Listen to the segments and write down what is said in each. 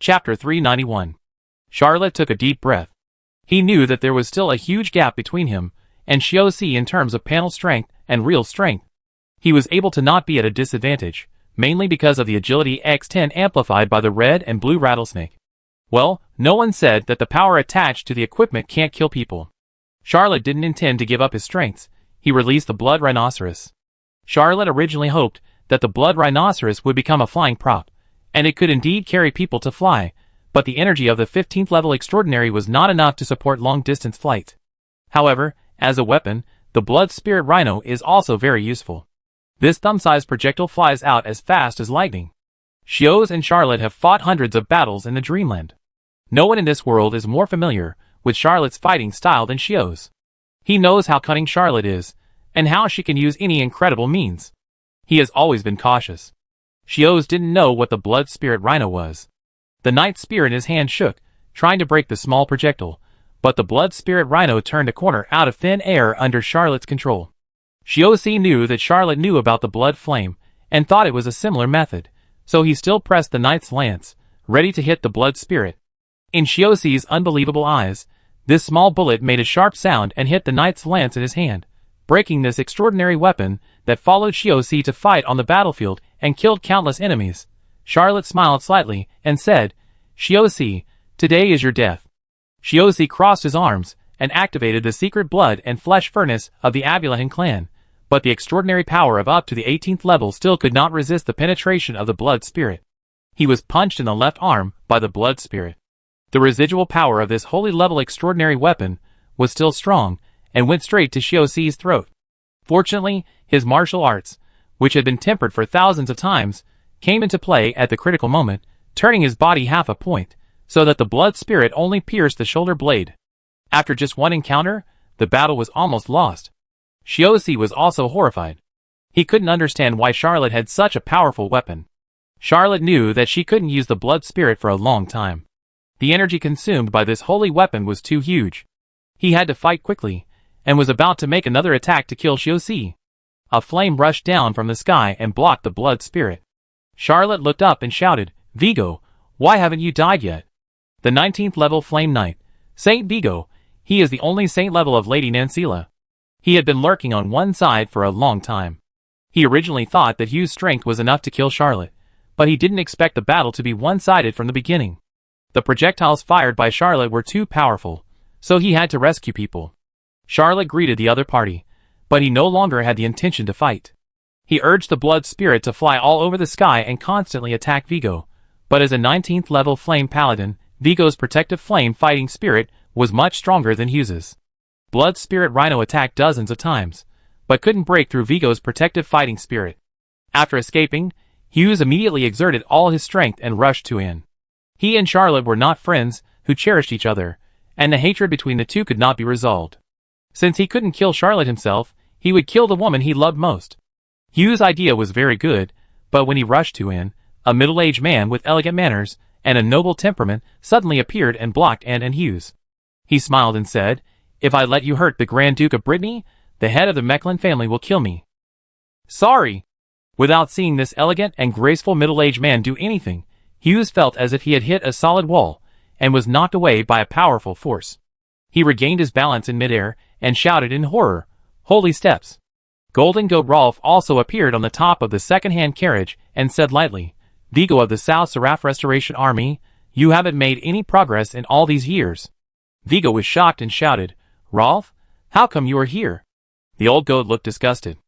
Chapter 391. Charlotte took a deep breath. He knew that there was still a huge gap between him and Xiaoxi in terms of panel strength and real strength. He was able to not be at a disadvantage, mainly because of the agility X10 amplified by the red and blue rattlesnake. Well, no one said that the power attached to the equipment can't kill people. Charlotte didn't intend to give up his strengths. He released the blood rhinoceros. Charlotte originally hoped that the blood rhinoceros would become a flying prop, and it could indeed carry people to fly, but the energy of the 15th level extraordinary was not enough to support long-distance flight. However, as a weapon, the blood spirit rhino is also very useful. This thumb-sized projectile flies out as fast as lightning. Xiaoxi and Charlotte have fought hundreds of battles in the Dreamland. No one in this world is more familiar with Charlotte's fighting style than Xiaoxi. He knows how cunning Charlotte is, and how she can use any incredible means. He has always been cautious. Xiaoxi didn't know what the blood spirit rhino was. The night spear in his hand shook, trying to break the small projectile, but the blood spirit rhino turned a corner out of thin air under Charlotte's control. Xiaoxi knew that Charlotte knew about the blood flame, and thought it was a similar method, so he still pressed the knight's lance, ready to hit the blood spirit. In Xiaoxi's unbelievable eyes, this small bullet made a sharp sound and hit the knight's lance in his hand, breaking this extraordinary weapon that followed Xiaoxi to fight on the battlefield and killed countless enemies. Charlotte smiled slightly and said, "Xiaoxi, today is your death." Xiaoxi crossed his arms and activated the secret blood and flesh furnace of the Abulahan clan, but the extraordinary power of up to the 18th level still could not resist the penetration of the blood spirit. He was punched in the left arm by the blood spirit. The residual power of this holy level extraordinary weapon was still strong and went straight to Xiaoxi's throat. Fortunately, his martial arts, which had been tempered for thousands of times, came into play at the critical moment, turning his body half a point, so that the blood spirit only pierced the shoulder blade. After just one encounter, the battle was almost lost. Xiaoxi was also horrified. He couldn't understand why Charlotte had such a powerful weapon. Charlotte knew that she couldn't use the blood spirit for a long time. The energy consumed by this holy weapon was too huge. He had to fight quickly, and was about to make another attack to kill Xiaoxi. A flame rushed down from the sky and blocked the blood spirit. Charlotte looked up and shouted, "Vigo, why haven't you died yet?" The 19th level Flame Knight, Saint Vigo, he is the only saint level of Lady Nancila. He had been lurking on one side for a long time. He originally thought that Hugh's strength was enough to kill Charlotte, but he didn't expect the battle to be one-sided from the beginning. The projectiles fired by Charlotte were too powerful, so he had to rescue people. Charlotte greeted the other party, but he no longer had the intention to fight. He urged the blood spirit to fly all over the sky and constantly attack Vigo, but as a 19th level flame paladin, Vigo's protective flame fighting spirit was much stronger than Hugh's. Blood spirit rhino attacked dozens of times, but couldn't break through Vigo's protective fighting spirit. After escaping, Hughes immediately exerted all his strength and rushed to in. He and Charlotte were not friends who cherished each other, and the hatred between the two could not be resolved. Since he couldn't kill Charlotte himself, he would kill the woman he loved most. Hughes' idea was very good, but when he rushed to in, a middle-aged man with elegant manners and a noble temperament suddenly appeared and blocked Anne and Hughes. He smiled and said, "If I let you hurt the Grand Duke of Brittany, the head of the Mechlin family will kill me." "Sorry." Without seeing this elegant and graceful middle-aged man do anything, Hughes felt as if he had hit a solid wall, and was knocked away by a powerful force. He regained his balance in midair, and shouted in horror, "Holy steps!" Golden Goat Rolf also appeared on the top of the second-hand carriage, and said lightly, "Vigo of the South Seraph Restoration Army, you haven't made any progress in all these years." Vigo was shocked and shouted, "Rolf, how come you are here?" The old goat looked disgusted.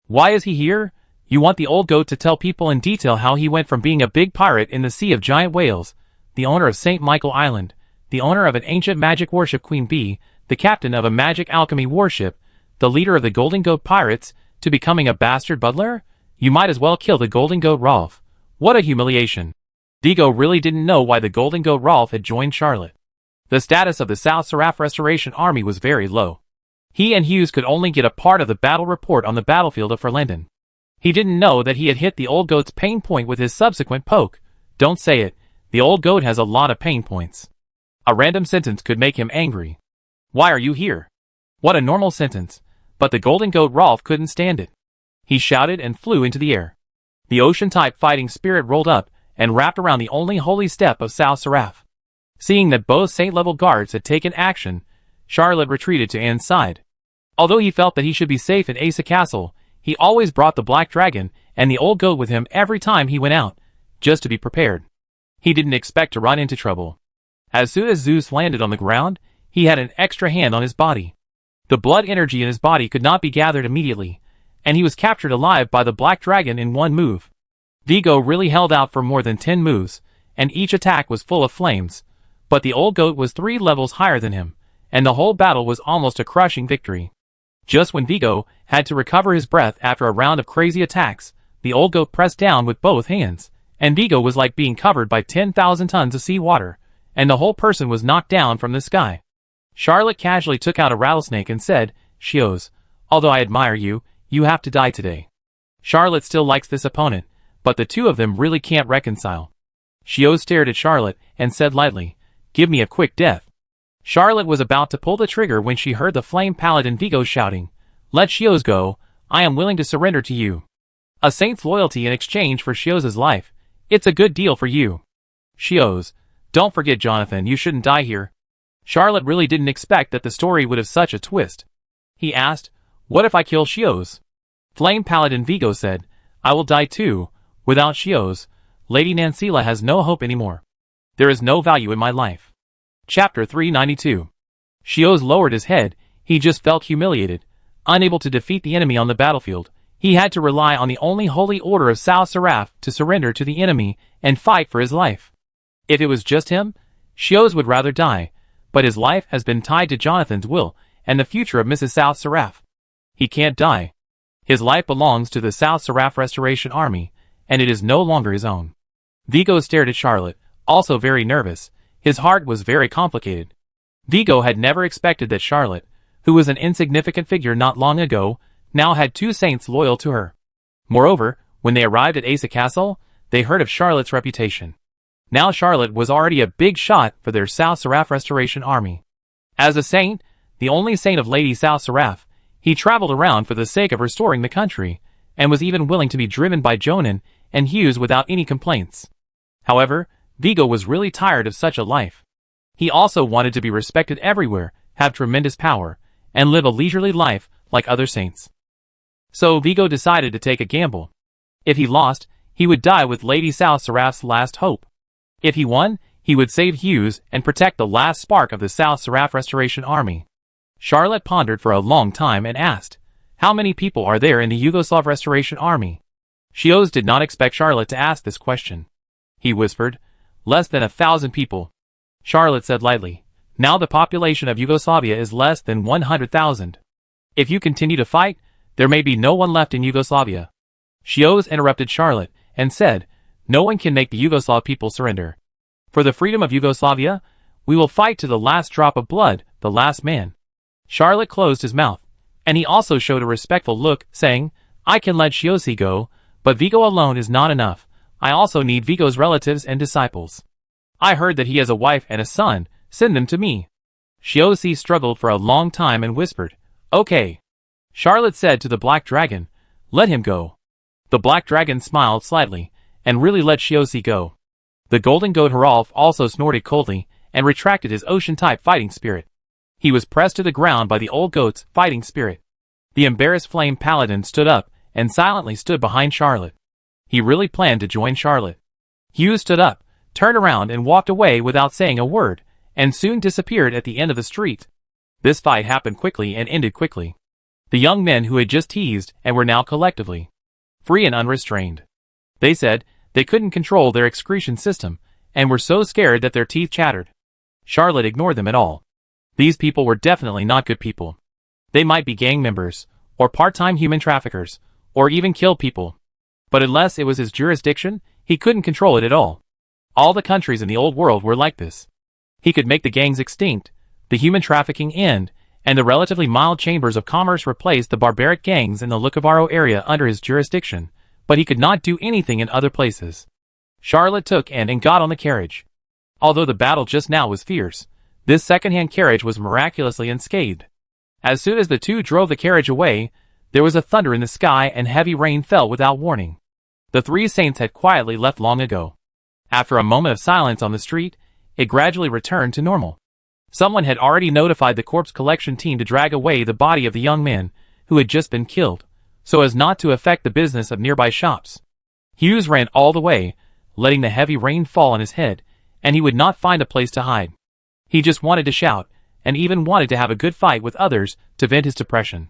"Why is he here? You want the old goat to tell people in detail how he went from being a big pirate in the Sea of Giant Whales, the owner of St. Michael Island, the owner of an ancient magic warship Queen Bee, the captain of a magic alchemy warship, the leader of the Golden Goat Pirates, to becoming a bastard butler? You might as well kill the Golden Goat Rolf. What a humiliation." Vigo really didn't know why the Golden Goat Rolf had joined Charlotte. The status of the South Seraph Restoration Army was very low. He and Hughes could only get a part of the battle report on the battlefield of Ferlenden. He didn't know that he had hit the old goat's pain point with his subsequent poke. Don't say it, the old goat has a lot of pain points. A random sentence could make him angry. "Why are you here?" What a normal sentence, but the Golden Goat Rolf couldn't stand it. He shouted and flew into the air. The ocean-type fighting spirit rolled up and wrapped around the only holy step of South Seraph. Seeing that both saint-level guards had taken action, Charlotte retreated to Anne's side. Although he felt that he should be safe in Asa Castle, he always brought the black dragon and the old goat with him every time he went out, just to be prepared. He didn't expect to run into trouble. As soon as Zeus landed on the ground, he had an extra hand on his body. The blood energy in his body could not be gathered immediately, and he was captured alive by the black dragon in one move. Vigo really held out for more than 10 moves, and each attack was full of flames, but the old goat was 3 levels higher than him, and the whole battle was almost a crushing victory. Just when Vigo had to recover his breath after a round of crazy attacks, the old goat pressed down with both hands, and Vigo was like being covered by 10,000 tons of seawater, and the whole person was knocked down from the sky. Charlotte casually took out a rattlesnake and said, "Shios, although I admire you, you have to die today." Charlotte still likes this opponent, but the two of them really can't reconcile. Shios stared at Charlotte and said lightly, "Give me a quick death." Charlotte was about to pull the trigger when she heard the flame paladin Vigo shouting, "Let Shios go, I am willing to surrender to you. A saint's loyalty in exchange for Shios' life, it's a good deal for you." "Shios, don't forget Jonathan, you shouldn't die here." Charlotte really didn't expect that the story would have such a twist. He asked, "What if I kill Shios?" Flame Paladin Vigo said, "I will die too. Without Shios, Lady Nancila has no hope anymore. There is no value in my life." Chapter 392. Shios lowered his head. He just felt humiliated. Unable to defeat the enemy on the battlefield, he had to rely on the only holy order of South Seraph to surrender to the enemy and fight for his life. If it was just him, Shios would rather die, but his life has been tied to Jonathan's will and the future of Mrs. South Seraph. He can't die. His life belongs to the South Seraph Restoration Army, and it is no longer his own. Vigo stared at Charlotte, also very nervous. His heart was very complicated. Vigo had never expected that Charlotte, who was an insignificant figure not long ago, now had 2 saints loyal to her. Moreover, when they arrived at Asa Castle, they heard of Charlotte's reputation. Now Charlotte was already a big shot for their South Seraph Restoration Army. As a saint, the only saint of Lady South Seraph, he traveled around for the sake of restoring the country, and was even willing to be driven by Jonan and Hughes without any complaints. However, Vigo was really tired of such a life. He also wanted to be respected everywhere, have tremendous power, and live a leisurely life like other saints. So Vigo decided to take a gamble. If he lost, he would die with Lady South Seraph's last hope. If he won, he would save Hughes and protect the last spark of the South Seraph Restoration Army. Charlotte pondered for a long time and asked, "How many people are there in the Yugoslav Restoration Army?" Shios did not expect Charlotte to ask this question. He whispered, "Less than 1,000 people." Charlotte said lightly, "Now the population of Yugoslavia is less than 100,000. If you continue to fight, there may be no one left in Yugoslavia." Shios interrupted Charlotte and said, "No one can make the Yugoslav people surrender. For the freedom of Yugoslavia, we will fight to the last drop of blood, the last man." Charlotte closed his mouth, and he also showed a respectful look, saying, "I can let Shiosi go, but Vigo alone is not enough. I also need Vigo's relatives and disciples. I heard that he has a wife and a son. Send them to me." Shiosi struggled for a long time and whispered, "Okay." Charlotte said to the black dragon, "Let him go." The black dragon smiled slightly, and really let Shiosi go. The golden goat Haralf also snorted coldly, and retracted his ocean-type fighting spirit. He was pressed to the ground by the old goat's fighting spirit. The embarrassed flame paladin stood up, and silently stood behind Charlotte. He really planned to join Charlotte. Hughes stood up, turned around and walked away without saying a word, and soon disappeared at the end of the street. This fight happened quickly and ended quickly. The young men who had just teased and were now collectively free and unrestrained. They said they couldn't control their excretion system, and were so scared that their teeth chattered. Charlotte ignored them at all. These people were definitely not good people. They might be gang members, or part-time human traffickers, or even kill people. But unless it was his jurisdiction, he couldn't control it at all. All the countries in the old world were like this. He could make the gangs extinct, the human trafficking end, and the relatively mild chambers of commerce replace the barbaric gangs in the Lukavaro area under his jurisdiction, but he could not do anything in other places. Charlotte took and got on the carriage. Although the battle just now was fierce, this second-hand carriage was miraculously unscathed. As soon as the two drove the carriage away, there was a thunder in the sky and heavy rain fell without warning. The 3 saints had quietly left long ago. After a moment of silence on the street, it gradually returned to normal. Someone had already notified the corpse collection team to drag away the body of the young man who had just been killed, so as not to affect the business of nearby shops. Hughes ran all the way, letting the heavy rain fall on his head, and he would not find a place to hide. He just wanted to shout, and even wanted to have a good fight with others to vent his depression.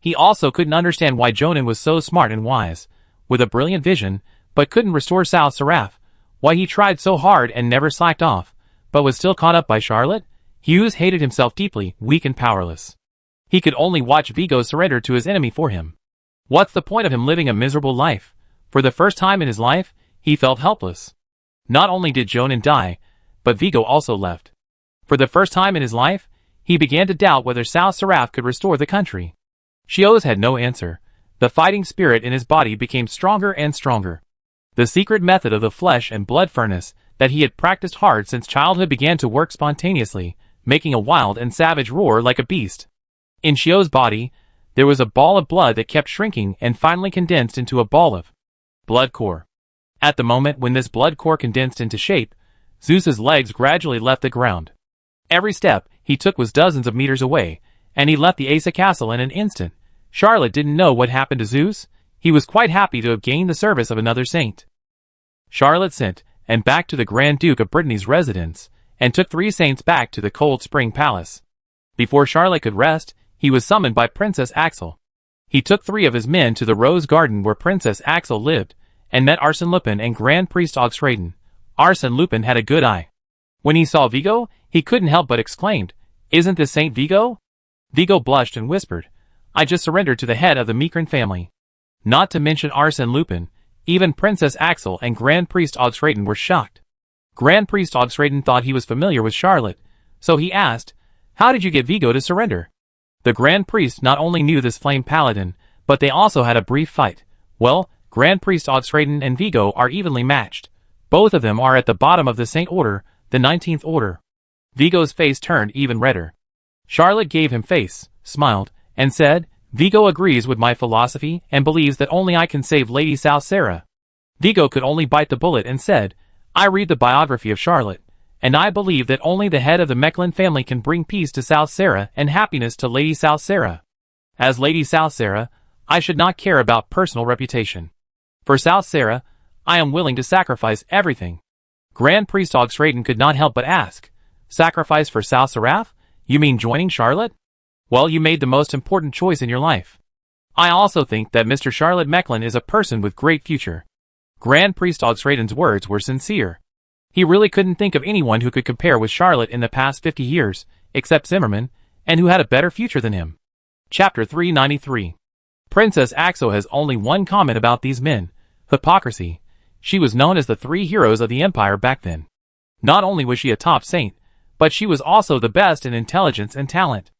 He also couldn't understand why Jonan was so smart and wise, with a brilliant vision, but couldn't restore Sal Seraph, why he tried so hard and never slacked off, but was still caught up by Charlotte. Hughes hated himself deeply, weak and powerless. He could only watch Vigo surrender to his enemy for him. What's the point of him living a miserable life? For the first time in his life, he felt helpless. Not only did Jonan die, but Vigo also left. For the first time in his life, he began to doubt whether Sal Seraph could restore the country. Shios had no answer. The fighting spirit in his body became stronger and stronger. The secret method of the flesh and blood furnace that he had practiced hard since childhood began to work spontaneously, making a wild and savage roar like a beast. In Shios' body, there was a ball of blood that kept shrinking and finally condensed into a ball of blood core. At the moment when this blood core condensed into shape, Zeus's legs gradually left the ground. Every step he took was dozens of meters away, and he left the Asa castle in an instant. Charlotte didn't know what happened to Zeus. He was quite happy to have gained the service of another saint. Charlotte sent and back to the Grand Duke of Brittany's residence, and took 3 saints back to the Cold Spring Palace. Before Charlotte could rest, he was summoned by Princess Axel. He took 3 of his men to the Rose Garden where Princess Axel lived, and met Arsène Lupin and Grand Priest Augustin. Arsène Lupin had a good eye. When he saw Vigo, he couldn't help but exclaimed, "Isn't this Saint Vigo?" Vigo blushed and whispered, "I just surrendered to the head of the Micran family." Not to mention Arsène Lupin, even Princess Axel and Grand Priest Augustin were shocked. Grand Priest Augustin thought he was familiar with Charlotte, so he asked, "How did you get Vigo to surrender?" The Grand Priest not only knew this flame paladin, but they also had a brief fight. Well, Grand Priest Augustin and Vigo are evenly matched. Both of them are at the bottom of the Saint Order, the 19th Order. Vigo's face turned even redder. Charlotte gave him face, smiled, and said, "Vigo agrees with my philosophy and believes that only I can save Lady Salsera." Vigo could only bite the bullet and said, "I read the biography of Charlotte, and I believe that only the head of the Mechlin family can bring peace to Salsera and happiness to Lady Salsera. As Lady Salsera, I should not care about personal reputation. For Salsera, I am willing to sacrifice everything." Grand Priest Augustin could not help but ask, "Sacrifice for Sal Seraph? You mean joining Charlotte? Well, you made the most important choice in your life. I also think that Mr. Charlotte Mechlin is a person with great future." Grand Priest Augustin's words were sincere. He really couldn't think of anyone who could compare with Charlotte in the past 50 years, except Zimmerman, and who had a better future than him. Chapter 393. Princess Axel has only one comment about these men: hypocrisy. She was known as the 3 heroes of the Empire back then. Not only was she a top saint, but she was also the best in intelligence and talent.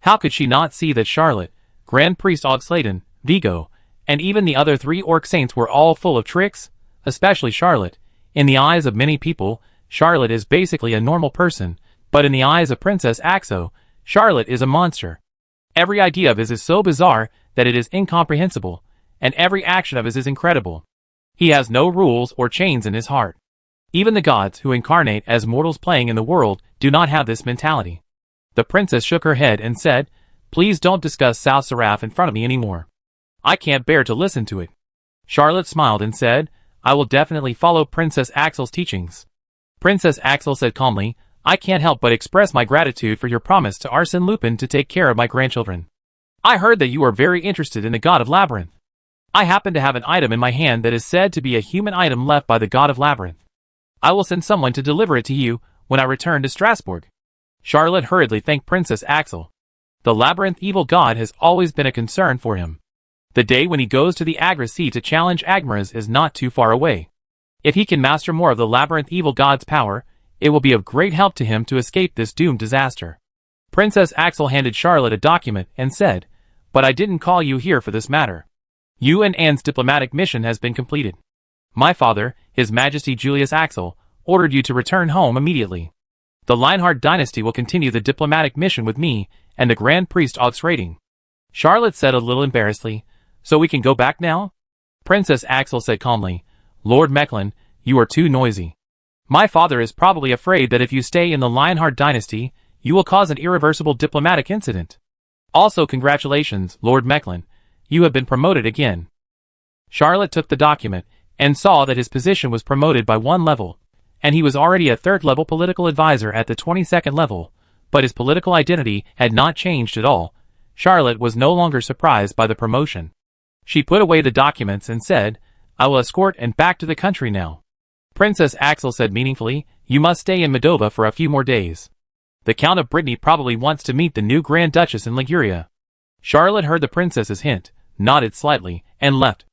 How could she not see that Charlotte, Grand Priest Augustin, Vigo, and even the other 3 orc saints were all full of tricks? Especially Charlotte. In the eyes of many people, Charlotte is basically a normal person, but in the eyes of Princess Axel, Charlotte is a monster. Every idea of his is so bizarre that it is incomprehensible, and every action of his is incredible. He has no rules or chains in his heart. Even the gods who incarnate as mortals playing in the world do not have this mentality. The princess shook her head and said, "Please don't discuss Sal Seraph in front of me anymore. I can't bear to listen to it." Charlotte smiled and said, "I will definitely follow Princess Axel's teachings." Princess Axel said calmly, "I can't help but express my gratitude for your promise to Arsène Lupin to take care of my grandchildren. I heard that you are very interested in the God of Labyrinth. I happen to have an item in my hand that is said to be a human item left by the God of Labyrinth. I will send someone to deliver it to you when I return to Strasbourg." Charlotte hurriedly thanked Princess Axel. The Labyrinth evil god has always been a concern for him. The day when he goes to the Agra Sea to challenge Agmaras is not too far away. If he can master more of the Labyrinth evil god's power, it will be of great help to him to escape this doomed disaster. Princess Axel handed Charlotte a document and said, "But I didn't call you here for this matter. You and Anne's diplomatic mission has been completed. My father, His Majesty Julius Axel, ordered you to return home immediately. The Leinhardt dynasty will continue the diplomatic mission with me and the Grand Priest Augustin." Charlotte said a little embarrassedly, "So we can go back now?" Princess Axel said calmly, "Lord Mechlin, you are too noisy. My father is probably afraid that if you stay in the Lionheart dynasty, you will cause an irreversible diplomatic incident. Also congratulations, Lord Mechlin, you have been promoted again. Charlotte took the document, and saw that his position was promoted by 1 level, and he was already a 3rd level political advisor at the 22nd level, but his political identity had not changed at all. Charlotte was no longer surprised by the promotion. She put away the documents and said, I will escort and back to the country now. Princess Axel said meaningfully, you must stay in Moldova for a few more days. The Count of Brittany probably wants to meet the new Grand Duchess in Liguria. Charlotte heard the princess's hint, nodded slightly, and left.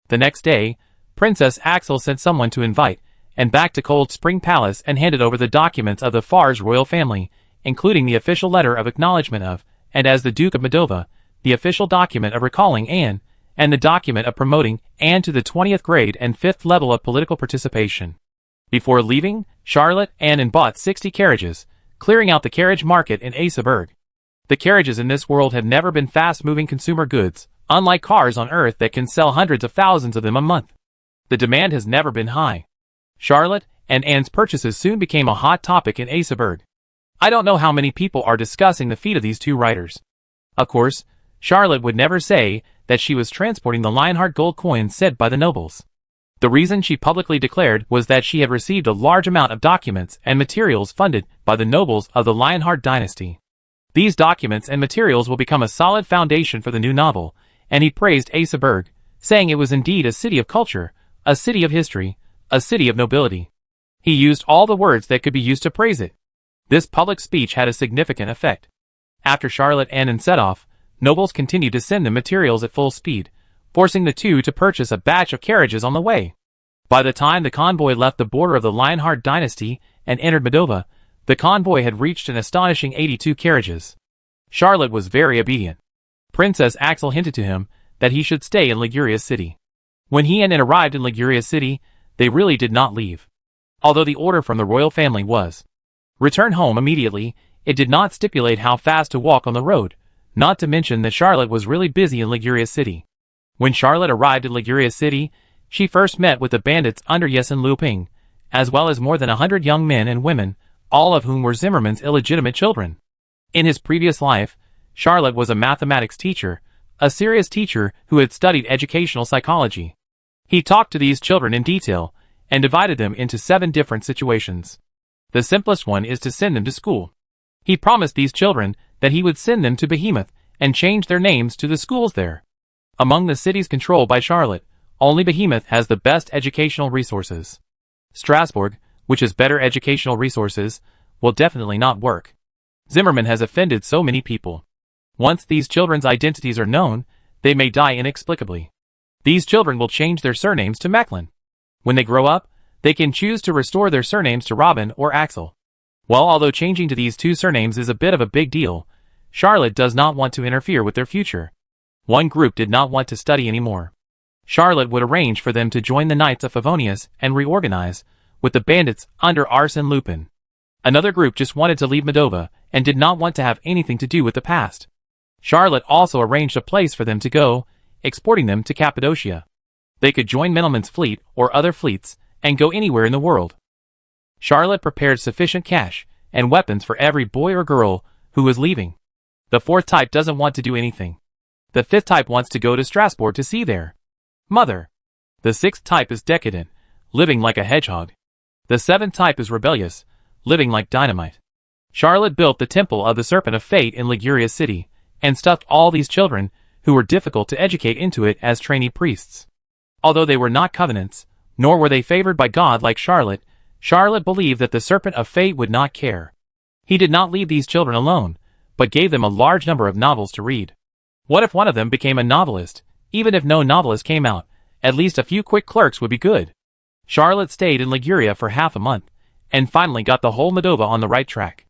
The next day, Princess Axel sent someone to invite, and back to Cold Spring Palace and handed over the documents of the Far's royal family, including the official letter of acknowledgement of, and as the Duke of Moldova, the official document of recalling Anne, and the document of promoting Anne to the 20th grade and 5th level of political participation. Before leaving, Charlotte and bought 60 carriages, clearing out the carriage market in Asaberg. The carriages in this world have never been fast-moving consumer goods, unlike cars on Earth that can sell hundreds of thousands of them a month. The demand has never been high. Charlotte and Anne's purchases soon became a hot topic in Asaberg. I don't know how many people are discussing the feat of these two writers. Of course, Charlotte would never say that she was transporting the Lionheart gold coins said by the nobles. The reason she publicly declared was that she had received a large amount of documents and materials funded by the nobles of the Lionheart dynasty. These documents and materials will become a solid foundation for the new novel, and he praised Asaberg, saying it was indeed a city of culture, a city of history, a city of nobility. He used all the words that could be used to praise it. This public speech had a significant effect. After Charlotte and Anne set off, nobles continued to send them materials at full speed, forcing the two to purchase a batch of carriages on the way. By the time the convoy left the border of the Lionheart dynasty and entered Moldova, the convoy had reached an astonishing 82 carriages. Charlotte was very obedient. Princess Axel hinted to him that he should stay in Liguria City. When he and Anne arrived in Liguria City, they really did not leave. Although the order from the royal family was return home immediately, it did not stipulate how fast to walk on the road, not to mention that Charlotte was really busy in Liguria City. When Charlotte arrived in Liguria City, she first met with the bandits under Yesen Luping, as well as more than 100 young men and women, all of whom were Zimmerman's illegitimate children. In his previous life, Charlotte was a mathematics teacher, a serious teacher who had studied educational psychology. He talked to these children in detail, and divided them into 7 different situations. The simplest one is to send them to school. He promised these children that he would send them to Behemoth and change their names to the schools there. Among the cities controlled by Charlotte, only Behemoth has the best educational resources. Strasbourg, which has better educational resources, will definitely not work. Zimmerman has offended so many people. Once these children's identities are known, they may die inexplicably. These children will change their surnames to Mechlin. When they grow up, they can choose to restore their surnames to Robin or Axel. Well, although changing to these 2 surnames is a bit of a big deal, Charlotte does not want to interfere with their future. One group did not want to study anymore. Charlotte would arrange for them to join the Knights of Favonius and reorganize with the bandits under Arsène Lupin. Another group just wanted to leave Moldova and did not want to have anything to do with the past. Charlotte also arranged a place for them to go, exporting them to Cappadocia. They could join Menelman's fleet or other fleets and go anywhere in the world. Charlotte prepared sufficient cash and weapons for every boy or girl who was leaving. The 4th type doesn't want to do anything. The 5th type wants to go to Strasbourg to see their mother. The 6th type is decadent, living like a hedgehog. The 7th type is rebellious, living like dynamite. Charlotte built the Temple of the Serpent of Fate in Liguria City, and stuffed all these children, who were difficult to educate, into it as trainee priests. Although they were not covenants, nor were they favored by God like Charlotte, Charlotte believed that the Serpent of Fate would not care. He did not leave these children alone, but gave them a large number of novels to read. What if one of them became a novelist? Even if no novelist came out, at least a few quick clerks would be good. Charlotte stayed in Liguria for half a month, and finally got the whole Moldova on the right track.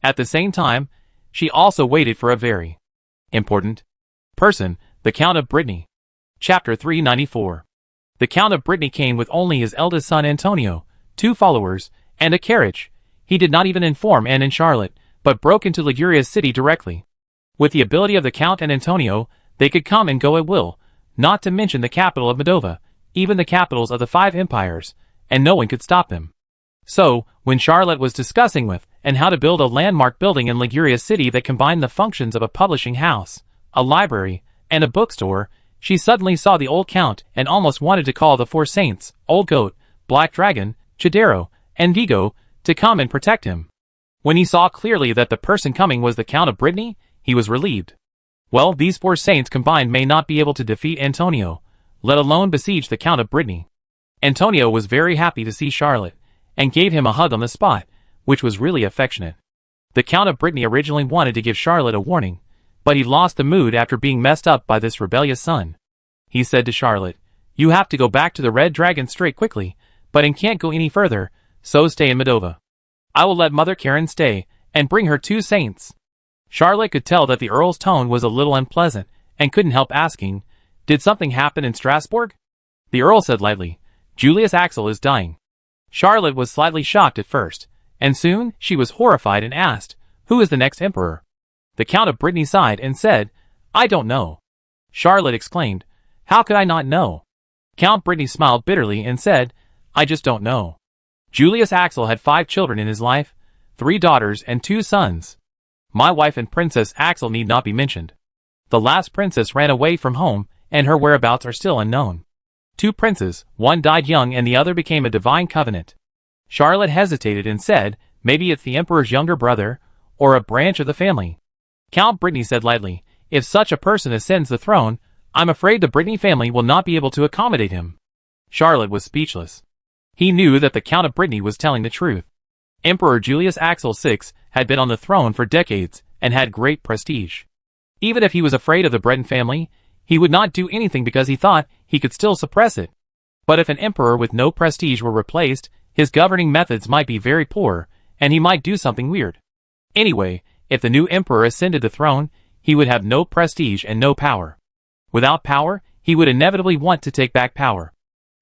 At the same time, she also waited for a very important person, the Count of Brittany. Chapter 394. The Count of Brittany came with only his eldest son Antonio, 2 followers, and a carriage. He did not even inform Anne and Charlotte, but broke into Liguria City directly. With the ability of the Count and Antonio, they could come and go at will, not to mention the capital of Moldova, even the capitals of the 5 empires, and no one could stop them. So, when Charlotte was discussing with and how to build a landmark building in Liguria City that combined the functions of a publishing house, a library, and a bookstore, she suddenly saw the old Count and almost wanted to call the four saints, Old Goat, Black Dragon, Chidero, and Vigo, to come and protect him. When he saw clearly that the person coming was the Count of Brittany, he was relieved. Well, these four saints combined may not be able to defeat Antonio, let alone besiege the Count of Brittany. Antonio was very happy to see Charlotte, and gave him a hug on the spot, which was really affectionate. The Count of Brittany originally wanted to give Charlotte a warning, but he lost the mood after being messed up by this rebellious son. He said to Charlotte, "You have to go back to the Red Dragon Strait quickly, but and can't go any further, so stay in Moldova. I will let Mother Karen stay, and bring her 2 saints." Charlotte could tell that the Earl's tone was a little unpleasant, and couldn't help asking, "Did something happen in Strasbourg?" The Earl said lightly, "Julius Axel is dying." Charlotte was slightly shocked at first, and soon she was horrified and asked, "Who is the next emperor?" The Count of Brittany sighed and said, "I don't know." Charlotte exclaimed, "How could I not know?" Count Brittany smiled bitterly and said, "I just don't know." Julius Axel had 5 children in his life, 3 daughters and 2 sons. My wife and Princess Axel need not be mentioned. The last princess ran away from home, and her whereabouts are still unknown. 2 princes, one died young and the other became a divine covenant. Charlotte hesitated and said, "Maybe it's the emperor's younger brother, or a branch of the family." Count Brittany said lightly, "If such a person ascends the throne, I'm afraid the Brittany family will not be able to accommodate him." Charlotte was speechless. He knew that the Count of Brittany was telling the truth. Emperor Julius Axel VI had been on the throne for decades and had great prestige. Even if he was afraid of the Breton family, he would not do anything because he thought he could still suppress it. But if an emperor with no prestige were replaced, his governing methods might be very poor, and he might do something weird. Anyway, if the new emperor ascended the throne, he would have no prestige and no power. Without power, he would inevitably want to take back power.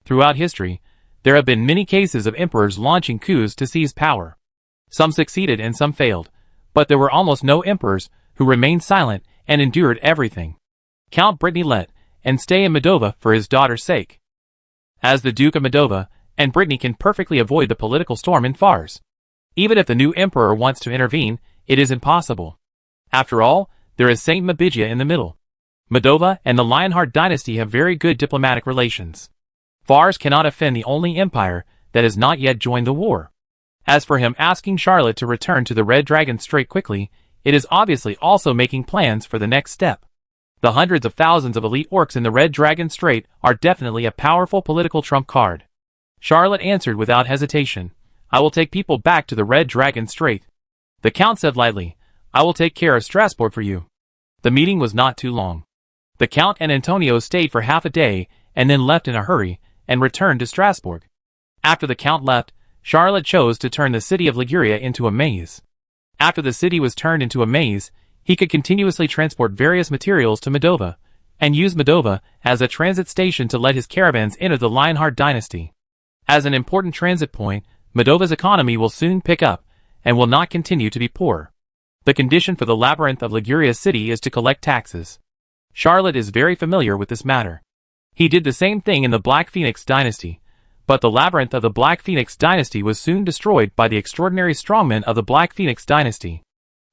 Throughout history, there have been many cases of emperors launching coups to seize power. Some succeeded and some failed, but there were almost no emperors who remained silent and endured everything. Count Brittany let and stay in Moldova for his daughter's sake. As the Duke of Moldova, and Brittany can perfectly avoid the political storm in Fars. Even if the new emperor wants to intervene, it is impossible. After all, there is Saint Mabijia in the middle. Moldova and the Lionheart dynasty have very good diplomatic relations. Fars cannot offend the only empire that has not yet joined the war. As for him asking Charlotte to return to the Red Dragon Strait quickly, it is obviously also making plans for the next step. The hundreds of thousands of elite orcs in the Red Dragon Strait are definitely a powerful political trump card. Charlotte answered without hesitation, "I will take people back to the Red Dragon Strait." The Count said lightly, "I will take care of Strasbourg for you." The meeting was not too long. The Count and Antonio stayed for half a day, and then left in a hurry, and returned to Strasbourg. After the Count left, Charlotte chose to turn the city of Liguria into a maze. After the city was turned into a maze, he could continuously transport various materials to Moldova, and use Moldova as a transit station to let his caravans enter the Lionheart dynasty. As an important transit point, Moldova's economy will soon pick up, and will not continue to be poor. The condition for the labyrinth of Liguria City is to collect taxes. Charlotte is very familiar with this matter. He did the same thing in the Black Phoenix dynasty, but the labyrinth of the Black Phoenix dynasty was soon destroyed by the extraordinary strongmen of the Black Phoenix dynasty.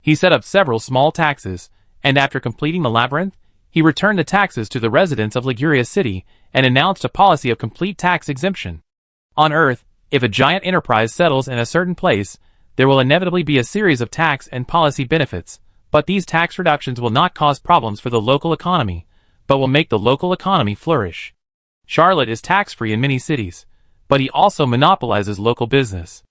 He set up several small taxes, and after completing the labyrinth, he returned the taxes to the residents of Liguria City and announced a policy of complete tax exemption. On Earth, if a giant enterprise settles in a certain place, there will inevitably be a series of tax and policy benefits, but these tax reductions will not cause problems for the local economy, but will make the local economy flourish. Charlotte is tax-free in many cities, but he also monopolizes local business.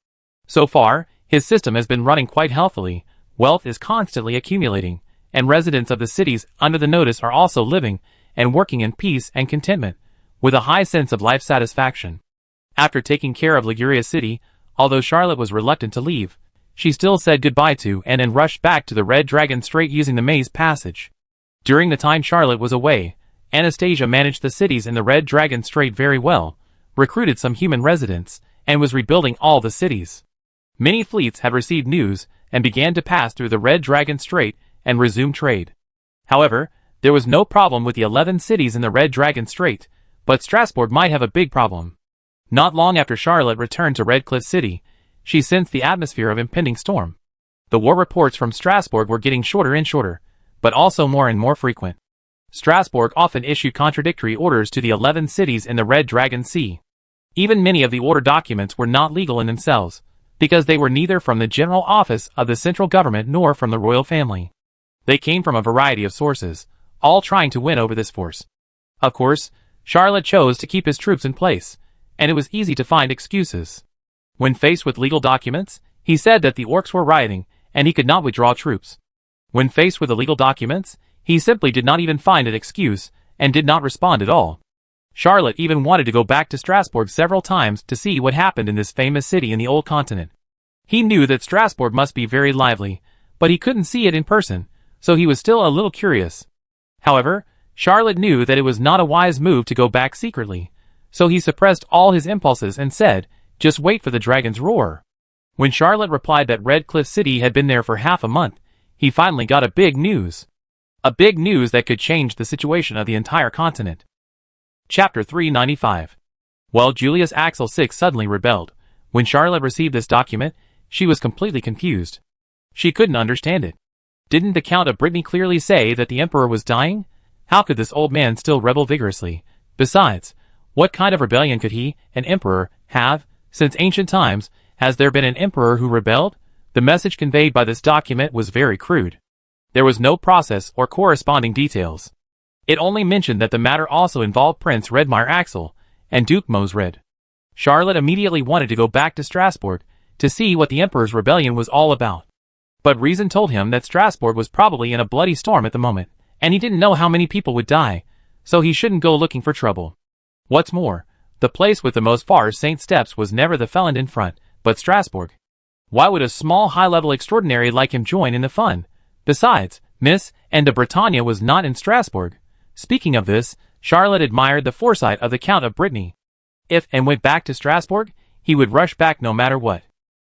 So far, his system has been running quite healthily, wealth is constantly accumulating, and residents of the cities under the notice are also living and working in peace and contentment, with a high sense of life satisfaction. After taking care of Liguria City, although Charlotte was reluctant to leave, she still said goodbye to and rushed back to the Red Dragon Strait using the maze passage. During the time Charlotte was away, Anastasia managed the cities in the Red Dragon Strait very well, recruited some human residents, and was rebuilding all the cities. Many fleets had received news and began to pass through the Red Dragon Strait and resume trade. However, there was no problem with the 11 cities in the Red Dragon Strait, but Strasbourg might have a big problem. Not long after Charlotte returned to Redcliffe City, She sensed the atmosphere of impending storm. The war reports from Strasbourg were getting shorter and shorter, but also more and more frequent. Strasbourg often issued contradictory orders to the 11 cities in the Red Dragon Sea. Even many of the order documents were not legal in themselves, because they were neither from the general office of the central government nor from the royal family. They came from a variety of sources, all trying to win over this force. Of course, Charlotte chose to keep his troops in place, and it was easy to find excuses. When faced with legal documents, he said that the orcs were rioting, and he could not withdraw troops. When faced with illegal documents, he simply did not even find an excuse, and did not respond at all. Charlotte even wanted to go back to Strasbourg several times to see what happened in this famous city in the old continent. He knew that Strasbourg must be very lively, but he couldn't see it in person, so he was still a little curious. However, Charlotte knew that it was not a wise move to go back secretly, so he suppressed all his impulses and said, "Just wait for the dragon's roar." When Charlotte replied that Red Cliff City had been there for half a month, he finally got a big news. A big news that could change the situation of the entire continent. Chapter 395. Well, Julius Axel VI suddenly rebelled. When Charlotte received this document, she was completely confused. She couldn't understand it. Didn't the Count of Brittany clearly say that the Emperor was dying? How could this old man still rebel vigorously? Besides, what kind of rebellion could he, an emperor, have? Since ancient times, has there been an emperor who rebelled? The message conveyed by this document was very crude. There was no process or corresponding details. It only mentioned that the matter also involved Prince Redmire Axel and Duke Mosred. Charlotte immediately wanted to go back to Strasbourg to see what the Emperor's rebellion was all about. But reason told him that Strasbourg was probably in a bloody storm at the moment, and he didn't know how many people would die, so he shouldn't go looking for trouble. What's more, the place with the most far Saint steps was never the felon in front, but Strasbourg. Why would a small high-level extraordinary like him join in the fun? Besides, Miss and de Bretagne was not in Strasbourg. Speaking of this, Charlotte admired the foresight of the Count of Brittany. If and went back to Strasbourg, he would rush back no matter what.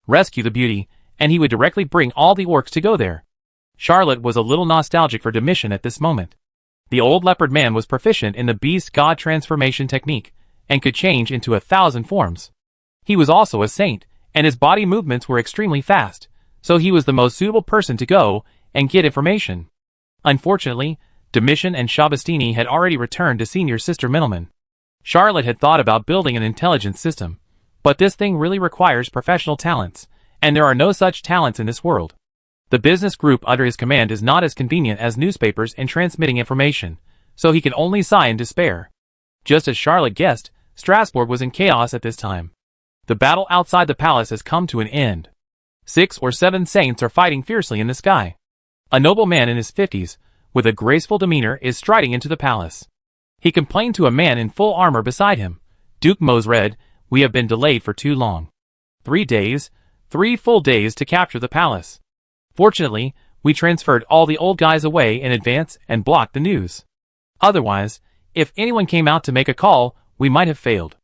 Rescue the beauty, and he would directly bring all the orcs to go there. Charlotte was a little nostalgic for Domitian at this moment. The old leopard man was proficient in the beast god transformation technique, and could change into 1,000 forms. He was also a saint, and his body movements were extremely fast, so he was the most suitable person to go and get information. Unfortunately, Domitian and Shabastini had already returned to senior sister Middleman. Charlotte had thought about building an intelligence system, but this thing really requires professional talents, and there are no such talents in this world. The business group under his command is not as convenient as newspapers in transmitting information, so he can only sigh in despair. Just as Charlotte guessed, Strasbourg was in chaos at this time. The battle outside the palace has come to an end. 6 or 7 saints are fighting fiercely in the sky. A noble man in his 50s, with a graceful demeanor, is striding into the palace. He complained to a man in full armor beside him. "Duke Mosred, we have been delayed for too long. 3 days, 3 full days to capture the palace. Fortunately, we transferred all the old guys away in advance and blocked the news. Otherwise, if anyone came out to make a call, we might have failed."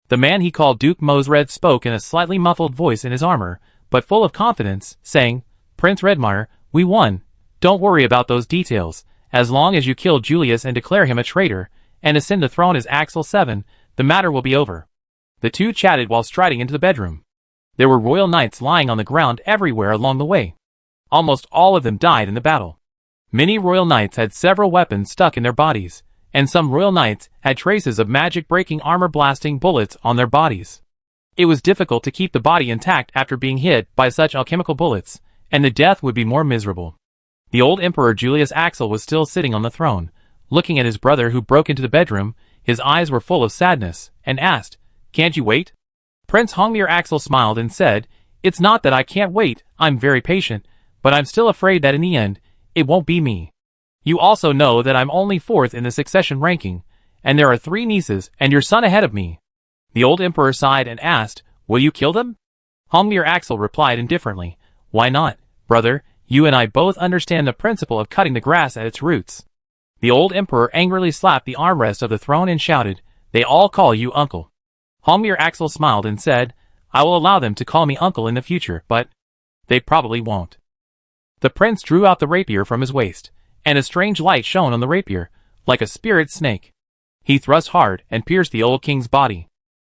The man he called Duke Mosred spoke in a slightly muffled voice in his armor, but full of confidence, saying, "Prince Redmire, we won. Don't worry about those details. As long as you kill Julius and declare him a traitor, and ascend the throne as Axel VII, the matter will be over." The two chatted while striding into the bedroom. There were royal knights lying on the ground everywhere along the way. Almost all of them died in the battle. Many royal knights had several weapons stuck in their bodies, and some royal knights had traces of magic-breaking armor-blasting bullets on their bodies. It was difficult to keep the body intact after being hit by such alchemical bullets, and the death would be more miserable. The old Emperor Julius Axel was still sitting on the throne, looking at his brother who broke into the bedroom. His eyes were full of sadness, and asked, "Can't you wait?" Prince Hongmir Axel smiled and said, "It's not that I can't wait, I'm very patient, but I'm still afraid that in the end, it won't be me. You also know that I'm only 4th in the succession ranking, and there are 3 nieces and your son ahead of me." The old emperor sighed and asked, "Will you kill them?" Hongmir Axel replied indifferently, "Why not, brother? You and I both understand the principle of cutting the grass at its roots." The old emperor angrily slapped the armrest of the throne and shouted, "They all call you uncle." Hongmir Axel smiled and said, "I will allow them to call me uncle in the future, but they probably won't." The prince drew out the rapier from his waist, and a strange light shone on the rapier, like a spirit snake. He thrust hard and pierced the old king's body.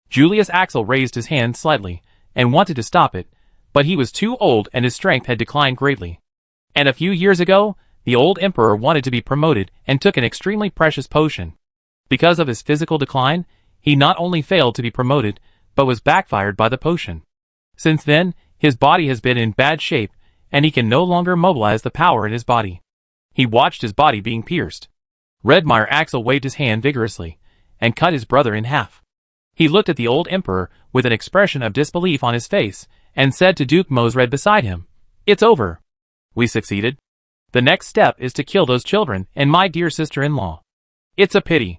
Julius Axel raised his hand slightly, and wanted to stop it, but he was too old and his strength had declined greatly. And a few years ago, the old emperor wanted to be promoted and took an extremely precious potion. Because of his physical decline, he not only failed to be promoted, but was backfired by the potion. Since then, his body has been in bad shape, and he can no longer mobilize the power in his body. He watched his body being pierced. Redmire Axel waved his hand vigorously, and cut his brother in half. He looked at the old emperor with an expression of disbelief on his face, and said to Duke Mosred beside him, "It's over. We succeeded. The next step is to kill those children and my dear sister-in-law. It's a pity.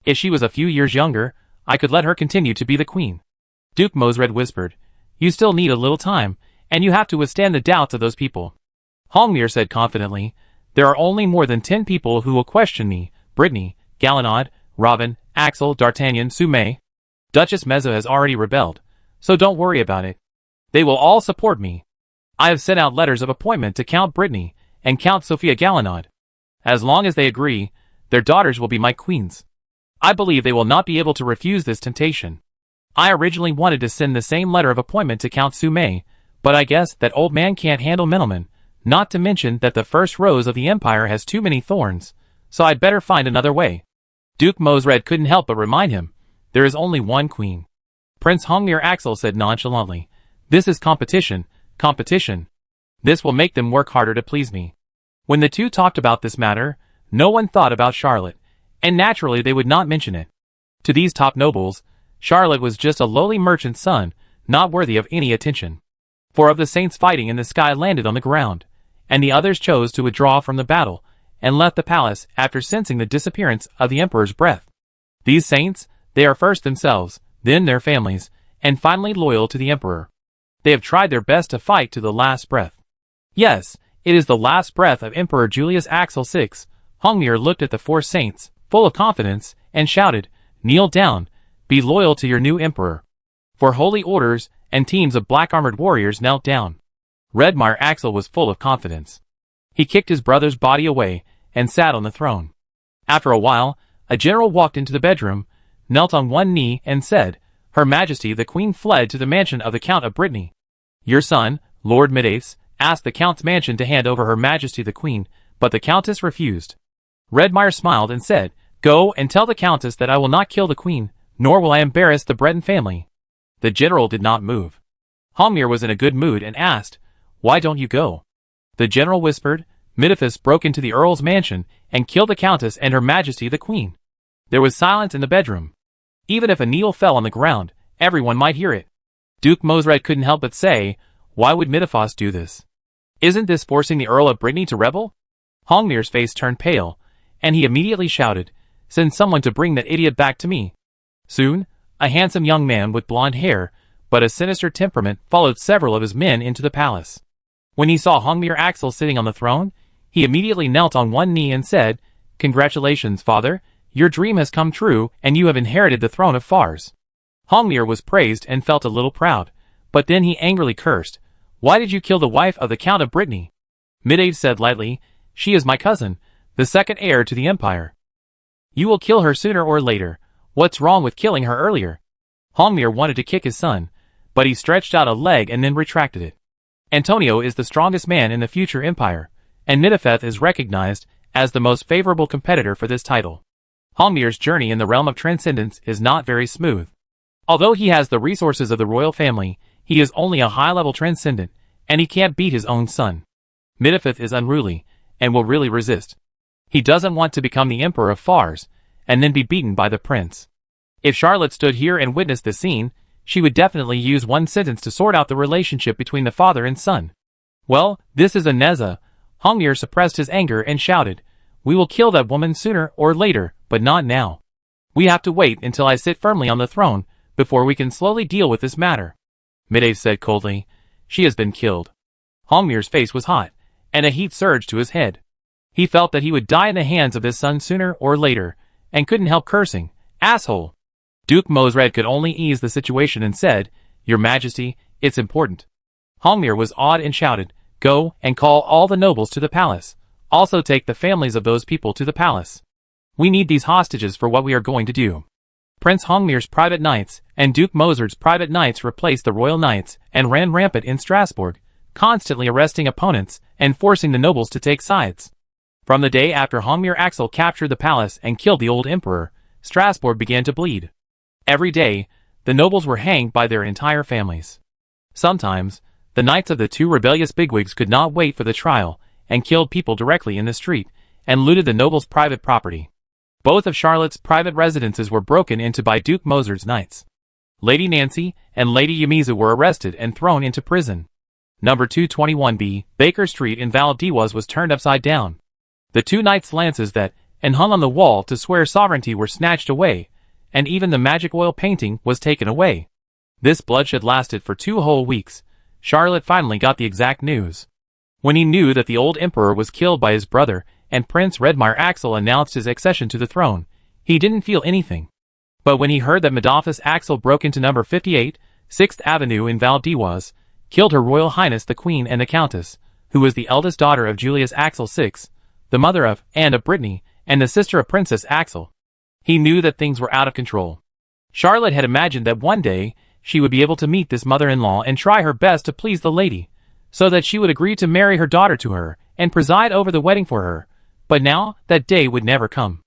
If she was a few years younger, I could let her continue to be the queen." Duke Mosred whispered, "You still need a little time, and you have to withstand the doubts of those people." Hongmir said confidently, "There are only more than 10 people who will question me: Brittany, Gallinod, Robin, Axel, D'Artagnan, Sume. Duchess Mezzo has already rebelled, so don't worry about it. They will all support me. I have sent out letters of appointment to Count Brittany and Count Sophia Gallinod. As long as they agree, their daughters will be my queens. I believe they will not be able to refuse this temptation. I originally wanted to send the same letter of appointment to Count Sume, but I guess that old man can't handle middlemen, not to mention that the first rose of the empire has too many thorns, so I'd better find another way." Duke Mosred couldn't help but remind him, "There is only one queen." Prince Hongmir Axel said nonchalantly, "This is competition, competition. This will make them work harder to please me." When the two talked about this matter, no one thought about Charlotte, and naturally they would not mention it. To these top nobles, Charlotte was just a lowly merchant's son, not worthy of any attention. 4 of the saints fighting in the sky landed on the ground, and the others chose to withdraw from the battle, and left the palace after sensing the disappearance of the emperor's breath. These saints, they are first themselves, then their families, and finally loyal to the emperor. They have tried their best to fight to the last breath. Yes, it is the last breath of Emperor Julius Axel VI. Hongmir looked at the 4 saints, full of confidence, and shouted, "Kneel down, be loyal to your new emperor." 4 holy orders and teams of black-armored warriors knelt down. Redmire Axel was full of confidence. He kicked his brother's body away and sat on the throne. After a while, a general walked into the bedroom, knelt on one knee, and said, "Her Majesty the Queen fled to the mansion of the Count of Brittany. Your son, Lord Midace, asked the Count's mansion to hand over Her Majesty the Queen, but the Countess refused." Redmire smiled and said, "Go and tell the Countess that I will not kill the Queen, nor will I embarrass the Breton family." The general did not move. Hongmir was in a good mood and asked, "Why don't you go?" The general whispered, "Midaphis broke into the Earl's mansion and killed the Countess and Her Majesty the Queen." There was silence in the bedroom. Even if a needle fell on the ground, everyone might hear it. Duke Mosred couldn't help but say, "Why would Midaphos do this? Isn't this forcing the Earl of Brittany to rebel?" Hongmir's face turned pale, and he immediately shouted, "Send someone to bring that idiot back to me." Soon, a handsome young man with blonde hair, but a sinister temperament, followed several of his men into the palace. When he saw Hongmir Axel sitting on the throne, he immediately knelt on one knee and said, "Congratulations, father, your dream has come true and you have inherited the throne of Fars." Hongmir was praised and felt a little proud, but then he angrily cursed, "Why did you kill the wife of the Count of Brittany?" Midade said lightly, "She is my cousin, the second heir to the empire. You will kill her sooner or later. What's wrong with killing her earlier?" Hongmir wanted to kick his son, but he stretched out a leg and then retracted it. Antonio is the strongest man in the future empire, and Nidapheth is recognized as the most favorable competitor for this title. Hongmir's journey in the realm of transcendence is not very smooth. Although he has the resources of the royal family, he is only a high-level transcendent, and he can't beat his own son. Midapheth is unruly, and will really resist. He doesn't want to become the emperor of Fars, and then be beaten by the prince. If Charlotte stood here and witnessed this scene, she would definitely use one sentence to sort out the relationship between the father and son. "Well, this is a Neza." Hongmir suppressed his anger and shouted, "We will kill that woman sooner or later, but not now. We have to wait until I sit firmly on the throne before we can slowly deal with this matter." Midade said coldly, "She has been killed." Hongmir's face was hot, and a heat surged to his head. He felt that he would die in the hands of his son sooner or later, and couldn't help cursing, "Asshole!" Duke Mosred could only ease the situation and said, "Your Majesty, it's important." Hongmir was awed and shouted, "Go and call all the nobles to the palace. Also take the families of those people to the palace. We need these hostages for what we are going to do." Prince Hongmir's private knights and Duke Mozart's private knights replaced the royal knights and ran rampant in Strasbourg, constantly arresting opponents and forcing the nobles to take sides. From the day after Homir Axel captured the palace and killed the old emperor, Strasbourg began to bleed. Every day, the nobles were hanged by their entire families. Sometimes, the knights of the two rebellious bigwigs could not wait for the trial and killed people directly in the street and looted the nobles' private property. Both of Charlotte's private residences were broken into by Duke Mozart's knights. Lady Nancy and Lady Yamizu were arrested and thrown into prison. Number 221B, Baker Street in Valdiwas was turned upside down. The two knights' lances that and hung on the wall to swear sovereignty were snatched away, and even the magic oil painting was taken away. This bloodshed lasted for 2 whole weeks. Charlotte finally got the exact news. When he knew that the old emperor was killed by his brother, and Prince Redmire Axel announced his accession to the throne, he didn't feel anything. But when he heard that Adolphus Axel broke into number 58, 6th Avenue in Valdiwas, killed Her Royal Highness the Queen and the Countess, who was the eldest daughter of Julius Axel VI, the mother of Anne of Brittany, and the sister of Princess Axel, he knew that things were out of control. Charlotte had imagined that one day she would be able to meet this mother-in-law and try her best to please the lady, so that she would agree to marry her daughter to her and preside over the wedding for her. But now, that day would never come.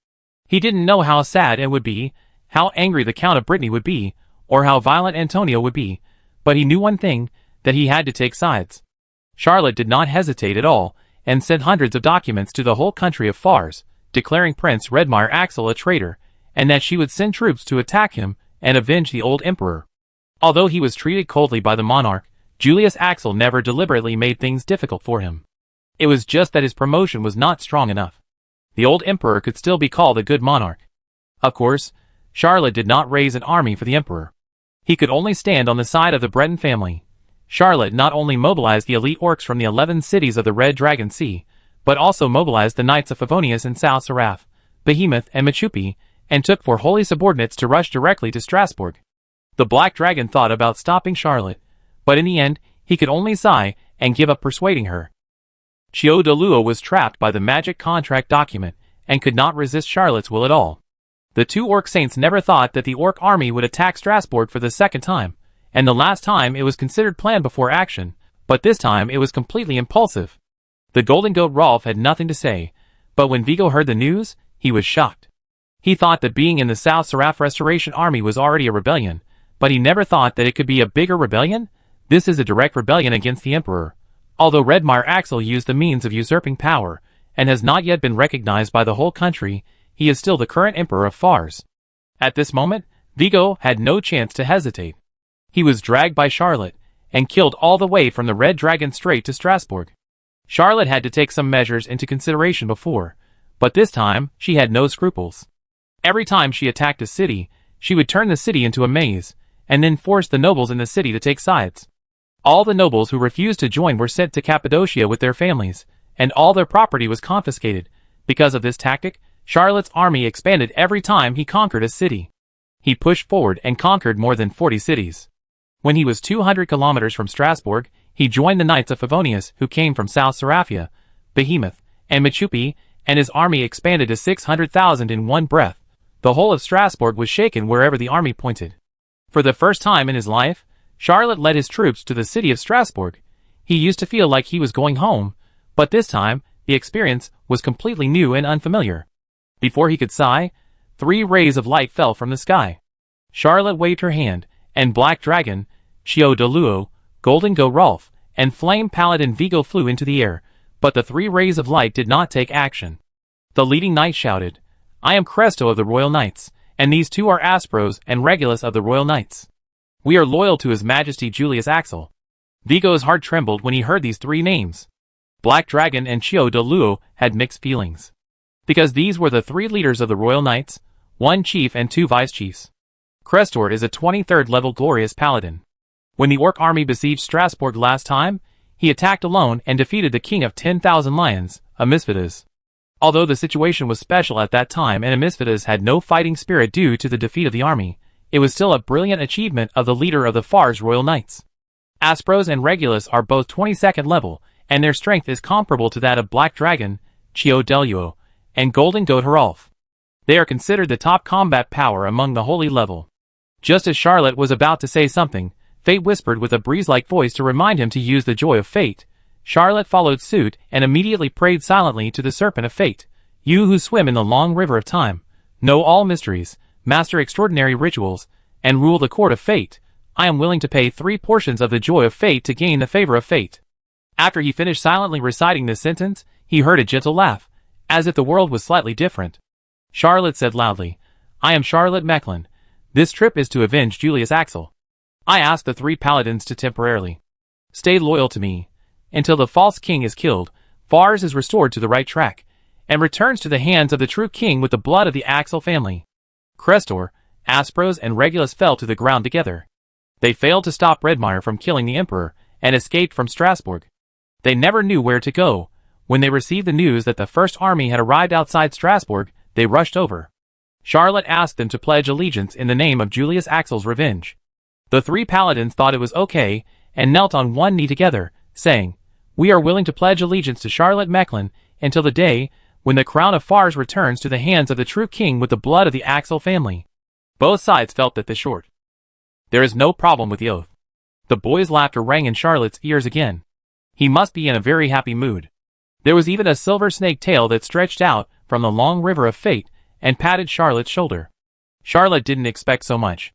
He didn't know how sad it would be, how angry the Count of Brittany would be, or how violent Antonio would be, but he knew one thing, that he had to take sides. Charlotte did not hesitate at all, and sent hundreds of documents to the whole country of Fars, declaring Prince Redmire Axel a traitor, and that she would send troops to attack him and avenge the old emperor. Although he was treated coldly by the monarch, Julius Axel never deliberately made things difficult for him. It was just that his promotion was not strong enough. The old emperor could still be called a good monarch. Of course, Charlotte did not raise an army for the emperor. He could only stand on the side of the Breton family. Charlotte not only mobilized the elite orcs from the 11 cities of the Red Dragon Sea, but also mobilized the knights of Favonius and South Seraph, Behemoth and Machupi, and took 4 holy subordinates to rush directly to Strasbourg. The Black Dragon thought about stopping Charlotte, but in the end, he could only sigh and give up persuading her. Chio de Luo was trapped by the magic contract document, and could not resist Charlotte's will at all. The 2 orc saints never thought that the orc army would attack Strasbourg for the second time, and the last time it was considered plan before action, but this time it was completely impulsive. The Golden Goat Rolf had nothing to say, but when Vigo heard the news, he was shocked. He thought that being in the South Seraph Restoration Army was already a rebellion, but he never thought that it could be a bigger rebellion. This is a direct rebellion against the Emperor. Although Redmire Axel used the means of usurping power, and has not yet been recognized by the whole country, he is still the current Emperor of Fars. At this moment, Vigo had no chance to hesitate. He was dragged by Charlotte, and killed all the way from the Red Dragon Strait to Strasbourg. Charlotte had to take some measures into consideration before, but this time, she had no scruples. Every time she attacked a city, she would turn the city into a maze, and then force the nobles in the city to take sides. All the nobles who refused to join were sent to Cappadocia with their families, and all their property was confiscated. Because of this tactic, Charlotte's army expanded every time he conquered a city. He pushed forward and conquered more than 40 cities. When he was 200 kilometers from Strasbourg, he joined the knights of Favonius who came from South Seraphia, Behemoth, and Machupi, and his army expanded to 600,000 in one breath. The whole of Strasbourg was shaken wherever the army pointed. For the first time in his life, Charlotte led his troops to the city of Strasbourg. He used to feel like he was going home, but this time, the experience was completely new and unfamiliar. Before he could sigh, 3 rays of light fell from the sky. Charlotte waved her hand, and Black Dragon, Chio de Luo, Golden Goat Rolf, and Flame Paladin Vigo flew into the air, but the 3 rays of light did not take action. The leading knight shouted, "I am Cresto of the Royal Knights, and these 2 are Aspros and Regulus of the Royal Knights. We are loyal to His Majesty Julius Axel." Vigo's heart trembled when he heard these 3 names. Black Dragon and Chio de Luo had mixed feelings, because these were the 3 leaders of the Royal Knights, 1 chief and 2 vice-chiefs. Crestor is a 23rd level glorious paladin. When the orc army besieged Strasbourg last time, he attacked alone and defeated the king of 10,000 lions, Amisvitas. Although the situation was special at that time and Amisvitas had no fighting spirit due to the defeat of the army, it was still a brilliant achievement of the leader of the Fars Royal Knights. Aspros and Regulus are both 22nd level, and their strength is comparable to that of Black Dragon, Chio de Luo, and Golden Goat Rolf. They are considered the top combat power among the holy level. Just as Charlotte was about to say something, Fate whispered with a breeze-like voice to remind him to use the joy of fate. Charlotte followed suit and immediately prayed silently to the serpent of fate. You who swim in the long river of time, know all mysteries, master extraordinary rituals, and rule the court of fate, I am willing to pay 3 portions of the joy of fate to gain the favor of fate. After he finished silently reciting this sentence, he heard a gentle laugh, as if the world was slightly different. Charlotte said loudly, I am Charlotte Mecklin. This trip is to avenge Julius Axel. I ask the 3 paladins to temporarily stay loyal to me until the false king is killed, Fars is restored to the right track, and returns to the hands of the true king with the blood of the Axel family. Crestor, Aspros and Regulus fell to the ground together. They failed to stop Redmire from killing the emperor, and escaped from Strasbourg. They never knew where to go. When they received the news that the first army had arrived outside Strasbourg, they rushed over. Charlotte asked them to pledge allegiance in the name of Julius Axel's revenge. The 3 paladins thought it was okay, and knelt on one knee together, saying, We are willing to pledge allegiance to Charlotte Mecklin until the day when the crown of Fars returns to the hands of the true king with the blood of the Axel family. Both sides felt that there is no problem with the oath. The boy's laughter rang in Charlotte's ears again. He must be in a very happy mood. There was even a silver snake tail that stretched out from the long river of fate and patted Charlotte's shoulder. Charlotte didn't expect so much.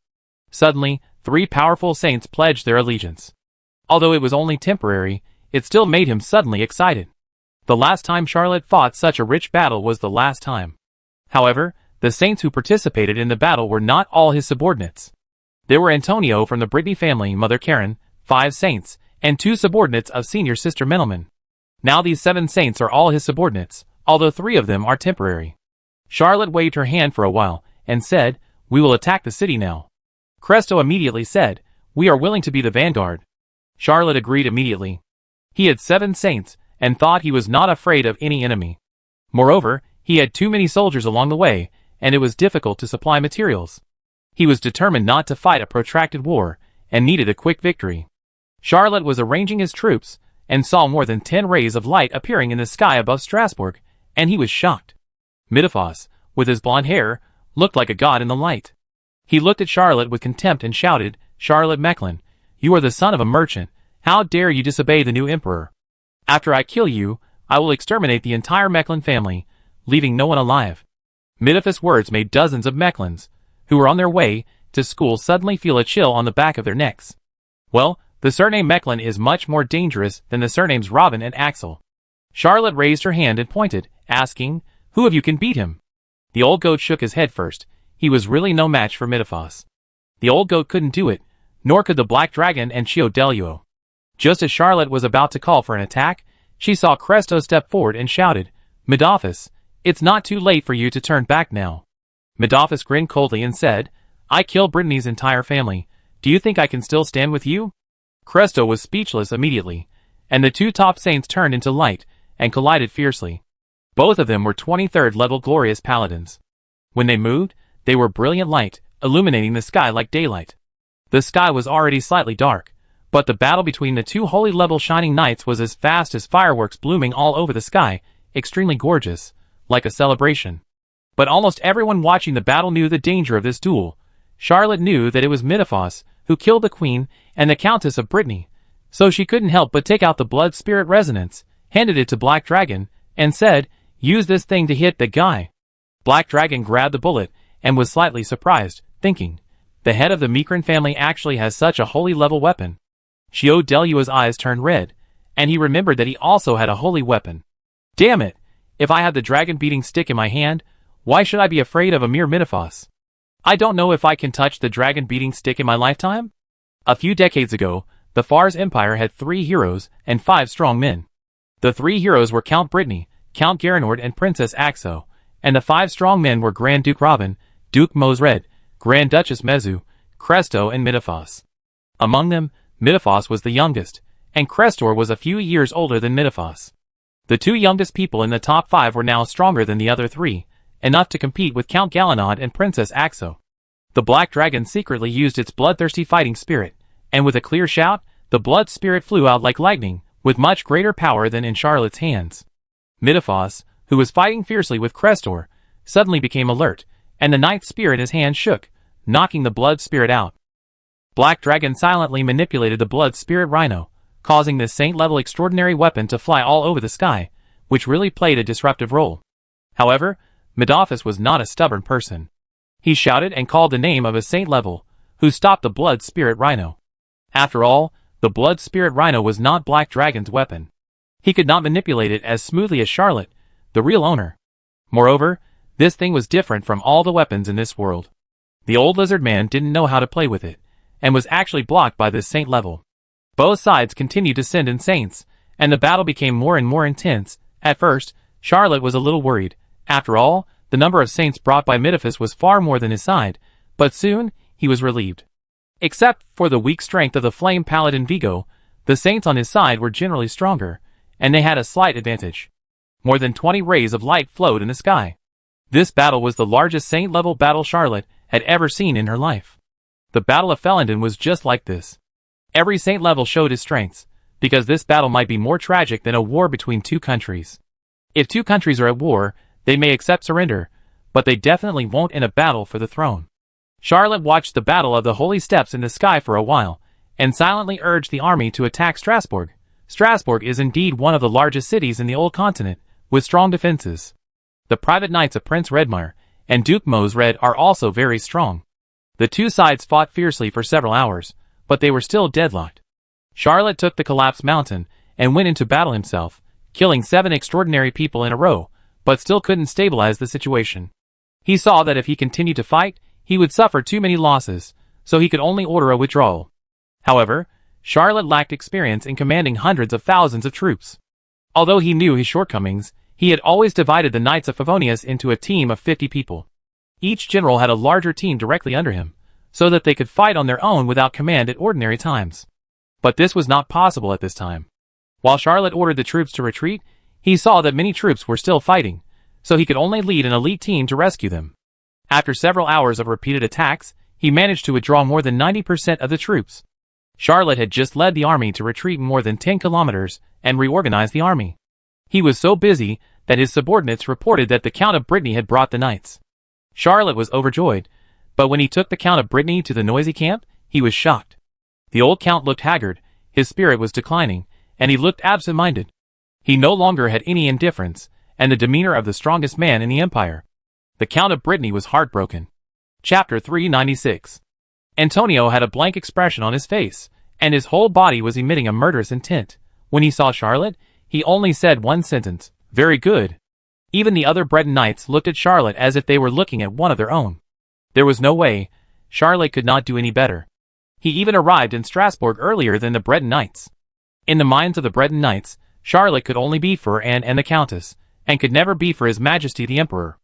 Suddenly, 3 powerful saints pledged their allegiance. Although it was only temporary, it still made him suddenly excited. The last time Charlotte fought such a rich battle was the last time. However, the saints who participated in the battle were not all his subordinates. There were Antonio from the Brittany family, Mother Karen, 5 saints, and 2 subordinates of senior sister Menelman. Now these 7 saints are all his subordinates, although 3 of them are temporary. Charlotte waved her hand for a while, and said, We will attack the city now. Cresto immediately said, We are willing to be the vanguard. Charlotte agreed immediately. He had 7 saints, and thought he was not afraid of any enemy. Moreover, he had too many soldiers along the way, and it was difficult to supply materials. He was determined not to fight a protracted war, and needed a quick victory. Charlotte was arranging his troops, and saw more than 10 rays of light appearing in the sky above Strasbourg, and he was shocked. Midephos, with his blonde hair, looked like a god in the light. He looked at Charlotte with contempt and shouted, Charlotte Mecklin, you are the son of a merchant, how dare you disobey the new emperor? After I kill you, I will exterminate the entire Mecklin family, leaving no one alive. Midephos' words made dozens of Mecklins, who were on their way to school, suddenly feel a chill on the back of their necks. Well, the surname Mecklin is much more dangerous than the surnames Robin and Axel. Charlotte raised her hand and pointed, asking, Who of you can beat him? The old goat shook his head first. He was really no match for Midephos. The old goat couldn't do it, nor could the black dragon and Chio Deluo. Just as Charlotte was about to call for an attack, she saw Cresto step forward and shouted, Midephos, it's not too late for you to turn back now. Midephos grinned coldly and said, I killed Brittany's entire family. Do you think I can still stand with you? Cresto was speechless immediately, and the 2 top saints turned into light and collided fiercely. Both of them were 23rd level glorious paladins. When they moved, they were brilliant light, illuminating the sky like daylight. The sky was already slightly dark, but the battle between the 2 holy level shining knights was as fast as fireworks blooming all over the sky, extremely gorgeous, like a celebration. But almost everyone watching the battle knew the danger of this duel. Charlotte knew that it was Midephos who killed the queen and the Countess of Brittany, so she couldn't help but take out the blood spirit resonance, handed it to Black Dragon, and said, Use this thing to hit the guy. Black Dragon grabbed the bullet and was slightly surprised, thinking, the head of the Mecrin family actually has such a holy level weapon. Chio Deluo's eyes turned red, and he remembered that he also had a holy weapon. Damn it! If I had the dragon beating stick in my hand, why should I be afraid of a mere Midephos? I don't know if I can touch the dragon beating stick in my lifetime? A few decades ago, the Fars Empire had 3 heroes and 5 strong men. The 3 heroes were Count Brittany, Count Garanord and Princess Axo, and the 5 strong men were Grand Duke Robin, Duke Mosred, Grand Duchess Mezu, Cresto and Midephos. Among them, Midephos was the youngest, and Crestor was a few years older than Midephos. The 2 youngest people in the top 5 were now stronger than the other 3, enough to compete with Count Galanod and Princess Axo. The Black Dragon secretly used its bloodthirsty fighting spirit, and with a clear shout, the blood spirit flew out like lightning, with much greater power than in Charlotte's hands. Midephos, who was fighting fiercely with Crestor, suddenly became alert, and the ninth spear in his hand shook, knocking the blood spirit out. Black Dragon silently manipulated the blood spirit rhino, causing this saint-level extraordinary weapon to fly all over the sky, which really played a disruptive role. However, Medophis was not a stubborn person. He shouted and called the name of a saint-level, who stopped the blood spirit rhino. After all, the blood spirit rhino was not Black Dragon's weapon. He could not manipulate it as smoothly as Charlotte, the real owner. Moreover, this thing was different from all the weapons in this world. The old lizard man didn't know how to play with it, and was actually blocked by this saint level. Both sides continued to send in saints, and the battle became more and more intense. At first, Charlotte was a little worried. After all, the number of saints brought by Medophis was far more than his side, but soon, he was relieved. Except for the weak strength of the flame paladin Vigo, the saints on his side were generally stronger, and they had a slight advantage. More than 20 rays of light flowed in the sky. This battle was the largest saint-level battle Charlotte had ever seen in her life. The Battle of Felindon was just like this. Every saint level showed his strengths, because this battle might be more tragic than a war between two countries. If two countries are at war, they may accept surrender, but they definitely won't in a battle for the throne. Charlotte watched the battle of the holy steps in the sky for a while, and silently urged the army to attack Strasbourg. Strasbourg is indeed one of the largest cities in the old continent, with strong defenses. The private knights of Prince Redmire and Duke Mosred are also very strong. The two sides fought fiercely for several hours, but they were still deadlocked. Charlotte took the collapsed mountain and went into battle himself, killing 7 extraordinary people in a row, but still couldn't stabilize the situation. He saw that if he continued to fight, he would suffer too many losses, so he could only order a withdrawal. However, Charlotte lacked experience in commanding hundreds of thousands of troops. Although he knew his shortcomings, he had always divided the Knights of Favonius into a team of 50 people. Each general had a larger team directly under him, so that they could fight on their own without command at ordinary times. But this was not possible at this time. While Charlotte ordered the troops to retreat, he saw that many troops were still fighting, so he could only lead an elite team to rescue them. After several hours of repeated attacks, he managed to withdraw more than 90% of the troops. Charlotte had just led the army to retreat more than 10 kilometers and reorganize the army. He was so busy that his subordinates reported that the Count of Brittany had brought the knights. Charlotte was overjoyed, but when he took the Count of Brittany to the noisy camp, he was shocked. The old count looked haggard, his spirit was declining, and he looked absent-minded. He no longer had any indifference, and the demeanor of the strongest man in the empire. The Count of Brittany was heartbroken. Chapter 396. Antonio had a blank expression on his face, and his whole body was emitting a murderous intent. When he saw Charlotte, he only said one sentence, "Very good." Even the other Breton knights looked at Charlotte as if they were looking at one of their own. There was no way. Charlotte could not do any better. He even arrived in Strasbourg earlier than the Breton knights. In the minds of the Breton knights, Charlotte could only be for Anne and the Countess, and could never be for His Majesty the Emperor.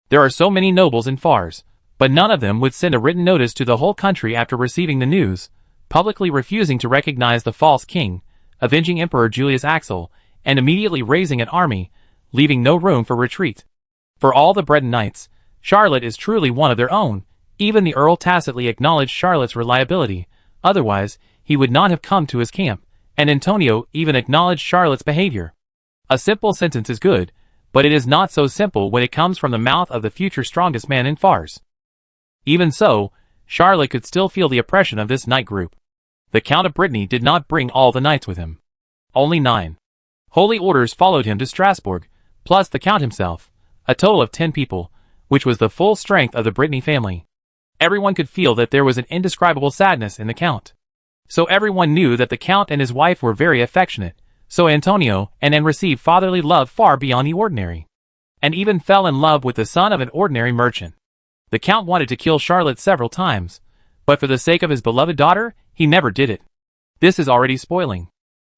There are so many nobles in Fars, but none of them would send a written notice to the whole country after receiving the news, publicly refusing to recognize the false king, avenging Emperor Julius Axel, and immediately raising an army, leaving no room for retreat. For all the Breton knights, Charlotte is truly one of their own. Even the Earl tacitly acknowledged Charlotte's reliability, otherwise he would not have come to his camp, and Antonio even acknowledged Charlotte's behavior. A simple sentence is good, but it is not so simple when it comes from the mouth of the future strongest man in Fars. Even so, Charlotte could still feel the oppression of this knight group. The Count of Brittany did not bring all the knights with him. Only 9. Holy orders followed him to Strasbourg, plus the Count himself, a total of 10 people, which was the full strength of the Brittany family. Everyone could feel that there was an indescribable sadness in the Count. So everyone knew that the Count and his wife were very affectionate, so Antonio and Anne received fatherly love far beyond the ordinary, and even fell in love with the son of an ordinary merchant. The Count wanted to kill Charlotte several times, but for the sake of his beloved daughter, he never did it. This is already spoiling.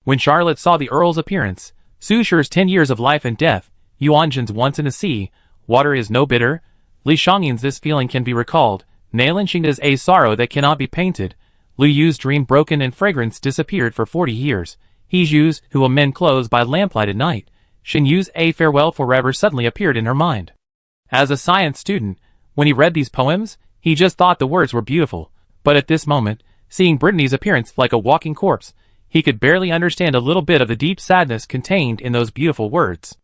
When Charlotte saw the Earl's appearance, Susur's 10 years of life and death, Yuanjin's once in the sea, water is no bitter, Li Shangyan's this feeling can be recalled, Nalanxing's a sorrow that cannot be painted, Lu Yu's dream broken and fragrance disappeared for 40 years, He Zhu's who will mend clothes by lamplight at night, Xin Yu's a farewell forever suddenly appeared in her mind. As a science student, when he read these poems, he just thought the words were beautiful, but at this moment, seeing Brittany's appearance like a walking corpse, he could barely understand a little bit of the deep sadness contained in those beautiful words.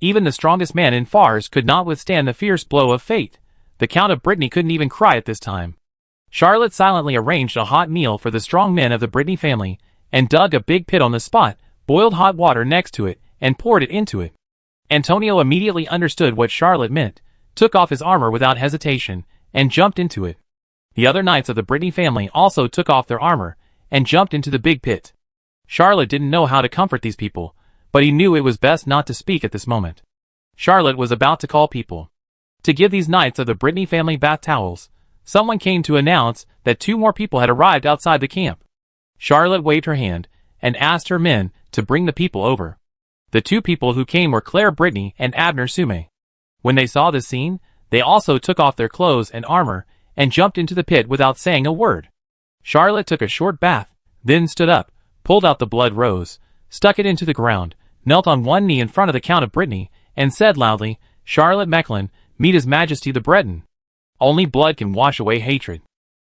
Even the strongest man in Fars could not withstand the fierce blow of fate. The Count of Brittany couldn't even cry at this time. Charlotte silently arranged a hot meal for the strong men of the Brittany family, and dug a big pit on the spot, boiled hot water next to it, and poured it into it. Antonio immediately understood what Charlotte meant, took off his armor without hesitation, and jumped into it. The other knights of the Brittany family also took off their armor, and jumped into the big pit. Charlotte didn't know how to comfort these people, but he knew it was best not to speak at this moment. Charlotte was about to call people to give these knights of the Brittany family bath towels. Someone came to announce that 2 more people had arrived outside the camp. Charlotte waved her hand, and asked her men to bring the people over. The 2 people who came were Claire Brittany and Abner Sume. When they saw this scene, they also took off their clothes and armor, and jumped into the pit without saying a word. Charlotte took a short bath, then stood up, pulled out the blood rose, stuck it into the ground, knelt on one knee in front of the Count of Brittany, and said loudly, "Charlotte Mechlin, meet His Majesty the Breton. Only blood can wash away hatred.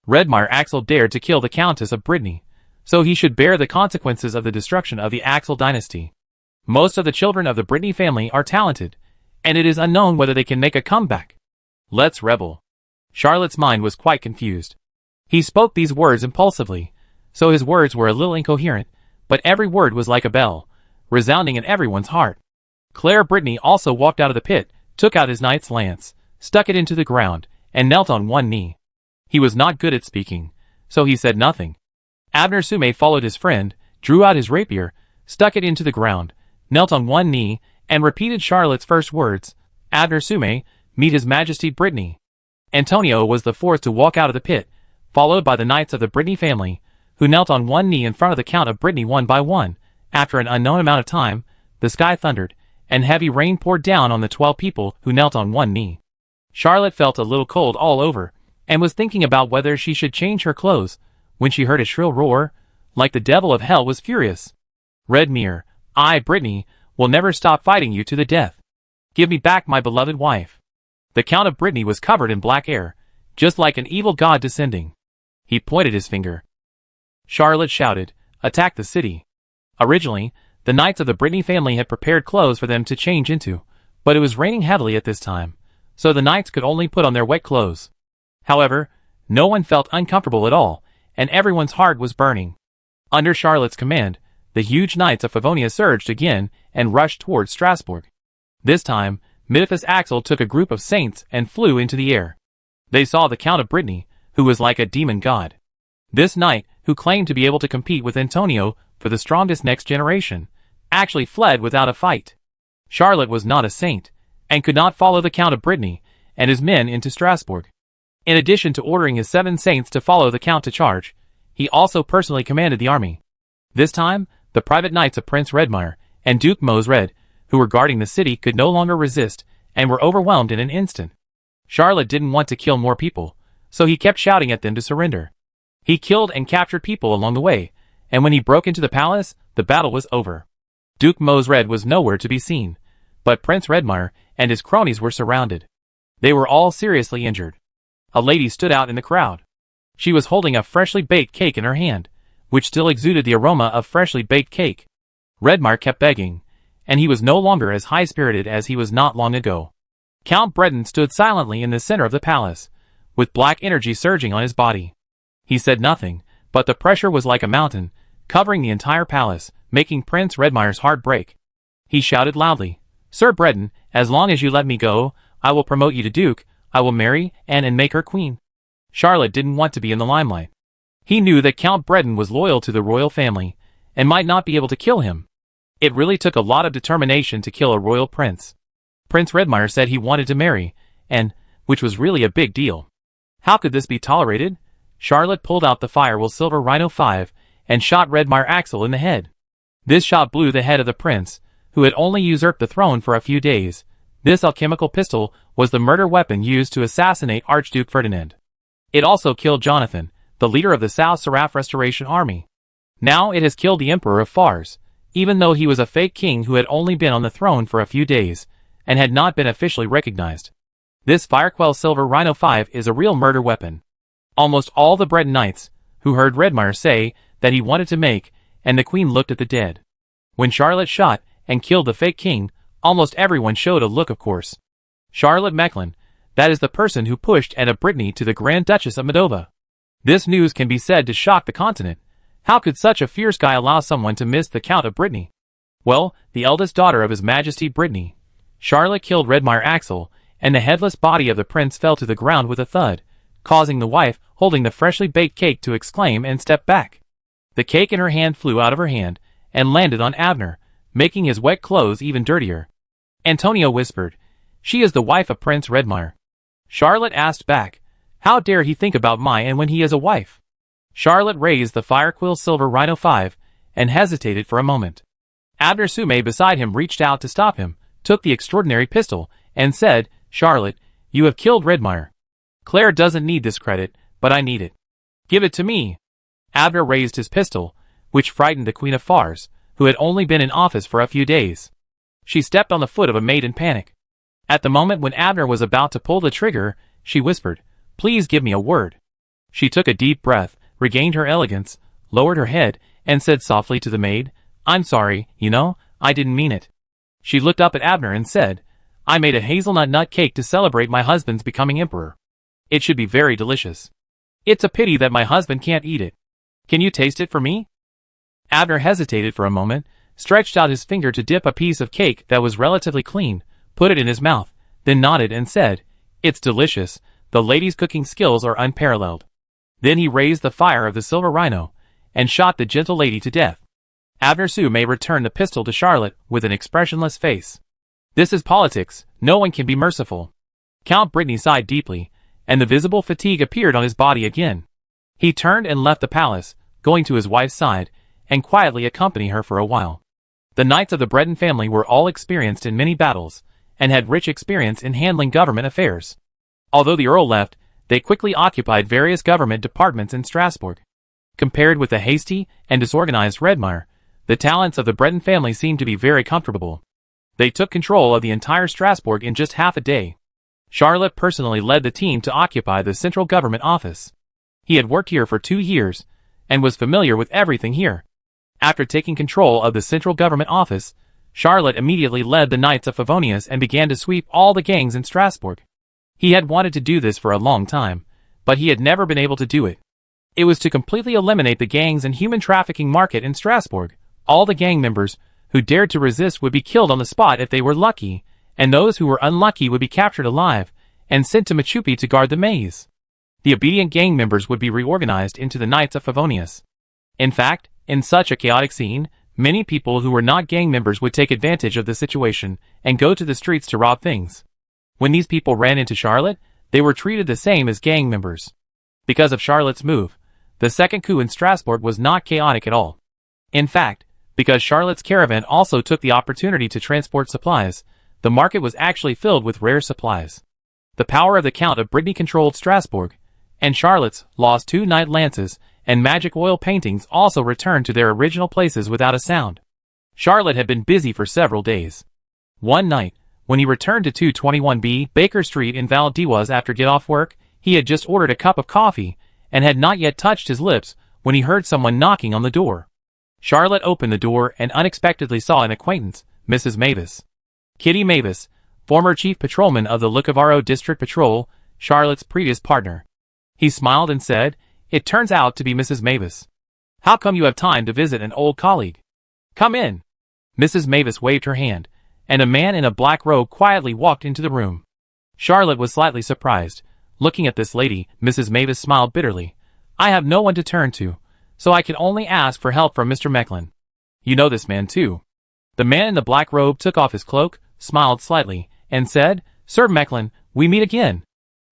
Redmar Axel dared to kill the Countess of Brittany, so he should bear the consequences of the destruction of the Axel dynasty. Most of the children of the Brittany family are talented, and it is unknown whether they can make a comeback. Let's rebel." Charlotte's mind was quite confused. He spoke these words impulsively, so his words were a little incoherent, but every word was like a bell, resounding in everyone's heart. Claire Brittany also walked out of the pit, took out his knight's lance, stuck it into the ground, and knelt on one knee. He was not good at speaking, so he said nothing. Abner Sume followed his friend, drew out his rapier, stuck it into the ground, knelt on one knee, and repeated Charlotte's first words, "Abner Sume, meet His Majesty Brittany." Antonio was the fourth to walk out of the pit, followed by the knights of the Brittany family, who knelt on one knee in front of the Count of Brittany one by one. After an unknown amount of time, the sky thundered, and heavy rain poured down on the 12 people who knelt on one knee. Charlotte felt a little cold all over, and was thinking about whether she should change her clothes, when she heard a shrill roar, like the devil of hell was furious. "Redmere, I, Brittany, will never stop fighting you to the death. Give me back my beloved wife." The Count of Brittany was covered in black air, just like an evil god descending. He pointed his finger. Charlotte shouted, "Attack the city." Originally, the knights of the Brittany family had prepared clothes for them to change into, but it was raining heavily at this time, so the knights could only put on their wet clothes. However, no one felt uncomfortable at all, and everyone's heart was burning. Under Charlotte's command, the huge knights of Favonia surged again and rushed towards Strasbourg. This time, Midiphus Axel took a group of saints and flew into the air. They saw the Count of Brittany, who was like a demon god. This knight, who claimed to be able to compete with Antonio for the strongest next generation, actually fled without a fight. Charlotte was not a saint, and could not follow the Count of Brittany and his men into Strasbourg. In addition to ordering his 7 saints to follow the Count to charge, he also personally commanded the army. This time, the private knights of Prince Redmar and Duke Mosred, who were guarding the city, could no longer resist, and were overwhelmed in an instant. Charlotte didn't want to kill more people, so he kept shouting at them to surrender. He killed and captured people along the way, and when he broke into the palace, the battle was over. Duke Mosred was nowhere to be seen, but Prince Redmar and his cronies were surrounded. They were all seriously injured. A lady stood out in the crowd. She was holding a freshly baked cake in her hand, which still exuded the aroma of freshly baked cake. Redmar kept begging, and he was no longer as high-spirited as he was not long ago. Count Breton stood silently in the center of the palace, with black energy surging on his body. He said nothing, but the pressure was like a mountain, covering the entire palace, making Prince Redmar's heart break. He shouted loudly, "Sir Breton, as long as you let me go, I will promote you to Duke. I will marry Anne and make her queen." Charlotte didn't want to be in the limelight. He knew that Count Breton was loyal to the royal family, and might not be able to kill him. It really took a lot of determination to kill a royal prince. Prince Redmar said he wanted to marry Anne, which was really a big deal. How could this be tolerated? Charlotte pulled out the Firewall Silver Rhino 5 and shot Redmar Axel in the head. This shot blew the head of the prince, who had only usurped the throne for a few days. This alchemical pistol was the murder weapon used to assassinate Archduke Ferdinand. It also killed Jonathan, the leader of the South Seraph Restoration Army. Now it has killed the Emperor of Fars, even though he was a fake king who had only been on the throne for a few days, and had not been officially recognized. This Firequell Silver Rhino 5 is a real murder weapon. Almost all the Breton knights, who heard Redmar say that he wanted to make, and the queen looked at the dead. When Charlotte shot and killed the fake king, almost everyone showed a look of course. Charlotte Mechlin, that is the person who pushed Anne of Brittany to the Grand Duchess of Moldova. This news can be said to shock the continent. How could such a fierce guy allow someone to miss the Count of Brittany? Well, the eldest daughter of His Majesty Brittany, Charlotte, killed Redmire Axel, and the headless body of the prince fell to the ground with a thud, causing the wife, holding the freshly baked cake, to exclaim and step back. The cake in her hand flew out of her hand and landed on Abner, making his wet clothes even dirtier. Antonio whispered, "She is the wife of Prince Redmire." Charlotte asked back, "How dare he think about my and when he is a wife?" Charlotte raised the Firequill Silver Rhino 5 and hesitated for a moment. Abner Sume beside him reached out to stop him, took the extraordinary pistol, and said, "Charlotte, you have killed Redmire. Claire doesn't need this credit, but I need it. Give it to me." Abner raised his pistol, which frightened the Queen of Fars, who had only been in office for a few days. She stepped on the foot of a maid in panic. At the moment when Abner was about to pull the trigger, she whispered, "Please give me a word." She took a deep breath, regained her elegance, lowered her head, and said softly to the maid, "I'm sorry, I didn't mean it." She looked up at Abner and said, "I made a hazelnut nut cake to celebrate my husband's becoming emperor. It should be very delicious. It's a pity that my husband can't eat it. Can you taste it for me?" Abner hesitated for a moment, stretched out his finger to dip a piece of cake that was relatively clean, put it in his mouth, then nodded and said, "It's delicious. The lady's cooking skills are unparalleled." Then he raised the fire of the silver rhino and shot the gentle lady to death. Abner Sume returned the pistol to Charlotte with an expressionless face. This is politics. No one can be merciful. Count Brittany sighed deeply, and the visible fatigue appeared on his body again. He turned and left the palace, going to his wife's side, and quietly accompany her for a while. The knights of the Breton family were all experienced in many battles, and had rich experience in handling government affairs. Although the Earl left, they quickly occupied various government departments in Strasbourg. Compared with the hasty and disorganized Redmire, the talents of the Breton family seemed to be very comfortable. They took control of the entire Strasbourg in just half a day. Charlotte personally led the team to occupy the central government office. He had worked here for 2 years, and was familiar with everything here. After taking control of the central government office, Charlotte immediately led the Knights of Favonius and began to sweep all the gangs in Strasbourg. He had wanted to do this for a long time, but he had never been able to do it. It was to completely eliminate the gangs and human trafficking market in Strasbourg. All the gang members who dared to resist would be killed on the spot if they were lucky, and those who were unlucky would be captured alive and sent to Machupi to guard the maze. The obedient gang members would be reorganized into the Knights of Favonius. In fact, in such a chaotic scene, many people who were not gang members would take advantage of the situation and go to the streets to rob things. When these people ran into Charlotte, they were treated the same as gang members. Because of Charlotte's move, the second coup in Strasbourg was not chaotic at all. In fact, because Charlotte's caravan also took the opportunity to transport supplies, the market was actually filled with rare supplies. The power of the Count of Brittany controlled Strasbourg, and Charlotte's lost 2 knight lances and magic oil paintings also returned to their original places without a sound. Charlotte had been busy for several days. One night, when he returned to 221B Baker Street in Val d'Ivoire after get-off work, he had just ordered a cup of coffee and had not yet touched his lips when he heard someone knocking on the door. Charlotte opened the door and unexpectedly saw an acquaintance, Mrs. Mavis. Kitty Mavis, former chief patrolman of the Lucavaro District Patrol, Charlotte's previous partner. He smiled and said, "It turns out to be Mrs. Mavis. How come you have time to visit an old colleague? Come in." Mrs. Mavis waved her hand, and a man in a black robe quietly walked into the room. Charlotte was slightly surprised. Looking at this lady, Mrs. Mavis smiled bitterly. "I have no one to turn to, so I can only ask for help from Mr. Mecklin. You know this man too." The man in the black robe took off his cloak, smiled slightly, and said, "Sir Mecklin, we meet again."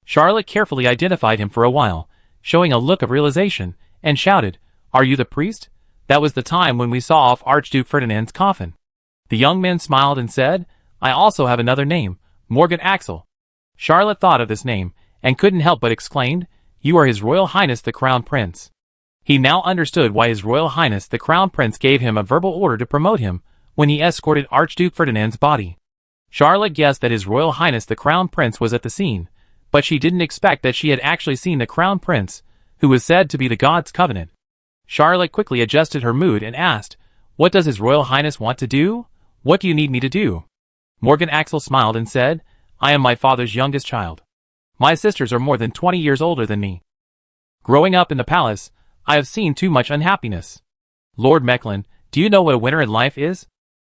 Charlotte carefully identified him for a while, showing a look of realization, and shouted, "Are you the priest? That was the time when we saw off Archduke Ferdinand's coffin." The young man smiled and said, "I also have another name, Morgan Axel." Charlotte thought of this name, and couldn't help but exclaimed, "You are His Royal Highness the Crown Prince." He now understood why His Royal Highness the Crown Prince gave him a verbal order to promote him when he escorted Archduke Ferdinand's body. Charlotte guessed that His Royal Highness the Crown Prince was at the scene, but she didn't expect that she had actually seen the Crown Prince, who was said to be the God's Covenant. Charlotte quickly adjusted her mood and asked, "What does His Royal Highness want to do? What do you need me to do?" Morgan Axel smiled and said, "I am my father's youngest child. My sisters are more than 20 years older than me. Growing up in the palace, I have seen too much unhappiness. Lord Mechlin, do you know what a winner in life is?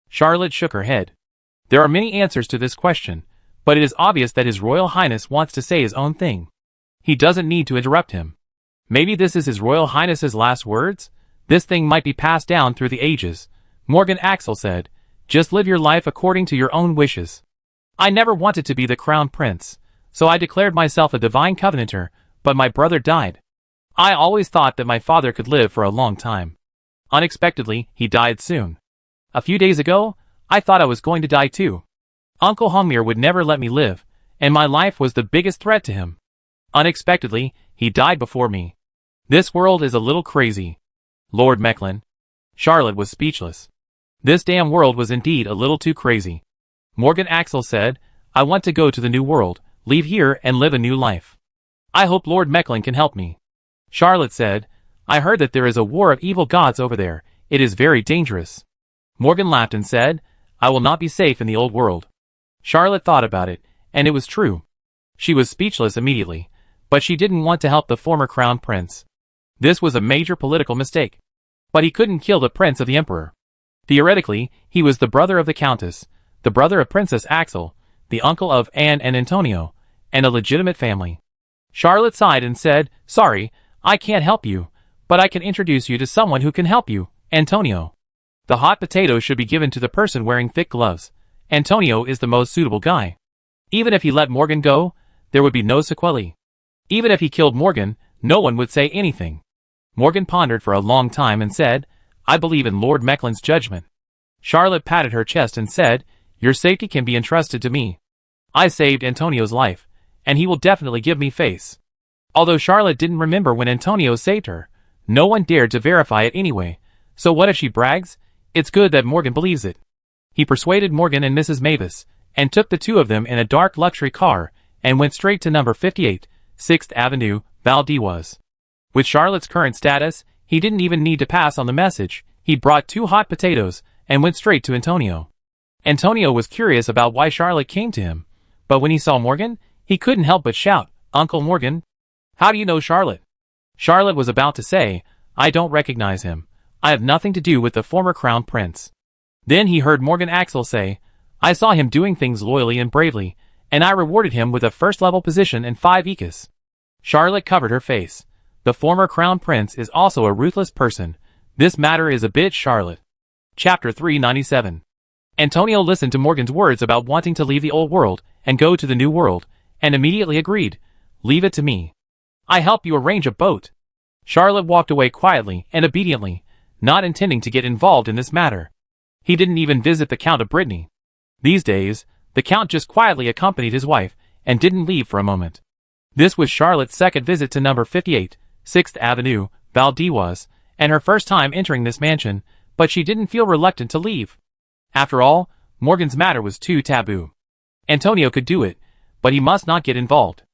Charlotte shook her head. There are many answers to this question, but it is obvious that His Royal Highness wants to say his own thing. He doesn't need to interrupt him. Maybe this is His Royal Highness's last words? This thing might be passed down through the ages. Morgan Axel said, just live your life according to your own wishes. I never wanted to be the crown prince, so I declared myself a divine covenanter, but my brother died. I always thought that my father could live for a long time. Unexpectedly, he died soon. A few days ago, I thought I was going to die too. Uncle Hongmir would never let me live, and my life was the biggest threat to him. Unexpectedly, he died before me. This world is a little crazy. Lord Mechlin. Charlotte was speechless. This damn world was indeed a little too crazy. Morgan Axel said, I want to go to the new world, leave here and live a new life. I hope Lord Mechlin can help me. Charlotte said, I heard that there is a war of evil gods over there. It is very dangerous. Morgan laughed and said, I will not be safe in the old world. Charlotte thought about it, and it was true. She was speechless immediately, but she didn't want to help the former crown prince. This was a major political mistake. But he couldn't kill the prince of the emperor. Theoretically, he was the brother of the countess, the brother of Princess Axel, the uncle of Anne and Antonio, and a legitimate family. Charlotte sighed and said, sorry, I can't help you, but I can introduce you to someone who can help you, Antonio. The hot potato should be given to the person wearing thick gloves. Antonio is the most suitable guy. Even if he let Morgan go, there would be no sequelae. Even if he killed Morgan, no one would say anything. Morgan pondered for a long time and said, I believe in Lord Mechlin's judgment. Charlotte patted her chest and said, your safety can be entrusted to me. I saved Antonio's life, and he will definitely give me face. Although Charlotte didn't remember when Antonio saved her, no one dared to verify it anyway, so what if she brags? It's good that Morgan believes it. He persuaded Morgan and Mrs. Mavis, and took the two of them in a dark luxury car, and went straight to number 58, 6th Avenue, Valdez. With Charlotte's current status, he didn't even need to pass on the message. He brought 2 hot potatoes, and went straight to Antonio. Antonio was curious about why Charlotte came to him, but when he saw Morgan, he couldn't help but shout, Uncle Morgan? How do you know Charlotte? Charlotte was about to say, I don't recognize him. I have nothing to do with the former crown prince. Then he heard Morgan Axel say, I saw him doing things loyally and bravely, and I rewarded him with a first-level position and 5 ecus. Charlotte covered her face. The former crown prince is also a ruthless person. This matter is a bit Charlotte. Chapter 397. Antonio listened to Morgan's words about wanting to leave the old world and go to the new world, and immediately agreed. Leave it to me. I help you arrange a boat. Charlotte walked away quietly and obediently, not intending to get involved in this matter. He didn't even visit the Count of Brittany. These days, the Count just quietly accompanied his wife and didn't leave for a moment. This was Charlotte's second visit to number 58, 6th Avenue, Valdez, and her first time entering this mansion, but she didn't feel reluctant to leave. After all, Morgan's matter was too taboo. Antonio could do it, but he must not get involved.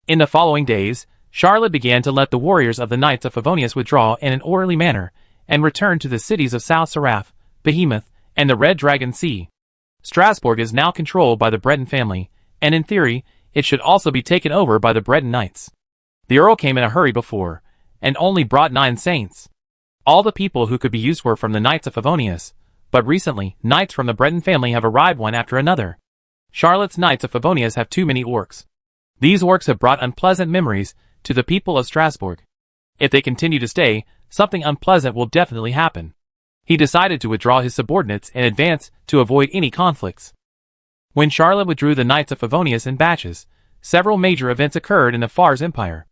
In the following days, Charlotte began to let the warriors of the Knights of Favonius withdraw in an orderly manner, and return to the cities of South Seraph, Behemoth, and the Red Dragon Sea. Strasbourg is now controlled by the Breton family, and in theory, it should also be taken over by the Breton Knights. The Earl came in a hurry before, and only brought 9 saints. All the people who could be used were from the Knights of Favonius, but recently, knights from the Breton family have arrived one after another. Charlotte's Knights of Favonius have too many orcs. These orcs have brought unpleasant memories to the people of Strasbourg. If they continue to stay, something unpleasant will definitely happen. He decided to withdraw his subordinates in advance to avoid any conflicts. When Charlotte withdrew the Knights of Favonius in batches, several major events occurred in the Fars Empire.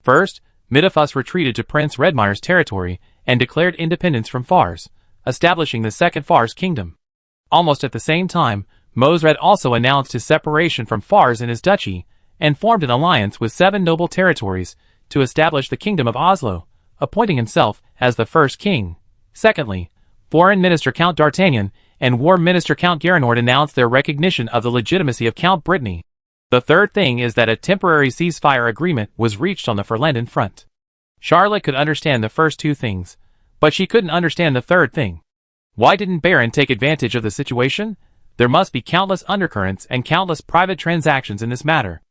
First, Midifus retreated to Prince Redmire's territory and declared independence from Fars, establishing the Second Fars Kingdom. Almost at the same time, Mosred also announced his separation from Fars and his duchy, and formed an alliance with 7 noble territories to establish the Kingdom of Oslo, appointing himself as the first king. Secondly, Foreign Minister Count D'Artagnan and War Minister Count Garanord announced their recognition of the legitimacy of Count Brittany. The third thing is that a temporary ceasefire agreement was reached on the Ferlanden front. Charlotte could understand the first 2 things, but she couldn't understand the third thing. Why didn't Baron take advantage of the situation? There must be countless undercurrents and countless private transactions in this matter.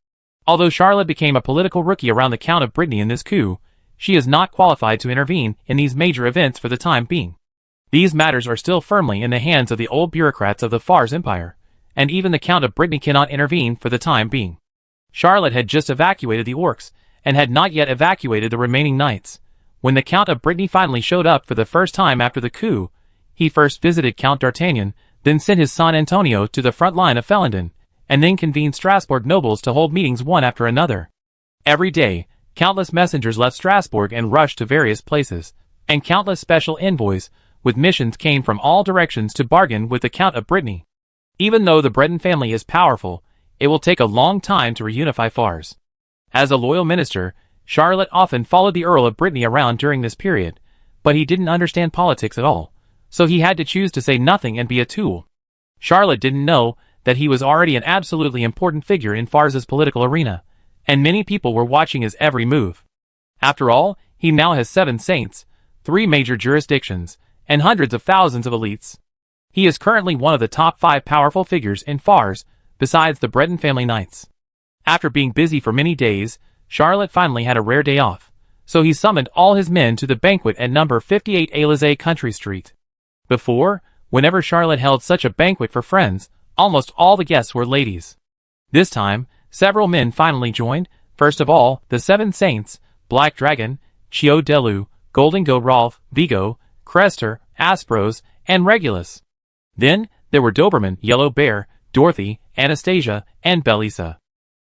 Although Charlotte became a political rookie around the Count of Brittany in this coup, she is not qualified to intervene in these major events for the time being. These matters are still firmly in the hands of the old bureaucrats of the Fars Empire, and even the Count of Brittany cannot intervene for the time being. Charlotte had just evacuated the orcs, and had not yet evacuated the remaining knights. When the Count of Brittany finally showed up for the first time after the coup, he first visited Count d'Artagnan, then sent his son Antonio to the front line of Felindon, and then convened Strasbourg nobles to hold meetings one after another. Every day, countless messengers left Strasbourg and rushed to various places, and countless special envoys with missions came from all directions to bargain with the Count of Brittany. Even though the Breton family is powerful, it will take a long time to reunify Fars. As a loyal minister, Charlotte often followed the Earl of Brittany around during this period, but he didn't understand politics at all, so he had to choose to say nothing and be a tool. Charlotte didn't know that he was already an absolutely important figure in Fars's political arena, and many people were watching his every move. After all, he now has 7 saints, 3 major jurisdictions, and hundreds of thousands of elites. He is currently one of the top 5 powerful figures in Fars, besides the Breton family knights. After being busy for many days, Charlotte finally had a rare day off, so he summoned all his men to the banquet at number 58 Élysée Country Street. Before, whenever Charlotte held such a banquet for friends, almost all the guests were ladies. This time, several men finally joined, first of all, the 7 saints, Black Dragon, Chio Delu, Golden Goat Rolf, Vigo, Crester, Aspros, and Regulus. Then, there were Doberman, Yellow Bear, Dorothy, Anastasia, and Belisa.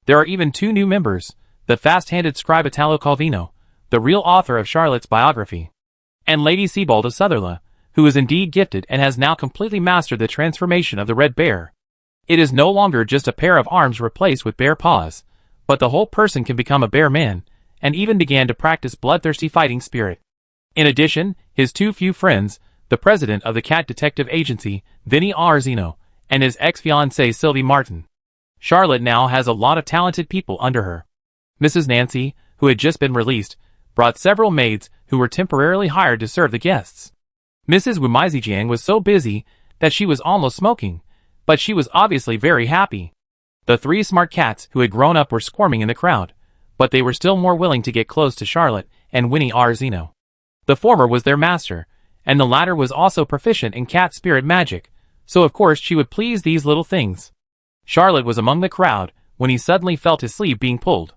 There are even 2 new members, the fast-handed scribe Italo Calvino, the real author of Charlotte's biography, and Lady Sebald of Sutherland, who is indeed gifted and has now completely mastered the transformation of the red bear. It is no longer just a pair of arms replaced with bear paws, but the whole person can become a bear man, and even began to practice bloodthirsty fighting spirit. In addition, his 2 few friends, the president of the cat detective agency, Vinny Arzino, and his ex-fiancée Sylvie Martin. Charlotte now has a lot of talented people under her. Mrs. Nancy, who had just been released, brought several maids who were temporarily hired to serve the guests. Mrs. Wumizijiang was so busy that she was almost smoking, but she was obviously very happy. The 3 smart cats who had grown up were squirming in the crowd, but they were still more willing to get close to Charlotte and Winnie Arzino. The former was their master, and the latter was also proficient in cat spirit magic, so of course she would please these little things. Charlotte was among the crowd when he suddenly felt his sleeve being pulled.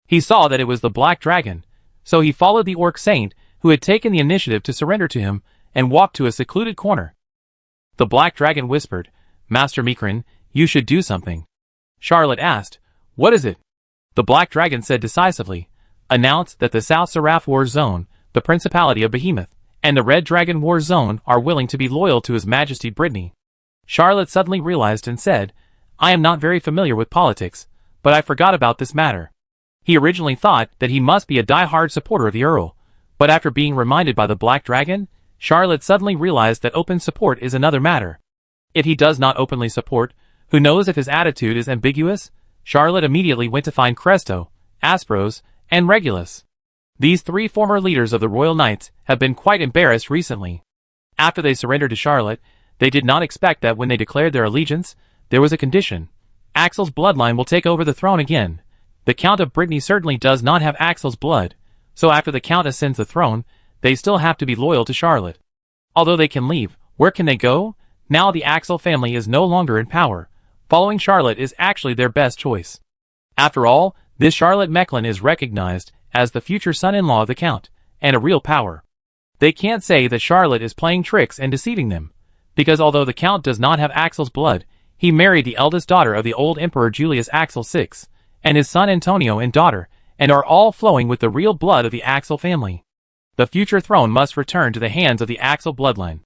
He saw that it was the Black Dragon, so he followed the Orc Saint, who had taken the initiative to surrender to him, and walked to a secluded corner. The Black Dragon whispered, "Master Mikrin, you should do something." Charlotte asked, "What is it?" The Black Dragon said decisively, "Announce that the South Seraph War Zone, the Principality of Behemoth, and the Red Dragon War Zone are willing to be loyal to His Majesty Brittany." Charlotte suddenly realized and said, "I am not very familiar with politics, but I forgot about this matter." He originally thought that he must be a die-hard supporter of the Earl, but after being reminded by the Black Dragon, Charlotte suddenly realized that open support is another matter. If he does not openly support, who knows if his attitude is ambiguous? Charlotte immediately went to find Cresto, Aspros, and Regulus. These 3 former leaders of the Royal Knights have been quite embarrassed recently. After they surrendered to Charlotte, they did not expect that when they declared their allegiance, there was a condition. Axel's bloodline will take over the throne again. The Count of Brittany certainly does not have Axel's blood, so after the Count ascends the throne, they still have to be loyal to Charlotte. Although they can leave, where can they go? Now the Axel family is no longer in power. Following Charlotte is actually their best choice. After all, this Charlotte Mechlin is recognized as the future son-in-law of the Count, and a real power. They can't say that Charlotte is playing tricks and deceiving them, because although the Count does not have Axel's blood, he married the eldest daughter of the old Emperor Julius Axel VI, and his son Antonio and daughter, and are all flowing with the real blood of the Axel family. The future throne must return to the hands of the Axel bloodline.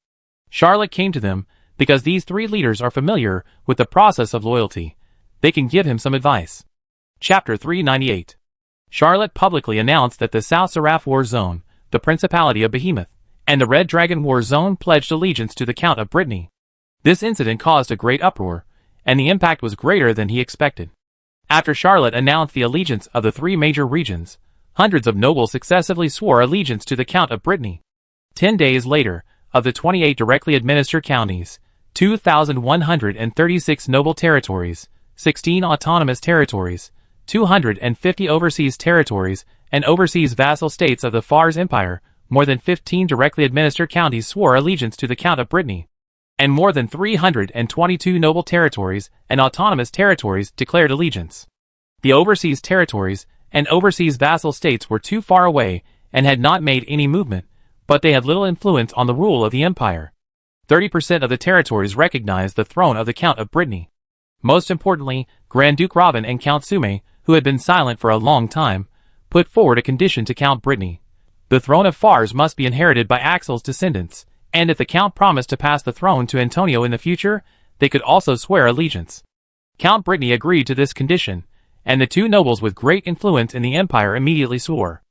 Charlotte came to them because these 3 leaders are familiar with the process of loyalty. They can give him some advice. Chapter 398. Charlotte publicly announced that the South Seraph War Zone, the Principality of Behemoth, and the Red Dragon War Zone pledged allegiance to the Count of Brittany. This incident caused a great uproar, and the impact was greater than he expected. After Charlotte announced the allegiance of the 3 major regions, hundreds of nobles successively swore allegiance to the Count of Brittany. 10 days later, of the 28 directly administered counties, 2,136 noble territories, 16 autonomous territories, 250 overseas territories, and overseas vassal states of the Fars Empire, more than 15 directly administered counties swore allegiance to the Count of Brittany, and more than 322 noble territories and autonomous territories declared allegiance. The overseas territories and overseas vassal states were too far away and had not made any movement, but they had little influence on the rule of the empire. 30% of the territories recognized the throne of the Count of Brittany. Most importantly, Grand Duke Robin and Count Sume, who had been silent for a long time, put forward a condition to Count Brittany. The throne of Fars must be inherited by Axel's descendants, and if the Count promised to pass the throne to Antonio in the future, they could also swear allegiance. Count Brittany agreed to this condition, and the two nobles with great influence in the empire immediately swore.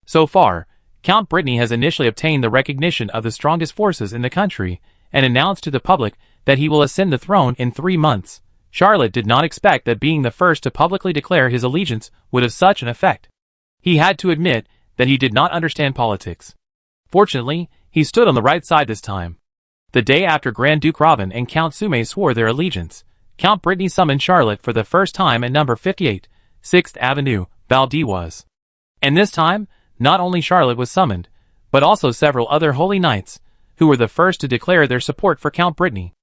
So far, Count Brittany has initially obtained the recognition of the strongest forces in the country, and announced to the public that he will ascend the throne in 3 months. Charlotte did not expect that being the first to publicly declare his allegiance would have such an effect. He had to admit that he did not understand politics. Fortunately, he stood on the right side this time. The day after Grand Duke Robin and Count Sume swore their allegiance, Count Brittany summoned Charlotte for the first time at number 58, 6th Avenue, Valdewas. And this time, not only Charlotte was summoned, but also several other holy knights, who were the first to declare their support for Count Brittany.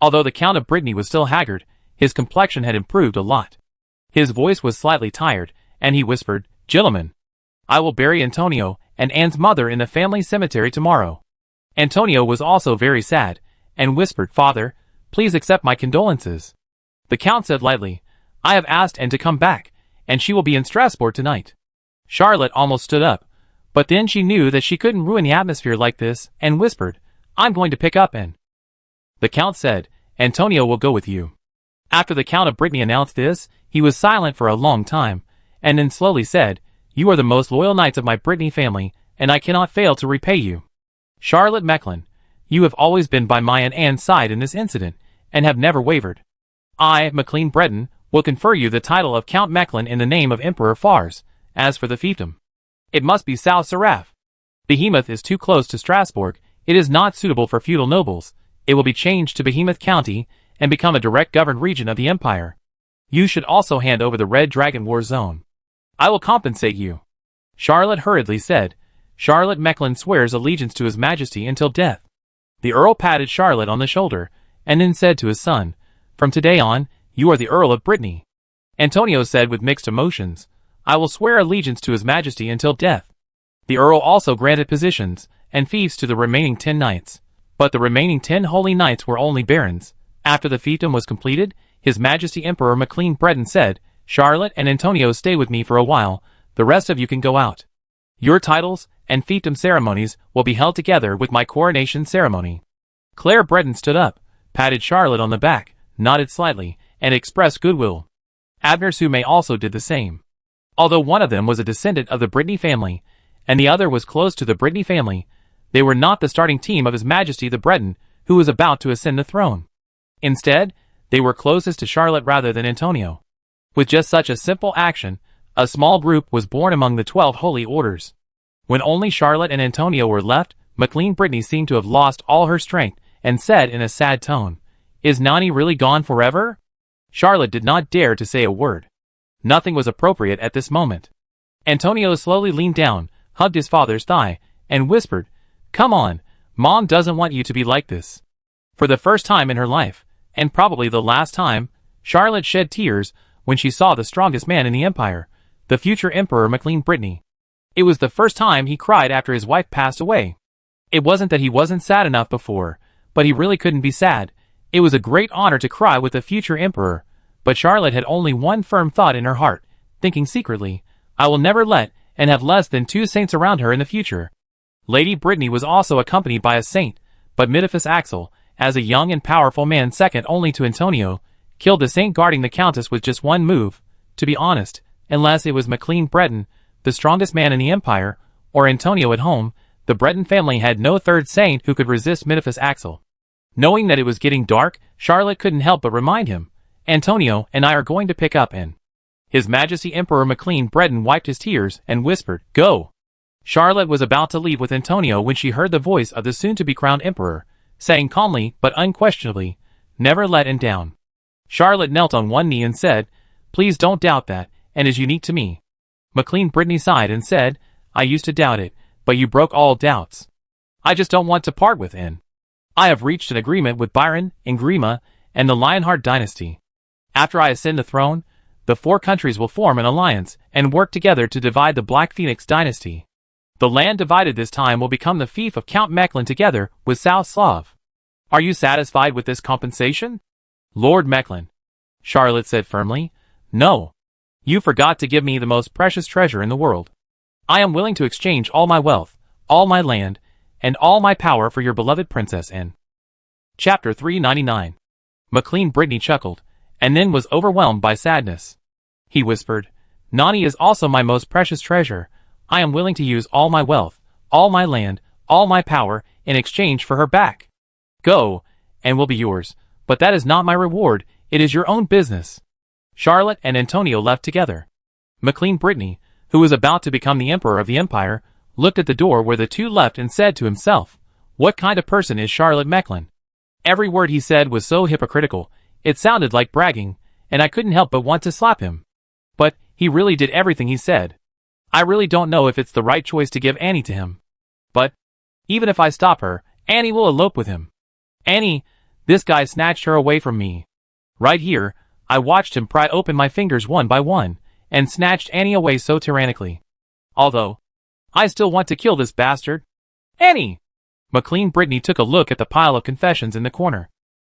Although the Count of Brittany was still haggard, his complexion had improved a lot. His voice was slightly tired, and he whispered, "Gentlemen, I will bury Antonio and Anne's mother in the family cemetery tomorrow." Antonio was also very sad, and whispered, "Father, please accept my condolences." The Count said lightly, "I have asked Anne to come back, and she will be in Strasbourg tonight." Charlotte almost stood up, but then she knew that she couldn't ruin the atmosphere like this, and whispered, "I'm going to pick up Anne." The Count said, "Antonio will go with you." After the Count of Brittany announced this, he was silent for a long time, and then slowly said, "You are the most loyal knights of my Brittany family, and I cannot fail to repay you. Charlotte Mechlin, you have always been by my and Anne's side in this incident, and have never wavered. I, MacLean Breton, will confer you the title of Count Mechlin in the name of Emperor Fars. As for the fiefdom, it must be South Seraph. Behemoth is too close to Strasbourg, it is not suitable for feudal nobles, it will be changed to Behemoth County, and become a direct governed region of the empire. You should also hand over the Red Dragon War Zone. I will compensate you." Charlotte hurriedly said, "Charlotte Mechlin swears allegiance to His Majesty until death." The Earl patted Charlotte on the shoulder, and then said to his son, "From today on, you are the Earl of Brittany." Antonio said with mixed emotions, "I will swear allegiance to His Majesty until death." The Earl also granted positions and fiefs to the remaining 10 knights, but the remaining 10 holy knights were only barons. After the fiefdom was completed, His Majesty Emperor MacLean Breton said, "Charlotte and Antonio stay with me for a while, the rest of you can go out. Your titles and fiefdom ceremonies will be held together with my coronation ceremony." Claire Breton stood up, patted Charlotte on the back, nodded slightly, and expressed goodwill. Abner Sume also did the same. Although one of them was a descendant of the Brittany family, and the other was close to the Brittany family, they were not the starting team of His Majesty the Breton, who was about to ascend the throne. Instead, they were closest to Charlotte rather than Antonio. With just such a simple action, a small group was born among the 12 holy orders. When only Charlotte and Antonio were left, MacLean Brittany seemed to have lost all her strength, and said in a sad tone, "Is Nani really gone forever?" Charlotte did not dare to say a word. Nothing was appropriate at this moment. Antonio slowly leaned down, hugged his father's thigh, and whispered, "Come on, Mom doesn't want you to be like this." For the first time in her life, and probably the last time, Charlotte shed tears when she saw the strongest man in the empire, the future Emperor MacLean Brittany. It was the first time he cried after his wife passed away. It wasn't that he wasn't sad enough before, but he really couldn't be sad. It was a great honor to cry with the future emperor, but Charlotte had only one firm thought in her heart, thinking secretly, "I will never let and have less than 2 saints around her in the future." Lady Brittany was also accompanied by a saint, but Miniphus Axel, as a young and powerful man second only to Antonio, killed the saint guarding the countess with just one move. To be honest, unless it was MacLean Breton, the strongest man in the empire, or Antonio at home, the Breton family had no third saint who could resist Miniphus Axel. Knowing that it was getting dark, Charlotte couldn't help but remind him, "Antonio and I are going to pick up Anne." His Majesty Emperor MacLean Breton wiped his tears and whispered, "Go." Charlotte was about to leave with Antonio when she heard the voice of the soon-to-be-crowned emperor, saying calmly but unquestionably, "Never let Anne down." Charlotte knelt on one knee and said, "Please don't doubt that, Anne is unique to me. McLean Brittany sighed and said, I used to doubt it, but you broke all doubts. I just don't want to part with it. I have reached an agreement with Byron, Ingrima, and the Lionheart dynasty. After I ascend the throne, the 4 countries will form an alliance and work together to divide the Black Phoenix dynasty. The land divided this time will become the fief of Count Mechlin together with South Slav. Are you satisfied with this compensation? Lord Mechlin, Charlotte said firmly, no. You forgot to give me the most precious treasure in the world. I am willing to exchange all my wealth, all my land, and all my power for your beloved princess in. Chapter 399. McLean Brittany chuckled, and then was overwhelmed by sadness. He whispered, Nani is also my most precious treasure. I am willing to use all my wealth, all my land, all my power, in exchange for her back. Go, and will be yours, but that is not my reward, it is your own business. Charlotte and Antonio left together. McLean Brittany, who was about to become the emperor of the empire, looked at the door where the two left and said to himself, what kind of person is Charlotte Mechlin? Every word he said was so hypocritical, it sounded like bragging, and I couldn't help but want to slap him. But he really did everything he said. I really don't know if it's the right choice to give Annie to him. But even if I stop her, Annie will elope with him. Annie, this guy snatched her away from me. Right here, I watched him pry open my fingers one by one, and snatched Annie away so tyrannically. Although, I still want to kill this bastard. Annie! McLean Brittany took a look at the pile of confessions in the corner.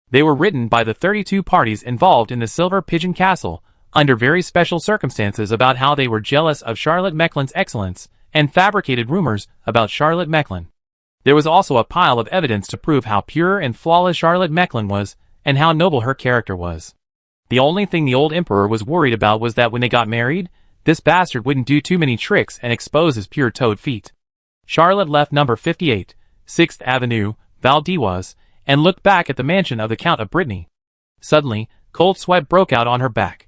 They were written by the 32 parties involved in the Silver Pigeon Castle, under very special circumstances about how they were jealous of Charlotte Mechlin's excellence, and fabricated rumors about Charlotte Mechlin. There was also a pile of evidence to prove how pure and flawless Charlotte Mechlin was, and how noble her character was. The only thing the old emperor was worried about was that when they got married, this bastard wouldn't do too many tricks and expose his pure-toed feet. Charlotte left number 58, 6th Avenue, Valdez, and looked back at the mansion of the Count of Brittany. Suddenly, cold sweat broke out on her back.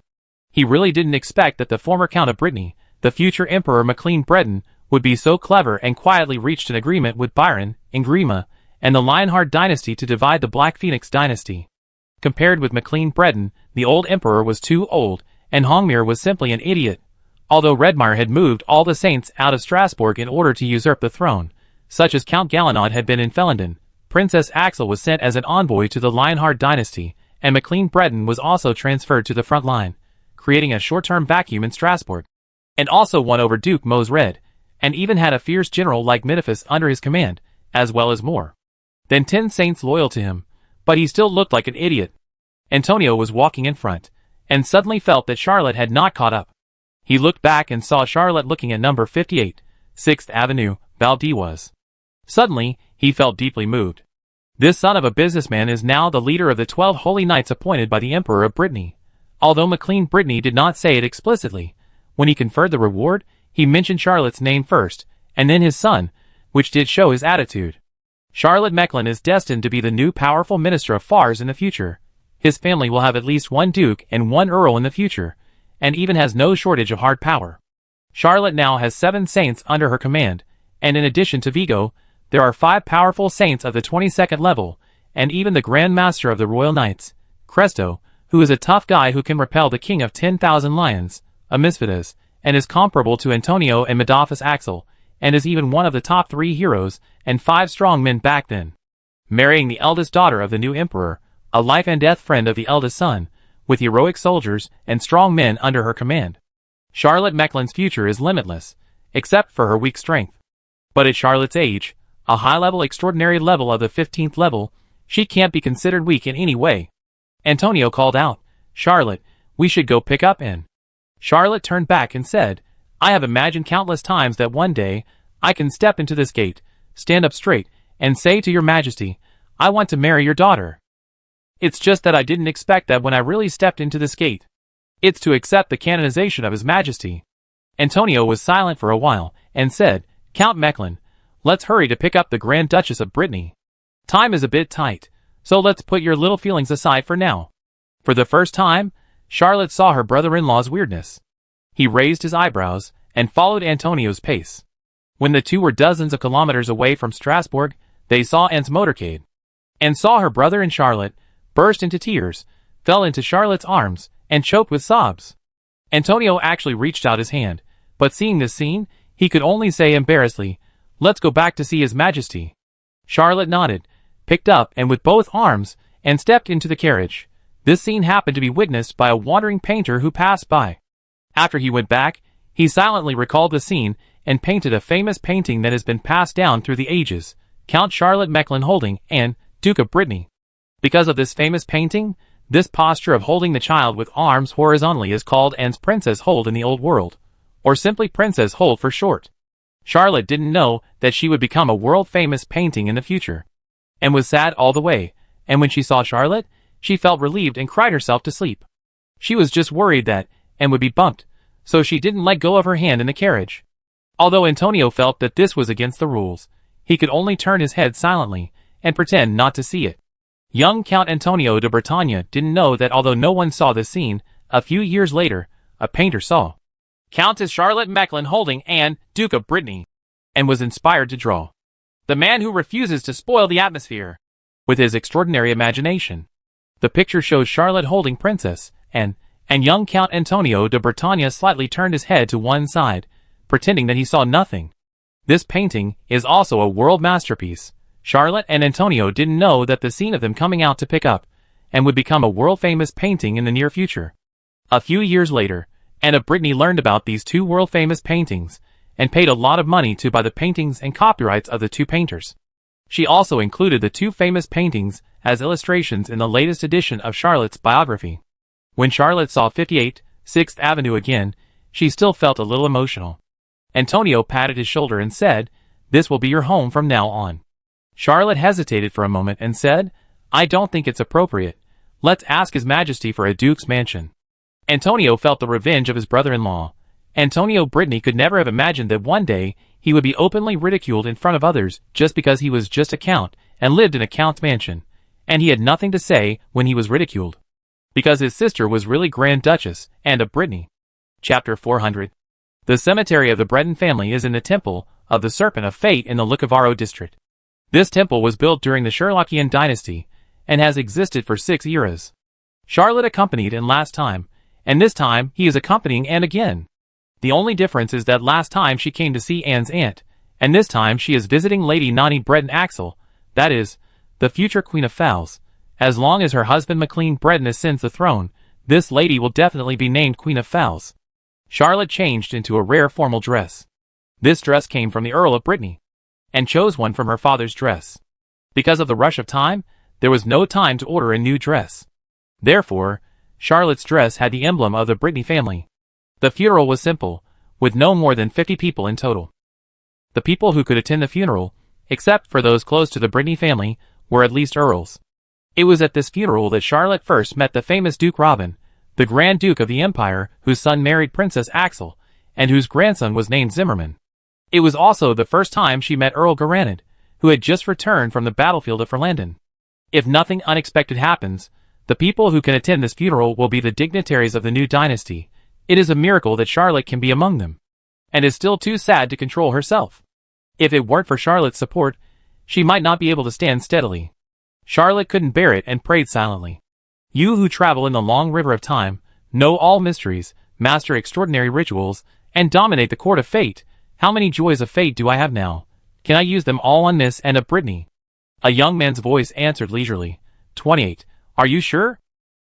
He really didn't expect that the former Count of Brittany, the future Emperor McLean Breton, would be so clever and quietly reached an agreement with Byron, Ingrima, and the Lionheart dynasty to divide the Black Phoenix dynasty. Compared with McLean Breton, the old emperor was too old, and Hongmere was simply an idiot. Although Redmire had moved all the saints out of Strasbourg in order to usurp the throne, such as Count Gallinod had been in Felenden, Princess Axel was sent as an envoy to the Lionheart dynasty, and McLean Breton was also transferred to the front line, creating a short-term vacuum in Strasbourg, and also won over Duke Mosred, and even had a fierce general like Miniphus under his command, as well as more than 10 saints loyal to him, but he still looked like an idiot. Antonio was walking in front, and suddenly felt that Charlotte had not caught up. He looked back and saw Charlotte looking at number 58, 6th Avenue, Valdez. Suddenly, he felt deeply moved. This son of a businessman is now the leader of the 12 holy knights appointed by the Emperor of Brittany. Although McLean Brittany did not say it explicitly, when he conferred the reward, he mentioned Charlotte's name first, and then his son, which did show his attitude. Charlotte Mechlin is destined to be the new powerful minister of Fars in the future. His family will have at least 1 duke and 1 earl in the future, and even has no shortage of hard power. Charlotte now has 7 saints under her command, and in addition to Vigo, there are 5 powerful saints of the 22nd level, and even the Grand Master of the Royal Knights, Cresto, who is a tough guy who can repel the King of 10,000 Lions, Amisvidas, and is comparable to Antonio and Miniphus Axel, and is even one of the top 3 heroes and 5 strong men back then. Marrying the eldest daughter of the new emperor, a life and death friend of the eldest son, with heroic soldiers and strong men under her command. Charlotte Mechlin's future is limitless, except for her weak strength. But at Charlotte's age, a high-level extraordinary level of the 15th level, she can't be considered weak in any way. Antonio called out, Charlotte, we should go pick up Anne. Charlotte turned back and said, I have imagined countless times that one day, I can step into this gate, stand up straight, and say to your majesty, I want to marry your daughter. It's just that I didn't expect that when I really stepped into this gate. It's to accept the canonization of his majesty. Antonio was silent for a while, and said, Count Mechlin, let's hurry to pick up the Grand Duchess of Brittany. Time is a bit tight, so let's put your little feelings aside for now. For the first time, Charlotte saw her brother-in-law's weirdness. He raised his eyebrows, and followed Antonio's pace. When the two were dozens of kilometers away from Strasbourg, they saw Anne's motorcade. Anne saw her brother and Charlotte, burst into tears, fell into Charlotte's arms, and choked with sobs. Antonio actually reached out his hand, But seeing this scene, he could only say embarrassedly, "Let's go back to see His Majesty." Charlotte nodded, picked up and with both arms, and stepped into the carriage. This scene happened to be witnessed by a wandering painter who passed by. After he went back, he silently recalled the scene and painted a famous painting that has been passed down through the ages, Count Charlotte Mecklen-Holding and Duke of Brittany. Because of this famous painting, this posture of holding the child with arms horizontally is called Anne's Princess Hold in the Old World, or simply Princess Hold for short. Charlotte didn't know that she would become a world-famous painting in the future, and was sad all the way, and when she saw Charlotte, she felt relieved and cried herself to sleep. She was just worried that Anne would be bumped, so she didn't let go of her hand in the carriage. Although Antonio felt that this was against the rules, he could only turn his head silently and pretend not to see it. Young Count Antonio de Bretagne didn't know that although no one saw this scene, a few years later, a painter saw Countess Charlotte Mecklen-Holding and Duke of Brittany, and was inspired to draw the man who refuses to spoil the atmosphere with his extraordinary imagination. The picture shows Charlotte holding Princess Anne, and young Count Antonio de Bretagne slightly turned his head to one side, pretending that he saw nothing. This painting is also a world masterpiece. Charlotte and Antonio didn't know that the scene of them coming out to pick up and would become a world-famous painting in the near future. A few years later, Anne of Brittany learned about these two world-famous paintings and paid a lot of money to buy the paintings and copyrights of the two painters. She also included the two famous paintings as illustrations in the latest edition of Charlotte's biography. When Charlotte saw 58 6th Avenue again, she still felt a little emotional. Antonio patted his shoulder and said, "This will be your home from now on." Charlotte hesitated for a moment and said, "I don't think it's appropriate. Let's ask His Majesty for a duke's mansion." Antonio felt the revenge of his brother-in-law. Antonio Brittany could never have imagined that one day he would be openly ridiculed in front of others just because he was just a count and lived in a count's mansion, and he had nothing to say when he was ridiculed, because his sister was really Grand Duchess Anne of Brittany. Chapter 400. The cemetery of the Breton family is in the Temple of the Serpent of Fate in the Lucavaro district. This temple was built during the Sherlockian dynasty and has existed for 6 eras. Charlotte accompanied Anne last time, and this time he is accompanying Anne again. The only difference is that last time she came to see Anne's aunt, and this time she is visiting Lady Nani Breton Axel, that is, the future Queen of Fowls. As long as her husband Maclean Breton ascends the throne, this lady will definitely be named Queen of Fowls. Charlotte changed into a rare formal dress. This dress came from the Earl of Brittany, and chose one from her father's dress. Because of the rush of time, there was no time to order a new dress. Therefore, Charlotte's dress had the emblem of the Brittany family. The funeral was simple, with no more than 50 people in total. The people who could attend the funeral, except for those close to the Brittany family, were at least earls. It was at this funeral that Charlotte first met the famous Duke Robin, the Grand Duke of the Empire, whose son married Princess Axel, and whose grandson was named Zimmerman. It was also the first time she met Earl Garanid, who had just returned from the battlefield of Ferlandon. If nothing unexpected happens, the people who can attend this funeral will be the dignitaries of the new dynasty. It is a miracle that Charlotte can be among them, and is still too sad to control herself. If it weren't for Charlotte's support, she might not be able to stand steadily. Charlotte couldn't bear it and prayed silently. You who travel in the long river of time, know all mysteries, master extraordinary rituals, and dominate the court of fate. How many joys of fate do I have now? Can I use them all on Miss Anne of Brittany? A young man's voice answered leisurely. 28. Are you sure?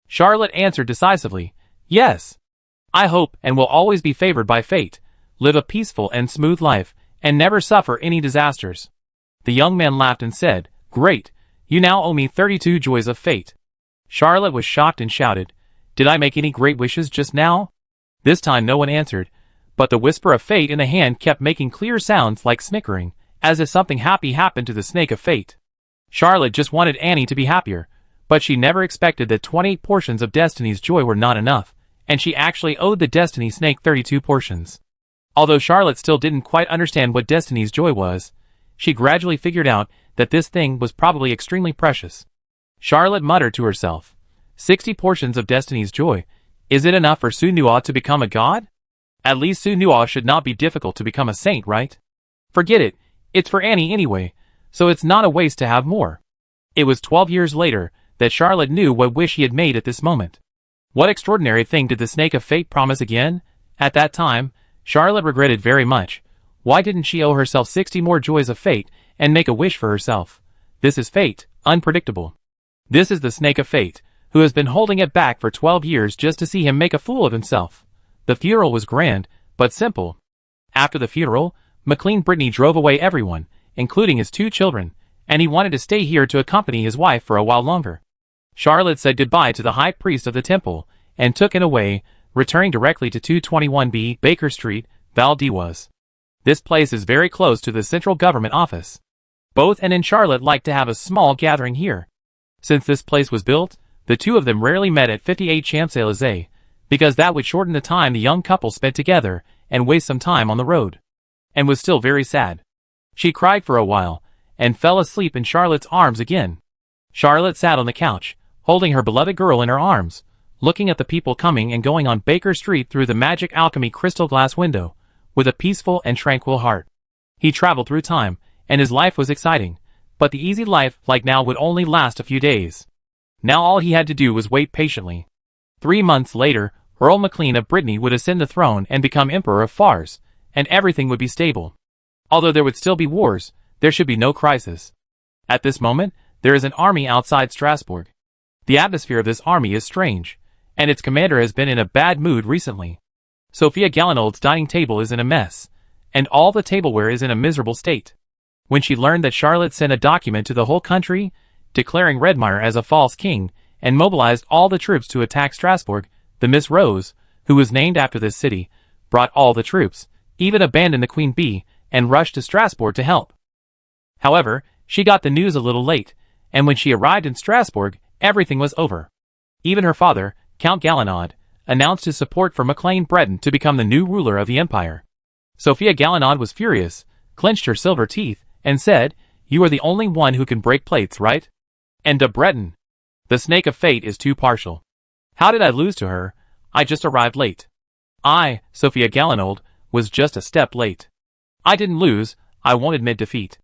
Charlotte answered decisively. Yes. I hope and will always be favored by fate, live a peaceful and smooth life, and never suffer any disasters. The young man laughed and said, Great, you now owe me 32 joys of fate. Charlotte was shocked and shouted, Did I make any great wishes just now? This time no one answered, but the whisper of fate in the hand kept making clear sounds like snickering, as if something happy happened to the snake of fate. Charlotte just wanted Annie to be happier, but she never expected that 28 portions of Destiny's joy were not enough, and she actually owed the Destiny snake 32 portions. Although Charlotte still didn't quite understand what Destiny's joy was, she gradually figured out that this thing was probably extremely precious. Charlotte muttered to herself, 60 portions of Destiny's joy. Is it enough for Su Nua to become a god? At least Su Nua should not be difficult to become a saint, right? Forget it, it's for Annie anyway, so it's not a waste to have more. It was 12 years later that Charlotte knew what wish he had made at this moment. What extraordinary thing did the snake of fate promise again? At that time, Charlotte regretted very much. Why didn't she owe herself 60 more joys of fate and make a wish for herself? This is fate, unpredictable. This is the snake of fate, who has been holding it back for 12 years just to see him make a fool of himself. The funeral was grand, but simple. After the funeral, McLean Brittany drove away everyone, including his 2 children, and he wanted to stay here to accompany his wife for a while longer. Charlotte said goodbye to the high priest of the temple, and took it away, returning directly to 221B Baker Street, Valdez. This place is very close to the central government office. Both Anne and Charlotte liked to have a small gathering here. Since this place was built, the two of them rarely met at 58 Champs-Élysées, because that would shorten the time the young couple spent together and waste some time on the road. Anne was still very sad. She cried for a while, and fell asleep in Charlotte's arms again. Charlotte sat on the couch, holding her beloved girl in her arms, looking at the people coming and going on Baker Street through the magic alchemy crystal glass window, with a peaceful and tranquil heart. He traveled through time, and his life was exciting, but the easy life like now would only last a few days. Now all he had to do was wait patiently. 3 months later, Earl McLean of Brittany would ascend the throne and become Emperor of Fars, and everything would be stable. Although there would still be wars, there should be no crisis. At this moment, there is an army outside Strasbourg. The atmosphere of this army is strange, and its commander has been in a bad mood recently. Sophia Galinold's dining table is in a mess, and all the tableware is in a miserable state. When she learned that Charlotte sent a document to the whole country, declaring Redmire as a false king, and mobilized all the troops to attack Strasbourg, the Miss Rose, who was named after this city, brought all the troops, even abandoned the Queen Bee, and rushed to Strasbourg to help. However, she got the news a little late, and when she arrived in Strasbourg, everything was over. Even her father, Count Galinaud, announced his support for McLean Breton to become the new ruler of the empire. Sophia Galinaud was furious, clenched her silver teeth, and said, "You are the only one who can break plates, right? And de Breton. The snake of fate is too partial. How did I lose to her? I just arrived late. I, Sophia Galinaud, was just a step late. I didn't lose, I won't admit defeat."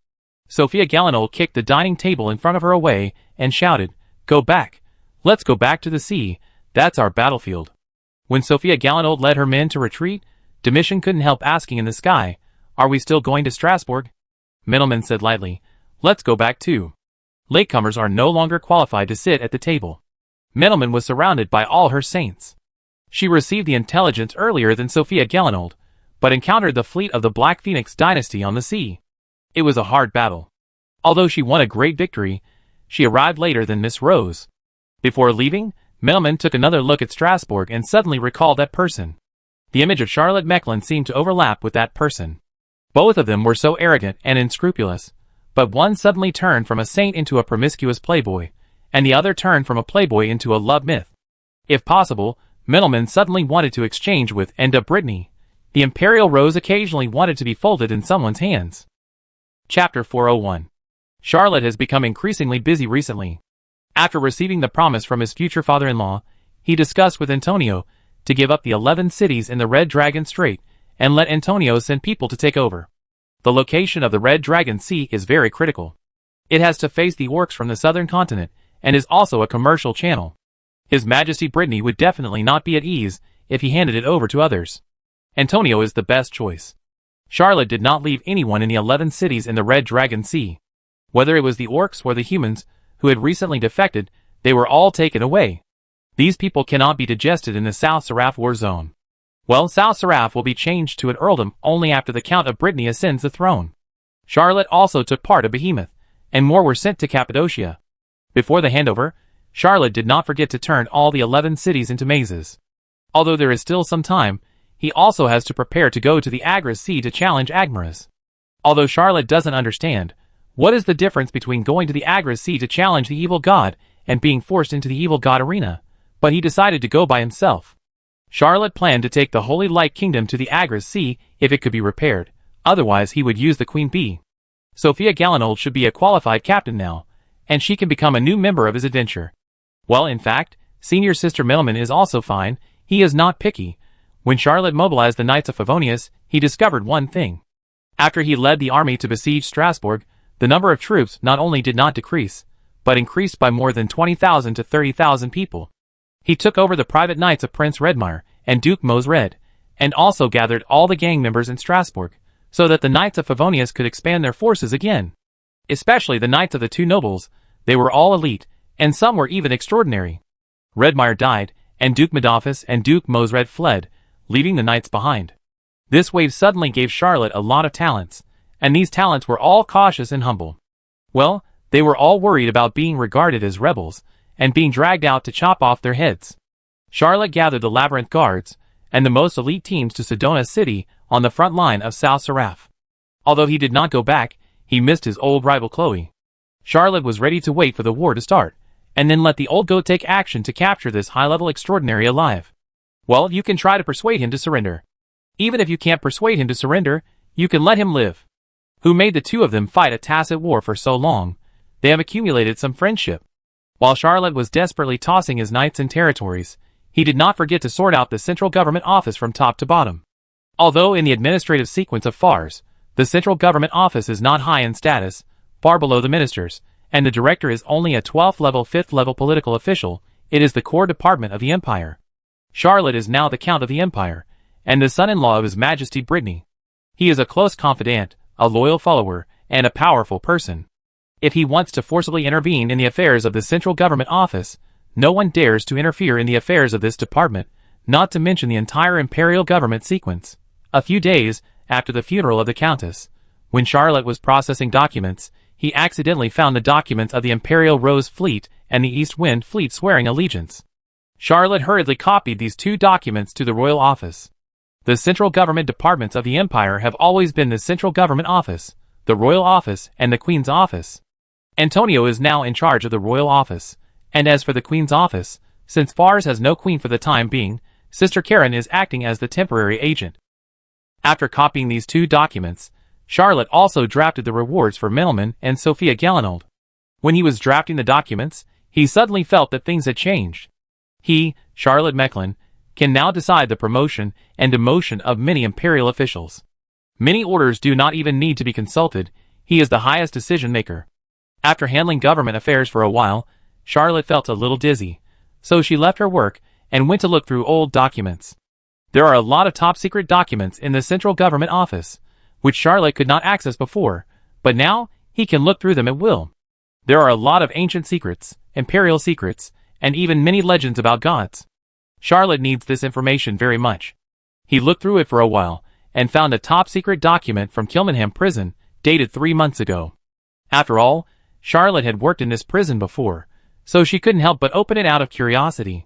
Sophia Galinaud kicked the dining table in front of her away, and shouted, "Go back. Let's go back to the sea, that's our battlefield." When Sophia Galinaud led her men to retreat, Domitian couldn't help asking in the sky, "Are we still going to Strasbourg?" Middleman said lightly, "Let's go back too. Latecomers are no longer qualified to sit at the table." Middleman was surrounded by all her saints. She received the intelligence earlier than Sophia Galinaud, but encountered the fleet of the Black Phoenix dynasty on the sea. It was a hard battle. Although she won a great victory, she arrived later than Miss Rose. Before leaving, Middleman took another look at Strasbourg and suddenly recalled that person. The image of Charlotte Mechlin seemed to overlap with that person. Both of them were so arrogant and unscrupulous, but one suddenly turned from a saint into a promiscuous playboy, and the other turned from a playboy into a love myth. If possible, Middleman suddenly wanted to exchange with Anne de Brittany. The imperial rose occasionally wanted to be folded in someone's hands. Chapter 401. Charlotte has become increasingly busy recently. After receiving the promise from his future father-in-law, he discussed with Antonio to give up the 11 cities in the Red Dragon Strait and let Antonio send people to take over. The location of the Red Dragon Sea is very critical. It has to face the orcs from the southern continent and is also a commercial channel. His Majesty Brittany would definitely not be at ease if he handed it over to others. Antonio is the best choice. Charlotte did not leave anyone in the 11 cities in the Red Dragon Sea. Whether it was the orcs or the humans who had recently defected, they were all taken away. These people cannot be digested in the South Seraph war zone. Well, South Seraph will be changed to an earldom only after the Count of Brittany ascends the throne. Charlotte also took part of Behemoth, and more were sent to Cappadocia. Before the handover, Charlotte did not forget to turn all the 11 cities into mazes. Although there is still some time, he also has to prepare to go to the Agras Sea to challenge Agmaras. Although Charlotte doesn't understand, what is the difference between going to the Agras Sea to challenge the evil god and being forced into the evil god arena? But he decided to go by himself. Charlotte planned to take the Holy Light Kingdom to the Agras Sea if it could be repaired, otherwise he would use the Queen Bee. Sophia Galinaud should be a qualified captain now, and she can become a new member of his adventure. Well, in fact, senior sister Middleman is also fine, he is not picky. When Charlotte mobilized the Knights of Favonius, he discovered one thing. After he led the army to besiege Strasbourg, the number of troops not only did not decrease, but increased by more than 20,000 to 30,000 people. He took over the private knights of Prince Redmire and Duke Mosred, and also gathered all the gang members in Strasbourg, so that the Knights of Favonius could expand their forces again. Especially the Knights of the two nobles, they were all elite, and some were even extraordinary. Redmire died, and Duke Modafus and Duke Mosred fled, leaving the knights behind. This wave suddenly gave Charlotte a lot of talents, and these talents were all cautious and humble. Well, they were all worried about being regarded as rebels, and being dragged out to chop off their heads. Charlotte gathered the Labyrinth Guards, and the most elite teams to Sedona City on the front line of South Seraph. Although he did not go back, he missed his old rival Chloe. Charlotte was ready to wait for the war to start, and then let the old goat take action to capture this high-level extraordinary alive. Well, you can try to persuade him to surrender. Even if you can't persuade him to surrender, you can let him live. Who made the two of them fight a tacit war for so long? They have accumulated some friendship. While Charlotte was desperately tossing his knights and territories, he did not forget to sort out the central government office from top to bottom. Although in the administrative sequence of FARS, the central government office is not high in status, far below the ministers, and the director is only a 12th level 5th level political official, it is the core department of the empire. Charlotte is now the Count of the Empire, and the son-in-law of His Majesty Brittany. He is a close confidant, a loyal follower, and a powerful person. If he wants to forcibly intervene in the affairs of the central government office, no one dares to interfere in the affairs of this department, not to mention the entire imperial government sequence. A few days after the funeral of the Countess, when Charlotte was processing documents, he accidentally found the documents of the Imperial Rose Fleet and the East Wind Fleet swearing allegiance. Charlotte hurriedly copied these two documents to the royal office. The central government departments of the empire have always been the central government office, the royal office, and the queen's office. Antonio is now in charge of the royal office, and as for the queen's office, since Fars has no queen for the time being, Sister Karen is acting as the temporary agent. After copying these two documents, Charlotte also drafted the rewards for Melman and Sophia Gallinold. When he was drafting the documents, he suddenly felt that things had changed. He, Charlotte Mechlin, can now decide the promotion and demotion of many imperial officials. Many orders do not even need to be consulted, he is the highest decision maker. After handling government affairs for a while, Charlotte felt a little dizzy, so she left her work and went to look through old documents. There are a lot of top-secret documents in the central government office, which Charlotte could not access before, but now he can look through them at will. There are a lot of ancient secrets, imperial secrets, and even many legends about gods. Charlotte needs this information very much. He looked through it for a while, and found a top-secret document from Kilmanham prison, dated 3 months ago. After all, Charlotte had worked in this prison before, so she couldn't help but open it out of curiosity.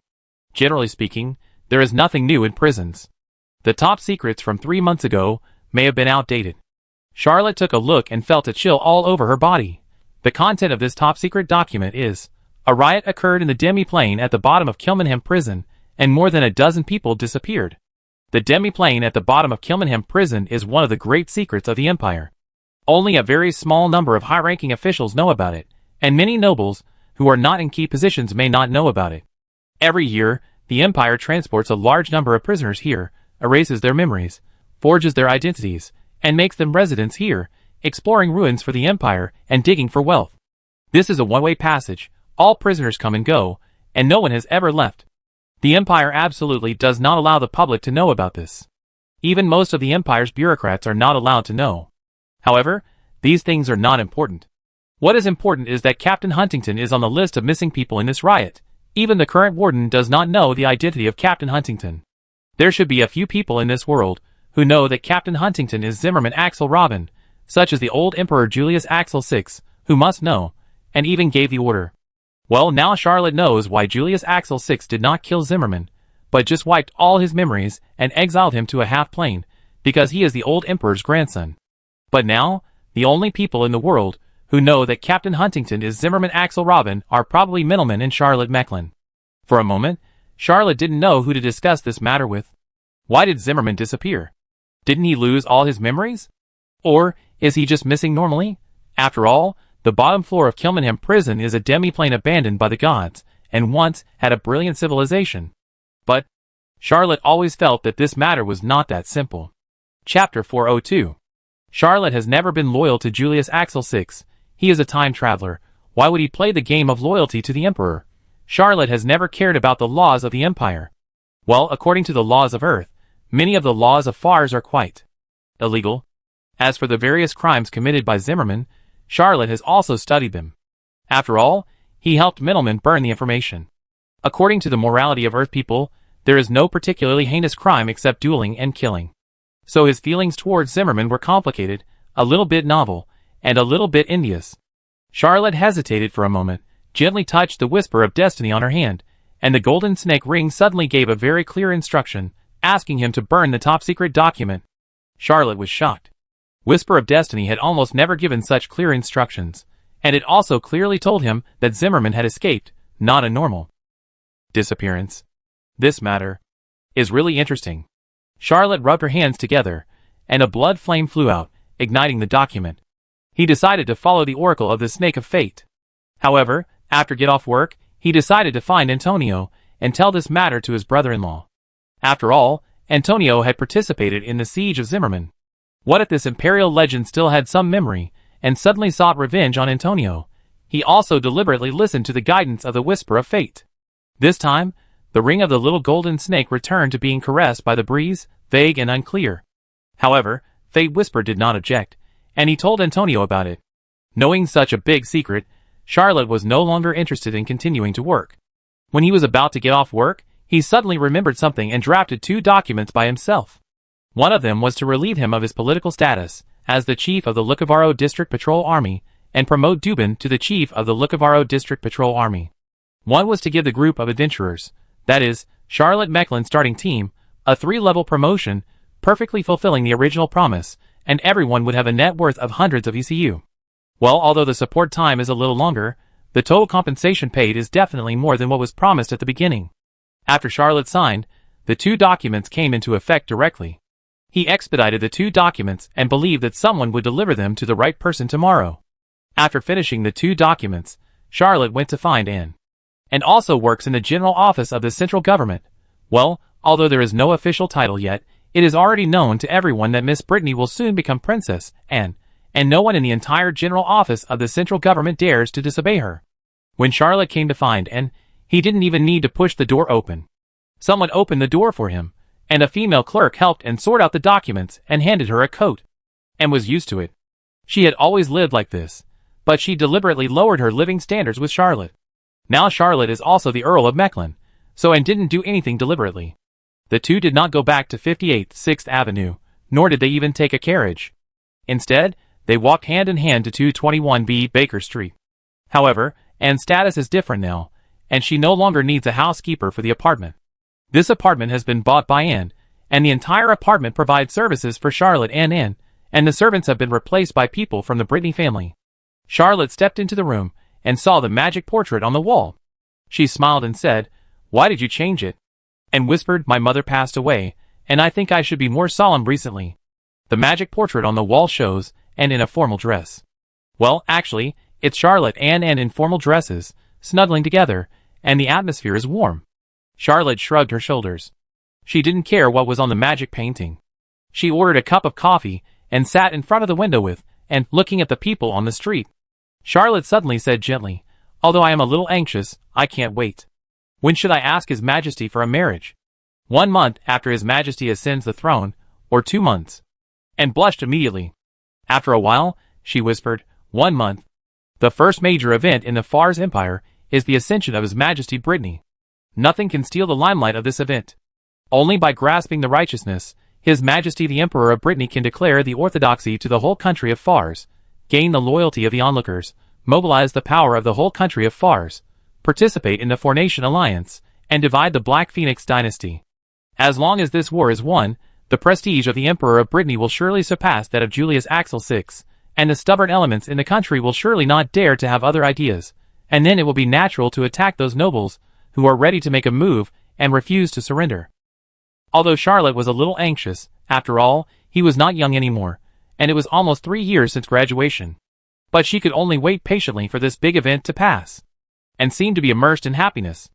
Generally speaking, there is nothing new in prisons. The top secrets from 3 months ago may have been outdated. Charlotte took a look and felt a chill all over her body. The content of this top-secret document is: a riot occurred in the demi-plane at the bottom of Kilmanham prison, and more than a dozen people disappeared. The demi-plane at the bottom of Kilmanham prison is one of the great secrets of the empire. Only a very small number of high-ranking officials know about it, and many nobles, who are not in key positions, may not know about it. Every year, the empire transports a large number of prisoners here, erases their memories, forges their identities, and makes them residents here, exploring ruins for the empire and digging for wealth. This is a one-way passage. All prisoners come and go, and no one has ever left. The empire absolutely does not allow the public to know about this. Even most of the empire's bureaucrats are not allowed to know. However, these things are not important. What is important is that Captain Huntington is on the list of missing people in this riot. Even the current warden does not know the identity of Captain Huntington. There should be a few people in this world who know that Captain Huntington is Zimmerman Axel Robin, such as the old Emperor Julius Axel VI, who must know, and even gave the order. Well, now Charlotte knows why Julius Axel VI did not kill Zimmerman, but just wiped all his memories and exiled him to a half-plane, because he is the old emperor's grandson. But now, the only people in the world who know that Captain Huntington is Zimmerman Axel Robin are probably Middleman and Charlotte Mechlin. For a moment, Charlotte didn't know who to discuss this matter with. Why did Zimmerman disappear? Didn't he lose all his memories? Or is he just missing normally? After all, the bottom floor of Kilmanham prison is a demi-plane abandoned by the gods, and once had a brilliant civilization. But Charlotte always felt that this matter was not that simple. Chapter 402. Charlotte has never been loyal to Julius Axel VI. He is a time traveler. Why would he play the game of loyalty to the emperor? Charlotte has never cared about the laws of the empire. Well, according to the laws of Earth, Many of the laws of FARS are quite illegal. As for the various crimes committed by Zimmerman, Charlotte has also studied them. After all, he helped Middleman burn the information. According to the morality of Earth people, there is no particularly heinous crime except dueling and killing. So his feelings towards Zimmerman were complicated, a little bit novel, and a little bit envious. Charlotte hesitated for a moment, gently touched the whisper of destiny on her hand, and the golden snake ring suddenly gave a very clear instruction, asking him to burn the top-secret document. Charlotte was shocked. Whisper of Destiny had almost never given such clear instructions, and it also clearly told him that Zimmerman had escaped, not a normal disappearance. This matter is really interesting. Charlotte rubbed her hands together, and a blood flame flew out, igniting the document. He decided to follow the oracle of the Snake of Fate. However, after get off work, he decided to find Antonio and tell this matter to his brother-in-law. After all, Antonio had participated in the siege of Zimmerman. What if this imperial legend still had some memory, and suddenly sought revenge on Antonio? He also deliberately listened to the guidance of the whisper of fate. This time, the ring of the little golden snake returned to being caressed by the breeze, vague and unclear. However, Fate Whisper did not object, and he told Antonio about it. Knowing such a big secret, Charlotte was no longer interested in continuing to work. When he was about to get off work, he suddenly remembered something and drafted 2 documents by himself. One of them was to relieve him of his political status as the chief of the Lukavaro District Patrol Army and promote Dubin to the chief of the Lukavaro District Patrol Army. One was to give the group of adventurers, that is, Charlotte Mecklen's starting team, a 3-level promotion, perfectly fulfilling the original promise, and everyone would have a net worth of hundreds of ECU. Well, although the support time is a little longer, the total compensation paid is definitely more than what was promised at the beginning. After Charlotte signed, the 2 documents came into effect directly. He expedited the 2 documents and believed that someone would deliver them to the right person tomorrow. After finishing the 2 documents, Charlotte went to find Anne. And also works in the general office of the central government. Well, although there is no official title yet, it is already known to everyone that Miss Brittany will soon become Princess Anne, and no one in the entire general office of the central government dares to disobey her. When Charlotte came to find Anne, he didn't even need to push the door open. Someone opened the door for him, and a female clerk helped and sort out the documents and handed her a coat. Anne was used to it. She had always lived like this, but she deliberately lowered her living standards with Charlotte. Now Charlotte is also the Earl of Mechlin, so Anne didn't do anything deliberately. The 2 did not go back to 58th 6th Avenue, nor did they even take a carriage. Instead, they walked hand in hand to 221B Baker Street. However, Anne's status is different now, and she no longer needs a housekeeper for the apartment. This apartment has been bought by Anne, and the entire apartment provides services for Charlotte and Anne, and the servants have been replaced by people from the Brittany family. Charlotte stepped into the room and saw the magic portrait on the wall. She smiled and said, "Why did you change it?" And whispered, "My mother passed away, and I think I should be more solemn recently." The magic portrait on the wall shows Anne in a formal dress. Well, actually, it's Charlotte and Anne in formal dresses, snuggling together, and the atmosphere is warm. Charlotte shrugged her shoulders. She didn't care what was on the magic painting. She ordered a cup of coffee and sat in front of the window with Anne, looking at the people on the street. Charlotte suddenly said gently, "Although I am a little anxious, I can't wait. When should I ask His Majesty for a marriage? 1 month after His Majesty ascends the throne, or 2 months?" And blushed immediately. After a while, she whispered, 1 month. The first major event in the FARS Empire is the ascension of His Majesty Brittany. Nothing can steal the limelight of this event. Only by grasping the righteousness, His Majesty the Emperor of Brittany can declare the orthodoxy to the whole country of FARS, gain the loyalty of the onlookers, mobilize the power of the whole country of FARS, participate in the Four-Nation Alliance, and divide the Black Phoenix dynasty. As long as this war is won, the prestige of the Emperor of Brittany will surely surpass that of Julius Axel VI, and the stubborn elements in the country will surely not dare to have other ideas, and then it will be natural to attack those nobles who are ready to make a move and refuse to surrender. Although Charlotte was a little anxious, after all, he was not young anymore, and it was almost 3 years since graduation. But she could only wait patiently for this big event to pass, and seemed to be immersed in happiness.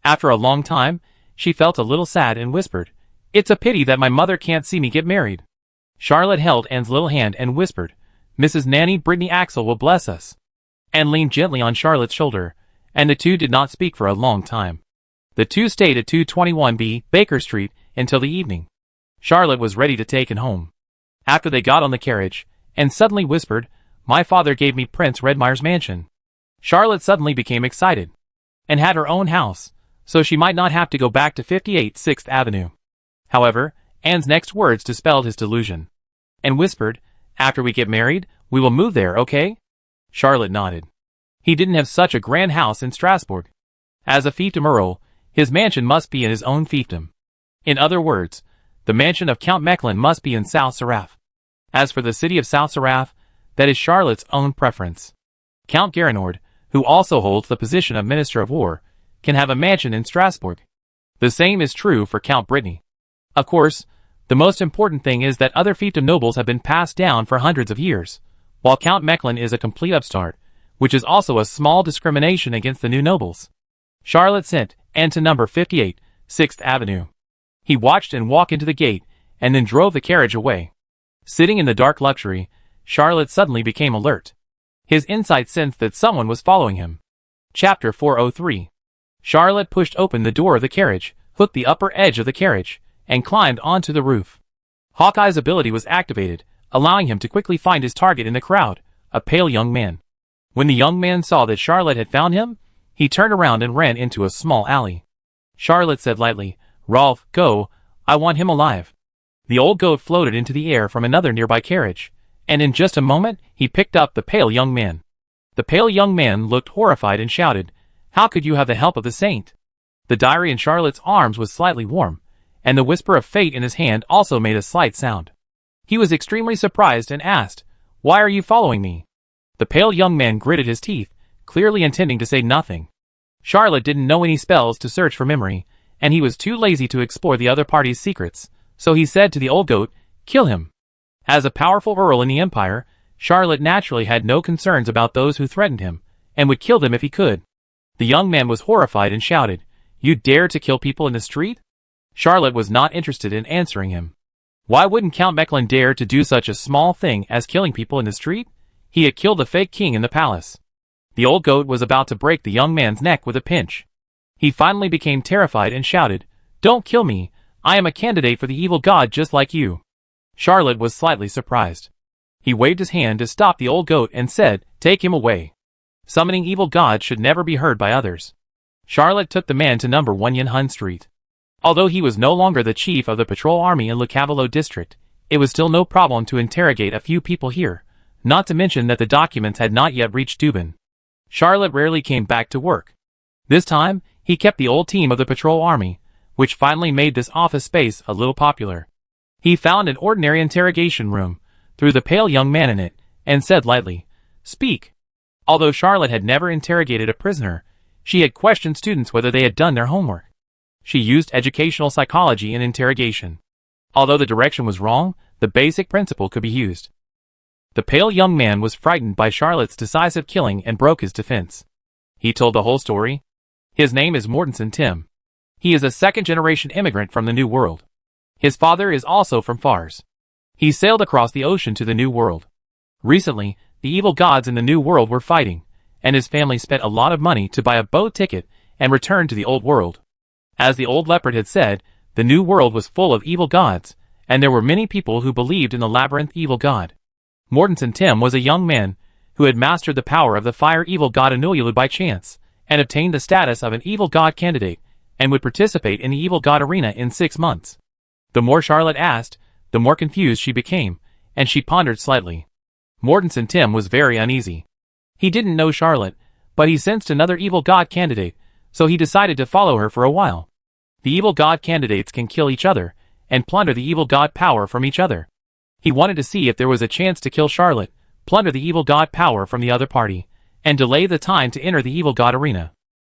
After a long time, she felt a little sad and whispered, "It's a pity that my mother can't see me get married." Charlotte held Anne's little hand and whispered, "Mrs. Nanny Brittany Axel will bless us." Anne leaned gently on Charlotte's shoulder, and the 2 did not speak for a long time. The 2 stayed at 221B Baker Street until the evening. Charlotte was ready to take him home. After they got on the carriage, and suddenly whispered, "My father gave me Prince Redmire's mansion." Charlotte suddenly became excited, and had her own house, so she might not have to go back to 58 6th Avenue. However, Anne's next words dispelled his delusion, and whispered, "After we get married, we will move there, okay?" Charlotte nodded. He didn't have such a grand house in Strasbourg. As a fiefdom earl, his mansion must be in his own fiefdom. In other words, the mansion of Count Mechlin must be in South Saraf. As for the city of South Saraf, that is Charlotte's own preference. Count Garanord, who also holds the position of Minister of War, can have a mansion in Strasbourg. The same is true for Count Brittany. Of course, the most important thing is that other fiefdom nobles have been passed down for hundreds of years, while Count Mechlin is a complete upstart, which is also a small discrimination against the new nobles. Charlotte sent Anne to number 58, 6th Avenue. He watched Anne walk into the gate, and then drove the carriage away. Sitting in the dark luxury, Charlotte suddenly became alert. His insight sensed that someone was following him. Chapter 403. Charlotte pushed open the door of the carriage, hooked the upper edge of the carriage, and climbed onto the roof. Hawkeye's ability was activated, allowing him to quickly find his target in the crowd, a pale young man. When the young man saw that Charlotte had found him, he turned around and ran into a small alley. Charlotte said lightly, "Rolf, go, I want him alive." The old goat floated into the air from another nearby carriage, and in just a moment he picked up the pale young man. The pale young man looked horrified and shouted, "How could you have the help of the saint?" The diary in Charlotte's arms was slightly warm, and the whisper of fate in his hand also made a slight sound. He was extremely surprised and asked, "Why are you following me?" The pale young man gritted his teeth, clearly intending to say nothing. Charlotte didn't know any spells to search for memory, and he was too lazy to explore the other party's secrets, so he said to the old goat, "Kill him." As a powerful earl in the empire, Charlotte naturally had no concerns about those who threatened him, and would kill them if he could. The young man was horrified and shouted, "You dare to kill people in the street?" Charlotte was not interested in answering him. Why wouldn't Count Mechlin dare to do such a small thing as killing people in the street? He had killed the fake king in the palace. The old goat was about to break the young man's neck with a pinch. He finally became terrified and shouted, "Don't kill me, I am a candidate for the evil god just like you." Charlotte was slightly surprised. He waved his hand to stop the old goat and said, "Take him away. Summoning evil gods should never be heard by others." Charlotte took the man to number 1 Yen Hun Street. Although he was no longer the chief of the patrol army in Le Cavallo district, it was still no problem to interrogate a few people here, not to mention that the documents had not yet reached Dubin. Charlotte rarely came back to work. This time, he kept the old team of the patrol army, which finally made this office space a little popular. He found an ordinary interrogation room, threw the pale young man in it, and said lightly, "Speak." Although Charlotte had never interrogated a prisoner, she had questioned students whether they had done their homework. She used educational psychology in interrogation. Although the direction was wrong, the basic principle could be used. The pale young man was frightened by Charlotte's decisive killing and broke his defense. He told the whole story. His name is Mortensen Tim. He is a second-generation immigrant from the New World. His father is also from Fars. He sailed across the ocean to the New World. Recently, the evil gods in the New World were fighting, and his family spent a lot of money to buy a boat ticket and return to the Old World. As the old leopard had said, the New World was full of evil gods, and there were many people who believed in the labyrinth evil god. Mortensen Tim was a young man who had mastered the power of the fire evil god Anululu by chance, and obtained the status of an evil god candidate, and would participate in the evil god arena in 6 months. The more Charlotte asked, the more confused she became, and she pondered slightly. Mortensen Tim was very uneasy. He didn't know Charlotte, but he sensed another evil god candidate, so he decided to follow her for a while. The evil god candidates can kill each other, and plunder the evil god power from each other. He wanted to see if there was a chance to kill Charlotte, plunder the evil god power from the other party, and delay the time to enter the evil god arena.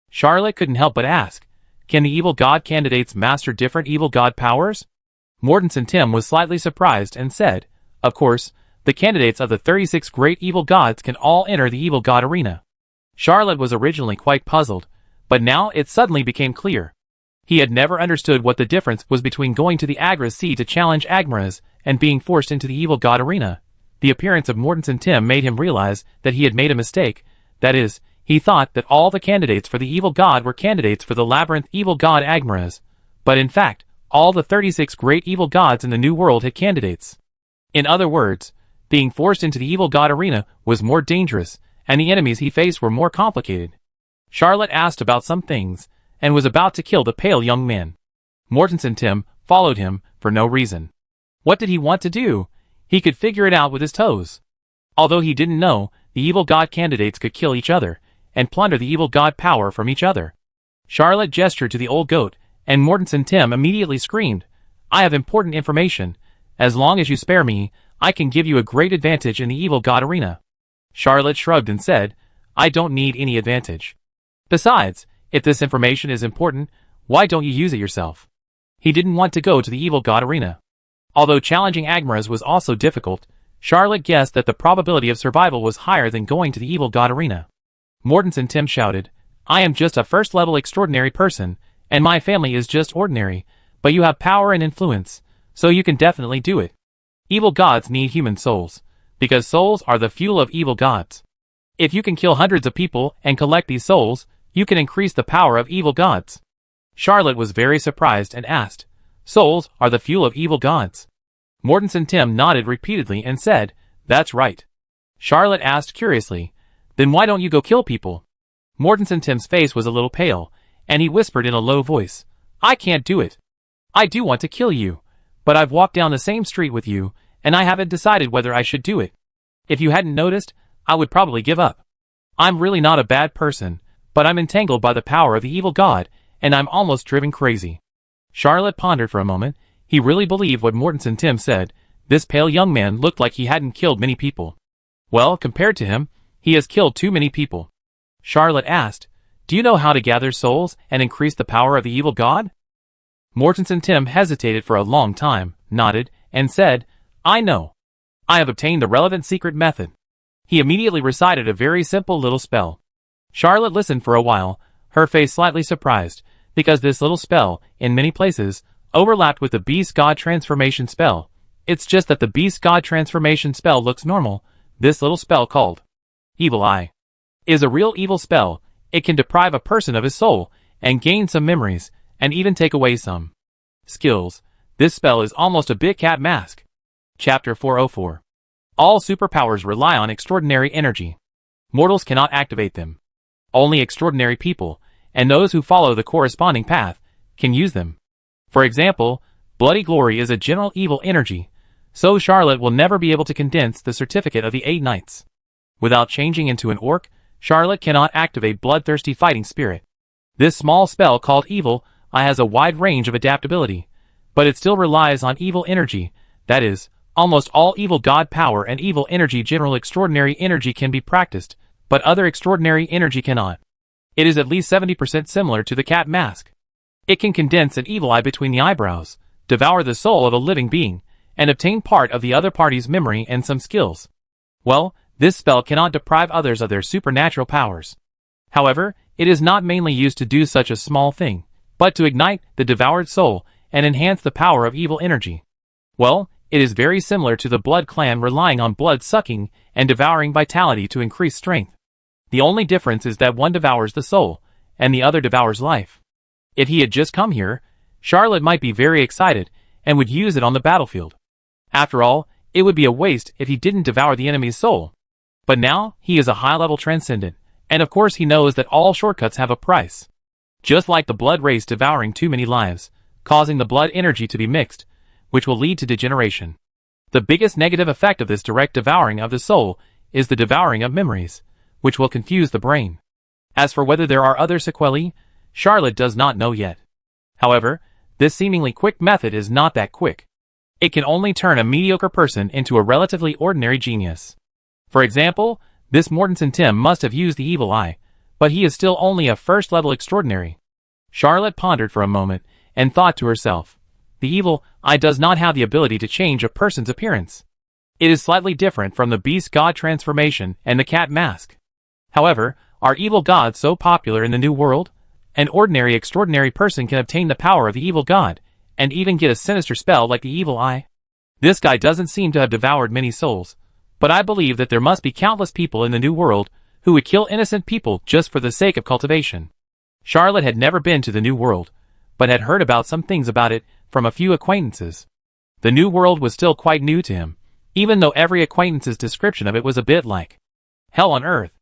Charlotte couldn't help but ask, can the evil god candidates master different evil god powers? Mortensen Tim was slightly surprised and said, of course, the candidates of the 36 great evil gods can all enter the evil god arena. Charlotte was originally quite puzzled, but now it suddenly became clear. He had never understood what the difference was between going to the Agra's Sea to challenge Agmaras and being forced into the evil god arena. The appearance of Mortensen Tim made him realize that he had made a mistake. That is, he thought that all the candidates for the evil god were candidates for the labyrinth evil god Agmaras, but in fact, all the 36 great evil gods in the New World had candidates. In other words, being forced into the evil god arena was more dangerous, and the enemies he faced were more complicated. Charlotte asked about some things, and was about to kill the pale young man. Mortensen Tim followed him for no reason. What did he want to do? He could figure it out with his toes. Although he didn't know, the evil god candidates could kill each other, and plunder the evil god power from each other. Charlotte gestured to the old goat, and Mortensen Tim immediately screamed, "I have important information. As long as you spare me, I can give you a great advantage in the evil god arena." Charlotte shrugged and said, "I don't need any advantage. Besides, if this information is important, why don't you use it yourself?" He didn't want to go to the evil god arena. Although challenging Agmaras was also difficult, Charlotte guessed that the probability of survival was higher than going to the evil god arena. Mortensen Tim shouted, "I am just a first-level extraordinary person, and my family is just ordinary, but you have power and influence, so you can definitely do it. Evil gods need human souls, because souls are the fuel of evil gods. If you can kill hundreds of people and collect these souls, you can increase the power of evil gods." Charlotte was very surprised and asked, "Souls are the fuel of evil gods?" Mortensen Tim nodded repeatedly and said, "That's right." Charlotte asked curiously, "Then why don't you go kill people?" Mortensen Tim's face was a little pale, and he whispered in a low voice, "I can't do it. I do want to kill you, but I've walked down the same street with you, and I haven't decided whether I should do it. If you hadn't noticed, I would probably give up. I'm really not a bad person, but I'm entangled by the power of the evil god, and I'm almost driven crazy." Charlotte pondered for a moment. He really believed what Mortensen Tim said. This pale young man looked like he hadn't killed many people. Well, compared to him, he has killed too many people. Charlotte asked, "Do you know how to gather souls and increase the power of the evil god?" Mortensen Tim hesitated for a long time, nodded, and said, "I know. I have obtained the relevant secret method." He immediately recited a very simple little spell. Charlotte listened for a while, her face slightly surprised, because this little spell, in many places, overlapped with the Beast God Transformation spell. It's just that the Beast God Transformation spell looks normal. This little spell called Evil Eye is a real evil spell. It can deprive a person of his soul, and gain some memories, and even take away some skills. This spell is almost a bit cat mask. Chapter 404. All superpowers rely on extraordinary energy. Mortals cannot activate them. Only extraordinary people, and those who follow the corresponding path, can use them. For example, bloody glory is a general evil energy, so Charlotte will never be able to condense the certificate of the 8 Knights. Without changing into an orc, Charlotte cannot activate bloodthirsty fighting spirit. This small spell called Evil Eye has a wide range of adaptability, but it still relies on evil energy. That is, almost all evil god power and evil energy general extraordinary energy can be practiced, but other extraordinary energy cannot. It is at least 70% similar to the cat mask. It can condense an evil eye between the eyebrows, devour the soul of a living being, and obtain part of the other party's memory and some skills. Well, this spell cannot deprive others of their supernatural powers. However, it is not mainly used to do such a small thing, but to ignite the devoured soul and enhance the power of evil energy. Well, it is very similar to the blood clan relying on blood sucking and devouring vitality to increase strength. The only difference is that one devours the soul, and the other devours life. If he had just come here, Charlotte might be very excited, and would use it on the battlefield. After all, it would be a waste if he didn't devour the enemy's soul. But now, he is a high-level transcendent, and of course he knows that all shortcuts have a price. Just like the blood race devouring too many lives, causing the blood energy to be mixed, which will lead to degeneration. The biggest negative effect of this direct devouring of the soul is the devouring of memories, which will confuse the brain. As for whether there are other sequelae, Charlotte does not know yet. However, this seemingly quick method is not that quick. It can only turn a mediocre person into a relatively ordinary genius. For example, this Mortensen Tim must have used the Evil Eye, but he is still only a first-level extraordinary. Charlotte pondered for a moment, and thought to herself, the Evil Eye does not have the ability to change a person's appearance. It is slightly different from the Beast God Transformation and the Cat Mask. However, are evil gods so popular in the New World? An ordinary extraordinary person can obtain the power of the evil god, and even get a sinister spell like the Evil Eye. This guy doesn't seem to have devoured many souls, but I believe that there must be countless people in the New World who would kill innocent people just for the sake of cultivation. Charlotte had never been to the New World, but had heard about some things about it from a few acquaintances. The new world was still quite new to him, even though every acquaintance's description of it was a bit like hell on earth.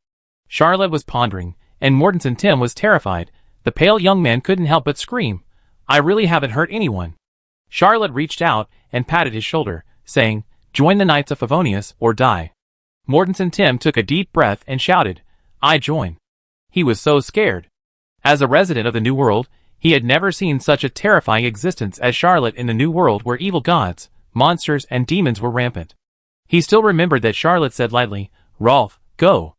Charlotte was pondering, and Mortensen Tim was terrified. The pale young man couldn't help but scream, "I really haven't hurt anyone." Charlotte reached out and patted his shoulder, saying, "Join the Knights of Favonius or die." Mortensen Tim took a deep breath and shouted, "I join." He was so scared. As a resident of the New World, he had never seen such a terrifying existence as Charlotte in the New World where evil gods, monsters, and demons were rampant. He still remembered that Charlotte said lightly, "Rolf, go."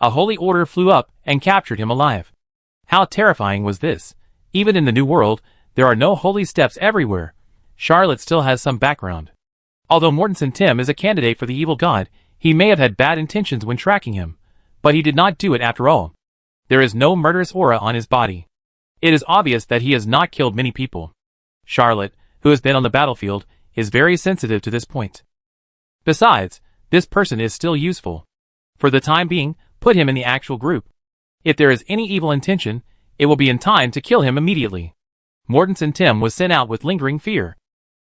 A holy order flew up and captured him alive. How terrifying was this? Even in the New World, there are no holy steps everywhere. Charlotte still has some background. Although Mortensen Tim is a candidate for the evil god, he may have had bad intentions when tracking him, but he did not do it after all. There is no murderous aura on his body. It is obvious that he has not killed many people. Charlotte, who has been on the battlefield, is very sensitive to this point. Besides, this person is still useful. For the time being, put him in the actual group. If there is any evil intention, it will be in time to kill him immediately. Mortensen Tim was sent out with lingering fear.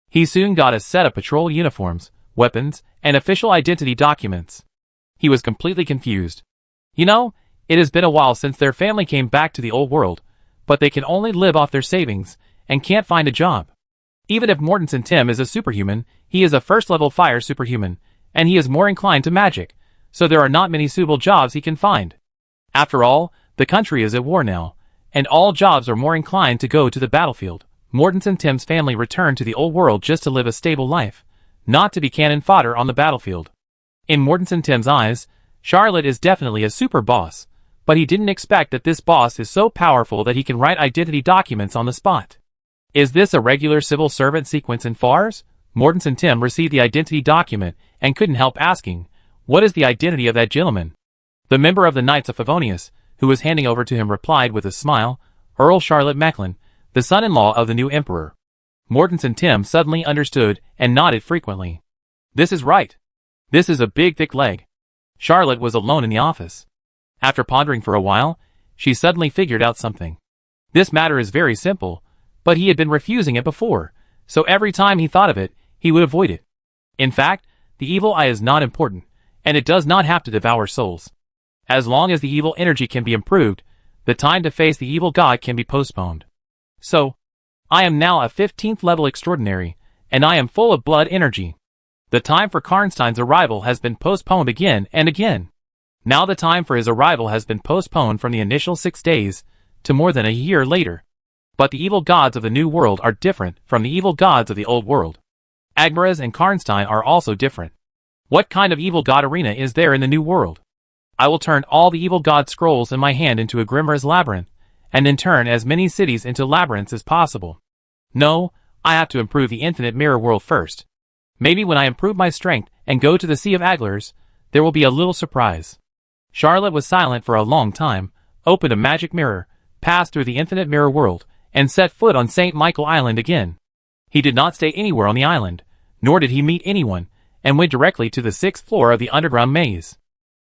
He soon got a set of patrol uniforms, weapons, and official identity documents. He was completely confused. You know, it has been a while since their family came back to the old world, but they can only live off their savings, and can't find a job. Even if Mortensen Tim is a superhuman, he is a first-level fire superhuman, and he is more inclined to magic, so there are not many suitable jobs he can find. After all, the country is at war now, and all jobs are more inclined to go to the battlefield. Mortensen Tim's family returned to the old world just to live a stable life, not to be cannon fodder on the battlefield. In Mortensen Tim's eyes, Charlotte is definitely a super boss, but he didn't expect that this boss is so powerful that he can write identity documents on the spot. Is this a regular civil servant sequence in FARS? Mortensen Tim received the identity document and couldn't help asking, "What is the identity of that gentleman?" The member of the Knights of Favonius, who was handing over to him, replied with a smile, "Earl Charlotte Mechlin, the son-in-law of the new emperor." Mortensen Tim suddenly understood and nodded frequently. This is right. This is a big thick leg. Charlotte was alone in the office. After pondering for a while, she suddenly figured out something. This matter is very simple, but he had been refusing it before, so every time he thought of it, he would avoid it. In fact, the evil eye is not important, and it does not have to devour souls. As long as the evil energy can be improved, the time to face the evil god can be postponed. So, I am now a 15th level extraordinary, and I am full of blood energy. The time for Karnstein's arrival has been postponed again and again. Now the time for his arrival has been postponed from the initial 6 days to more than a year later. But the evil gods of the new world are different from the evil gods of the old world. Agmaraz and Karnstein are also different. What kind of evil god arena is there in the new world? I will turn all the evil god scrolls in my hand into a Grimmer's labyrinth, and then turn as many cities into labyrinths as possible. No, I have to improve the infinite mirror world first. Maybe when I improve my strength and go to the Sea of Aglers, there will be a little surprise. Charlotte was silent for a long time, opened a magic mirror, passed through the infinite mirror world, and set foot on St. Michael Island again. He did not stay anywhere on the island, nor did he meet anyone, and went directly to the 6th floor of the underground maze.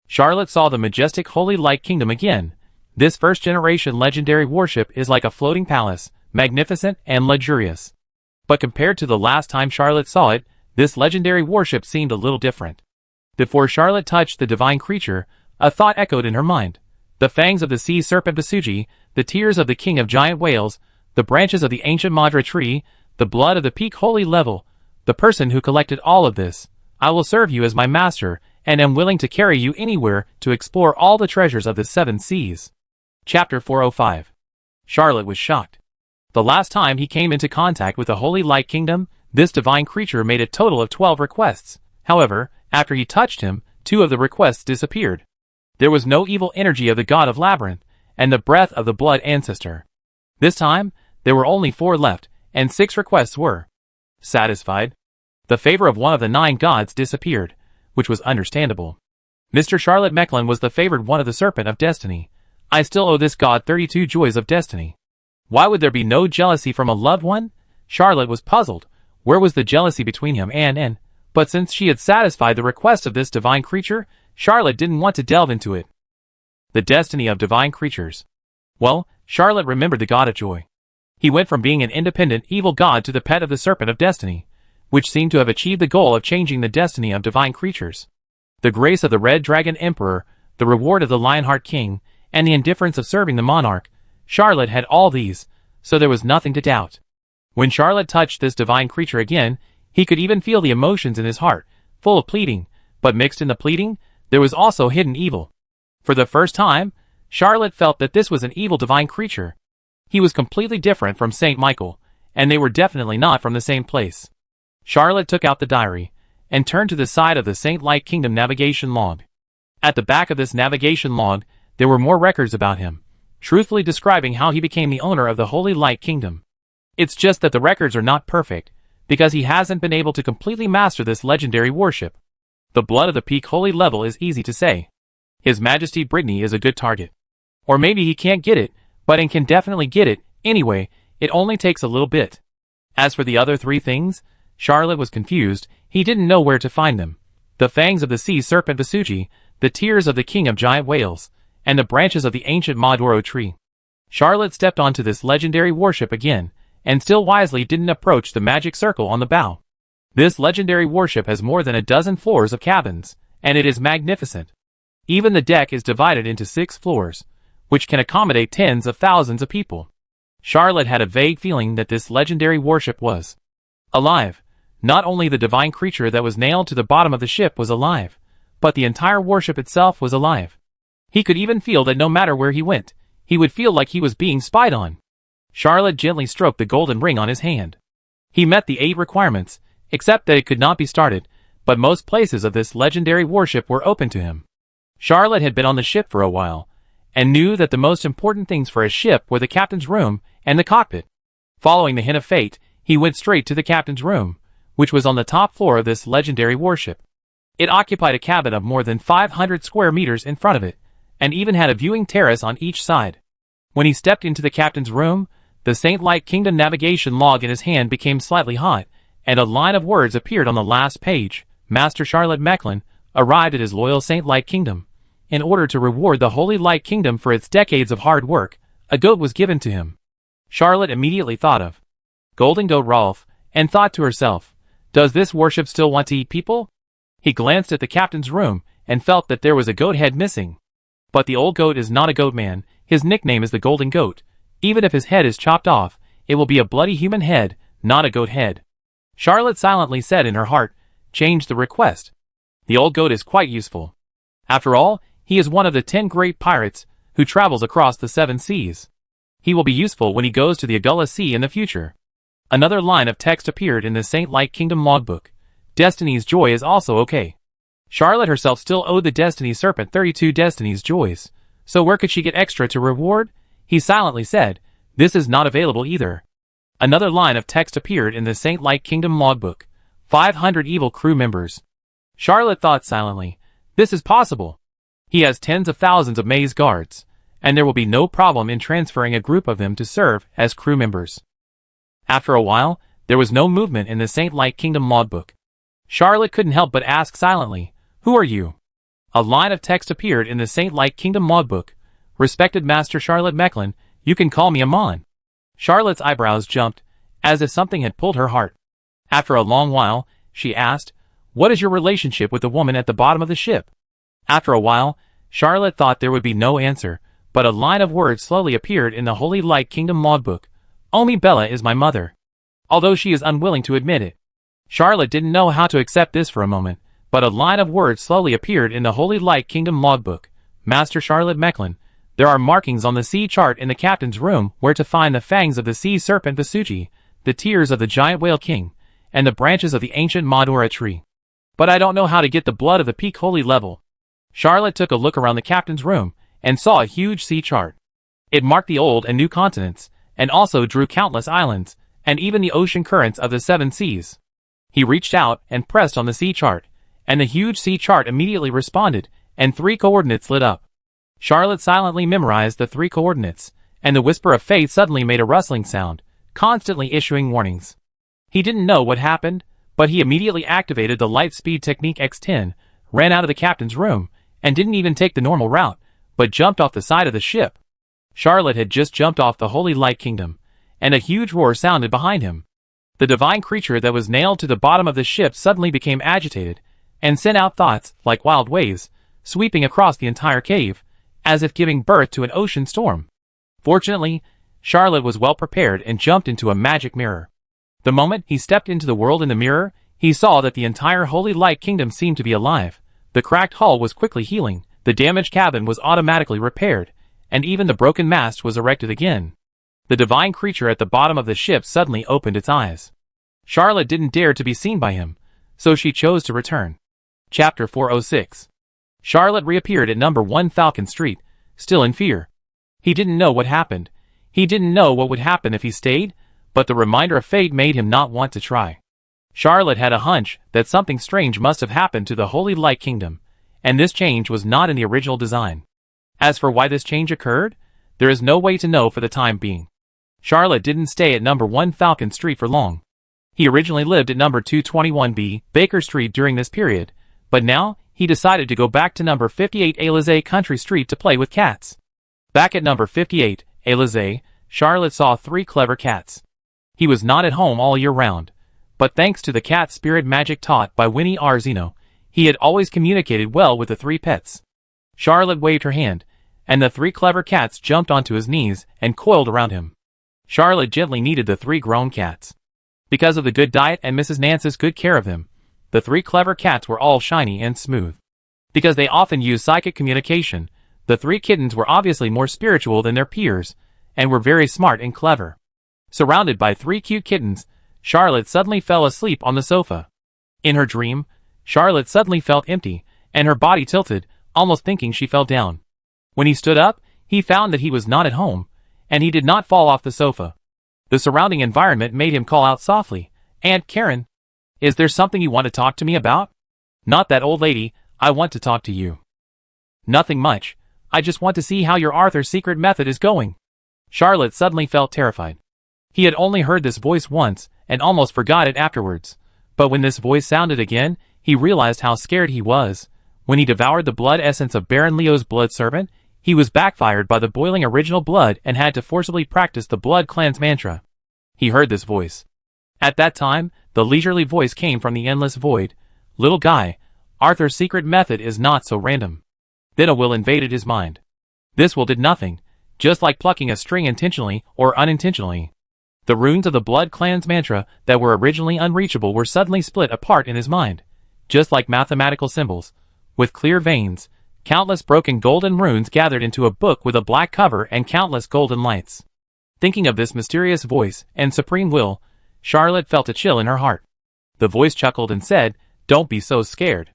Charlotte saw the majestic Holy Light Kingdom again. This first-generation legendary warship is like a floating palace, magnificent and luxurious. But compared to the last time Charlotte saw it, this legendary warship seemed a little different. Before Charlotte touched the divine creature, a thought echoed in her mind. The fangs of the sea serpent Basuji, the tears of the king of giant whales, the branches of the ancient Madra tree, the blood of the peak holy level, the person who collected all of this. I will serve you as my master, and am willing to carry you anywhere to explore all the treasures of the 7 seas. Chapter 405. Charlotte was shocked. The last time he came into contact with the Holy Light Kingdom, this divine creature made a total of 12 requests. However, after he touched him, 2 of the requests disappeared. There was no evil energy of the god of Labyrinth, and the breath of the blood ancestor. This time, there were only 4 left, and 6 requests were satisfied. The favor of one of the 9 gods disappeared, which was understandable. Mr. Charlotte Mechlin was the favored one of the Serpent of Destiny. I still owe this god 32 joys of destiny. Why would there be no jealousy from a loved one? Charlotte was puzzled. Where was the jealousy between him and but since she had satisfied the request of this divine creature, Charlotte didn't want to delve into it. The destiny of divine creatures. Well, Charlotte remembered the god of joy. He went from being an independent evil god to the pet of the Serpent of Destiny, which seemed to have achieved the goal of changing the destiny of divine creatures. The grace of the Red Dragon Emperor, the reward of the Lionheart King, and the indifference of serving the monarch, Charlotte had all these, so there was nothing to doubt. When Charlotte touched this divine creature again, he could even feel the emotions in his heart, full of pleading, but mixed in the pleading, there was also hidden evil. For the first time, Charlotte felt that this was an evil divine creature. He was completely different from Saint Michael, and they were definitely not from the same place. Charlotte took out the diary, and turned to the side of the Saint Light Kingdom navigation log. At the back of this navigation log, there were more records about him, truthfully describing how he became the owner of the Holy Light Kingdom. It's just that the records are not perfect, because he hasn't been able to completely master this legendary warship. The blood of the peak holy level is easy to say. His Majesty Brittany is a good target. Or maybe he can't get it, but he can definitely get it. Anyway, it only takes a little bit. As for the other three things, Charlotte was confused. He didn't know where to find them. The fangs of the sea serpent Vasuji, the tears of the king of giant whales, and the branches of the ancient Maduro tree. Charlotte stepped onto this legendary warship again, and still wisely didn't approach the magic circle on the bow. This legendary warship has more than a dozen floors of cabins, and it is magnificent. Even the deck is divided into 6 floors, which can accommodate tens of thousands of people. Charlotte had a vague feeling that this legendary warship was alive. Not only the divine creature that was nailed to the bottom of the ship was alive, but the entire warship itself was alive. He could even feel that no matter where he went, he would feel like he was being spied on. Charlotte gently stroked the golden ring on his hand. He met the 8 requirements, except that it could not be started, but most places of this legendary warship were open to him. Charlotte had been on the ship for a while, and knew that the most important things for a ship were the captain's room and the cockpit. Following the hint of fate, he went straight to the captain's room, which was on the top floor of this legendary warship. It occupied a cabin of more than 500 square meters in front of it, and even had a viewing terrace on each side. When he stepped into the captain's room, the Saint Light Kingdom navigation log in his hand became slightly hot, and a line of words appeared on the last page. Master Charlotte Mechlin arrived at his loyal Saint Light Kingdom. In order to reward the Holy Light Kingdom for its decades of hard work, a goat was given to him. Charlotte immediately thought of Golden Goat Rolf, and thought to herself, does this warship still want to eat people? He glanced at the captain's room, and felt that there was a goat head missing. But the old goat is not a goat man, his nickname is the Golden Goat. Even if his head is chopped off, it will be a bloody human head, not a goat head. Charlotte silently said in her heart, change the request. The old goat is quite useful. After all, he is one of the 10 great pirates, who travels across the 7 seas. He will be useful when he goes to the Agula Sea in the future. Another line of text appeared in the Saint Light Kingdom logbook. Destiny's Joy is also okay. Charlotte herself still owed the Destiny Serpent 32 Destiny's Joys, so where could she get extra to reward? He silently said, this is not available either. Another line of text appeared in the Saint Light Kingdom logbook. 500 evil crew members. Charlotte thought silently, this is possible. He has tens of thousands of maze guards, and there will be no problem in transferring a group of them to serve as crew members. After a while, there was no movement in the Saint Light Kingdom logbook. Charlotte couldn't help but ask silently, who are you? A line of text appeared in the Saint Light Kingdom logbook. Respected Master Charlotte Mechlin, you can call me Amon. Charlotte's eyebrows jumped, as if something had pulled her heart. After a long while, she asked, what is your relationship with the woman at the bottom of the ship? After a while, Charlotte thought there would be no answer, but a line of words slowly appeared in the Holy Light Kingdom logbook. Omi Bella is my mother. Although she is unwilling to admit it. Charlotte didn't know how to accept this for a moment, but a line of words slowly appeared in the Holy Light Kingdom logbook. Master Charlotte Mechlin, there are markings on the sea chart in the captain's room where to find the fangs of the sea serpent Vasuji, the tears of the giant whale king, and the branches of the ancient Madura tree. But I don't know how to get the blood of the peak holy level. Charlotte took a look around the captain's room, and saw a huge sea chart. It marked the old and new continents, and also drew countless islands, and even the ocean currents of the 7 seas. He reached out and pressed on the sea chart, and the huge sea chart immediately responded, and 3 coordinates lit up. Charlotte silently memorized the 3 coordinates, and the whisper of fate suddenly made a rustling sound, constantly issuing warnings. He didn't know what happened, but he immediately activated the light speed technique X10, ran out of the captain's room, and didn't even take the normal route, but jumped off the side of the ship. Charlotte had just jumped off the Holy Light Kingdom, and a huge roar sounded behind him. The divine creature that was nailed to the bottom of the ship suddenly became agitated, and sent out thoughts, like wild waves, sweeping across the entire cave, as if giving birth to an ocean storm. Fortunately, Charlotte was well prepared and jumped into a magic mirror. The moment he stepped into the world in the mirror, he saw that the entire Holy Light Kingdom seemed to be alive. The cracked hull was quickly healing, the damaged cabin was automatically repaired, and even the broken mast was erected again. The divine creature at the bottom of the ship suddenly opened its eyes. Charlotte didn't dare to be seen by him, so she chose to return. Chapter 406. Charlotte reappeared at number 1 Falcon Street, still in fear. He didn't know what happened. He didn't know what would happen if he stayed, but the reminder of fate made him not want to try. Charlotte had a hunch that something strange must have happened to the Holy Light Kingdom, and this change was not in the original design. As for why this change occurred, there is no way to know for the time being. Charlotte didn't stay at number 1 Falcon Street for long. He originally lived at number 221B Baker Street during this period, but now he decided to go back to number 58 Élysée Country Street to play with cats. Back at number 58 Élysée, Charlotte saw 3 clever cats. He was not at home all year round, but thanks to the cat spirit magic taught by Winnie R. Zeno, he had always communicated well with the 3 pets. Charlotte waved her hand, and the 3 clever cats jumped onto his knees and coiled around him. Charlotte gently kneaded the 3 grown cats. Because of the good diet and Mrs. Nance's good care of them, the 3 clever cats were all shiny and smooth. Because they often used psychic communication, the 3 kittens were obviously more spiritual than their peers, and were very smart and clever. Surrounded by 3 cute kittens, Charlotte suddenly fell asleep on the sofa. In her dream, Charlotte suddenly felt empty, and her body tilted, almost thinking she fell down. When he stood up, he found that he was not at home, and he did not fall off the sofa. The surrounding environment made him call out softly, "Aunt Karen, is there something you want to talk to me about?" "Not that, old lady, I want to talk to you." "Nothing much, I just want to see how your Arthur's secret method is going." Charlotte suddenly felt terrified. He had only heard this voice once, and almost forgot it afterwards. But when this voice sounded again, he realized how scared he was. When he devoured the blood essence of Baron Leo's blood servant, he was backfired by the boiling original blood and had to forcibly practice the blood cleanse mantra. He heard this voice. At that time, the leisurely voice came from the endless void. "Little guy, Arthur's secret method is not so random." Then a will invaded his mind. This will did nothing, just like plucking a string intentionally or unintentionally. The runes of the blood cleanse mantra that were originally unreachable were suddenly split apart in his mind, just like mathematical symbols. With clear veins, countless broken golden runes gathered into a book with a black cover and countless golden lights. Thinking of this mysterious voice and supreme will, Charlotte felt a chill in her heart. The voice chuckled and said, "Don't be so scared.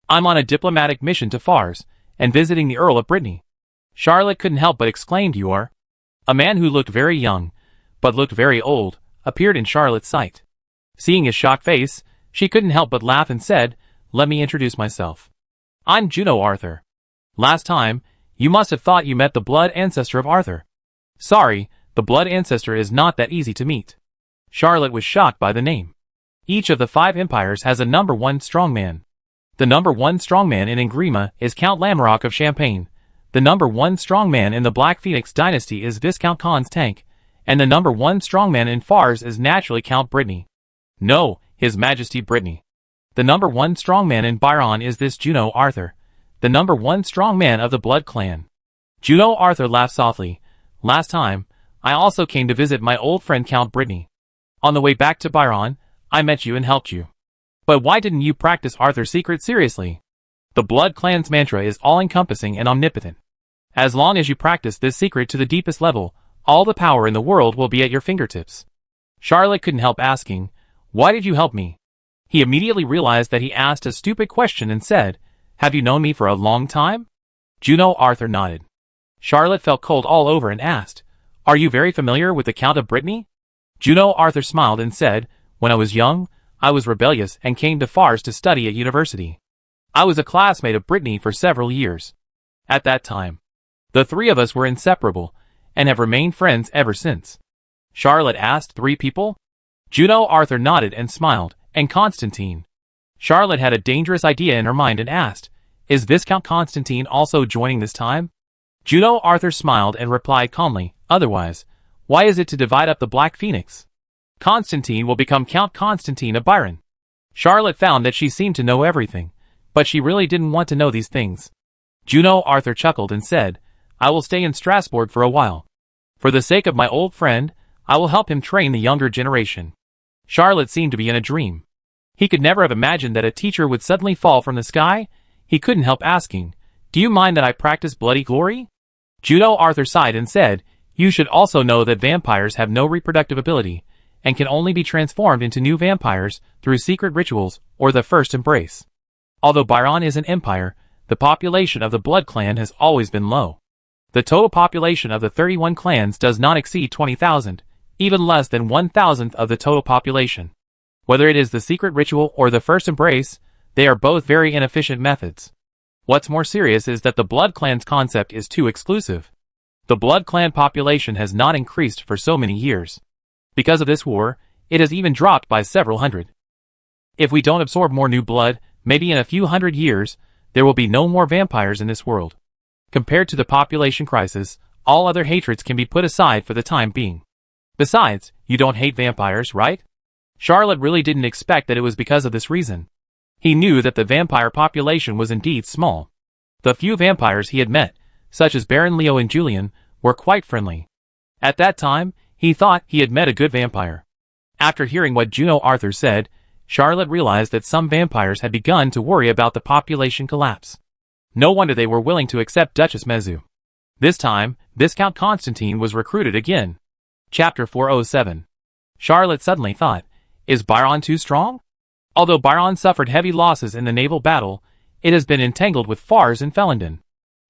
I'm on a diplomatic mission to Fars, and visiting the Earl of Brittany." Charlotte couldn't help but exclaim, "You are?" A man who looked very young, but looked very old, appeared in Charlotte's sight. Seeing his shocked face, she couldn't help but laugh and said, "Let me introduce myself. I'm Juno Arthur. Last time, you must have thought you met the blood ancestor of Arthur. Sorry, the blood ancestor is not that easy to meet." Charlotte was shocked by the name. Each of the 5 empires has a number 1 strongman. The number 1 strongman in Ingrima is Count Lamarok of Champagne. The number 1 strongman in the Black Phoenix dynasty is Viscount Khan's Tank, and the number 1 strongman in Fars is naturally Count Brittany. No, His Majesty Brittany. The number 1 strongman in Byron is this Juno Arthur, the number 1 strongman of the Blood Clan. Juno Arthur laughed softly. "Last time, I also came to visit my old friend Count Brittany. On the way back to Byron, I met you and helped you. But why didn't you practice Arthur's secret seriously? The Blood Clan's mantra is all-encompassing and omnipotent. As long as you practice this secret to the deepest level, all the power in the world will be at your fingertips." Charlotte couldn't help asking, "Why did you help me?" He immediately realized that he asked a stupid question and said, "Have you known me for a long time?" Juno Arthur nodded. Charlotte felt cold all over and asked, "Are you very familiar with the Count of Brittany?" Juno Arthur smiled and said, "When I was young, I was rebellious and came to Fars to study at university. I was a classmate of Brittany for several years. At that time, the 3 of us were inseparable, and have remained friends ever since." Charlotte asked, "3 people?" Juno Arthur nodded and smiled, "And Constantine?" Charlotte had a dangerous idea in her mind and asked, "Is Viscount Constantine also joining this time?" Juno Arthur smiled and replied calmly, "Otherwise, Why is it to divide up the Black Phoenix? Constantine will become Count Constantine of Byron. Charlotte found that she seemed to know everything, but she really didn't want to know these things. Juno Arthur chuckled and said, I will stay in Strasbourg for a while. For the sake of my old friend, I will help him train the younger generation. Charlotte seemed to be in a dream. He could never have imagined that a teacher would suddenly fall from the sky. He couldn't help asking, do you mind that I practice bloody glory? Juno Arthur sighed and said, you should also know that vampires have no reproductive ability, and can only be transformed into new vampires through secret rituals or the first embrace. Although Byron is an empire, the population of the Blood Clan has always been low. The total population of the 31 clans does not exceed 20,000, even less than 1,000th of the total population. Whether it is the secret ritual or the first embrace, they are both very inefficient methods. What's more serious is that the Blood Clan's concept is too exclusive. The Blood Clan population has not increased for so many years. Because of this war, it has even dropped by several hundred. If we don't absorb more new blood, maybe in a few hundred years, there will be no more vampires in this world. Compared to the population crisis, all other hatreds can be put aside for the time being. Besides, you don't hate vampires, right? Charlotte really didn't expect that it was because of this reason. He knew that the vampire population was indeed small. The few vampires he had met, such as Baron Leo and Julian, were quite friendly. At that time, he thought he had met a good vampire. After hearing what Juno Arthur said, Charlotte realized that some vampires had begun to worry about the population collapse. No wonder they were willing to accept Duchess Mezu. This time, Viscount Constantine was recruited again. Chapter 407. Charlotte suddenly thought, is Byron too strong? Although Byron suffered heavy losses in the naval battle, it has been entangled with Fars and Felindon.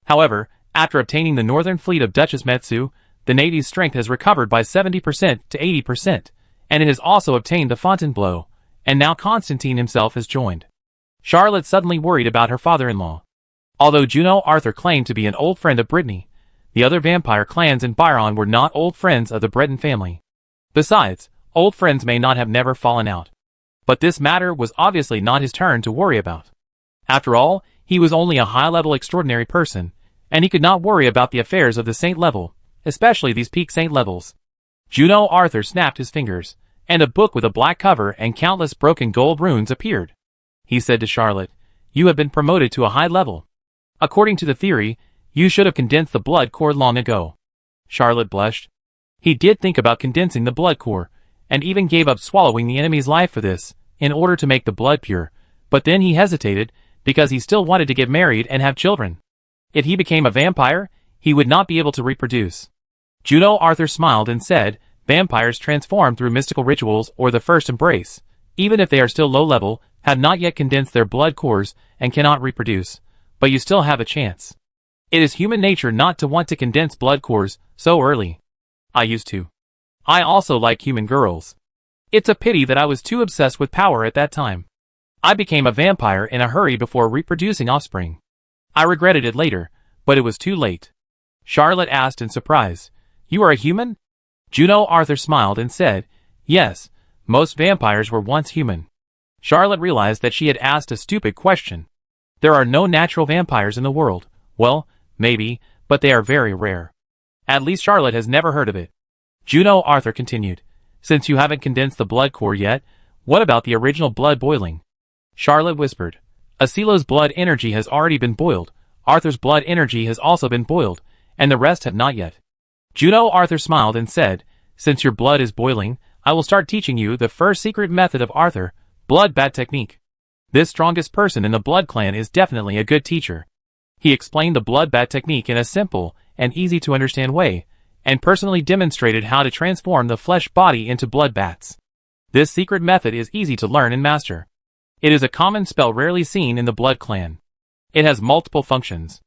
However, after obtaining the northern fleet of Duchess Mezu, the navy's strength has recovered by 70% to 80%, and it has also obtained the Fontainebleau, and now Constantine himself has joined. Charlotte suddenly worried about her father-in-law. Although Juno Arthur claimed to be an old friend of Brittany, the other vampire clans in Byron were not old friends of the Breton family. Besides, old friends may not have never fallen out. But this matter was obviously not his turn to worry about. After all, he was only a high-level extraordinary person, and he could not worry about the affairs of the saint level, especially these peak saint levels. Juno Arthur snapped his fingers, and a book with a black cover and countless broken gold runes appeared. He said to Charlotte, you have been promoted to a high level. According to the theory, you should have condensed the blood core long ago. Charlotte blushed. He did think about condensing the blood core, and even gave up swallowing the enemy's life for this, in order to make the blood pure, but then he hesitated, because he still wanted to get married and have children. If he became a vampire, he would not be able to reproduce. Juno Arthur smiled and said, vampires transform through mystical rituals or the first embrace, even if they are still low level, have not yet condensed their blood cores, and cannot reproduce, but you still have a chance. It is human nature not to want to condense blood cores so early. I used to. I also like human girls. It's a pity that I was too obsessed with power at that time. I became a vampire in a hurry before reproducing offspring. I regretted it later, but it was too late. Charlotte asked in surprise, you are a human? Juno Arthur smiled and said, yes, most vampires were once human. Charlotte realized that she had asked a stupid question. There are no natural vampires in the world. Well, maybe, but they are very rare. At least Charlotte has never heard of it. Juno Arthur continued, since you haven't condensed the blood core yet, what about the original blood boiling? Charlotte whispered, Asilo's blood energy has already been boiled, Arthur's blood energy has also been boiled, and the rest have not yet. Juno Arthur smiled and said, since your blood is boiling, I will start teaching you the first secret method of Arthur, blood bath technique. This strongest person in the Blood Clan is definitely a good teacher. He explained the blood bath technique in a simple and easy to understand way, and personally demonstrated how to transform the flesh body into blood baths. This secret method is easy to learn and master. It is a common spell rarely seen in the Blood Clan. It has multiple functions.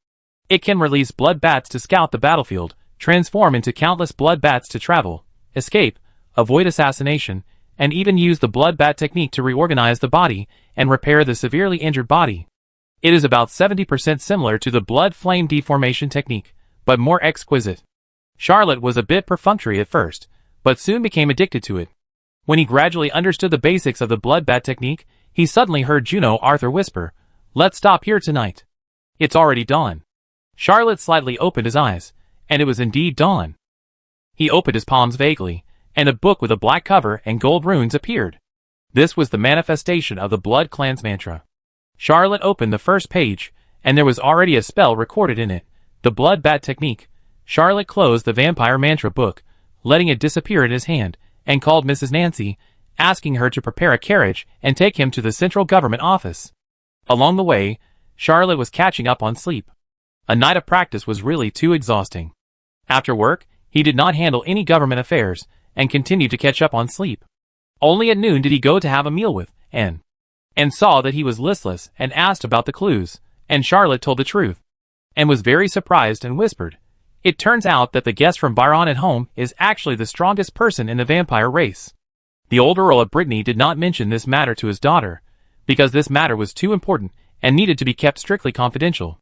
It can release blood bats to scout the battlefield, transform into countless blood bats to travel, escape, avoid assassination, and even use the blood bat technique to reorganize the body and repair the severely injured body. It is about 70% similar to the blood flame deformation technique, but more exquisite. Charlotte was a bit perfunctory at first, but soon became addicted to it. When he gradually understood the basics of the blood bat technique, he suddenly heard Juno Arthur whisper, let's stop here tonight. It's already dawn. Charlotte slightly opened his eyes, and it was indeed dawn. He opened his palms vaguely, and a book with a black cover and gold runes appeared. This was the manifestation of the Blood Clan's mantra. Charlotte opened the first page, and there was already a spell recorded in it, the Blood Bat Technique. Charlotte closed the vampire mantra book, letting it disappear in his hand, and called Mrs. Nancy, asking her to prepare a carriage and take him to the central government office. Along the way, Charlotte was catching up on sleep. A night of practice was really too exhausting. After work, he did not handle any government affairs, and continued to catch up on sleep. Only at noon did he go to have a meal with Anne, and saw that he was listless and asked about the clues, and Charlotte told the truth, and was very surprised and whispered, "It turns out that the guest from Byron at home is actually the strongest person in the vampire race." The old Earl of Brittany did not mention this matter to his daughter, because this matter was too important and needed to be kept strictly confidential.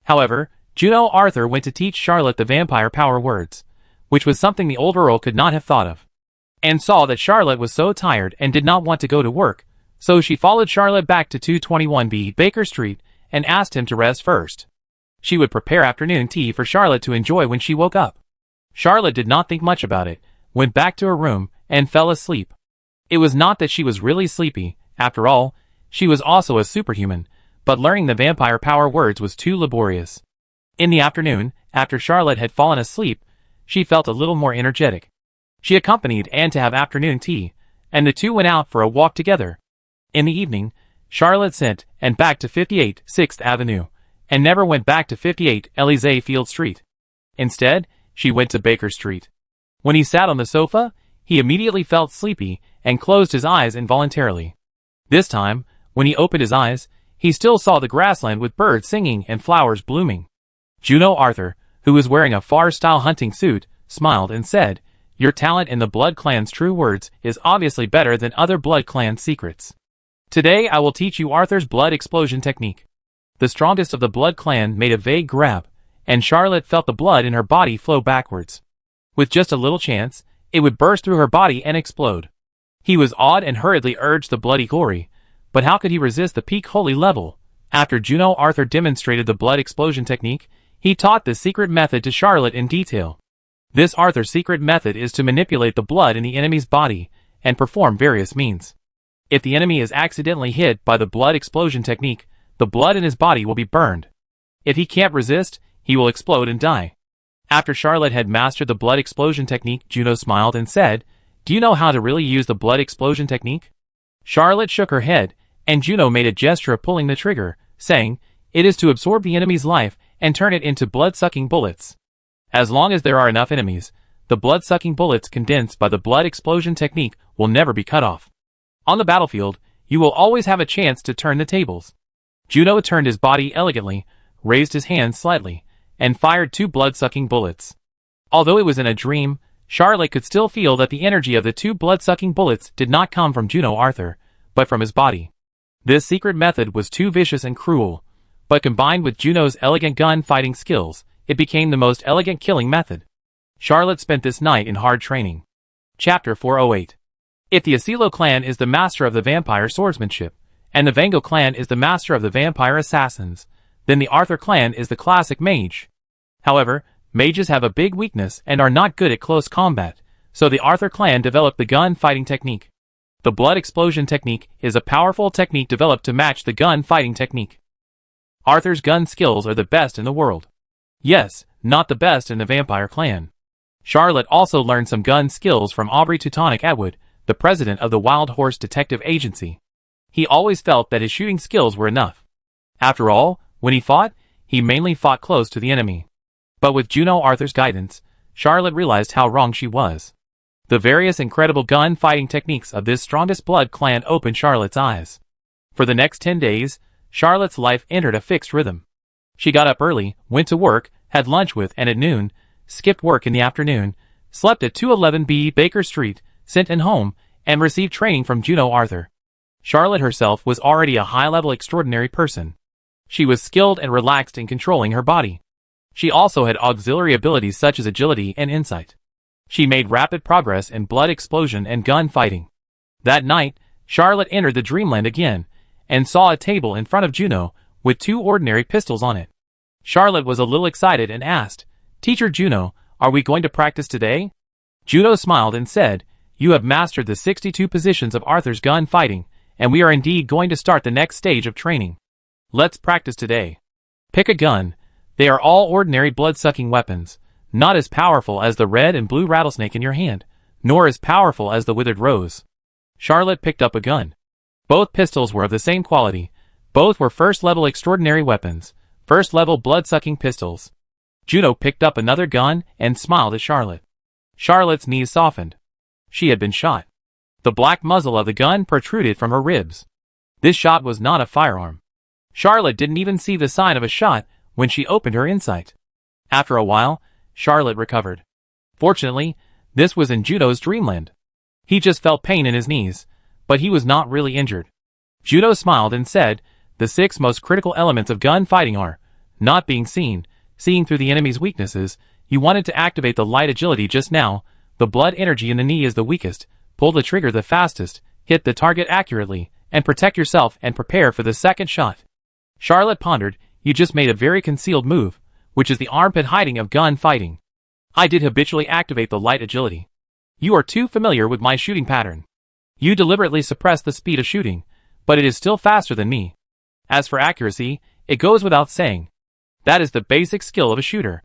However, Juno Arthur went to teach Charlotte the vampire power words, which was something the old Earl could not have thought of, and saw that Charlotte was so tired and did not want to go to work, so she followed Charlotte back to 221B Baker Street and asked him to rest first. She would prepare afternoon tea for Charlotte to enjoy when she woke up. Charlotte did not think much about it, went back to her room, and fell asleep. It was not that she was really sleepy, after all, she was also a superhuman, but learning the vampire power words was too laborious. In the afternoon, after Charlotte had fallen asleep, she felt a little more energetic. She accompanied Anne to have afternoon tea, and the two went out for a walk together. In the evening, Charlotte sent Anne back to 58 6th Avenue, and never went back to 58 Élysée Field Street. Instead, she went to Baker Street. When he sat on the sofa, he immediately felt sleepy and closed his eyes involuntarily. This time, when he opened his eyes, he still saw the grassland with birds singing and flowers blooming. Juno Arthur, who was wearing a far-style hunting suit, smiled and said, "Your talent in the Blood Clan's true words is obviously better than other Blood Clan secrets. Today I will teach you Arthur's blood explosion technique." The strongest of the Blood Clan made a vague grab, and Charlotte felt the blood in her body flow backwards. With just a little chance, it would burst through her body and explode. He was awed and hurriedly urged the bloody glory, but how could he resist the peak holy level? After Juno Arthur demonstrated the blood explosion technique, he taught this secret method to Charlotte in detail. This Arthur's secret method is to manipulate the blood in the enemy's body and perform various means. If the enemy is accidentally hit by the blood explosion technique, the blood in his body will be burned. If he can't resist, he will explode and die. After Charlotte had mastered the blood explosion technique, Juno smiled and said, "Do you know how to really use the blood explosion technique?" Charlotte shook her head, and Juno made a gesture of pulling the trigger, saying, "It is to absorb the enemy's life and turn it into blood-sucking bullets. As long as there are enough enemies, the blood-sucking bullets condensed by the blood explosion technique will never be cut off. On the battlefield, you will always have a chance to turn the tables." Juno turned his body elegantly, raised his hands slightly, and fired 2 blood-sucking bullets. Although it was in a dream, Charlotte could still feel that the energy of the 2 blood-sucking bullets did not come from Juno Arthur, but from his body. This secret method was too vicious and cruel, but combined with Juno's elegant gun-fighting skills, it became the most elegant killing method. Charlotte spent this night in hard training. Chapter 408. If the Asilo clan is the master of the vampire swordsmanship, and the Vango clan is the master of the vampire assassins, then the Arthur clan is the classic mage. However, mages have a big weakness and are not good at close combat, so the Arthur clan developed the gun-fighting technique. The blood explosion technique is a powerful technique developed to match the gun-fighting technique. Arthur's gun skills are the best in the world. Yes, not the best in the vampire clan. Charlotte also learned some gun skills from Aubrey Teutonic Atwood, the president of the Wild Horse Detective Agency. He always felt that his shooting skills were enough. After all, when he fought, he mainly fought close to the enemy. But with Juno Arthur's guidance, Charlotte realized how wrong she was. The various incredible gun-fighting techniques of this strongest blood clan opened Charlotte's eyes. For the next 10 days, Charlotte's life entered a fixed rhythm. She got up early, went to work, had lunch with Anne at noon, skipped work in the afternoon, slept at 211B Baker Street, sent Anne home, and received training from Juno Arthur. Charlotte herself was already a high-level extraordinary person. She was skilled and relaxed in controlling her body. She also had auxiliary abilities such as agility and insight. She made rapid progress in blood explosion and gun fighting. That night, Charlotte entered the dreamland again, and saw a table in front of Juno, with 2 ordinary pistols on it. Charlotte was a little excited and asked, "Teacher Juno, are we going to practice today?" Juno smiled and said, "You have mastered the 62 positions of Arthur's gun fighting, and we are indeed going to start the next stage of training. Let's practice today. Pick a gun. They are all ordinary blood-sucking weapons, not as powerful as the red and blue rattlesnake in your hand, nor as powerful as the withered rose." Charlotte picked up a gun. Both pistols were of the same quality. Both were first-level extraordinary weapons, first-level blood-sucking pistols. Juno picked up another gun and smiled at Charlotte. Charlotte's knees softened. She had been shot. The black muzzle of the gun protruded from her ribs. This shot was not a firearm. Charlotte didn't even see the sign of a shot when she opened her insight. After a while, Charlotte recovered. Fortunately, this was in Juno's dreamland. He just felt pain in his knees, but he was not really injured. Juno smiled and said, "The 6 most critical elements of gun fighting are not being seen, seeing through the enemy's weaknesses. You wanted to activate the light agility just now. The blood energy in the knee is the weakest. Pull the trigger the fastest, hit the target accurately, and protect yourself and prepare for the second shot." Charlotte pondered. "You just made a very concealed move, which is the armpit hiding of gun fighting. I did habitually activate the light agility. You are too familiar with my shooting pattern. You deliberately suppress the speed of shooting, but it is still faster than me. As for accuracy, it goes without saying. That is the basic skill of a shooter.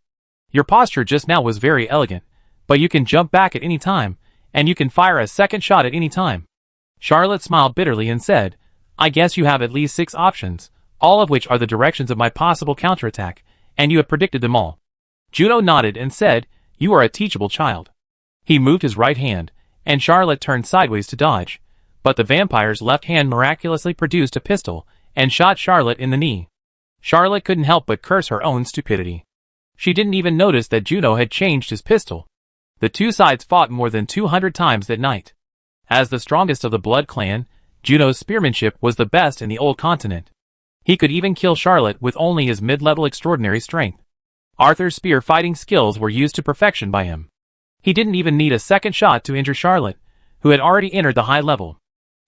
Your posture just now was very elegant, but you can jump back at any time, and you can fire a second shot at any time." Charlotte smiled bitterly and said, "I guess you have at least 6 options, all of which are the directions of my possible counterattack, and you have predicted them all." Juno nodded and said, "You are a teachable child." He moved his right hand, and Charlotte turned sideways to dodge, but the vampire's left hand miraculously produced a pistol and shot Charlotte in the knee. Charlotte couldn't help but curse her own stupidity. She didn't even notice that Juno had changed his pistol. The two sides fought more than 200 times that night. As the strongest of the Blood clan, Juno's spearmanship was the best in the old continent. He could even kill Charlotte with only his mid-level extraordinary strength. Arthur's spear fighting skills were used to perfection by him. He didn't even need a second shot to injure Charlotte, who had already entered the high level.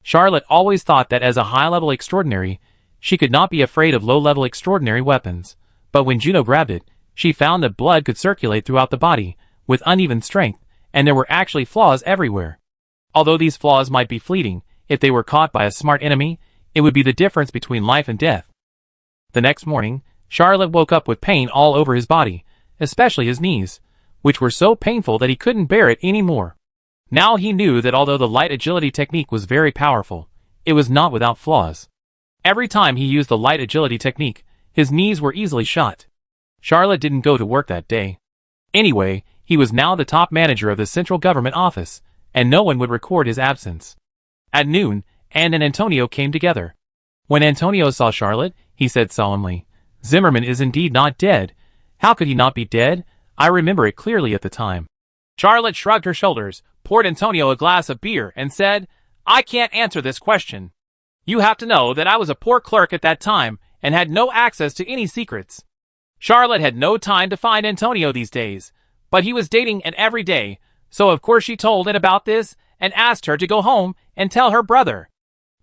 Charlotte always thought that as a high-level extraordinary, she could not be afraid of low-level extraordinary weapons, but when Juno grabbed it, she found that blood could circulate throughout the body, with uneven strength, and there were actually flaws everywhere. Although these flaws might be fleeting, if they were caught by a smart enemy, it would be the difference between life and death. The next morning, Charlotte woke up with pain all over his body, especially his knees, which were so painful that he couldn't bear it anymore. Now he knew that although the light agility technique was very powerful, it was not without flaws. Every time he used the light agility technique, his knees were easily shot. Charlotte didn't go to work that day. Anyway, he was now the top manager of the central government office, and no one would record his absence. At noon, Anne and Antonio came together. When Antonio saw Charlotte, he said solemnly, "Zimmerman is indeed not dead. How could he not be dead? I remember it clearly at the time." Charlotte shrugged her shoulders, poured Antonio a glass of beer, and said, "I can't answer this question. You have to know that I was a poor clerk at that time, and had no access to any secrets." Charlotte had no time to find Antonio these days, but he was dating Anne every day, so of course she told Anne about this, and asked her to go home and tell her brother.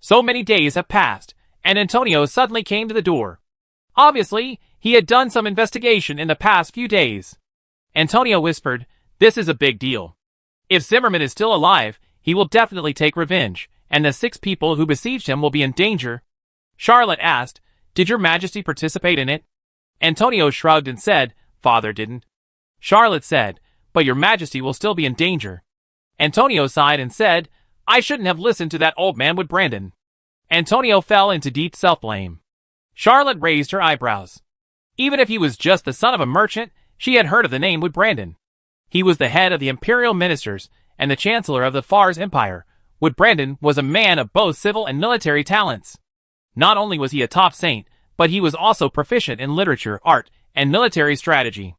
So many days have passed, and Antonio suddenly came to the door. Obviously, he had done some investigation in the past few days. Antonio whispered, "This is a big deal. If Zimmerman is still alive, he will definitely take revenge, and the 6 people who besieged him will be in danger." Charlotte asked, "Did your Majesty participate in it?" Antonio shrugged and said, "Father didn't." Charlotte said, "But your Majesty will still be in danger." Antonio sighed and said, "I shouldn't have listened to that old man with Brandon." Antonio fell into deep self-blame. Charlotte raised her eyebrows. Even if he was just the son of a merchant, she had heard of the name Wood Brandon. He was the head of the imperial ministers and the chancellor of the Fars Empire. Wood Brandon was a man of both civil and military talents. Not only was he a top saint, but he was also proficient in literature, art, and military strategy.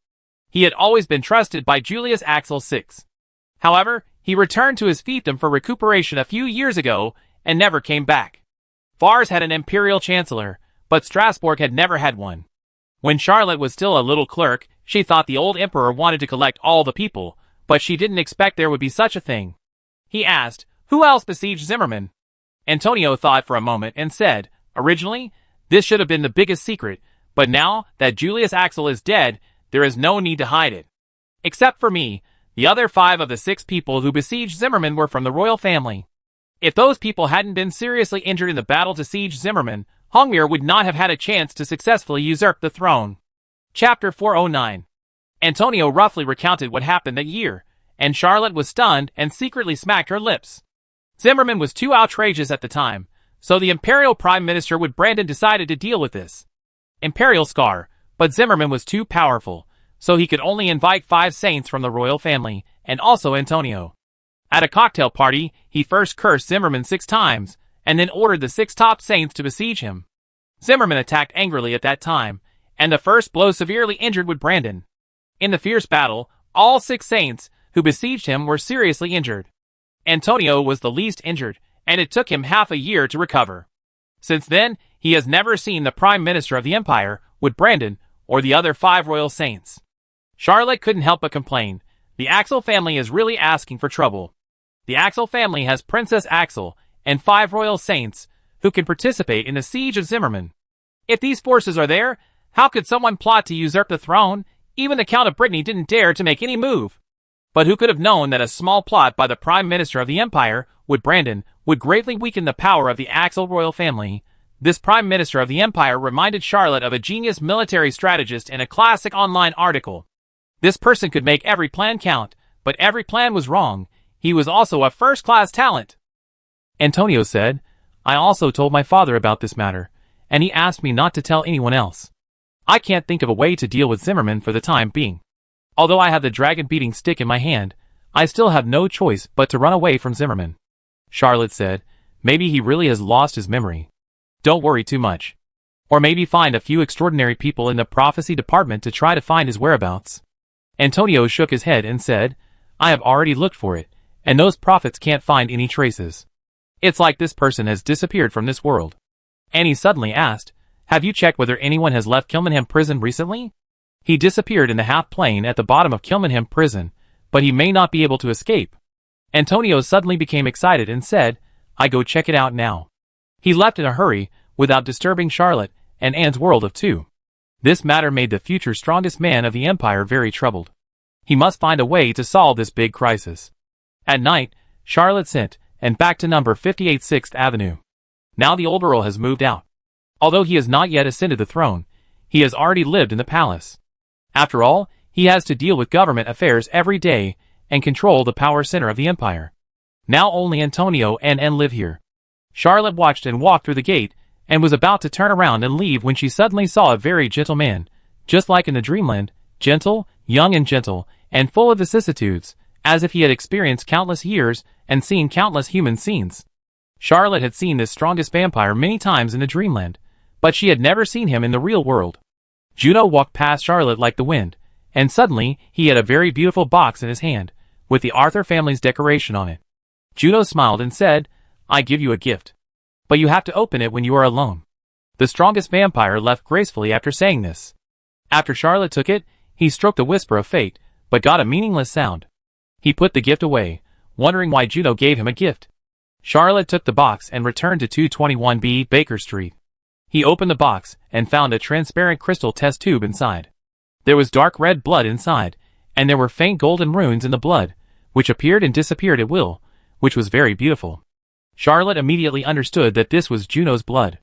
He had always been trusted by Julius Axel VI. However, he returned to his fiefdom for recuperation a few years ago and never came back. Fars had an imperial chancellor, but Strasbourg had never had one. When Charlotte was still a little clerk, she thought the old emperor wanted to collect all the people, but she didn't expect there would be such a thing. He asked, "Who else besieged Zimmerman?" Antonio thought for a moment and said, "Originally, this should have been the biggest secret, but now that Julius Axel is dead, there is no need to hide it. Except for me, The other 5 of the 6 people who besieged Zimmerman were from the royal family. If those people hadn't been seriously injured in the battle to siege Zimmerman, Hongmir would not have had a chance to successfully usurp the throne. Chapter 409. Antonio roughly recounted what happened that year, and Charlotte was stunned and secretly smacked her lips. Zimmerman was too outrageous at the time, so the Imperial Prime Minister Brandon decided to deal with this. Imperial Scar, but Zimmerman was too powerful, so he could only invite 5 saints from the royal family, and also Antonio. At a cocktail party, he first cursed Zimmerman 6 times, and then ordered the 6 top saints to besiege him. Zimmerman attacked angrily at that time, and the first blow severely injured Brandon. In the fierce battle, all 6 saints who besieged him were seriously injured. Antonio was the least injured, and it took him half a year to recover. Since then, he has never seen the Prime Minister of the Empire, Brandon, or the other 5 royal saints. Charlotte couldn't help but complain. The Axel family is really asking for trouble. The Axel family has Princess Axel and 5 royal saints who can participate in the siege of Zimmerman. If these forces are there, how could someone plot to usurp the throne? Even the Count of Brittany didn't dare to make any move. But who could have known that a small plot by the Prime Minister of the Empire, Brandon, would greatly weaken the power of the Axel royal family? This Prime Minister of the Empire reminded Charlotte of a genius military strategist in a classic online article. This person could make every plan count, but every plan was wrong. He was also a first-class talent. Antonio said, I also told my father about this matter, and he asked me not to tell anyone else. I can't think of a way to deal with Zimmerman for the time being. Although I have the dragon-beating stick in my hand, I still have no choice but to run away from Zimmerman. Charlotte said, maybe he really has lost his memory. Don't worry too much. Or maybe find a few extraordinary people in the prophecy department to try to find his whereabouts. Antonio shook his head and said, I have already looked for it, and those prophets can't find any traces. It's like this person has disappeared from this world. Annie suddenly asked, have you checked whether anyone has left Kilmanham prison recently? He disappeared in the half-plane at the bottom of Kilmanham prison, but he may not be able to escape. Antonio suddenly became excited and said, I go check it out now. He left in a hurry, without disturbing Charlotte and Anne's world of 2. This matter made the future strongest man of the Empire very troubled. He must find a way to solve this big crisis. At night, Charlotte sent, and back to number 58 6th Avenue. Now the old Earl has moved out. Although he has not yet ascended the throne, he has already lived in the palace. After all, he has to deal with government affairs every day and control the power center of the empire. Now only Antonio and Anne live here. Charlotte watched and walked through the gate and was about to turn around and leave when she suddenly saw a very gentle man, just like in the dreamland, gentle, young and full of vicissitudes, as if he had experienced countless years and seen countless human scenes. Charlotte had seen this strongest vampire many times in the dreamland, but she had never seen him in the real world. Juno walked past Charlotte like the wind, and suddenly he had a very beautiful box in his hand, with the Arthur family's decoration on it. Juno smiled and said, I give you a gift. But you have to open it when you are alone. The strongest vampire left gracefully after saying this. After Charlotte took it, he stroked the whisper of fate, but got a meaningless sound. He put the gift away, wondering why Juno gave him a gift. Charlotte took the box and returned to 221B Baker Street. He opened the box and found a transparent crystal test tube inside. There was dark red blood inside, and there were faint golden runes in the blood, which appeared and disappeared at will, which was very beautiful. Charlotte immediately understood that this was Juno's blood.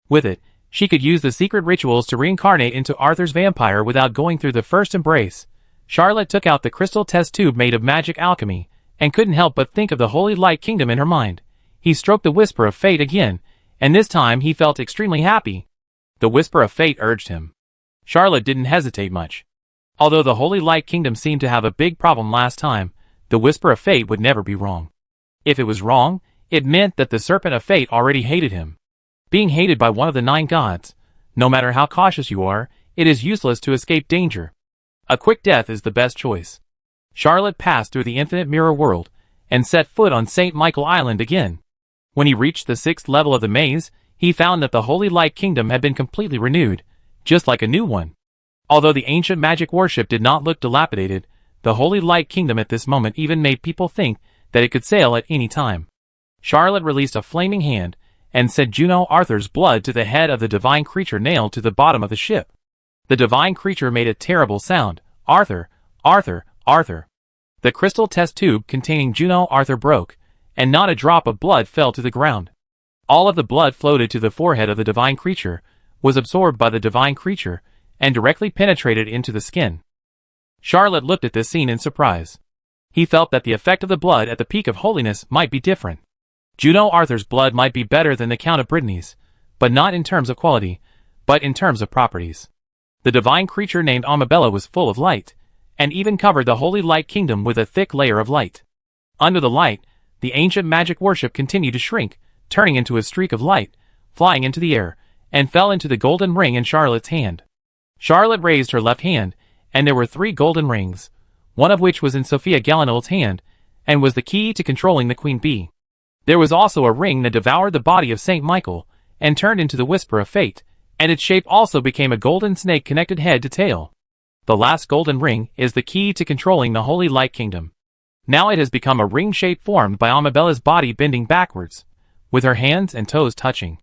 With it, she could use the secret rituals to reincarnate into Arthur's vampire without going through the first embrace. Charlotte took out the crystal test tube made of magic alchemy, and couldn't help but think of the Holy Light Kingdom in her mind. He stroked the whisper of fate again, and this time he felt extremely happy. The whisper of fate urged him. Charlotte didn't hesitate much. Although the Holy Light Kingdom seemed to have a big problem last time, the whisper of fate would never be wrong. If it was wrong, it meant that the Serpent of Fate already hated him. Being hated by one of the 9 gods, no matter how cautious you are, it is useless to escape danger. A quick death is the best choice. Charlotte passed through the infinite mirror world, and set foot on St. Michael Island again. When he reached the 6th level of the maze, he found that the Holy Light Kingdom had been completely renewed, just like a new one. Although the ancient magic warship did not look dilapidated, the Holy Light Kingdom at this moment even made people think that it could sail at any time. Charlotte released a flaming hand, and sent Juno Arthur's blood to the head of the divine creature nailed to the bottom of the ship. The divine creature made a terrible sound, Arthur, Arthur, Arthur. The crystal test tube containing Juno Arthur broke, and not a drop of blood fell to the ground. All of the blood floated to the forehead of the divine creature, was absorbed by the divine creature, and directly penetrated into the skin. Charlotte looked at this scene in surprise. He felt that the effect of the blood at the peak of holiness might be different. Juno Arthur's blood might be better than the Count of Brittany's, but not in terms of quality, but in terms of properties. The divine creature named Amabella was full of light, and even covered the holy light kingdom with a thick layer of light. Under the light, the ancient magic worship continued to shrink, turning into a streak of light, flying into the air, and fell into the golden ring in Charlotte's hand. Charlotte raised her left hand, and there were 3 golden rings, one of which was in Sophia Gallinul's hand, and was the key to controlling the queen bee. There was also a ring that devoured the body of Saint Michael, and turned into the whisper of fate, and its shape also became a golden snake connected head to tail. The last golden ring is the key to controlling the Holy Light Kingdom. Now it has become a ring shape formed by Amabella's body bending backwards, with her hands and toes touching.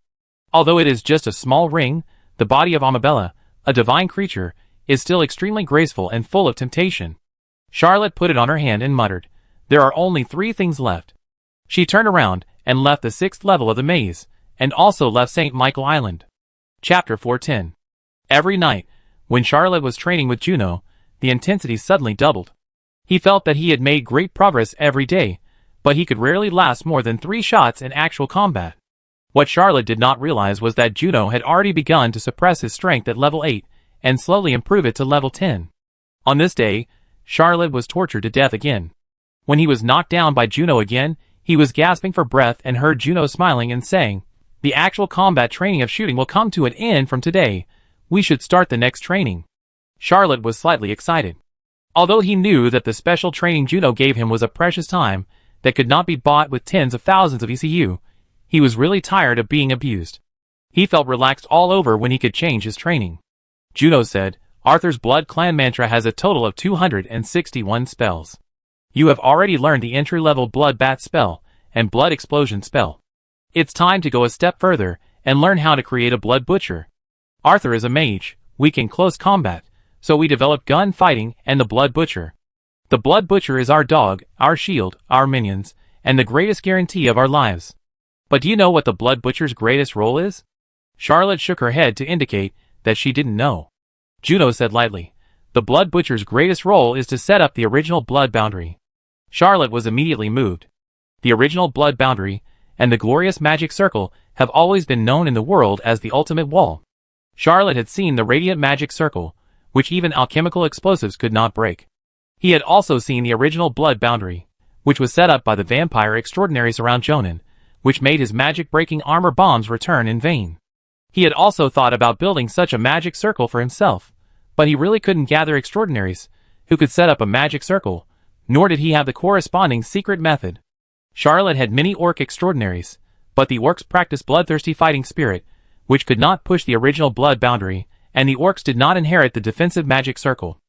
Although it is just a small ring, the body of Amabella, a divine creature, is still extremely graceful and full of temptation. Charlotte put it on her hand and muttered, "There are only 3 things left." She turned around and left the 6th level of the maze, and also left St. Michael Island. Chapter 410. Every night, when Charlotte was training with Juno, the intensity suddenly doubled. He felt that he had made great progress every day, but he could rarely last more than 3 shots in actual combat. What Charlotte did not realize was that Juno had already begun to suppress his strength at level 8, and slowly improve it to level 10. On this day, Charlotte was tortured to death again. When he was knocked down by Juno again, he was gasping for breath and heard Juno smiling and saying, "The actual combat training of shooting will come to an end from today. We should start the next training." Charlotte was slightly excited. Although he knew that the special training Juno gave him was a precious time that could not be bought with tens of thousands of ECU, he was really tired of being abused. He felt relaxed all over when he could change his training. Juno said, "Arthur's Blood Clan mantra has a total of 261 spells. You have already learned the entry-level Blood Bat spell and Blood Explosion spell. It's time to go a step further and learn how to create a Blood Butcher. Arthur is a mage, weak in close combat, so we developed gun fighting and the Blood Butcher. The Blood Butcher is our dog, our shield, our minions, and the greatest guarantee of our lives." But do you know what the Blood Butcher's greatest role is? Charlotte shook her head to indicate that she didn't know. Juno said lightly, "The Blood Butcher's greatest role is to set up the original blood boundary." Charlotte was immediately moved. The original blood boundary and the glorious magic circle have always been known in the world as the ultimate wall. Charlotte had seen the radiant magic circle, which even alchemical explosives could not break. He had also seen the original blood boundary, which was set up by the vampire extraordinaries around Jonan, which made his magic-breaking armor bombs return in vain. He had also thought about building such a magic circle for himself, but he really couldn't gather extraordinaries who could set up a magic circle, nor did he have the corresponding secret method. Charlotte had many orc extraordinaries, but the orcs practiced bloodthirsty fighting spirit, which could not push the original blood boundary, and the orcs did not inherit the defensive magic circle.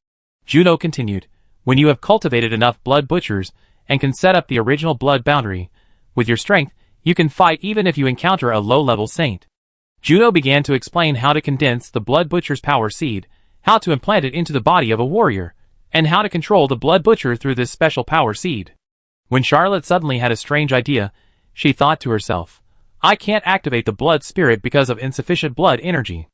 Juno continued, "When you have cultivated enough blood butchers and can set up the original blood boundary, with your strength, you can fight even if you encounter a low-level saint." Juno began to explain how to condense the blood butcher's power seed, how to implant it into the body of a warrior, and how to control the blood butcher through this special power seed. When Charlotte suddenly had a strange idea, she thought to herself, "I can't activate the blood spirit because of insufficient blood energy.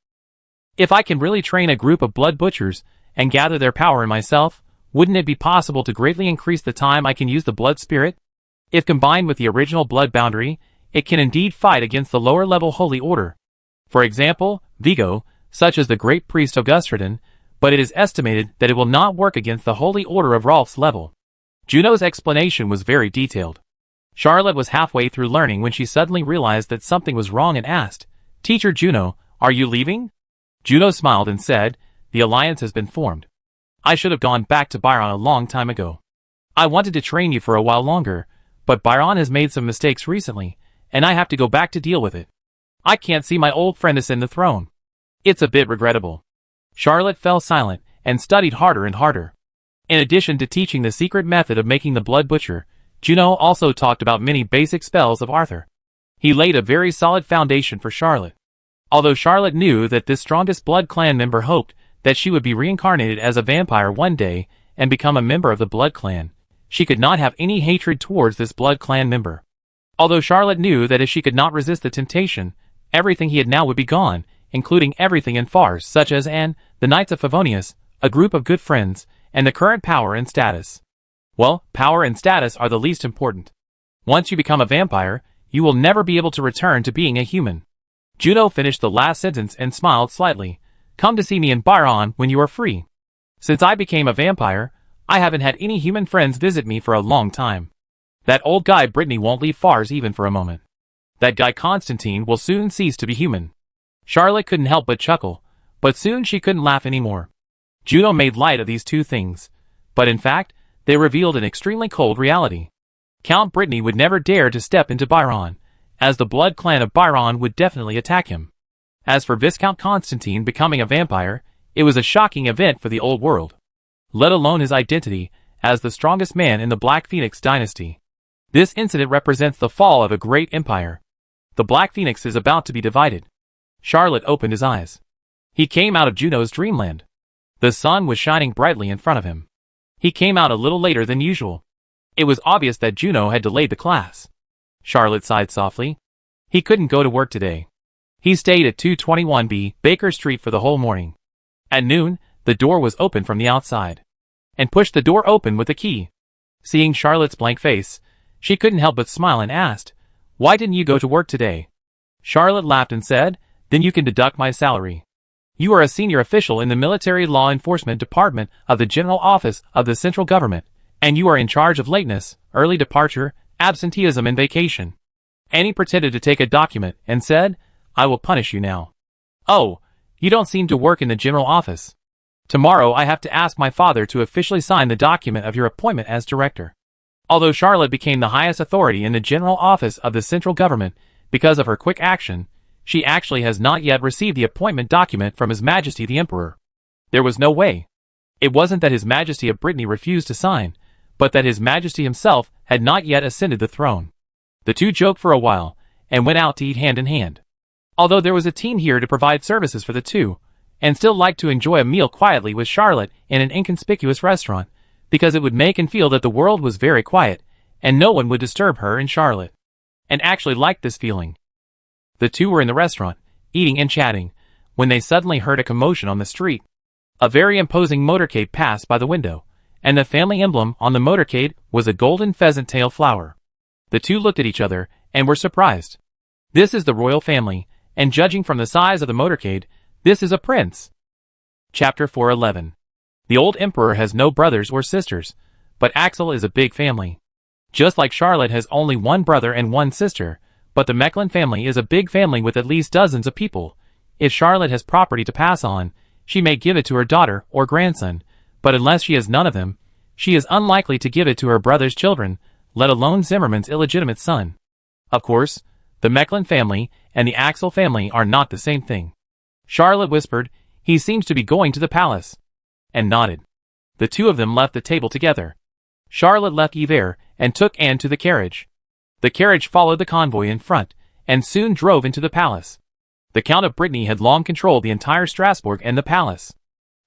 If I can really train a group of blood butchers and gather their power in myself, wouldn't it be possible to greatly increase the time I can use the blood spirit? If combined with the original blood boundary, it can indeed fight against the lower-level holy order. For example, Vigo, such as the great priest Augustridon, but it is estimated that it will not work against the holy order of Rolf's level." Juno's explanation was very detailed. Charlotte was halfway through learning when she suddenly realized that something was wrong and asked, "Teacher Juno, are you leaving?" Juno smiled and said, "The alliance has been formed. I should have gone back to Byron a long time ago. I wanted to train you for a while longer, but Byron has made some mistakes recently, and I have to go back to deal with it. I can't see my old friend ascend the throne. It's a bit regrettable." Charlotte fell silent and studied harder and harder. In addition to teaching the secret method of making the blood butcher, Juno also talked about many basic spells of Arthur. He laid a very solid foundation for Charlotte. Although Charlotte knew that this strongest Blood Clan member hoped that she would be reincarnated as a vampire one day and become a member of the Blood Clan, she could not have any hatred towards this blood clan member. Although Charlotte knew that if she could not resist the temptation, everything he had now would be gone, including everything in farce such as the Knights of Favonius, a group of good friends, and the current power and status. Well, power and status are the least important. Once you become a vampire, you will never be able to return to being a human. Juno finished the last sentence and smiled slightly. Come to see me in Byron when you are free. Since I became a vampire, I haven't had any human friends visit me for a long time. That old guy Brittany won't leave Fars even for a moment. That guy Constantine will soon cease to be human. Charlotte couldn't help but chuckle, but soon she couldn't laugh anymore. Juno made light of these two things, but in fact, they revealed an extremely cold reality. Count Brittany would never dare to step into Byron, as the blood clan of Byron would definitely attack him. As for Viscount Constantine becoming a vampire, it was a shocking event for the old world. Let alone his identity as the strongest man in the Black Phoenix dynasty. This incident represents the fall of a great empire. The Black Phoenix is about to be divided. Charlotte opened his eyes. He came out of Juno's dreamland. The sun was shining brightly in front of him. He came out a little later than usual. It was obvious that Juno had delayed the class. Charlotte sighed softly. He couldn't go to work today. He stayed at 221B Baker Street for the whole morning. At noon, the door was open from the outside. And pushed the door open with a key. Seeing Charlotte's blank face, she couldn't help but smile and asked, "Why didn't you go to work today?" Charlotte laughed and said, "Then you can deduct my salary. You are a senior official in the Military Law Enforcement Department of the General Office of the Central Government, and you are in charge of lateness, early departure, absenteeism and vacation." Annie pretended to take a document and said, "I will punish you now." "Oh, you don't seem to work in the general office. Tomorrow I have to ask my father to officially sign the document of your appointment as director." Although Charlotte became the highest authority in the general office of the central government because of her quick action, she actually has not yet received the appointment document from His Majesty the Emperor. There was no way. It wasn't that His Majesty of Brittany refused to sign, but that His Majesty himself had not yet ascended the throne. The two joked for a while, and went out to eat hand in hand. Although there was a team here to provide services for the two, and still liked to enjoy a meal quietly with Charlotte in an inconspicuous restaurant, because it would make and feel that the world was very quiet, and no one would disturb her and Charlotte. And actually liked this feeling. The two were in the restaurant, eating and chatting, when they suddenly heard a commotion on the street. A very imposing motorcade passed by the window, and the family emblem on the motorcade was a golden pheasant tail flower. The two looked at each other, and were surprised. This is the royal family, and judging from the size of the motorcade, this is a prince. Chapter 411. The old emperor has no brothers or sisters, but Axel is a big family. Just like Charlotte has only one brother and one sister, but the Mechlin family is a big family with at least dozens of people. If Charlotte has property to pass on, she may give it to her daughter or grandson, but unless she has none of them, she is unlikely to give it to her brother's children, let alone Zimmerman's illegitimate son. Of course, the Mechlin family and the Axel family are not the same thing. Charlotte whispered, "He seems to be going to the palace," and nodded. The two of them left the table together. Charlotte left Yver and took Anne to the carriage. The carriage followed the convoy in front, and soon drove into the palace. The Count of Brittany had long controlled the entire Strasbourg and the palace.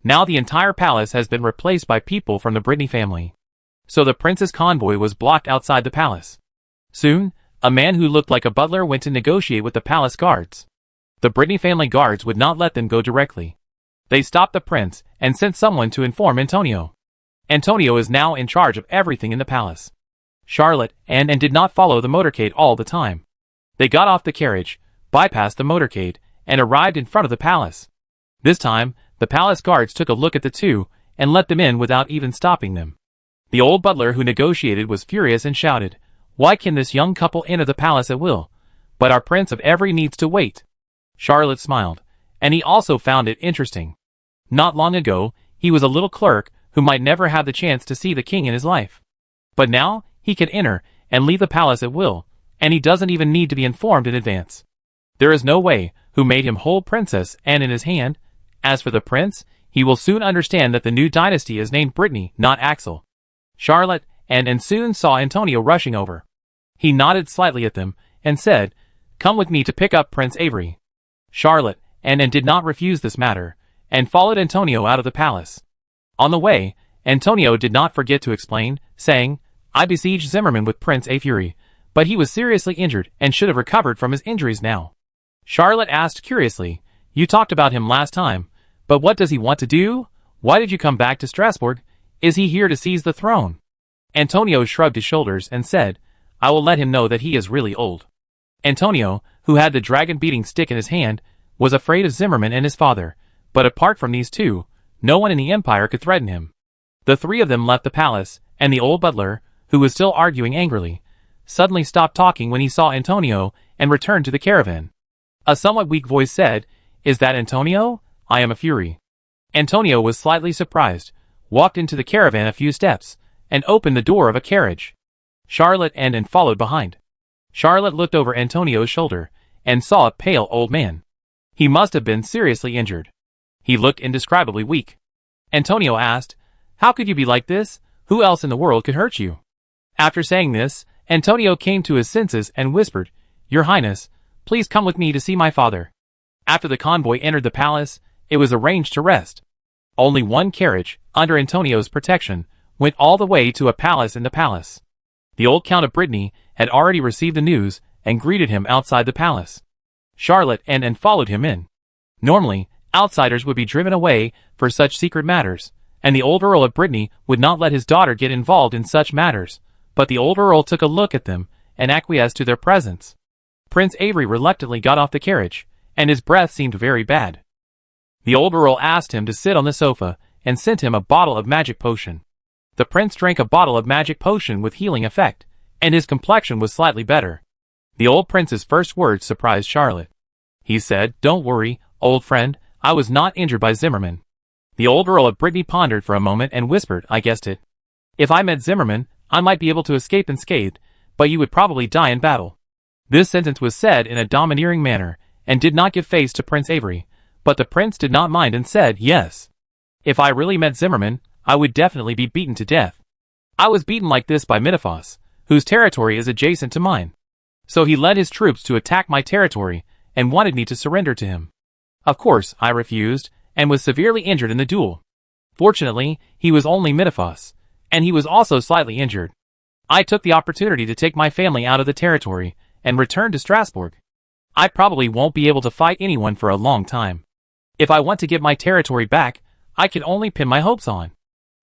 Now the entire palace has been replaced by people from the Brittany family. So the prince's convoy was blocked outside the palace. Soon, a man who looked like a butler went to negotiate with the palace guards. The Brittany family guards would not let them go directly. They stopped the prince and sent someone to inform Antonio. Antonio is now in charge of everything in the palace. Charlotte and did not follow the motorcade all the time. They got off the carriage, bypassed the motorcade, and arrived in front of the palace. This time, the palace guards took a look at the two and let them in without even stopping them. The old butler who negotiated was furious and shouted, "Why can this young couple enter the palace at will? But our Prince of Every needs to wait." Charlotte smiled, and he also found it interesting. Not long ago, he was a little clerk who might never have the chance to see the king in his life. But now, he can enter and leave the palace at will, and he doesn't even need to be informed in advance. There is no way who made him hold Princess Anne in his hand. As for the prince, he will soon understand that the new dynasty is named Brittany, not Axel. Charlotte and soon saw Antonio rushing over. He nodded slightly at them and said, "Come with me to pick up Prince Avery." Charlotte and did not refuse this matter, and followed Antonio out of the palace. On the way, Antonio did not forget to explain, saying, I besieged Zimmerman with Prince A. but he was seriously injured and should have recovered from his injuries now. Charlotte asked curiously, you talked about him last time, but what does he want to do? Why did you come back to Strasbourg? Is he here to seize the throne? Antonio shrugged his shoulders and said, I will let him know that he is really old. Antonio, who had the dragon-beating stick in his hand, was afraid of Zimmerman and his father, but apart from these two, no one in the empire could threaten him. The three of them left the palace, and the old butler, who was still arguing angrily, suddenly stopped talking when he saw Antonio and returned to the caravan. A somewhat weak voice said, Is that Antonio? I am a fury. Antonio was slightly surprised, walked into the caravan a few steps, and opened the door of a carriage. Charlotte and followed behind. Charlotte looked over Antonio's shoulder, and saw a pale old man. He must have been seriously injured. He looked indescribably weak. Antonio asked, How could you be like this? Who else in the world could hurt you? After saying this, Antonio came to his senses and whispered, Your Highness, please come with me to see my father. After the convoy entered the palace, it was arranged to rest. Only one carriage, under Antonio's protection, went all the way to a palace in the palace. The old Count of Brittany had already received the news and greeted him outside the palace. Charlotte and followed him in. Normally, outsiders would be driven away for such secret matters, and the old Earl of Brittany would not let his daughter get involved in such matters, but the old Earl took a look at them and acquiesced to their presence. Prince Avery reluctantly got off the carriage, and his breath seemed very bad. The old Earl asked him to sit on the sofa and sent him a bottle of magic potion. The prince drank a bottle of magic potion with healing effect, and his complexion was slightly better. The old prince's first words surprised Charlotte. He said, Don't worry, old friend, I was not injured by Zimmerman. The old Earl of Brittany pondered for a moment and whispered, I guessed it. If I met Zimmerman, I might be able to escape unscathed, but you would probably die in battle. This sentence was said in a domineering manner, and did not give face to Prince Avery, but the prince did not mind and said, Yes. If I really met Zimmerman, I would definitely be beaten to death. I was beaten like this by Miniphos, whose territory is adjacent to mine. So he led his troops to attack my territory, and wanted me to surrender to him. Of course, I refused, and was severely injured in the duel. Fortunately, he was only Miniphos, and he was also slightly injured. I took the opportunity to take my family out of the territory, and returned to Strasbourg. I probably won't be able to fight anyone for a long time. If I want to get my territory back, I can only pin my hopes on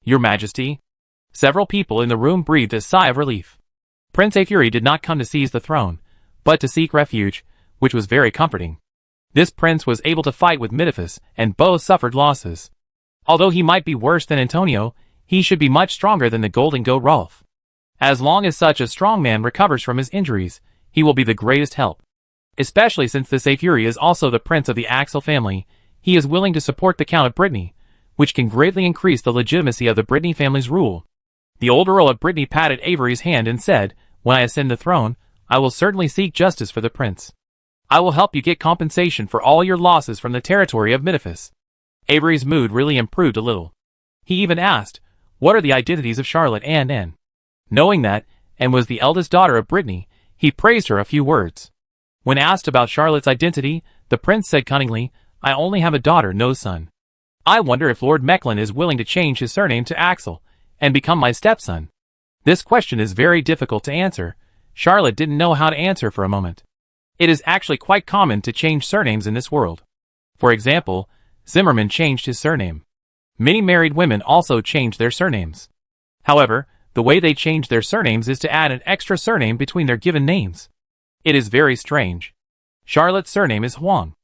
Your Majesty. Several people in the room breathed a sigh of relief. Prince A. did not come to seize the throne, but to seek refuge, which was very comforting. This prince was able to fight with Miniphos, and both suffered losses. Although he might be worse than Antonio, he should be much stronger than the Golden Goat Rolf. As long as such a strong man recovers from his injuries, he will be the greatest help. Especially since this A. is also the prince of the Axel family, he is willing to support the Count of Brittany, which can greatly increase the legitimacy of the Brittany family's rule. The old Earl of Brittany patted Avery's hand and said, When I ascend the throne, I will certainly seek justice for the prince. I will help you get compensation for all your losses from the territory of Miniphos. Avery's mood really improved a little. He even asked, What are the identities of Charlotte and Knowing that, and was the eldest daughter of Brittany, he praised her a few words. When asked about Charlotte's identity, the prince said cunningly, I only have a daughter, no son. I wonder if Lord Mechlin is willing to change his surname to Axel, and become my stepson. This question is very difficult to answer. Charlotte didn't know how to answer for a moment. It is actually quite common to change surnames in this world. For example, Zimmerman changed his surname. Many married women also change their surnames. However, the way they change their surnames is to add an extra surname between their given names. It is very strange. Charlotte's surname is Huang.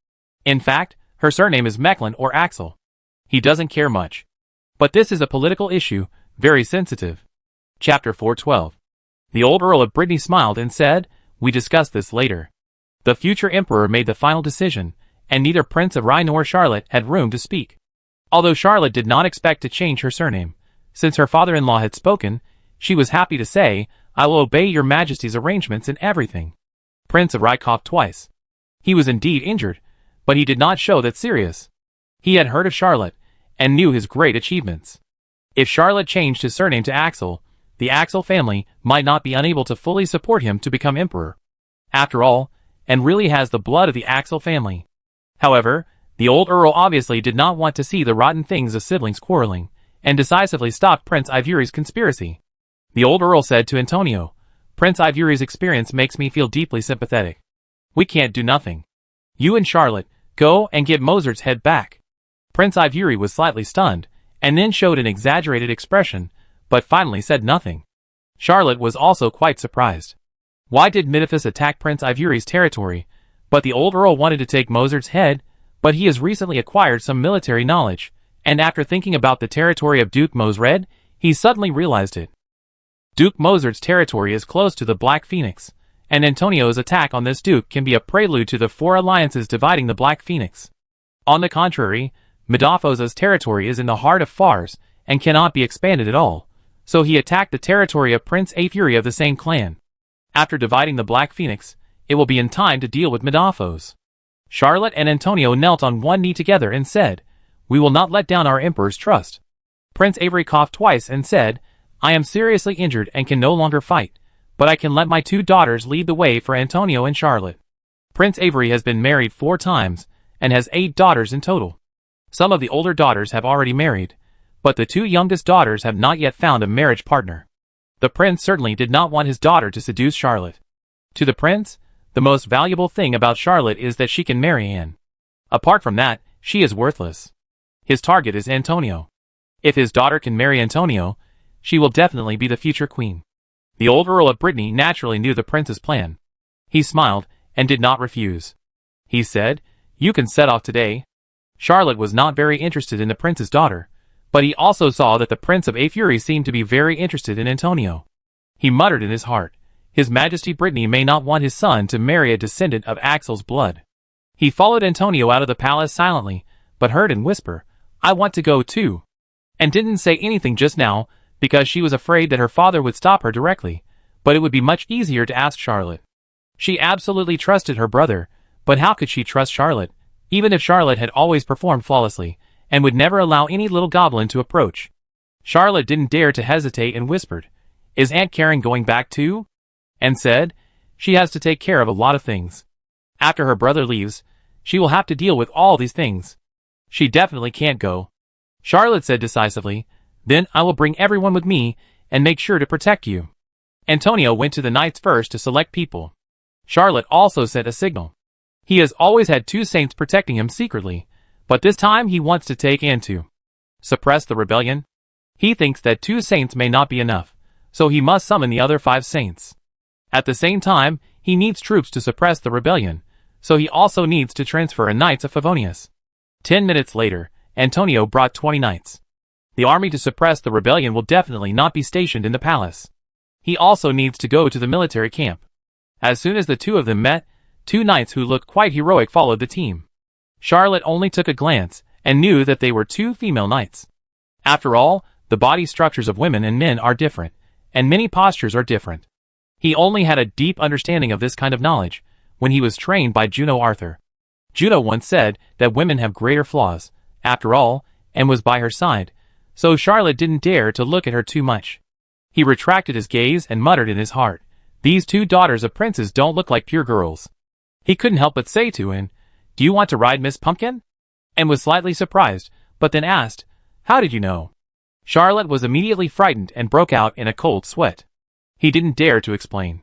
In fact, her surname is Mechlin or Axel. He doesn't care much. But this is a political issue, very sensitive. Chapter 412. The old Earl of Brittany smiled and said, We discuss this later. The future emperor made the final decision, and neither Prince of Rye nor Charlotte had room to speak. Although Charlotte did not expect to change her surname, since her father-in-law had spoken, she was happy to say, I will obey your majesty's arrangements in everything. Prince of Rye coughed twice. He was indeed injured, but he did not show that serious. He had heard of Charlotte, and knew his great achievements. If Charlotte changed his surname to Axel, the Axel family might not be unable to fully support him to become emperor. After all, and really has the blood of the Axel family. However, the old Earl obviously did not want to see the rotten things of siblings quarreling, and decisively stopped Prince Ivory's conspiracy. The old Earl said to Antonio, Prince Ivory's experience makes me feel deeply sympathetic. We can't do nothing. You and Charlotte, go and get Mozart's head back. Prince Ivory was slightly stunned, and then showed an exaggerated expression, but finally said nothing. Charlotte was also quite surprised. Why did Metaphys attack Prince Ivory's territory? But the old Earl wanted to take Mozart's head, but he has recently acquired some military knowledge, and after thinking about the territory of Duke Mozart, he suddenly realized it. Duke Mozart's territory is close to the Black Phoenix, and Antonio's attack on this duke can be a prelude to the 4 alliances dividing the Black Phoenix. On the contrary, Metaphys's territory is in the heart of Fars, and cannot be expanded at all, so he attacked the territory of Prince Ivory of the same clan. After dividing the Black Phoenix, it will be in time to deal with Metaphys. Charlotte and Antonio knelt on one knee together and said, We will not let down our emperor's trust. Prince Ivory coughed twice and said, I am seriously injured and can no longer fight, but I can let my 2 daughters lead the way for Antonio and Charlotte. Prince Ivory has been married 4 times, and has 8 daughters in total. Some of the older daughters have already married, but the 2 youngest daughters have not yet found a marriage partner. The prince certainly did not want his daughter to seduce Charlotte. To the prince, the most valuable thing about Charlotte is that she can marry Anne. Apart from that, she is worthless. His target is Antonio. If his daughter can marry Antonio, she will definitely be the future queen. The old Earl of Brittany naturally knew the prince's plan. He smiled, and did not refuse. He said, You can set off today. Charlotte was not very interested in the prince's daughter, but he also saw that the Prince of Ivory seemed to be very interested in Antonio. He muttered in his heart, His Majesty Brittany may not want his son to marry a descendant of Axel's blood. He followed Antonio out of the palace silently, but heard him whisper, I want to go too. And didn't say anything just now, because she was afraid that her father would stop her directly, but it would be much easier to ask Charlotte. She absolutely trusted her brother, but how could she trust Charlotte, even if Charlotte had always performed flawlessly, and would never allow any little goblin to approach? Charlotte didn't dare to hesitate and whispered, Is Aunt Karen going back too? And said, She has to take care of a lot of things. After her brother leaves, she will have to deal with all these things. She definitely can't go. Charlotte said decisively, Then I will bring everyone with me, and make sure to protect you. Antonio went to the knights first to select people. Charlotte also sent a signal. He has always had 2 saints protecting him secretly, but this time he wants to take Anne to suppress the rebellion. He thinks that 2 saints may not be enough, so he must summon the other 5 saints. At the same time, he needs troops to suppress the rebellion, so he also needs to transfer a knights of Favonius. 10 minutes later, Antonio brought 20 knights. The army to suppress the rebellion will definitely not be stationed in the palace. He also needs to go to the military camp. As soon as the 2 of them met, 2 knights who looked quite heroic followed the team. Charlotte only took a glance, and knew that they were 2 female knights. After all, the body structures of women and men are different, and many postures are different. He only had a deep understanding of this kind of knowledge, when he was trained by Juno Arthur. Juno once said that women have greater flaws, after all, and was by her side, so Charlotte didn't dare to look at her too much. He retracted his gaze and muttered in his heart, These 2 daughters of princes don't look like pure girls. He couldn't help but say to Anne, Do you want to ride Miss Pumpkin? And was slightly surprised, but then asked, How did you know? Charlotte was immediately frightened and broke out in a cold sweat. He didn't dare to explain.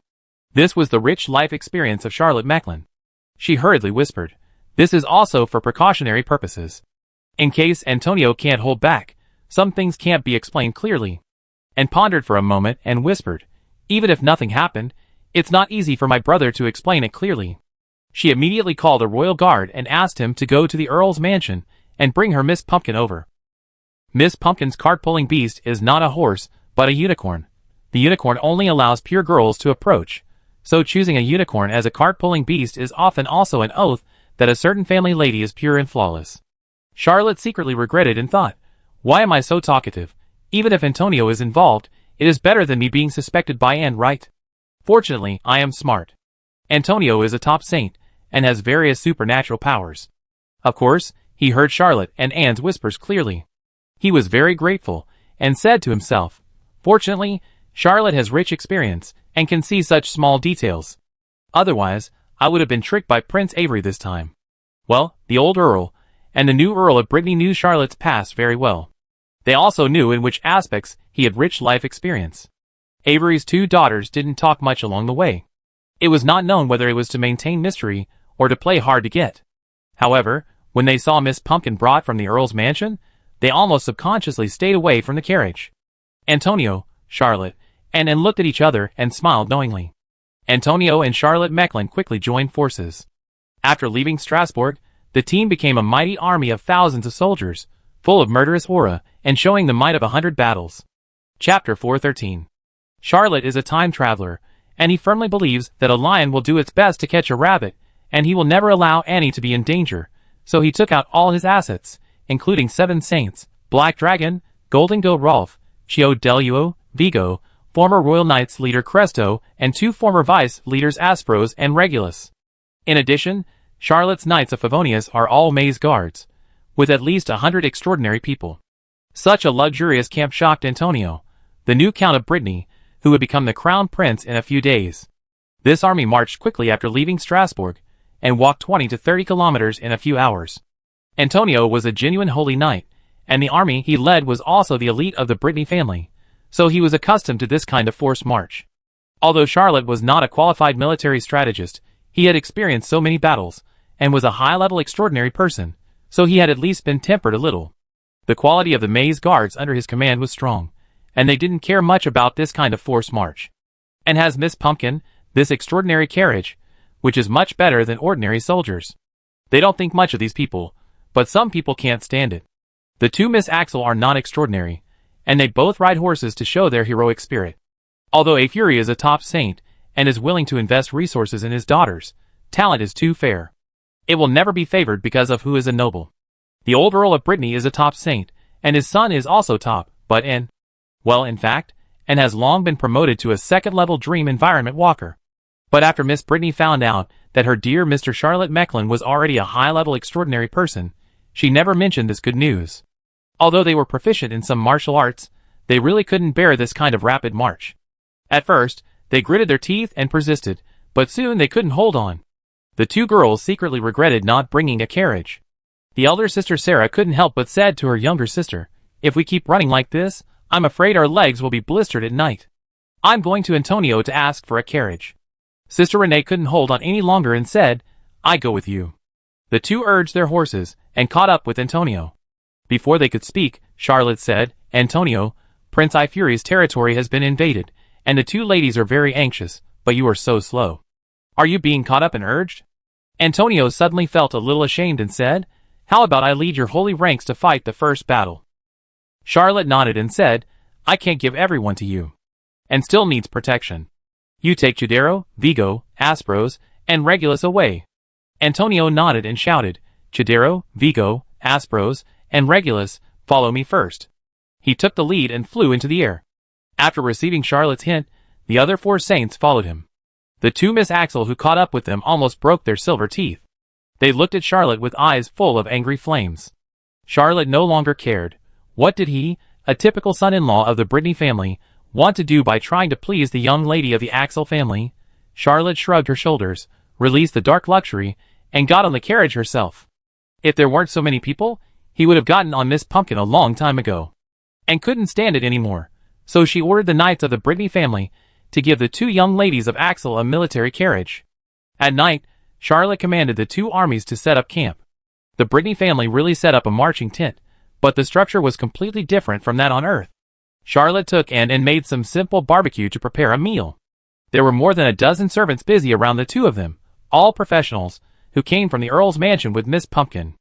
This was the rich life experience of Charlotte Macklin. She hurriedly whispered, This is also for precautionary purposes. In case Antonio can't hold back, some things can't be explained clearly. And pondered for a moment and whispered, Even if nothing happened, it's not easy for my brother to explain it clearly. She immediately called a royal guard and asked him to go to the Earl's mansion and bring her Miss Pumpkin over. Miss Pumpkin's cart-pulling beast is not a horse, but a unicorn. The unicorn only allows pure girls to approach, so choosing a unicorn as a cart-pulling beast is often also an oath that a certain family lady is pure and flawless. Charlotte secretly regretted and thought, Why am I so talkative? Even if Antonio is involved, it is better than me being suspected by Anne, right? Fortunately, I am smart. Antonio is a top saint, and has various supernatural powers. Of course, he heard Charlotte and Anne's whispers clearly. He was very grateful, and said to himself, Fortunately, Charlotte has rich experience, and can see such small details. Otherwise, I would have been tricked by Prince Ivory this time. Well, the old Earl, and the new Earl of Brittany knew Charlotte's past very well. They also knew in which aspects he had rich life experience. Avery's two daughters didn't talk much along the way. It was not known whether it was to maintain mystery or to play hard to get. However, when they saw Miss Pumpkin brought from the Earl's mansion, they almost subconsciously stayed away from the carriage. Antonio, Charlotte, and Anne looked at each other and smiled knowingly. Antonio and Charlotte Mecklin quickly joined forces. After leaving Strasbourg, the team became a mighty army of thousands of soldiers, full of murderous aura and showing the might of 100 battles. Chapter 413. Charlotte is a time traveler, and he firmly believes that a lion will do its best to catch a rabbit, and he will never allow Annie to be in danger, so he took out all his assets, including 7 saints, Black Dragon, Golden Goat Rolf, Chio Deluo, Vigo, former Royal Knights leader Cresto, and 2 former Vice leaders Aspros and Regulus. In addition, Charlotte's Knights of Favonius are all maze guards, with at least 100 extraordinary people. Such a luxurious camp shocked Antonio, the new Count of Brittany, who would become the crown prince in a few days. This army marched quickly after leaving Strasbourg, and walked 20 to 30 kilometers in a few hours. Antonio was a genuine holy knight, and the army he led was also the elite of the Brittany family, so he was accustomed to this kind of forced march. Although Charlotte was not a qualified military strategist, he had experienced so many battles, and was a high-level extraordinary person, so he had at least been tempered a little. The quality of the maze guards under his command was strong, and they didn't care much about this kind of forced march. And has Miss Pumpkin, this extraordinary carriage, which is much better than ordinary soldiers. They don't think much of these people, but some people can't stand it. The 2 Miss Axel are not extraordinary, and they both ride horses to show their heroic spirit. Although A Fury is a top saint, and is willing to invest resources in his daughters, talent is too fair. It will never be favored because of who is a noble. The old Earl of Brittany is a top saint, and his son is also top, but in fact, and has long been promoted to a second-level dream environment walker. But after Miss Brittany found out that her dear Mr. Charlotte Mecklin was already a high-level extraordinary person, she never mentioned this good news. Although they were proficient in some martial arts, they really couldn't bear this kind of rapid march. At first, they gritted their teeth and persisted, but soon they couldn't hold on. The 2 girls secretly regretted not bringing a carriage. The elder sister Sarah couldn't help but said to her younger sister, "If we keep running like this, I'm afraid our legs will be blistered at night. I'm going to Antonio to ask for a carriage." Sister Renee couldn't hold on any longer and said, "I go with you." The 2 urged their horses, and caught up with Antonio. Before they could speak, Charlotte said, "Antonio, Prince I Fury's territory has been invaded, and the 2 ladies are very anxious, but you are so slow. Are you being caught up and urged?" Antonio suddenly felt a little ashamed and said, "How about I lead your holy ranks to fight the first battle?" Charlotte nodded and said, "I can't give everyone to you, and still needs protection. You take Chidero, Vigo, Aspros, and Regulus away." Antonio nodded and shouted, "Chidero, Vigo, Aspros, and Regulus, follow me first." He took the lead and flew into the air. After receiving Charlotte's hint, the other 4 saints followed him. The 2 Miss Axel who caught up with them almost broke their silver teeth. They looked at Charlotte with eyes full of angry flames. Charlotte no longer cared. What did he, a typical son-in-law of the Brittany family, want to do by trying to please the young lady of the Axel family? Charlotte shrugged her shoulders, released the dark luxury, and got on the carriage herself. If there weren't so many people, he would have gotten on Miss Pumpkin a long time ago, and couldn't stand it anymore. So she ordered the knights of the Brittany family to give the 2 young ladies of Axel a military carriage. At night, Charlotte commanded the 2 armies to set up camp. The Brittany family really set up a marching tent, but the structure was completely different from that on Earth. Charlotte took Anne and made some simple barbecue to prepare a meal. There were more than a dozen servants busy around the 2 of them, all professionals, who came from the Earl's mansion with Miss Pumpkin.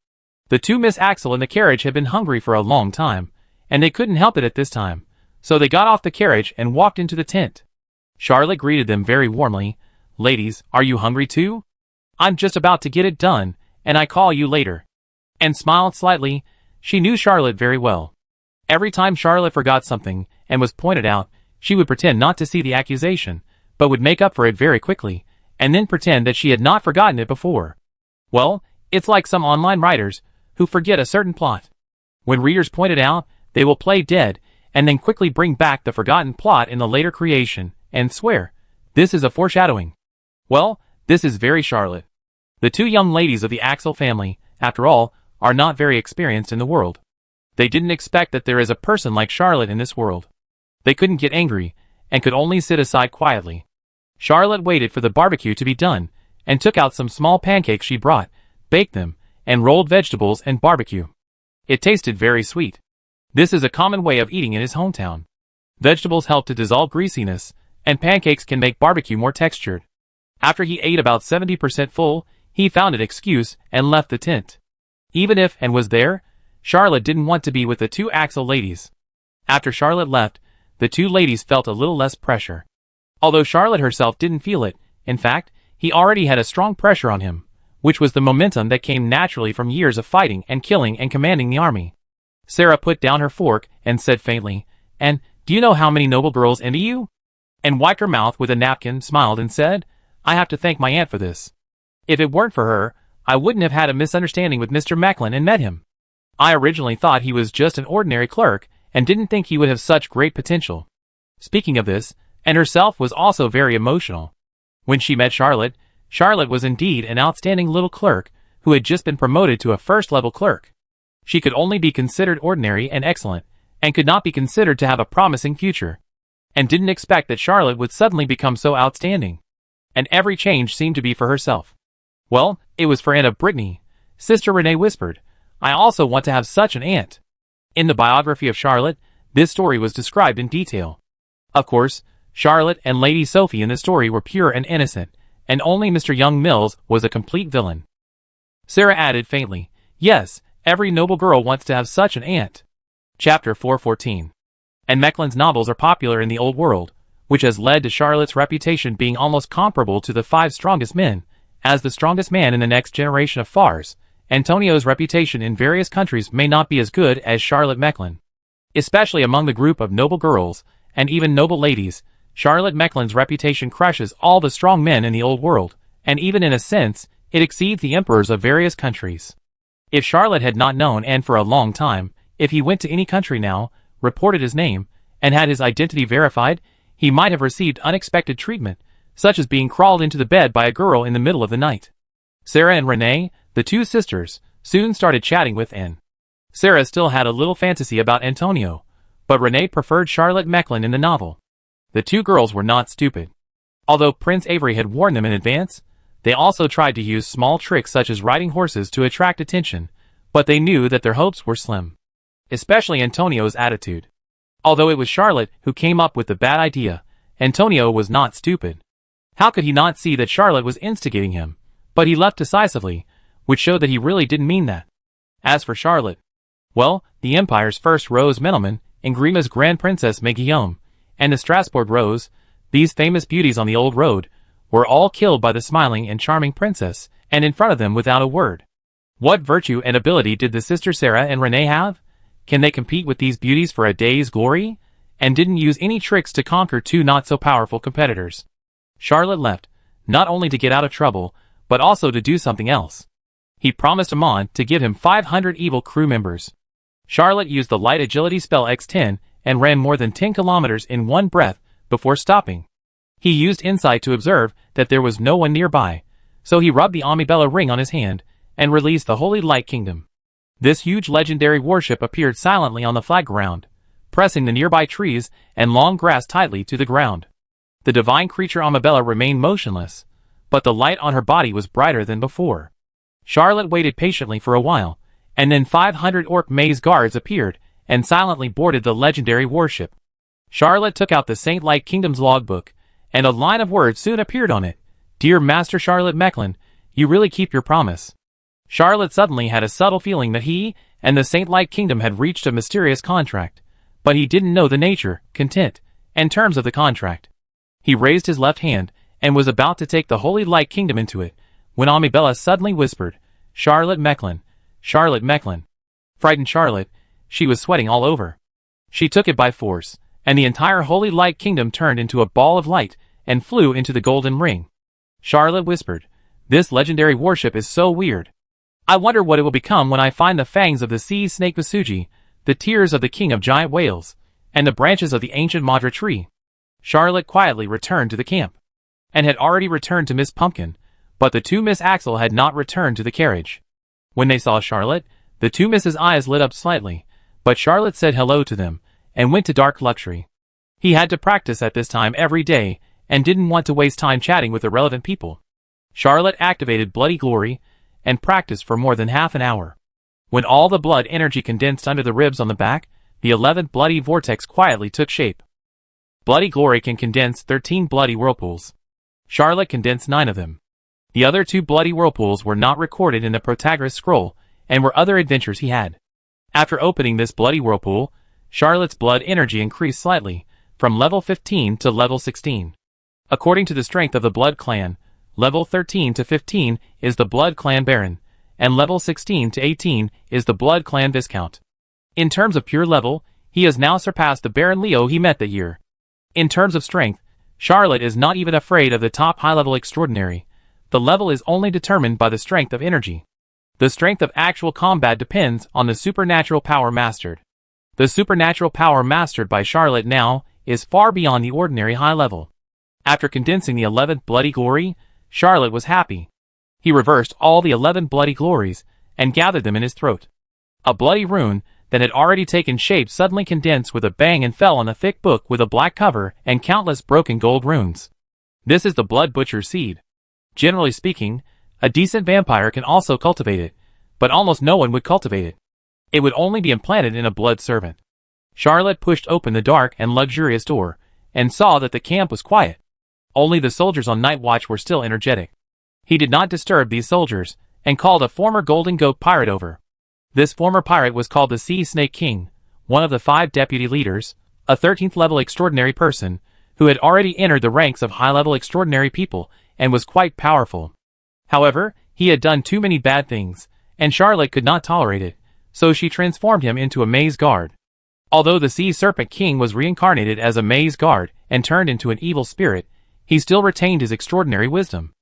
The 2 Miss Axel in the carriage had been hungry for a long time, and they couldn't help it at this time, so they got off the carriage and walked into the tent. Charlotte greeted them very warmly. "Ladies, are you hungry too? I'm just about to get it done, and I call you later." And smiled slightly. She knew Charlotte very well. Every time Charlotte forgot something, and was pointed out, she would pretend not to see the accusation, but would make up for it very quickly, and then pretend that she had not forgotten it before. Well, it's like some online writers, who forget a certain plot. When readers point it out, they will play dead, and then quickly bring back the forgotten plot in the later creation, and swear, this is a foreshadowing. Well, this is very Charlotte. The 2 young ladies of the Axel family, after all, are not very experienced in the world. They didn't expect that there is a person like Charlotte in this world. They couldn't get angry, and could only sit aside quietly. Charlotte waited for the barbecue to be done, and took out some small pancakes she brought, baked them, and rolled vegetables and barbecue. It tasted very sweet. This is a common way of eating in his hometown. Vegetables help to dissolve greasiness, and pancakes can make barbecue more textured. After he ate about 70% full, he found an excuse and left the tent. Even if and was there, Charlotte didn't want to be with the two Axel ladies. After Charlotte left, the two ladies felt a little less pressure. Although Charlotte herself didn't feel it, in fact, he already had a strong pressure on him, which was the momentum that came naturally from years of fighting and killing and commanding the army. Sarah put down her fork and said faintly, "And, do you know how many noble girls envy you?" And wiped her mouth with a napkin, smiled and said, "I have to thank my aunt for this. If it weren't for her, I wouldn't have had a misunderstanding with Mr. Mecklin and met him. I originally thought he was just an ordinary clerk and didn't think he would have such great potential." Speaking of this, and herself was also very emotional. When she met Charlotte, Charlotte was indeed an outstanding little clerk who had just been promoted to a first-level clerk. She could only be considered ordinary and excellent, and could not be considered to have a promising future, and didn't expect that Charlotte would suddenly become so outstanding. And every change seemed to be for herself. "Well, it was for Aunt Brittany," Sister Renee whispered. "I also want to have such an aunt." In the biography of Charlotte, this story was described in detail. Of course, Charlotte and Lady Sophie in the story were pure and innocent, and only Mr. Young Mills was a complete villain. Sarah added faintly, "Yes, every noble girl wants to have such an aunt." Chapter 414. And Mecklin's novels are popular in the Old World, which has led to Charlotte's reputation being almost comparable to the 5 strongest men. As the strongest man in the next generation of Fars, Antonio's reputation in various countries may not be as good as Charlotte Mecklin. Especially among the group of noble girls, and even noble ladies, Charlotte Mecklin's reputation crushes all the strong men in the Old World, and even in a sense, it exceeds the emperors of various countries. If Charlotte had not known Anne for a long time, if he went to any country now, reported his name, and had his identity verified, he might have received unexpected treatment, such as being crawled into the bed by a girl in the middle of the night. Sarah and Renee, the two sisters, soon started chatting with Anne. Sarah still had a little fantasy about Antonio, but Renee preferred Charlotte Mecklin in the novel. The two girls were not stupid. Although Prince Avery had warned them in advance, they also tried to use small tricks such as riding horses to attract attention, but they knew that their hopes were slim. Especially Antonio's attitude. Although it was Charlotte who came up with the bad idea, Antonio was not stupid. How could he not see that Charlotte was instigating him? But he left decisively, which showed that he really didn't mean that. As for Charlotte, well, the Empire's first Rose Menelman, Ingrima's Grand Princess Guillaume, and the Strasbourg Rose, these famous beauties on the old road, were all killed by the smiling and charming princess, and in front of them without a word. What virtue and ability did the sister Sarah and Renee have? Can they compete with these beauties for a day's glory? And didn't use any tricks to conquer two not-so-powerful competitors. Charlotte left, not only to get out of trouble, but also to do something else. He promised Amon to give him 500 evil crew members. Charlotte used the light agility spell X10 and ran more than 10 kilometers in one breath before stopping. He used insight to observe that there was no one nearby, so he rubbed the Amibella ring on his hand and released the Holy Light Kingdom. This huge legendary warship appeared silently on the flat ground, pressing the nearby trees and long grass tightly to the ground. The divine creature Amibella remained motionless, but the light on her body was brighter than before. Charlotte waited patiently for a while, and then 500 orc maze guards appeared and silently boarded the legendary warship. Charlotte took out the Saint Light Kingdom's logbook, and a line of words soon appeared on it. "Dear Master Charlotte Mecklin, you really keep your promise." Charlotte suddenly had a subtle feeling that he and the Saint Light Kingdom had reached a mysterious contract, but he didn't know the nature, content, and terms of the contract. He raised his left hand and was about to take the Holy Light Kingdom into it, when Amibella suddenly whispered, "Charlotte Mecklin, Charlotte Mecklin." Frightened Charlotte, she was sweating all over. She took it by force, and the entire Holy Light Kingdom turned into a ball of light and flew into the golden ring. Charlotte whispered, "This legendary warship is so weird. I wonder what it will become when I find the fangs of the sea snake Vasugi, the tears of the king of giant whales, and the branches of the ancient Madra tree." Charlotte quietly returned to the camp, and had already returned to Miss Pumpkin, but the two Miss Axel had not returned to the carriage. When they saw Charlotte, the two Misses' eyes lit up slightly, but Charlotte said hello to them, and went to dark luxury. He had to practice at this time every day, and didn't want to waste time chatting with irrelevant people. Charlotte activated Bloody Glory, and practiced for more than half an hour. When all the blood energy condensed under the ribs on the back, the 11th bloody vortex quietly took shape. Bloody Glory can condense 13 bloody whirlpools. Charlotte condensed 9 of them. The other 2 bloody whirlpools were not recorded in the Protagoras scroll, and were other adventures he had. After opening this bloody whirlpool, Charlotte's blood energy increased slightly, from level 15 to level 16. According to the strength of the Blood Clan, level 13 to 15 is the Blood Clan Baron, and level 16 to 18 is the Blood Clan Viscount. In terms of pure level, he has now surpassed the Baron Leo he met that year. In terms of strength, Charlotte is not even afraid of the top high-level extraordinary. The level is only determined by the strength of energy. The strength of actual combat depends on the supernatural power mastered. The supernatural power mastered by Charlotte now is far beyond the ordinary high level. After condensing the 11th Bloody Glory, Charlotte was happy. He reversed all the 11 Bloody Glories and gathered them in his throat. A bloody rune that had already taken shape suddenly condensed with a bang and fell on a thick book with a black cover and countless broken gold runes. This is the Blood Butcher seed. Generally speaking, a decent vampire can also cultivate it, but almost no one would cultivate it. It would only be implanted in a blood servant. Charlotte pushed open the dark and luxurious door, and saw that the camp was quiet. Only the soldiers on night watch were still energetic. He did not disturb these soldiers, and called a former Golden Goat pirate over. This former pirate was called the Sea Snake King, one of the 5 deputy leaders, a 13th level extraordinary person, who had already entered the ranks of high-level extraordinary people, and was quite powerful. However, he had done too many bad things, and Charlotte could not tolerate it, so she transformed him into a maze guard. Although the Sea Serpent King was reincarnated as a maze guard and turned into an evil spirit, he still retained his extraordinary wisdom.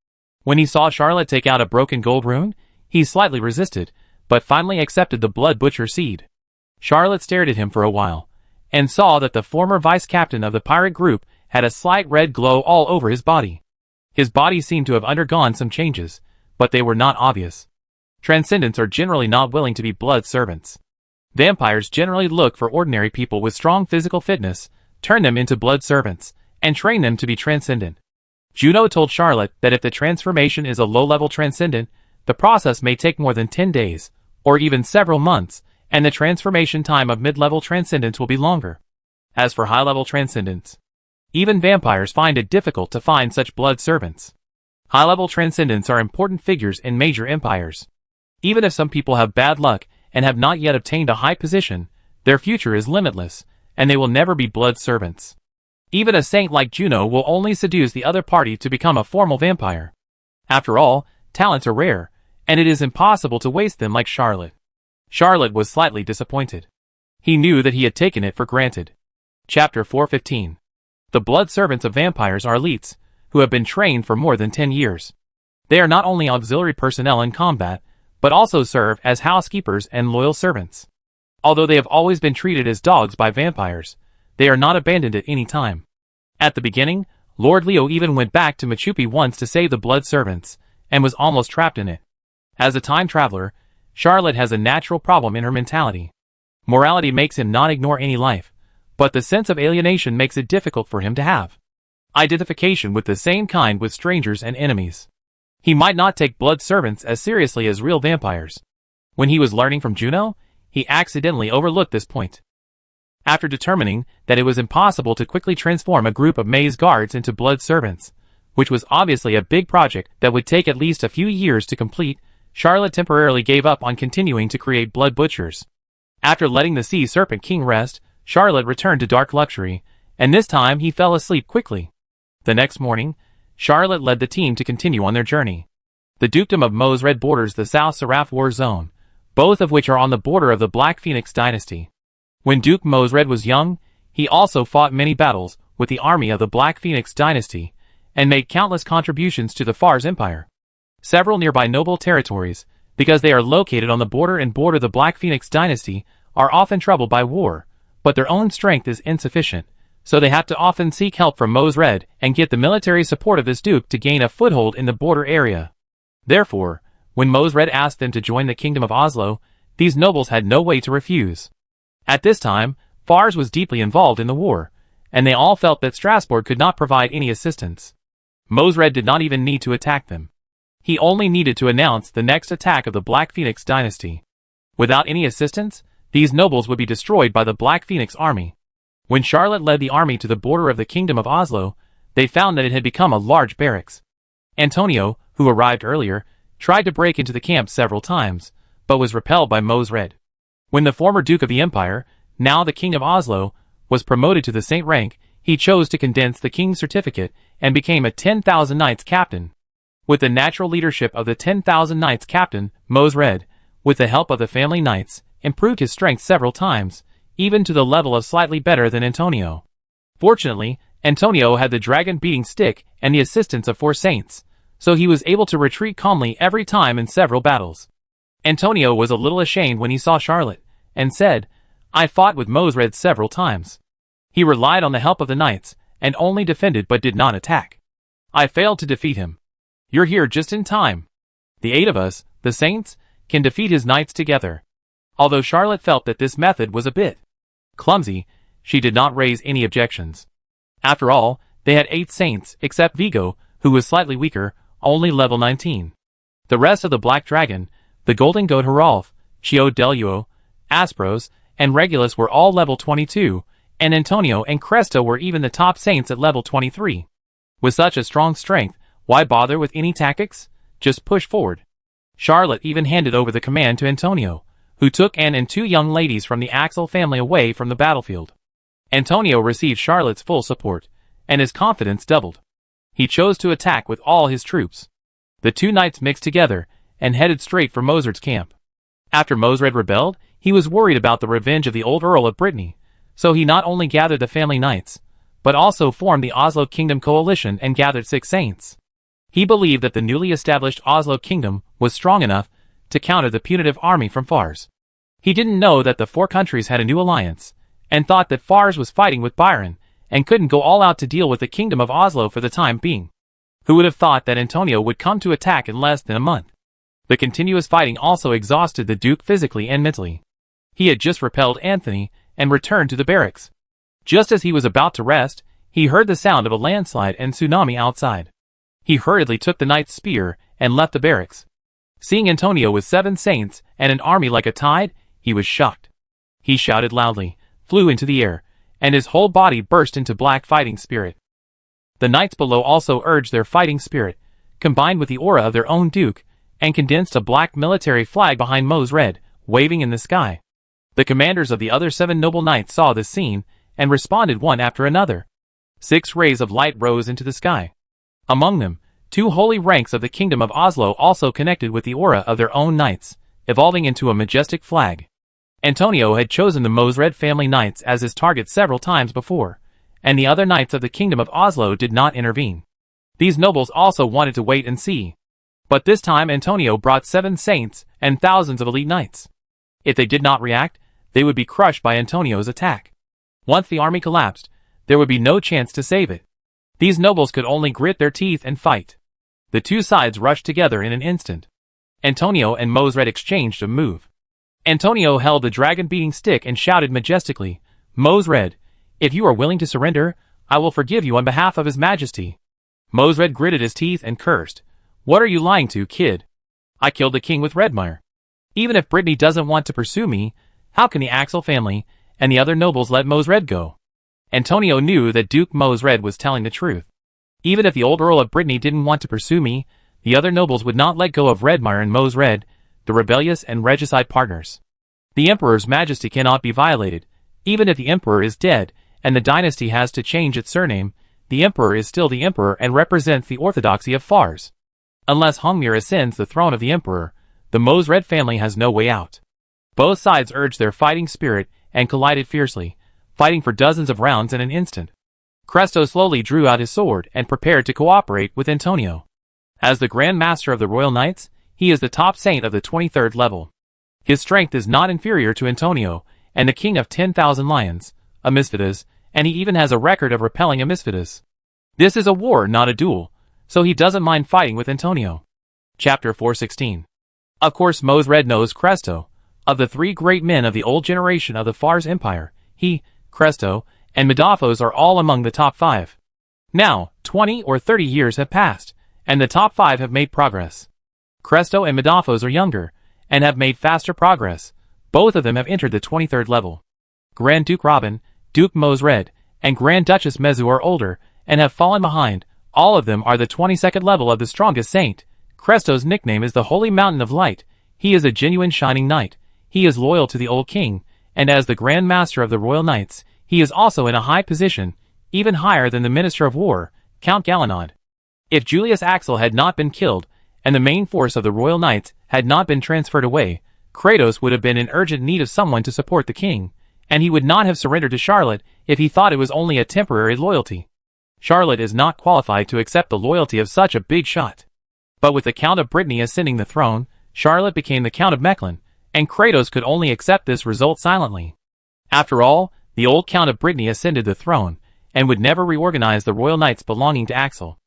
When he saw Charlotte take out a broken gold rune, he slightly resisted, but finally accepted the Blood Butcher seed. Charlotte stared at him for a while, and saw that the former vice-captain of the pirate group had a slight red glow all over his body. His body seemed to have undergone some changes, but they were not obvious. Transcendents are generally not willing to be blood servants. Vampires generally look for ordinary people with strong physical fitness, turn them into blood servants, and train them to be transcendent. Juno told Charlotte that if the transformation is a low-level transcendent, the process may take more than 10 days, or even several months, and the transformation time of mid-level transcendents will be longer. As for high-level transcendents, even vampires find it difficult to find such blood servants. High-level transcendents are important figures in major empires. Even if some people have bad luck and have not yet obtained a high position, their future is limitless, and they will never be blood servants. Even a saint like Juno will only seduce the other party to become a formal vampire. After all, talents are rare, and it is impossible to waste them like Charlotte. Charlotte was slightly disappointed. He knew that he had taken it for granted. Chapter 415. The blood servants of vampires are elites, who have been trained for more than 10 years. They are not only auxiliary personnel in combat, but also serve as housekeepers and loyal servants. Although they have always been treated as dogs by vampires, they are not abandoned at any time. At the beginning, Lord Leo even went back to Machupi once to save the blood servants, and was almost trapped in it. As a time traveler, Charlotte has a natural problem in her mentality. Morality makes him not ignore any life, but the sense of alienation makes it difficult for him to have identification with the same kind with strangers and enemies. He might not take blood servants as seriously as real vampires. When he was learning from Juno, he accidentally overlooked this point. After determining that it was impossible to quickly transform a group of maze guards into blood servants, which was obviously a big project that would take at least a few years to complete, Charlotte temporarily gave up on continuing to create blood butchers. After letting the Sea Serpent King rest, Charlotte returned to dark luxury, and this time he fell asleep quickly. The next morning, Charlotte led the team to continue on their journey. The Dukedom of Mos Red borders the South Seraph War Zone, both of which are on the border of the Black Phoenix dynasty. When Duke Mos Red was young, he also fought many battles with the army of the Black Phoenix dynasty, and made countless contributions to the Fars Empire. Several nearby noble territories, because they are located on the border and border the Black Phoenix dynasty, are often troubled by war, but their own strength is insufficient, so they have to often seek help from Mos Red and get the military support of this duke to gain a foothold in the border area. Therefore, when Mos Red asked them to join the Kingdom of Oslo, these nobles had no way to refuse. At this time, Fars was deeply involved in the war, and they all felt that Strasbourg could not provide any assistance. Mosred did not even need to attack them. He only needed to announce the next attack of the Black Phoenix dynasty. Without any assistance, these nobles would be destroyed by the Black Phoenix army. When Charlotte led the army to the border of the Kingdom of Oslo, they found that it had become a large barracks. Antonio, who arrived earlier, tried to break into the camp several times, but was repelled by Mosred. When the former Duke of the Empire, now the King of Oslo, was promoted to the Saint rank, he chose to condense the King's certificate and became a 10,000 Knights captain. With the natural leadership of the 10,000 Knights captain, Mosred, with the help of the family knights, improved his strength several times, even to the level of slightly better than Antonio. Fortunately, Antonio had the dragon-beating stick and the assistance of 4 saints, so he was able to retreat calmly every time in several battles. Antonio was a little ashamed when he saw Charlotte, and said, "I fought with Mosred several times. He relied on the help of the knights, and only defended but did not attack. I failed to defeat him. You're here just in time. The 8 of us, the saints, can defeat his knights together." Although Charlotte felt that this method was a bit clumsy, she did not raise any objections. After all, they had 8 saints, except Vigo, who was slightly weaker, only level 19. The rest of the Black Dragon, the Golden Goat Herolf, Chio Deluo, Aspros, and Regulus were all level 22, and Antonio and Cresta were even the top saints at level 23. With such a strong strength, why bother with any tactics? Just push forward. Charlotte even handed over the command to Antonio, who took Anne and 2 young ladies from the Axel family away from the battlefield. Antonio received Charlotte's full support, and his confidence doubled. He chose to attack with all his troops. The 2 knights mixed together, and headed straight for Mosred's camp. After Mosred rebelled, he was worried about the revenge of the old Earl of Brittany, so he not only gathered the family knights, but also formed the Oslo Kingdom Coalition and gathered 6 saints. He believed that the newly established Oslo Kingdom was strong enough to counter the punitive army from Fars. He didn't know that the 4 countries had a new alliance, and thought that Fars was fighting with Byron, and couldn't go all out to deal with the Kingdom of Oslo for the time being. Who would have thought that Antonio would come to attack in less than a month? The continuous fighting also exhausted the Duke physically and mentally. He had just repelled Anthony, and returned to the barracks. Just as he was about to rest, he heard the sound of a landslide and tsunami outside. He hurriedly took the knight's spear, and left the barracks. Seeing Antonio with 7 saints, and an army like a tide, he was shocked. He shouted loudly, flew into the air, and his whole body burst into black fighting spirit. The knights below also urged their fighting spirit, combined with the aura of their own duke, and condensed a black military flag behind Mosred, waving in the sky. The commanders of the other 7 noble knights saw this scene, and responded one after another. 6 rays of light rose into the sky. Among them, 2 holy ranks of the Kingdom of Oslo also connected with the aura of their own knights, evolving into a majestic flag. Antonio had chosen the Mosred family knights as his target several times before, and the other knights of the Kingdom of Oslo did not intervene. These nobles also wanted to wait and see. But this time Antonio brought 7 saints and thousands of elite knights. If they did not react, they would be crushed by Antonio's attack. Once the army collapsed, there would be no chance to save it. These nobles could only grit their teeth and fight. The 2 sides rushed together in an instant. Antonio and Mosred exchanged a move. Antonio held the dragon-beating stick and shouted majestically, "Mosred, if you are willing to surrender, I will forgive you on behalf of His Majesty." Mosred gritted his teeth and cursed, "What are you lying to, kid? I killed the king with Redmire. Even if Brittany doesn't want to pursue me, how can the Axel family and the other nobles let Mosred go?" Antonio knew that Duke Mosred was telling the truth. Even if the old Earl of Brittany didn't want to pursue me, the other nobles would not let go of Redmire and Mosred, the rebellious and regicide partners. The Emperor's majesty cannot be violated. Even if the Emperor is dead, and the dynasty has to change its surname, the Emperor is still the Emperor and represents the orthodoxy of Fars. Unless Hongmir ascends the throne of the Emperor, the Mosred family has no way out. Both sides urged their fighting spirit and collided fiercely, fighting for dozens of rounds in an instant. Cresto slowly drew out his sword and prepared to cooperate with Antonio. As the Grand Master of the Royal Knights, he is the top saint of the 23rd level. His strength is not inferior to Antonio, and the King of 10,000 Lions, Amisvitas, and he even has a record of repelling Amisvitas. This is a war, not a duel, so he doesn't mind fighting with Antonio. Chapter 416. Of course Mosred knows Cresto. Of the 3 great men of the old generation of the Fars Empire, he, Cresto, and Modafos are all among the top 5. Now, 20 or 30 years have passed, and the top 5 have made progress. Cresto and Modafos are younger, and have made faster progress. Both of them have entered the 23rd level. Grand Duke Robin, Duke Mose Red, and Grand Duchess Mezu are older, and have fallen behind. All of them are the 22nd level of the strongest saint. Cresto's nickname is the Holy Mountain of Light. He is a genuine shining knight. He is loyal to the old king, and as the Grand Master of the Royal Knights, he is also in a high position, even higher than the Minister of War, Count Galenod. If Julius Axel had not been killed, and the main force of the Royal Knights had not been transferred away, Kratos would have been in urgent need of someone to support the king, and he would not have surrendered to Charlotte if he thought it was only a temporary loyalty. Charlotte is not qualified to accept the loyalty of such a big shot. But with the Count of Brittany ascending the throne, Charlotte became the Count of Mechlin, and Kratos could only accept this result silently. After all, the old Count of Brittany ascended the throne, and would never reorganize the royal knights belonging to Axel.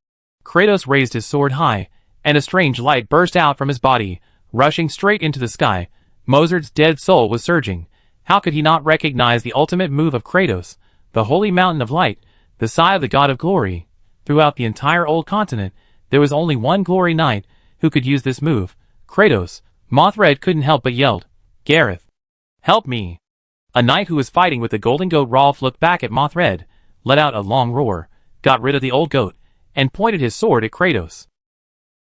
Kratos raised his sword high, and a strange light burst out from his body, rushing straight into the sky. Mozart's dead soul was surging. How could he not recognize the ultimate move of Kratos, the Holy Mountain of Light, the sigh of the God of Glory? Throughout the entire old continent, there was only one glory knight who could use this move, Kratos. Mothred couldn't help but yelled, "Gareth! Help me!" A knight who was fighting with the golden goat Rolf looked back at Mothred, let out a long roar, got rid of the old goat, and pointed his sword at Kratos.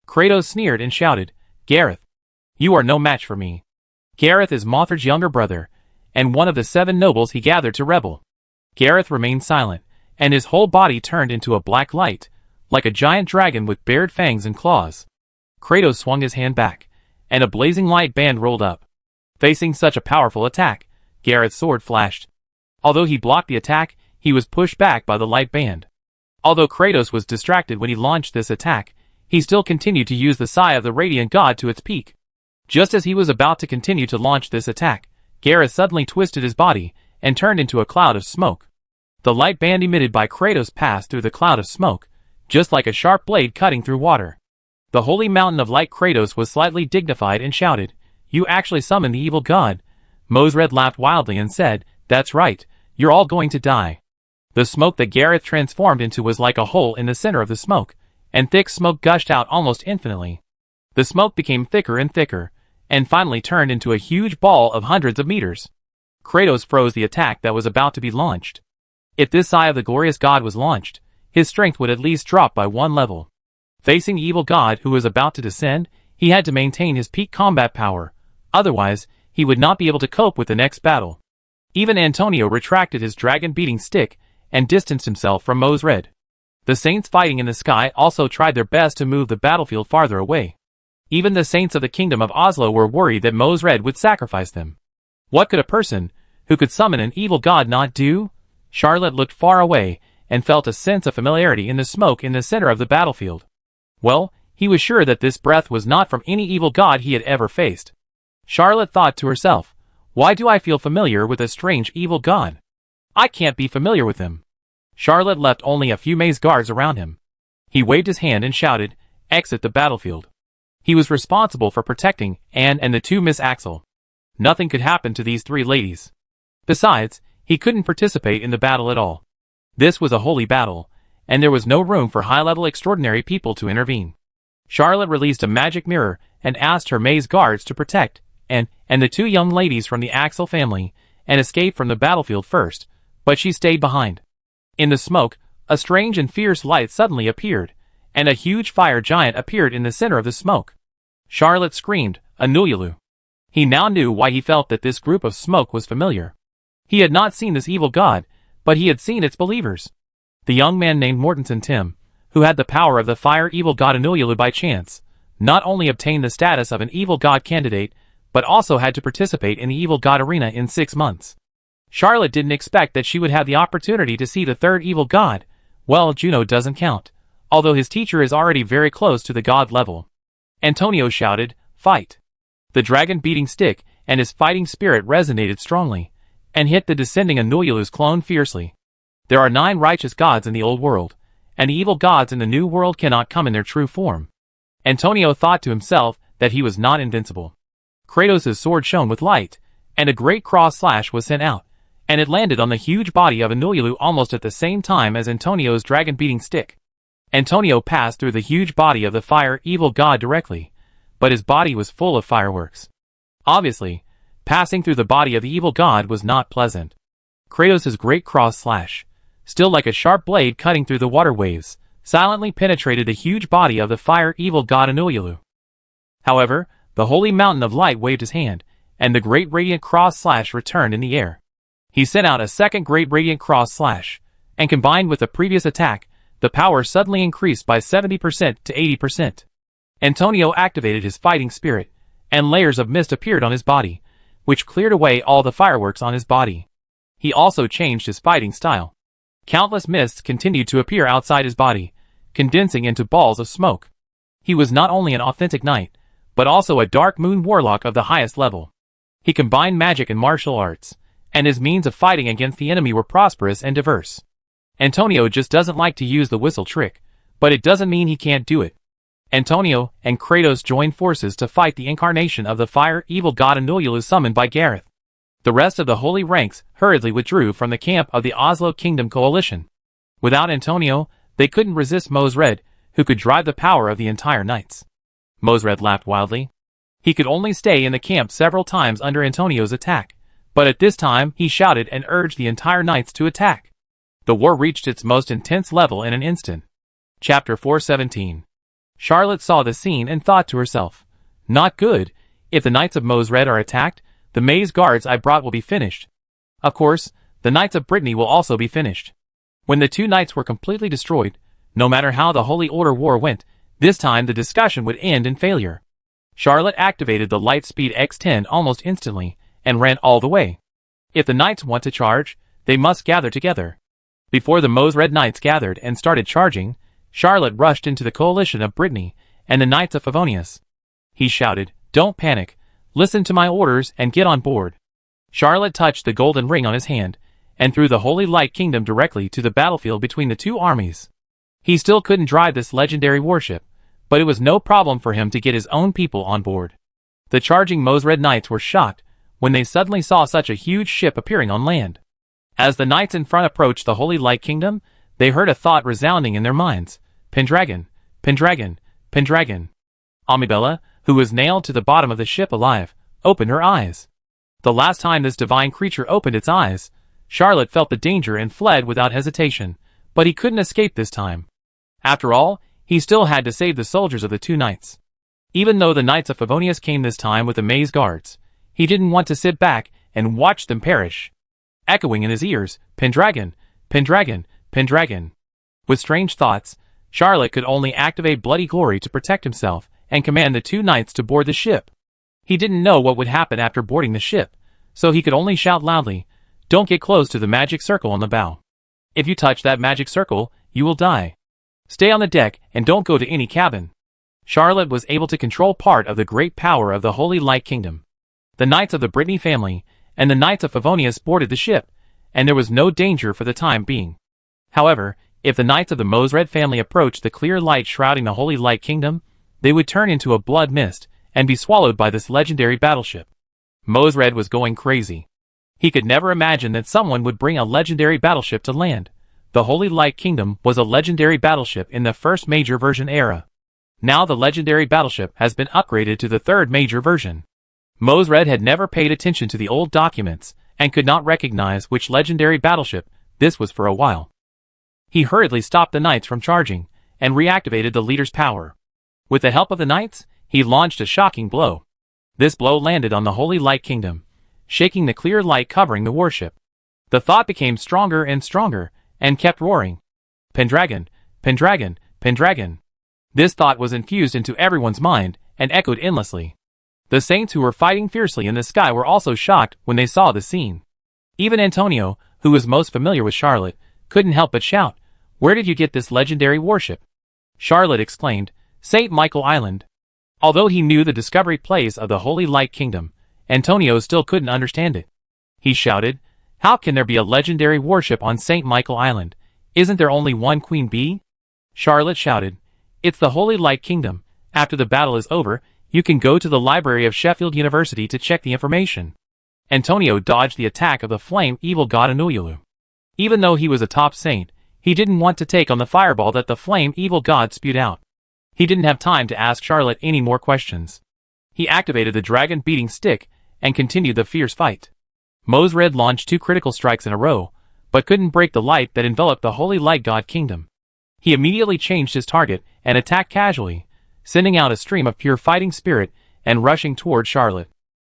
Kratos sneered and shouted, "Gareth! You are no match for me." Gareth is Mothred's younger brother, and one of the 7 nobles he gathered to rebel. Gareth remained silent, and his whole body turned into a black light, like a giant dragon with bared fangs and claws. Kratos swung his hand back, and a blazing light band rolled up. Facing such a powerful attack, Gareth's sword flashed. Although he blocked the attack, he was pushed back by the light band. Although Kratos was distracted when he launched this attack, he still continued to use the sigh of the radiant god to its peak. Just as he was about to continue to launch this attack, Gareth suddenly twisted his body and turned into a cloud of smoke. The light band emitted by Kratos passed through the cloud of smoke, just like a sharp blade cutting through water. The Holy Mountain of Light Kratos was slightly dignified and shouted, "You actually summoned the evil god." Mozred laughed wildly and said, "That's right, you're all going to die." The smoke that Gareth transformed into was like a hole in the center of the smoke, and thick smoke gushed out almost infinitely. The smoke became thicker and thicker, and finally turned into a huge ball of hundreds of meters. Kratos froze the attack that was about to be launched. If this sigh of the glorious god was launched, his strength would at least drop by 1 level. Facing the evil god who was about to descend, he had to maintain his peak combat power, otherwise, he would not be able to cope with the next battle. Even Antonio retracted his dragon-beating stick and distanced himself from Mozred. The saints fighting in the sky also tried their best to move the battlefield farther away. Even the saints of the kingdom of Oslo were worried that Mozred would sacrifice them. What could a person who could summon an evil god not do? Charlotte looked far away and felt a sense of familiarity in the smoke in the center of the battlefield. Well, he was sure that this breath was not from any evil god he had ever faced. Charlotte thought to herself, "Why do I feel familiar with a strange evil god? I can't be familiar with him." Charlotte left only a few maze guards around him. He waved his hand and shouted, "Exit the battlefield." He was responsible for protecting Anne and the 2 Miss Axel. Nothing could happen to these 3 ladies. Besides, he couldn't participate in the battle at all. This was a holy battle, and there was no room for high-level extraordinary people to intervene. Charlotte released a magic mirror and asked her maze guards to protect Anne and the 2 young ladies from the Axel family and escape from the battlefield first, but she stayed behind. In the smoke, a strange and fierce light suddenly appeared, and a huge fire giant appeared in the center of the smoke. Charlotte screamed, "Anulalu!" He now knew why he felt that this group of smoke was familiar. He had not seen this evil god, but he had seen its believers. The young man named Mortensen Tim, who had the power of the fire evil god Anulalu by chance, not only obtained the status of an evil god candidate, but also had to participate in the evil god arena in 6 months. Charlotte didn't expect that she would have the opportunity to see the 3rd evil god. Well, Juno doesn't count, although his teacher is already very close to the god level. Antonio shouted, "Fight!" The dragon-beating stick and his fighting spirit resonated strongly, and hit the descending Anulalu's clone fiercely. There are 9 righteous gods in the old world, and the evil gods in the new world cannot come in their true form. Antonio thought to himself that he was not invincible. Kratos' sword shone with light, and a great cross slash was sent out, and it landed on the huge body of Anululu almost at the same time as Antonio's dragon-beating stick. Antonio passed through the huge body of the fire evil god directly, but his body was full of fireworks. Obviously, passing through the body of the evil god was not pleasant. Kratos' great cross slash, still like a sharp blade cutting through the water waves, silently penetrated the huge body of the fire evil god Anululu. However, the holy mountain of light waved his hand, and the great radiant cross slash returned in the air. He sent out a second great radiant cross slash, and combined with the previous attack, the power suddenly increased by 70% to 80%. Antonio activated his fighting spirit, and layers of mist appeared on his body, which cleared away all the fireworks on his body. He also changed his fighting style. Countless mists continued to appear outside his body, condensing into balls of smoke. He was not only an authentic knight, but also a dark moon warlock of the highest level. He combined magic and martial arts, and his means of fighting against the enemy were prosperous and diverse. Antonio just doesn't like to use the whistle trick, but it doesn't mean he can't do it. Antonio and Kratos joined forces to fight the incarnation of the fire evil god Anululu summoned by Gareth. The rest of the holy ranks hurriedly withdrew from the camp of the Oslo Kingdom coalition. Without Antonio, they couldn't resist Mosred, who could drive the power of the entire knights. Mosred laughed wildly. He could only stay in the camp several times under Antonio's attack, but at this time he shouted and urged the entire knights to attack. The war reached its most intense level in an instant. Chapter 417. Charlotte saw the scene and thought to herself, "Not good. If the Knights of Mosred are attacked, the maze guards I brought will be finished. Of course, the Knights of Brittany will also be finished." When the two knights were completely destroyed, no matter how the Holy Order war went, this time the discussion would end in failure. Charlotte activated the Lightspeed X10 almost instantly, and ran all the way. If the knights want to charge, they must gather together. Before the Mosred knights gathered and started charging, Charlotte rushed into the coalition of Brittany and the Knights of Favonius. He shouted, "Don't panic, listen to my orders and get on board." Charlotte touched the golden ring on his hand, and threw the Holy Light Kingdom directly to the battlefield between the two armies. He still couldn't drive this legendary warship, but it was no problem for him to get his own people on board. The charging Mosred knights were shocked when they suddenly saw such a huge ship appearing on land. As the knights in front approached the Holy Light Kingdom, they heard a thought resounding in their minds. Pendragon, Pendragon, Pendragon. Amabella, who was nailed to the bottom of the ship alive, opened her eyes. The last time this divine creature opened its eyes, Charlotte felt the danger and fled without hesitation, but he couldn't escape this time. After all, he still had to save the soldiers of the two knights. Even though the Knights of Favonius came this time with the maze guards, he didn't want to sit back and watch them perish. Echoing in his ears, Pendragon, Pendragon, Pendragon. With strange thoughts, Charlotte could only activate Bloody Glory to protect himself and command the two knights to board the ship. He didn't know what would happen after boarding the ship, so he could only shout loudly, "Don't get close to the magic circle on the bow. If you touch that magic circle, you will die. Stay on the deck and don't go to any cabin." Charlotte was able to control part of the great power of the Holy Light Kingdom. The Knights of the Brittany family and the Knights of Favonius boarded the ship, and there was no danger for the time being. However, if the Knights of the Mosred family approached the clear light shrouding the Holy Light Kingdom, they would turn into a blood mist and be swallowed by this legendary battleship. Mosred was going crazy. He could never imagine that someone would bring a legendary battleship to land. The Holy Light Kingdom was a legendary battleship in the first major version era. Now the legendary battleship has been upgraded to the third major version. Mosred had never paid attention to the old documents and could not recognize which legendary battleship this was for a while. He hurriedly stopped the knights from charging and reactivated the leader's power. With the help of the knights, he launched a shocking blow. This blow landed on the Holy Light Kingdom, shaking the clear light covering the warship. The thought became stronger and stronger, and kept roaring. Pendragon, Pendragon, Pendragon. This thought was infused into everyone's mind, and echoed endlessly. The saints who were fighting fiercely in the sky were also shocked when they saw the scene. Even Antonio, who was most familiar with Charlotte, couldn't help but shout, "Where did you get this legendary warship?" Charlotte exclaimed, "St. Michael Island." Although he knew the discovery place of the Holy Light Kingdom, Antonio still couldn't understand it. He shouted, "How can there be a legendary warship on St. Michael Island? Isn't there only one Queen Bee?" Charlotte shouted, "It's the Holy Light Kingdom. After the battle is over, you can go to the library of Sheffield University to check the information." Antonio dodged the attack of the flame evil god Anululu. Even though he was a top saint, he didn't want to take on the fireball that the flame evil god spewed out. He didn't have time to ask Charlotte any more questions. He activated the dragon beating stick and continued the fierce fight. Mosred launched 2 critical strikes in a row, but couldn't break the light that enveloped the holy light god kingdom. He immediately changed his target and attacked casually, sending out a stream of pure fighting spirit and rushing toward Charlotte.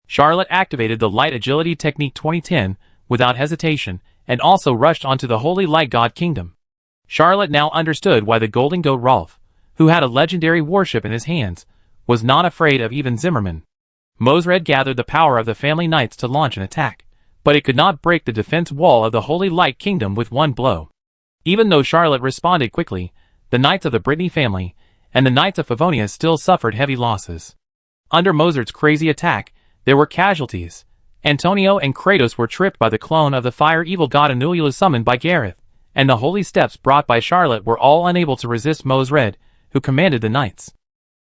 Charlotte activated the Light Agility Technique 2010 without hesitation and also rushed onto the Holy Light God Kingdom. Charlotte now understood why the Golden Goat Rolf, who had a legendary warship in his hands, was not afraid of even Zimmerman. Mosred gathered the power of the family knights to launch an attack, but it could not break the defense wall of the Holy Light Kingdom with one blow. Even though Charlotte responded quickly, the knights of the Brittany family and the knights of Favonius still suffered heavy losses. Under Mosred's crazy attack, there were casualties. Antonio and Kratos were tripped by the clone of the fire evil god Anululu summoned by Gareth, and the holy steps brought by Charlotte were all unable to resist Mosred, who commanded the knights.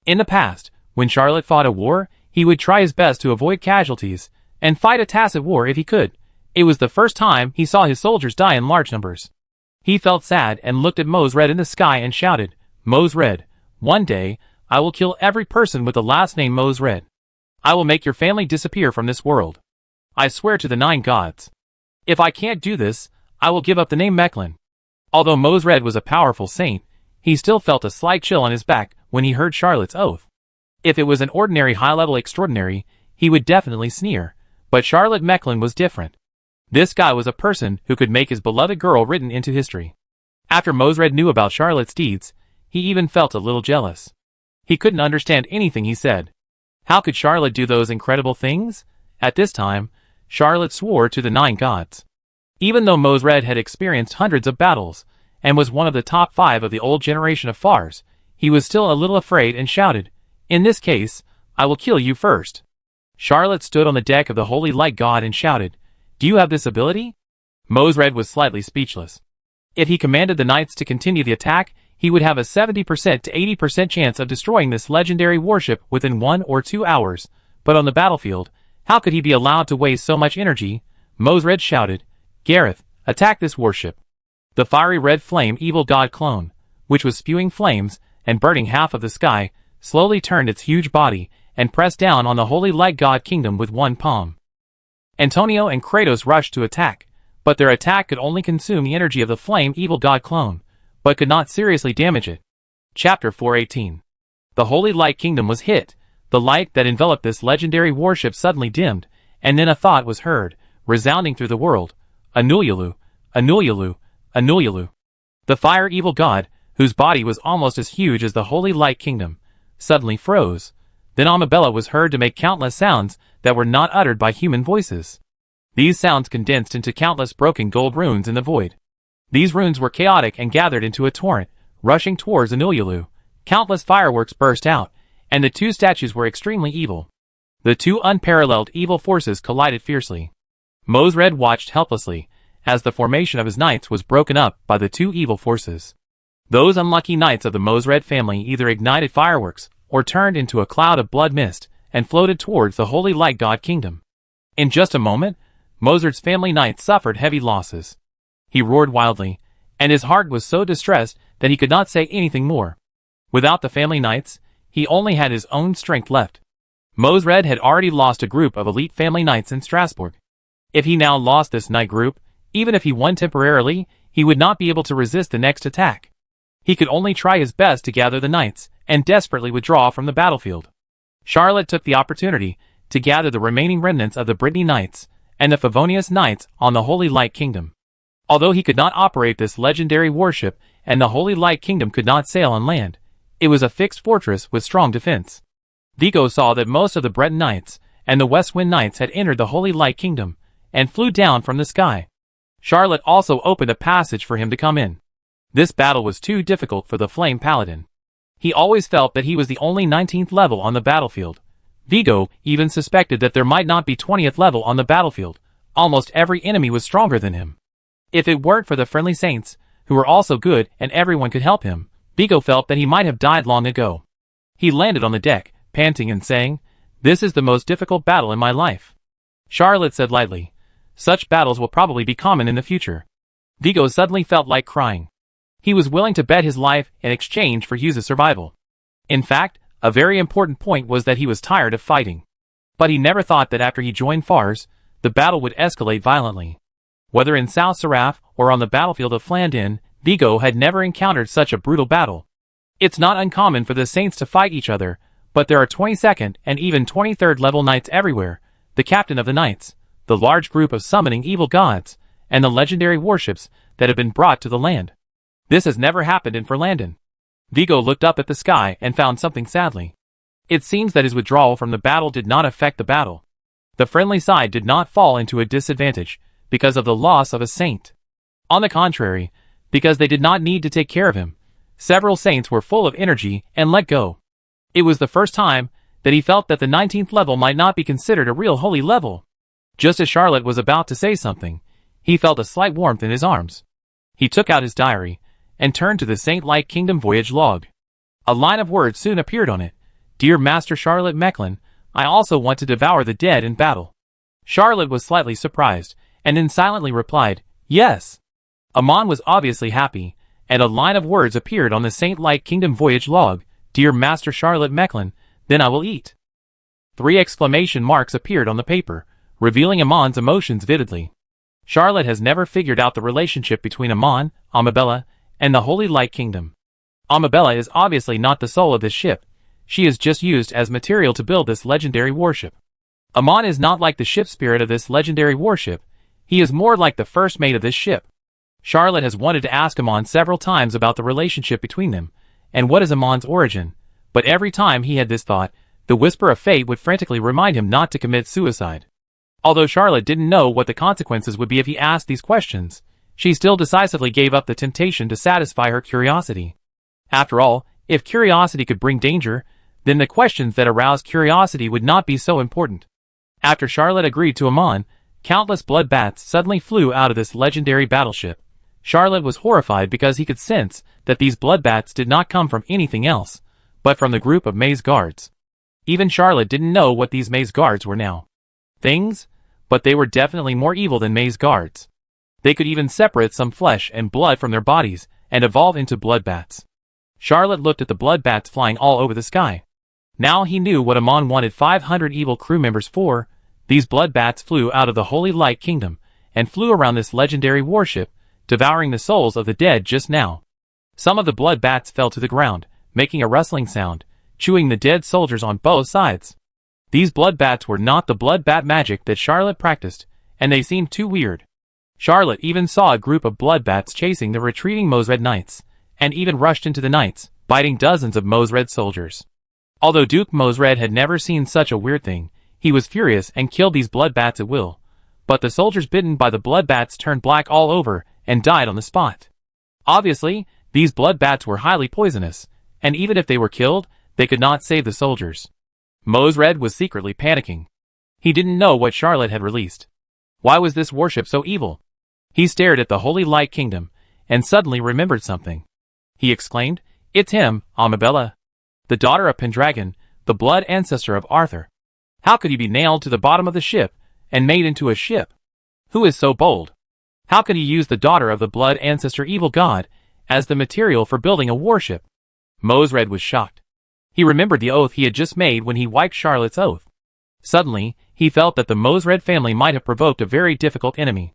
In the past, when Charlotte fought a war, he would try his best to avoid casualties, and fight a tacit war if he could. It was the first time he saw his soldiers die in large numbers. He felt sad and looked at Mosred in the sky and shouted, "Mosred, one day, I will kill every person with the last name Mosred. I will make your family disappear from this world. I swear to the 9 gods. If I can't do this, I will give up the name Mechlin." Although Mosred was a powerful saint, he still felt a slight chill on his back when he heard Charlotte's oath. If it was an ordinary high-level extraordinary, he would definitely sneer, but Charlotte Mechlin was different. This guy was a person who could make his beloved girl written into history. After Mosred knew about Charlotte's deeds, he even felt a little jealous. He couldn't understand anything he said. How could Charlotte do those incredible things? At this time, Charlotte swore to the 9 gods. Even though Mosred had experienced hundreds of battles, and was one of the top 5 of the old generation of Fars, he was still a little afraid and shouted, "In this case, I will kill you first." Charlotte stood on the deck of the Holy Light God and shouted, "Do you have this ability?" Mosred was slightly speechless. If he commanded the knights to continue the attack, he would have a 70% to 80% chance of destroying this legendary warship within 1 or 2 hours, but on the battlefield, how could he be allowed to waste so much energy? Mosred shouted, "Gareth, attack this warship." The fiery red flame evil god clone, which was spewing flames and burning half of the sky, slowly turned its huge body and pressed down on the Holy Light God Kingdom with one palm. Antonio and Kratos rushed to attack, but their attack could only consume the energy of the flame evil god clone, but could not seriously damage it. Chapter 418. The Holy Light Kingdom was hit. The light that enveloped this legendary warship suddenly dimmed, and then a thought was heard, resounding through the world. "Anululu, Anululu, Anululu." The fire evil god, whose body was almost as huge as the Holy Light Kingdom, suddenly froze. Then Amabella was heard to make countless sounds that were not uttered by human voices. These sounds condensed into countless broken gold runes in the void. These runes were chaotic and gathered into a torrent, rushing towards Anululu. Countless fireworks burst out, and the 2 statues were extremely evil. The 2 unparalleled evil forces collided fiercely. Mosred watched helplessly, as the formation of his knights was broken up by the 2 evil forces. Those unlucky knights of the Mosred family either ignited fireworks, or turned into a cloud of blood mist, and floated towards the Holy Light God Kingdom. In just a moment, Mosred's family knights suffered heavy losses. He roared wildly, and his heart was so distressed that he could not say anything more. Without the family knights, he only had his own strength left. Mosred had already lost a group of elite family knights in Strasbourg. If he now lost this knight group, even if he won temporarily, he would not be able to resist the next attack. He could only try his best to gather the knights, and desperately withdraw from the battlefield. Charlotte took the opportunity to gather the remaining remnants of the Brittany Knights and the Favonius Knights on the Holy Light Kingdom. Although he could not operate this legendary warship and the Holy Light Kingdom could not sail on land, it was a fixed fortress with strong defense. Vigo saw that most of the Breton Knights and the West Wind Knights had entered the Holy Light Kingdom and flew down from the sky. Charlotte also opened a passage for him to come in. This battle was too difficult for the Flame Paladin. He always felt that he was the only 19th level on the battlefield. Vigo even suspected that there might not be 20th level on the battlefield. Almost every enemy was stronger than him. If it weren't for the friendly saints, who were also good and everyone could help him, Vigo felt that he might have died long ago. He landed on the deck, panting and saying, "This is the most difficult battle in my life." Charlotte said lightly. Such battles will probably be common in the future. Vigo suddenly felt like crying. He was willing to bet his life in exchange for Hugh's survival. In fact, a very important point was that he was tired of fighting. But he never thought that after he joined Fars, the battle would escalate violently. Whether in South Seraph or on the battlefield of Flandin, Vigo had never encountered such a brutal battle. It's not uncommon for the Saints to fight each other, but there are 22nd and even 23rd level knights everywhere, the captain of the knights, the large group of summoning evil gods, and the legendary warships that have been brought to the land. This has never happened in Flandin. Vigo looked up at the sky and found something sadly. It seems that his withdrawal from the battle did not affect the battle. The friendly side did not fall into a disadvantage because of the loss of a saint. On the contrary, because they did not need to take care of him, several saints were full of energy and let go. It was the first time that he felt that the 19th level might not be considered a real holy level. Just as Charlotte was about to say something, he felt a slight warmth in his arms. He took out his diary and turned to the Saint-like Kingdom voyage log. A line of words soon appeared on it. Dear Master Charlotte Mechlin, I also want to devour the dead in battle. Charlotte was slightly surprised, and then silently replied, yes. Amon was obviously happy, and a line of words appeared on the Saint-like Kingdom voyage log. Dear Master Charlotte Mechlin, then I will eat. 3 exclamation marks appeared on the paper, revealing Amon's emotions vividly. Charlotte has never figured out the relationship between Amon, Amabella, and the Holy Light Kingdom. Amabella is obviously not the soul of this ship. She is just used as material to build this legendary warship. Amon is not like the ship spirit of this legendary warship. He is more like the first mate of this ship. Charlotte has wanted to ask Amon several times about the relationship between them, and what is Amon's origin, but every time he had this thought, the whisper of fate would frantically remind him not to commit suicide. Although Charlotte didn't know what the consequences would be if he asked these questions, she still decisively gave up the temptation to satisfy her curiosity. After all, if curiosity could bring danger, then the questions that aroused curiosity would not be so important. After Charlotte agreed to Amon, countless blood bats suddenly flew out of this legendary battleship. Charlotte was horrified because he could sense that these blood bats did not come from anything else, but from the group of maze guards. Even Charlotte didn't know what these maze guards were now. Things? But they were definitely more evil than maze guards. They could even separate some flesh and blood from their bodies and evolve into blood bats. Charlotte looked at the blood bats flying all over the sky. Now he knew what Amon wanted 500 evil crew members for. These blood bats flew out of the Holy Light Kingdom and flew around this legendary warship, devouring the souls of the dead just now. Some of the blood bats fell to the ground, making a rustling sound, chewing the dead soldiers on both sides. These blood bats were not the blood bat magic that Charlotte practiced, and they seemed too weird. Charlotte even saw a group of blood bats chasing the retreating Mosred knights, and even rushed into the knights, biting dozens of Mosred soldiers. Although Duke Mosred had never seen such a weird thing, he was furious and killed these blood bats at will. But the soldiers bitten by the blood bats turned black all over and died on the spot. Obviously, these blood bats were highly poisonous, and even if they were killed, they could not save the soldiers. Mosred was secretly panicking. He didn't know what Charlotte had released. Why was this warship so evil? He stared at the Holy Light Kingdom, and suddenly remembered something. He exclaimed, "It's him, Amabella, the daughter of Pendragon, the blood ancestor of Arthur. How could he be nailed to the bottom of the ship, and made into a ship? Who is so bold? How could he use the daughter of the blood ancestor evil god, as the material for building a warship?" Mosred was shocked. He remembered the oath he had just made when he wiped Charlotte's oath. Suddenly, he felt that the Mosred family might have provoked a very difficult enemy.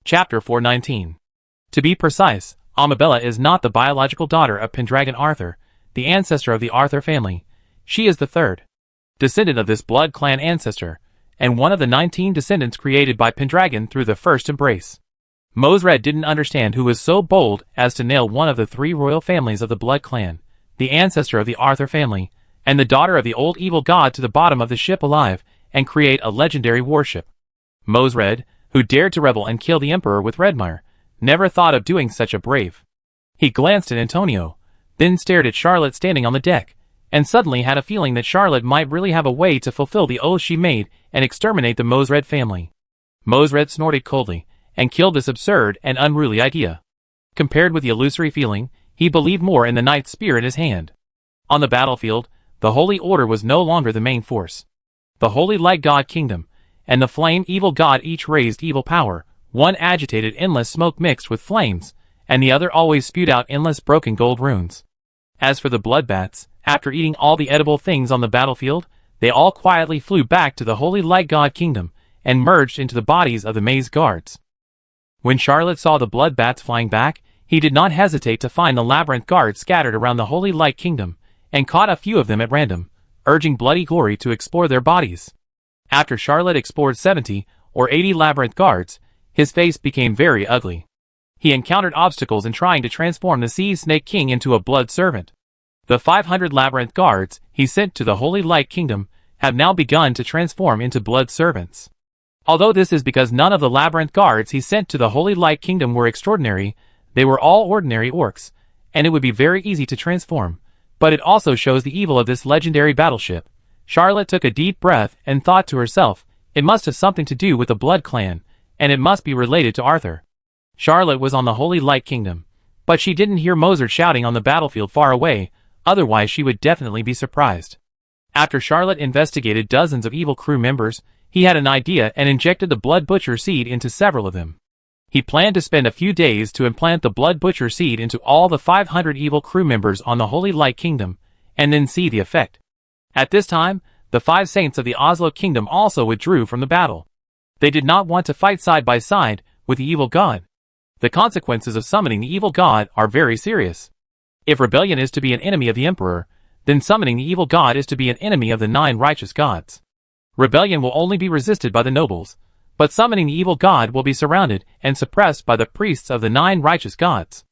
Chapter 419. To be precise, Amabella is not the biological daughter of Pendragon Arthur, the ancestor of the Arthur family. She is the third descendant of this blood clan ancestor, and one of the 19 descendants created by Pendragon through the first embrace. Mosred didn't understand who was so bold as to nail one of the 3 royal families of the blood clan, the ancestor of the Arthur family, and the daughter of the old evil god to the bottom of the ship alive, and create a legendary warship. Mosred, who dared to rebel and kill the Emperor with Redmire, never thought of doing such a brave. He glanced at Antonio, then stared at Charlotte standing on the deck, and suddenly had a feeling that Charlotte might really have a way to fulfill the oath she made and exterminate the Mosred family. Mosred snorted coldly, and killed this absurd and unruly idea. Compared with the illusory feeling, he believed more in the knight's spear in his hand. On the battlefield, the Holy Order was no longer the main force. The Holy Light God Kingdom, and the flame evil god each raised evil power. One agitated endless smoke mixed with flames, and the other always spewed out endless broken gold runes. As for the bloodbats, after eating all the edible things on the battlefield, they all quietly flew back to the Holy Light God Kingdom, and merged into the bodies of the maze guards. When Charlotte saw the bloodbats flying back, he did not hesitate to find the labyrinth guards scattered around the Holy Light Kingdom, and caught a few of them at random, urging Bloody Glory to explore their bodies. After Charlotte explored 70 or 80 labyrinth guards, his face became very ugly. He encountered obstacles in trying to transform the Sea Snake King into a blood servant. The 500 labyrinth guards he sent to the Holy Light Kingdom have now begun to transform into blood servants. Although this is because none of the labyrinth guards he sent to the Holy Light Kingdom were extraordinary, they were all ordinary orcs, and it would be very easy to transform. But it also shows the evil of this legendary battleship. Charlotte took a deep breath and thought to herself, it must have something to do with the Blood Clan, and it must be related to Arthur. Charlotte was on the Holy Light Kingdom, but she didn't hear Mozart shouting on the battlefield far away, otherwise she would definitely be surprised. After Charlotte investigated dozens of evil crew members, he had an idea and injected the Blood Butcher seed into several of them. He planned to spend a few days to implant the Blood Butcher seed into all the 500 evil crew members on the Holy Light Kingdom, and then see the effect. At this time, the 5 saints of the Oslo Kingdom also withdrew from the battle. They did not want to fight side by side with the evil god. The consequences of summoning the evil god are very serious. If rebellion is to be an enemy of the Emperor, then summoning the evil god is to be an enemy of the 9 righteous gods. Rebellion will only be resisted by the nobles, but summoning the evil god will be surrounded and suppressed by the priests of the 9 righteous gods.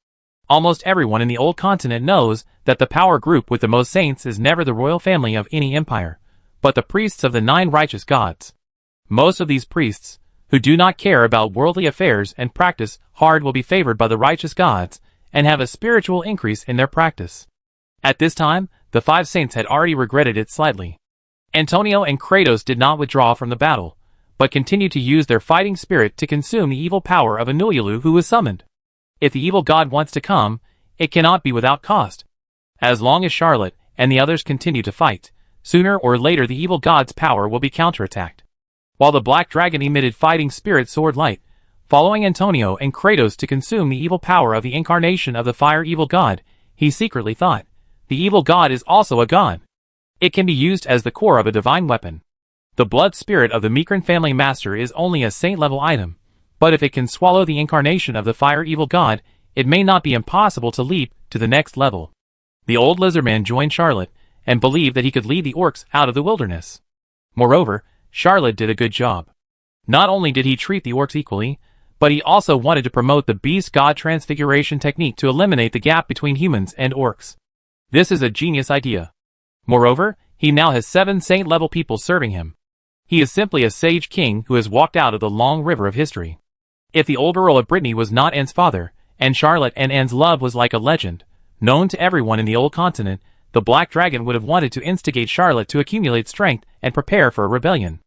Almost everyone in the old continent knows that the power group with the most saints is never the royal family of any empire, but the priests of the 9 righteous gods. Most of these priests, who do not care about worldly affairs and practice hard, will be favored by the righteous gods and have a spiritual increase in their practice. At this time, the 5 saints had already regretted it slightly. Antonio and Kratos did not withdraw from the battle, but continued to use their fighting spirit to consume the evil power of Anuyulu, who was summoned. If the evil god wants to come, it cannot be without cost. As long as Charlotte and the others continue to fight, sooner or later the evil god's power will be counterattacked. While the black dragon emitted fighting spirit sword light, following Antonio and Kratos to consume the evil power of the incarnation of the fire evil god, he secretly thought, the evil god is also a god. It can be used as the core of a divine weapon. The blood spirit of the Mikran family master is only a saint-level item, but if it can swallow the incarnation of the fire evil god, it may not be impossible to leap to the next level. The old lizardman joined Charlotte, and believed that he could lead the orcs out of the wilderness. Moreover, Charlotte did a good job. Not only did he treat the orcs equally, but he also wanted to promote the beast god transfiguration technique to eliminate the gap between humans and orcs. This is a genius idea. Moreover, he now has 7 saint-level people serving him. He is simply a sage king who has walked out of the long river of history. If the old Earl of Brittany was not Anne's father, and Charlotte and Anne's love was like a legend, known to everyone in the old continent, the Black Dragon would have wanted to instigate Charlotte to accumulate strength and prepare for a rebellion.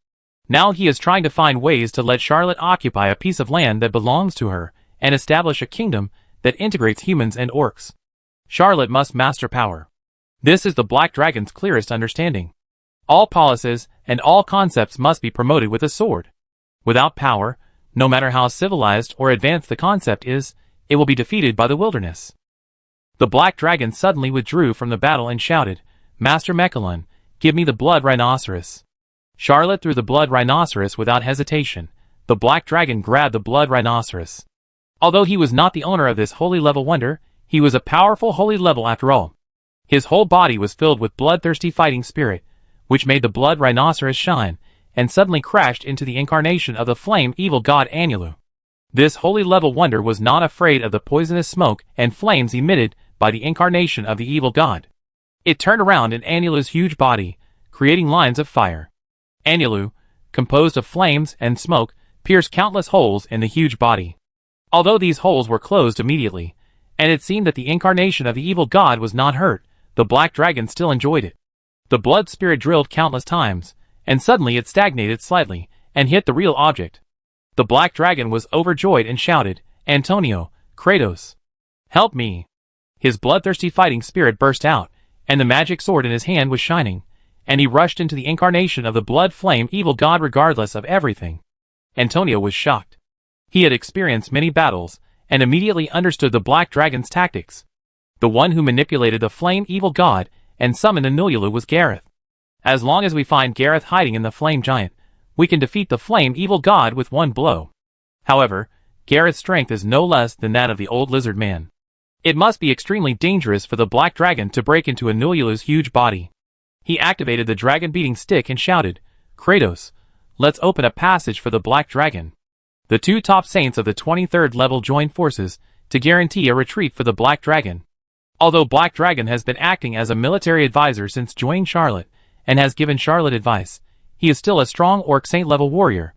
Now he is trying to find ways to let Charlotte occupy a piece of land that belongs to her, and establish a kingdom that integrates humans and orcs. Charlotte must master power. This is the Black Dragon's clearest understanding. All policies and all concepts must be promoted with a sword. Without power, no matter how civilized or advanced the concept is, it will be defeated by the wilderness. The Black Dragon suddenly withdrew from the battle and shouted, "Master Mechalon, give me the blood rhinoceros." Charlotte threw the blood rhinoceros without hesitation. The Black Dragon grabbed the blood rhinoceros. Although he was not the owner of this holy level wonder, he was a powerful holy level after all. His whole body was filled with bloodthirsty fighting spirit, which made the blood rhinoceros shine, and suddenly crashed into the incarnation of the flame evil god Anulu. This holy level wonder was not afraid of the poisonous smoke and flames emitted by the incarnation of the evil god. It turned around in Anulu's huge body, creating lines of fire. Anulu, composed of flames and smoke, pierced countless holes in the huge body. Although these holes were closed immediately, and it seemed that the incarnation of the evil god was not hurt, the Black Dragon still enjoyed it. The blood spirit drilled countless times, and suddenly it stagnated slightly, and hit the real object. The Black Dragon was overjoyed and shouted, "Antonio, Kratos, help me!" His bloodthirsty fighting spirit burst out, and the magic sword in his hand was shining, and he rushed into the incarnation of the blood flame evil god regardless of everything. Antonio was shocked. He had experienced many battles, and immediately understood the Black Dragon's tactics. The one who manipulated the flame evil god and summoned Anulalu was Gareth. As long as we find Gareth hiding in the flame giant, we can defeat the flame evil god with one blow. However, Gareth's strength is no less than that of the old lizard man. It must be extremely dangerous for the Black Dragon to break into Anulalu's huge body. He activated the dragon-beating stick and shouted, "Kratos, let's open a passage for the Black Dragon." The two top saints of the 23rd level joined forces to guarantee a retreat for the Black Dragon. Although Black Dragon has been acting as a military advisor since joining Charlotte, and has given Charlotte advice, he is still a strong Orc Saint level warrior.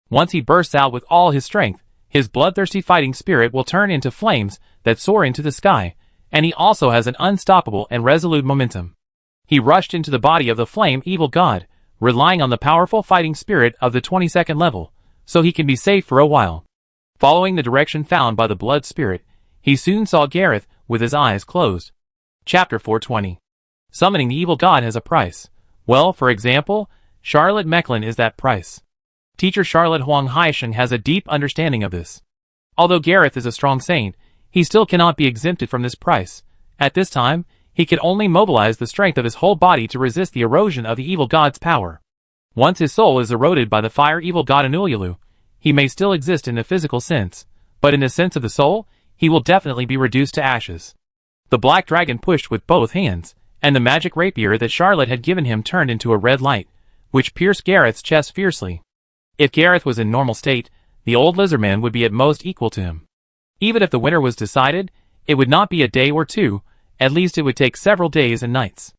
Once he bursts out with all his strength, his bloodthirsty fighting spirit will turn into flames that soar into the sky, and he also has an unstoppable and resolute momentum. He rushed into the body of the flame evil god, relying on the powerful fighting spirit of the 22nd level, so he can be safe for a while. Following the direction found by the blood spirit, he soon saw Gareth with his eyes closed. Chapter 420. Summoning the evil god has a price. Well, for example, Charlotte Mecklin is that price. Teacher Charlotte Huang Haisheng has a deep understanding of this. Although Gareth is a strong saint, he still cannot be exempted from this price. At this time, he can only mobilize the strength of his whole body to resist the erosion of the evil god's power. Once his soul is eroded by the fire evil god Anulalu, he may still exist in the physical sense, but in the sense of the soul, he will definitely be reduced to ashes. The Black Dragon pushed with both hands, and the magic rapier that Charlotte had given him turned into a red light, which pierced Gareth's chest fiercely. If Gareth was in normal state, the old lizardman would be at most equal to him. Even if the winner was decided, it would not be a day or two, at least it would take several days and nights.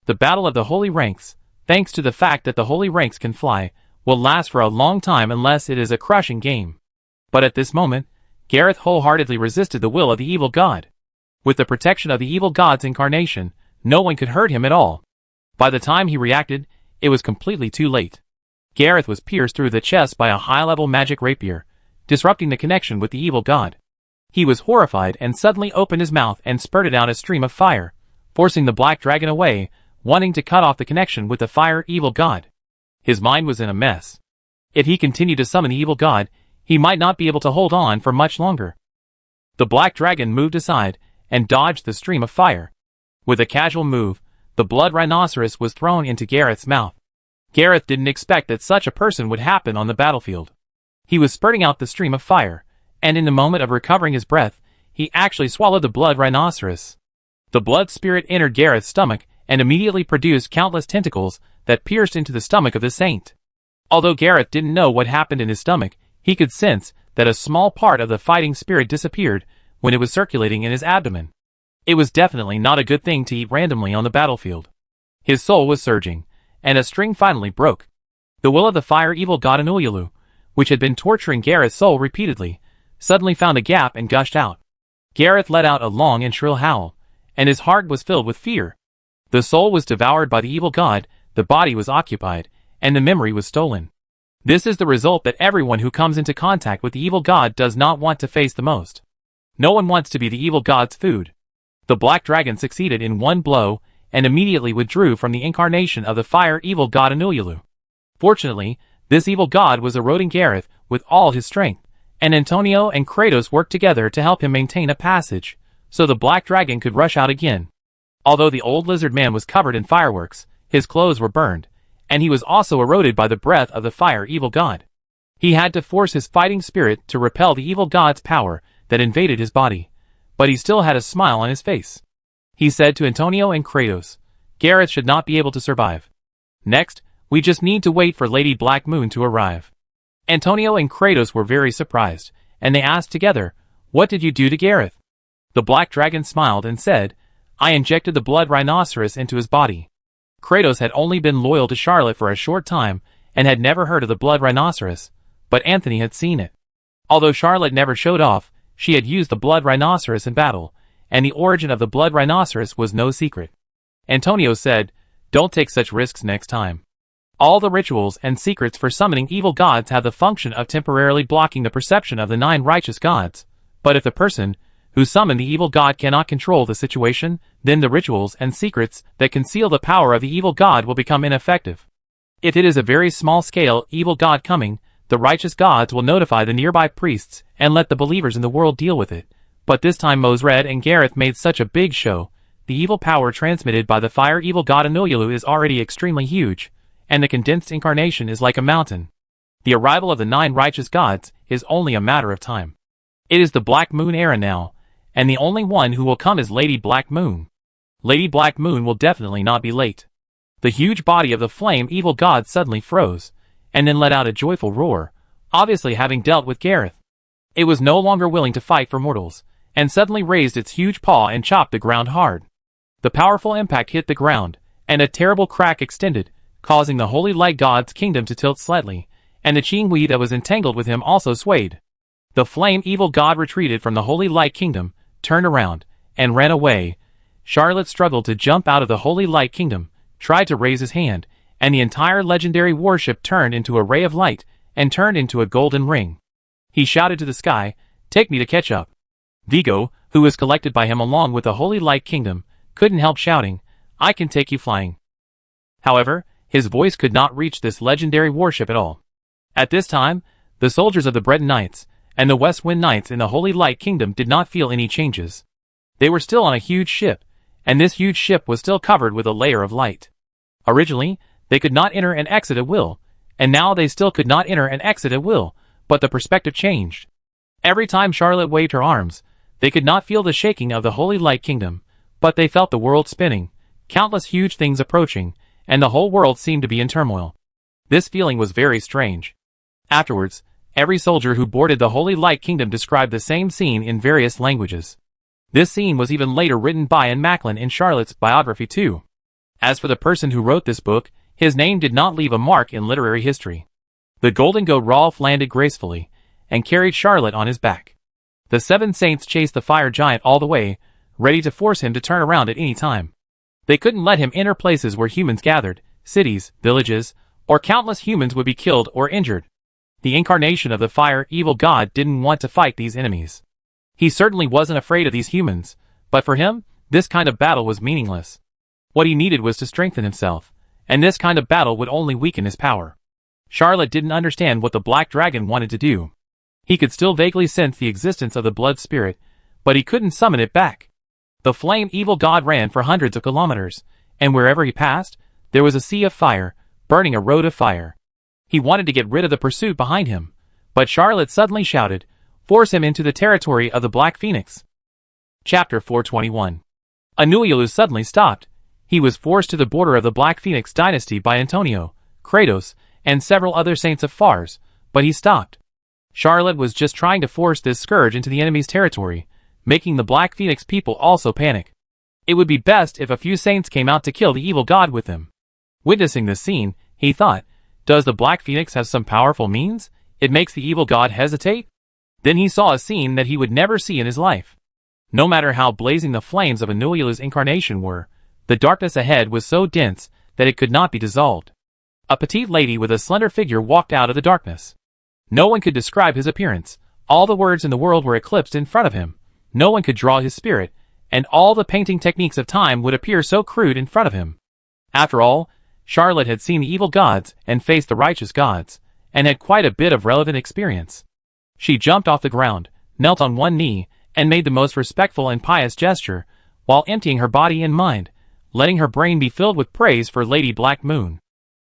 The Battle of the Holy Ranks, thanks to the fact that the Holy Ranks can fly, will last for a long time unless it is a crushing game. But at this moment, Gareth wholeheartedly resisted the will of the evil god. With the protection of the evil god's incarnation, no one could hurt him at all. By the time he reacted, it was completely too late. Gareth was pierced through the chest by a high-level magic rapier, disrupting the connection with the evil god. He was horrified and suddenly opened his mouth and spurted out a stream of fire, forcing the Black Dragon away, wanting to cut off the connection with the fire evil god. His mind was in a mess. If he continued to summon the evil god, he might not be able to hold on for much longer. The Black Dragon moved aside and dodged the stream of fire. With a casual move, the blood rhinoceros was thrown into Gareth's mouth. Gareth didn't expect that such a person would happen on the battlefield. He was spurting out the stream of fire, and in the moment of recovering his breath, he actually swallowed the blood rhinoceros. The blood spirit entered Gareth's stomach and immediately produced countless tentacles that pierced into the stomach of the saint. Although Gareth didn't know what happened in his stomach, he could sense that a small part of the fighting spirit disappeared when it was circulating in his abdomen. It was definitely not a good thing to eat randomly on the battlefield. His soul was surging, and a string finally broke. The will of the fire evil god Anulalu, which had been torturing Gareth's soul repeatedly, suddenly found a gap and gushed out. Gareth let out a long and shrill howl, and his heart was filled with fear. The soul was devoured by the evil god, the body was occupied, and the memory was stolen. This is the result that everyone who comes into contact with the evil god does not want to face the most. No one wants to be the evil god's food. The Black Dragon succeeded in one blow, and immediately withdrew from the incarnation of the fire evil god Anulalu. Fortunately, this evil god was eroding Gareth with all his strength, and Antonio and Kratos worked together to help him maintain a passage, so the Black Dragon could rush out again. Although the old lizard man was covered in fireworks, his clothes were burned, and he was also eroded by the breath of the fire evil god. He had to force his fighting spirit to repel the evil god's power that invaded his body, but he still had a smile on his face. He said to Antonio and Kratos, "Gareth should not be able to survive. Next, we just need to wait for Lady Black Moon to arrive." Antonio and Kratos were very surprised, and they asked together, "What did you do to Gareth?" The Black Dragon smiled and said, "I injected the blood rhinoceros into his body." Kratos had only been loyal to Charlotte for a short time, and had never heard of the blood rhinoceros, but Anthony had seen it. Although Charlotte never showed off, she had used the blood rhinoceros in battle, and the origin of the blood rhinoceros was no secret. Antonio said, "Don't take such risks next time. All the rituals and secrets for summoning evil gods have the function of temporarily blocking the perception of the 9 righteous gods, but if the person, who summoned the evil god cannot control the situation, then the rituals and secrets that conceal the power of the evil god will become ineffective. If it is a very small-scale evil god coming, the righteous gods will notify the nearby priests and let the believers in the world deal with it. But this time Mosred and Gareth made such a big show. The evil power transmitted by the fire evil god Anuyulu is already extremely huge, and the condensed incarnation is like a mountain. The arrival of the 9 righteous gods is only a matter of time. It is the Black Moon era now, and the only one who will come is Lady Black Moon. Lady Black Moon will definitely not be late. The huge body of the flame evil god suddenly froze, and then let out a joyful roar, obviously having dealt with Gareth. It was no longer willing to fight for mortals, and suddenly raised its huge paw and chopped the ground hard. The powerful impact hit the ground, and a terrible crack extended, causing the Holy Light God's kingdom to tilt slightly, and the Qinghui that was entangled with him also swayed. The flame evil god retreated from the Holy Light Kingdom, turned around, and ran away. Charlotte struggled to jump out of the Holy Light Kingdom, tried to raise his hand, and the entire legendary warship turned into a ray of light, and turned into a golden ring. He shouted to the sky, "Take me to catch up." Vigo, who was collected by him along with the Holy Light Kingdom, couldn't help shouting, "I can take you flying." However, his voice could not reach this legendary warship at all. At this time, the soldiers of the Breton Knights, and the West Wind Knights in the Holy Light Kingdom did not feel any changes. They were still on a huge ship, and this huge ship was still covered with a layer of light. Originally, they could not enter and exit at will, and now they still could not enter and exit at will, but the perspective changed. Every time Charlotte waved her arms, they could not feel the shaking of the Holy Light Kingdom, but they felt the world spinning, countless huge things approaching, and the whole world seemed to be in turmoil. This feeling was very strange. Afterwards, every soldier who boarded the Holy Light Kingdom described the same scene in various languages. This scene was even later written by Anne Macklin in Charlotte's biography too. As for the person who wrote this book, his name did not leave a mark in literary history. The golden goat Rolf landed gracefully, and carried Charlotte on his back. The 7 saints chased the fire giant all the way, ready to force him to turn around at any time. They couldn't let him enter places where humans gathered, cities, villages, or countless humans would be killed or injured. The incarnation of the fire evil god didn't want to fight these enemies. He certainly wasn't afraid of these humans, but for him, this kind of battle was meaningless. What he needed was to strengthen himself, and this kind of battle would only weaken his power. Charlotte didn't understand what the Black Dragon wanted to do. He could still vaguely sense the existence of the blood spirit, but he couldn't summon it back. The flame evil god ran for hundreds of kilometers, and wherever he passed, there was a sea of fire, burning a road of fire. He wanted to get rid of the pursuit behind him, but Charlotte suddenly shouted, "Force him into the territory of the Black Phoenix." Chapter 421. Anuyulu suddenly stopped. He was forced to the border of the Black Phoenix dynasty by Antonio, Kratos, and several other saints of Fars, but he stopped. Charlotte was just trying to force this scourge into the enemy's territory, making the Black Phoenix people also panic. It would be best if a few saints came out to kill the evil god with him. Witnessing this scene, he thought, does the Black Phoenix have some powerful means? It makes the evil god hesitate? Then he saw a scene that he would never see in his life. No matter how blazing the flames of Anuyulu's incarnation were, the darkness ahead was so dense that it could not be dissolved. A petite lady with a slender figure walked out of the darkness. No one could describe his appearance. All the words in the world were eclipsed in front of him. No one could draw his spirit, and all the painting techniques of time would appear so crude in front of him. After all, Charlotte had seen the evil gods and faced the righteous gods, and had quite a bit of relevant experience. She jumped off the ground, knelt on one knee, and made the most respectful and pious gesture, while emptying her body and mind, letting her brain be filled with praise for Lady Black Moon.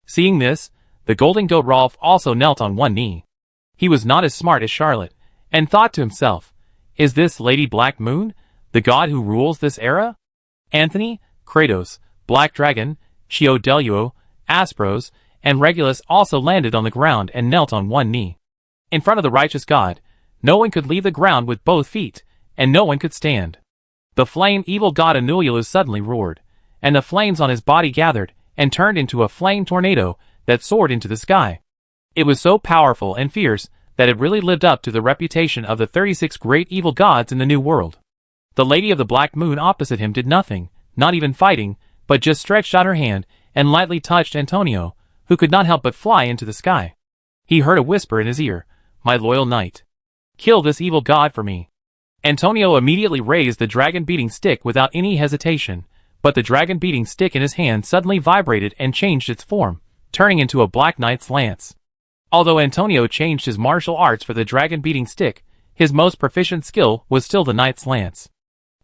Seeing this, the golden goat Rolf also knelt on one knee. He was not as smart as Charlotte, and thought to himself, is this Lady Black Moon, the god who rules this era? Anthony, Kratos, Black Dragon, Chiodeluo, Aspros, and Regulus also landed on the ground and knelt on one knee. In front of the righteous god, no one could leave the ground with both feet, and no one could stand. The flame evil god Anuyulu suddenly roared, and the flames on his body gathered, and turned into a flame tornado that soared into the sky. It was so powerful and fierce that it really lived up to the reputation of the 36 great evil gods in the New World. The Lady of the Black Moon opposite him did nothing, not even fighting, but just stretched out her hand and lightly touched Antonio, who could not help but fly into the sky. He heard a whisper in his ear, "My loyal knight. Kill this evil god for me." Antonio immediately raised the dragon-beating stick without any hesitation, but the dragon-beating stick in his hand suddenly vibrated and changed its form, turning into a Black Knight's lance. Although Antonio changed his martial arts for the dragon-beating stick, his most proficient skill was still the Knight's lance.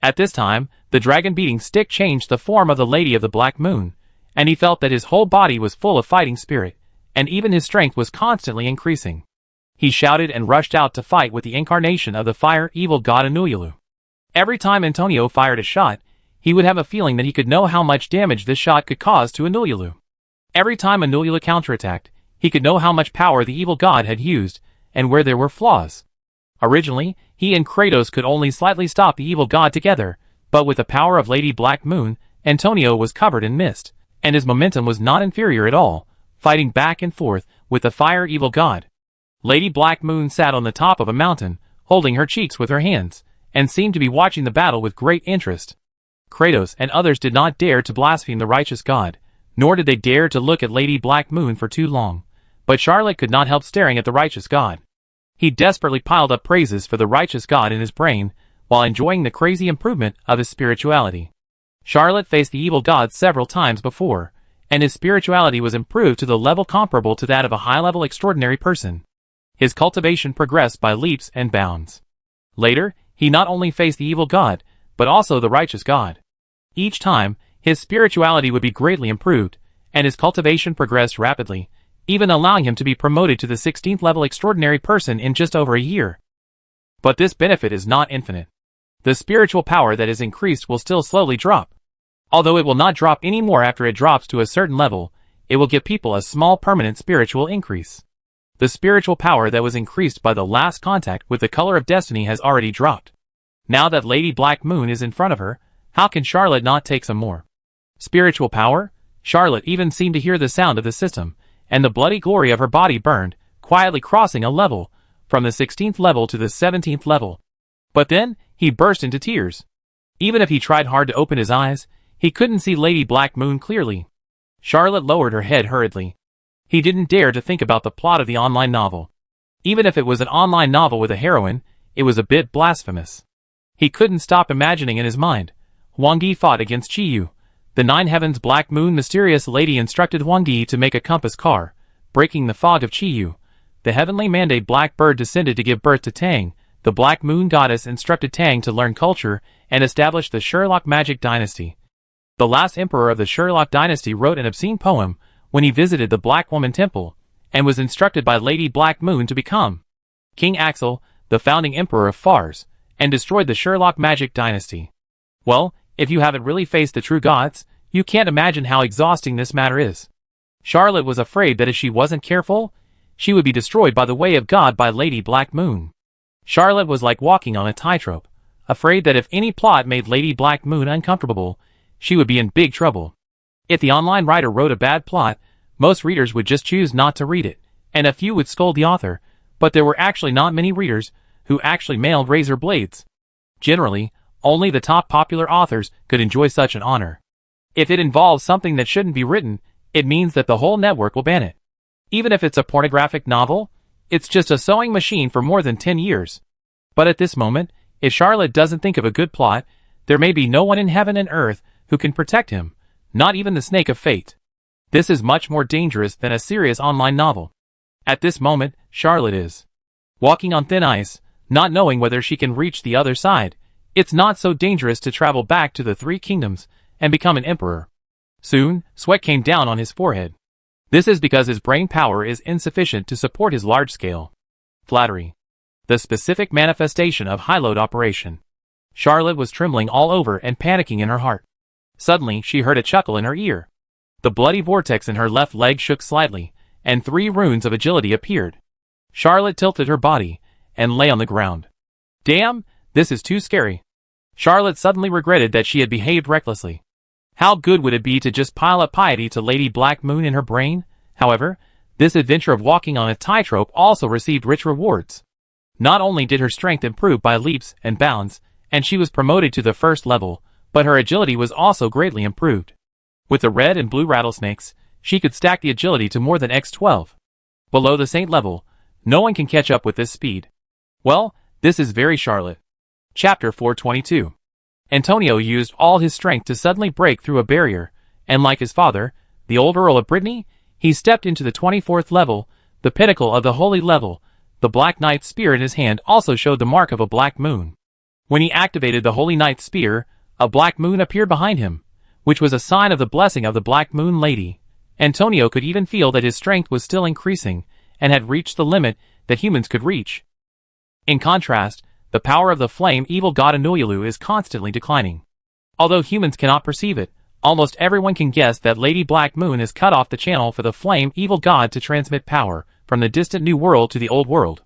At this time, the dragon-beating stick changed the form of the Lady of the Black Moon, and he felt that his whole body was full of fighting spirit, and even his strength was constantly increasing. He shouted and rushed out to fight with the incarnation of the fire evil god Anuyulu. Every time Antonio fired a shot, he would have a feeling that he could know how much damage this shot could cause to Anuyulu. Every time Anuyulu counterattacked, he could know how much power the evil god had used, and where there were flaws. Originally, he and Kratos could only slightly stop the evil god together, but with the power of Lady Black Moon, Antonio was covered in mist, and his momentum was not inferior at all, fighting back and forth with the fire evil god. Lady Black Moon sat on the top of a mountain, holding her cheeks with her hands, and seemed to be watching the battle with great interest. Kratos and others did not dare to blaspheme the righteous god, nor did they dare to look at Lady Black Moon for too long, but Charlotte could not help staring at the righteous god. He desperately piled up praises for the righteous god in his brain, while enjoying the crazy improvement of his spirituality. Charlotte faced the evil god several times before, and his spirituality was improved to the level comparable to that of a high-level extraordinary person. His cultivation progressed by leaps and bounds. Later, he not only faced the evil god, but also the righteous god. Each time, his spirituality would be greatly improved, and his cultivation progressed rapidly, even allowing him to be promoted to the 16th level extraordinary person in just over a year. But this benefit is not infinite. The spiritual power that is increased will still slowly drop. Although it will not drop any more after it drops to a certain level, it will give people a small permanent spiritual increase. The spiritual power that was increased by the last contact with the color of destiny has already dropped. Now that Lady Black Moon is in front of her, how can Charlotte not take some more? Spiritual power? Charlotte even seemed to hear the sound of the system, and the bloody glory of her body burned, quietly crossing a level, from the 16th level to the 17th level. But then, he burst into tears. Even if he tried hard to open his eyes, he couldn't see Lady Black Moon clearly. Charlotte lowered her head hurriedly. He didn't dare to think about the plot of the online novel. Even if it was an online novel with a heroine, it was a bit blasphemous. He couldn't stop imagining in his mind. Huang Yi fought against Qiyu. The Nine Heavens Black Moon mysterious lady instructed Huang Yi to make a compass car, breaking the fog of Qiyu. The heavenly mandate Black Bird descended to give birth to Tang. The Black Moon goddess instructed Tang to learn culture and establish the Sherlock magic dynasty. The last emperor of the Sherlock dynasty wrote an obscene poem when he visited the Black Woman Temple, and was instructed by Lady Black Moon to become King Axel, the founding emperor of Fars, and destroyed the Sherlock magic dynasty. Well, if you haven't really faced the true gods, you can't imagine how exhausting this matter is. Charlotte was afraid that if she wasn't careful, she would be destroyed by the way of God by Lady Black Moon. Charlotte was like walking on a tightrope, afraid that if any plot made Lady Black Moon uncomfortable, she would be in big trouble. If the online writer wrote a bad plot, most readers would just choose not to read it, and a few would scold the author, but there were actually not many readers who actually mailed razor blades. Generally, only the top popular authors could enjoy such an honor. If it involves something that shouldn't be written, it means that the whole network will ban it. Even if it's a pornographic novel, it's just a sewing machine for more than 10 years. But at this moment, if Charlotte doesn't think of a good plot, there may be no one in heaven and earth who can protect him, not even the snake of fate. This is much more dangerous than a serious online novel. At this moment, Charlotte is walking on thin ice, not knowing whether she can reach the other side. It's not so dangerous to travel back to the Three Kingdoms and become an emperor. Soon, sweat came down on his forehead. This is because his brain power is insufficient to support his large-scale flattery. The specific manifestation of high-load operation. Charlotte was trembling all over and panicking in her heart. Suddenly, she heard a chuckle in her ear. The bloody vortex in her left leg shook slightly, and 3 runes of agility appeared. Charlotte tilted her body, and lay on the ground. Damn, this is too scary. Charlotte suddenly regretted that she had behaved recklessly. How good would it be to just pile up piety to Lady Black Moon in her brain? However, this adventure of walking on a tightrope also received rich rewards. Not only did her strength improve by leaps and bounds, and she was promoted to the 1st level, but her agility was also greatly improved. With the red and blue rattlesnakes, she could stack the agility to more than x12. Below the saint level, no one can catch up with this speed. Well, this is very Charlotte. Chapter 422. Antonio used all his strength to suddenly break through a barrier, and like his father, the old Earl of Brittany, he stepped into the 24th level, the pinnacle of the holy level. The Black Knight's spear in his hand also showed the mark of a black moon. When he activated the Holy Knight's spear, a black moon appeared behind him, which was a sign of the blessing of the Black Moon Lady. Antonio could even feel that his strength was still increasing, and had reached the limit that humans could reach. In contrast, the power of the flame evil god Anuyulu is constantly declining. Although humans cannot perceive it, almost everyone can guess that Lady Black Moon has cut off the channel for the flame evil god to transmit power from the distant New World to the Old World.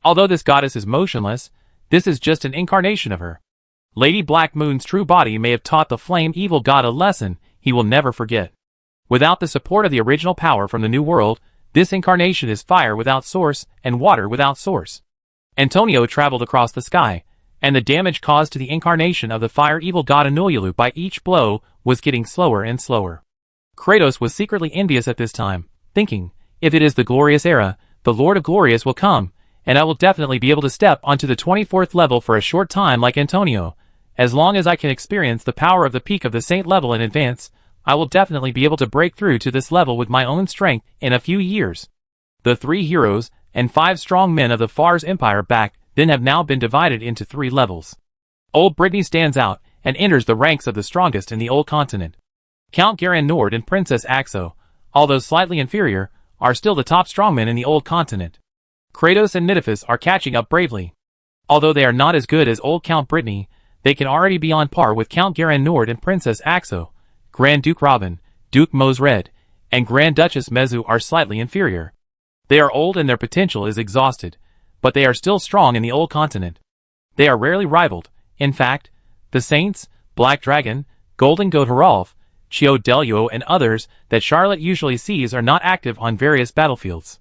Although this goddess is motionless, this is just an incarnation of her. Lady Black Moon's true body may have taught the flame evil god a lesson he will never forget. Without the support of the original power from the New World, this incarnation is fire without source and water without source. Antonio traveled across the sky, and the damage caused to the incarnation of the fire evil god Anuyulu by each blow was getting slower and slower. Kratos was secretly envious at this time, thinking, if it is the glorious era, the Lord of Glorious will come, and I will definitely be able to step onto the 24th level for a short time like Antonio. As long as I can experience the power of the peak of the saint level in advance, I will definitely be able to break through to this level with my own strength in a few years. The 3 heroes and 5 strong men of the Fars Empire back then have now been divided into 3 levels. Old Brittany stands out and enters the ranks of the strongest in the old continent. Count Garan Nord and Princess Axo, although slightly inferior, are still the top strongmen in the old continent. Kratos and Nidifus are catching up bravely. Although they are not as good as old Count Brittany, they can already be on par with Count Garan Nord and Princess Axo. Grand Duke Robin, Duke Mosred, and Grand Duchess Mezu are slightly inferior. They are old and their potential is exhausted, but they are still strong in the old continent. They are rarely rivaled. In fact, the Saints, Black Dragon, Golden Goat Haralf, Chio Deluo and others that Charlotte usually sees are not active on various battlefields.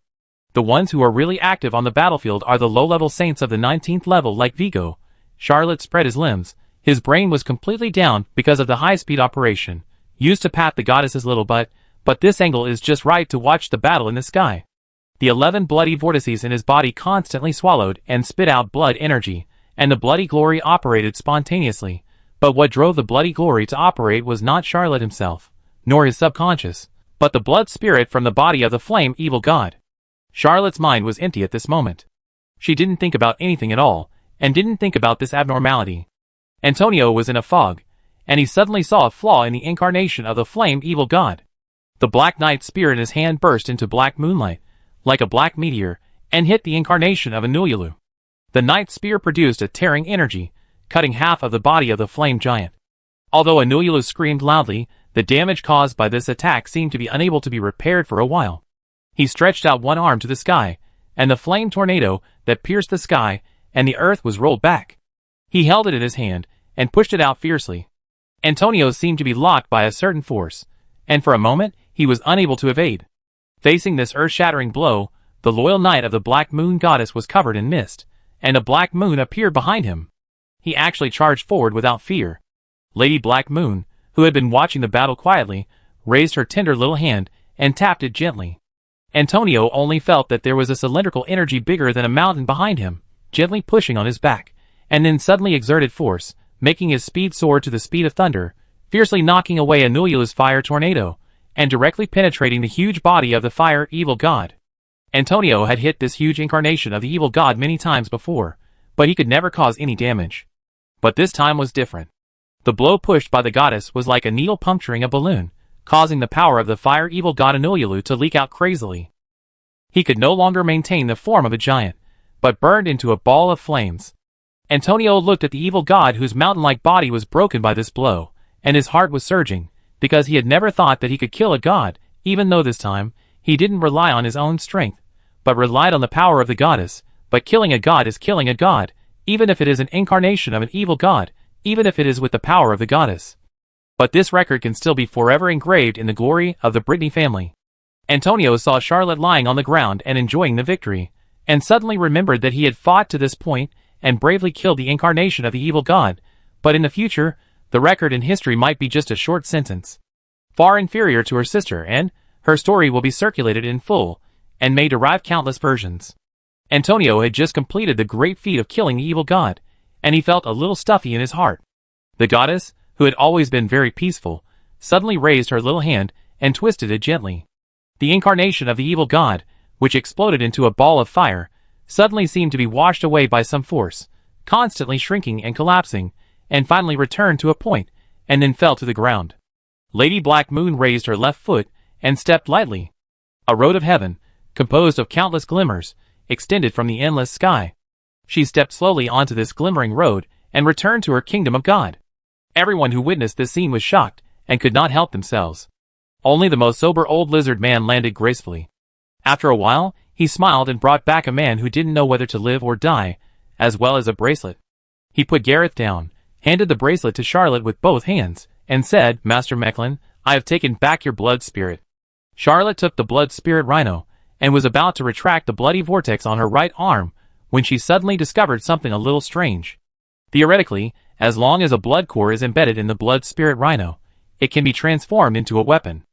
The ones who are really active on the battlefield are the low-level saints of the 19th level like Vigo. Charlotte spread his limbs. His brain was completely down because of the high-speed operation, used to pat the goddess's little butt, but this angle is just right to watch the battle in the sky. The 11 bloody vortices in his body constantly swallowed and spit out blood energy, and the bloody glory operated spontaneously. But what drove the bloody glory to operate was not Charlotte himself, nor his subconscious, but the blood spirit from the body of the flame evil god. Charlotte's mind was empty at this moment. She didn't think about anything at all, and didn't think about this abnormality. Antonio was in a fog, and he suddenly saw a flaw in the incarnation of the flame evil god. The Black Knight's spear in his hand burst into black moonlight, like a black meteor, and hit the incarnation of Anuyulu. The knight's spear produced a tearing energy, cutting half of the body of the flame giant. Although Anuyulu screamed loudly, the damage caused by this attack seemed to be unable to be repaired for a while. He stretched out one arm to the sky, and the flame tornado that pierced the sky and the earth was rolled back. He held it in his hand and pushed it out fiercely. Antonio seemed to be locked by a certain force, and for a moment he was unable to evade. Facing this earth-shattering blow, the loyal knight of the Black Moon goddess was covered in mist, and a black moon appeared behind him. He actually charged forward without fear. Lady Black Moon, who had been watching the battle quietly, raised her tender little hand and tapped it gently. Antonio only felt that there was a cylindrical energy bigger than a mountain behind him, gently pushing on his back, and then suddenly exerted force, making his speed soar to the speed of thunder, fiercely knocking away Anuyulu's fire tornado, and directly penetrating the huge body of the fire evil god. Antonio had hit this huge incarnation of the evil god many times before, but he could never cause any damage. But this time was different. The blow pushed by the goddess was like a needle puncturing a balloon, causing the power of the fire evil god Anuyulu to leak out crazily. He could no longer maintain the form of a giant, but burned into a ball of flames. Antonio looked at the evil god whose mountain-like body was broken by this blow, and his heart was surging, because he had never thought that he could kill a god, even though this time, he didn't rely on his own strength, but relied on the power of the goddess. But killing a god is killing a god, even if it is an incarnation of an evil god, even if it is with the power of the goddess. But this record can still be forever engraved in the glory of the Brittany family. Antonio saw Charlotte lying on the ground and enjoying the victory, and suddenly remembered that he had fought to this point and bravely killed the incarnation of the evil god, but in the future, the record in history might be just a short sentence. Far inferior to her sister, and her story will be circulated in full, and may derive countless versions. Antonio had just completed the great feat of killing the evil god, and he felt a little stuffy in his heart. The goddess, who had always been very peaceful, suddenly raised her little hand and twisted it gently. The incarnation of the evil god, which exploded into a ball of fire, suddenly seemed to be washed away by some force, constantly shrinking and collapsing, and finally returned to a point, and then fell to the ground. Lady Black Moon raised her left foot and stepped lightly. A road of heaven, composed of countless glimmers, extended from the endless sky. She stepped slowly onto this glimmering road and returned to her kingdom of God. Everyone who witnessed this scene was shocked and could not help themselves. Only the most sober old lizard man landed gracefully. After a while, he smiled and brought back a man who didn't know whether to live or die, as well as a bracelet. He put Gareth down, handed the bracelet to Charlotte with both hands, and said, "Master Mechlin, I have taken back your blood spirit." Charlotte took the blood spirit rhino, and was about to retract the bloody vortex on her right arm, when she suddenly discovered something a little strange. Theoretically, as long as a blood core is embedded in the blood spirit rhino, it can be transformed into a weapon.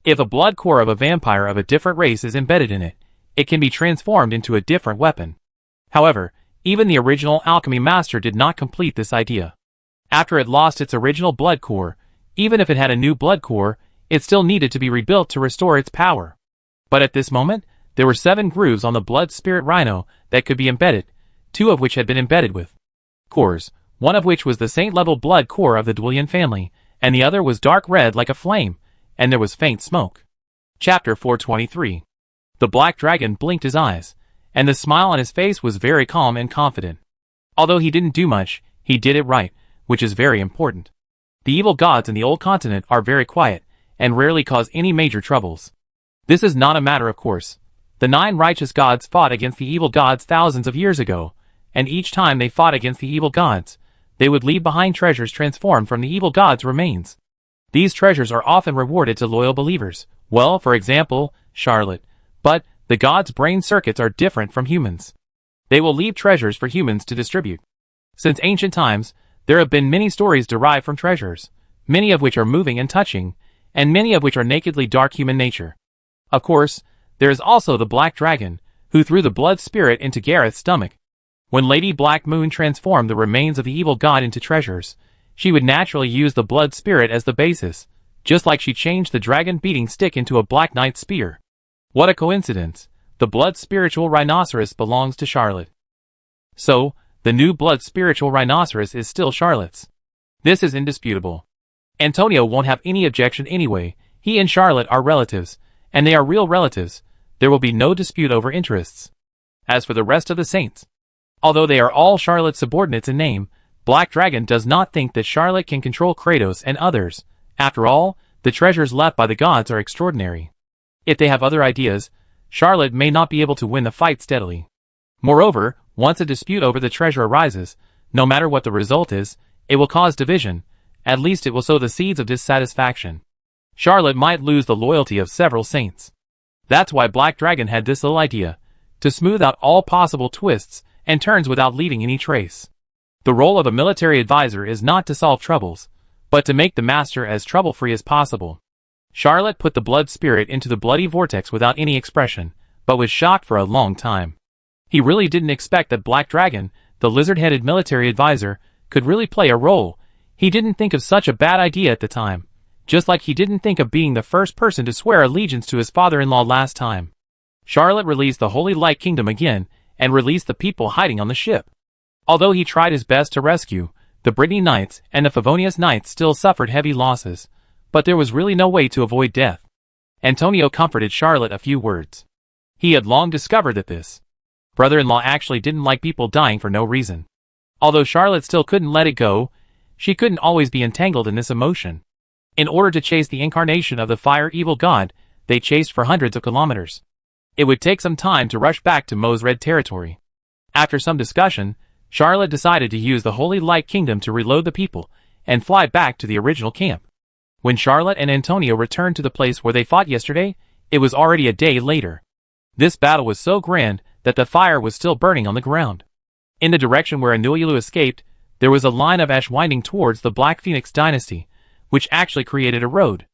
If a blood core of a vampire of a different race is embedded in it, it can be transformed into a different weapon. However, even the original alchemy master did not complete this idea. After it lost its original blood core, even if it had a new blood core, it still needed to be rebuilt to restore its power. But at this moment, there were 7 grooves on the blood spirit rhino that could be embedded, 2 of which had been embedded with cores, one of which was the saint-level blood core of the Dwellian family, and the other was dark red like a flame, and there was faint smoke. Chapter 423. The black dragon blinked his eyes, and the smile on his face was very calm and confident. Although he didn't do much, he did it right, which is very important. The evil gods in the old continent are very quiet, and rarely cause any major troubles. This is not a matter of course. The 9 righteous gods fought against the evil gods thousands of years ago, and each time they fought against the evil gods, they would leave behind treasures transformed from the evil gods' remains. These treasures are often rewarded to loyal believers. Well, for example, Charlotte. But the gods' brain circuits are different from humans. They will leave treasures for humans to distribute. Since ancient times, there have been many stories derived from treasures, many of which are moving and touching, and many of which are nakedly dark human nature. Of course, there is also the Black Dragon, who threw the blood spirit into Gareth's stomach. When Lady Black Moon transformed the remains of the evil god into treasures, she would naturally use the blood spirit as the basis, just like she changed the dragon beating stick into a Black Knight spear. What a coincidence! The blood spiritual rhinoceros belongs to Charlotte. So, the new blood spiritual rhinoceros is still Charlotte's. This is indisputable. Antonio won't have any objection anyway. He and Charlotte are relatives, and they are real relatives. There will be no dispute over interests. As for the rest of the saints, although they are all Charlotte's subordinates in name, Black Dragon does not think that Charlotte can control Kratos and others. After all, the treasures left by the gods are extraordinary. If they have other ideas, Charlotte may not be able to win the fight steadily. Moreover, once a dispute over the treasure arises, no matter what the result is, it will cause division. At least it will sow the seeds of dissatisfaction. Charlotte might lose the loyalty of several saints. That's why Black Dragon had this little idea, to smooth out all possible twists and turns without leaving any trace. The role of a military advisor is not to solve troubles, but to make the master as trouble-free as possible. Charlotte put the blood spirit into the bloody vortex without any expression, but was shocked for a long time. He really didn't expect that Black Dragon, the lizard-headed military advisor, could really play a role. He didn't think of such a bad idea at the time, just like he didn't think of being the first person to swear allegiance to his father-in-law last time. Charlotte released the Holy Light Kingdom again, and released the people hiding on the ship. Although he tried his best to rescue, the Brittany Knights and the Favonius Knights still suffered heavy losses, but there was really no way to avoid death. Antonio comforted Charlotte a few words. He had long discovered that this brother-in-law actually didn't like people dying for no reason. Although Charlotte still couldn't let it go, she couldn't always be entangled in this emotion. In order to chase the incarnation of the fire evil god, they chased for hundreds of kilometers. It would take some time to rush back to Mo's Red territory. After some discussion, Charlotte decided to use the Holy Light Kingdom to reload the people and fly back to the original camp. When Charlotte and Antonio returned to the place where they fought yesterday, it was already a day later. This battle was so grand that the fire was still burning on the ground. In the direction where Anuilu escaped, there was a line of ash winding towards the Black Phoenix dynasty, which actually created a road.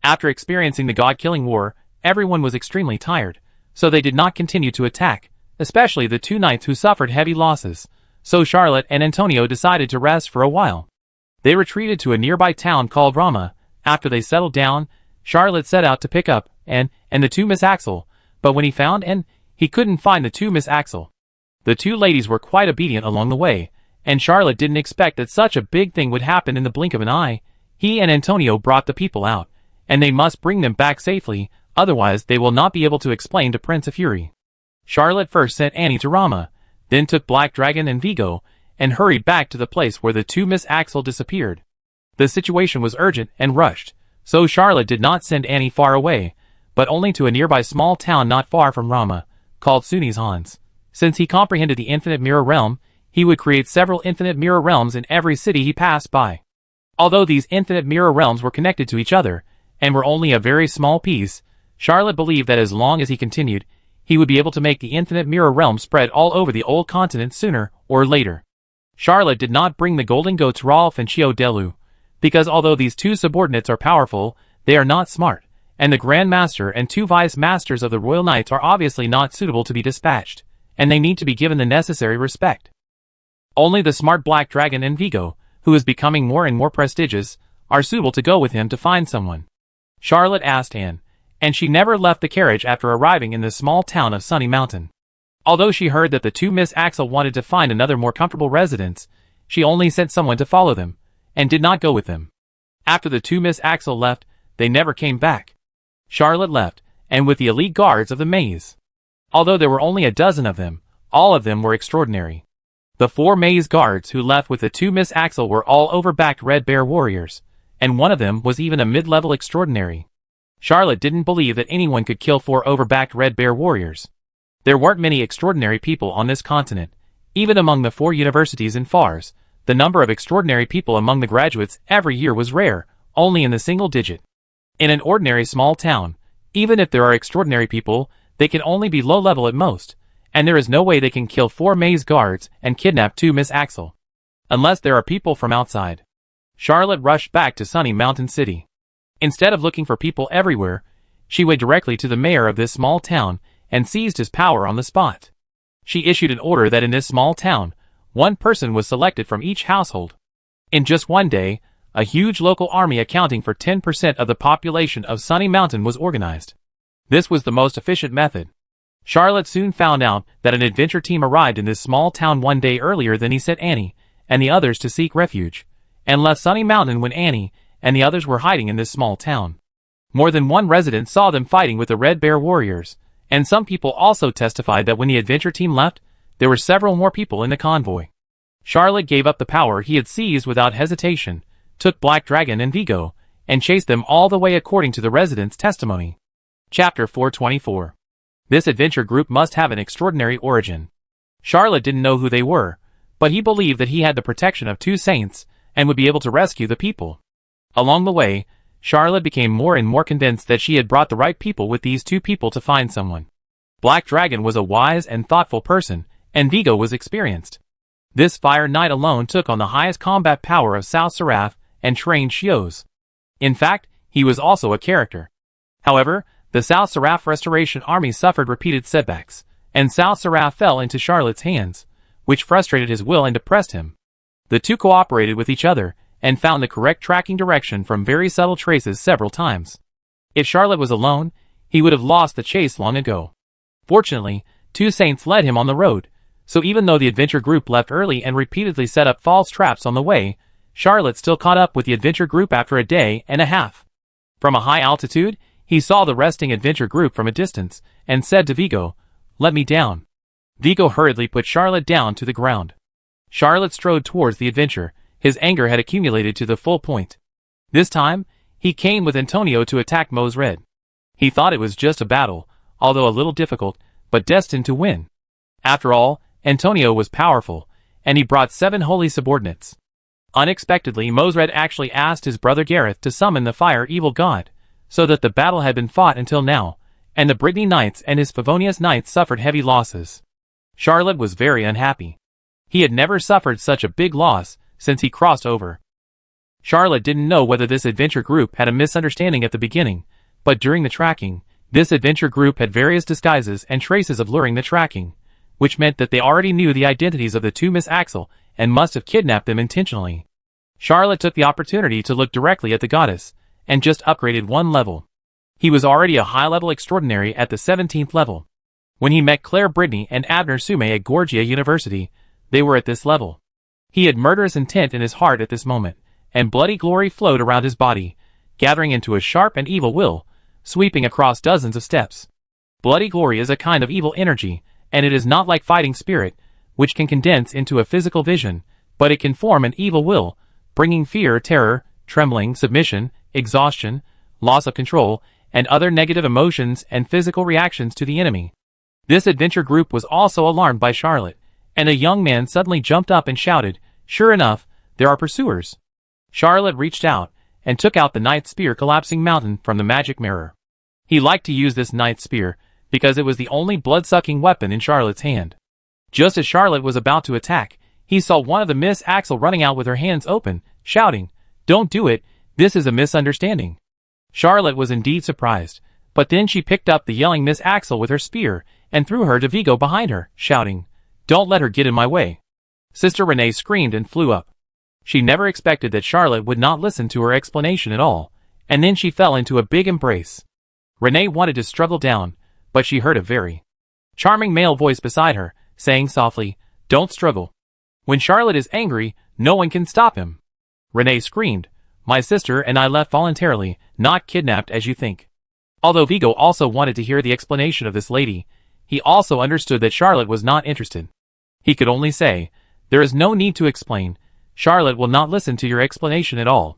After experiencing the god-killing war, everyone was extremely tired, so they did not continue to attack, especially the 2 knights who suffered heavy losses, so Charlotte and Antonio decided to rest for a while. They retreated to a nearby town called Rama. After they settled down, Charlotte set out to pick up and the two Miss Axel, but when he found he couldn't find the two Miss Axel. The two ladies were quite obedient along the way, and Charlotte didn't expect that such a big thing would happen in the blink of an eye. He and Antonio brought the people out, and they must bring them back safely, otherwise they will not be able to explain to Prince of Fury. Charlotte first sent Annie to Rama, then took Black Dragon and Vigo, and hurried back to the place where the two Miss Axel disappeared. The situation was urgent and rushed, so Charlotte did not send Annie far away, but only to a nearby small town not far from Rama, called Suni's Hans. Since he comprehended the infinite mirror realm, he would create several infinite mirror realms in every city he passed by. Although these infinite mirror realms were connected to each other, and were only a very small piece, Charlotte believed that as long as he continued, he would be able to make the infinite mirror realm spread all over the old continent sooner or later. Charlotte did not bring the golden goats Rolf and Chio Delu, because although these two subordinates are powerful, they are not smart, and the Grand Master and two Vice Masters of the Royal Knights are obviously not suitable to be dispatched, and they need to be given the necessary respect. Only the smart Black Dragon and Vigo, who is becoming more and more prestigious, are suitable to go with him to find someone. Charlotte asked Anne, and she never left the carriage after arriving in the small town of Sunny Mountain. Although she heard that the two Miss Axel wanted to find another more comfortable residence, she only sent someone to follow them, and did not go with them. After the two Miss Axel left, they never came back. Charlotte left, and with the elite guards of the maze. Although there were only a dozen of them, all of them were extraordinary. The 4 maze guards who left with the two Miss Axel were all overbacked Red Bear warriors, and one of them was even a mid-level extraordinary. Charlotte didn't believe that anyone could kill 4 overbacked Red Bear warriors. There weren't many extraordinary people on this continent. Even among the 4 universities in Fars, the number of extraordinary people among the graduates every year was rare, only in the single digit. In an ordinary small town, even if there are extraordinary people, they can only be low level at most, and there is no way they can kill 4 maze guards and kidnap 2 Miss Axel. Unless there are people from outside. Charlotte rushed back to Sunny Mountain City. Instead of looking for people everywhere, she went directly to the mayor of this small town and seized his power on the spot. She issued an order that in this small town, 1 person was selected from each household. In just one day, a huge local army accounting for 10% of the population of Sunny Mountain was organized. This was the most efficient method. Charlotte soon found out that an adventure team arrived in this small town one day earlier than he sent Annie and the others to seek refuge, and left Sunny Mountain when Annie and the others were hiding in this small town. More than one resident saw them fighting with the Red Bear warriors, and some people also testified that when the adventure team left, there were several more people in the convoy. Charlotte gave up the power he had seized without hesitation, took Black Dragon and Vigo, and chased them all the way according to the residents' testimony. Chapter 424. This adventure group must have an extraordinary origin. Charlotte didn't know who they were, but he believed that he had the protection of 2 saints, and would be able to rescue the people. Along the way, Charlotte became more and more convinced that she had brought the right people with these 2 people to find someone. Black Dragon was a wise and thoughtful person, and Vigo was experienced. This Fire Knight alone took on the highest combat power of South Seraph and trained Shios. In fact, he was also a character. However, the South Seraph Restoration Army suffered repeated setbacks, and South Seraph fell into Charlotte's hands, which frustrated his will and depressed him. The 2 cooperated with each other, and found the correct tracking direction from very subtle traces several times. If Charlotte was alone, he would have lost the chase long ago. Fortunately, 2 saints led him on the road, so even though the adventure group left early and repeatedly set up false traps on the way, Charlotte still caught up with the adventure group after a day and a half. From a high altitude, he saw the resting adventure group from a distance, and said to Vigo, "Let me down." Vigo hurriedly put Charlotte down to the ground. Charlotte strode towards the adventure. His anger had accumulated to the full point. This time, he came with Antonio to attack Mose Red. He thought it was just a battle, although a little difficult, but destined to win. After all, Antonio was powerful, and he brought 7 holy subordinates. Unexpectedly, Mose Red actually asked his brother Gareth to summon the fire evil god, so that the battle had been fought until now, and the Brittany Knights and his Favonius Knights suffered heavy losses. Charlotte was very unhappy. He had never suffered such a big loss since he crossed over. Charlotte didn't know whether this adventure group had a misunderstanding at the beginning, but during the tracking, this adventure group had various disguises and traces of luring the tracking. which meant that they already knew the identities of the two Miss Axel and must have kidnapped them intentionally. Charlotte took the opportunity to look directly at the goddess, and just upgraded one level. He was already a high-level extraordinary at the 17th level. When he met Claire Brittany and Abner Sume at Gorgia University, they were at this level. He had murderous intent in his heart at this moment, and bloody glory flowed around his body, gathering into a sharp and evil will, sweeping across dozens of steps. Bloody glory is a kind of evil energy, and it is not like fighting spirit, which can condense into a physical vision, but it can form an evil will, bringing fear, terror, trembling, submission, exhaustion, loss of control, and other negative emotions and physical reactions to the enemy. This adventure group was also alarmed by Charlotte, and a young man suddenly jumped up and shouted, "Sure enough, there are pursuers." Charlotte reached out and took out the Night Spear Collapsing Mountain from the magic mirror. He liked to use this Night Spear because it was the only blood-sucking weapon in Charlotte's hand. Just as Charlotte was about to attack, he saw one of the Miss Axel running out with her hands open, shouting, "Don't do it, this is a misunderstanding." Charlotte was indeed surprised, but then she picked up the yelling Miss Axel with her spear and threw her to Vigo behind her, shouting, "Don't let her get in my way." Sister Renee screamed and flew up. She never expected that Charlotte would not listen to her explanation at all, and then she fell into a big embrace. Renee wanted to struggle down, but she heard a very charming male voice beside her, saying softly, "Don't struggle. When Charlotte is angry, no one can stop him." Renee screamed, "My sister and I left voluntarily, not kidnapped as you think." Although Vigo also wanted to hear the explanation of this lady, he also understood that Charlotte was not interested. He could only say, "There is no need to explain. Charlotte will not listen to your explanation at all."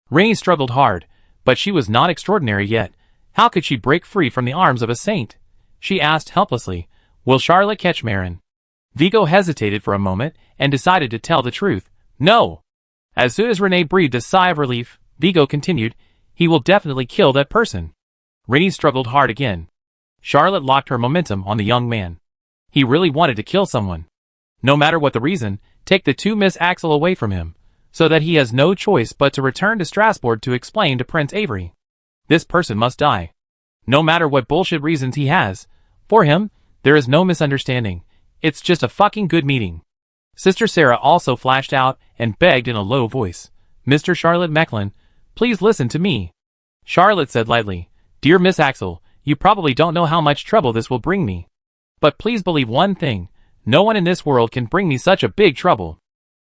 Renee struggled hard, but she was not extraordinary yet. How could she break free from the arms of a saint? She asked helplessly, "Will Charlotte catch Marin?" Vigo hesitated for a moment and decided to tell the truth. "No." As soon as Renee breathed a sigh of relief, Vigo continued, "He will definitely kill that person." Renee struggled hard again. Charlotte locked her momentum on the young man. He really wanted to kill someone. No matter what the reason, take the two Miss Axel away from him, so that he has no choice but to return to Strasbourg to explain to Prince Avery. This person must die. No matter what bullshit reasons he has, for him, there is no misunderstanding. It's just a fucking good meeting. Sister Sarah also flashed out and begged in a low voice, "Mr. Charlotte Mecklin, please listen to me." Charlotte said lightly, "Dear Miss Axel, you probably don't know how much trouble this will bring me. But please believe one thing, no one in this world can bring me such a big trouble.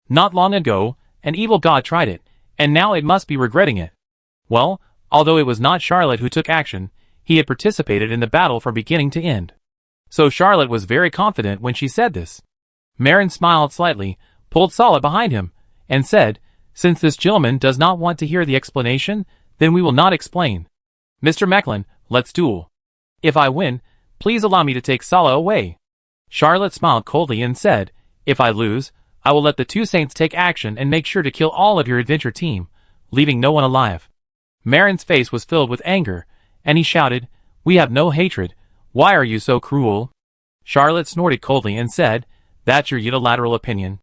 Not long ago, an evil god tried it, and now it must be regretting it." Well, although it was not Charlotte who took action, he had participated in the battle from beginning to end. So Charlotte was very confident when she said this. Marin smiled slightly, pulled Sala behind him, and said, "Since this gentleman does not want to hear the explanation, then we will not explain. Mr. Mecklin, let's duel. If I win, please allow me to take Sala away." Charlotte smiled coldly and said, "If I lose, I will let the two saints take action and make sure to kill all of your adventure team, leaving no one alive." Marin's face was filled with anger, and he shouted, "We have no hatred. Why are you so cruel?" Charlotte snorted coldly and said, "That's your unilateral opinion.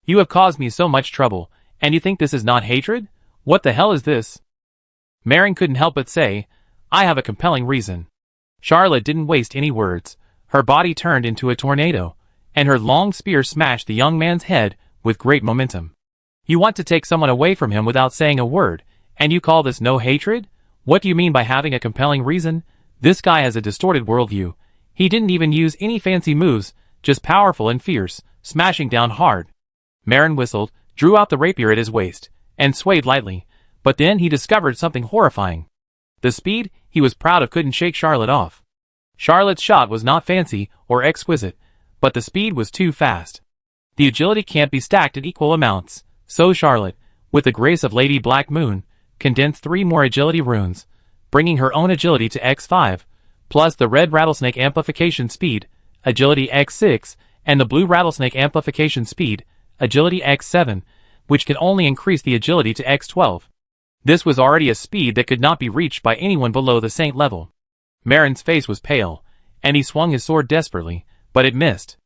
You have caused me so much trouble, and you think this is not hatred? What the hell is this?" Marin couldn't help but say, "I have a compelling reason." Charlotte didn't waste any words. Her body turned into a tornado, and her long spear smashed the young man's head with great momentum. "You want to take someone away from him without saying a word, and you call this no hatred? What do you mean by having a compelling reason? This guy has a distorted worldview. He didn't even use any fancy moves, just powerful and fierce, smashing down hard." Marin whistled, drew out the rapier at his waist, and swayed lightly, but then he discovered something horrifying. The speed he was proud of couldn't shake Charlotte off. Charlotte's shot was not fancy or exquisite, but the speed was too fast. The agility can't be stacked in equal amounts, so Charlotte, with the grace of Lady Black Moon, condensed 3 more agility runes, bringing her own agility to X5, plus the red rattlesnake amplification speed, agility X6, and the blue rattlesnake amplification speed, agility X7, which can only increase the agility to X12. This was already a speed that could not be reached by anyone below the saint level. Marin's face was pale, and he swung his sword desperately, but it missed.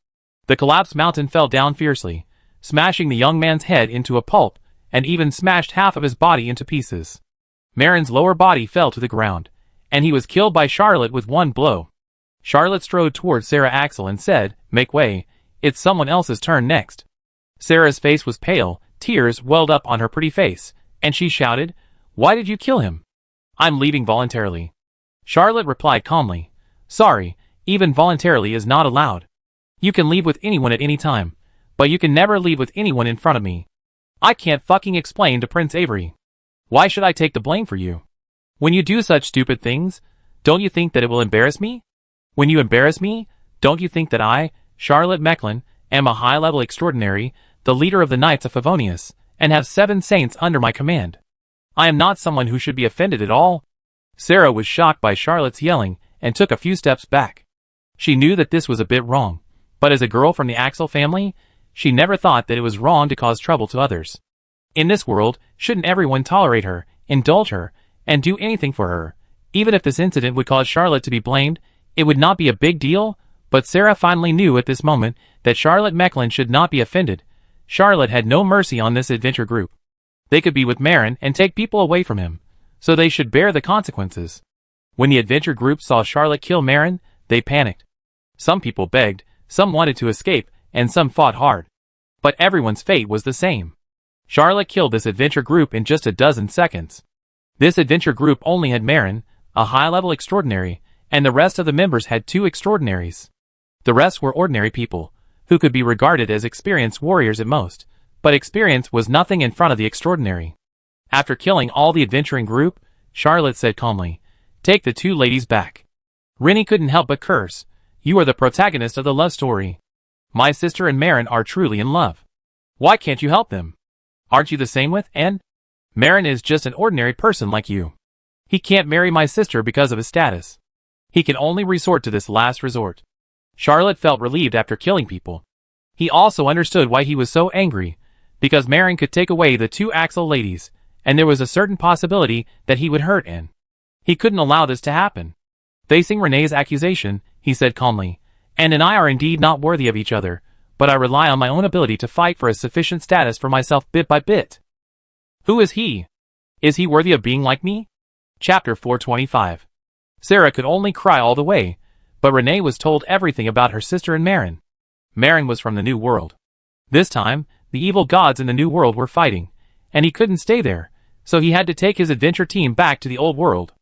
The collapsed mountain fell down fiercely, smashing the young man's head into a pulp, and even smashed half of his body into pieces. Marin's lower body fell to the ground, and he was killed by Charlotte with one blow. Charlotte strode towards Sarah Axel and said, "Make way, it's someone else's turn next." Sarah's face was pale, tears welled up on her pretty face, and she shouted, "Why did you kill him?" "I'm leaving voluntarily." Charlotte replied calmly, "Sorry, even voluntarily is not allowed. You can leave with anyone at any time, but you can never leave with anyone in front of me. I can't fucking explain to Prince Avery. Why should I take the blame for you? When you do such stupid things, don't you think that it will embarrass me? When you embarrass me, don't you think that I, Charlotte Mecklin, am a high-level extraordinary, the leader of the Knights of Favonius, and have 7 saints under my command? I am not someone who should be offended at all." Sarah was shocked by Charlotte's yelling and took a few steps back. She knew that this was a bit wrong, but as a girl from the Axel family, she never thought that it was wrong to cause trouble to others. In this world, shouldn't everyone tolerate her, indulge her, and do anything for her? Even if this incident would cause Charlotte to be blamed, it would not be a big deal, but Sarah finally knew at this moment that Charlotte Mecklin should not be offended. Charlotte had no mercy on this adventure group. They could be with Marin and take people away from him, so they should bear the consequences. When the adventure group saw Charlotte kill Marin, they panicked. Some people begged, some wanted to escape, and some fought hard. But everyone's fate was the same. Charlotte killed this adventure group in just a dozen seconds. This adventure group only had Marin, a high-level extraordinary, and the rest of the members had 2 extraordinaries. The rest were ordinary people, who could be regarded as experienced warriors at most, but experience was nothing in front of the extraordinary. After killing all the adventuring group, Charlotte said calmly, "Take the 2 ladies back." Rennie couldn't help but curse. "You are the protagonist of the love story. My sister and Marin are truly in love. Why can't you help them? Aren't you the same with N? Marin is just an ordinary person like you. He can't marry my sister because of his status. He can only resort to this last resort." Charlotte felt relieved after killing people. He also understood why he was so angry, because Marin could take away the 2 Axel ladies, and there was a certain possibility that he would hurt N. He couldn't allow this to happen. Facing Renee's accusation, he said calmly, "N and I are indeed not worthy of each other, but I rely on my own ability to fight for a sufficient status for myself bit by bit." Who is he? Is he worthy of being like me? Chapter 425. Sarah could only cry all the way, but Renee was told everything about her sister and Marin. Marin was from the New World. This time, the evil gods in the New World were fighting, and he couldn't stay there, so he had to take his adventure team back to the Old World.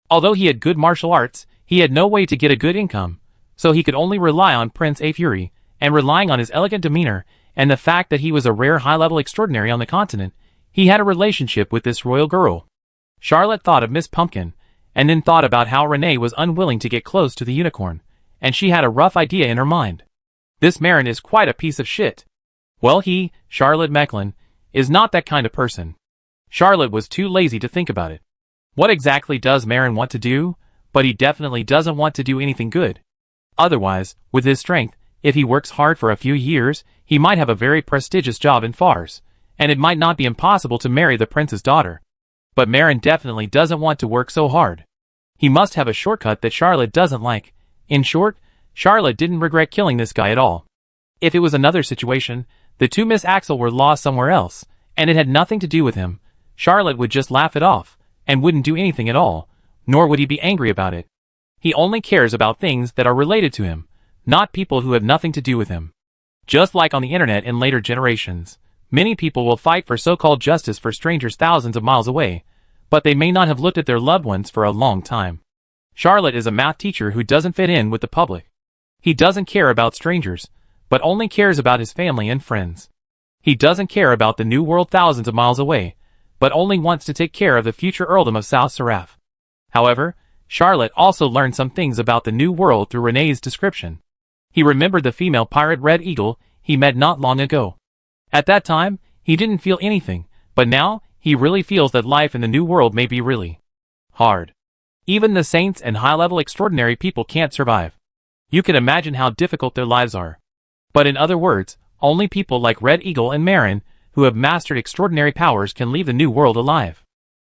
Although he had good martial arts, he had no way to get a good income, so he could only rely on Prince Avery, and relying on his elegant demeanor and the fact that he was a rare high-level extraordinary on the continent, he had a relationship with this royal girl. Charlotte thought of Miss Pumpkin, and then thought about how Renee was unwilling to get close to the unicorn, and she had a rough idea in her mind. This Marin is quite a piece of shit. Well, he, Charlotte Mecklin, is not that kind of person. Charlotte was too lazy to think about it. What exactly does Marin want to do? But he definitely doesn't want to do anything good. Otherwise, with his strength, if he works hard for a few years, he might have a very prestigious job in Fars, and it might not be impossible to marry the prince's daughter. But Marin definitely doesn't want to work so hard. He must have a shortcut that Charlotte doesn't like. In short, Charlotte didn't regret killing this guy at all. If it was another situation, the 2 Miss Axel were lost somewhere else, and it had nothing to do with him, Charlotte would just laugh it off, and wouldn't do anything at all, nor would he be angry about it. He only cares about things that are related to him, not people who have nothing to do with him. Just like on the internet in later generations, many people will fight for so-called justice for strangers thousands of miles away, but they may not have looked at their loved ones for a long time. Charlotte is a math teacher who doesn't fit in with the public. He doesn't care about strangers, but only cares about his family and friends. He doesn't care about the New World thousands of miles away, but only wants to take care of the future earldom of South Seraph. However, Charlotte also learned some things about the New World through Renee's description. He remembered the female pirate Red Eagle he met not long ago. At that time, he didn't feel anything, but now, he really feels that life in the New World may be really hard. Even the saints and high-level extraordinary people can't survive. You can imagine how difficult their lives are. But in other words, only people like Red Eagle and Marin, who have mastered extraordinary powers, can leave the New World alive.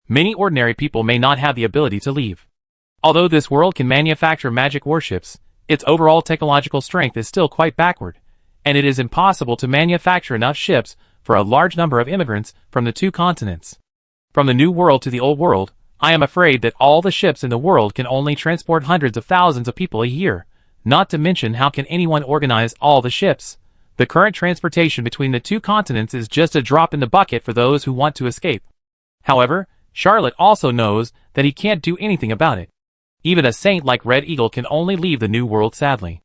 Many ordinary people may not have the ability to leave. Although this world can manufacture magic warships, its overall technological strength is still quite backward, and it is impossible to manufacture enough ships for a large number of immigrants from the 2 continents. From the New World to the Old World, I am afraid that all the ships in the world can only transport hundreds of thousands of people a year, Not to mention, how can anyone organize all the ships? The current transportation between the two continents is just a drop in the bucket for those who want to escape. However, Charlotte also knows that he can't do anything about it. Even a saint like Red Eagle can only leave the New World, sadly.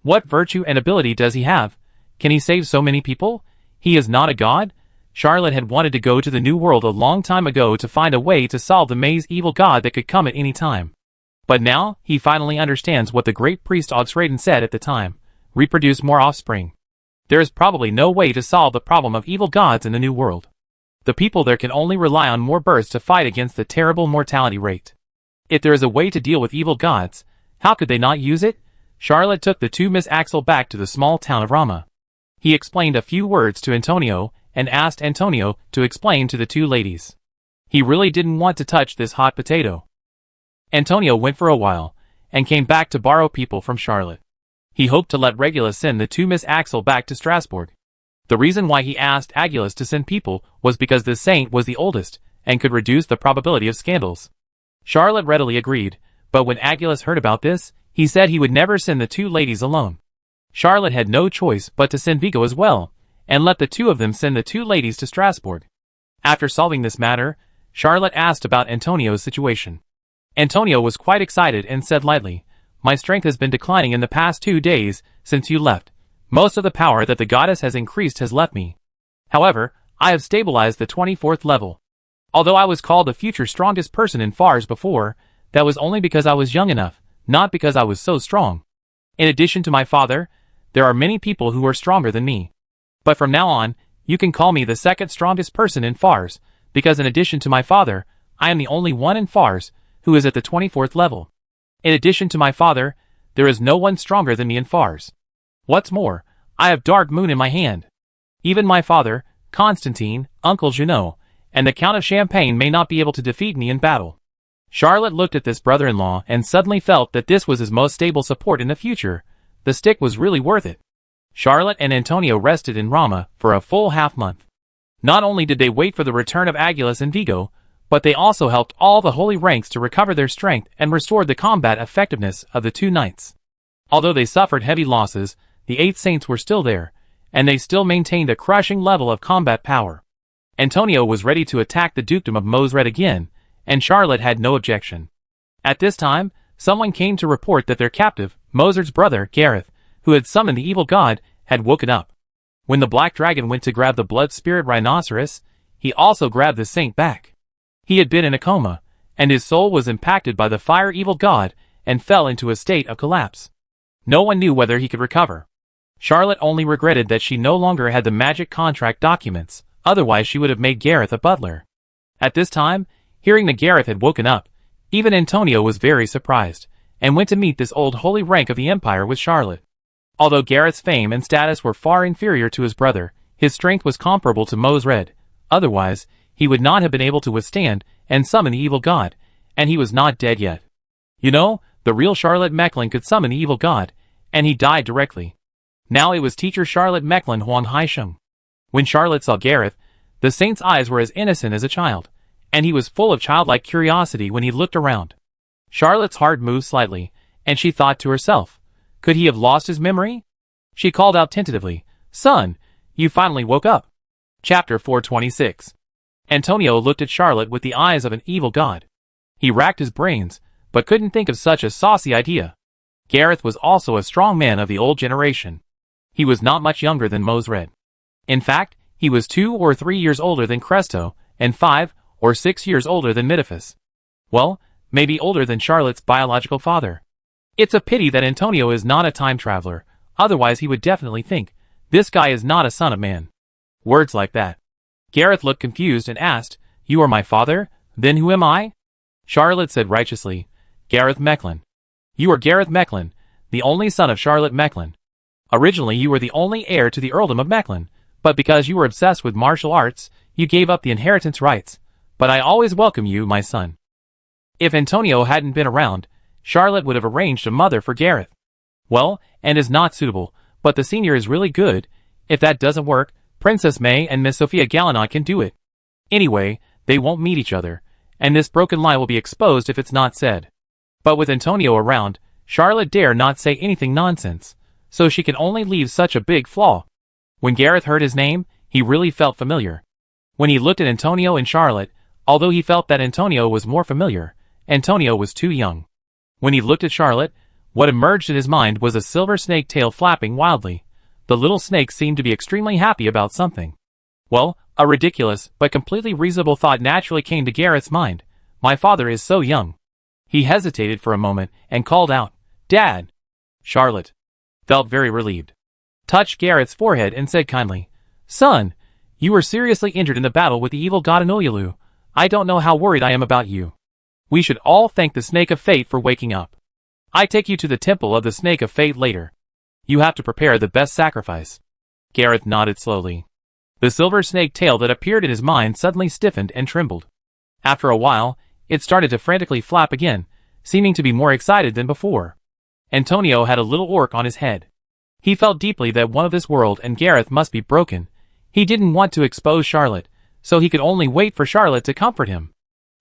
What virtue and ability does he have? Can he save so many people? He is not a god? Charlotte had wanted to go to the New World a long time ago to find a way to solve the maze evil god that could come at any time. But now, he finally understands what the great priest Oxraden said at the time. Reproduce more offspring. There is probably no way to solve the problem of evil gods in the New World. The people there can only rely on more births to fight against the terrible mortality rate. If there is a way to deal with evil gods, how could they not use it? Charlotte took the two Miss Axel back to the small town of Rama. He explained a few words to Antonio, and asked Antonio to explain to the two ladies. He really didn't want to touch this hot potato. Antonio went for a while, and came back to borrow people from Charlotte. He hoped to let Regulus send the two Miss Axel back to Strasbourg. The reason why he asked Agulus to send people was because this saint was the oldest, and could reduce the probability of scandals. Charlotte readily agreed, but when Agulus heard about this, he said he would never send the two ladies alone. Charlotte had no choice but to send Vigo as well, and let the two of them send the two ladies to Strasbourg. After solving this matter, Charlotte asked about Antonio's situation. Antonio was quite excited and said lightly, "My strength has been declining in the past 2 days since you left. Most of the power that the goddess has increased has left me. However, I have stabilized the 24th level. Although I was called the future strongest person in Fars before, that was only because I was young enough, not because I was so strong. In addition to my father, there are many people who are stronger than me. But from now on, you can call me the second strongest person in Fars, because in addition to my father, I am the only one in Fars who is at the 24th level. In addition to my father, there is no one stronger than me in Fars. What's more, I have Dark Moon in my hand. Even my father, Constantine, Uncle Junot, and the Count of Champagne may not be able to defeat me in battle." Charlotte looked at this brother-in-law and suddenly felt that this was his most stable support in the future. The stick was really worth it. Charlotte and Antonio rested in Rama for a full half-month. Not only did they wait for the return of Agulus and Vigo, but they also helped all the holy ranks to recover their strength and restored the combat effectiveness of the two knights. Although they suffered heavy losses, the 8 saints were still there, and they still maintained a crushing level of combat power. Antonio was ready to attack the dukedom of Mosred again, and Charlotte had no objection. At this time, someone came to report that their captive, Mosred's brother, Gareth, who had summoned the evil god, had woken up. When the black dragon went to grab the blood-spirit rhinoceros, he also grabbed the saint back. He had been in a coma, and his soul was impacted by the fire evil god and fell into a state of collapse. No one knew whether he could recover. Charlotte only regretted that she no longer had the magic contract documents, otherwise she would have made Gareth a butler. At this time, hearing that Gareth had woken up, even Antonio was very surprised, and went to meet this old holy rank of the empire with Charlotte. Although Gareth's fame and status were far inferior to his brother, his strength was comparable to Mosred. Otherwise, he would not have been able to withstand and summon the evil god, and he was not dead yet. You know, the real Charlotte Mechlin could summon the evil god, and he died directly. Now it was teacher Charlotte Mechlin Huang Haisheng. When Charlotte saw Gareth, the saint's eyes were as innocent as a child, and he was full of childlike curiosity when he looked around. Charlotte's heart moved slightly, and she thought to herself, could he have lost his memory? She called out tentatively, "Son, you finally woke up." Chapter 426. Antonio looked at Charlotte with the eyes of an evil god. He racked his brains, but couldn't think of such a saucy idea. Gareth was also a strong man of the old generation. He was not much younger than Mosred. In fact, he was 2 or 3 years older than Cresto, and 5 or 6 years older than Mitifus. Well, maybe older than Charlotte's biological father. It's a pity that Antonio is not a time traveler, otherwise he would definitely think, this guy is not a son of man. Words like that. Gareth looked confused and asked, "You are my father? Then who am I?" Charlotte said righteously, "Gareth Mechlin. You are Gareth Mechlin, the only son of Charlotte Mechlin. Originally you were the only heir to the earldom of Mechlin, but because you were obsessed with martial arts, you gave up the inheritance rights. But I always welcome you, my son." If Antonio hadn't been around, Charlotte would have arranged a mother for Gareth. Well, and is not suitable, but the senior is really good. If that doesn't work, Princess May and Miss Sophia Gallinat can do it. Anyway, they won't meet each other, and this broken lie will be exposed if it's not said. But with Antonio around, Charlotte dare not say anything nonsense, so she can only leave such a big flaw. When Gareth heard his name, he really felt familiar. When he looked at Antonio and Charlotte, although he felt that Antonio was more familiar, Antonio was too young. When he looked at Charlotte, what emerged in his mind was a silver snake tail flapping wildly. The little snake seemed to be extremely happy about something. Well, a ridiculous, but completely reasonable thought naturally came to Gareth's mind. My father is so young. He hesitated for a moment and called out, "Dad!" Charlotte felt very relieved, touched Gareth's forehead and said kindly, "Son, you were seriously injured in the battle with the evil god Inoyulu. I don't know how worried I am about you. We should all thank the Snake of Fate for waking up. I take you to the temple of the Snake of Fate later. You have to prepare the best sacrifice." Gareth nodded slowly. The silver snake tail that appeared in his mind suddenly stiffened and trembled. After a while, it started to frantically flap again, seeming to be more excited than before. Antonio had a little orc on his head. He felt deeply that one of this world and Gareth must be broken. He didn't want to expose Charlotte, so he could only wait for Charlotte to comfort him.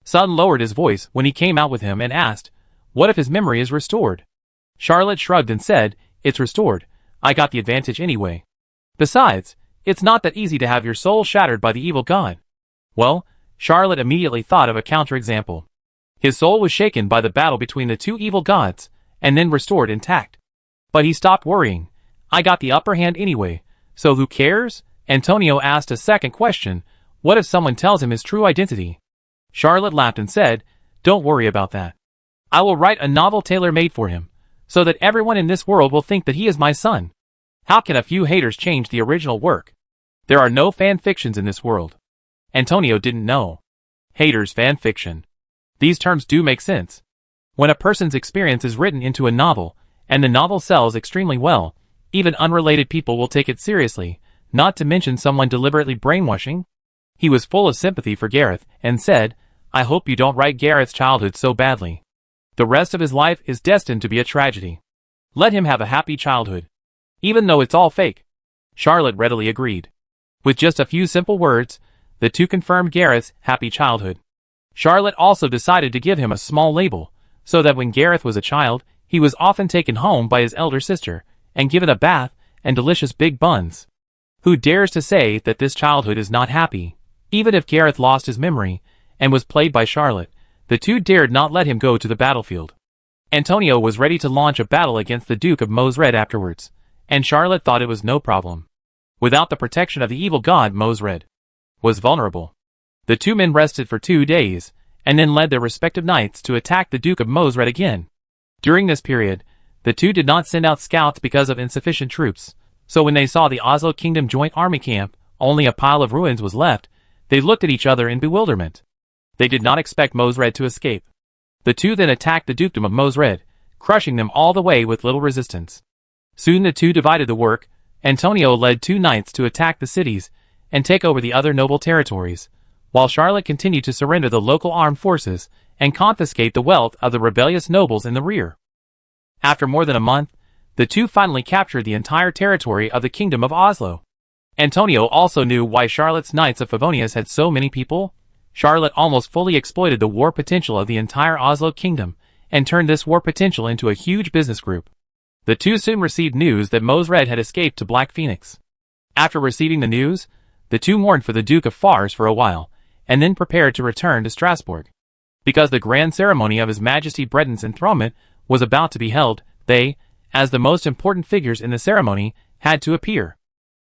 Sun lowered his voice when he came out with him and asked, "What if his memory is restored?" Charlotte shrugged and said, "It's restored. I got the advantage anyway. Besides, it's not that easy to have your soul shattered by the evil god." Well, Charlotte immediately thought of a counterexample. His soul was shaken by the battle between the two evil gods, and then restored intact. But he stopped worrying. "I got the upper hand anyway, so who cares?" Antonio asked a second question, "What if someone tells him his true identity?" Charlotte laughed and said, "Don't worry about that. I will write a novel tailor-made for him, so that everyone in this world will think that he is my son. How can a few haters change the original work? There are no fan fictions in this world." Antonio didn't know. Haters, fan fiction. These terms do make sense. When a person's experience is written into a novel, and the novel sells extremely well, even unrelated people will take it seriously, not to mention someone deliberately brainwashing. He was full of sympathy for Gareth, and said, "I hope you don't write Gareth's childhood so badly. The rest of his life is destined to be a tragedy. Let him have a happy childhood. Even though it's all fake." Charlotte readily agreed. With just a few simple words, the two confirmed Gareth's happy childhood. Charlotte also decided to give him a small label, so that when Gareth was a child, he was often taken home by his elder sister, and given a bath and delicious big buns. Who dares to say that this childhood is not happy? Even if Gareth lost his memory, and was played by Charlotte, the two dared not let him go to the battlefield. Antonio was ready to launch a battle against the Duke of Mosred afterwards, and Charlotte thought it was no problem. Without the protection of the evil god, Mosred was vulnerable. The two men rested for 2 days, and then led their respective knights to attack the Duke of Mosred again. During this period, the two did not send out scouts because of insufficient troops, so when they saw the Oslo Kingdom joint army camp, only a pile of ruins was left, they looked at each other in bewilderment. They did not expect Mosred to escape. The two then attacked the dukedom of Mosred, crushing them all the way with little resistance. Soon the two divided the work. Antonio led 2 knights to attack the cities and take over the other noble territories, while Charlotte continued to surrender the local armed forces and confiscate the wealth of the rebellious nobles in the rear. After more than a month, the two finally captured the entire territory of the kingdom of Oslo. Antonio also knew why Charlotte's Knights of Favonius had so many people. Charlotte almost fully exploited the war potential of the entire Oslo kingdom, and turned this war potential into a huge business group. The two soon received news that Mosred had escaped to Black Phoenix. After receiving the news, the two mourned for the Duke of Fars for a while, and then prepared to return to Strasbourg. Because the grand ceremony of His Majesty Breton's enthronement was about to be held, they, as the most important figures in the ceremony, had to appear.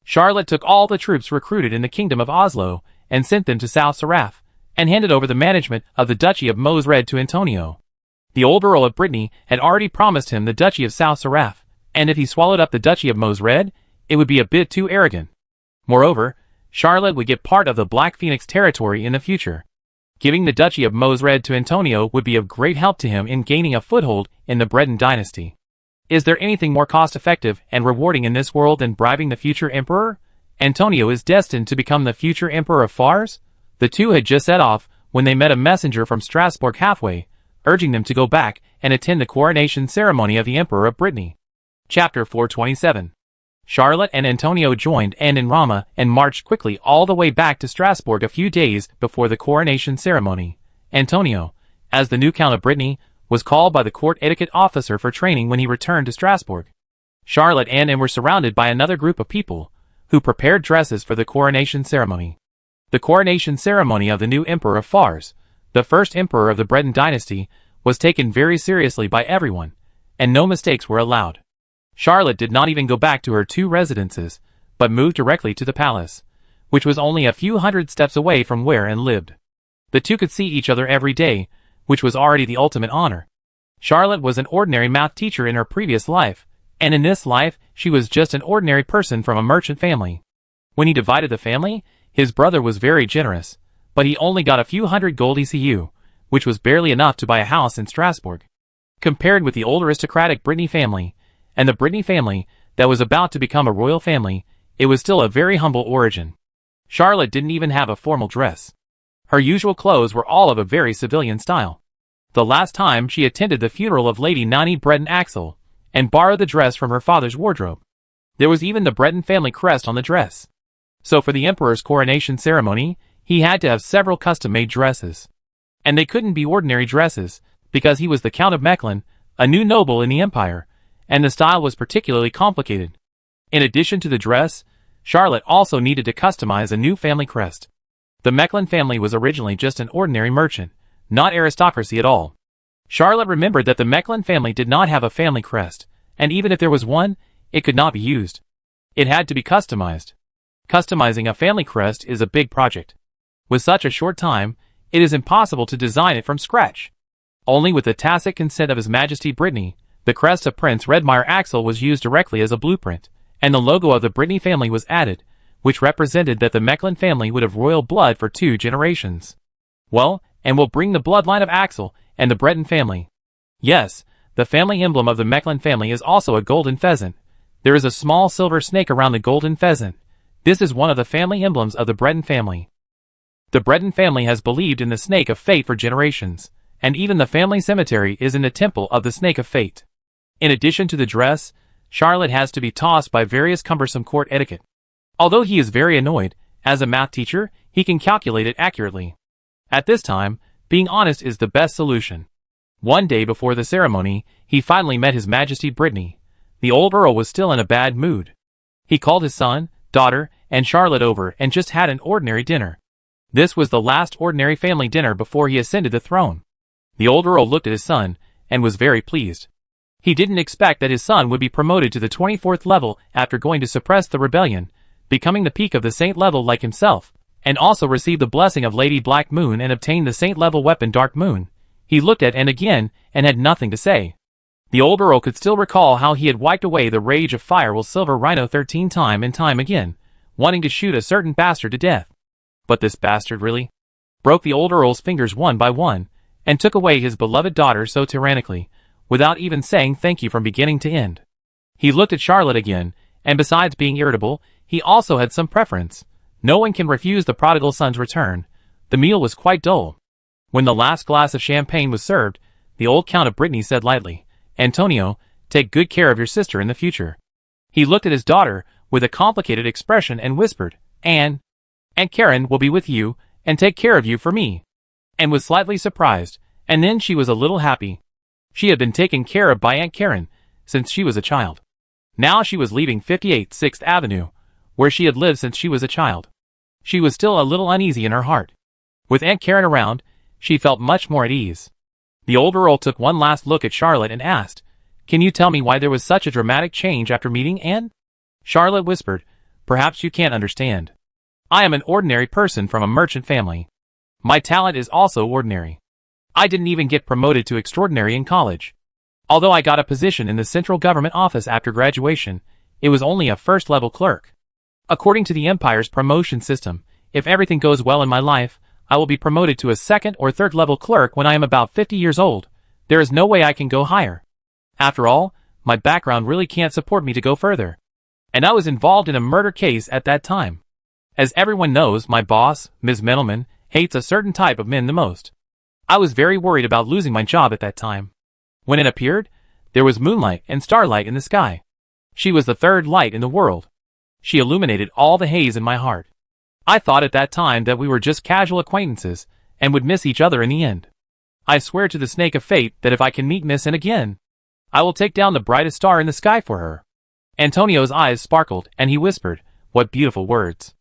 Charlotte took all the troops recruited in the kingdom of Oslo, and sent them to South Seraph, and handed over the management of the Duchy of Mosred to Antonio. The old Earl of Brittany had already promised him the Duchy of South Seraph, and if he swallowed up the Duchy of Mosred, it would be a bit too arrogant. Moreover, Charlotte would get part of the Black Phoenix territory in the future. Giving the Duchy of Mosred to Antonio would be of great help to him in gaining a foothold in the Breton dynasty. Is there anything more cost-effective and rewarding in this world than bribing the future emperor? Antonio is destined to become the future emperor of Fars? The two had just set off when they met a messenger from Strasbourg halfway, urging them to go back and attend the coronation ceremony of the Emperor of Brittany. Chapter 427. Charlotte and Antonio joined Anne and Rama and marched quickly all the way back to Strasbourg a few days before the coronation ceremony. Antonio, as the new Count of Brittany, was called by the court etiquette officer for training when he returned to Strasbourg. Charlotte and Anne were surrounded by another group of people, who prepared dresses for the coronation ceremony. The coronation ceremony of the new Emperor of Fars, the first emperor of the Breton dynasty, was taken very seriously by everyone, and no mistakes were allowed. Charlotte did not even go back to her two residences, but moved directly to the palace, which was only a few hundred steps away from where Anne lived. The two could see each other every day, which was already the ultimate honor. Charlotte was an ordinary math teacher in her previous life, and in this life, she was just an ordinary person from a merchant family. When he divided the family, his brother was very generous, but he only got a few hundred gold ECU, which was barely enough to buy a house in Strasbourg. Compared with the old aristocratic Brittany family, and the Brittany family that was about to become a royal family, it was still a very humble origin. Charlotte didn't even have a formal dress. Her usual clothes were all of a very civilian style. The last time she attended the funeral of Lady Nanny Breton Axel, and borrowed the dress from her father's wardrobe. There was even the Breton family crest on the dress. So for the emperor's coronation ceremony, he had to have several custom-made dresses. And they couldn't be ordinary dresses, because he was the Count of Mechlin, a new noble in the empire, and the style was particularly complicated. In addition to the dress, Charlotte also needed to customize a new family crest. The Mechlin family was originally just an ordinary merchant, not aristocracy at all. Charlotte remembered that the Mechlin family did not have a family crest, and even if there was one, it could not be used. It had to be customized. Customizing a family crest is a big project. With such a short time, it is impossible to design it from scratch. Only with the tacit consent of His Majesty Brittany, the crest of Prince Redmire Axel was used directly as a blueprint, and the logo of the Brittany family was added, which represented that the Mechlin family would have royal blood for 2 generations. Well, and will bring the bloodline of Axel and the Breton family. Yes, the family emblem of the Mechlin family is also a golden pheasant. There is a small silver snake around the golden pheasant. This is one of the family emblems of the Breton family. The Breton family has believed in the snake of fate for generations, and even the family cemetery is in the temple of the snake of fate. In addition to the dress, Charlotte has to be tossed by various cumbersome court etiquette. Although he is very annoyed, as a math teacher, he can calculate it accurately. At this time, being honest is the best solution. One day before the ceremony, he finally met His Majesty Brittany. The old earl was still in a bad mood. He called his son, daughter, and Charlotte over and just had an ordinary dinner. This was the last ordinary family dinner before he ascended the throne. The old earl looked at his son, and was very pleased. He didn't expect that his son would be promoted to the 24th level after going to suppress the rebellion, becoming the peak of the saint level like himself, and also receive the blessing of Lady Black Moon and obtain the saint-level weapon Dark Moon. He looked at Anne again, and had nothing to say. The old earl could still recall how he had wiped away the rage of Firewall Silver Rhino 13 time and time again, wanting to shoot a certain bastard to death. But this bastard really broke the old earl's fingers one by one, and took away his beloved daughter so tyrannically, without even saying thank you from beginning to end. He looked at Charlotte again, and besides being irritable, he also had some preference. No one can refuse the prodigal son's return. The meal was quite dull. When the last glass of champagne was served, the old Count of Brittany said lightly, "Antonio, take good care of your sister in the future." He looked at his daughter with a complicated expression and whispered, Aunt Karen will be with you, and take care of you for me." Anne was slightly surprised, and then she was a little happy. She had been taken care of by Aunt Karen since she was a child. Now she was leaving 58 6th Avenue, where she had lived since she was a child. She was still a little uneasy in her heart. With Aunt Karen around, she felt much more at ease. The old earl took one last look at Charlotte and asked, "Can you tell me why there was such a dramatic change after meeting Anne?" Charlotte whispered, "Perhaps you can't understand. I am an ordinary person from a merchant family. My talent is also ordinary. I didn't even get promoted to extraordinary in college. Although I got a position in the central government office after graduation, it was only a first-level clerk. According to the Empire's promotion system, if everything goes well in my life, I will be promoted to a second or third-level clerk when I am about 50 years old. There is no way I can go higher. After all, my background really can't support me to go further. And I was involved in a murder case at that time. As everyone knows, my boss, Ms. Mendelman, hates a certain type of men the most. I was very worried about losing my job at that time. When it appeared, there was moonlight and starlight in the sky. She was the third light in the world. She illuminated all the haze in my heart. I thought at that time that we were just casual acquaintances, and would miss each other in the end. I swear to the snake of fate that if I can meet Miss N again, I will take down the brightest star in the sky for her." Antonio's eyes sparkled, and he whispered, "What beautiful words."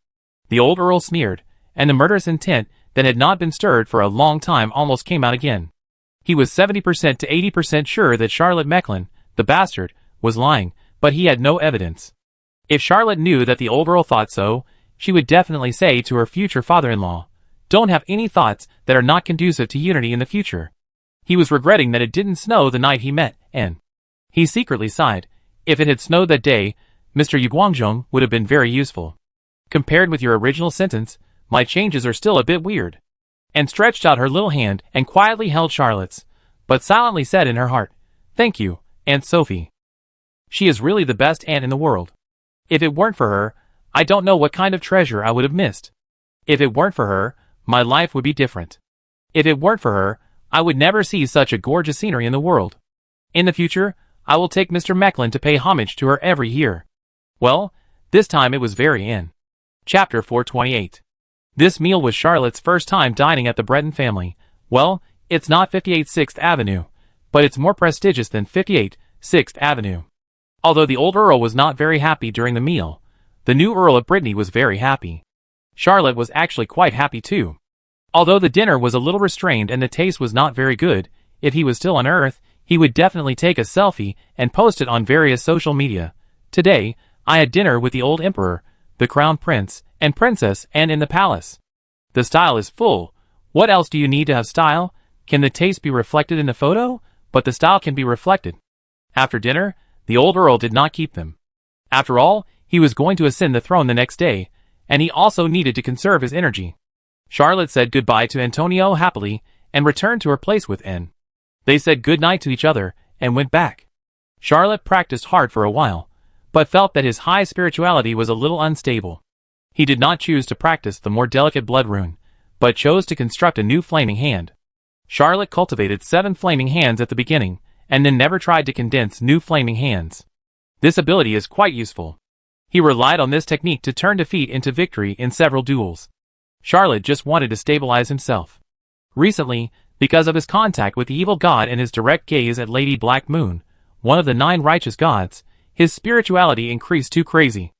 The old earl sneered, and the murderous intent that had not been stirred for a long time almost came out again. He was 70% to 80% sure that Charlotte Mecklin, the bastard, was lying, but he had no evidence. If Charlotte knew that the old earl thought so, she would definitely say to her future father-in-law, "Don't have any thoughts that are not conducive to unity in the future." He was regretting that it didn't snow the night he met N. He secretly sighed. If it had snowed that day, Mr. Yu Guangzhong would have been very useful. Compared with your original sentence, my changes are still a bit weird. And stretched out her little hand and quietly held Charlotte's, but silently said in her heart, "Thank you, Aunt Sophie. She is really the best aunt in the world. If it weren't for her, I don't know what kind of treasure I would have missed. If it weren't for her, my life would be different. If it weren't for her, I would never see such a gorgeous scenery in the world. In the future, I will take Mr. Mecklin to pay homage to her every year." Well, this time it was very in. Chapter 428. This meal was Charlotte's first time dining at the Breton family. Well, it's not 58 6th Avenue, but it's more prestigious than 58 6th Avenue. Although the old earl was not very happy during the meal, the new Earl of Brittany was very happy. Charlotte was actually quite happy too. Although the dinner was a little restrained and the taste was not very good, if he was still on Earth, he would definitely take a selfie and post it on various social media. "Today, I had dinner with the old emperor, the crown prince, and princess, and in the palace. The style is full. What else do you need to have style? Can the taste be reflected in the photo? But the style can be reflected." After dinner, the old earl did not keep them. After all, he was going to ascend the throne the next day, and he also needed to conserve his energy. Charlotte said goodbye to Antonio happily, and returned to her place with N. They said good night to each other, and went back. Charlotte practiced hard for a while, but felt that his high spirituality was a little unstable. He did not choose to practice the more delicate blood rune, but chose to construct a new flaming hand. Charlotte cultivated 7 flaming hands at the beginning, and then never tried to condense new flaming hands. This ability is quite useful. He relied on this technique to turn defeat into victory in several duels. Charlotte just wanted to stabilize himself. Recently, because of his contact with the evil god and his direct gaze at Lady Black Moon, one of the 9 righteous gods, his spirituality increased too crazy.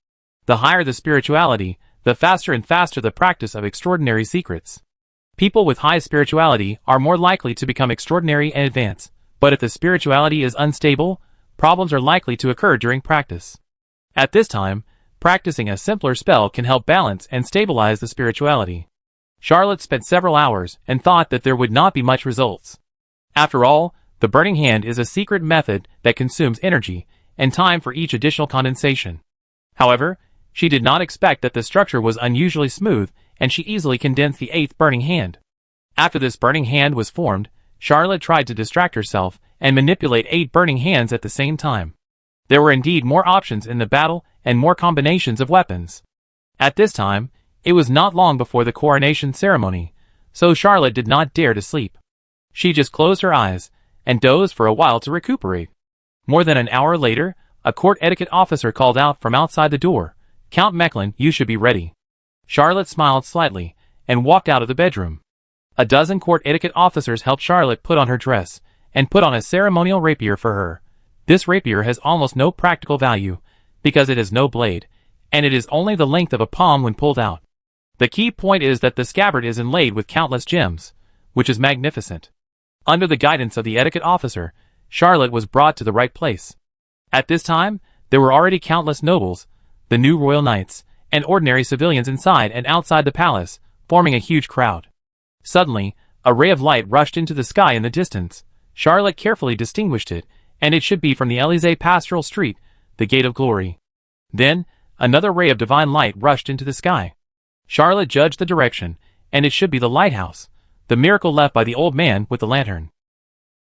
The higher the spirituality, the faster and faster the practice of extraordinary secrets. People with high spirituality are more likely to become extraordinary and advance, but if the spirituality is unstable, problems are likely to occur during practice. At this time, practicing a simpler spell can help balance and stabilize the spirituality. Charlotte spent several hours and thought that there would not be much results. After all, the burning hand is a secret method that consumes energy and time for each additional condensation. However, she did not expect that the structure was unusually smooth, and she easily condensed the 8th burning hand. After this burning hand was formed, Charlotte tried to distract herself and manipulate 8 burning hands at the same time. There were indeed more options in the battle and more combinations of weapons. At this time, it was not long before the coronation ceremony, so Charlotte did not dare to sleep. She just closed her eyes and dozed for a while to recuperate. More than an hour later, a court etiquette officer called out from outside the door, "Count Mecklin, you should be ready." Charlotte smiled slightly and walked out of the bedroom. A dozen court etiquette officers helped Charlotte put on her dress and put on a ceremonial rapier for her. This rapier has almost no practical value because it has no blade, and it is only the length of a palm when pulled out. The key point is that the scabbard is inlaid with countless gems, which is magnificent. Under the guidance of the etiquette officer, Charlotte was brought to the right place. At this time, there were already countless nobles, the new royal knights, and ordinary civilians inside and outside the palace, forming a huge crowd. Suddenly, a ray of light rushed into the sky in the distance. Charlotte carefully distinguished it, and it should be from the Élysée Pastoral Street, the Gate of Glory. Then, another ray of divine light rushed into the sky. Charlotte judged the direction, and it should be the lighthouse, the miracle left by the old man with the lantern.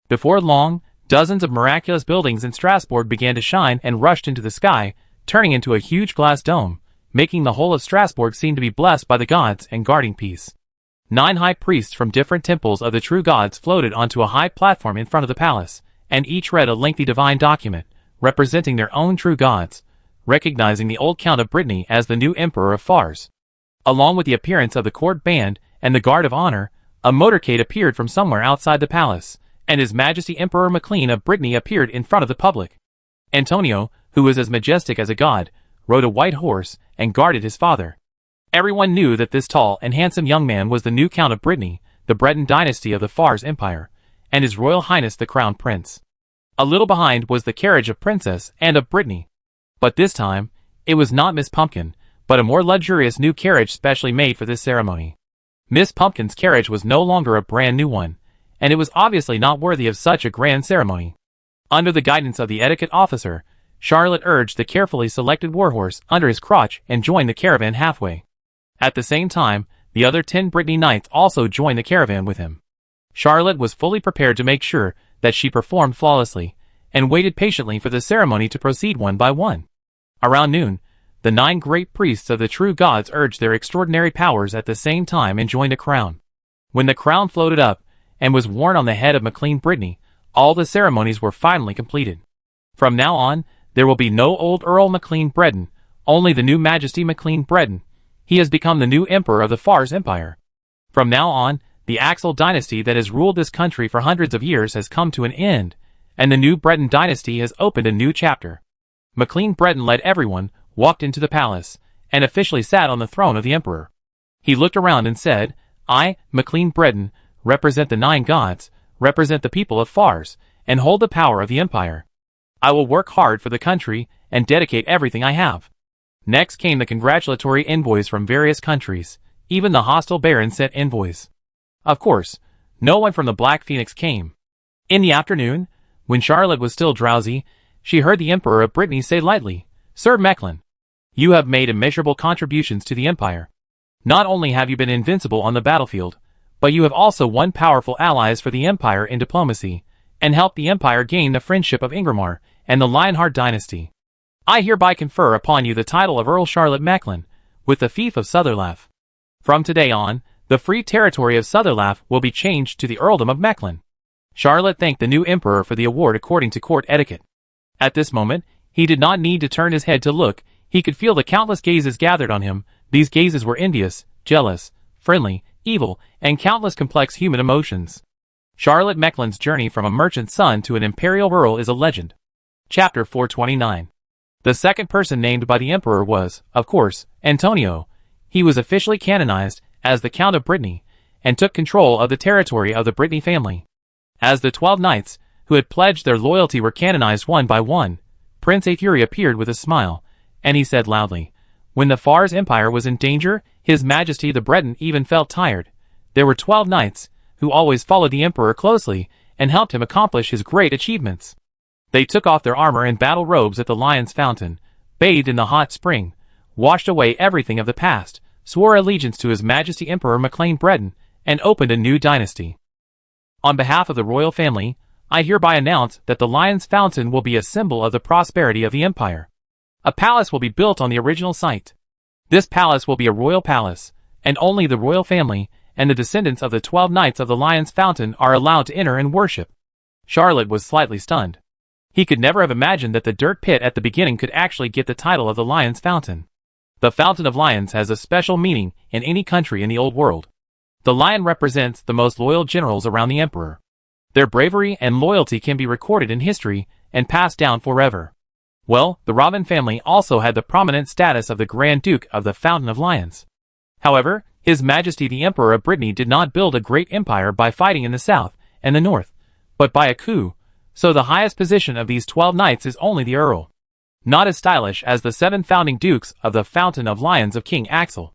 Before long, dozens of miraculous buildings in Strasbourg began to shine and rushed into the sky, turning into a huge glass dome, making the whole of Strasbourg seem to be blessed by the gods and guarding peace. 9 high priests from different temples of the true gods floated onto a high platform in front of the palace, and each read a lengthy divine document, representing their own true gods, recognizing the old Count of Brittany as the new Emperor of Fars. Along with the appearance of the court band and the guard of honor, A motorcade appeared from somewhere outside the palace, and His Majesty Emperor MacLean of Brittany appeared in front of the public. Antonio, who was as majestic as a god, rode a white horse and guarded his father. Everyone knew that this tall and handsome young man was the new Count of Brittany, the Breton dynasty of the Fars Empire, and His Royal Highness the Crown Prince. A little behind was the carriage of Princess Anne of Brittany. But this time, it was not Miss Pumpkin, but a more luxurious new carriage specially made for this ceremony. Miss Pumpkin's carriage was no longer a brand new one, and it was obviously not worthy of such a grand ceremony. Under the guidance of the etiquette officer, Charlotte urged the carefully selected warhorse under his crotch and joined the caravan halfway. At the same time, the other 10 Brittany knights also joined the caravan with him. Charlotte was fully prepared to make sure that she performed flawlessly, and waited patiently for the ceremony to proceed one by one. Around noon, the 9 great priests of the true gods urged their extraordinary powers at the same time and joined a crown. When the crown floated up, and was worn on the head of MacLean Brittany, all the ceremonies were finally completed. From now on, there will be no old Earl MacLean Breton, only the new Majesty MacLean Breton. He has become the new Emperor of the Fars Empire. From now on, the Axel dynasty that has ruled this country for hundreds of years has come to an end, and the new Breton dynasty has opened a new chapter. MacLean Breton led everyone, walked into the palace, and officially sat on the throne of the Emperor. He looked around and said, "I, MacLean Breton, represent the 9 gods, represent the people of Fars, and hold the power of the Empire. I will work hard for the country, and dedicate everything I have." Next came the congratulatory envoys from various countries. Even the hostile barons sent envoys. Of course, no one from the Black Phoenix came. In the afternoon, when Charlotte was still drowsy, she heard the Emperor of Brittany say lightly, "Sir Mechlin, you have made immeasurable contributions to the Empire. Not only have you been invincible on the battlefield, but you have also won powerful allies for the Empire in diplomacy, and helped the Empire gain the friendship of Ingramar and the Lionheart dynasty. I hereby confer upon you the title of Earl Charlotte Mechlin, with the fief of Sutherlaff. From today on, the free territory of Sutherlaff will be changed to the Earldom of Mechlin." Charlotte thanked the new emperor for the award according to court etiquette. At this moment, he did not need to turn his head to look. He could feel the countless gazes gathered on him. These gazes were envious, jealous, friendly, evil, and countless complex human emotions. Charlotte Mechlin's journey from a merchant's son to an imperial earl is a legend. Chapter 429. The second person named by the emperor was, of course, Antonio. He was officially canonized as the Count of Brittany, and took control of the territory of the Brittany family. As the 12 knights, who had pledged their loyalty, were canonized one by one, Prince Aetheri appeared with a smile, and he said loudly, "When the Fars Empire was in danger, His Majesty the Breton even felt tired. There were 12 knights, who always followed the emperor closely, and helped him accomplish his great achievements. They took off their armor and battle robes at the Lion's Fountain, bathed in the hot spring, washed away everything of the past, swore allegiance to His Majesty Emperor MacLean Breton, and opened a new dynasty. On behalf of the royal family, I hereby announce that the Lion's Fountain will be a symbol of the prosperity of the empire. A palace will be built on the original site. This palace will be a royal palace, and only the royal family and the descendants of the 12 knights of the Lion's Fountain are allowed to enter and worship." Charlotte was slightly stunned. He could never have imagined that the dirt pit at the beginning could actually get the title of the Lion's Fountain. The Fountain of Lions has a special meaning in any country in the old world. The lion represents the most loyal generals around the emperor. Their bravery and loyalty can be recorded in history and passed down forever. Well, the Robin family also had the prominent status of the Grand Duke of the Fountain of Lions. However, His Majesty the Emperor of Brittany did not build a great empire by fighting in the south and the north, but by a coup, so the highest position of these 12 knights is only the Earl. Not as stylish as the 7 founding dukes of the Fountain of Lions of King Axel.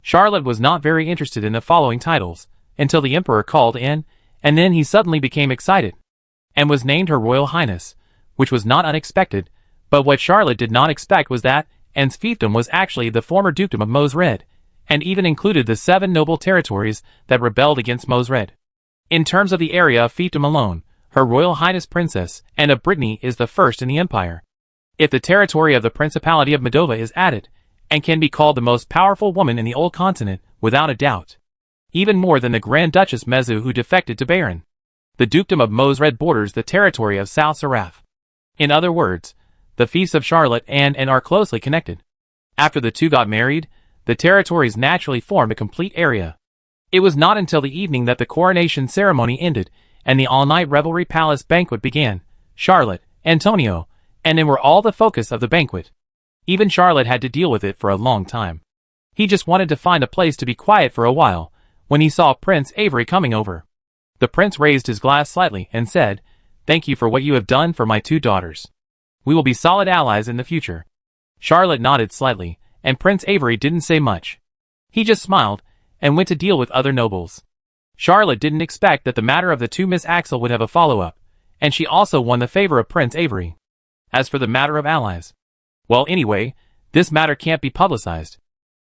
Charlotte was not very interested in the following titles, until the Emperor called in, and then he suddenly became excited, and was named Her Royal Highness, which was not unexpected, but what Charlotte did not expect was that Anne's fiefdom was actually the former dukedom of Mosred, and even included the 7 noble territories that rebelled against Mosred. In terms of the area of fiefdom alone, Her Royal Highness Princess Anne of Brittany is the first in the empire. If the territory of the Principality of Moldova is added, and can be called the most powerful woman in the old continent, without a doubt. Even more than the Grand Duchess Mezu, who defected to Baron. The dukedom of Mosred borders the territory of South Seraph. In other words, the fiefs of Charlotte and Anne are closely connected. After the two got married, the territories naturally formed a complete area. It was not until the evening that the coronation ceremony ended, and the all-night revelry palace banquet began. Charlotte, Antonio, and then were all the focus of the banquet. Even Charlotte had to deal with it for a long time. He just wanted to find a place to be quiet for a while, when he saw Prince Avery coming over. The prince raised his glass slightly and said, "Thank you for what you have done for my 2 daughters. We will be solid allies in the future." Charlotte nodded slightly, and Prince Avery didn't say much. He just smiled, and went to deal with other nobles. Charlotte didn't expect that the matter of the 2 Miss Axel would have a follow-up, and she also won the favor of Prince Avery. As for the matter of allies, well, anyway, this matter can't be publicized.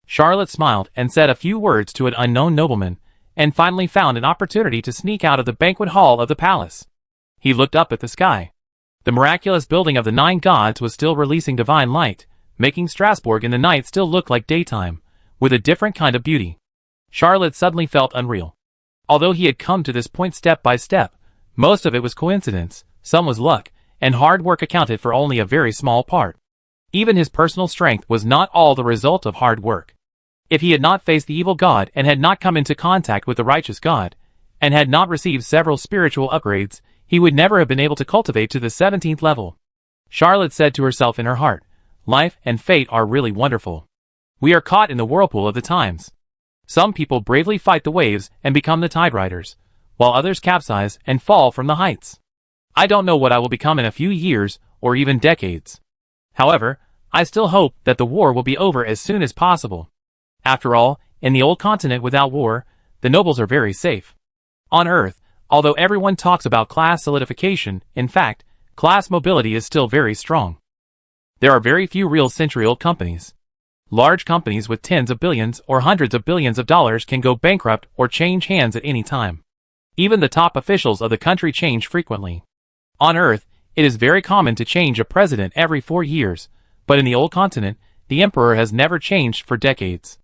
Charlotte smiled and said a few words to an unknown nobleman, and finally found an opportunity to sneak out of the banquet hall of the palace. He looked up at the sky. The miraculous building of the 9 gods was still releasing divine light, making Strasbourg in the night still look like daytime, with a different kind of beauty. Charlotte suddenly felt unreal. Although he had come to this point step by step, most of it was coincidence, some was luck, and hard work accounted for only a very small part. Even his personal strength was not all the result of hard work. If he had not faced the evil god and had not come into contact with the righteous god, and had not received several spiritual upgrades, he would never have been able to cultivate to the 17th level. Charlotte said to herself in her heart, "Life and fate are really wonderful. We are caught in the whirlpool of the times. Some people bravely fight the waves and become the tide riders, while others capsize and fall from the heights. I don't know what I will become in a few years or even decades. However, I still hope that the war will be over as soon as possible. After all, in the old continent without war, the nobles are very safe. On Earth, although everyone talks about class solidification, in fact, class mobility is still very strong. There are very few real century-old companies. Large companies with tens of billions or hundreds of billions of dollars can go bankrupt or change hands at any time. Even the top officials of the country change frequently. On Earth, it is very common to change a president every 4 years, but in the old continent, the emperor has never changed for decades.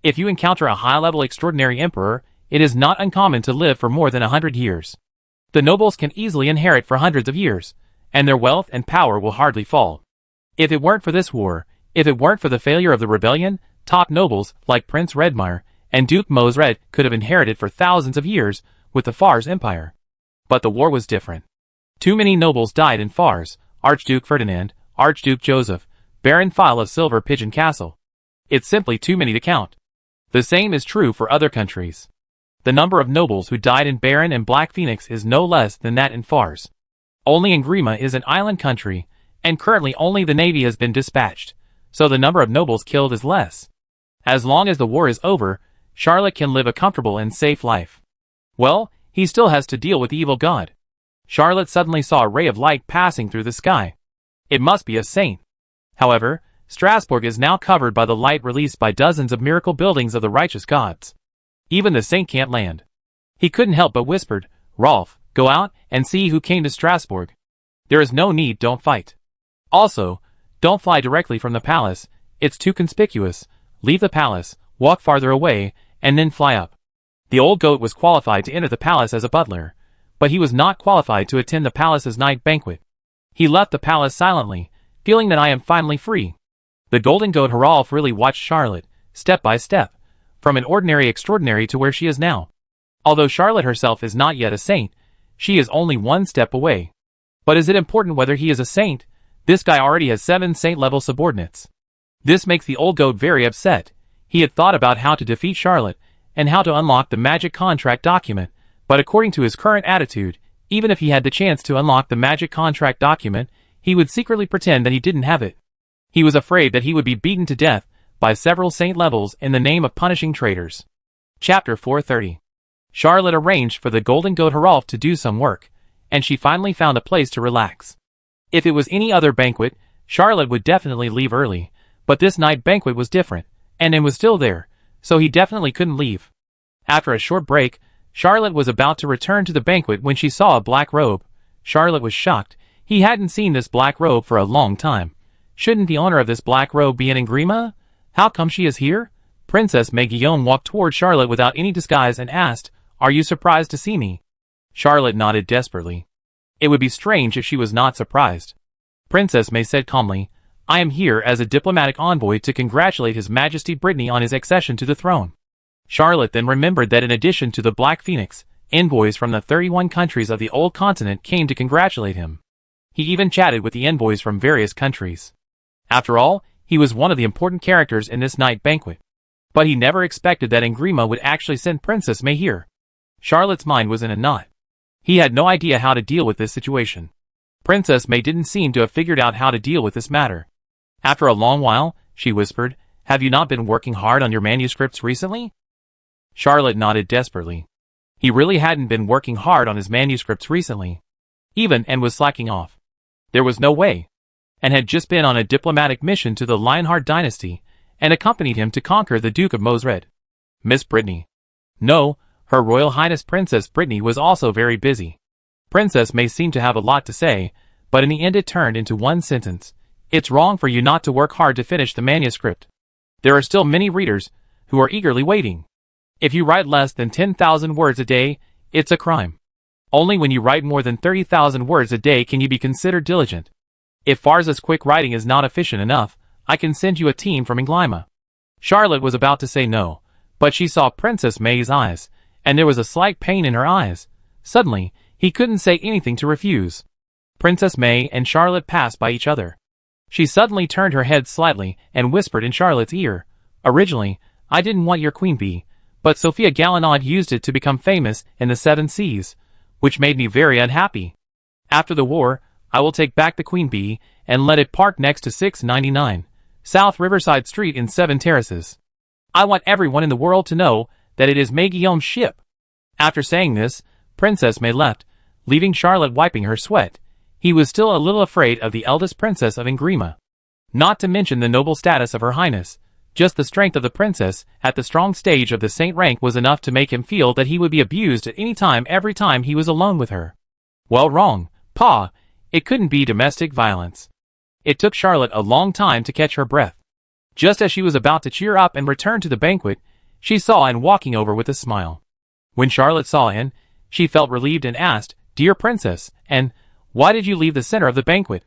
If you encounter a high-level extraordinary emperor, it is not uncommon to live for more than 100 years. The nobles can easily inherit for hundreds of years, and their wealth and power will hardly fall. If it weren't for this war, if it weren't for the failure of the rebellion, top nobles like Prince Redmire and Duke Mosred could have inherited for thousands of years with the Fars Empire. But the war was different. Too many nobles died in Fars: Archduke Ferdinand, Archduke Joseph, Baron File of Silver Pigeon Castle. It's simply too many to count. The same is true for other countries. The number of nobles who died in Baron and Black Phoenix is no less than that in Fars. Only in Grima is an island country, and currently only the navy has been dispatched, so the number of nobles killed is less. As long as the war is over, Charlotte can live a comfortable and safe life. Well, he still has to deal with the evil god. Charlotte suddenly saw a ray of light passing through the sky. It must be a saint. However, Strasbourg is now covered by the light released by dozens of miracle buildings of the righteous gods. Even the saint can't land. He couldn't help but whispered, "Rolf, go out and see who came to Strasbourg. There is no need, don't fight. Also, don't fly directly from the palace, it's too conspicuous. Leave the palace, walk farther away, and then fly up." The old goat was qualified to enter the palace as a butler, but he was not qualified to attend the palace's night banquet. He left the palace silently, feeling that I am finally free. The golden goat Haralf really watched Charlotte, step by step, from an ordinary extraordinary to where she is now. Although Charlotte herself is not yet a saint, she is only one step away. But is it important whether he is a saint? This guy already has 7 saint-level subordinates. This makes the old goat very upset. He had thought about how to defeat Charlotte, and how to unlock the magic contract document, but according to his current attitude, even if he had the chance to unlock the magic contract document, he would secretly pretend that he didn't have it. He was afraid that he would be beaten to death by several saint levels in the name of punishing traitors. Chapter 430. Charlotte arranged for the golden goat Haralf to do some work, and she finally found a place to relax. If it was any other banquet, Charlotte would definitely leave early, but this night banquet was different, and it was still there, so he definitely couldn't leave. After a short break, Charlotte was about to return to the banquet when she saw a black robe. Charlotte was shocked. He hadn't seen this black robe for a long time. Shouldn't the owner of this black robe be in Grima? How come she is here? Princess May-Guillaume walked toward Charlotte without any disguise and asked, "Are you surprised to see me?" Charlotte nodded desperately. It would be strange if she was not surprised. Princess May said calmly, "I am here as a diplomatic envoy to congratulate His Majesty Brittany on his accession to the throne." Charlotte then remembered that in addition to the Black Phoenix, envoys from the 31 countries of the old continent came to congratulate him. He even chatted with the envoys from various countries. After all, he was one of the important characters in this night banquet. But he never expected that Ingrima would actually send Princess May here. Charlotte's mind was in a knot. He had no idea how to deal with this situation. Princess May didn't seem to have figured out how to deal with this matter. After a long while, she whispered, "Have you not been working hard on your manuscripts recently?" Charlotte nodded desperately. He really hadn't been working hard on his manuscripts recently. Even and was slacking off. There was no way. And had just been on a diplomatic mission to the Lionheart dynasty, and accompanied him to conquer the Duke of Mosred. Miss Brittany. No, Her Royal Highness Princess Brittany was also very busy. Princess May seemed to have a lot to say, but in the end it turned into one sentence. It's wrong for you not to work hard to finish the manuscript. There are still many readers who are eagerly waiting. If you write less than 10,000 words a day, it's a crime. Only when you write more than 30,000 words a day can you be considered diligent. If Farza's quick writing is not efficient enough, I can send you a team from Inglima. Charlotte was about to say no, but she saw Princess May's eyes, and there was a slight pain in her eyes. Suddenly, he couldn't say anything to refuse. Princess May and Charlotte passed by each other. She suddenly turned her head slightly and whispered in Charlotte's ear, "Originally, I didn't want your queen bee, but Sophia Galinaud used it to become famous in the 7 seas, which made me very unhappy. After the war, I will take back the queen bee and let it park next to 699 South Riverside Street in 7 Terraces. I want everyone in the world to know that it is May Guillaume's ship." After saying this, Princess May left, leaving Charlotte wiping her sweat. He was still a little afraid of the eldest princess of Ingrima. Not to mention the noble status of her highness, just the strength of the princess at the strong stage of the saint rank was enough to make him feel that he would be abused at any time every time he was alone with her. Well, wrong, Pa. It couldn't be domestic violence. It took Charlotte a long time to catch her breath. Just as she was about to cheer up and return to the banquet, she saw Anne walking over with a smile. When Charlotte saw Anne, she felt relieved and asked, "Dear Princess, Anne, why did you leave the center of the banquet?"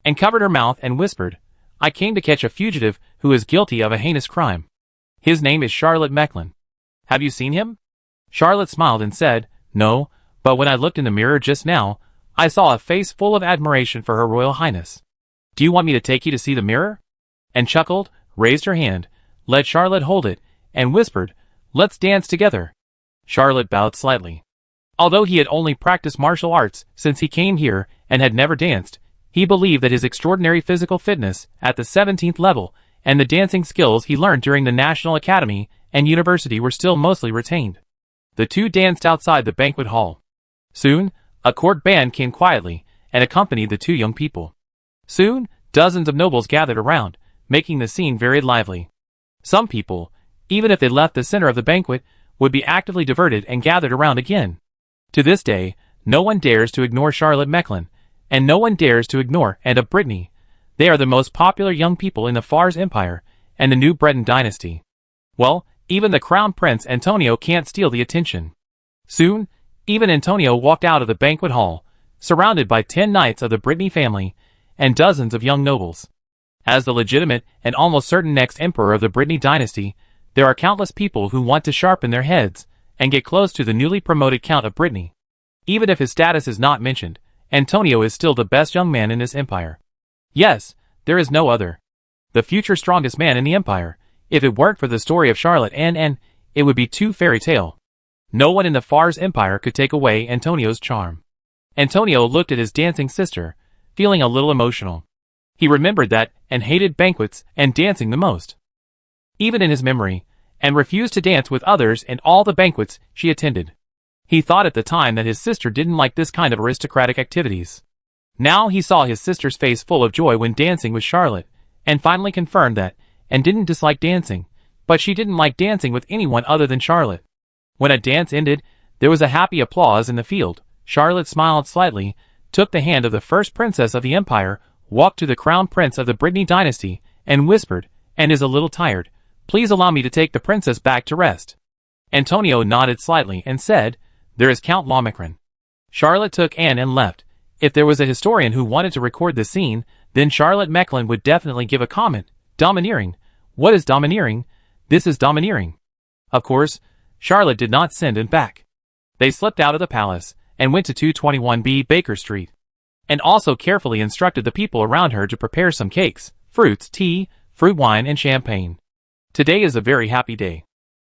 Anne covered her mouth and whispered, "I came to catch a fugitive who is guilty of a heinous crime. His name is Charlotte Mecklin. Have you seen him?" Charlotte smiled and said, "No, but when I looked in the mirror just now, I saw a face full of admiration for Her Royal Highness. Do you want me to take you to see the mirror?" And chuckled, raised her hand, let Charlotte hold it, and whispered, "Let's dance together." Charlotte bowed slightly. Although he had only practiced martial arts since he came here and had never danced, he believed that his extraordinary physical fitness at the 17th level and the dancing skills he learned during the National Academy and University were still mostly retained. The two danced outside the banquet hall. Soon, a court band came quietly and accompanied the two young people. Soon, dozens of nobles gathered around, making the scene very lively. Some people, even if they left the center of the banquet, would be actively diverted and gathered around again. To this day, no one dares to ignore Charlotte Mecklin, and no one dares to ignore Anne of Brittany. They are the most popular young people in the Fars Empire and the New Breton dynasty. Well, even the Crown Prince Antonio can't steal the attention. Soon, even Antonio walked out of the banquet hall, surrounded by 10 knights of the Brittany family and dozens of young nobles. As the legitimate and almost certain next emperor of the Brittany dynasty, there are countless people who want to sharpen their heads and get close to the newly promoted Count of Brittany. Even if his status is not mentioned, Antonio is still the best young man in this empire. Yes, there is no other. The future strongest man in the empire. If it weren't for the story of Charlotte and it would be too fairy tale. No one in the Fars Empire could take away Antonio's charm. Antonio looked at his dancing sister, feeling a little emotional. He remembered that and hated banquets and dancing the most. Even in his memory, and refused to dance with others in all the banquets she attended. He thought at the time that his sister didn't like this kind of aristocratic activities. Now he saw his sister's face full of joy when dancing with Charlotte, and finally confirmed that Anne didn't dislike dancing, but she didn't like dancing with anyone other than Charlotte. When a dance ended, there was a happy applause in the field. Charlotte smiled slightly, took the hand of the first princess of the empire, walked to the crown prince of the Brittany dynasty, and whispered, "Anne is a little tired. Please allow me to take the princess back to rest." Antonio nodded slightly and said, "There is Count Lomacron." Charlotte took Anne and left. If there was a historian who wanted to record the scene, then Charlotte Mecklin would definitely give a comment. Domineering. What is domineering? This is domineering. Of course, Charlotte did not send him back. They slipped out of the palace and went to 221B Baker Street, and also carefully instructed the people around her to prepare some cakes, fruits, tea, fruit wine, and champagne. Today is a very happy day,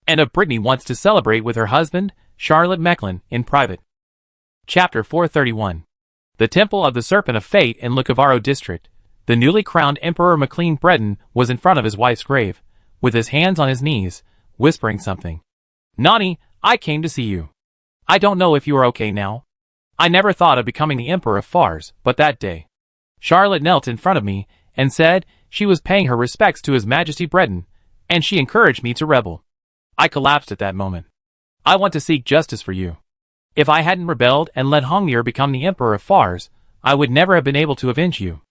and Brittany wants to celebrate with her husband, Charlotte Mecklin, in private. Chapter 431. The Temple of the Serpent of Fate in Lukavaro District. The newly crowned Emperor McLean Breton was in front of his wife's grave, with his hands on his knees, whispering something. "Nani, I came to see you. I don't know if you are okay now. I never thought of becoming the Emperor of Fars, but that day. Charlotte knelt in front of me and said she was paying her respects to His Majesty Breton, and she encouraged me to rebel. I collapsed at that moment. I want to seek justice for you. If I hadn't rebelled and let Hongnir become the Emperor of Fars, I would never have been able to avenge you.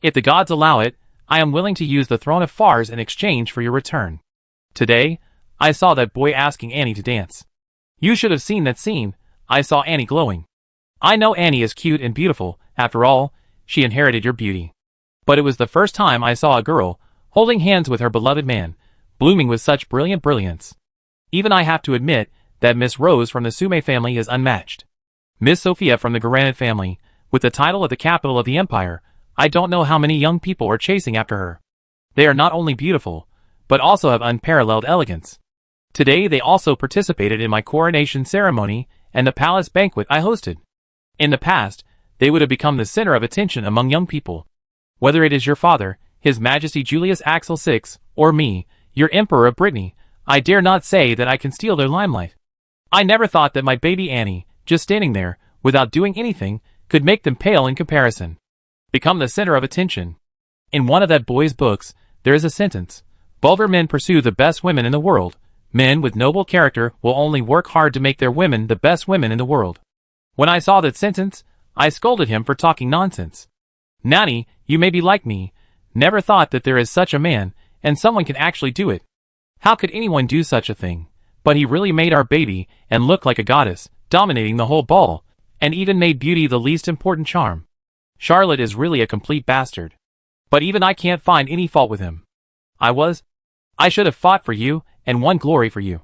If the gods allow it, I am willing to use the throne of Fars in exchange for your return." Today, I saw that boy asking Annie to dance. You should have seen that scene. I saw Annie glowing. I know Annie is cute and beautiful. After all, she inherited your beauty. But it was the first time I saw a girl holding hands with her beloved man, blooming with such brilliant brilliance. Even I have to admit that Miss Rose from the Sume family is unmatched. Miss Sophia from the Garanet family, with the title of the capital of the empire, I don't know how many young people are chasing after her. They are not only beautiful, but also have unparalleled elegance. Today they also participated in my coronation ceremony and the palace banquet I hosted. In the past, they would have become the center of attention among young people. Whether it is your father, His Majesty Julius Axel VI, or me, your Emperor of Brittany, I dare not say that I can steal their limelight. I never thought that my baby Annie, just standing there, without doing anything, could make them pale in comparison. Become the center of attention. In one of that boy's books, there is a sentence. Vulgar men pursue the best women in the world. Men with noble character will only work hard to make their women the best women in the world. When I saw that sentence, I scolded him for talking nonsense. Nani, you may be like me. Never thought that there is such a man, and someone can actually do it. How could anyone do such a thing? But he really made our baby and look like a goddess, dominating the whole ball, and even made beauty the least important charm. Charlotte is really a complete bastard. But even I can't find any fault with him. I should have fought for you and won glory for you.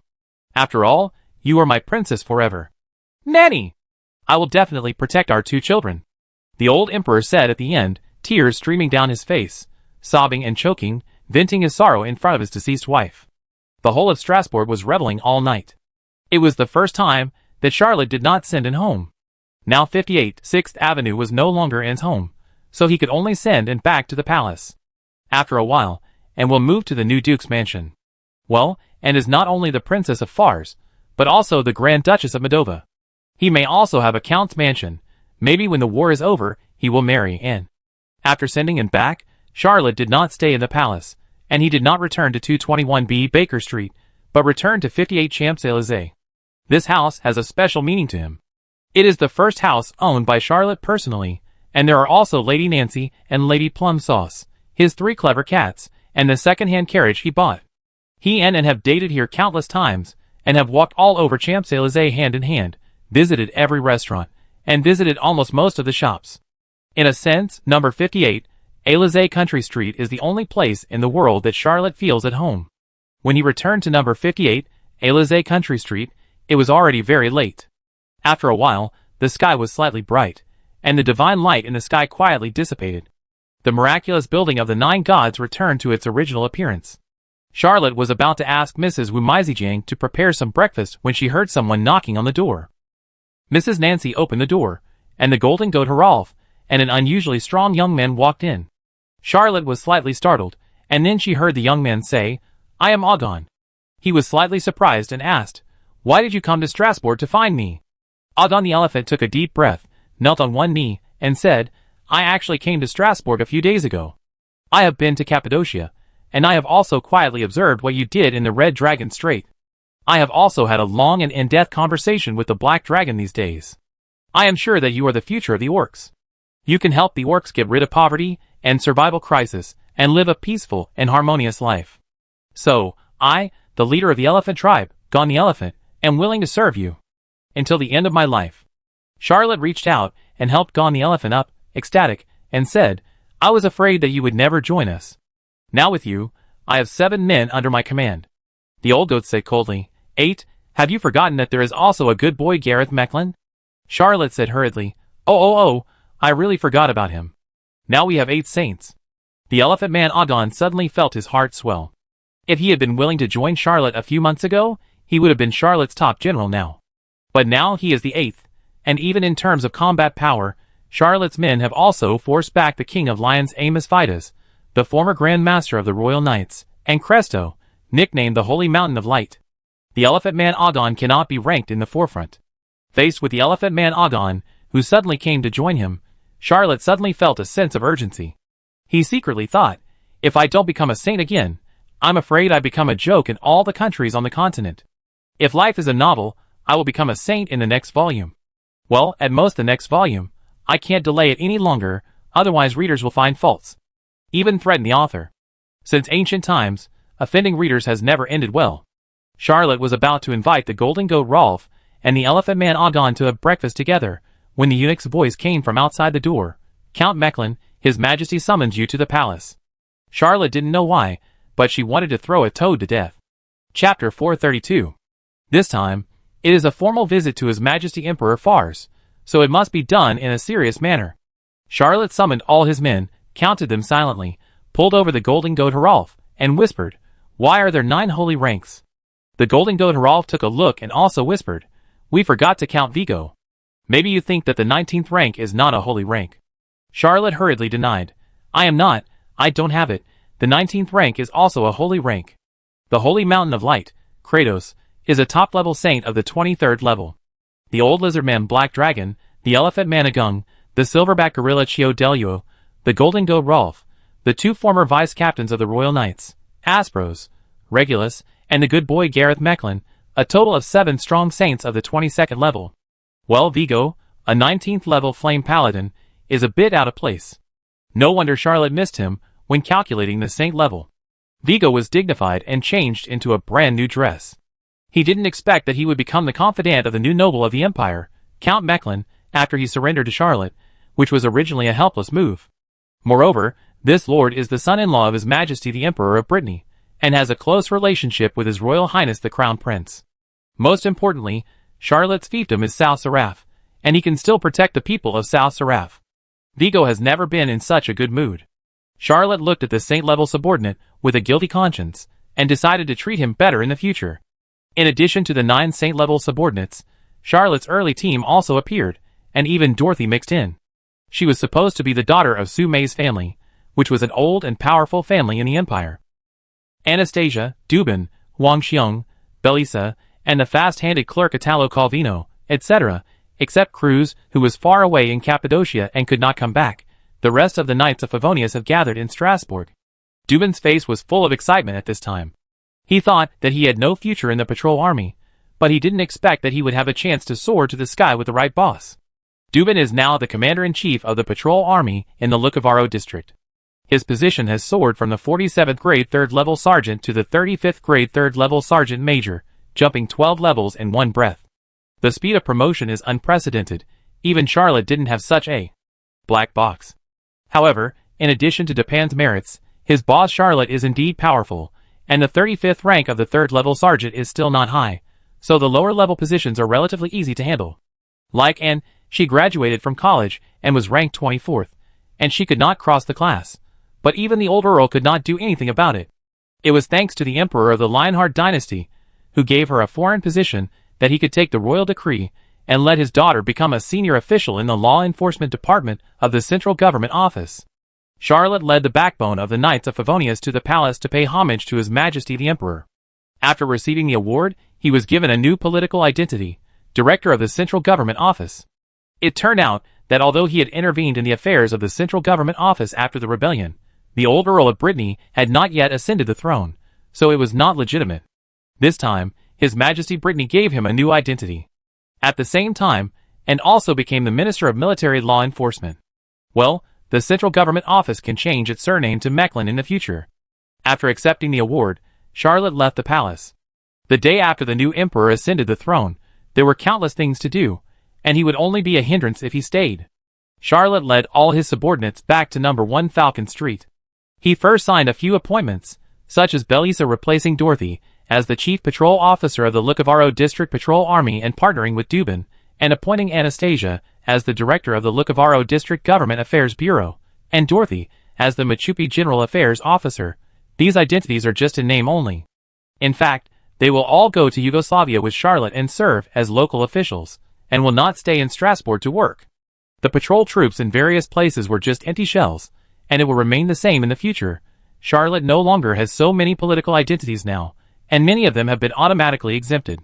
After all, you are my princess forever. Nanny! I will definitely protect our two children. The old emperor said at the end, tears streaming down his face, sobbing and choking, venting his sorrow in front of his deceased wife. The whole of Strasbourg was reveling all night. It was the first time that Charlotte did not send in home. Now 58 6th Avenue was no longer Anne's home, so he could only send in back to the palace. After a while, Anne will move to the new Duke's mansion. Well, Anne is not only the Princess of Fars, but also the Grand Duchess of Moldova. He may also have a Count's mansion. Maybe when the war is over, he will marry Anne. After sending Anne back, Charlotte did not stay in the palace, and he did not return to 221B Baker Street, but returned to 58 Champs-Élysées. This house has a special meaning to him. It is the first house owned by Charlotte personally, and there are also Lady Nancy and Lady Plum Sauce, his 3 clever cats, and the second-hand carriage he bought. He and Anne have dated here countless times, and have walked all over Champs-Élysées hand in hand, visited every restaurant, and visited almost most of the shops. In a sense, number 58, Élysée Country Street is the only place in the world that Charlotte feels at home. When he returned to number 58, Élysée Country Street, it was already very late. After a while, the sky was slightly bright, and the divine light in the sky quietly dissipated. The miraculous building of the 9 gods returned to its original appearance. Charlotte was about to ask Mrs. Wu Meizijiang to prepare some breakfast when she heard someone knocking on the door. Mrs. Nancy opened the door, and the Golden Goat Herolf, and an unusually strong young man walked in. Charlotte was slightly startled, and then she heard the young man say, "I am Agon." He was slightly surprised and asked, "Why did you come to Strasbourg to find me?" Agon the elephant took a deep breath, knelt on one knee, and said, "I actually came to Strasbourg a few days ago. I have been to Cappadocia, and I have also quietly observed what you did in the Red Dragon Strait. I have also had a long and in-depth conversation with the Black Dragon these days. I am sure that you are the future of the orcs. You can help the orcs get rid of poverty and survival crisis and live a peaceful and harmonious life. So, I, the leader of the elephant tribe, Gon the elephant, am willing to serve you until the end of my life." Charlotte reached out and helped Gon the elephant up, ecstatic, and said, "I was afraid that you would never join us. Now with you, I have 7 men under my command." The old goat said coldly, 8. Have you forgotten that there is also a good boy Gareth Mecklin? Charlotte said hurriedly. Oh, I really forgot about him. Now we have 8 saints. The Elephant Man Agon suddenly felt his heart swell. If he had been willing to join Charlotte a few months ago, he would have been Charlotte's top general now. But now he is the 8th, and even in terms of combat power, Charlotte's men have also forced back the King of Lions Amos Vidas, the former Grand Master of the Royal Knights, and Cresto, nicknamed the Holy Mountain of Light. The Elephant Man Agon cannot be ranked in the forefront. Faced with the Elephant Man Agon, who suddenly came to join him, Charlotte suddenly felt a sense of urgency. He secretly thought, if I don't become a saint again, I'm afraid I become a joke in all the countries on the continent. If life is a novel, I will become a saint in the next volume. Well, at most the next volume. I can't delay it any longer, otherwise readers will find faults. Even threaten the author. Since ancient times, offending readers has never ended well. Charlotte was about to invite the Golden Goat Rolf and the Elephant Man Agon to have breakfast together, when the eunuch's voice came from outside the door. Count Mecklin, His Majesty summons you to the palace. Charlotte didn't know why, but she wanted to throw a toad to death. Chapter 432. This time, it is a formal visit to His Majesty Emperor Fars, so it must be done in a serious manner. Charlotte summoned all his men, counted them silently, pulled over the Golden Goat Rolf, and whispered, "Why are there 9 holy ranks?" The Golden Goat Rolf took a look and also whispered, "We forgot to count Vigo. Maybe you think that the 19th rank is not a holy rank." Charlotte hurriedly denied, "I am not, I don't have it, the 19th rank is also a holy rank. The Holy Mountain of Light, Kratos, is a top-level saint of the 23rd level. The Old Lizard Man Black Dragon, the Elephant Man Agung, the Silverback Gorilla Chio Delio, the Golden Goat Rolf, the 2 former vice-captains of the Royal Knights, Aspros, Regulus, and the good boy Gareth Mecklin, a total of 7 strong saints of the 22nd level. Well, Vigo, a 19th level Flame Paladin, is a bit out of place. No wonder Charlotte missed him when calculating the saint level. Vigo was dignified and changed into a brand new dress. He didn't expect that he would become the confidant of the new noble of the Empire, Count Mecklin, after he surrendered to Charlotte, which was originally a helpless move. Moreover, this lord is the son-in-law of His Majesty the Emperor of Brittany, and has a close relationship with His Royal Highness the Crown Prince. Most importantly, Charlotte's fiefdom is South Seraph, and he can still protect the people of South Seraph. Vigo has never been in such a good mood. Charlotte looked at the saint-level subordinate with a guilty conscience, and decided to treat him better in the future. In addition to the 9 saint-level subordinates, Charlotte's early team also appeared, and even Dorothy mixed in. She was supposed to be the daughter of Su Mei's family, which was an old and powerful family in the Empire. Anastasia, Dubin, Wang Xiong, Belisa, and the fast-handed clerk Italo Calvino, etc., except Cruz, who was far away in Cappadocia and could not come back. The rest of the Knights of Favonius have gathered in Strasbourg. Dubin's face was full of excitement at this time. He thought that he had no future in the patrol army, but he didn't expect that he would have a chance to soar to the sky with the right boss. Dubin is now the commander-in-chief of the patrol army in the Lucavaro district. His position has soared from the 47th grade 3rd level sergeant to the 35th grade 3rd level sergeant major, jumping 12 levels in one breath. The speed of promotion is unprecedented. Even Charlotte didn't have such a black box. However, in addition to Dupin's merits, his boss Charlotte is indeed powerful, and the 35th rank of the 3rd level sergeant is still not high, so the lower level positions are relatively easy to handle. Like Anne, she graduated from college and was ranked 24th, and she could not cross the class, but even the old Earl could not do anything about it. It was thanks to the Emperor of the Lionheart dynasty, who gave her a foreign position, that he could take the royal decree and let his daughter become a senior official in the law enforcement department of the central government office. Charlotte led the backbone of the Knights of Favonius to the palace to pay homage to His Majesty the Emperor. After receiving the award, he was given a new political identity, director of the central government office. It turned out that although he had intervened in the affairs of the central government office after the rebellion, the old Earl of Brittany had not yet ascended the throne, so it was not legitimate. This time, His Majesty Brittany gave him a new identity. At the same time, and also became the Minister of Military Law Enforcement. Well, the central government office can change its surname to Mecklin in the future. After accepting the award, Charlotte left the palace. The day after the new emperor ascended the throne, there were countless things to do, and he would only be a hindrance if he stayed. Charlotte led all his subordinates back to number 1 Falcon Street. He first signed a few appointments, such as Belisa replacing Dorothy, as the chief patrol officer of the Lukavaro District Patrol Army and partnering with Dubin, and appointing Anastasia as the director of the Lukavaro District Government Affairs Bureau, and Dorothy as the Machupi General Affairs Officer. These identities are just in name only. In fact, they will all go to Yugoslavia with Charlotte and serve as local officials, and will not stay in Strasbourg to work. The patrol troops in various places were just empty shells, and it will remain the same in the future. Charlotte no longer has so many political identities now, and many of them have been automatically exempted.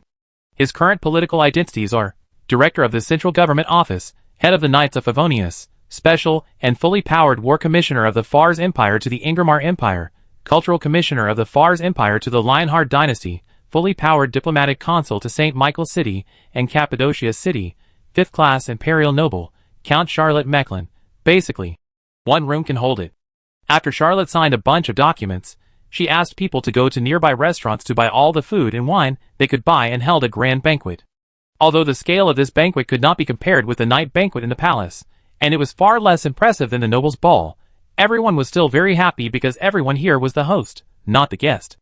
His current political identities are Director of the Central Government Office, Head of the Knights of Favonius, Special and fully powered War Commissioner of the Fars Empire to the Ingramar Empire, Cultural Commissioner of the Fars Empire to the Lionheart Dynasty, fully powered Diplomatic Consul to St. Michael City and Cappadocia City, 5th Class Imperial Noble, Count Charlotte Mechlin. Basically, one room can hold it. After Charlotte signed a bunch of documents, she asked people to go to nearby restaurants to buy all the food and wine they could buy and held a grand banquet. Although the scale of this banquet could not be compared with the night banquet in the palace, and it was far less impressive than the noble's ball, everyone was still very happy because everyone here was the host, not the guest.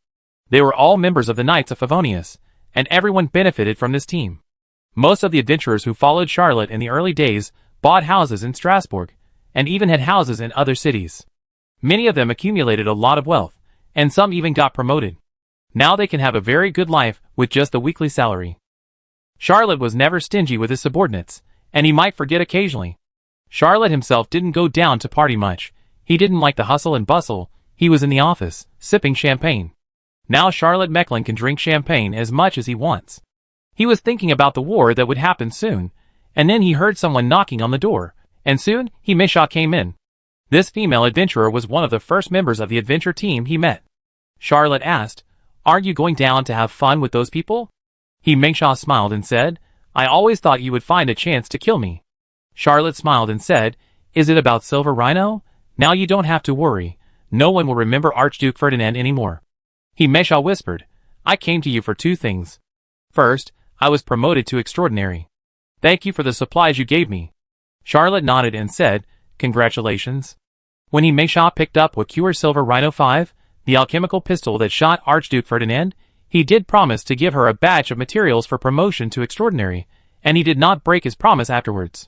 They were all members of the Knights of Favonius, and everyone benefited from this team. Most of the adventurers who followed Charlotte in the early days bought houses in Strasbourg, and even had houses in other cities. Many of them accumulated a lot of wealth, and some even got promoted. Now they can have a very good life with just the weekly salary. Charlotte was never stingy with his subordinates, and he might forget occasionally. Charlotte himself didn't go down to party much. He didn't like the hustle and bustle. He was in the office, sipping champagne. Now Charlotte Mechlin can drink champagne as much as he wants. He was thinking about the war that would happen soon, and then he heard someone knocking on the door, and soon Mesha came in. This female adventurer was one of the first members of the adventure team he met. Charlotte asked, "Aren't you going down to have fun with those people?" Mesha smiled and said, "I always thought you would find a chance to kill me." Charlotte smiled and said, "Is it about Silver Rhino? Now you don't have to worry. No one will remember Archduke Ferdinand anymore." Mesha whispered, "I came to you for two things. First, I was promoted to extraordinary. Thank you for the supplies you gave me." Charlotte nodded and said, "Congratulations." When Mesha picked up Wakure Silver Rhino 5, the alchemical pistol that shot Archduke Ferdinand, he did promise to give her a batch of materials for promotion to extraordinary, and he did not break his promise afterwards.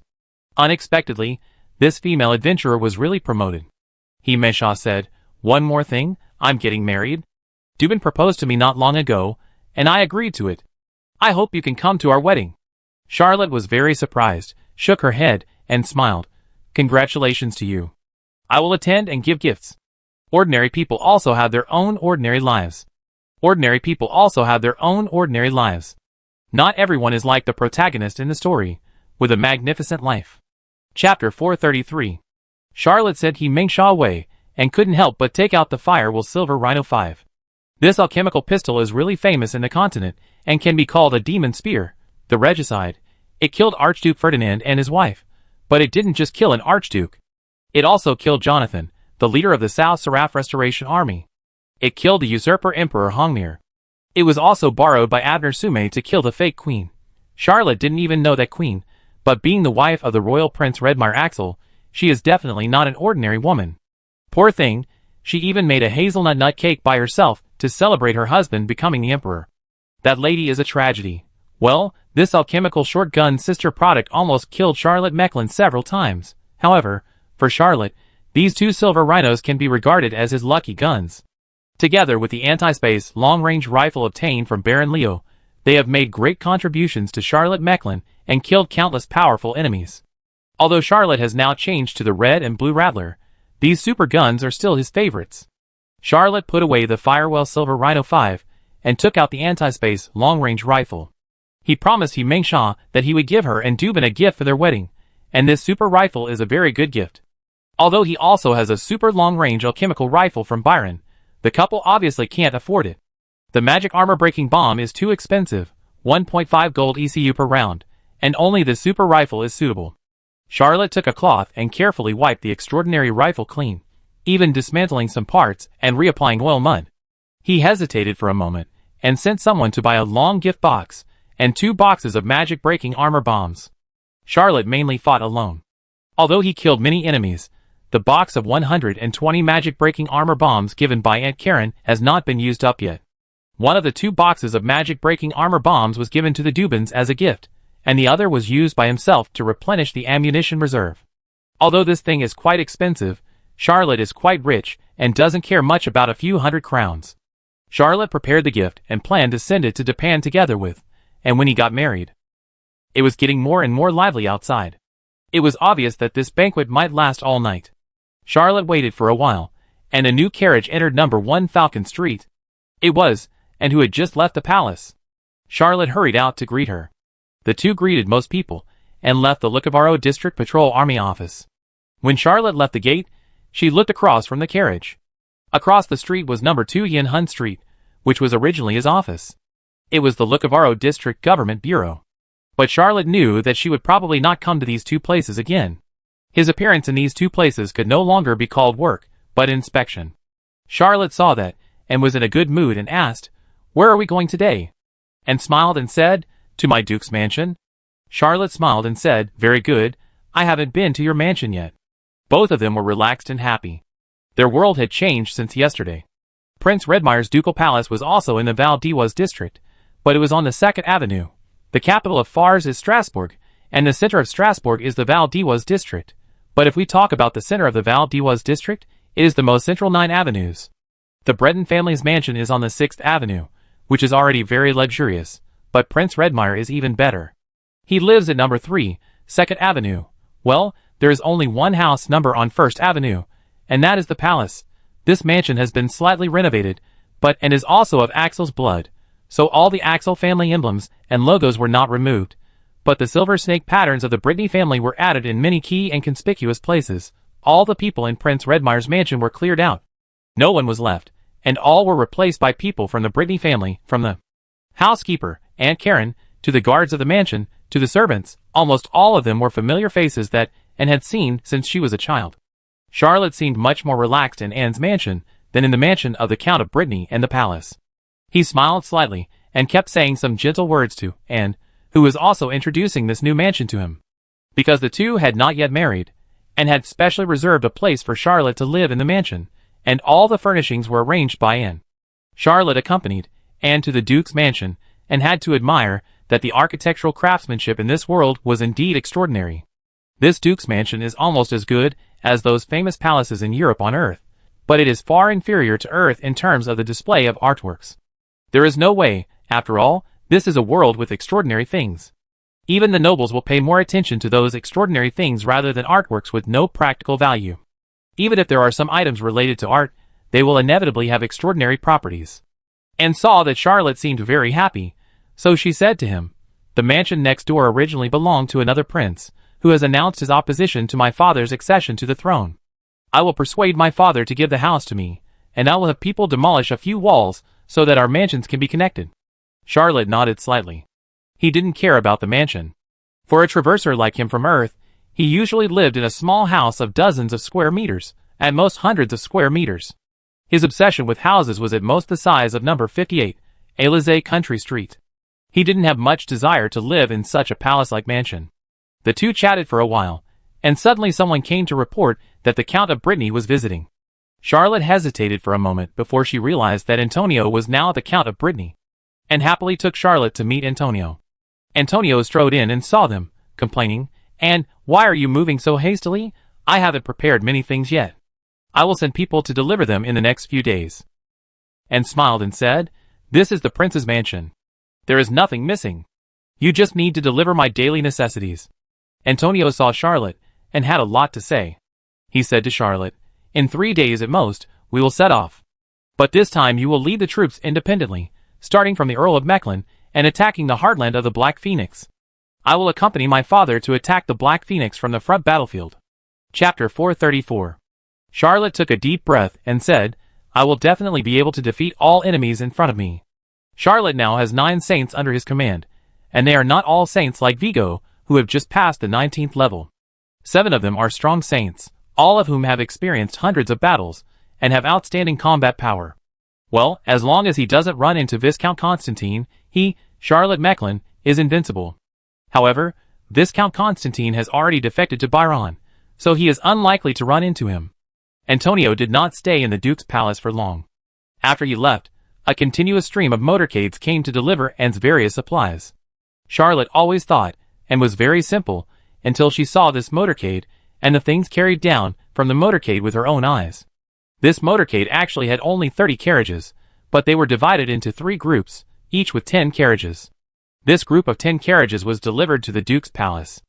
Unexpectedly, this female adventurer was really promoted. Mesha said, "One more thing, I'm getting married. Dubin proposed to me not long ago, and I agreed to it. I hope you can come to our wedding." Charlotte was very surprised, shook her head, and smiled. "Congratulations to you. I will attend and give gifts." Ordinary people also have their own ordinary lives. Ordinary people also have their own ordinary lives. Not everyone is like the protagonist in the story, with a magnificent life. Chapter 433. Charlotte said Mesha away, and couldn't help but take out the Firewall Silver Rhino 5. This alchemical pistol is really famous in the continent, and can be called a demon spear, the regicide. It killed Archduke Ferdinand and his wife, but it didn't just kill an archduke. It also killed Jonathan, the leader of the South Seraph Restoration Army. It killed the usurper Emperor Hongmir. It was also borrowed by Abner Sume to kill the fake queen. Charlotte didn't even know that queen, but being the wife of the royal prince Redmire Axel, she is definitely not an ordinary woman. Poor thing, she even made a hazelnut nut cake by herself to celebrate her husband becoming the emperor. That lady is a tragedy. Well, this alchemical shotgun sister product almost killed Charlotte Mechlin several times. However, for Charlotte, these two silver rhinos can be regarded as his lucky guns. Together with the anti-space long-range rifle obtained from Baron Leo, they have made great contributions to Charlotte Mechlin and killed countless powerful enemies. Although Charlotte has now changed to the red and blue Rattler, these super guns are still his favorites. Charlotte put away the Firewall Silver Rhino 5 and took out the anti-space long-range rifle. He promised Mesha that he would give her and Dubin a gift for their wedding, and this super rifle is a very good gift. Although he also has a super long-range alchemical rifle from Byron, the couple obviously can't afford it. The magic armor-breaking bomb is too expensive, 1.5 gold ECU per round, and only the super rifle is suitable. Charlotte took a cloth and carefully wiped the extraordinary rifle clean, even dismantling some parts and reapplying oil mud. He hesitated for a moment, and sent someone to buy a long gift box, and 2 boxes of magic-breaking armor bombs. Charlotte mainly fought alone. Although he killed many enemies, the box of 120 magic-breaking armor bombs given by Aunt Karen has not been used up yet. One of the 2 boxes of magic-breaking armor bombs was given to the Dubins as a gift, and the other was used by himself to replenish the ammunition reserve. Although this thing is quite expensive, Charlotte is quite rich and doesn't care much about a few hundred crowns. Charlotte prepared the gift and planned to send it to Japan together with, and when he got married. It was getting more and more lively outside. It was obvious that this banquet might last all night. Charlotte waited for a while, and a new carriage entered number 1 Falcon Street. It was, and who had just left the palace. Charlotte hurried out to greet her. The 2 greeted most people, and left the Otherworld District Patrol Army office. When Charlotte left the gate, she looked across from the carriage. Across the street was number 2 Yin Hun Street, which was originally his office. It was the Otherworld District Government Bureau. But Charlotte knew that she would probably not come to these 2 places again. His appearance in these 2 places could no longer be called work, but inspection. Charlotte saw that, and was in a good mood and asked, "Where are we going today?" And smiled and said, "To my Duke's mansion." Charlotte smiled and said, "Very good, I haven't been to your mansion yet." Both of them were relaxed and happy. Their world had changed since yesterday. Prince Redmire's ducal palace was also in the Val d'Oise district, but it was on the 2nd Avenue. The capital of Fars is Strasbourg, and the center of Strasbourg is the Val d'Oise district. But if we talk about the center of the Val d'Oise district, it is the most central 9 avenues. The Breton family's mansion is on the 6th Avenue, which is already very luxurious, but Prince Redmire is even better. He lives at number 3, 2nd Avenue. Well, there is only one house number on 1st Avenue, and that is the palace. This mansion has been slightly renovated, and is also of Axel's blood, so all the Axel family emblems and logos were not removed, but the silver snake patterns of the Brittany family were added in many key and conspicuous places. All the people in Prince Redmire's mansion were cleared out. No one was left, and all were replaced by people from the Brittany family, from the housekeeper, Aunt Karen, to the guards of the mansion, to the servants. Almost all of them were familiar faces that Anne had seen since she was a child. Charlotte seemed much more relaxed in Anne's mansion than in the mansion of the Count of Brittany and the palace. He smiled slightly, and kept saying some gentle words to Anne, who was also introducing this new mansion to him. Because the 2 had not yet married, and had specially reserved a place for Charlotte to live in the mansion, and all the furnishings were arranged by Anne. Charlotte accompanied Anne to the Duke's mansion, and had to admire that the architectural craftsmanship in this world was indeed extraordinary. This Duke's mansion is almost as good as those famous palaces in Europe on Earth, but it is far inferior to Earth in terms of the display of artworks. There is no way, after all, this is a world with extraordinary things. Even the nobles will pay more attention to those extraordinary things rather than artworks with no practical value. Even if there are some items related to art, they will inevitably have extraordinary properties. Anne saw that Charlotte seemed very happy, so she said to him, "The mansion next door originally belonged to another prince, who has announced his opposition to my father's accession to the throne. I will persuade my father to give the house to me, and I will have people demolish a few walls so that our mansions can be connected." Charlotte nodded slightly. He didn't care about the mansion. For a traverser like him from Earth, he usually lived in a small house of dozens of square meters, at most hundreds of square meters. His obsession with houses was at most the size of number 58, Élysée Country Street. He didn't have much desire to live in such a palace-like mansion. The 2 chatted for a while, and suddenly someone came to report that the Count of Brittany was visiting. Charlotte hesitated for a moment before she realized that Antonio was now the Count of Brittany, and happily took Charlotte to meet Antonio. Antonio strode in and saw them, complaining, "Anne, why are you moving so hastily? I haven't prepared many things yet. I will send people to deliver them in the next few days." Anne smiled and said, "This is the prince's mansion. There is nothing missing. You just need to deliver my daily necessities." Antonio saw Charlotte, and had a lot to say. He said to Charlotte, "In 3 days at most, we will set off. But this time you will lead the troops independently, starting from the Earl of Mechlin, and attacking the heartland of the Black Phoenix. I will accompany my father to attack the Black Phoenix from the front battlefield." Chapter 434. Charlotte took a deep breath and said, "I will definitely be able to defeat all enemies in front of me." Charlotte now has 9 saints under his command, and they are not all saints like Vigo, who have just passed the 19th level. 7 of them are strong saints, all of whom have experienced hundreds of battles, and have outstanding combat power. Well, as long as he doesn't run into Viscount Constantine, he, Charlotte Mechlin, is invincible. However, Viscount Constantine has already defected to Byron, so he is unlikely to run into him. Antonio did not stay in the Duke's palace for long. After he left, A continuous stream of motorcades came to deliver Anne's various supplies. Charlotte always thought Anne was very simple until she saw this motorcade and the things carried down from the motorcade with her own eyes. This motorcade actually had only 30 carriages, but they were divided into 3 groups, each with 10 carriages. This group of 10 carriages was delivered to the Duke's palace.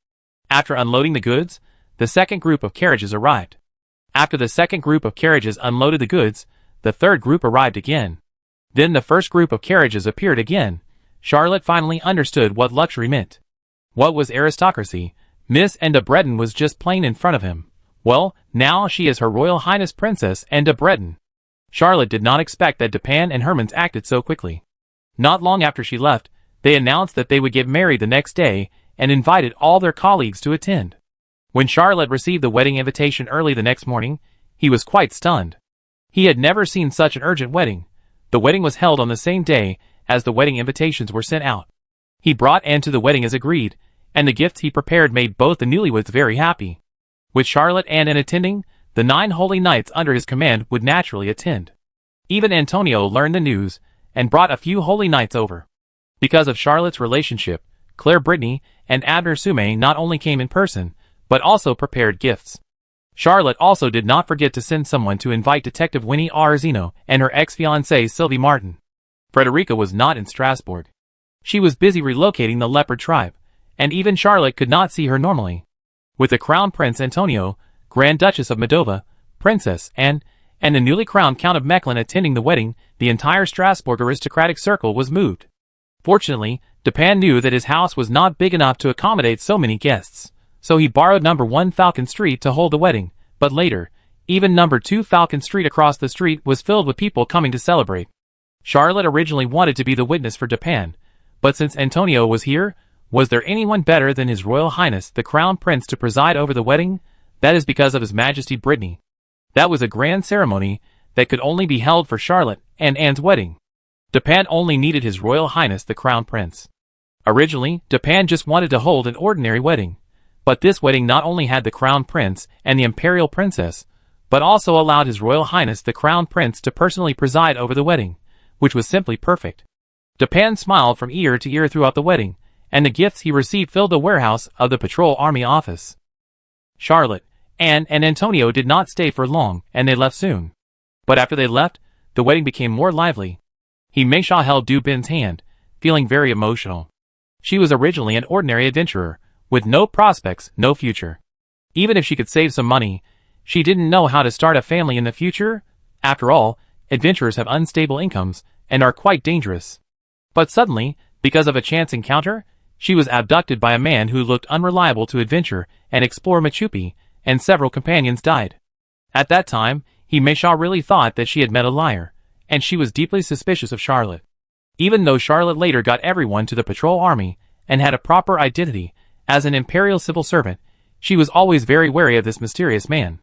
After unloading the goods, the second group of carriages arrived. After the second group of carriages unloaded the goods, the third group arrived again. Then the first group of carriages appeared again. Charlotte finally understood what luxury meant. What was aristocracy? Miss Anne de Breton was just plain in front of him. Well, now she is Her Royal Highness Princess Anne de Breton. Charlotte did not expect that Dupin and Hermans acted so quickly. Not long after she left, they announced that they would get married the next day and invited all their colleagues to attend. When Charlotte received the wedding invitation early the next morning, he was quite stunned. He had never seen such an urgent wedding. The wedding was held on the same day as the wedding invitations were sent out. He brought Anne to the wedding as agreed, and the gifts he prepared made both the newlyweds very happy. With Charlotte and Anne attending, the 9 holy knights under his command would naturally attend. Even Antonio learned the news and brought a few holy knights over. Because of Charlotte's relationship, Claire Brittany and Abner Sume not only came in person, but also prepared gifts. Charlotte also did not forget to send someone to invite Detective Winnie Arzino and her ex-fiancée Sylvie Martin. Frederica was not in Strasbourg. She was busy relocating the leopard tribe, and even Charlotte could not see her normally. With the Crown Prince Antonio, Grand Duchess of Moldova, Princess Anne, and the newly crowned Count of Mechlin attending the wedding, the entire Strasbourg aristocratic circle was moved. Fortunately, Dupin knew that his house was not big enough to accommodate so many guests, so he borrowed number 1 Falcon Street to hold the wedding, but later, even number 2 Falcon Street across the street was filled with people coming to celebrate. Charlotte originally wanted to be the witness for Dupin, but since Antonio was here, was there anyone better than His Royal Highness the Crown Prince to preside over the wedding? That is because of His Majesty Brittany. That was a grand ceremony that could only be held for Charlotte and Anne's wedding. Dupin only needed His Royal Highness the Crown Prince. Originally, Dupin just wanted to hold an ordinary wedding, but this wedding not only had the Crown Prince and the Imperial Princess, but also allowed His Royal Highness the Crown Prince to personally preside over the wedding, which was simply perfect. Dupin smiled from ear to ear throughout the wedding, and the gifts he received filled the warehouse of the Patrol Army office. Charlotte, Anne, and Antonio did not stay for long, and they left soon. But after they left, the wedding became more lively. Mengsha held Dupin's hand, feeling very emotional. She was originally an ordinary adventurer, with no prospects, no future. Even if she could save some money, she didn't know how to start a family in the future. After all, adventurers have unstable incomes and are quite dangerous. But suddenly, because of a chance encounter, she was abducted by a man who looked unreliable to adventure and explore Machu Picchu, and several companions died. At that time, Mengsha really thought that she had met a liar, and she was deeply suspicious of Charlotte. Even though Charlotte later got everyone to the patrol army and had a proper identity as an imperial civil servant, she was always very wary of this mysterious man.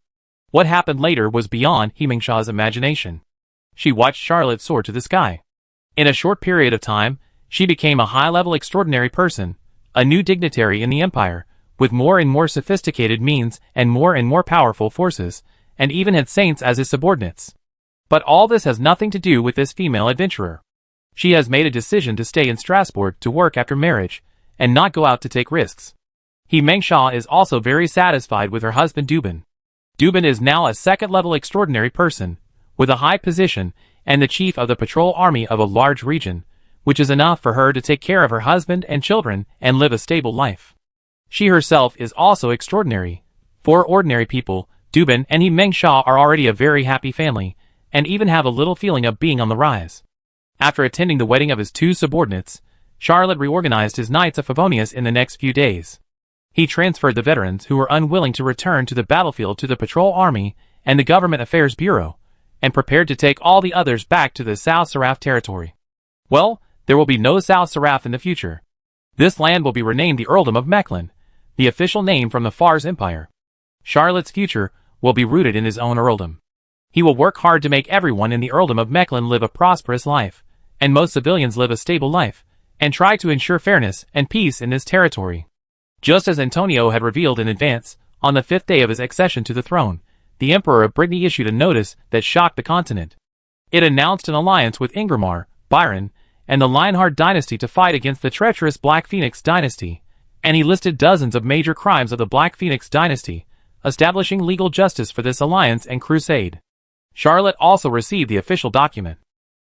What happened later was beyond Mengsha's imagination. She watched Charlotte soar to the sky. In a short period of time, she became a high-level extraordinary person, a new dignitary in the empire, with more and more sophisticated means and more powerful forces, and even had saints as his subordinates. But all this has nothing to do with this female adventurer. She has made a decision to stay in Strasbourg to work after marriage, and not go out to take risks. Mengsha is also very satisfied with her husband Dubin. Dubin is now a second-level extraordinary person, with a high position, and the chief of the patrol army of a large region, which is enough for her to take care of her husband and children and live a stable life. She herself is also extraordinary. For ordinary people, Dubin and Mengsha are already a very happy family, and even have a little feeling of being on the rise. After attending the wedding of his 2 subordinates, Charlotte reorganized his Knights of Favonius in the next few days. He transferred the veterans who were unwilling to return to the battlefield to the patrol army and the Government Affairs Bureau, and prepared to take all the others back to the South Seraph territory. Well, there will be no South Seraph in the future. This land will be renamed the Earldom of Mechlin, the official name from the Fars Empire. Charlotte's future will be rooted in his own earldom. He will work hard to make everyone in the Earldom of Mechlin live a prosperous life, and most civilians live a stable life, and try to ensure fairness and peace in this territory. Just as Antonio had revealed in advance, on the 5th day of his accession to the throne, the Emperor of Brittany issued a notice that shocked the continent. It announced an alliance with Ingramar, Byron, and the Lionheart dynasty to fight against the treacherous Black Phoenix dynasty, and he listed dozens of major crimes of the Black Phoenix dynasty, establishing legal justice for this alliance and crusade. Charlotte also received the official document.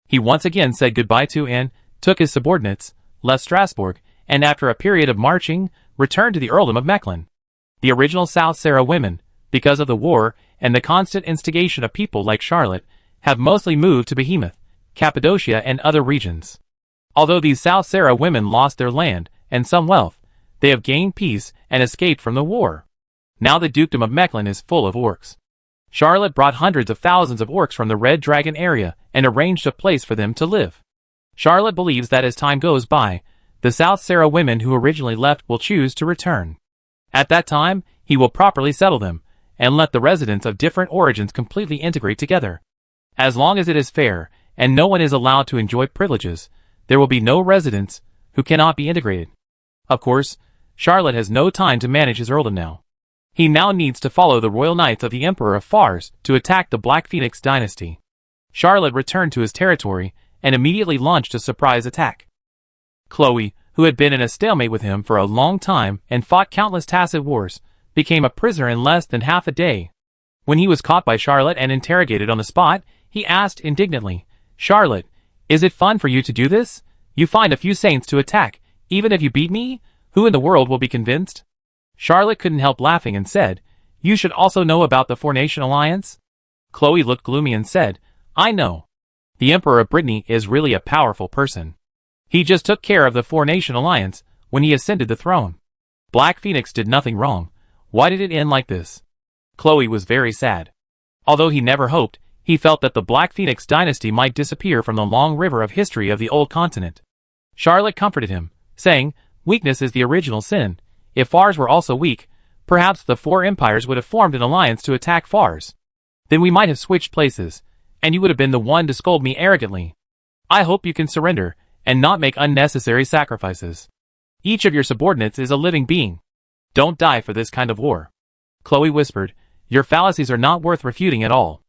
He once again said goodbye to and took his subordinates, left Strasbourg, and after a period of marching, returned to the earldom of Mechlin. The original South Sarah women, because of the war and the constant instigation of people like Charlotte, have mostly moved to Behemoth, Cappadocia and other regions. Although these South Sarah women lost their land and some wealth, they have gained peace and escaped from the war. Now the dukedom of Mechlin is full of orcs. Charlotte brought hundreds of thousands of orcs from the Red Dragon area and arranged a place for them to live. Charlotte believes that as time goes by, the South Sarah women who originally left will choose to return. At that time, he will properly settle them, and let the residents of different origins completely integrate together. As long as it is fair, and no one is allowed to enjoy privileges, there will be no residents who cannot be integrated. Of course, Charlotte has no time to manage his earldom now. He now needs to follow the royal knights of the Emperor of Fars to attack the Black Phoenix dynasty. Charlotte returned to his territory and immediately launched a surprise attack. Chloe, who had been in a stalemate with him for a long time and fought countless tacit wars, became a prisoner in less than half a day. When he was caught by Charlotte and interrogated on the spot, he asked indignantly, "Charlotte, is it fun for you to do this? You find a few saints to attack, even if you beat me? Who in the world will be convinced?" Charlotte couldn't help laughing and said, "You should also know about the Four-Nation Alliance?" Chloe looked gloomy and said, "I know. The Emperor of Brittany is really a powerful person. He just took care of the Four-Nation Alliance when he ascended the throne. Black Phoenix did nothing wrong. Why did it end like this?" Chloe was very sad. Although he never hoped, he felt that the Black Phoenix dynasty might disappear from the long river of history of the old continent. Charlotte comforted him, saying, "Weakness is the original sin. If Fars were also weak, perhaps the four empires would have formed an alliance to attack Fars. Then we might have switched places, and you would have been the one to scold me arrogantly. I hope you can surrender, and not make unnecessary sacrifices. Each of your subordinates is a living being. Don't die for this kind of war." Chloe whispered, "Your fallacies are not worth refuting at all.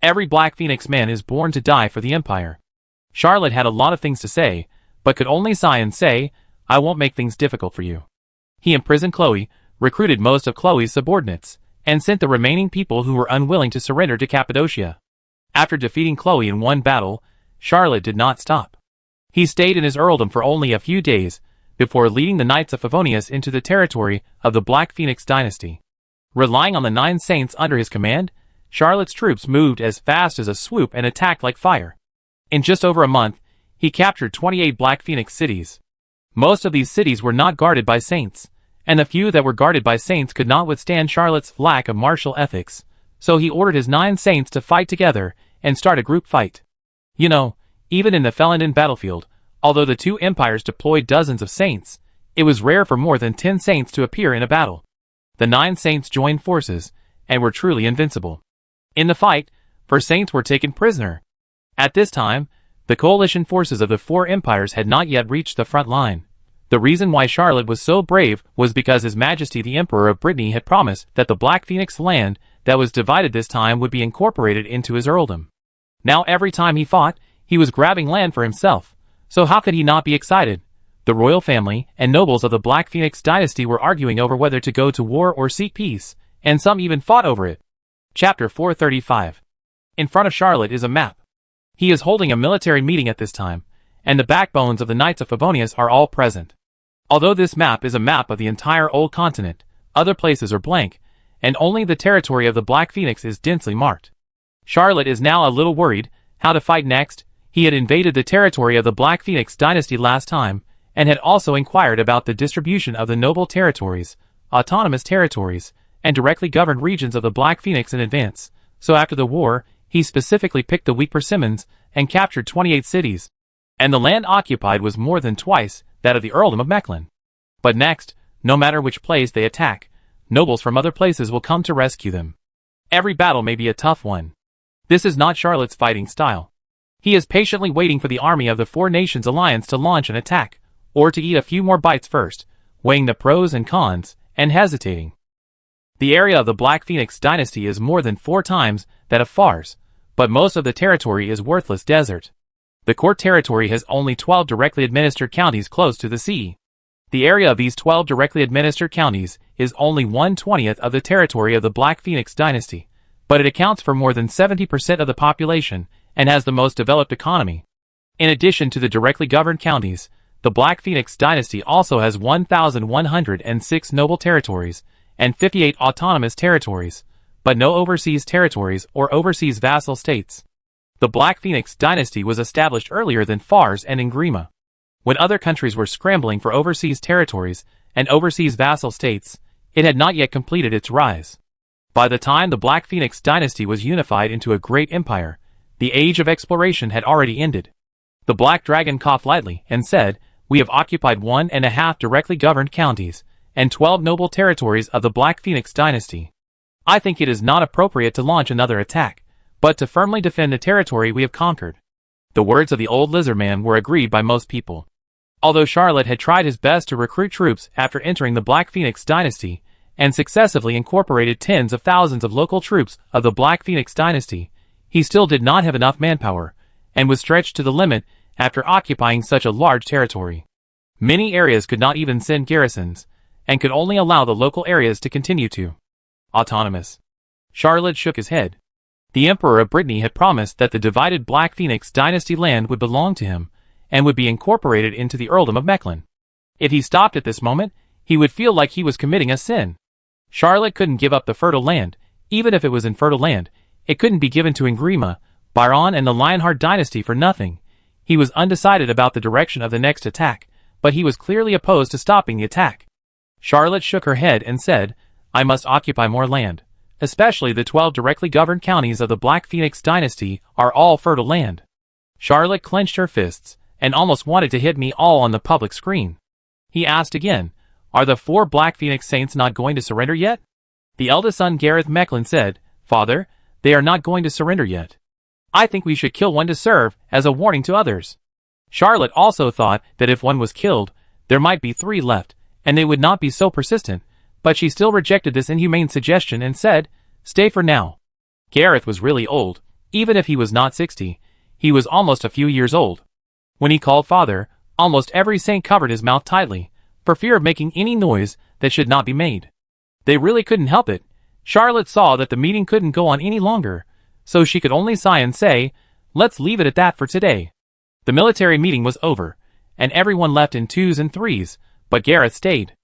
Every Black Phoenix man is born to die for the Empire." Charlotte had a lot of things to say, but could only sigh and say, "I won't make things difficult for you." He imprisoned Chloe, recruited most of Chloe's subordinates, and sent the remaining people who were unwilling to surrender to Cappadocia. After defeating Chloe in one battle, Charlotte did not stop. He stayed in his earldom for only a few days, before leading the Knights of Favonius into the territory of the Black Phoenix dynasty. Relying on the 9 saints under his command, Charlotte's troops moved as fast as a swoop and attacked like fire. In just over a month, he captured 28 Black Phoenix cities. Most of these cities were not guarded by saints, and the few that were guarded by saints could not withstand Charlotte's lack of martial ethics, so he ordered his 9 saints to fight together and start a group fight. You know, even in the Felenden battlefield, although the two empires deployed dozens of saints, it was rare for more than 10 saints to appear in a battle. The 9 saints joined forces, and were truly invincible. In the fight, 4 saints were taken prisoner. At this time, the coalition forces of the 4 empires had not yet reached the front line. The reason why Charlotte was so brave was because His Majesty the Emperor of Brittany had promised that the Black Phoenix land that was divided this time would be incorporated into his earldom. Now every time he fought, he was grabbing land for himself, so how could he not be excited? The royal family and nobles of the Black Phoenix dynasty were arguing over whether to go to war or seek peace, and some even fought over it. Chapter 435. In front of Charlotte is a map. He is holding a military meeting at this time, and the backbones of the Knights of Favonius are all present. Although this map is a map of the entire old continent, other places are blank, and only the territory of the Black Phoenix is densely marked. Charlotte is now a little worried how to fight next. He had invaded the territory of the Black Phoenix dynasty last time, and had also inquired about the distribution of the noble territories, autonomous territories, and directly governed regions of the Black Phoenix in advance, so after the war, he specifically picked the weak persimmons and captured 28 cities, and the land occupied was more than twice that of the earldom of Mechlin. But next, no matter which place they attack, nobles from other places will come to rescue them. Every battle may be a tough one. This is not Charlotte's fighting style. He is patiently waiting for the army of the Four Nations Alliance to launch an attack, or to eat a few more bites first, weighing the pros and cons, and hesitating. The area of the Black Phoenix dynasty is more than 4 times that of Fars, but most of the territory is worthless desert. The court territory has only 12 directly administered counties close to the sea. The area of these 12 directly administered counties is only 1/20th of the territory of the Black Phoenix dynasty, but it accounts for more than 70% of the population and has the most developed economy. In addition to the directly governed counties, the Black Phoenix dynasty also has 1,106 noble territories and 58 autonomous territories, but no overseas territories or overseas vassal states. The Black Phoenix dynasty was established earlier than Fars and Ingrima. When other countries were scrambling for overseas territories and overseas vassal states, it had not yet completed its rise. By the time the Black Phoenix dynasty was unified into a great empire, the age of exploration had already ended. The Black Dragon coughed lightly and said, "We have occupied 1.5 directly governed counties and 12 noble territories of the Black Phoenix dynasty. I think it is not appropriate to launch another attack, but to firmly defend the territory we have conquered." The words of the old lizard man were agreed by most people. Although Charlotte had tried his best to recruit troops after entering the Black Phoenix dynasty, and successively incorporated tens of thousands of local troops of the Black Phoenix dynasty, he still did not have enough manpower, and was stretched to the limit after occupying such a large territory. Many areas could not even send garrisons, and could only allow the local areas to continue to autonomous. Charlotte shook his head. The Emperor of Brittany had promised that the divided Black Phoenix dynasty land would belong to him, and would be incorporated into the Earldom of Mechlin. If he stopped at this moment, he would feel like he was committing a sin. Charlotte couldn't give up the fertile land. Even if it was infertile land, it couldn't be given to Ingrima, Byron and the Lionheart dynasty for nothing. He was undecided about the direction of the next attack, but he was clearly opposed to stopping the attack. Charlotte shook her head and said, "I must occupy more land. Especially the 12 directly governed counties of the Black Phoenix dynasty are all fertile land." Charlotte clenched her fists, and almost wanted to hit me all on the public screen. He asked again, "Are the 4 Black Phoenix saints not going to surrender yet?" The eldest son Gareth Mechlin said, "Father, they are not going to surrender yet. I think we should kill one to serve as a warning to others." Charlotte also thought that if one was killed, there might be 3 left, and they would not be so persistent, but she still rejected this inhumane suggestion and said, "Stay for now." Gareth was really old. Even if he was not 60, he was almost a few years old. When he called father, almost every saint covered his mouth tightly, for fear of making any noise that should not be made. They really couldn't help it. Charlotte saw that the meeting couldn't go on any longer, so she could only sigh and say, "Let's leave it at that for today." The military meeting was over, and everyone left in 2s and 3s, but Gareth stayed.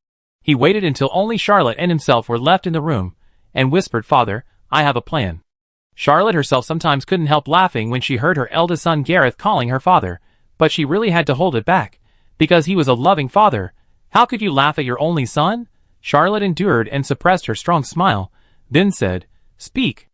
He waited until only Charlotte and himself were left in the room, and whispered, "Father, I have a plan." Charlotte herself sometimes couldn't help laughing when she heard her eldest son Gareth calling her father, but she really had to hold it back, because he was a loving father. "How could you laugh at your only son?" Charlotte endured and suppressed her strong smile, then said, "Speak."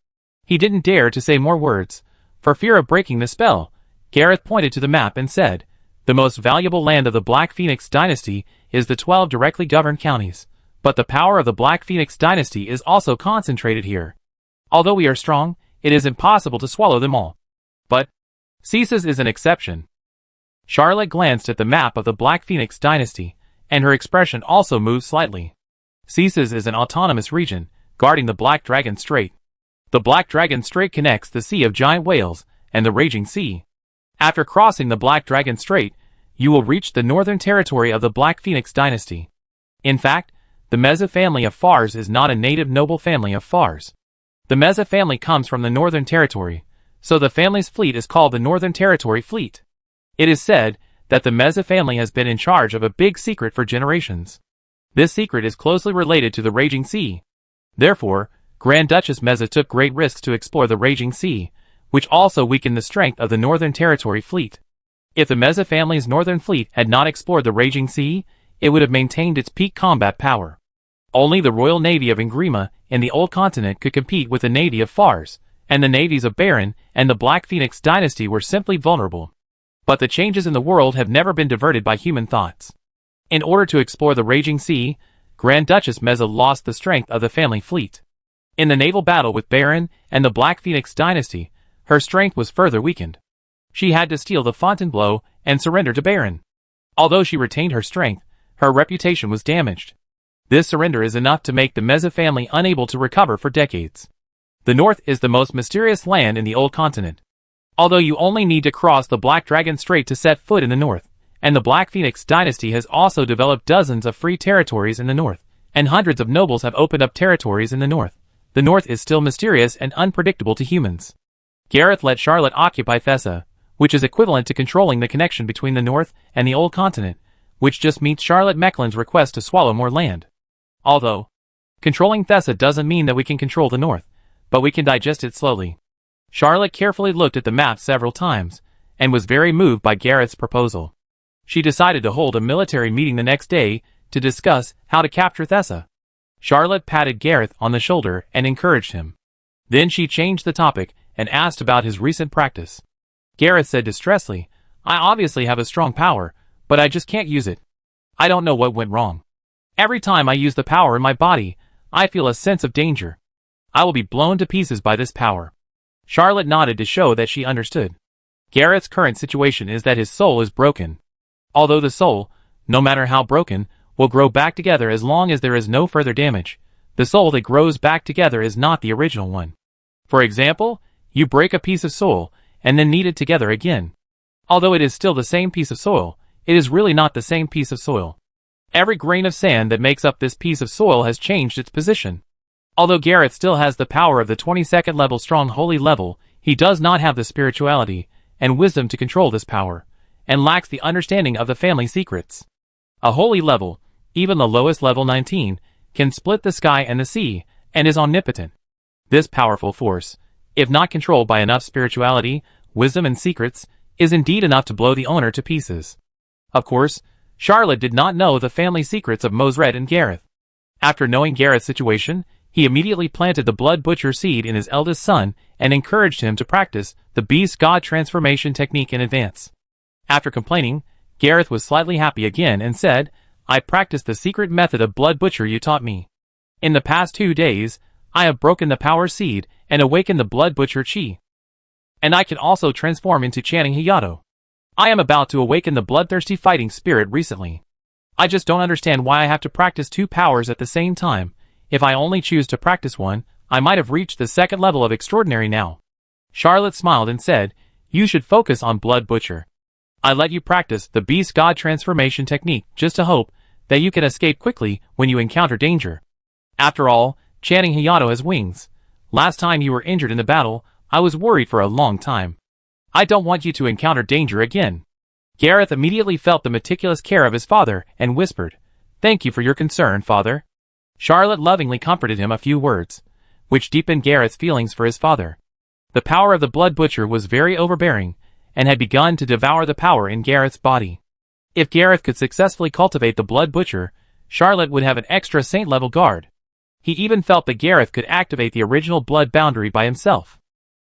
He didn't dare to say more words, for fear of breaking the spell. Gareth pointed to the map and said, "The most valuable land of the Black Phoenix dynasty is the 12 directly governed counties, but the power of the Black Phoenix dynasty is also concentrated here. Although we are strong, it is impossible to swallow them all. But Ceases is an exception." Charlotte glanced at the map of the Black Phoenix dynasty, and her expression also moved slightly. Ceases is an autonomous region, guarding the Black Dragon Strait. The Black Dragon Strait connects the Sea of Giant Whales and the Raging Sea. After crossing the Black Dragon Strait, you will reach the northern territory of the Black Phoenix dynasty. In fact, the Meza family of Fars is not a native noble family of Fars. The Meza family comes from the northern territory, so the family's fleet is called the Northern Territory Fleet. It is said that the Meza family has been in charge of a big secret for generations. This secret is closely related to the Raging Sea. Therefore, Grand Duchess Meza took great risks to explore the Raging Sea, which also weakened the strength of the Northern Territory Fleet. If the Meza family's northern fleet had not explored the Raging Sea, it would have maintained its peak combat power. Only the Royal Navy of Ingrima in the Old Continent could compete with the Navy of Fars, and the navies of Baron and the Black Phoenix dynasty were simply vulnerable. But the changes in the world have never been diverted by human thoughts. In order to explore the Raging Sea, Grand Duchess Meza lost the strength of the family fleet. In the naval battle with Baron and the Black Phoenix dynasty, her strength was further weakened. She had to steal the Fontainebleau and surrender to Baron. Although she retained her strength, her reputation was damaged. This surrender is enough to make the Meza family unable to recover for decades. The North is the most mysterious land in the old continent. Although you only need to cross the Black Dragon Strait to set foot in the North, and the Black Phoenix dynasty has also developed dozens of free territories in the North, and hundreds of nobles have opened up territories in the North. The North is still mysterious and unpredictable to humans. Gareth let Charlotte occupy Thessa, which is equivalent to controlling the connection between the North and the old continent, which just meets Charlotte Mecklen's request to swallow more land. Although, controlling Thessa doesn't mean that we can control the North, but we can digest it slowly. Charlotte carefully looked at the map several times, and was very moved by Gareth's proposal. She decided to hold a military meeting the next day to discuss how to capture Thessa. Charlotte patted Gareth on the shoulder and encouraged him. Then she changed the topic and asked about his recent practice. Gareth said distressfully, "I obviously have a strong power, but I just can't use it. I don't know what went wrong. Every time I use the power in my body, I feel a sense of danger. I will be blown to pieces by this power." Charlotte nodded to show that she understood. Gareth's current situation is that his soul is broken. Although the soul, no matter how broken, will grow back together as long as there is no further damage, the soul that grows back together is not the original one. For example, you break a piece of soul, and then knead it together again. Although it is still the same piece of soil, it is really not the same piece of soil. Every grain of sand that makes up this piece of soil has changed its position. Although Gareth still has the power of the 22nd level strong holy level, he does not have the spirituality and wisdom to control this power, and lacks the understanding of the family secrets. A holy level, even the lowest level 19, can split the sky and the sea, and is omnipotent. This powerful force, if not controlled by enough spirituality, wisdom and secrets, is indeed enough to blow the owner to pieces. Of course, Charlotte did not know the family secrets of Mosred and Gareth. After knowing Gareth's situation, he immediately planted the Blood Butcher seed in his eldest son and encouraged him to practice the Beast God transformation technique in advance. After complaining, Gareth was slightly happy again and said, "I practiced the secret method of Blood Butcher you taught me. In the past 2 days, I have broken the power seed and awakened the Blood Butcher chi. And I can also transform into Channing Hayato. I am about to awaken the bloodthirsty fighting spirit recently. I just don't understand why I have to practice 2 powers at the same time. If I only choose to practice one, I might have reached the 2nd level of extraordinary now." Charlotte smiled and said, "You should focus on Blood Butcher. I let you practice the Beast God transformation technique just to hope that you can escape quickly when you encounter danger. After all, Channing Hayato has wings. Last time you were injured in the battle, I was worried for a long time. I don't want you to encounter danger again." Gareth immediately felt the meticulous care of his father and whispered, "Thank you for your concern, father." Charlotte lovingly comforted him a few words, which deepened Gareth's feelings for his father. The power of the Blood Butcher was very overbearing, and had begun to devour the power in Gareth's body. If Gareth could successfully cultivate the Blood Butcher, Charlotte would have an extra saint-level guard. He even felt that Gareth could activate the original blood boundary by himself.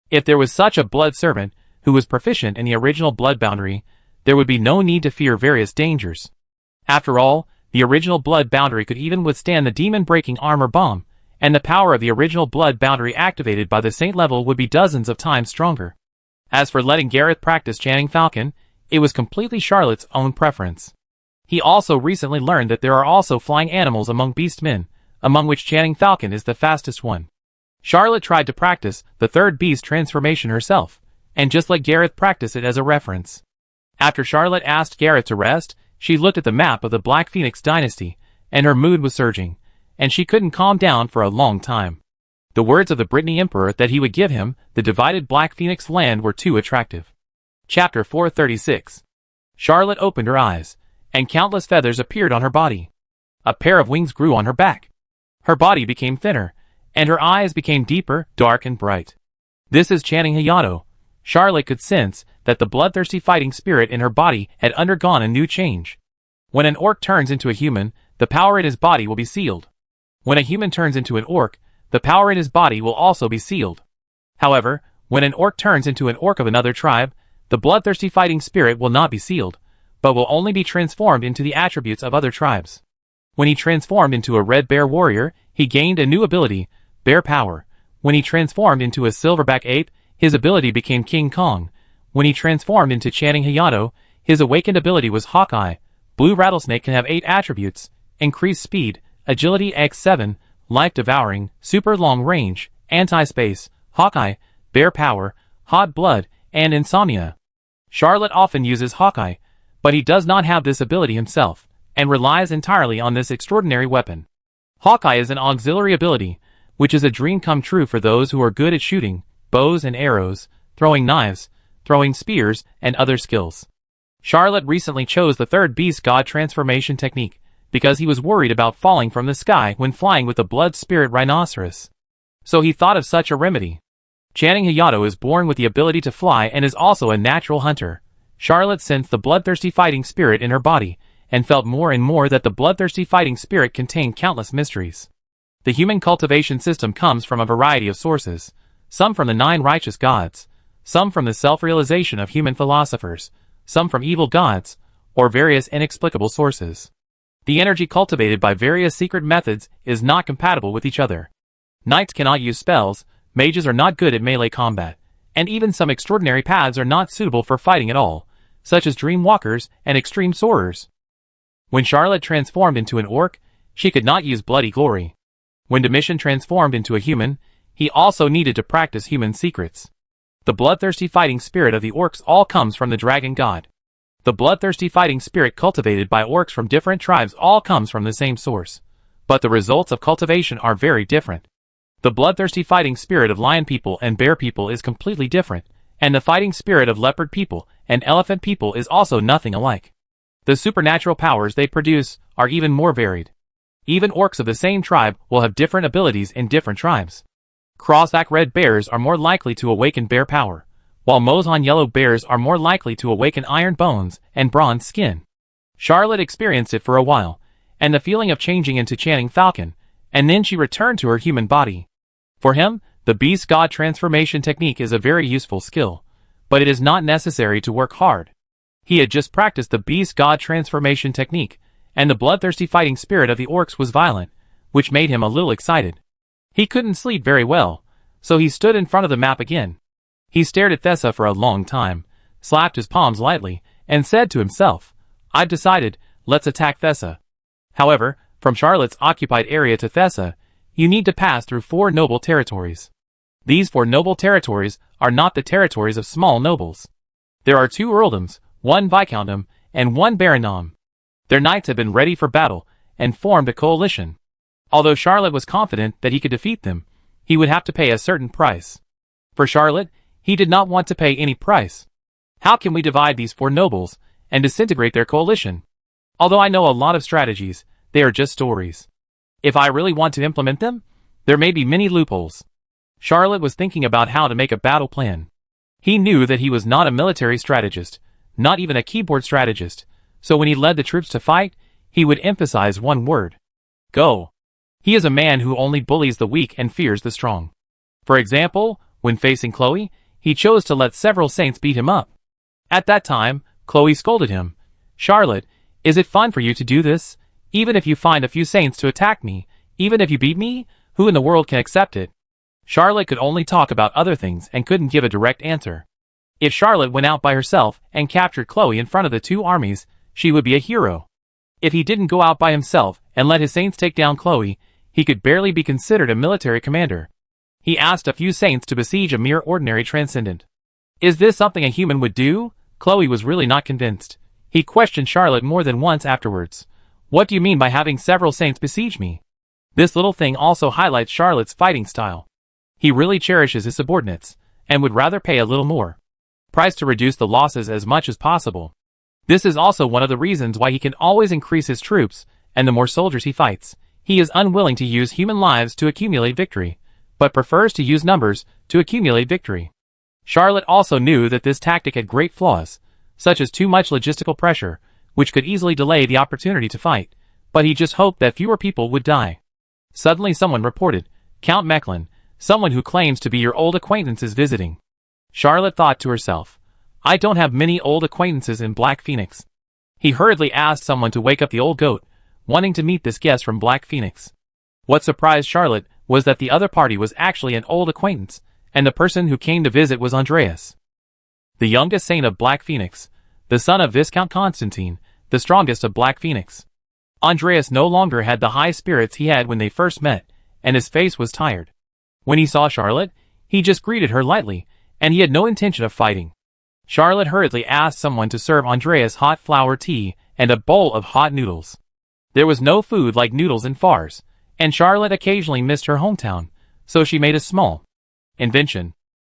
If there was such a blood servant who was proficient in the original blood boundary, there would be no need to fear various dangers. After all, the original blood boundary could even withstand the demon-breaking armor bomb, and the power of the original blood boundary activated by the saint level would be dozens of times stronger. As for letting Gareth practice Channing Falcon, it was completely Charlotte's own preference. He also recently learned that there are also flying animals among beastmen, among which Channing Falcon is the fastest one. Charlotte tried to practice the 3rd beast transformation herself, and just let Gareth practice it as a reference. After Charlotte asked Gareth to rest, she looked at the map of the Black Phoenix dynasty, and her mood was surging, and she couldn't calm down for a long time. The words of the Brittany Emperor that he would give him the divided Black Phoenix land were too attractive. Chapter 436. Charlotte opened her eyes, and countless feathers appeared on her body. A pair of wings grew on her back. Her body became thinner, and her eyes became deeper, dark and bright. This is Channing Hayato. Charlotte could sense that the bloodthirsty fighting spirit in her body had undergone a new change. When an orc turns into a human, the power in his body will be sealed. When a human turns into an orc, the power in his body will also be sealed. However, when an orc turns into an orc of another tribe, the bloodthirsty fighting spirit will not be sealed, but will only be transformed into the attributes of other tribes. When he transformed into a red bear warrior, he gained a new ability, Bear Power. When he transformed into a silverback ape, his ability became King Kong. When he transformed into Channing Hayato, his awakened ability was Hawkeye. Blue Rattlesnake can have 8 attributes: increased speed, agility x7, life devouring, super long range, anti-space, Hawkeye, bear power, hot blood, and insomnia. Charlotte often uses Hawkeye, but he does not have this ability himself, and relies entirely on this extraordinary weapon. Hawkeye is an auxiliary ability, which is a dream come true for those who are good at shooting, bows and arrows, throwing knives, throwing spears, and other skills. Charlotte recently chose the third beast god transformation technique, because he was worried about falling from the sky when flying with the blood spirit rhinoceros. So he thought of such a remedy. Channing Hayato is born with the ability to fly and is also a natural hunter. Charlotte sensed the bloodthirsty fighting spirit in her body, and felt more and more that the bloodthirsty fighting spirit contained countless mysteries. The human cultivation system comes from a variety of sources, some from the 9 righteous gods, some from the self-realization of human philosophers, some from evil gods, or various inexplicable sources. The energy cultivated by various secret methods is not compatible with each other. Knights cannot use spells, mages are not good at melee combat, and even some extraordinary paths are not suitable for fighting at all, such as dream walkers and extreme soarers. When Charlotte transformed into an orc, she could not use bloody glory. When Domitian transformed into a human, he also needed to practice human secrets. The bloodthirsty fighting spirit of the orcs all comes from the dragon god. The bloodthirsty fighting spirit cultivated by orcs from different tribes all comes from the same source, but the results of cultivation are very different. The bloodthirsty fighting spirit of lion people and bear people is completely different, and the fighting spirit of leopard people and elephant people is also nothing alike. The supernatural powers they produce are even more varied. Even orcs of the same tribe will have different abilities in different tribes. Cross-back red bears are more likely to awaken bear power, while Moson yellow bears are more likely to awaken iron bones and bronze skin. Charlotte experienced it for a while, and the feeling of changing into Channing Falcon, and then she returned to her human body. For him, the beast god transformation technique is a very useful skill, but it is not necessary to work hard. He had just practiced the beast god transformation technique, and the bloodthirsty fighting spirit of the orcs was violent, which made him a little excited. He couldn't sleep very well, so he stood in front of the map again. He stared at Thessa for a long time, slapped his palms lightly, and said to himself, "I've decided, let's attack Thessa." However, from Charlotte's occupied area to Thessa, you need to pass through 4 noble territories. These 4 noble territories are not the territories of small nobles. There are 2 earldoms, 1 viscountdom, and 1 barondom. Their knights had been ready for battle, and formed a coalition. Although Charlotte was confident that he could defeat them, he would have to pay a certain price. For Charlotte, he did not want to pay any price. How can we divide these 4 nobles, and disintegrate their coalition? Although I know a lot of strategies, they are just stories. If I really want to implement them, there may be many loopholes. Charlotte was thinking about how to make a battle plan. He knew that he was not a military strategist, not even a keyboard strategist, so when he led the troops to fight, he would emphasize one word: go. He is a man who only bullies the weak and fears the strong. For example, when facing Chloe, he chose to let several saints beat him up. At that time, Chloe scolded him, "Charlotte, is it fun for you to do this? Even if you find a few saints to attack me, even if you beat me, who in the world can accept it?" Charlotte could only talk about other things and couldn't give a direct answer. If Charlotte went out by herself and captured Chloe in front of the 2 armies, she would be a hero. If he didn't go out by himself and let his saints take down Chloe, he could barely be considered a military commander. He asked a few saints to besiege a mere ordinary transcendent. Is this something a human would do? Chloe was really not convinced. He questioned Charlotte more than once afterwards. "What do you mean by having several saints besiege me?" This little thing also highlights Charlotte's fighting style. He really cherishes his subordinates, and would rather pay a little more price to reduce the losses as much as possible. This is also one of the reasons why he can always increase his troops, and the more soldiers he fights, he is unwilling to use human lives to accumulate victory, but prefers to use numbers to accumulate victory. Charlotte also knew that this tactic had great flaws, such as too much logistical pressure, which could easily delay the opportunity to fight, but he just hoped that fewer people would die. Suddenly someone reported, "Count Mechlin, someone who claims to be your old acquaintance is visiting." Charlotte thought to herself, "I don't have many old acquaintances in Black Phoenix." He hurriedly asked someone to wake up the old goat, wanting to meet this guest from Black Phoenix. What surprised Charlotte was that the other party was actually an old acquaintance, and the person who came to visit was Andreas, the youngest saint of Black Phoenix, the son of Viscount Constantine, the strongest of Black Phoenix. Andreas no longer had the high spirits he had when they first met, and his face was tired. When he saw Charlotte, He just greeted her lightly, and he had no intention of fighting. Charlotte hurriedly asked someone to serve Andreas hot flower tea and a bowl of hot noodles. There was no food like noodles in Fars, and Charlotte occasionally missed her hometown, so she made a small invention.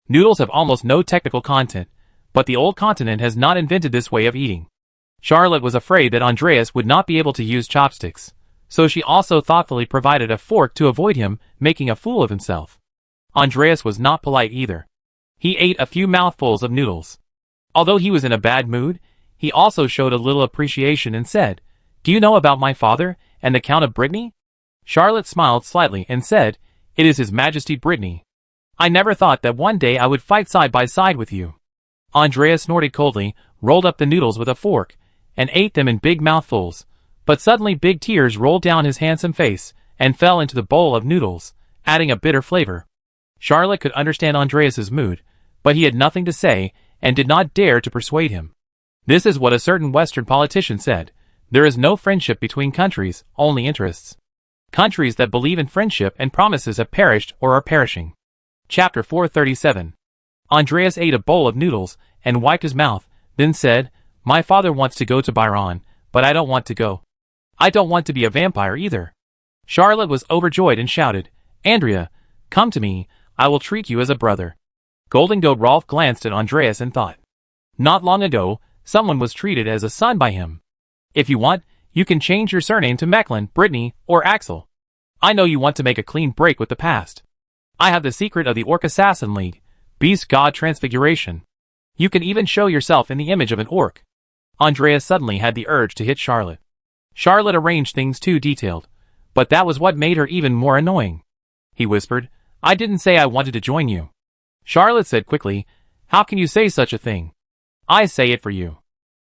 Noodles have almost no technical content, but the old continent has not invented this way of eating. Charlotte was afraid that Andreas would not be able to use chopsticks, so she also thoughtfully provided a fork to avoid him making a fool of himself. Andreas was not polite either. He ate a few mouthfuls of noodles. Although he was in a bad mood, he also showed a little appreciation and said, "Do you know about my father and the Count of Brittany?" Charlotte smiled slightly and said, "It is His Majesty Brittany. I never thought that one day I would fight side by side with you." Andreas snorted coldly, rolled up the noodles with a fork, and ate them in big mouthfuls, but suddenly big tears rolled down his handsome face and fell into the bowl of noodles, adding a bitter flavor. Charlotte could understand Andreas's mood, but he had nothing to say and did not dare to persuade him. This is what a certain Western politician said: "There is no friendship between countries, only interests." Countries that believe in friendship and promises have perished or are perishing. Chapter 437. Andreas ate a bowl of noodles and wiped his mouth, then said, "My father wants to go to Byron, but I don't want to go. I don't want to be a vampire either." Charlotte was overjoyed and shouted, "Andrea, come to me, I will treat you as a brother." Golden Goat Rolf glanced at Andreas and thought, not long ago, someone was treated as a son by him. If you want, you can change your surname to Mecklin, Brittany, or Axel. I know you want to make a clean break with the past. I have the secret of the Orc Assassin League, Beast God Transfiguration. You can even show yourself in the image of an orc. Andreas suddenly had the urge to hit Charlotte. Charlotte arranged things too detailed, but that was what made her even more annoying. He whispered, "I didn't say I wanted to join you." Charlotte said quickly, "How can you say such a thing? I say it for you.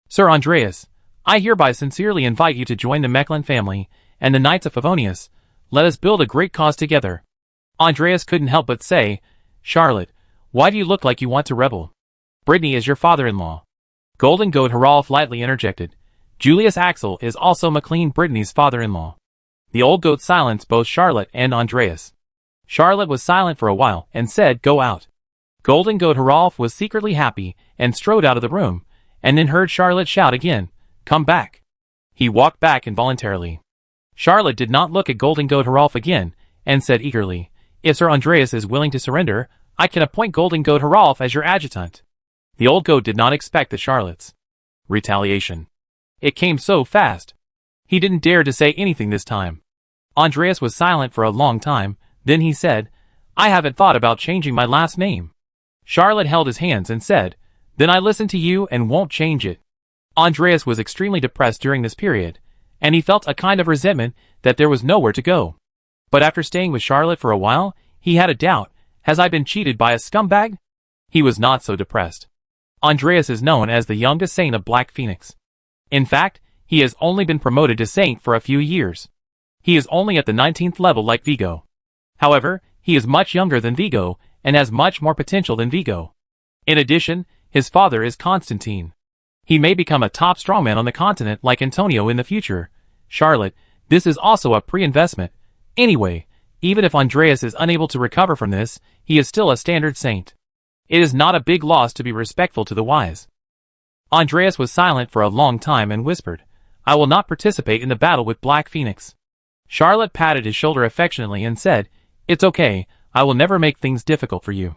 Sir Andreas, I hereby sincerely invite you to join the Mecklin family and the Knights of Favonius. Let us build a great cause together." Andreas couldn't help but say, "Charlotte, why do you look like you want to rebel? Brittany is your father-in-law." Golden Goat Haralf lightly interjected, "Julius Axel is also McLean Brittany's father-in-law." The old goat silenced both Charlotte and Andreas. Charlotte was silent for a while and said, "Go out." Golden Goat Haralf was secretly happy and strode out of the room, and then heard Charlotte shout again, "Come back." He walked back involuntarily. Charlotte did not look at Golden Goat Haralf again, and said eagerly, "If Sir Andreas is willing to surrender, I can appoint Golden Goat Haralf as your adjutant." The old goat did not expect the Charlotte's retaliation. It came so fast. He didn't dare to say anything this time. Andreas was silent for a long time, then he said, "I haven't thought about changing my last name." Charlotte held his hands and said, "Then I listen to you and won't change it." Andreas was extremely depressed during this period, and he felt a kind of resentment that there was nowhere to go. But after staying with Charlotte for a while, he had a doubt: has I been cheated by a scumbag? He was not so depressed. Andreas is known as the youngest saint of Black Phoenix. In fact, he has only been promoted to saint for a few years. He is only at the 19th level like Vigo. However, he is much younger than Vigo, and has much more potential than Vigo. In addition, his father is Constantine. He may become a top strongman on the continent like Antonio in the future. Charlotte, this is also a pre-investment. Anyway, even if Andreas is unable to recover from this, he is still a standard saint. It is not a big loss to be respectful to the wise. Andreas was silent for a long time and whispered, "I will not participate in the battle with Black Phoenix." Charlotte patted his shoulder affectionately and said, "It's okay, I will never make things difficult for you.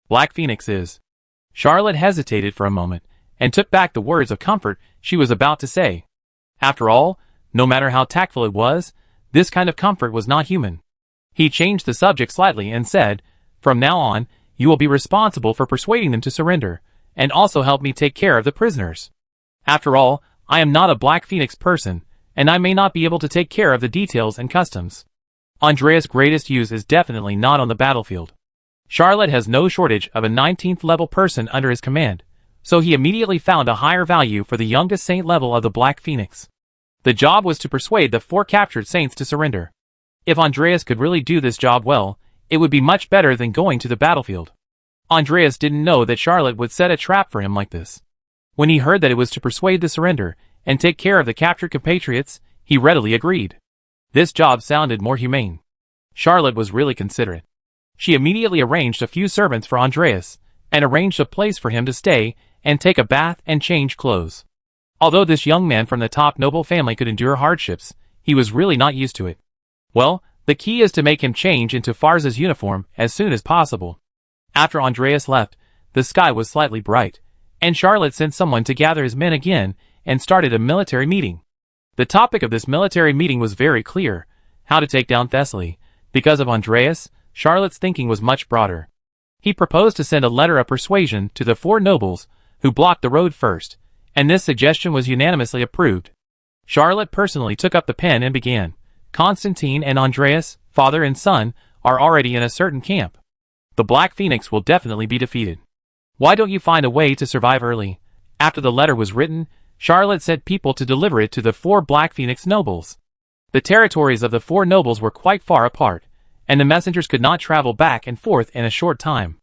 Black Phoenix is." Charlotte hesitated for a moment, and took back the words of comfort she was about to say. After all, no matter how tactful it was, this kind of comfort was not human. He changed the subject slightly and said, "From now on, you will be responsible for persuading them to surrender, and also help me take care of the prisoners. After all, I am not a Black Phoenix person, and I may not be able to take care of the details and customs. Andreas' greatest use is definitely not on the battlefield. Charlotte has no shortage of a 19th level person under his command, so he immediately found a higher value for the youngest saint level of the Black Phoenix. The job was to persuade the 4 captured saints to surrender. If Andreas could really do this job well, it would be much better than going to the battlefield. Andreas didn't know that Charlotte would set a trap for him like this. When he heard that it was to persuade the surrender and take care of the captured compatriots, he readily agreed. This job sounded more humane. Charlotte was really considerate. She immediately arranged a few servants for Andreas, and arranged a place for him to stay and take a bath and change clothes. Although this young man from the top noble family could endure hardships, he was really not used to it. Well, the key is to make him change into Fars's uniform as soon as possible. After Andreas left, the sky was slightly bright, and Charlotte sent someone to gather his men again and started a military meeting. The topic of this military meeting was very clear: how to take down Thessaly. Because of Andreas, Charlotte's thinking was much broader. He proposed to send a letter of persuasion to the 4 nobles who blocked the road first, and this suggestion was unanimously approved. Charlotte personally took up the pen and began. Constantine and Andreas, father and son, are already in a certain camp. The Black Phoenix will definitely be defeated. Why don't you find a way to survive early? After the letter was written, Charlotte sent people to deliver it to the 4 Black Phoenix nobles. The territories of the 4 nobles were quite far apart, and the messengers could not travel back and forth in a short time.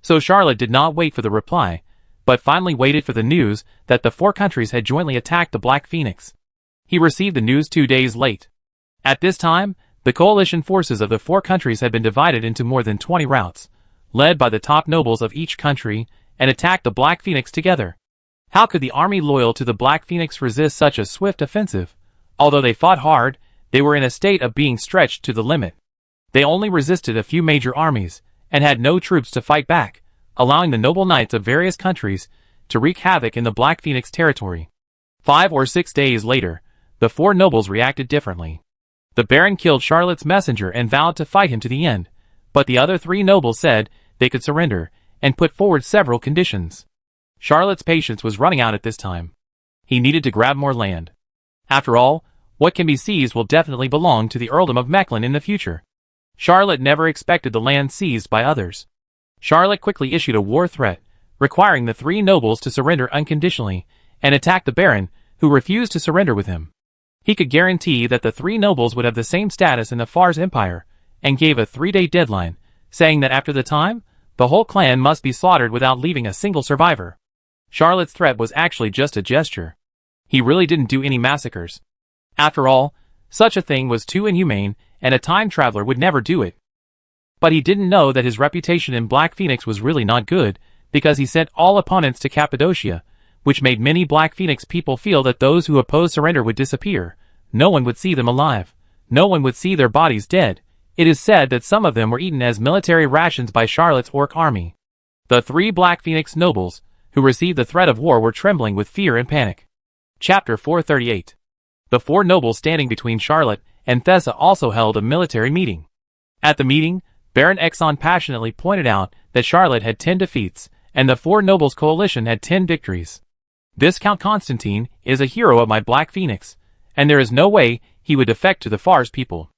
So Charlotte did not wait for the reply, but finally waited for the news that the 4 countries had jointly attacked the Black Phoenix. He received the news 2 days late. At this time, the coalition forces of the 4 countries had been divided into more than 20 routes, led by the top nobles of each country, and attacked the Black Phoenix together. How could the army loyal to the Black Phoenix resist such a swift offensive? Although they fought hard, they were in a state of being stretched to the limit. They only resisted a few major armies, and had no troops to fight back, allowing the noble knights of various countries to wreak havoc in the Black Phoenix territory. 5 or 6 days later, the 4 nobles reacted differently. The Baron killed Charlotte's messenger and vowed to fight him to the end, but the other 3 nobles said they could surrender, and put forward several conditions. Charlotte's patience was running out at this time. He needed to grab more land. After all, what can be seized will definitely belong to the Earldom of Mechlin in the future. Charlotte never expected the land seized by others. Charlotte quickly issued a war threat, requiring the 3 nobles to surrender unconditionally, and attack the Baron, who refused to surrender with him. He could guarantee that the 3 nobles would have the same status in the Fars Empire, and gave a 3-day deadline, saying that after the time, the whole clan must be slaughtered without leaving a single survivor. Charlotte's threat was actually just a gesture. He really didn't do any massacres. After all, such a thing was too inhumane, and a time traveler would never do it. But he didn't know that his reputation in Black Phoenix was really not good, because he sent all opponents to Cappadocia, which made many Black Phoenix people feel that those who opposed surrender would disappear. No one would see them alive. No one would see their bodies dead. It is said that some of them were eaten as military rations by Charlotte's orc army. The 3 Black Phoenix nobles, who received the threat of war, were trembling with fear and panic. Chapter 438. The 4 nobles standing between Charlotte and Thessa also held a military meeting. At the meeting, Baron Exxon passionately pointed out that Charlotte had 10 defeats, and the 4 nobles' coalition had 10 victories. Viscount Constantine is a hero of my Black Phoenix, and there is no way he would defect to the Fars people.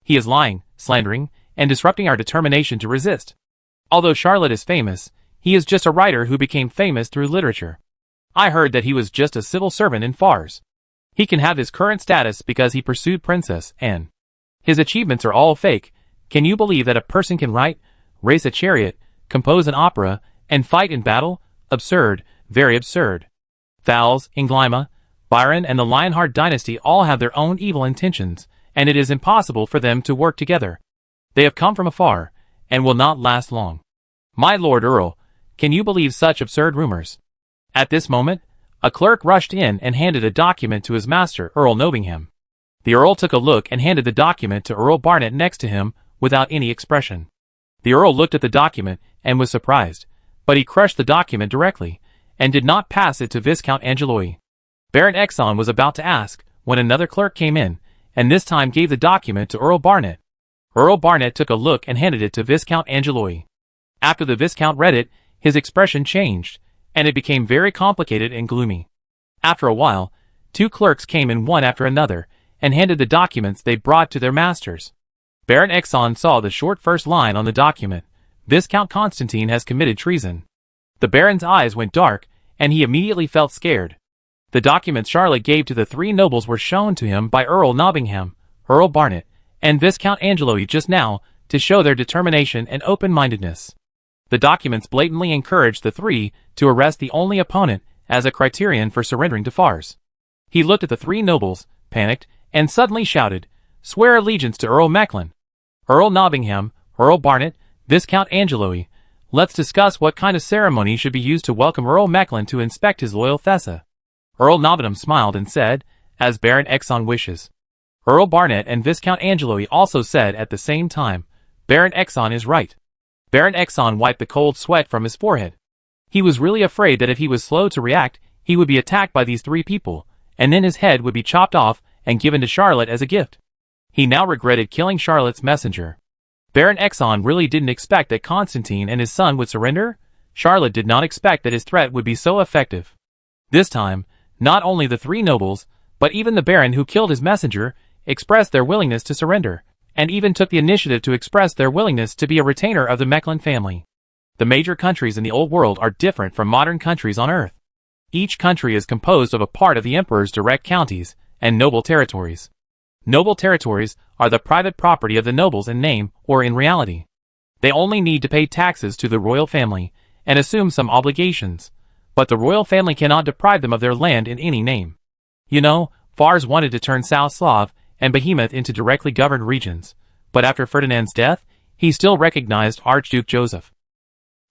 He is lying, slandering, and disrupting our determination to resist. Although Charlotte is famous, he is just a writer who became famous through literature. I heard that he was just a civil servant in Fars. He can have his current status because he pursued Princess Anne. His achievements are all fake. Can you believe that a person can write, race a chariot, compose an opera, and fight in battle? Absurd, very absurd. Thals, Inglyma, Byron, and the Lionheart dynasty all have their own evil intentions, and it is impossible for them to work together. They have come from afar, and will not last long. My Lord Earl, can you believe such absurd rumors? At this moment, a clerk rushed in and handed a document to his master, Earl Nobingham. The Earl took a look and handed the document to Earl Barnet next to him, without any expression. The Earl looked at the document and was surprised, but he crushed the document directly, and did not pass it to Viscount Angeloi. Baron Exxon was about to ask, when another clerk came in, and this time gave the document to Earl Barnet. Earl Barnet took a look and handed it to Viscount Angeloi. After the Viscount read it, his expression changed, and it became very complicated and gloomy. After a while, 2 clerks came in one after another, and handed the documents they brought to their masters. Baron Exxon saw the short first line on the document: Viscount Constantine has committed treason. The Baron's eyes went dark, and he immediately felt scared. The documents Charlotte gave to the 3 nobles were shown to him by Earl Nobingham, Earl Barnet, and Viscount Angeloi just now, to show their determination and open-mindedness. The documents blatantly encouraged the 3 to arrest the only opponent as a criterion for surrendering to Fars. He looked at the 3 nobles, panicked, and suddenly shouted, "Swear allegiance to Earl Mechlin." Earl Nobingham, Earl Barnet, Viscount Angeloi, let's discuss what kind of ceremony should be used to welcome Earl Mechlin to inspect his loyal Thessa. Earl Novenham smiled and said, as Baron Exon wishes. Earl Barnett and Viscount Angeloi also said at the same time, Baron Exon is right. Baron Exon wiped the cold sweat from his forehead. He was really afraid that if he was slow to react, he would be attacked by these three people, and then his head would be chopped off and given to Charlotte as a gift. He now regretted killing Charlotte's messenger. Baron Exon really didn't expect that Constantine and his son would surrender. Charlotte did not expect that his threat would be so effective. This time, not only the three nobles, but even the Baron who killed his messenger, expressed their willingness to surrender, and even took the initiative to express their willingness to be a retainer of the Mechlin family. The major countries in the Old World are different from modern countries on Earth. Each country is composed of a part of the Emperor's direct counties and noble territories. Noble territories are the private property of the nobles in name or in reality. They only need to pay taxes to the royal family and assume some obligations, but the royal family cannot deprive them of their land in any name. You know, Fars wanted to turn South Slav and Behemoth into directly governed regions, but after Ferdinand's death, he still recognized Archduke Joseph.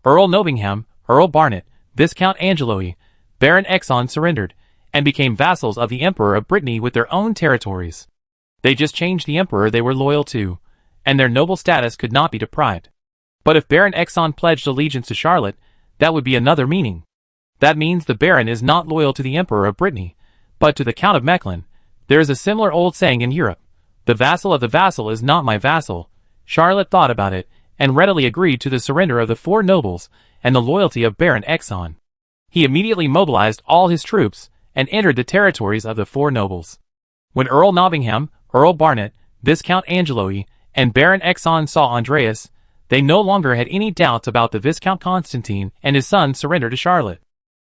Earl Novingham, Earl Barnett, Viscount Angeloi, Baron Exon surrendered, and became vassals of the Emperor of Brittany with their own territories. They just changed the Emperor they were loyal to, and their noble status could not be deprived. But if Baron Exon pledged allegiance to Charlotte, that would be another meaning. That means the Baron is not loyal to the Emperor of Brittany, but to the Count of Mechlin. There is a similar old saying in Europe, the vassal of the vassal is not my vassal. Charlotte thought about it, and readily agreed to the surrender of the four nobles and the loyalty of Baron Exon. He immediately mobilized all his troops and entered the territories of the four nobles. When Earl Novingham, Earl Barnett, Viscount Angeloi, and Baron Exon saw Andreas, they no longer had any doubts about the Viscount Constantine and his son's surrender to Charlotte.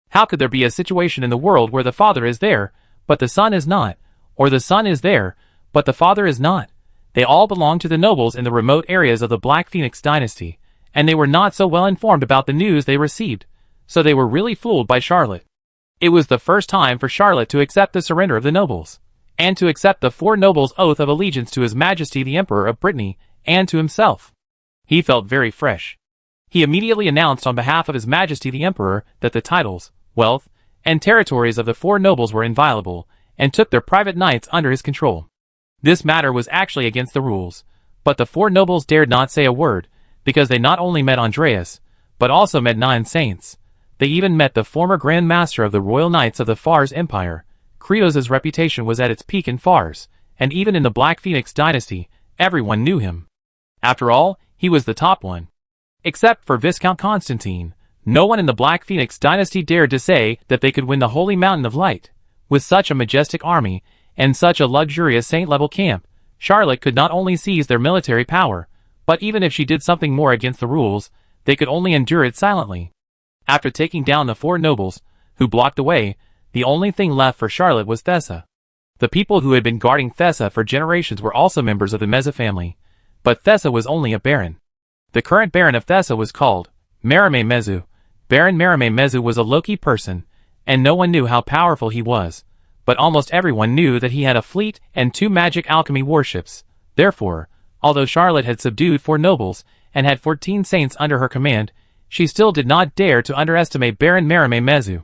How could there be a situation in the world where the father is there, but the son is not, or the son is there, but the father is not? They all belonged to the nobles in the remote areas of the Black Phoenix dynasty, and they were not so well informed about the news they received, so they were really fooled by Charlotte. It was the first time for Charlotte to accept the surrender of the nobles, and to accept the four nobles' oath of allegiance to His Majesty the Emperor of Brittany, and to himself. He felt very fresh. He immediately announced on behalf of His Majesty the Emperor that the titles, wealth, and territories of the four nobles were inviolable, and took their private knights under his control. This matter was actually against the rules, but the four nobles dared not say a word, because they not only met Andreas, but also met 9 saints. They even met the former Grand Master of the Royal Knights of the Fars Empire. Krios's reputation was at its peak in Fars, and even in the Black Phoenix dynasty, everyone knew him. After all, he was the top one. Except for Viscount Constantine, no one in the Black Phoenix dynasty dared to say that they could win the Holy Mountain of Light. With such a majestic army, and such a luxurious saint-level camp, Charlotte could not only seize their military power, but even if she did something more against the rules, they could only endure it silently. After taking down the four nobles, who blocked the way, the only thing left for Charlotte was Thessa. The people who had been guarding Thessa for generations were also members of the Meza family, but Thessa was only a baron. The current baron of Thessa was called Merime Mezu. Baron Merime Mezu was a low-key person, and no one knew how powerful he was, but almost everyone knew that he had a fleet and 2 magic alchemy warships. Therefore, although Charlotte had subdued 4 nobles and had 14 saints under her command, she still did not dare to underestimate Baron Merime Mezu.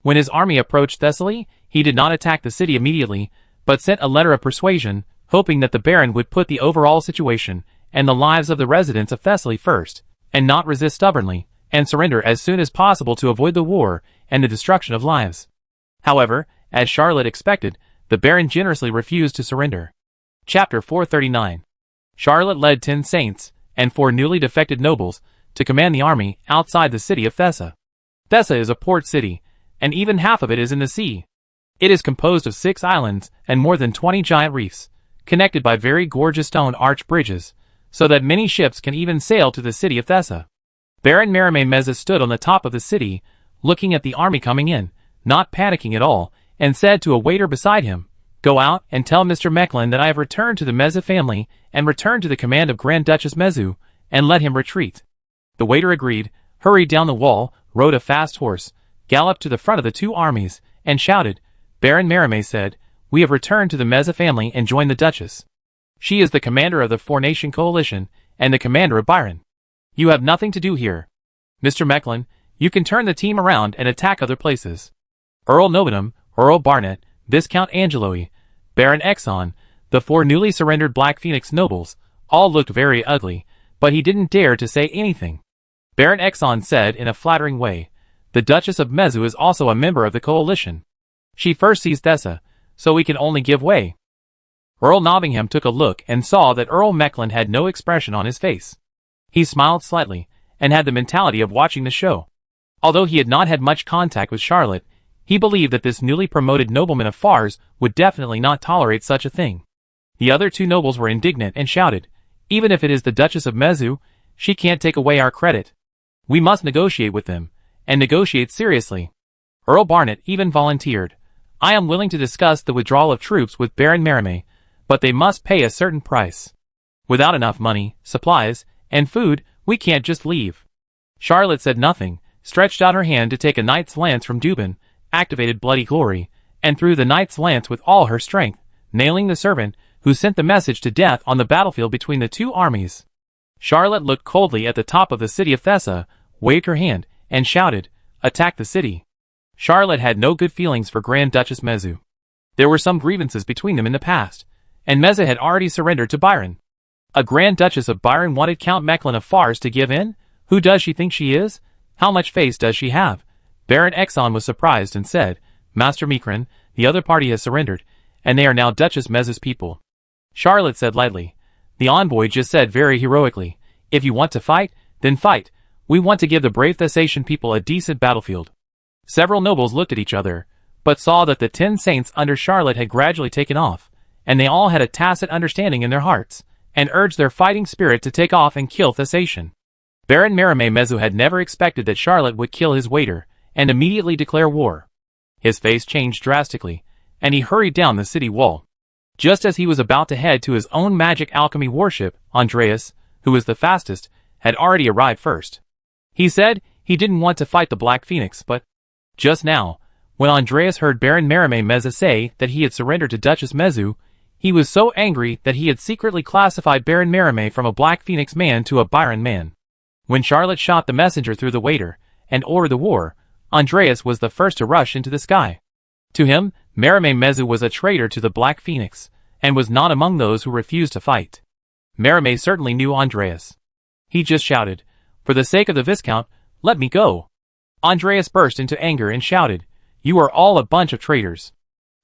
When his army approached Thessaly, he did not attack the city immediately, but sent a letter of persuasion, hoping that the Baron would put the overall situation and the lives of the residents of Thessaly first, and not resist stubbornly, and surrender as soon as possible to avoid the war and the destruction of lives. However, as Charlotte expected, the Baron generously refused to surrender. Chapter 439. Charlotte led 10 saints and 4 newly defected nobles to command the army outside the city of Thessa. Thessa is a port city, and even half of it is in the sea. It is composed of 6 islands and more than 20 giant reefs, connected by very gorgeous stone arch bridges, so that many ships can even sail to the city of Thessa. Baron Merime Mezu stood on the top of the city, looking at the army coming in, not panicking at all, and said to a waiter beside him, "Go out and tell Mr. Mechlin that I have returned to the Mezu family and returned to the command of Grand Duchess Mezu, and let him retreat." The waiter agreed, hurried down the wall, rode a fast horse, galloped to the front of the 2 armies, and shouted. Baron Merime said, "We have returned to the Mezu family and joined the Duchess. She is the commander of the 4-nation coalition, and the commander of Byron." You have nothing to do here. Mr. Mecklin, you can turn the team around and attack other places. Earl Nobenham, Earl Barnett, Viscount Angeloi, Baron Exxon, the 4 newly surrendered Black Phoenix nobles, all looked very ugly, but he didn't dare to say anything. Baron Exxon said in a flattering way, "The Duchess of Mezu is also a member of the coalition. She first seized Thessa, so we can only give way." Earl Nottingham took a look and saw that Earl Mecklin had no expression on his face. He smiled slightly, and had the mentality of watching the show. Although he had not had much contact with Charlotte, he believed that this newly promoted nobleman of Fars would definitely not tolerate such a thing. The other 2 nobles were indignant and shouted, "Even if it is the Duchess of Mezu, she can't take away our credit. We must negotiate with them, and negotiate seriously." Earl Barnett even volunteered, "I am willing to discuss the withdrawal of troops with Baron Merime, but they must pay a certain price. Without enough money, supplies, and food, we can't just leave." Charlotte said nothing, stretched out her hand to take a knight's lance from Dubin, activated Bloody Glory, and threw the knight's lance with all her strength, nailing the servant who sent the message to death on the battlefield between the 2 armies. Charlotte looked coldly at the top of the city of Thessa, waved her hand, and shouted, "Attack the city." Charlotte had no good feelings for Grand Duchess Mezu. There were some grievances between them in the past, and Mezu had already surrendered to Byron. A Grand Duchess of Byron wanted Count Mecklin of Fars to give in? Who does she think she is? How much face does she have? Baron Exxon was surprised and said, "Master Mecklin, the other party has surrendered, and they are now Duchess Mezu's people." Charlotte said lightly, "The envoy just said very heroically, if you want to fight, then fight. We want to give the brave Thessatian people a decent battlefield." Several nobles looked at each other, but saw that the 10 saints under Charlotte had gradually taken off, and they all had a tacit understanding in their hearts, and urged their fighting spirit to take off and kill Thessatian. Baron Merime Mezu had never expected that Charlotte would kill his waiter, and immediately declare war. His face changed drastically, and he hurried down the city wall. Just as he was about to head to his own magic alchemy warship, Andreas, who was the fastest, had already arrived first. He said he didn't want to fight the Black Phoenix, but just now, when Andreas heard Baron Merime Mezu say that he had surrendered to Duchess Mezu, he was so angry that he had secretly classified Baron Merime from a Black Phoenix man to a Byron man. When Charlotte shot the messenger through the waiter and ordered the war, Andreas was the first to rush into the sky. To him, Merime Mezu was a traitor to the Black Phoenix, and was not among those who refused to fight. Merime certainly knew Andreas. He just shouted, "For the sake of the Viscount, let me go." Andreas burst into anger and shouted, "You are all a bunch of traitors."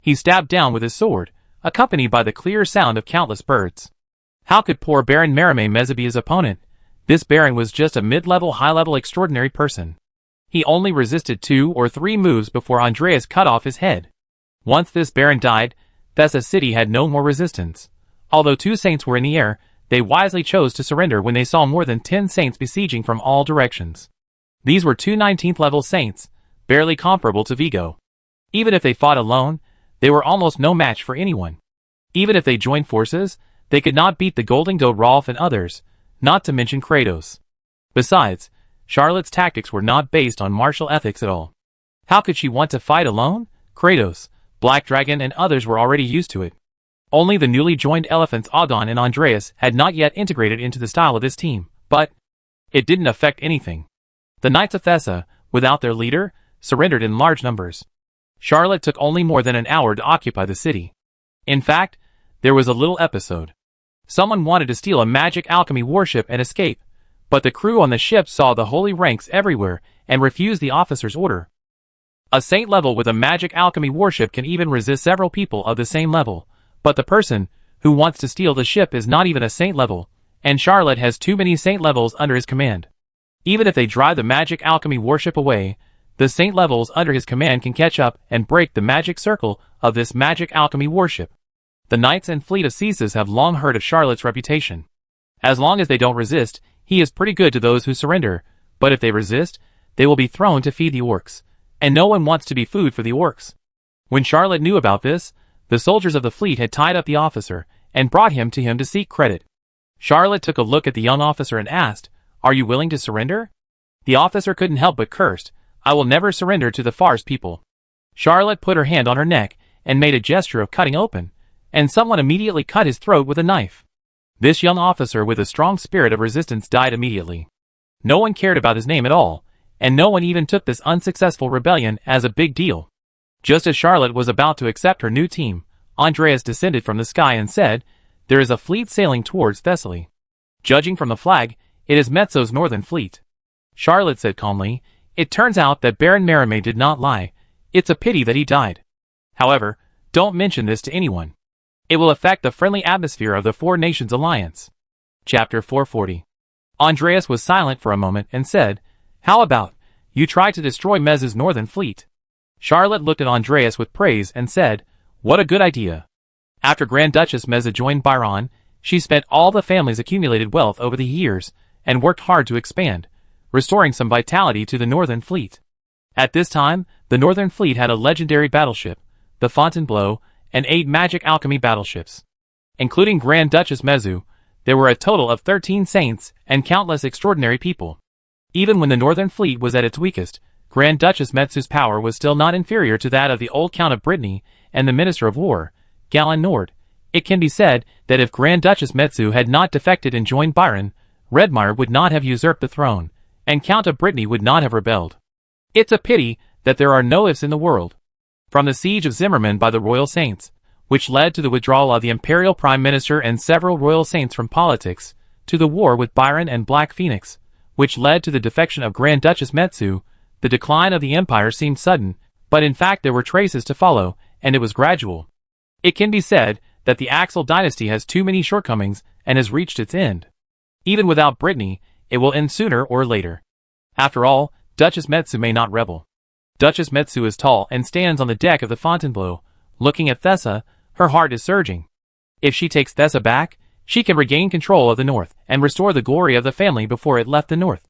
He stabbed down with his sword, accompanied by the clear sound of countless birds. How could poor Baron Merime Mezu be his opponent? This Baron was just a mid-level, high-level extraordinary person. He only resisted 2 or 3 moves before Andreas cut off his head. Once this Baron died, Thessa city had no more resistance. Although 2 saints were in the air, they wisely chose to surrender when they saw more than 10 saints besieging from all directions. These were 2 19th level saints, barely comparable to Vigo. Even if they fought alone, they were almost no match for anyone. Even if they joined forces, they could not beat the Golden Goat Rolf and others, not to mention Kratos. Besides, Charlotte's tactics were not based on martial ethics at all. How could she want to fight alone? Kratos, Black Dragon and others were already used to it. Only the newly joined elephants Adon and Andreas had not yet integrated into the style of this team, but it didn't affect anything. The Knights of Thessa, without their leader, surrendered in large numbers. Charlotte took only more than an hour to occupy the city. In fact, there was a little episode. Someone wanted to steal a magic alchemy warship and escape, but the crew on the ship saw the holy ranks everywhere and refused the officer's order. A saint level with a magic alchemy warship can even resist several people of the same level, but the person who wants to steal the ship is not even a saint level, and Charlotte has too many saint levels under his command. Even if they drive the magic alchemy warship away, the saint levels under his command can catch up and break the magic circle of this magic alchemy warship. The knights and fleet of Caesars have long heard of Charlotte's reputation. As long as they don't resist, he is pretty good to those who surrender, but if they resist, they will be thrown to feed the orcs, and no one wants to be food for the orcs. When Charlotte knew about this, the soldiers of the fleet had tied up the officer and brought him to seek credit. Charlotte took a look at the young officer and asked, "Are you willing to surrender?" The officer couldn't help but cursed, "I will never surrender to the Fars people." Charlotte put her hand on her neck and made a gesture of cutting open, and someone immediately cut his throat with a knife. This young officer with a strong spirit of resistance died immediately. No one cared about his name at all, and no one even took this unsuccessful rebellion as a big deal. Just as Charlotte was about to accept her new team, Andreas descended from the sky and said, "There is a fleet sailing towards Thessaly. Judging from the flag, it is Mezzo's northern fleet." Charlotte said calmly, "It turns out that Baron Merimée did not lie. It's a pity that he died. However, don't mention this to anyone. It will affect the friendly atmosphere of the Four Nations Alliance." Chapter 440. Andreas was silent for a moment and said, "How about, you try to destroy Mezzo's northern fleet?" Charlotte looked at Andreas with praise and said, "What a good idea." After Grand Duchess Mezzo joined Byron, she spent all the family's accumulated wealth over the years and worked hard to expand, restoring some vitality to the northern fleet. At this time, the northern fleet had a legendary battleship, the Fontainebleau, and 8 magic alchemy battleships. Including Grand Duchess Mezzo, there were a total of 13 saints and countless extraordinary people. Even when the northern fleet was at its weakest, Grand Duchess Mezzo's power was still not inferior to that of the old Count of Brittany and the Minister of War, Galen Nord. It can be said that if Grand Duchess Mezzo had not defected and joined Byron, Redmire would not have usurped the throne, and Count of Brittany would not have rebelled. It's a pity that there are no ifs in the world. From the siege of Zimmermann by the royal saints, which led to the withdrawal of the imperial prime minister and several royal saints from politics, to the war with Byron and Black Phoenix, which led to the defection of Grand Duchess Mezzo, the decline of the empire seemed sudden, but in fact there were traces to follow, and it was gradual. It can be said that the Axel dynasty has too many shortcomings and has reached its end. Even without Brittany, it will end sooner or later. After all, Duchess Mezzo may not rebel. Duchess Mezzo is tall and stands on the deck of the Fontainebleau, looking at Thessa. Her heart is surging. If she takes Thessa back, she can regain control of the north and restore the glory of the family before it left the north.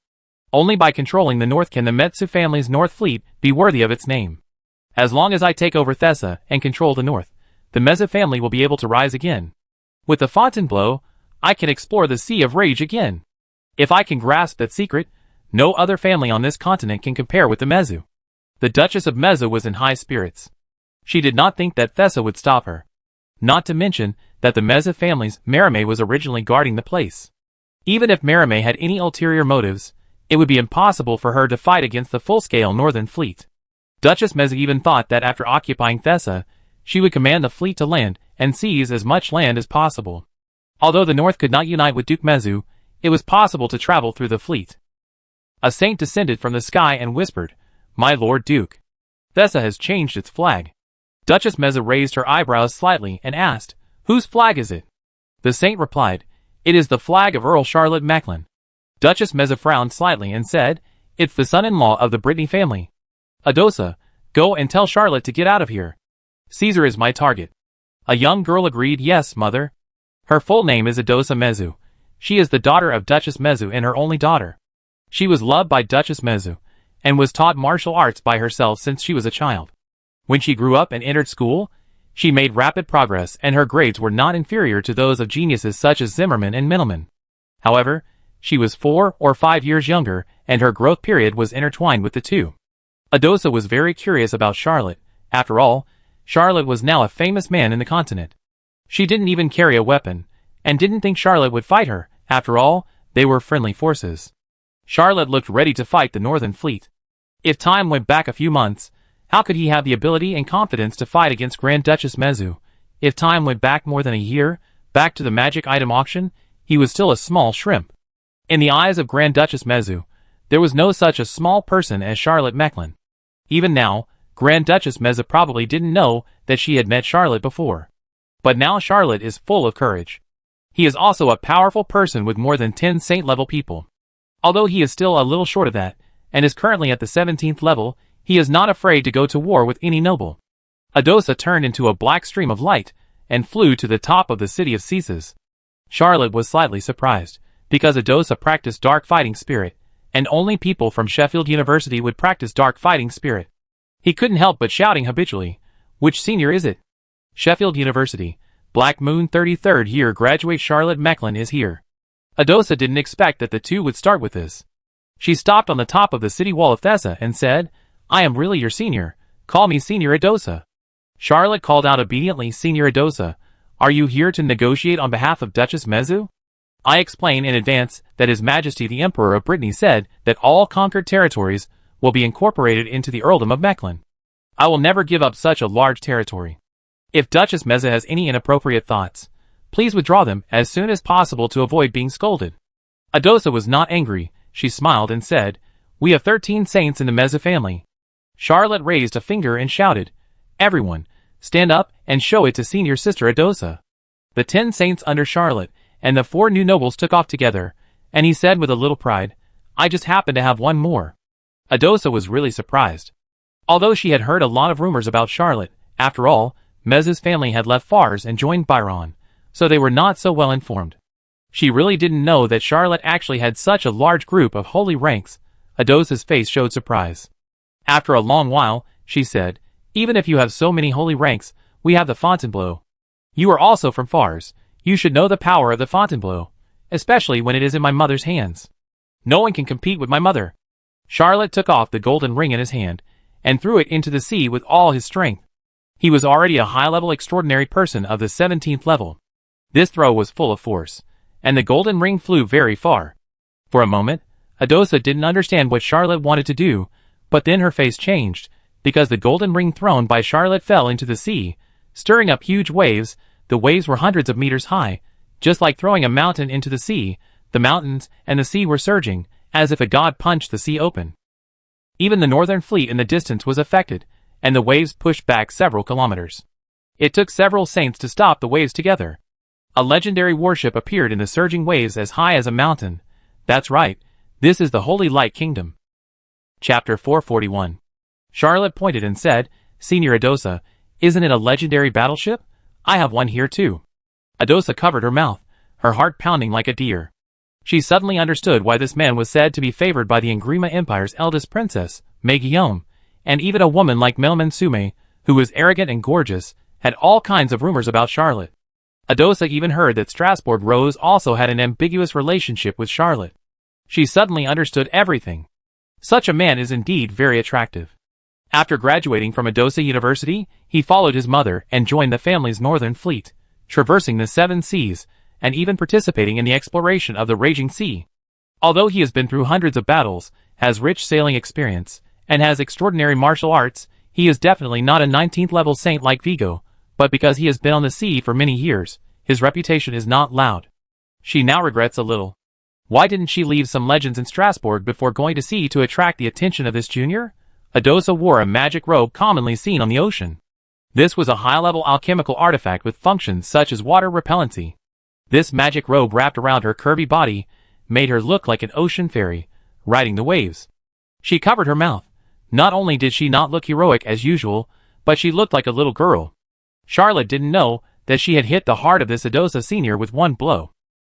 Only by controlling the north can the Mezzo family's north fleet be worthy of its name. As long as I take over Thessa and control the north, the Mezzo family will be able to rise again. With the Fontainebleau, I can explore the Sea of Rage again. If I can grasp that secret, no other family on this continent can compare with the Mezzo. The Duchess of Mezzo was in high spirits. She did not think that Thessa would stop her. Not to mention that the Mezzo family's Merimée was originally guarding the place. Even if Merimée had any ulterior motives, it would be impossible for her to fight against the full-scale northern fleet. Duchess Mezzo even thought that after occupying Thessa, she would command the fleet to land and seize as much land as possible. Although the north could not unite with Duke Mezzo, it was possible to travel through the fleet. A saint descended from the sky and whispered, "My Lord Duke, Thessa has changed its flag." Duchess Mezzo raised her eyebrows slightly and asked, "Whose flag is it?" The saint replied, "It is the flag of Earl Charlotte Mechlin." Duchess Mezzo frowned slightly and said, "It's the son-in-law of the Brittany family. Adosa, go and tell Charlotte to get out of here. Caesar is my target." A young girl agreed, "Yes, mother." Her full name is Adosa Mezzo. She is the daughter of Duchess Mezzo and her only daughter. She was loved by Duchess Mezzo, and was taught martial arts by herself since she was a child. When she grew up and entered school, she made rapid progress and her grades were not inferior to those of geniuses such as Zimmermann and Mittelmann. However, she was 4 or 5 years younger and her growth period was intertwined with the two. Adosa was very curious about Charlotte. After all, Charlotte was now a famous man in the continent. She didn't even carry a weapon, and didn't think Charlotte would fight her. After all, they were friendly forces. Charlotte looked ready to fight the northern fleet. If time went back a few months, how could he have the ability and confidence to fight against Grand Duchess Mezzo? If time went back more than a year, back to the magic item auction, he was still a small shrimp. In the eyes of Grand Duchess Mezzo, there was no such a small person as Charlotte Mechlin. Even now, Grand Duchess Mezzo probably didn't know that she had met Charlotte before. But now Charlotte is full of courage. He is also a powerful person with more than 10 saint-level people. Although he is still a little short of that, and is currently at the 17th level, he is not afraid to go to war with any noble. Adosa turned into a black stream of light, and flew to the top of the city of Ceases. Charlotte was slightly surprised, because Adosa practiced dark fighting spirit, and only people from Sheffield University would practice dark fighting spirit. He couldn't help but shouting habitually, "Which senior is it?" Sheffield University, Black Moon 33rd year graduate Charlotte Mechlin is here. Adosa didn't expect that the two would start with this. She stopped on the top of the city wall of Thessa and said, "I am really your senior. Call me Senior Adosa." Charlotte called out obediently, "Senior Adosa, are you here to negotiate on behalf of Duchess Mezzo?" I explain in advance that His Majesty the Emperor of Brittany said that all conquered territories will be incorporated into the Earldom of Mechlin. I will never give up such a large territory. If Duchess Meza has any inappropriate thoughts, please withdraw them as soon as possible to avoid being scolded. Adosa was not angry. She smiled and said, "We have 13 saints in the Meza family." Charlotte raised a finger and shouted, "Everyone, stand up and show it to senior sister Adosa." The 10 saints under Charlotte and the 4 new nobles took off together, and he said with a little pride, "I just happen to have one more." Adosa was really surprised. Although she had heard a lot of rumors about Charlotte, after all, Meza's family had left Fars and joined Byron, so they were not so well informed. She really didn't know that Charlotte actually had such a large group of holy ranks. Adosa's face showed surprise. After a long while, she said, "Even if you have so many holy ranks, we have the Fontainebleau. You are also from Fars. You should know the power of the Fontainebleau, especially when it is in my mother's hands. No one can compete with my mother." Charlotte took off the golden ring in his hand and threw it into the sea with all his strength. He was already a high-level extraordinary person of the 17th level. This throw was full of force, and the golden ring flew very far. For a moment, Adosa didn't understand what Charlotte wanted to do, but then her face changed, because the golden ring thrown by Charlotte fell into the sea, stirring up huge waves. The waves were hundreds of meters high, just like throwing a mountain into the sea. The mountains and the sea were surging, as if a god punched the sea open. Even the northern fleet in the distance was affected, and the waves pushed back several kilometers. It took several saints to stop the waves together. A legendary warship appeared in the surging waves as high as a mountain. That's right, this is the Holy Light Kingdom. Chapter 441. Charlotte pointed and said, "Senior Adosa, isn't it a legendary battleship? I have one here too." Adosa covered her mouth, her heart pounding like a deer. She suddenly understood why this man was said to be favored by the Engrima Empire's eldest princess, May Guillaume, and even a woman like Melman Sume, who was arrogant and gorgeous, had all kinds of rumors about Charlotte. Adosa even heard that Strasbourg Rose also had an ambiguous relationship with Charlotte. She suddenly understood everything. Such a man is indeed very attractive. After graduating from Adosa University, he followed his mother and joined the family's northern fleet, traversing the 7 seas, and even participating in the exploration of the raging sea. Although he has been through hundreds of battles, has rich sailing experience, and has extraordinary martial arts, he is definitely not a 19th level saint like Vigo, but because he has been on the sea for many years, his reputation is not loud. She now regrets a little. Why didn't she leave some legends in Strasbourg before going to sea to attract the attention of this junior? Adosa wore a magic robe commonly seen on the ocean. This was a high-level alchemical artifact with functions such as water repellency. This magic robe wrapped around her curvy body made her look like an ocean fairy, riding the waves. She covered her mouth. Not only did she not look heroic as usual, but she looked like a little girl. Charlotte didn't know that she had hit the heart of this Adosa senior with one blow.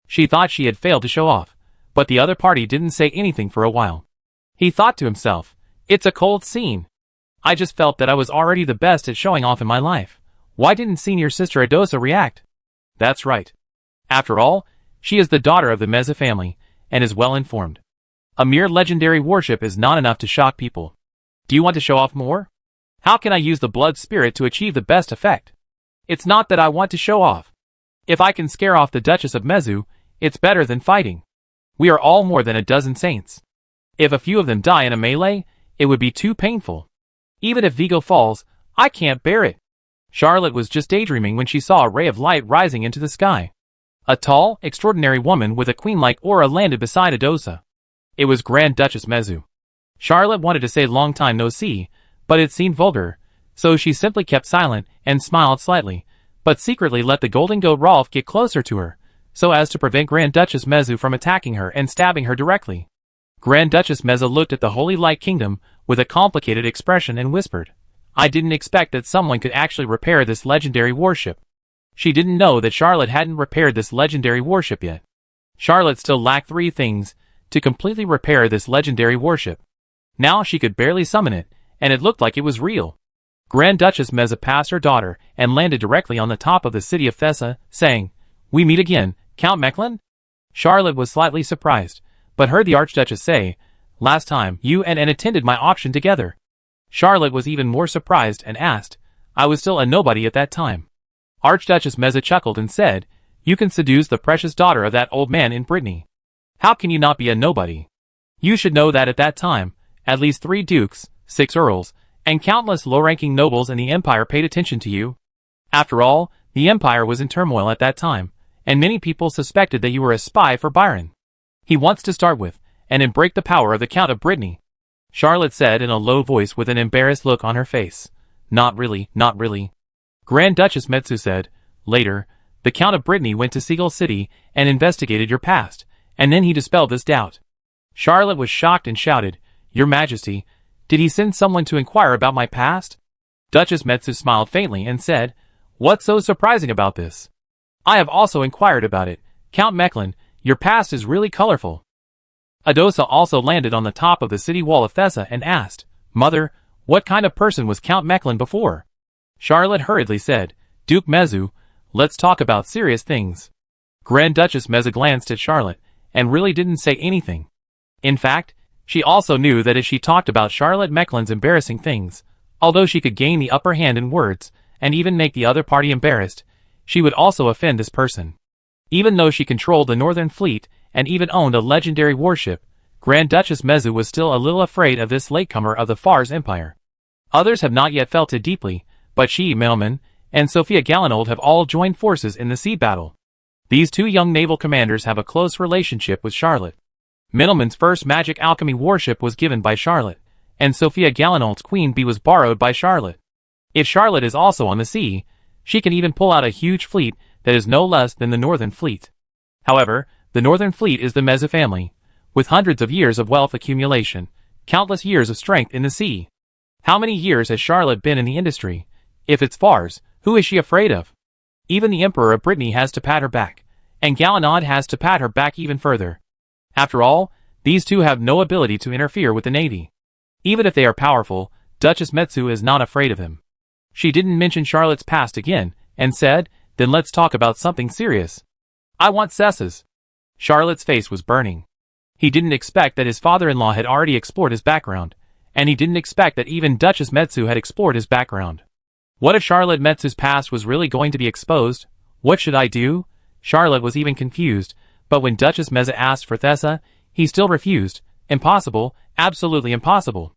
She thought she had failed to show off, but the other party didn't say anything for a while. He thought to himself, "It's a cold scene. I just felt that I was already the best at showing off in my life. Why didn't senior sister Adosa react?" That's right. After all, she is the daughter of the Meza family, and is well informed. A mere legendary warship is not enough to shock people. Do you want to show off more? How can I use the blood spirit to achieve the best effect? It's not that I want to show off. If I can scare off the Duchess of Mezu, it's better than fighting. We are all more than a dozen saints. If a few of them die in a melee, it would be too painful. Even if Vigo falls, I can't bear it. Charlotte was just daydreaming when she saw a ray of light rising into the sky. A tall, extraordinary woman with a queen-like aura landed beside Adosa. It was Grand Duchess Mezu. Charlotte wanted to say long time no see, but it seemed vulgar, so she simply kept silent and smiled slightly, but secretly let the golden goat Rolf get closer to her, so as to prevent Grand Duchess Mezu from attacking her and stabbing her directly. Grand Duchess Meza looked at the Holy Light Kingdom with a complicated expression and whispered, "I didn't expect that someone could actually repair this legendary warship." She didn't know that Charlotte hadn't repaired this legendary warship yet. Charlotte still lacked 3 things to completely repair this legendary warship. Now she could barely summon it, and it looked like it was real. Grand Duchess Meza passed her daughter and landed directly on the top of the city of Thessa, saying, "We meet again, Count Mechlin?" Charlotte was slightly surprised, but heard the Archduchess say, "Last time, you and Anne attended my auction together." Charlotte was even more surprised and asked, "I was still a nobody at that time." Archduchess Meza chuckled and said, You can seduce the precious daughter of that old man in Brittany. How can you not be a nobody? You should know that at that time, at least 3 dukes, 6 earls, and countless low-ranking nobles in the empire paid attention to you. After all, the empire was in turmoil at that time, and many people suspected that you were a spy for Byron. He wants to start with, and then break the power of the Count of Brittany, Charlotte said in a low voice with an embarrassed look on her face. Not really, not really. Grand Duchess Metsu said. Later, the Count of Brittany went to Seagull City and investigated your past, and then he dispelled this doubt. Charlotte was shocked and shouted, Your Majesty, did he send someone to inquire about my past? Duchess Metsu smiled faintly and said, What's so surprising about this? I have also inquired about it. Count Mechlin, your past is really colorful. Adosa also landed on the top of the city wall of Thessa and asked, Mother, what kind of person was Count Mechlin before? Charlotte hurriedly said, Duke Mezu, let's talk about serious things. Grand Duchess Mezu glanced at Charlotte, and really didn't say anything. In fact, she also knew that if she talked about Charlotte Mechlin's embarrassing things, although she could gain the upper hand in words, and even make the other party embarrassed, she would also offend this person. Even though she controlled the Northern Fleet, and even owned a legendary warship, Grand Duchess Mezu was still a little afraid of this latecomer of the Fars Empire. Others have not yet felt it deeply, but she, Melman, and Sophia Galinold have all joined forces in the sea battle. These 2 young naval commanders have a close relationship with Charlotte. Middleman's first magic alchemy warship was given by Charlotte, and Sophia Galinold's Queen Bee was borrowed by Charlotte. If Charlotte is also on the sea, she can even pull out a huge fleet that is no less than the Northern Fleet. However, the Northern Fleet is the Mezu family, with hundreds of years of wealth accumulation, countless years of strength in the sea. How many years has Charlotte been in the industry? If it's Fars, who is she afraid of? Even the Emperor of Brittany has to pat her back, and Galinaud has to pat her back even further. After all, these 2 have no ability to interfere with the Navy. Even if they are powerful, Duchess Metsu is not afraid of him. She didn't mention Charlotte's past again, and said, Then let's talk about something serious. I want cesses. Charlotte's face was burning. He didn't expect that his father-in-law had already explored his background, and he didn't expect that even Duchess Metsu had explored his background. What if Charlotte Metsu's past was really going to be exposed? What should I do? Charlotte was even confused, but when Duchess Mezu asked for Thessa, he still refused. Impossible, absolutely impossible.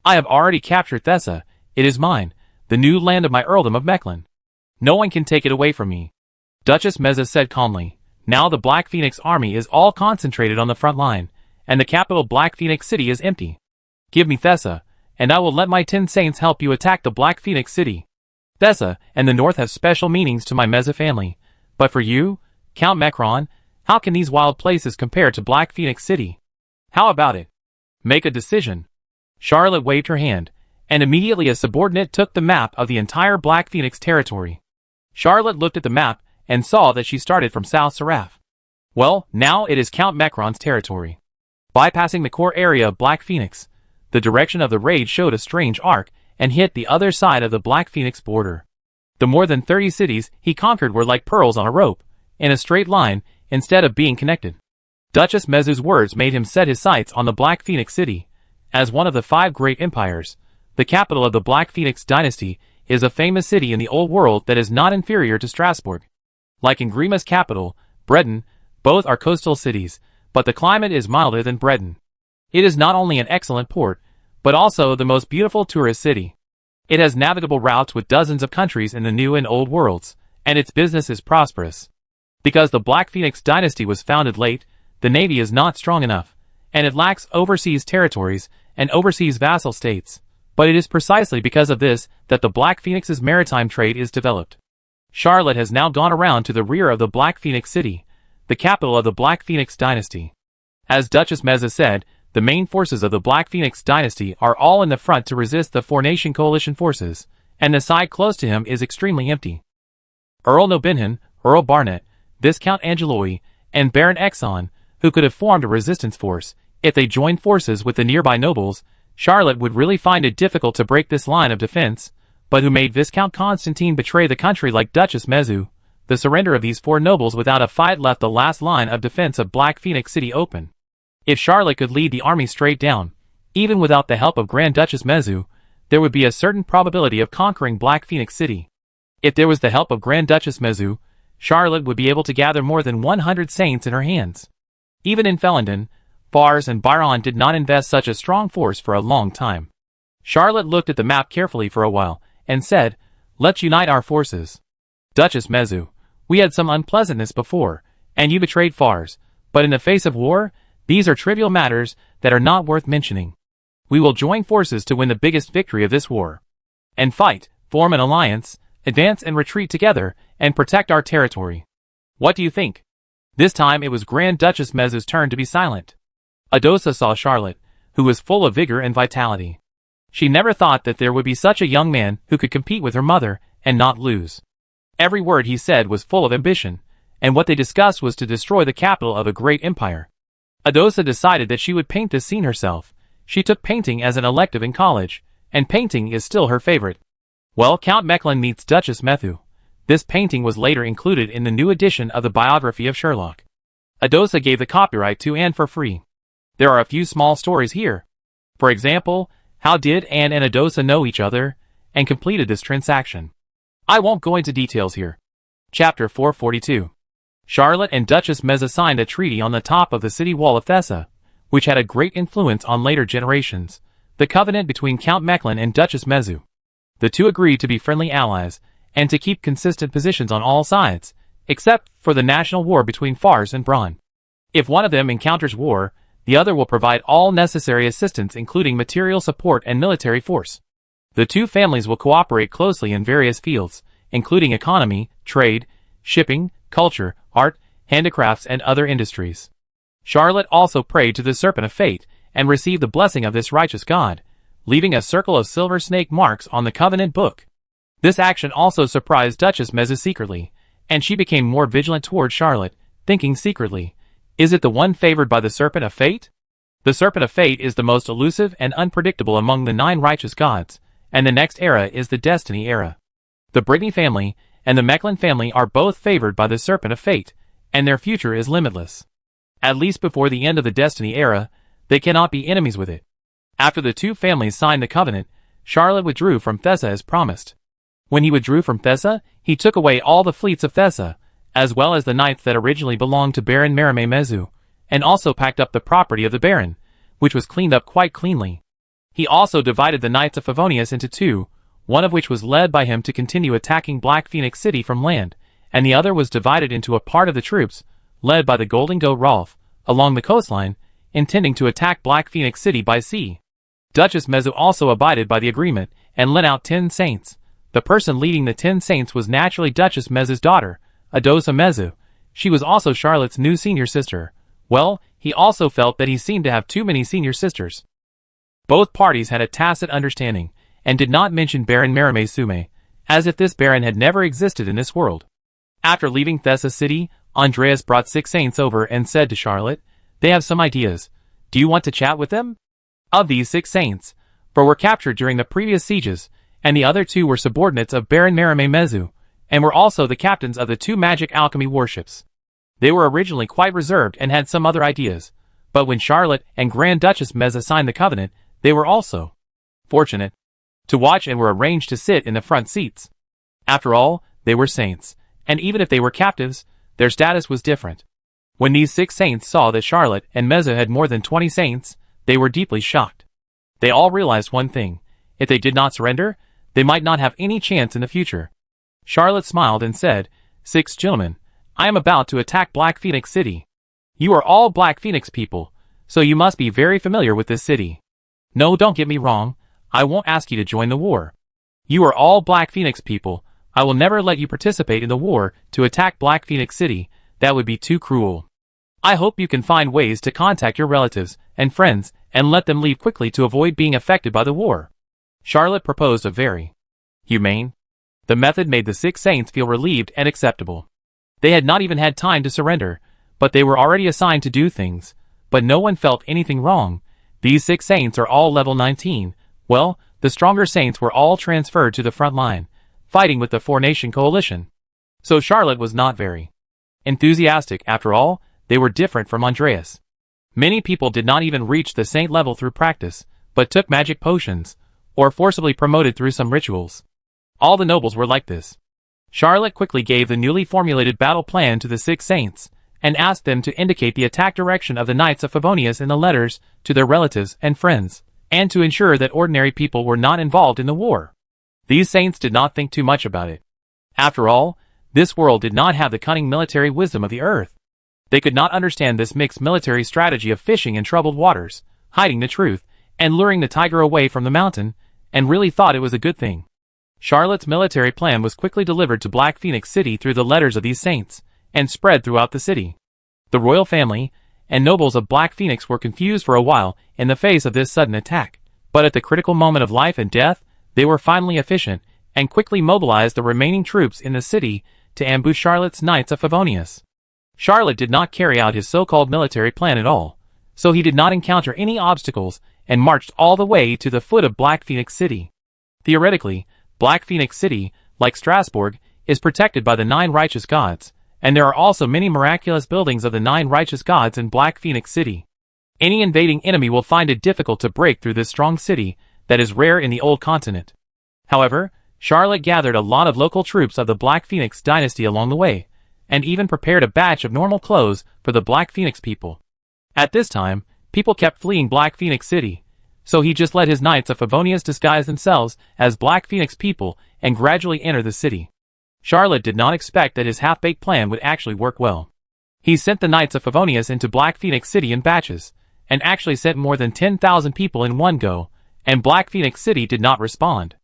I have already captured Thessa, it is mine, the new land of my earldom of Mechlin. No one can take it away from me. Duchess Mezu said calmly. Now the Black Phoenix army is all concentrated on the front line, and the capital Black Phoenix City is empty. Give me Thessa, and I will let my 10 saints help you attack the Black Phoenix City. Thessa and the North have special meanings to my Mezu family, but for you, Count Mechlin, how can these wild places compare to Black Phoenix City? How about it? Make a decision. Charlotte waved her hand, and immediately a subordinate took the map of the entire Black Phoenix territory. Charlotte looked at the map, and saw that she started from South Seraph. Well, now it is Count Mechlin's territory. Bypassing the core area of Black Phoenix, the direction of the raid showed a strange arc and hit the other side of the Black Phoenix border. The more than 30 cities he conquered were like pearls on a rope, in a straight line, instead of being connected. Duchess Mezu's words made him set his sights on the Black Phoenix City. As one of the 5 great empires, the capital of the Black Phoenix dynasty is a famous city in the old world that is not inferior to Strasbourg. Like in Grima's capital, Breton, both are coastal cities, but the climate is milder than Breton. It is not only an excellent port, but also the most beautiful tourist city. It has navigable routes with dozens of countries in the New and Old Worlds, and its business is prosperous. Because the Black Phoenix dynasty was founded late, the navy is not strong enough, and it lacks overseas territories and overseas vassal states. But it is precisely because of this that the Black Phoenix's maritime trade is developed. Charlotte has now gone around to the rear of the Black Phoenix City, the capital of the Black Phoenix dynasty. As Duchess Mezu said, the main forces of the Black Phoenix dynasty are all in the front to resist the 4-nation coalition forces, and the side close to him is extremely empty. Earl Nobinhan, Earl Barnett, Viscount Angeloi, and Baron Exxon, who could have formed a resistance force, if they joined forces with the nearby nobles, Charlotte would really find it difficult to break this line of defense, but who made Viscount Constantine betray the country like Duchess Mezu? The surrender of these 4 nobles without a fight left the last line of defense of Black Phoenix City open. If Charlotte could lead the army straight down, even without the help of Grand Duchess Mezu, there would be a certain probability of conquering Black Phoenix City. If there was the help of Grand Duchess Mezu, Charlotte would be able to gather more than 100 saints in her hands. Even in Felendon, Fars and Byron did not invest such a strong force for a long time. Charlotte looked at the map carefully for a while, and said, "Let's unite our forces. Duchess Mezu, we had some unpleasantness before, and you betrayed Fars, but in the face of war, these are trivial matters that are not worth mentioning. We will join forces to win the biggest victory of this war. And fight, form an alliance, advance and retreat together, and protect our territory. What do you think?" This time it was Grand Duchess Mezu's turn to be silent. Adosa saw Charlotte, who was full of vigor and vitality. She never thought that there would be such a young man who could compete with her mother and not lose. Every word he said was full of ambition, and what they discussed was to destroy the capital of a great empire. Adosa decided that she would paint this scene herself. She took painting as an elective in college, and painting is still her favorite. Well, Count Mechlin meets Duchess Mezu. This painting was later included in the new edition of the biography of Sherlock. Adosa gave the copyright to Anne for free. There are a few small stories here. For example, how did Anne and Adosa know each other, and completed this transaction? I won't go into details here. Chapter 442. Charlotte and Duchess Mezu signed a treaty on the top of the city wall of Thessa, which had a great influence on later generations, the covenant between Count Mechlin and Duchess Mezu. The two agreed to be friendly allies, and to keep consistent positions on all sides, except for the national war between Fars and Bron. If one of them encounters war, the other will provide all necessary assistance including material support and military force. The two families will cooperate closely in various fields, including economy, trade, shipping, culture, art, handicrafts and other industries. Charlotte also prayed to the Serpent of Fate, and received the blessing of this righteous god, leaving a circle of silver snake marks on the covenant book. This action also surprised Duchess Mezu secretly, and she became more vigilant toward Charlotte, thinking secretly, "Is it the one favored by the Serpent of Fate?" The Serpent of Fate is the most elusive and unpredictable among the 9 righteous gods, and the next era is the Destiny era. The Brittany family and the Mechlin family are both favored by the Serpent of Fate, and their future is limitless. At least before the end of the Destiny era, they cannot be enemies with it. After the two families signed the covenant, Charlotte withdrew from Thessa as promised. When he withdrew from Thessa, he took away all the fleets of Thessa, as well as the knights that originally belonged to Baron Merime Mezu, and also packed up the property of the Baron, which was cleaned up quite cleanly. He also divided the knights of Favonius into 2, one of which was led by him to continue attacking Black Phoenix City from land, and the other was divided into a part of the troops, led by the Golden Goat Rolf, along the coastline, intending to attack Black Phoenix City by sea. Duchess Mezu also abided by the agreement, and lent out 10 saints. The person leading the 10 saints was naturally Duchess Mezu's daughter, Adosa Mezu. She was also Charlotte's new senior sister. Well, he also felt that he seemed to have too many senior sisters. Both parties had a tacit understanding, and did not mention Baron Merime Sume, as if this baron had never existed in this world. After leaving Thessa City, Andreas brought 6 saints over and said to Charlotte, "They have some ideas. Do you want to chat with them?" Of these 6 saints, 4 were captured during the previous sieges, and the other 2 were subordinates of Baron Merime Mezu, and were also the captains of the 2 magic alchemy warships. They were originally quite reserved and had some other ideas, but when Charlotte and Grand Duchess Mezu signed the covenant, they were also fortunate to watch and were arranged to sit in the front seats. After all, they were saints, and even if they were captives, their status was different. When these 6 saints saw that Charlotte and Mezu had more than 20 saints, they were deeply shocked. They all realized one thing: if they did not surrender, they might not have any chance in the future. Charlotte smiled and said, "6 gentlemen, I am about to attack Black Phoenix City. You are all Black Phoenix people, so you must be very familiar with this city. No, don't get me wrong, I won't ask you to join the war. You are all Black Phoenix people. I will never let you participate in the war to attack Black Phoenix City. That would be too cruel. I hope you can find ways to contact your relatives and friends and let them leave quickly to avoid being affected by the war." Charlotte proposed a very humane. The method made the 6 saints feel relieved and acceptable. They had not even had time to surrender, but they were already assigned to do things, but no one felt anything wrong. These 6 saints are all level 19. Well, the stronger saints were all transferred to the front line, fighting with the 4-nation coalition. So Charlotte was not very enthusiastic. After all, they were different from Andreas. Many people did not even reach the saint level through practice, but took magic potions, or forcibly promoted through some rituals. All the nobles were like this. Charlotte quickly gave the newly formulated battle plan to the 6 saints, and asked them to indicate the attack direction of the Knights of Favonius in the letters to their relatives and friends, and to ensure that ordinary people were not involved in the war. These saints did not think too much about it. After all, this world did not have the cunning military wisdom of the earth. They could not understand this mixed military strategy of fishing in troubled waters, hiding the truth, and luring the tiger away from the mountain, and really thought it was a good thing. Charlotte's military plan was quickly delivered to Black Phoenix City through the letters of these saints, and spread throughout the city. The royal family and nobles of Black Phoenix were confused for a while in the face of this sudden attack, but at the critical moment of life and death, they were finally efficient, and quickly mobilized the remaining troops in the city to ambush Charlotte's Knights of Favonius. Charlotte did not carry out his so-called military plan at all, so he did not encounter any obstacles and marched all the way to the foot of Black Phoenix City. Theoretically, Black Phoenix City, like Strasbourg, is protected by the 9 righteous gods, and there are also many miraculous buildings of the 9 righteous gods in Black Phoenix City. Any invading enemy will find it difficult to break through this strong city that is rare in the old continent. However, Charlotte gathered a lot of local troops of the Black Phoenix dynasty along the way, and even prepared a batch of normal clothes for the Black Phoenix people. At this time, people kept fleeing Black Phoenix City, so he just let his Knights of Favonius disguise themselves as Black Phoenix people and gradually enter the city. Charlotte did not expect that his half-baked plan would actually work well. He sent the Knights of Favonius into Black Phoenix City in batches, and actually sent more than 10,000 people in one go, and Black Phoenix City did not respond.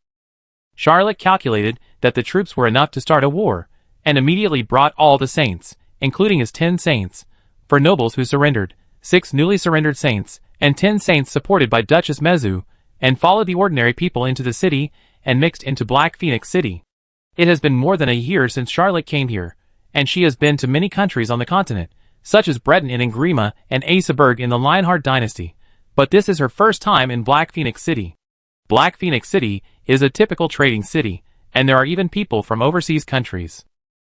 Charlotte calculated that the troops were enough to start a war, and immediately brought all the saints, including his 10 saints, for nobles who surrendered, 6 newly surrendered saints, and 10 saints supported by Duchess Mezu, and followed the ordinary people into the city, and mixed into Black Phoenix City. It has been more than a year since Charlotte came here, and she has been to many countries on the continent, such as Breton in Ingrima and Asaberg in the Lionheart dynasty, but this is her first time in Black Phoenix City. Black Phoenix City is a typical trading city, and there are even people from overseas countries.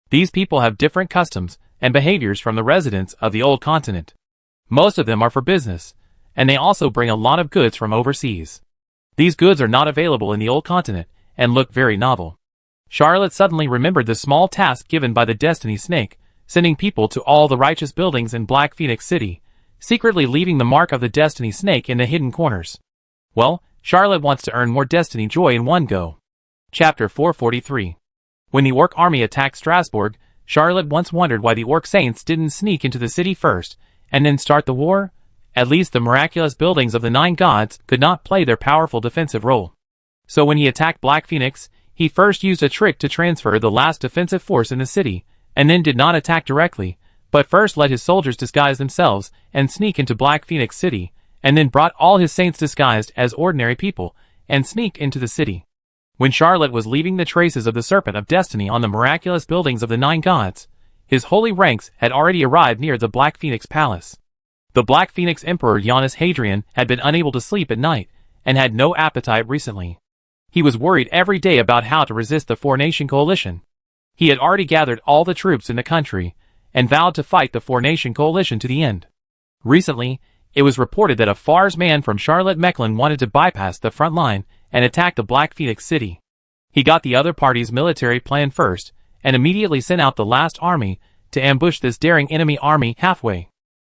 These people have different customs and behaviors from the residents of the old continent. Most of them are for business, and they also bring a lot of goods from overseas. These goods are not available in the old continent, and look very novel. Charlotte suddenly remembered the small task given by the Destiny Snake, sending people to all the righteous buildings in Black Phoenix City, secretly leaving the mark of the Destiny Snake in the hidden corners. Well, Charlotte wants to earn more Destiny joy in one go. Chapter 443. When the Orc army attacked Strasbourg, Charlotte once wondered why the Orc saints didn't sneak into the city first, and then start the war. At least the miraculous buildings of the 9 gods could not play their powerful defensive role. So when he attacked Black Phoenix, he first used a trick to transfer the last defensive force in the city, and then did not attack directly, but first let his soldiers disguise themselves and sneak into Black Phoenix City, and then brought all his saints disguised as ordinary people, and sneaked into the city. When Charlotte was leaving the traces of the Serpent of Destiny on the miraculous buildings of the 9 gods, his holy ranks had already arrived near the Black Phoenix Palace. The Black Phoenix Emperor Giannis Hadrian had been unable to sleep at night, and had no appetite recently. He was worried every day about how to resist the 4-nation coalition. He had already gathered all the troops in the country, and vowed to fight the 4-nation coalition to the end. Recently, it was reported that a Fars man from Charlotte Mechlin wanted to bypass the front line and attack the Black Phoenix City. He got the other party's military plan first, and immediately sent out the last army to ambush this daring enemy army halfway.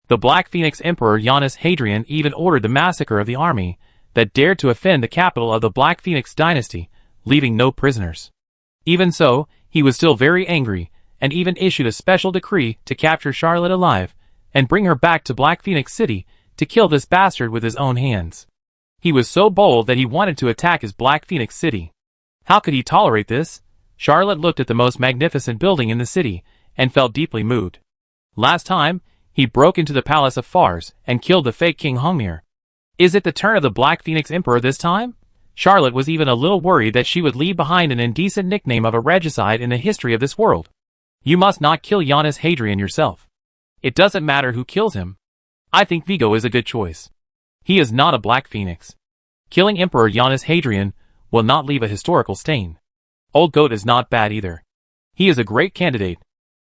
The Black Phoenix Emperor Giannis Hadrian even ordered the massacre of the army that dared to offend the capital of the Black Phoenix dynasty, leaving no prisoners. Even so, he was still very angry, and even issued a special decree to capture Charlotte alive, and bring her back to Black Phoenix City to kill this bastard with his own hands. He was so bold that he wanted to attack his Black Phoenix City. How could he tolerate this? Charlotte looked at the most magnificent building in the city, and felt deeply moved. Last time, he broke into the palace of Fars, and killed the fake King Hongmir. Is it the turn of the Black Phoenix Emperor this time? Charlotte was even a little worried that she would leave behind an indecent nickname of a regicide in the history of this world. You must not kill Giannis Hadrian yourself. It doesn't matter who kills him. I think Vigo is a good choice. He is not a Black Phoenix. Killing Emperor Giannis Hadrian will not leave a historical stain. Old Goat is not bad either. He is a great candidate.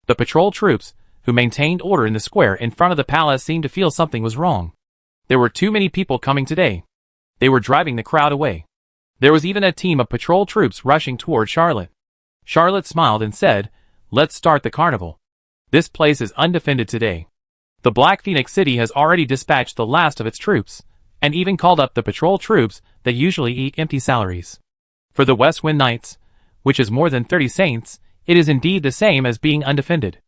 The patrol troops, who maintained order in the square in front of the palace, seemed to feel something was wrong. There were too many people coming today. They were driving the crowd away. There was even a team of patrol troops rushing toward Charlotte. Charlotte smiled and said, "Let's start the carnival. This place is undefended today. The Black Phoenix City has already dispatched the last of its troops, and even called up the patrol troops that usually eat empty salaries. For the West Wind Knights, which is more than 30 saints, it is indeed the same as being undefended."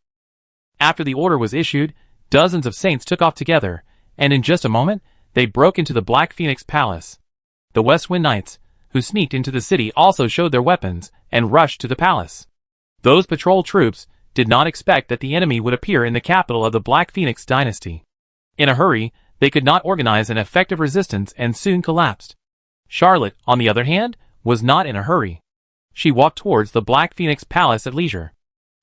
After the order was issued, dozens of saints took off together, and in just a moment, they broke into the Black Phoenix Palace. The West Wind Knights, who sneaked into the city, also showed their weapons and rushed to the palace. Those patrol troops did not expect that the enemy would appear in the capital of the Black Phoenix dynasty. In a hurry, they could not organize an effective resistance and soon collapsed. Charlotte, on the other hand, was not in a hurry. She walked towards the Black Phoenix Palace at leisure.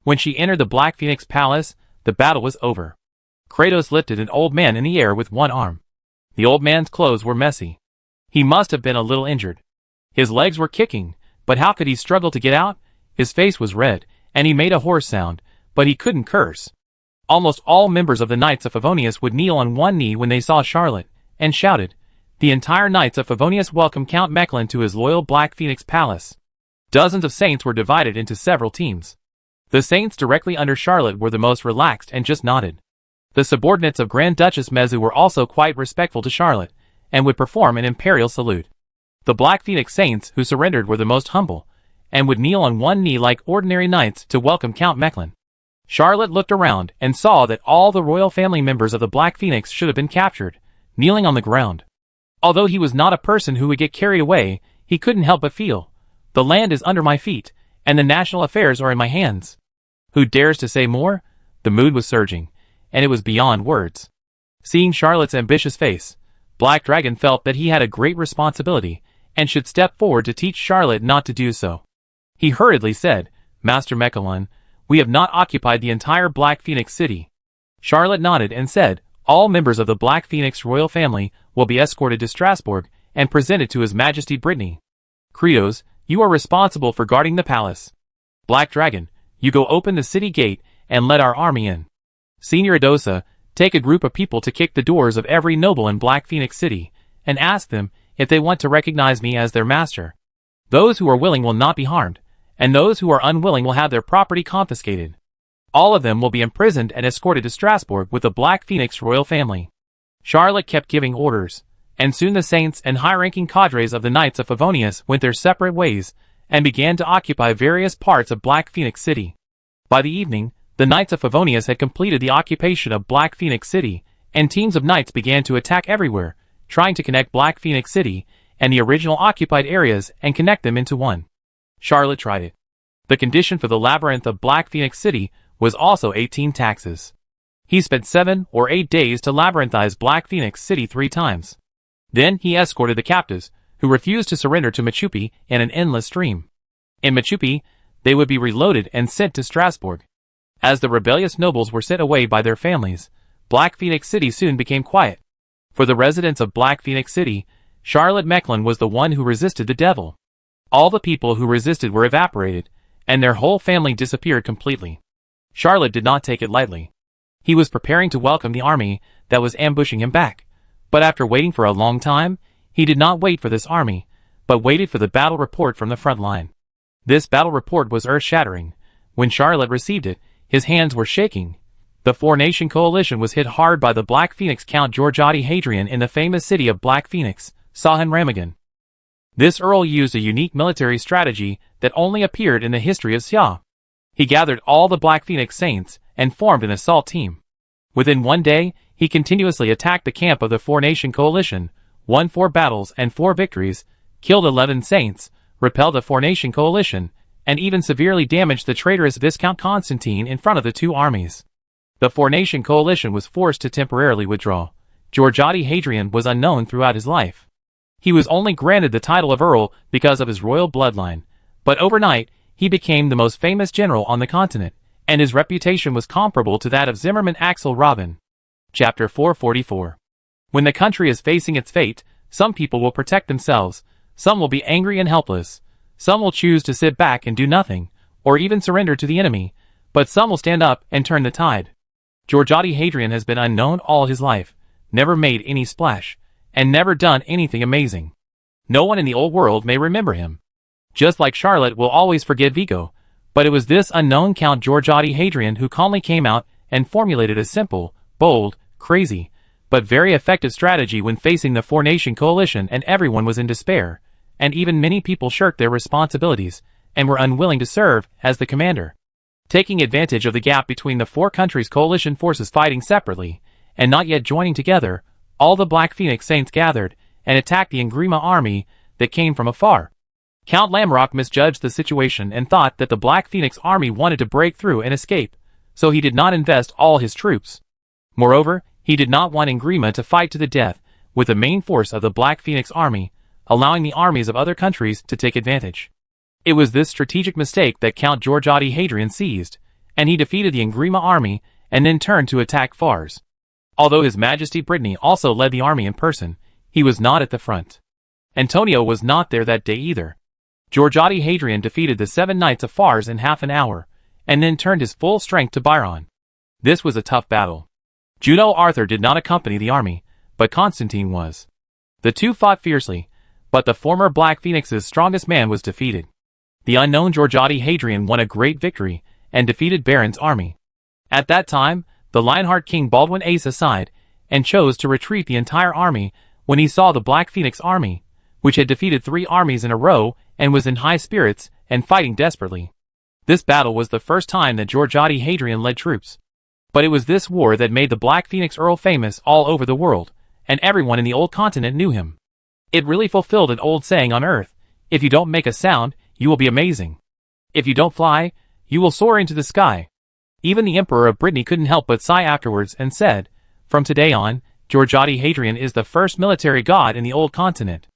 When she entered the Black Phoenix Palace, the battle was over. Kratos lifted an old man in the air with one arm. The old man's clothes were messy. He must have been a little injured. His legs were kicking, but how could he struggle to get out? His face was red, and he made a hoarse sound, but he couldn't curse. Almost all members of the Knights of Favonius would kneel on one knee when they saw Charlotte, and shouted. The entire Knights of Favonius welcomed Count Mechlin to his loyal Black Phoenix Palace. Dozens of saints were divided into several teams. The saints directly under Charlotte were the most relaxed and just nodded. The subordinates of Grand Duchess Mezu were also quite respectful to Charlotte, and would perform an imperial salute. The Black Phoenix saints who surrendered were the most humble, and would kneel on one knee like ordinary knights to welcome Count Mechlin. Charlotte looked around and saw that all the royal family members of the Black Phoenix should have been captured, kneeling on the ground. Although he was not a person who would get carried away, he couldn't help but feel, the land is under my feet, and the national affairs are in my hands. Who dares to say more? The mood was surging, and it was beyond words. Seeing Charlotte's ambitious face, Black Dragon felt that he had a great responsibility, and should step forward to teach Charlotte not to do so. He hurriedly said, "Master Mechlin, we have not occupied the entire Black Phoenix City." Charlotte nodded and said, "All members of the Black Phoenix royal family will be escorted to Strasbourg and presented to His Majesty Brittany. Kratos, you are responsible for guarding the palace. Black Dragon, you go open the city gate and let our army in. Senior Adosa, take a group of people to kick the doors of every noble in Black Phoenix City, and ask them if they want to recognize me as their master. Those who are willing will not be harmed, and those who are unwilling will have their property confiscated. All of them will be imprisoned and escorted to Strasbourg with the Black Phoenix royal family." Charlotte kept giving orders, and soon the saints and high-ranking cadres of the Knights of Favonius went their separate ways, and began to occupy various parts of Black Phoenix City. By the evening, the Knights of Favonius had completed the occupation of Black Phoenix City, and teams of knights began to attack everywhere, trying to connect Black Phoenix City and the original occupied areas and connect them into one. Charlotte tried it. The condition for the labyrinth of Black Phoenix City was also 18 taxes. He spent 7 or 8 days to labyrinthize Black Phoenix City 3 times. Then he escorted the captives, who refused to surrender to Machupi, in an endless stream. In Machupi, they would be reloaded and sent to Strasbourg. As the rebellious nobles were sent away by their families, Black Phoenix City soon became quiet. For the residents of Black Phoenix City, Charlotte Mechlin was the one who resisted the devil. All the people who resisted were evaporated, and their whole family disappeared completely. Charlotte did not take it lightly. He was preparing to welcome the army that was ambushing him back, but after waiting for a long time, he did not wait for this army, but waited for the battle report from the front line. This battle report was earth-shattering. When Charlotte received it, his hands were shaking. The four-nation coalition was hit hard by the Black Phoenix Count Georgiadi Hadrian in the famous city of Black Phoenix, Sahan Ramagan. This earl used a unique military strategy that only appeared in the history of Xia. He gathered all the Black Phoenix saints and formed an assault team. Within one day, he continuously attacked the camp of the four-nation coalition, won 4 battles and 4 victories, killed 11 saints, repelled the four-nation coalition, and even severely damaged the traitorous Viscount Constantine in front of the 2 armies. The four-nation coalition was forced to temporarily withdraw. Georgiadi Hadrian was unknown throughout his life. He was only granted the title of Earl because of his royal bloodline, but overnight, he became the most famous general on the continent, and his reputation was comparable to that of Zimmerman Axel Robin. Chapter 444. When the country is facing its fate, some people will protect themselves, some will be angry and helpless, some will choose to sit back and do nothing, or even surrender to the enemy, but some will stand up and turn the tide. Georgiadi Hadrian has been unknown all his life, never made any splash, and never done anything amazing. No one in the old world may remember him. Just like Charlotte will always forget Vigo, But it was this unknown Count Georgiadi Hadrian who calmly came out and formulated a simple, bold, crazy, but very effective strategy when facing the four-nation coalition, and everyone was in despair, and even many people shirked their responsibilities and were unwilling to serve as the commander. Taking advantage of the gap between the four countries' coalition forces fighting separately and not yet joining together, all the Black Phoenix Saints gathered and attacked the Engrima army that came from afar. Count Lamrock misjudged the situation and thought that the Black Phoenix army wanted to break through and escape, so he did not invest all his troops. Moreover, he did not want Engrima to fight to the death with the main force of the Black Phoenix army, allowing the armies of other countries to take advantage. It was this strategic mistake that Count Georgiadi Hadrian seized, and he defeated the Engrima army and then turned to attack Fars. Although His Majesty Brittany also led the army in person, he was not at the front. Antonio was not there that day either. Georgiadi Hadrian defeated the 7 knights of Fars in half an hour, and then turned his full strength to Byron. This was a tough battle. Juno Arthur did not accompany the army, but Constantine was. The two fought fiercely, but the former Black Phoenix's strongest man was defeated. The unknown Georgiadi Hadrian won a great victory and defeated Baron's army. At that time, the Lionheart King Baldwin Ace aside and chose to retreat the entire army when he saw the Black Phoenix army, which had defeated 3 armies in a row and was in high spirits and fighting desperately. This battle was the first time that Georgiadi Hadrian led troops. But it was this war that made the Black Phoenix Earl famous all over the world, and everyone in the old continent knew him. It really fulfilled an old saying on Earth: if you don't make a sound, you will be amazing. If you don't fly, you will soar into the sky. Even the Emperor of Brittany couldn't help but sigh afterwards and said, from today on, Georgiadi Hadrian is the first military god in the old continent.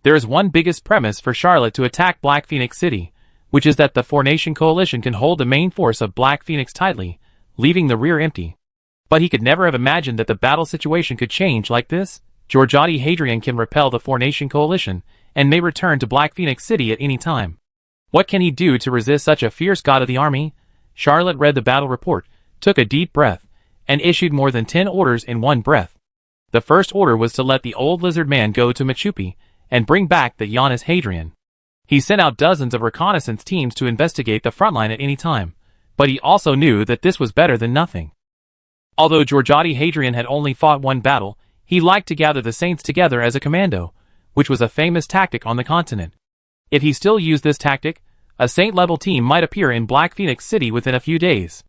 There is one biggest premise for Charlotte to attack Black Phoenix City, which is that the four-nation coalition can hold the main force of Black Phoenix tightly, leaving the rear empty. But he could never have imagined that the battle situation could change like this. Georgiadi Hadrian can repel the four-nation coalition and may return to Black Phoenix City at any time. What can he do to resist such a fierce god of the army? Charlotte read the battle report, took a deep breath, and issued more than 10 orders in one breath. The first order was to let the old lizard man go to Machupi and bring back the Giannis Hadrian. He sent out dozens of reconnaissance teams to investigate the front line at any time, but he also knew that this was better than nothing. Although Georgiadi Hadrian had only fought one battle, he liked to gather the saints together as a commando, which was a famous tactic on the continent. If he still used this tactic, a saint-level team might appear in Black Phoenix City within a few days.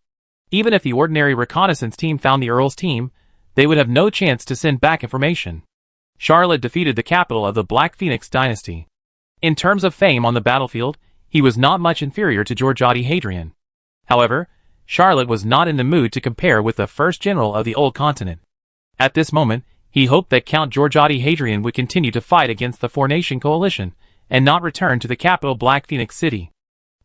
Even if the ordinary reconnaissance team found the Earl's team, they would have no chance to send back information. Charlotte defeated the capital of the Black Phoenix dynasty. In terms of fame on the battlefield, he was not much inferior to Georgiadi Hadrian. However, Charlotte was not in the mood to compare with the first general of the old continent. At this moment, he hoped that Count Georgiadi Hadrian would continue to fight against the four-nation coalition and not return to the capital Black Phoenix City.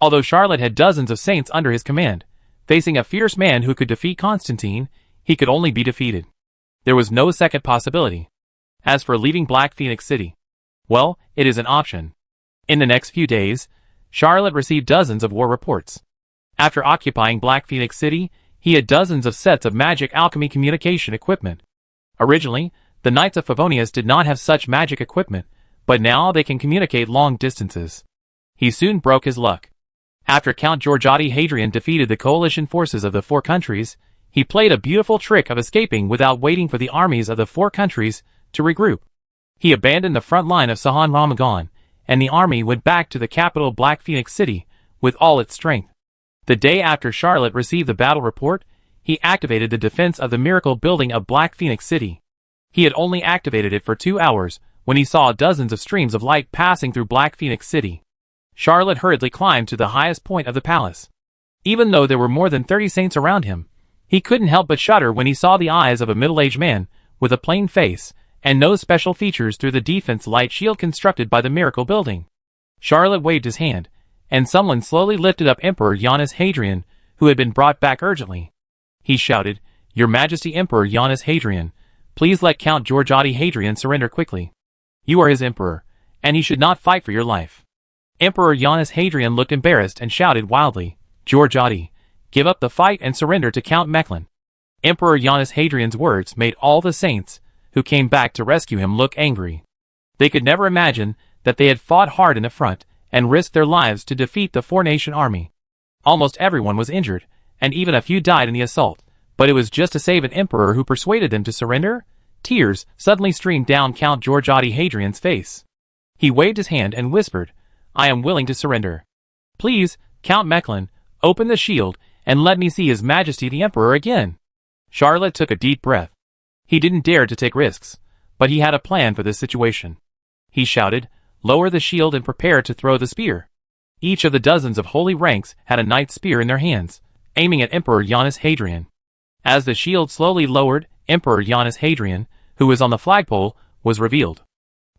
Although Charlotte had dozens of saints under his command, facing a fierce man who could defeat Constantine, he could only be defeated. There was no second possibility. As for leaving Black Phoenix City, well, it is an option. In the next few days, Charlotte received dozens of war reports. After occupying Black Phoenix City, he had dozens of sets of magic alchemy communication equipment. Originally, the Knights of Favonius did not have such magic equipment, but now they can communicate long distances. He soon broke his luck. After Count Georgiadi Hadrian defeated the coalition forces of the four countries, he played a beautiful trick of escaping without waiting for the armies of the four countries to regroup. He abandoned the front line of Sahan Ramagan, and the army went back to the capital Black Phoenix City with all its strength. The day after Charlotte received the battle report, he activated the defense of the miracle building of Black Phoenix City. He had only activated it for 2 hours when he saw dozens of streams of light passing through Black Phoenix City. Charlotte hurriedly climbed to the highest point of the palace. Even though there were more than 30 saints around him, he couldn't help but shudder when he saw the eyes of a middle-aged man with a plain face and no special features through the defense light shield constructed by the miracle building. Charlotte waved his hand, and someone slowly lifted up Emperor Giannis Hadrian, who had been brought back urgently. He shouted, "Your Majesty Emperor Giannis Hadrian, please let Count Georgiadi Hadrian surrender quickly. You are his emperor, and he should not fight for your life." Emperor Giannis Hadrian looked embarrassed and shouted wildly, "Georgiadi, give up the fight and surrender to Count Mechlin." Emperor Giannis Hadrian's words made all the saints who came back to rescue him look angry. They could never imagine that they had fought hard in the front and risked their lives to defeat the four-nation army. Almost everyone was injured, and even a few died in the assault, but it was just to save an emperor who persuaded them to surrender? Tears suddenly streamed down Count Georgiadi Hadrian's face. He waved his hand and whispered, "I am willing to surrender. Please, Count Mechlin, open the shield and let me see His Majesty the Emperor again." Charlotte took a deep breath. He didn't dare to take risks, but he had a plan for this situation. He shouted, "Lower the shield and prepare to throw the spear." Each of the dozens of holy ranks had a knight's spear in their hands, aiming at Emperor Giannis Hadrian. As the shield slowly lowered, Emperor Giannis Hadrian, who was on the flagpole, was revealed.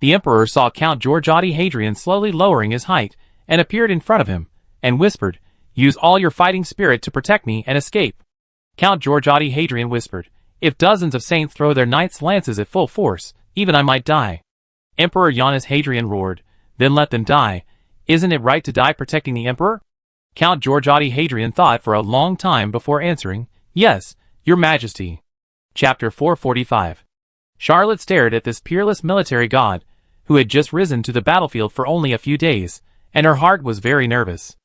The emperor saw Count Georgiadi Hadrian slowly lowering his height, and appeared in front of him, and whispered, "Use all your fighting spirit to protect me and escape." Count Georgiadi Hadrian whispered, "If dozens of saints throw their knights' lances at full force, even I might die." Emperor Giannis Hadrian roared, "Then let them die. Isn't it right to die protecting the emperor?" Count Georgiadi Hadrian thought for a long time before answering, "Yes, Your Majesty." Chapter 445. Charlotte stared at this peerless military god, who had just risen to the battlefield for only a few days, and her heart was very nervous.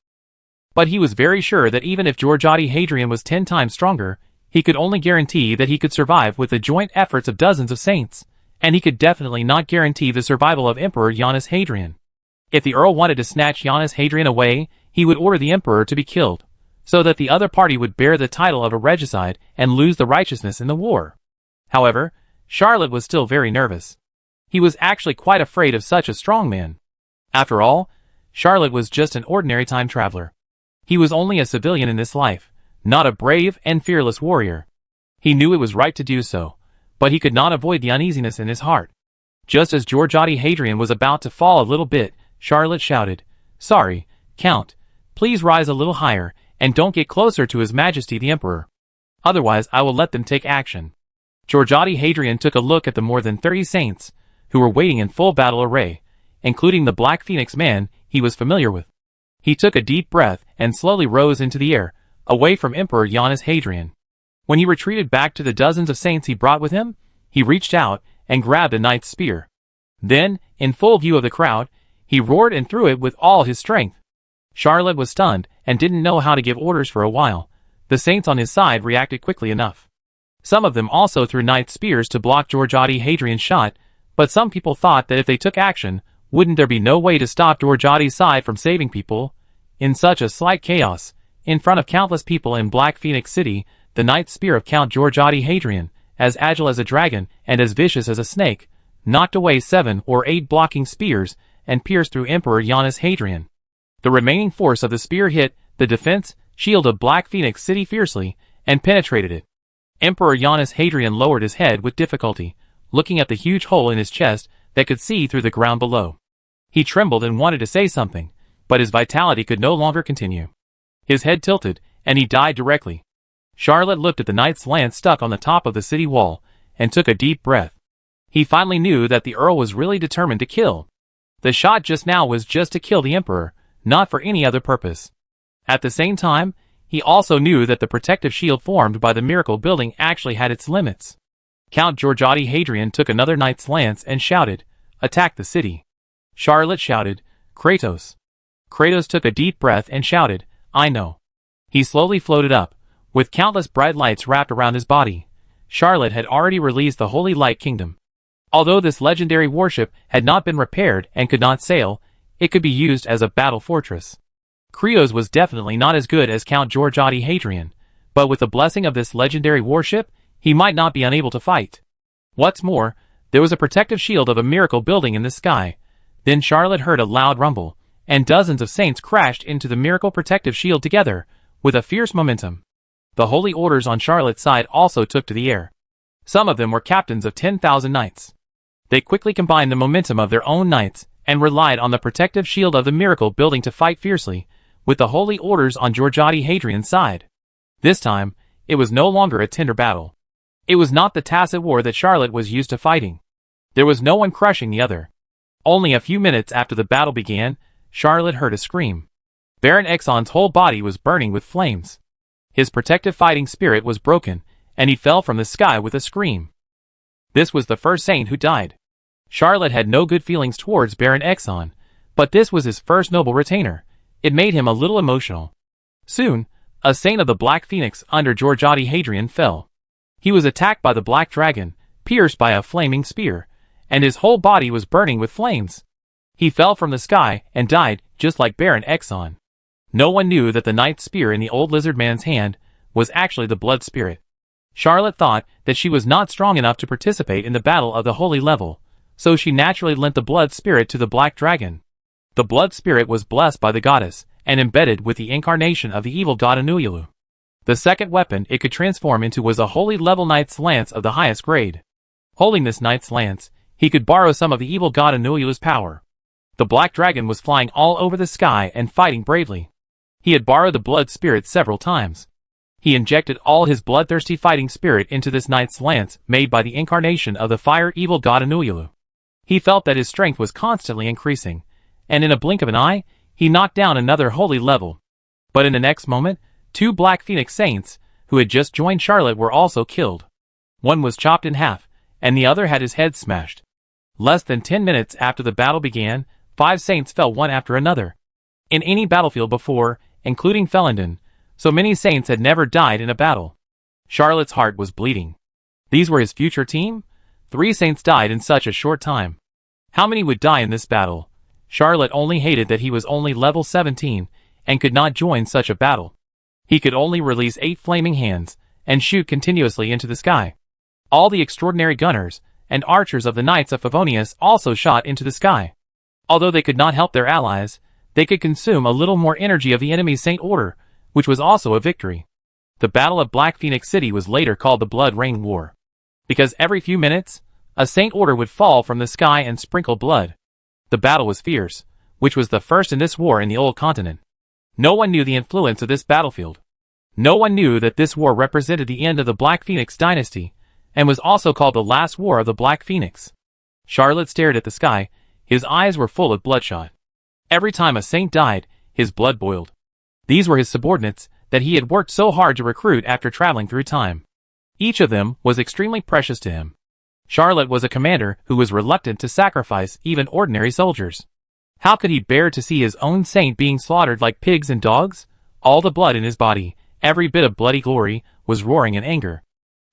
But he was very sure that even if Georgiadi Hadrian was 10 times stronger, he could only guarantee that he could survive with the joint efforts of dozens of saints, and he could definitely not guarantee the survival of Emperor Giannis Hadrian. If the Earl wanted to snatch Giannis Hadrian away, he would order the emperor to be killed, so that the other party would bear the title of a regicide and lose the righteousness in the war. However, Charlotte was still very nervous. He was actually quite afraid of such a strong man. After all, Charlotte was just an ordinary time traveler. He was only a civilian in this life, not a brave and fearless warrior. He knew it was right to do so, but he could not avoid the uneasiness in his heart. Just as Georgiadi Hadrian was about to fall a little bit, Charlotte shouted, "Sorry, Count, please rise a little higher, and don't get closer to His Majesty the Emperor. Otherwise I will let them take action." Georgiadi Hadrian took a look at the more than 30 saints, who were waiting in full battle array, including the Black Phoenix man he was familiar with. He took a deep breath and slowly rose into the air, away from Emperor Giannis Hadrian. When he retreated back to the dozens of saints he brought with him, he reached out and grabbed a knight's spear. Then, in full view of the crowd, he roared and threw it with all his strength. Charlotte was stunned and didn't know how to give orders for a while. The saints on his side reacted quickly enough. Some of them also threw knight's spears to block Georgiadi Hadrian's shot, but some people thought that if they took action, wouldn't there be no way to stop Georgiadi's side from saving people? In such a slight chaos, in front of countless people in Black Phoenix City, the knight's spear of Count Georgiadi Hadrian, as agile as a dragon and as vicious as a snake, knocked away 7 or 8 blocking spears and pierced through Emperor Giannis Hadrian. The remaining force of the spear hit the defense shield of Black Phoenix City fiercely and penetrated it. Emperor Giannis Hadrian lowered his head with difficulty, looking at the huge hole in his chest that could see through the ground below. He trembled and wanted to say something, but his vitality could no longer continue. His head tilted, and he died directly. Charlotte looked at the knight's lance stuck on the top of the city wall, and took a deep breath. He finally knew that the Earl was really determined to kill. The shot just now was just to kill the Emperor, not for any other purpose. At the same time, he also knew that the protective shield formed by the Miracle Building actually had its limits. Count Georgiadi Hadrian took another knight's lance and shouted, "Attack the city." Charlotte shouted, "Kratos." Kratos took a deep breath and shouted, "I know." He slowly floated up, with countless bright lights wrapped around his body. Charlotte had already released the Holy Light Kingdom. Although this legendary warship had not been repaired and could not sail, it could be used as a battle fortress. Kratos was definitely not as good as Count Georgiadi Hadrian, but with the blessing of this legendary warship, he might not be unable to fight. What's more, there was a protective shield of a Miracle Building in the sky. Then Charlotte heard a loud rumble, and dozens of saints crashed into the Miracle Protective Shield together, with a fierce momentum. The holy orders on Charlotte's side also took to the air. Some of them were captains of 10,000 knights. They quickly combined the momentum of their own knights, and relied on the protective shield of the Miracle Building to fight fiercely, with the holy orders on Georgiadi Hadrian's side. This time, it was no longer a tender battle. It was not the tacit war that Charlotte was used to fighting. There was no one crushing the other. Only a few minutes after the battle began, Charlotte heard a scream. Baron Exon's whole body was burning with flames. His protective fighting spirit was broken, and he fell from the sky with a scream. This was the first saint who died. Charlotte had no good feelings towards Baron Exon, but this was his first noble retainer. It made him a little emotional. Soon, a saint of the Black Phoenix under Georgiade Hadrian fell. He was attacked by the Black Dragon, pierced by a flaming spear, and his whole body was burning with flames. He fell from the sky and died, just like Baron Exxon. No one knew that the knight's spear in the old lizard man's hand was actually the blood spirit. Charlotte thought that she was not strong enough to participate in the battle of the holy level, so she naturally lent the blood spirit to the Black Dragon. The blood spirit was blessed by the goddess, and embedded with the incarnation of the evil god Anuyulu. The second weapon it could transform into was a holy level knight's lance of the highest grade. Holding this knight's lance, he could borrow some of the evil god Anuyulu's power. The Black Dragon was flying all over the sky and fighting bravely. He had borrowed the blood spirit several times. He injected all his bloodthirsty fighting spirit into this knight's lance made by the incarnation of the fire evil god Anuyulu. He felt that his strength was constantly increasing, and in a blink of an eye, he knocked down another holy level. But in the next moment, two Black Phoenix saints, who had just joined Charlotte, were also killed. One was chopped in half, and the other had his head smashed. Less than 10 minutes after the battle began, 5 saints fell one after another. In any battlefield before, including Felendon, so many saints had never died in a battle. Charlotte's heart was bleeding. These were his future team? 3 saints died in such a short time. How many would die in this battle? Charlotte only hated that he was only level 17, and could not join such a battle. He could only release 8 flaming hands, and shoot continuously into the sky. All the extraordinary gunners and archers of the Knights of Favonius also shot into the sky. Although they could not help their allies, they could consume a little more energy of the enemy's Saint Order, which was also a victory. The Battle of Black Phoenix City was later called the Blood Rain War, because every few minutes, a Saint Order would fall from the sky and sprinkle blood. The battle was fierce, which was the first in this war in the Old Continent. No one knew the influence of this battlefield. No one knew that this war represented the end of the Black Phoenix dynasty, and was also called the last war of the Black Phoenix. Charlotte stared at the sky, his eyes were full of bloodshot. Every time a saint died, his blood boiled. These were his subordinates that he had worked so hard to recruit after traveling through time. Each of them was extremely precious to him. Charlotte was a commander who was reluctant to sacrifice even ordinary soldiers. How could he bear to see his own saint being slaughtered like pigs and dogs? All the blood in his body, every bit of bloody glory, was roaring in anger.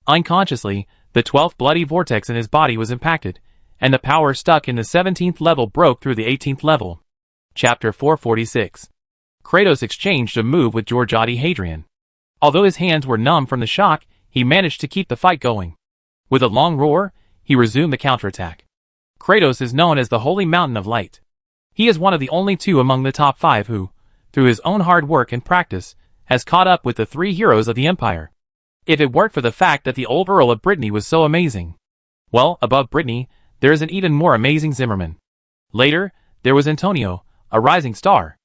Unconsciously, the 12th bloody vortex in his body was impacted, and the power stuck in the 17th level broke through the 18th level. Chapter 446. Kratos exchanged a move with Georgiade Hadrian. Although his hands were numb from the shock, he managed to keep the fight going. With a long roar, he resumed the counterattack. Kratos is known as the Holy Mountain of Light. He is one of the only 2 among the top 5 who, through his own hard work and practice, has caught up with the 3 heroes of the Empire. If it weren't for the fact that the old Earl of Brittany was so amazing. Well, above Brittany, there is an even more amazing Zimmerman. Later, there was Antonio, a rising star.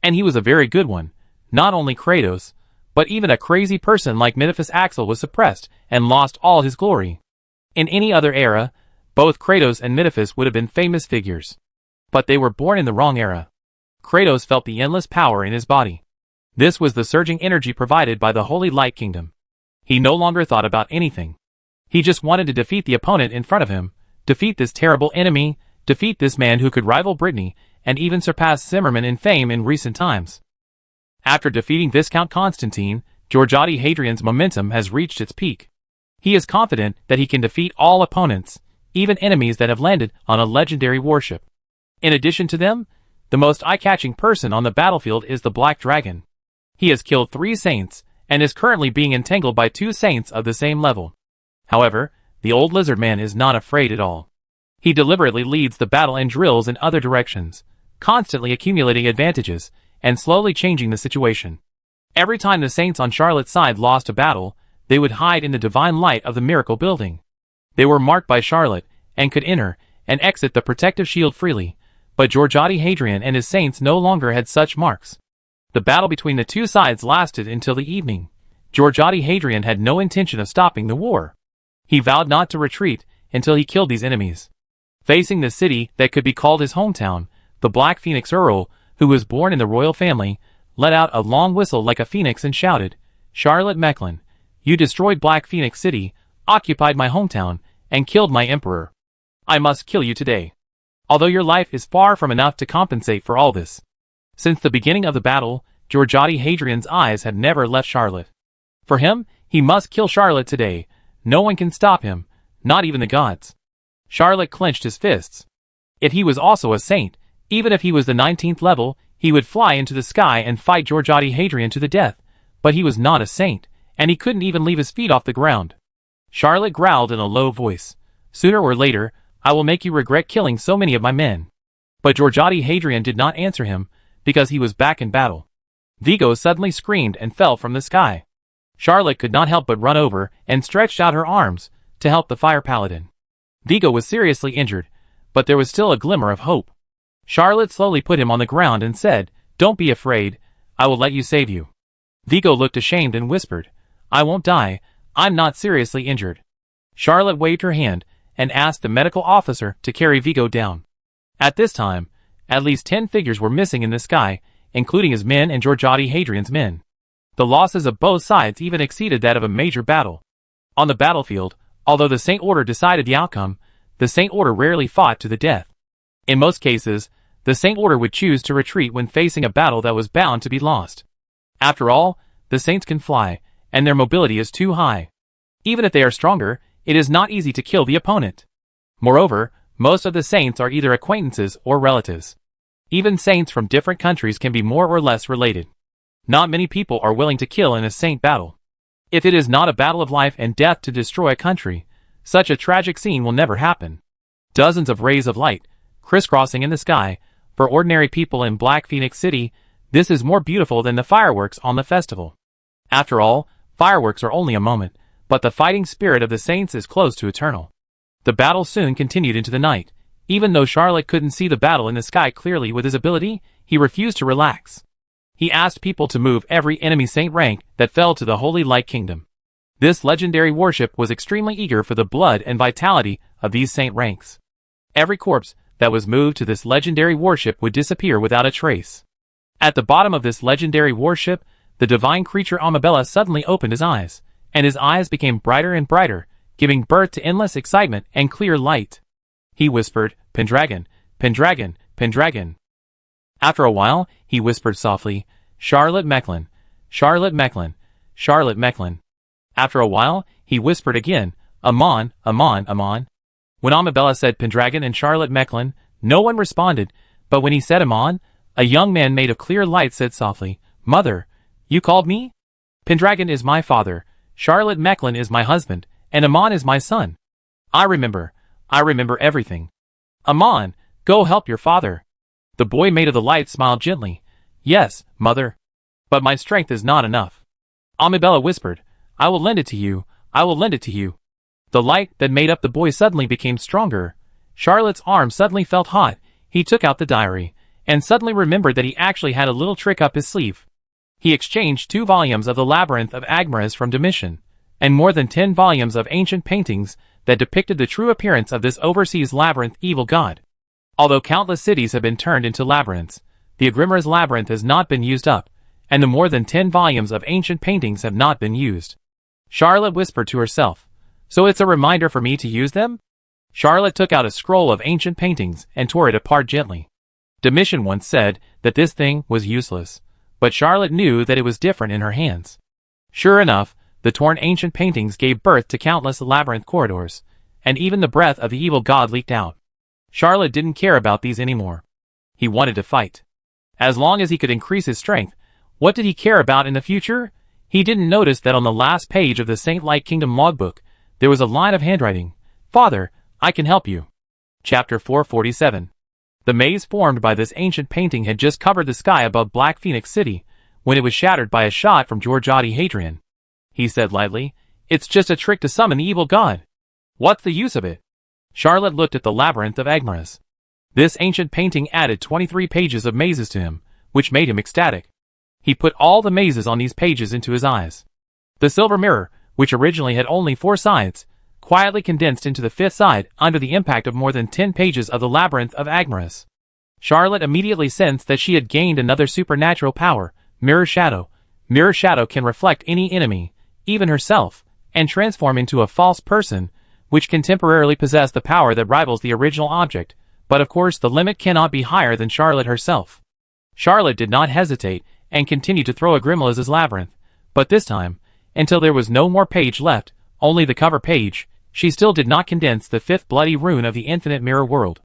And he was a very good one. Not only Kratos, but even a crazy person like Miniphus Axel was suppressed and lost all his glory. In any other era, both Kratos and Miniphus would have been famous figures. But they were born in the wrong era. Kratos felt the endless power in his body. This was the surging energy provided by the Holy Light Kingdom. He no longer thought about anything. He just wanted to defeat the opponent in front of him, defeat this terrible enemy, defeat this man who could rival Brittany, and even surpass Zimmerman in fame in recent times. After defeating Viscount Constantine, Georgiade Hadrian's momentum has reached its peak. He is confident that he can defeat all opponents, even enemies that have landed on a legendary warship. In addition to them, the most eye-catching person on the battlefield is the Black Dragon. He has killed 3 saints, and is currently being entangled by 2 saints of the same level. However, the old lizard man is not afraid at all. He deliberately leads the battle and drills in other directions, constantly accumulating advantages, and slowly changing the situation. Every time the saints on Charlotte's side lost a battle, they would hide in the divine light of the miracle building. They were marked by Charlotte, and could enter and exit the protective shield freely, but Georgiade Hadrian and his saints no longer had such marks. The battle between the 2 sides lasted until the evening. Georgiade Hadrian had no intention of stopping the war. He vowed not to retreat until he killed these enemies. Facing the city that could be called his hometown, the Black Phoenix Earl, who was born in the royal family, let out a long whistle like a phoenix and shouted, "Charlotte Mechlin, you destroyed Black Phoenix City, occupied my hometown, and killed my emperor. I must kill you today. Although your life is far from enough to compensate for all this." Since the beginning of the battle, Georgiotti Hadrian's eyes had never left Charlotte. For him, he must kill Charlotte today. No one can stop him, not even the gods. Charlotte clenched his fists. If he was also a saint, even if he was the 19th level, he would fly into the sky and fight Georgiotti Hadrian to the death, but he was not a saint, and he couldn't even leave his feet off the ground. Charlotte growled in a low voice, "Sooner or later, I will make you regret killing so many of my men." But Georgiotti Hadrian did not answer him, because he was back in battle. Vigo suddenly screamed and fell from the sky. Charlotte could not help but run over and stretched out her arms to help the fire paladin. Vigo was seriously injured, but there was still a glimmer of hope. Charlotte slowly put him on the ground and said, "Don't be afraid, I will let you save you." Vigo looked ashamed and whispered, "I won't die, I'm not seriously injured." Charlotte waved her hand and asked the medical officer to carry Vigo down. At this time, at least 10 figures were missing in the sky, including his men and Georgiotti Hadrian's men. The losses of both sides even exceeded that of a major battle. On the battlefield, although the Saint Order decided the outcome, the Saint Order rarely fought to the death. In most cases, the Saint Order would choose to retreat when facing a battle that was bound to be lost. After all, the Saints can fly, and their mobility is too high. Even if they are stronger, it is not easy to kill the opponent. Moreover, most of the Saints are either acquaintances or relatives. Even Saints from different countries can be more or less related. Not many people are willing to kill in a Saint battle. If it is not a battle of life and death to destroy a country, such a tragic scene will never happen. Dozens of rays of light, crisscrossing in the sky, for ordinary people in Black Phoenix City, this is more beautiful than the fireworks on the festival. After all, fireworks are only a moment, but the fighting spirit of the Saints is close to eternal. The battle soon continued into the night. Even though Charlotte couldn't see the battle in the sky clearly with his ability, he refused to relax. He asked people to move every enemy saint rank that fell to the Holy Light Kingdom. This legendary warship was extremely eager for the blood and vitality of these saint ranks. Every corpse that was moved to this legendary warship would disappear without a trace. At the bottom of this legendary warship, the divine creature Amabella suddenly opened his eyes, and his eyes became brighter and brighter, giving birth to endless excitement and clear light. He whispered, "Pendragon, Pendragon, Pendragon." After a while, he whispered softly, "Charlotte Mechlin, Charlotte Mechlin, Charlotte Mechlin." After a while, he whispered again, "Amon, Amon, Amon." When Amabella said Pendragon and Charlotte Mechlin, no one responded, but when he said Amon, a young man made of clear light said softly, "Mother, you called me? Pendragon is my father, Charlotte Mechlin is my husband, and Amon is my son. I remember everything. Amon, go help your father." The boy made of the light smiled gently, "Yes, mother. But my strength is not enough." Amabella whispered, "I will lend it to you, I will lend it to you." The light that made up the boy suddenly became stronger. Charlotte's arm suddenly felt hot. He took out the diary, and suddenly remembered that he actually had a little trick up his sleeve. He exchanged 2 volumes of the Labyrinth of Agmaras from Domitian, and more than 10 volumes of ancient paintings that depicted the true appearance of this overseas labyrinth evil god. Although countless cities have been turned into labyrinths, the Agrimara's labyrinth has not been used up, and the more than 10 volumes of ancient paintings have not been used. Charlotte whispered to herself, "So it's a reminder for me to use them?" Charlotte took out a scroll of ancient paintings and tore it apart gently. Domitian once said that this thing was useless, but Charlotte knew that it was different in her hands. Sure enough, the torn ancient paintings gave birth to countless labyrinth corridors, and even the breath of the evil god leaked out. Charlotte didn't care about these anymore. He wanted to fight. As long as he could increase his strength, what did he care about in the future? He didn't notice that on the last page of the Saint Light Kingdom logbook, there was a line of handwriting, "Father, I can help you." Chapter 447. The maze formed by this ancient painting had just covered the sky above Black Phoenix City, when it was shattered by a shot from Georgiotti Hadrian. He said lightly, "It's just a trick to summon the evil god. What's the use of it?" Charlotte looked at the Labyrinth of Agmaras. This ancient painting added 23 pages of mazes to him, which made him ecstatic. He put all the mazes on these pages into his eyes. The silver mirror, which originally had only 4 sides, quietly condensed into the 5th side under the impact of more than 10 pages of the Labyrinth of Agmaras. Charlotte immediately sensed that she had gained another supernatural power, Mirror Shadow. Mirror Shadow can reflect any enemy, even herself, and transform into a false person, which can temporarily possess the power that rivals the original object, but of course the limit cannot be higher than Charlotte herself. Charlotte did not hesitate, and continued to throw Agrimala's labyrinth, but this time, until there was no more page left, only the cover page, she still did not condense the 5th bloody rune of the infinite mirror world.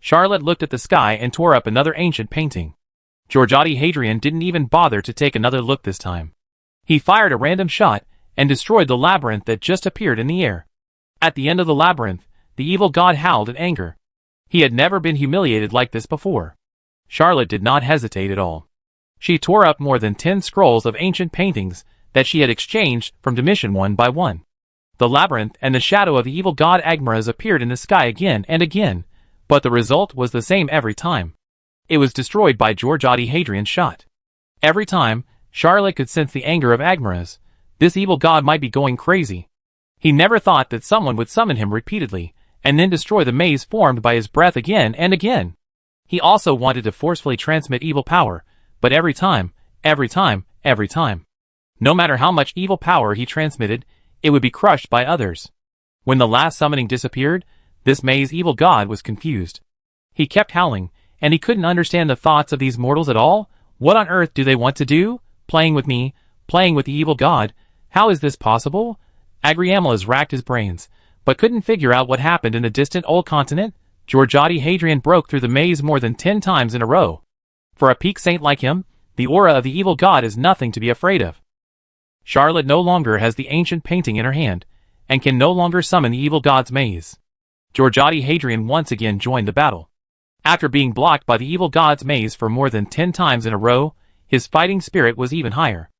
Charlotte looked at the sky and tore up another ancient painting. Georgiotti Hadrian didn't even bother to take another look this time. He fired a random shot and destroyed the labyrinth that just appeared in the air. At the end of the labyrinth, the evil god howled in anger. He had never been humiliated like this before. Charlotte did not hesitate at all. She tore up more than 10 scrolls of ancient paintings that she had exchanged from Domitian one by one. The labyrinth and the shadow of the evil god Agmaras appeared in the sky again and again, but the result was the same every time. It was destroyed by Georgiotti Hadrian's shot. Every time, Charlotte could sense the anger of Agmaras. This evil god might be going crazy. He never thought that someone would summon him repeatedly, and then destroy the maze formed by his breath again and again. He also wanted to forcefully transmit evil power, but every time, no matter how much evil power he transmitted, it would be crushed by others. When the last summoning disappeared, this maze evil god was confused. He kept howling, and he couldn't understand the thoughts of these mortals at all. What on earth do they want to do? Playing with me? Playing with the evil god? How is this possible? Agriamelas racked his brains, but couldn't figure out what happened in the distant old continent. Georgiotti Hadrian broke through the maze more than 10 times in a row. For a peak saint like him, the aura of the evil god is nothing to be afraid of. Charlotte no longer has the ancient painting in her hand, and can no longer summon the evil god's maze. Georgiotti Hadrian once again joined the battle. After being blocked by the evil god's maze for more than 10 times in a row, his fighting spirit was even higher.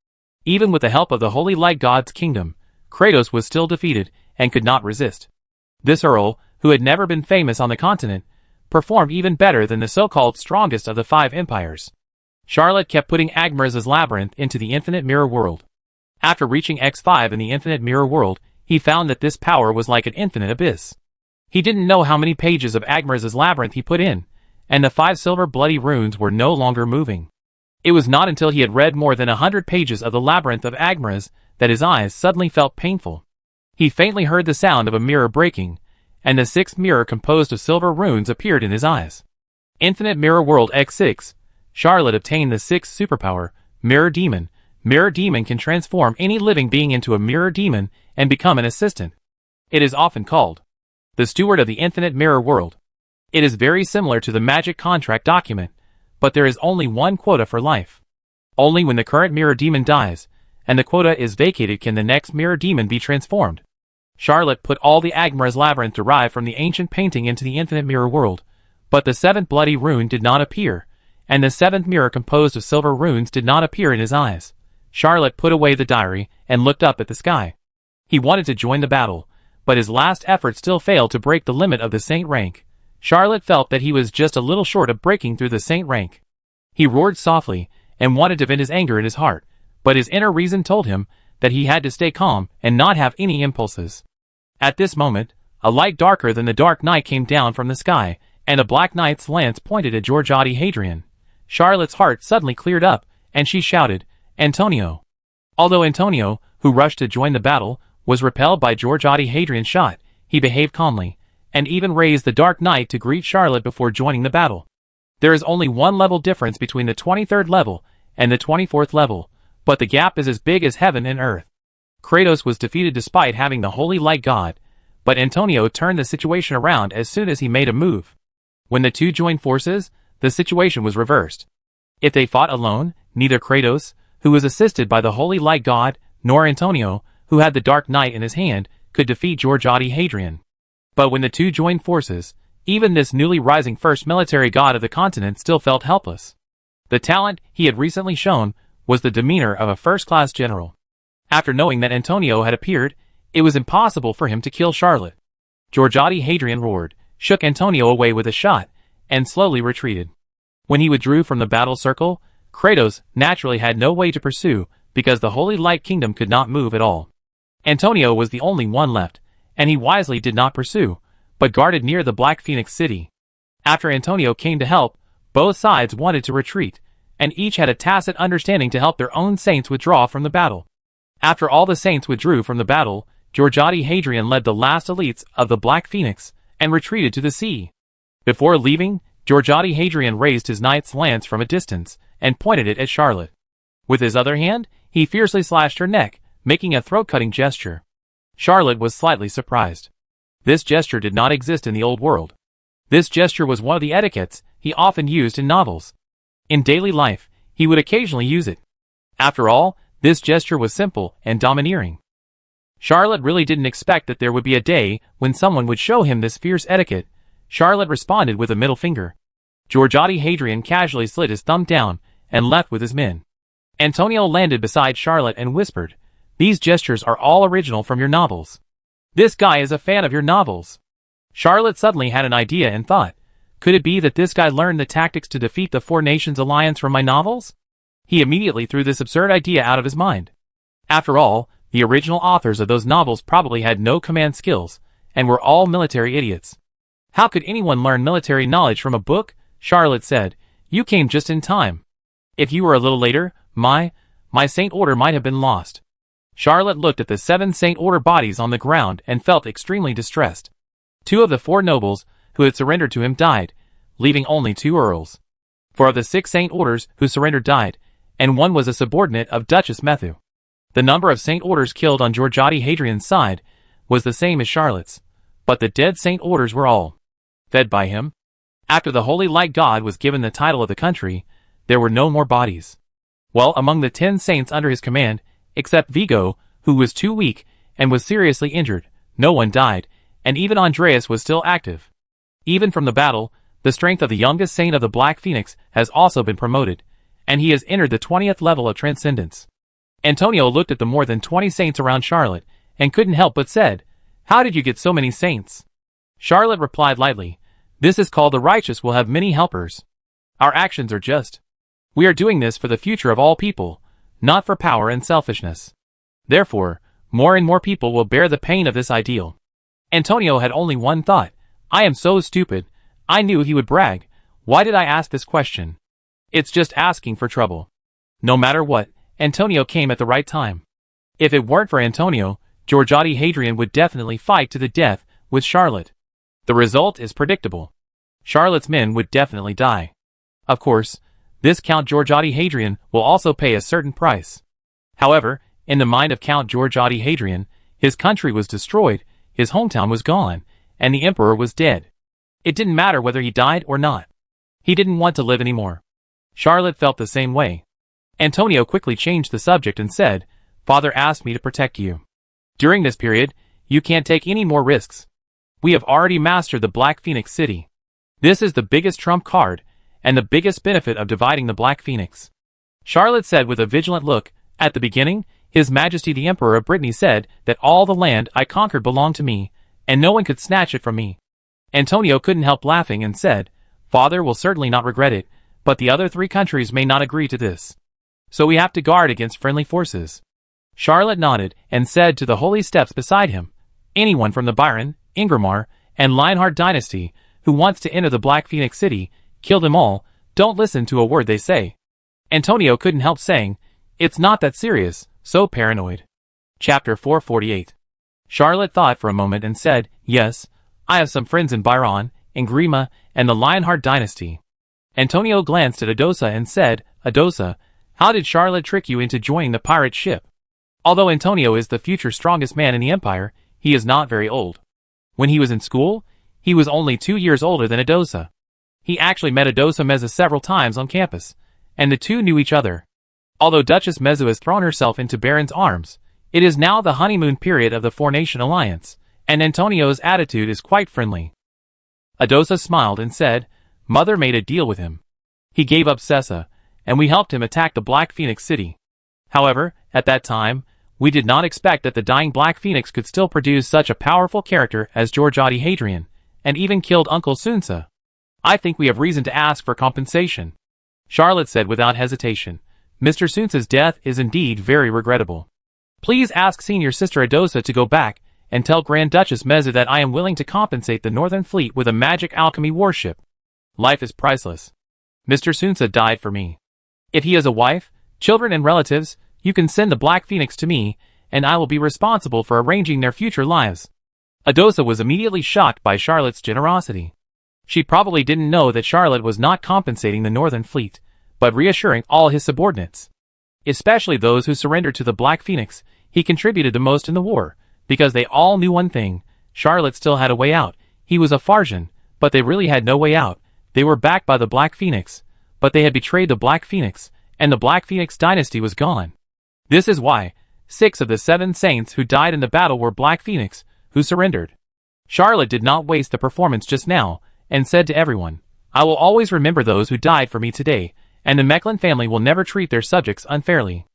Even with the help of the holy light god's kingdom, Kratos was still defeated, and could not resist. This Earl, who had never been famous on the continent, performed even better than the so-called strongest of the 5 empires. Charlotte kept putting Agmaras' labyrinth into the infinite mirror world. After reaching X5 in the infinite mirror world, he found that this power was like an infinite abyss. He didn't know how many pages of Agmaras' labyrinth he put in, and the 5 silver bloody runes were no longer moving. It was not until he had read more than 100 pages of the labyrinth of Agmaras that his eyes suddenly felt painful. He faintly heard the sound of a mirror breaking, and the 6th mirror composed of silver runes appeared in his eyes. Infinite Mirror World X6, Charlotte obtained the 6th superpower, Mirror Demon. Mirror Demon can transform any living being into a mirror demon and become an assistant. It is often called the steward of the infinite mirror world. It is very similar to the magic contract document, but there is only one quota for life. Only when the current mirror demon dies, and the quota is vacated, can the next mirror demon be transformed. Charlotte put all the Agmaras labyrinth derived from the ancient painting into the infinite mirror world, but the 7th bloody rune did not appear, and the 7th mirror composed of silver runes did not appear in his eyes. Charlotte put away the diary and looked up at the sky. He wanted to join the battle, but his last effort still failed to break the limit of the saint rank. Charlotte felt that he was just a little short of breaking through the saint rank. He roared softly and wanted to vent his anger in his heart, but his inner reason told him that he had to stay calm and not have any impulses. At this moment, a light darker than the dark night came down from the sky, and a black knight's lance pointed at Georgiotti Hadrian. Charlotte's heart suddenly cleared up, and she shouted, "Antonio!" Although Antonio, who rushed to join the battle, was repelled by Georgiotti Hadrian's shot, he behaved calmly, and even raised the Dark Knight to greet Charlotte before joining the battle. There is only one level difference between the 23rd level and the 24th level, but the gap is as big as heaven and earth. Kratos was defeated despite having the holy light god, but Antonio turned the situation around as soon as he made a move. When the two joined forces, the situation was reversed. If they fought alone, neither Kratos, who was assisted by the holy light god, nor Antonio, who had the Dark Knight in his hand, could defeat Georgiotti Hadrian. But when the two joined forces, even this newly rising first military god of the continent still felt helpless. The talent he had recently shown was the demeanor of a first-class general. After knowing that Antonio had appeared, it was impossible for him to kill Charlotte. Georgiotti Hadrian roared, shook Antonio away with a shot, and slowly retreated. When he withdrew from the battle circle, Kratos naturally had no way to pursue, because the Holy Light Kingdom could not move at all. Antonio was the only one left, and he wisely did not pursue, but guarded near the Black Phoenix city. After Antonio came to help, both sides wanted to retreat, and each had a tacit understanding to help their own saints withdraw from the battle. After all the saints withdrew from the battle, Georgiotti Hadrian led the last elites of the Black Phoenix, and retreated to the sea. Before leaving, Georgiotti Hadrian raised his knight's lance from a distance, and pointed it at Charlotte. With his other hand, he fiercely slashed her neck, making a throat-cutting gesture. Charlotte was slightly surprised. This gesture did not exist in the old world. This gesture was one of the etiquettes he often used in novels. In daily life, he would occasionally use it. After all, this gesture was simple and domineering. Charlotte really didn't expect that there would be a day when someone would show him this fierce etiquette. Charlotte responded with a middle finger. Georgiade Hadrian casually slid his thumb down and left with his men. Antonio landed beside Charlotte and whispered, "These gestures are all original from your novels. This guy is a fan of your novels." Charlotte suddenly had an idea and thought, could it be that this guy learned the tactics to defeat the Four Nations Alliance from my novels? He immediately threw this absurd idea out of his mind. After all, the original authors of those novels probably had no command skills, and were all military idiots. How could anyone learn military knowledge from a book? Charlotte said, "You came just in time. If you were a little later, my Saint Order might have been lost." Charlotte looked at the 7 Saint Order bodies on the ground and felt extremely distressed. 2 of the 4 nobles who had surrendered to him died, leaving only 2 earls. 4 of the 6 Saint Orders who surrendered died, and 1 was a subordinate of Duchess Methu. The number of Saint Orders killed on Georgiade Hadrian's side was the same as Charlotte's, but the dead Saint Orders were all fed by him. After the Holy Light God was given the title of the country, there were no more bodies. Well, among the 10 saints under his command, except Vigo, who was too weak and was seriously injured, no one died, and even Andreas was still active. Even from the battle, the strength of the youngest saint of the Black Phoenix has also been promoted, and he has entered the 20th level of transcendence. Antonio looked at the more than 20 saints around Charlotte, and couldn't help but said, "How did you get so many saints?" Charlotte replied lightly, "This is called the righteous will have many helpers. Our actions are just. We are doing this for the future of all people, not for power and selfishness. Therefore, more and more people will bear the pain of this ideal." Antonio had only one thought, "I am so stupid. I knew he would brag. Why did I ask this question? It's just asking for trouble." No matter what, Antonio came at the right time. If it weren't for Antonio, Georgiade Hadrian would definitely fight to the death with Charlotte. The result is predictable. Charlotte's men would definitely die. Of course, this Count Georgiade Hadrian will also pay a certain price. However, in the mind of Count Georgiade Hadrian, his country was destroyed, his hometown was gone, and the emperor was dead. It didn't matter whether he died or not. He didn't want to live anymore. Charlotte felt the same way. Antonio quickly changed the subject and said, "Father asked me to protect you. During this period, you can't take any more risks. We have already mastered the Black Phoenix City. This is the biggest trump card, and the biggest benefit of dividing the Black Phoenix." Charlotte said with a vigilant look, "At the beginning, His Majesty the Emperor of Brittany said that all the land I conquered belonged to me, and no one could snatch it from me." Antonio couldn't help laughing and said, "Father will certainly not regret it, but the other 3 countries may not agree to this. So we have to guard against friendly forces." Charlotte nodded and said to the holy steps beside him, "Anyone from the Byron, Ingramar, and Lionheart dynasty who wants to enter the Black Phoenix City, kill them all, don't listen to a word they say." Antonio couldn't help saying, "It's not that serious, so paranoid." Chapter 448. Charlotte thought for a moment and said, "Yes, I have some friends in Byron, Ingrima, and the Lionheart dynasty." Antonio glanced at Adosa and said, "Adosa, how did Charlotte trick you into joining the pirate ship?" Although Antonio is the future strongest man in the empire, he is not very old. When he was in school, he was only 2 years older than Adosa. He actually met Adosa Meza several times on campus, and the two knew each other. Although Duchess Mezu has thrown herself into Baron's arms, it is now the honeymoon period of the Four-Nation Alliance, and Antonio's attitude is quite friendly. Adosa smiled and said, "Mother made a deal with him. He gave up Sessa, and we helped him attack the Black Phoenix City. However, at that time, we did not expect that the dying Black Phoenix could still produce such a powerful character as Georgiade Hadrian, and even killed Uncle Sunsa. I think we have reason to ask for compensation." Charlotte said without hesitation, "Mr. Sunsa's death is indeed very regrettable. Please ask Senior Sister Adosa to go back and tell Grand Duchess Mezu that I am willing to compensate the Northern Fleet with a magic alchemy warship. Life is priceless. Mr. Sunsa died for me. If he has a wife, children and relatives, you can send the Black Phoenix to me, and I will be responsible for arranging their future lives." Adosa was immediately shocked by Charlotte's generosity. She probably didn't know that Charlotte was not compensating the Northern Fleet, but reassuring all his subordinates. Especially those who surrendered to the Black Phoenix. He contributed the most in the war, because they all knew one thing: Charlotte still had a way out. He was a Farsian, but they really had no way out. They were backed by the Black Phoenix, but they had betrayed the Black Phoenix, and the Black Phoenix dynasty was gone. This is why 6 of the 7 saints who died in the battle were Black Phoenix, who surrendered. Charlotte did not waste the performance just now, and said to everyone, "I will always remember those who died for me today, and the Mechlin family will never treat their subjects unfairly.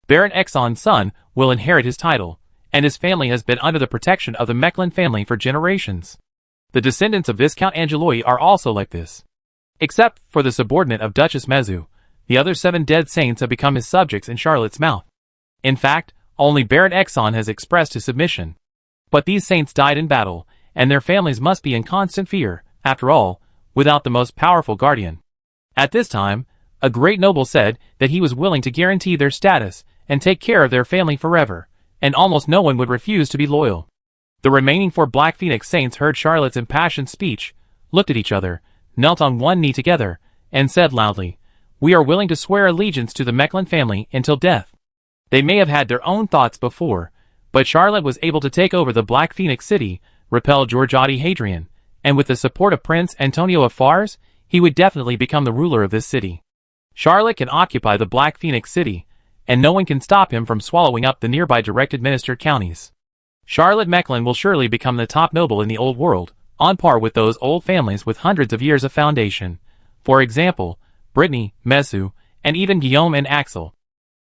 Baron Exon's son will inherit his title, and his family has been under the protection of the Mechlin family for generations. The descendants of Viscount Angeloi are also like this. Except for the subordinate of Duchess Mezu, the other 7 dead saints have become his subjects in Charlotte's mouth. In fact, only Baron Exon has expressed his submission. But these saints died in battle, and their families must be in constant fear, after all, without the most powerful guardian." At this time, a great noble said that he was willing to guarantee their status and take care of their family forever, and almost no one would refuse to be loyal. The remaining 4 Black Phoenix saints heard Charlotte's impassioned speech, looked at each other, knelt on one knee together, and said loudly, "We are willing to swear allegiance to the Mechlin family until death." They may have had their own thoughts before, but Charlotte was able to take over the Black Phoenix city, repel Georgiade Hadrian, and with the support of Prince Antonio of Fars, he would definitely become the ruler of this city. Charlotte can occupy the Black Phoenix city, and no one can stop him from swallowing up the nearby direct administered counties. Charlotte Mechlin will surely become the top noble in the old world, on par with those old families with hundreds of years of foundation. For example, Brittany, Mezu, and even Guillaume and Axel.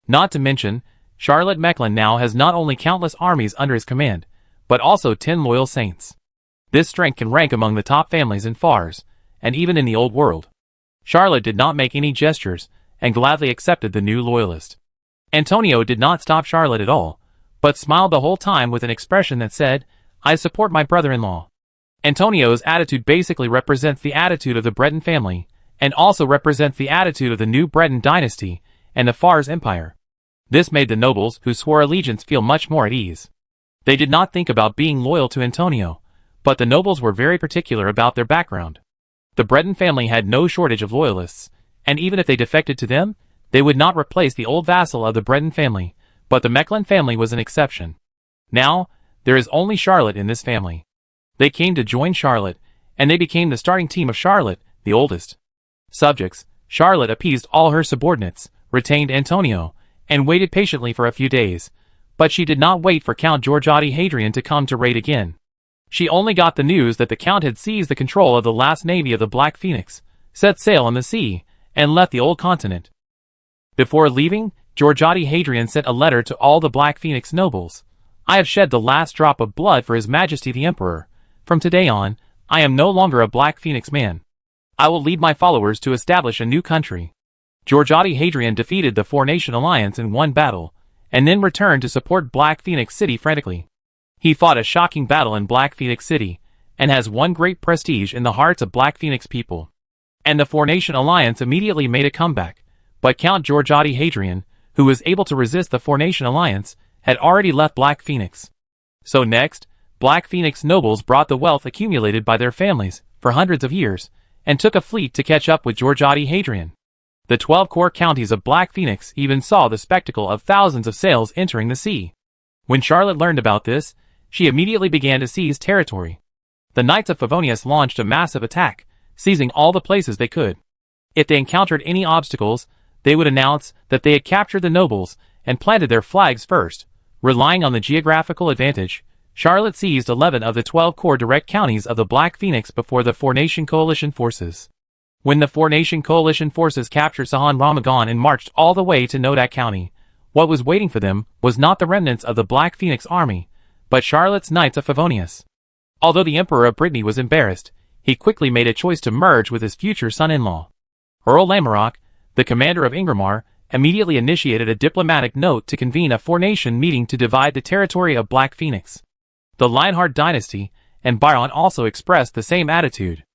Not to mention, Charlotte Mechlin now has not only countless armies under his command, but also 10 loyal saints. This strength can rank among the top families in Fars, and even in the old world. Charlotte did not make any gestures, and gladly accepted the new loyalist. Antonio did not stop Charlotte at all, but smiled the whole time with an expression that said, "I support my brother-in-law." Antonio's attitude basically represents the attitude of the Breton family, and also represents the attitude of the new Breton dynasty and the Fars Empire. This made the nobles who swore allegiance feel much more at ease. They did not think about being loyal to Antonio, but the nobles were very particular about their background. The Breton family had no shortage of loyalists, and even if they defected to them, they would not replace the old vassal of the Breton family, but the Mechlin family was an exception. Now, there is only Charlotte in this family. They came to join Charlotte, and they became the starting team of Charlotte, the oldest. Subjects, Charlotte appeased all her subordinates, retained Antonio, and waited patiently for a few days, but she did not wait for Count Georgiade Hadrian to come to raid again. She only got the news that the Count had seized the control of the last navy of the Black Phoenix, set sail on the sea, and left the old continent. Before leaving, Georgiade Hadrian sent a letter to all the Black Phoenix nobles. "I have shed the last drop of blood for His Majesty the Emperor. From today on, I am no longer a Black Phoenix man. I will lead my followers to establish a new country." Georgiade Hadrian defeated the Four-Nation Alliance in one battle, and then returned to support Black Phoenix City frantically. He fought a shocking battle in Black Phoenix City, and has won great prestige in the hearts of Black Phoenix people. And the Four-Nation Alliance immediately made a comeback, but Count Georgiade Hadrian, who was able to resist the Four-Nation Alliance, had already left Black Phoenix. So next, Black Phoenix nobles brought the wealth accumulated by their families for hundreds of years, and took a fleet to catch up with Georgiade Hadrian. The 12 core counties of Black Phoenix even saw the spectacle of thousands of sails entering the sea. When Charlotte learned about this, she immediately began to seize territory. The Knights of Favonius launched a massive attack, seizing all the places they could. If they encountered any obstacles, they would announce that they had captured the nobles and planted their flags first. Relying on the geographical advantage, Charlotte seized 11 of the 12 core direct counties of the Black Phoenix before the Four-Nation Coalition forces. When the Four-Nation Coalition forces captured Sahan Ramagan and marched all the way to Nodak County, what was waiting for them was not the remnants of the Black Phoenix army, but Charlotte's Knights of Favonius. Although the Emperor of Brittany was embarrassed, he quickly made a choice to merge with his future son-in-law. Earl Lamorak, the commander of Ingramar, immediately initiated a diplomatic note to convene a four-nation meeting to divide the territory of Black Phoenix. The Lionheart dynasty and Byron also expressed the same attitude.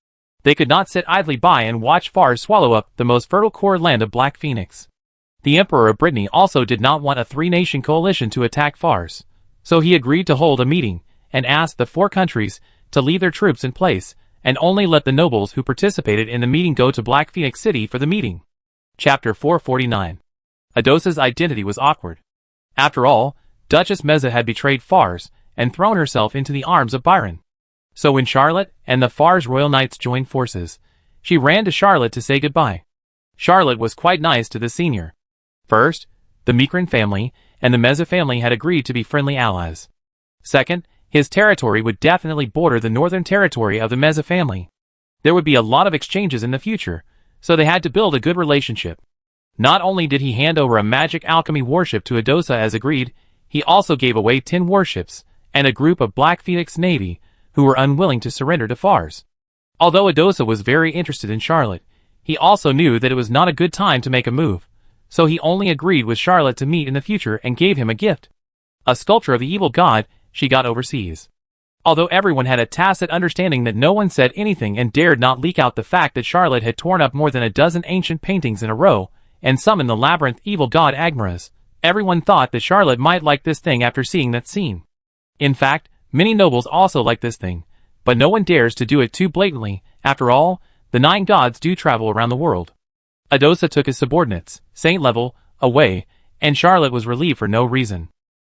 They could not sit idly by and watch Fars swallow up the most fertile core land of Black Phoenix. The Emperor of Brittany also did not want a three-nation coalition to attack Fars, so he agreed to hold a meeting and asked the 4 countries to leave their troops in place and only let the nobles who participated in the meeting go to Black Phoenix City for the meeting. Chapter 449. Adosa's identity was awkward. After all, Duchess Meza had betrayed Fars and thrown herself into the arms of Byron. So when Charlotte and the Fars Royal Knights joined forces, she ran to Charlotte to say goodbye. Charlotte was quite nice to the senior. First, the Micran family and the Meza family had agreed to be friendly allies. Second, his territory would definitely border the northern territory of the Meza family. There would be a lot of exchanges in the future, so they had to build a good relationship. Not only did he hand over a magic alchemy warship to Adosa as agreed, he also gave away 10 warships and a group of Black Phoenix Navy who were unwilling to surrender to Fars. Although Adosa was very interested in Charlotte, he also knew that it was not a good time to make a move, so he only agreed with Charlotte to meet in the future and gave him a gift. A sculpture of the evil god she got overseas. Although everyone had a tacit understanding that no one said anything and dared not leak out the fact that Charlotte had torn up more than a dozen ancient paintings in a row and summoned the labyrinth evil god Agmaras, everyone thought that Charlotte might like this thing after seeing that scene. In fact, many nobles also like this thing, but no one dares to do it too blatantly. After all, the 9 gods do travel around the world. Adosa took his subordinates, Saint Level, away, and Charlotte was relieved for no reason.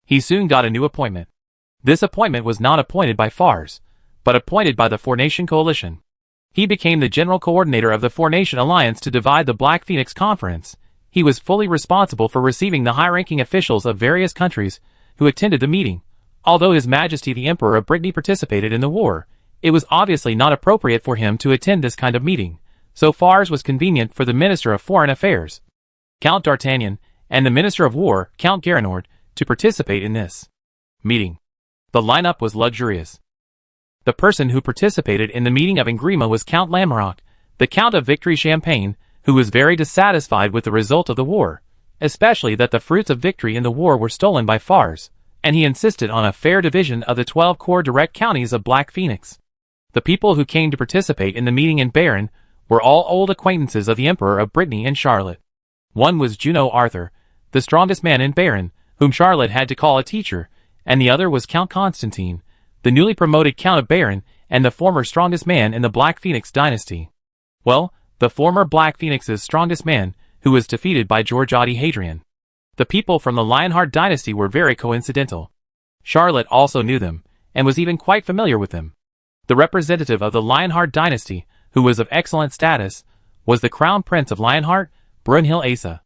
He soon got a new appointment. This appointment was not appointed by Fars, but appointed by the Four-Nation Coalition. He became the general coordinator of the Four-Nation Alliance to divide the Black Phoenix Conference. He was fully responsible for receiving the high-ranking officials of various countries who attended the meeting. Although His Majesty the Emperor of Brittany participated in the war, it was obviously not appropriate for him to attend this kind of meeting, so Fars was convenient for the Minister of Foreign Affairs, Count D'Artagnan, and the Minister of War, Count Garanord, to participate in this meeting. The lineup was luxurious. The person who participated in the meeting of Engrima was Count Lamorak, the Count of Victory Champagne, who was very dissatisfied with the result of the war, especially that the fruits of victory in the war were stolen by Fars, and he insisted on a fair division of the 12 core direct counties of Black Phoenix. The people who came to participate in the meeting in Baron were all old acquaintances of the Emperor of Brittany and Charlotte. One was Juno Arthur, the strongest man in Baron, whom Charlotte had to call a teacher, and the other was Count Constantine, the newly promoted Count of Baron and the former strongest man in the Black Phoenix dynasty. Well, the former Black Phoenix's strongest man, who was defeated by Georgiade Hadrian. The people from the Lionheart dynasty were very coincidental. Charlotte also knew them, and was even quite familiar with them. The representative of the Lionheart dynasty, who was of excellent status, was the Crown Prince of Lionheart, Brunhild Asa.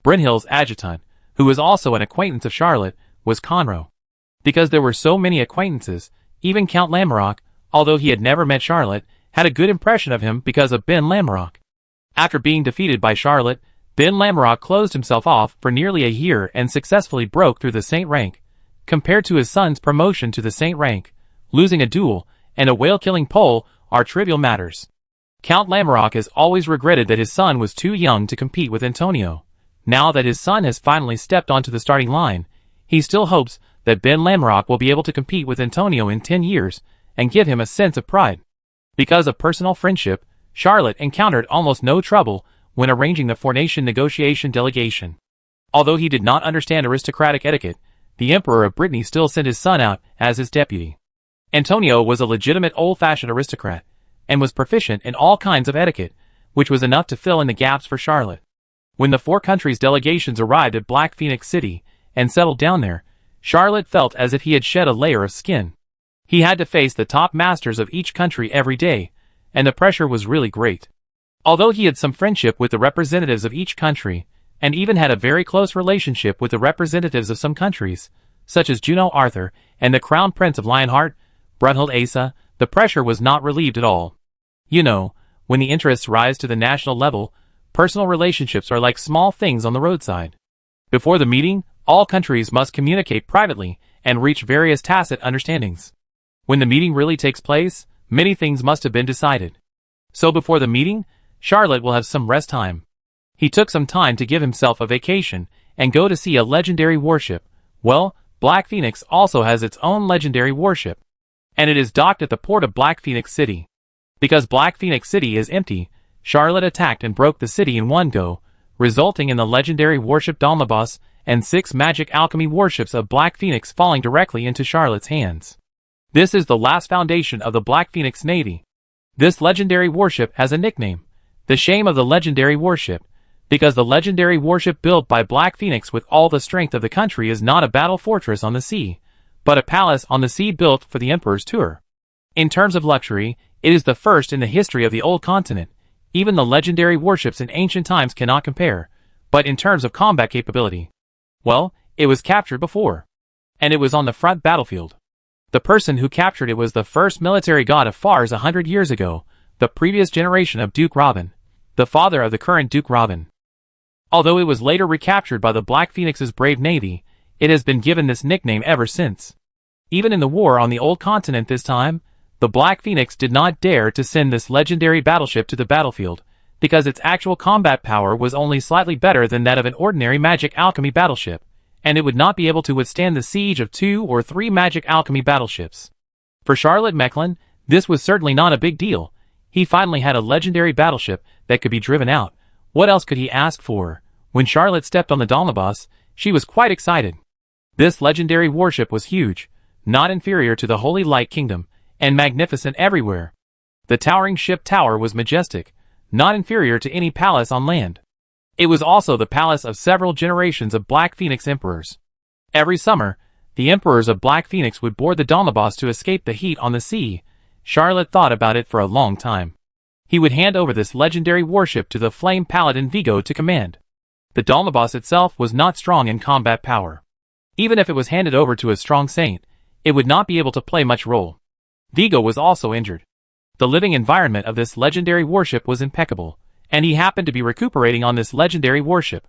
Brunhild's adjutant, who was also an acquaintance of Charlotte, was Conro. Because there were so many acquaintances, even Count Lamorak, although he had never met Charlotte, had a good impression of him because of Ben Lamorak. After being defeated by Charlotte, Ben Lamorak closed himself off for nearly a year and successfully broke through the Saint rank. Compared to his son's promotion to the Saint rank, losing a duel and a whale-killing pole are trivial matters. Count Lamorak has always regretted that his son was too young to compete with Antonio. Now that his son has finally stepped onto the starting line, he still hopes that Ben Lamorak will be able to compete with Antonio in 10 years and give him a sense of pride. Because of personal friendship, Charlotte encountered almost no trouble when arranging the Four-Nation negotiation delegation. Although he did not understand aristocratic etiquette, the Emperor of Brittany still sent his son out as his deputy. Antonio was a legitimate old-fashioned aristocrat, and was proficient in all kinds of etiquette, which was enough to fill in the gaps for Charlotte. When the 4 countries' delegations arrived at Black Phoenix City and settled down there, Charlotte felt as if he had shed a layer of skin. He had to face the top masters of each country every day, and the pressure was really great. Although he had some friendship with the representatives of each country, and even had a very close relationship with the representatives of some countries, such as Juno Arthur and the Crown Prince of Lionheart, Brunhild Asa, the pressure was not relieved at all. You know, when the interests rise to the national level, personal relationships are like small things on the roadside. Before the meeting, all countries must communicate privately and reach various tacit understandings. When the meeting really takes place, many things must have been decided. So before the meeting, Charlotte will have some rest time. He took some time to give himself a vacation and go to see a legendary warship. Well, Black Phoenix also has its own legendary warship, and it is docked at the port of Black Phoenix City. Because Black Phoenix City is empty, Charlotte attacked and broke the city in one go, resulting in the legendary warship Dalmabas and 6 magic alchemy warships of Black Phoenix falling directly into Charlotte's hands. This is the last foundation of the Black Phoenix Navy. This legendary warship has a nickname, the Shame of the Legendary Warship, Because the legendary warship built by Black Phoenix with all the strength of the country is not a battle fortress on the sea, but a palace on the sea built for the Emperor's tour. In terms of luxury, it is the first in the history of the old continent. Even the legendary warships in ancient times cannot compare, but in terms of combat capability, well, it was captured before. And it was on the front battlefield. The person who captured it was the first military god of Fars 100 years ago, the previous generation of Duke Robin, the father of the current Duke Robin. Although it was later recaptured by the Black Phoenix's brave navy, it has been given this nickname ever since. Even in the war on the old continent this time, the Black Phoenix did not dare to send this legendary battleship to the battlefield, because its actual combat power was only slightly better than that of an ordinary magic alchemy battleship, and it would not be able to withstand the siege of 2 or 3 magic alchemy battleships. For Charlotte Mechlin, this was certainly not a big deal. He finally had a legendary battleship that could be driven out. What else could he ask for? When Charlotte stepped on the Dalmabas, she was quite excited. This legendary warship was huge, not inferior to the Holy Light Kingdom, and magnificent everywhere. The towering ship tower was majestic, not inferior to any palace on land. It was also the palace of several generations of Black Phoenix emperors. Every summer, the emperors of Black Phoenix would board the Dalmabas to escape the heat on the sea. Charlotte thought about it for a long time. He would hand over this legendary warship to the Flame Paladin Vigo to command. The Dalmabas itself was not strong in combat power. Even if it was handed over to a strong saint, it would not be able to play much role. Vigo was also injured. The living environment of this legendary warship was impeccable, and he happened to be recuperating on this legendary warship.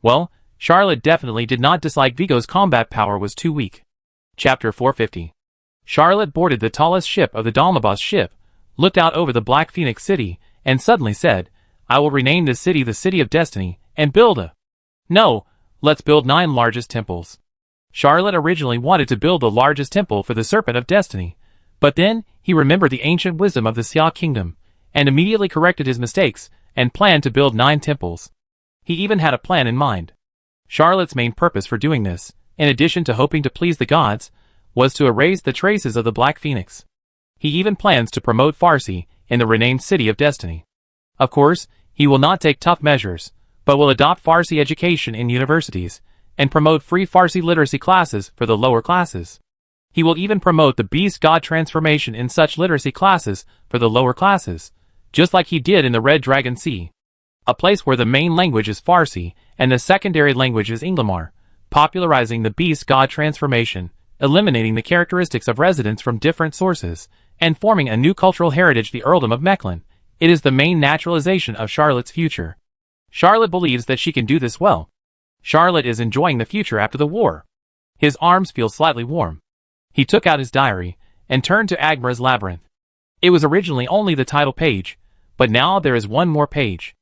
Well, Charlotte definitely did not dislike Vigo's combat power was too weak. Chapter 450. Charlotte boarded the tallest ship of the Dalmabas ship, looked out over the Black Phoenix city, and suddenly said, "I will rename this city the City of Destiny, and build a... No, let's build 9 largest temples." Charlotte originally wanted to build the largest temple for the Serpent of Destiny, but then he remembered the ancient wisdom of the Xia Kingdom, and immediately corrected his mistakes, and planned to build 9 temples. He even had a plan in mind. Charlotte's main purpose for doing this, in addition to hoping to please the gods, was to erase the traces of the Black Phoenix. He even plans to promote Farsi in the renamed City of Destiny. Of course, he will not take tough measures, but will adopt Farsi education in universities, and promote free Farsi literacy classes for the lower classes. He will even promote the Beast God transformation in such literacy classes for the lower classes, just like he did in the Red Dragon Sea. A place where the main language is Farsi, and the secondary language is Inglamar, popularizing the Beast God transformation, eliminating the characteristics of residents from different sources, and forming a new cultural heritage, the Earldom of Mechlin. It is the main naturalization of Charlotte's future. Charlotte believes that she can do this well. Charlotte is enjoying the future after the war. His arms feel slightly warm. He took out his diary, and turned to Agmara's Labyrinth. It was originally only the title page, but now there is one more page.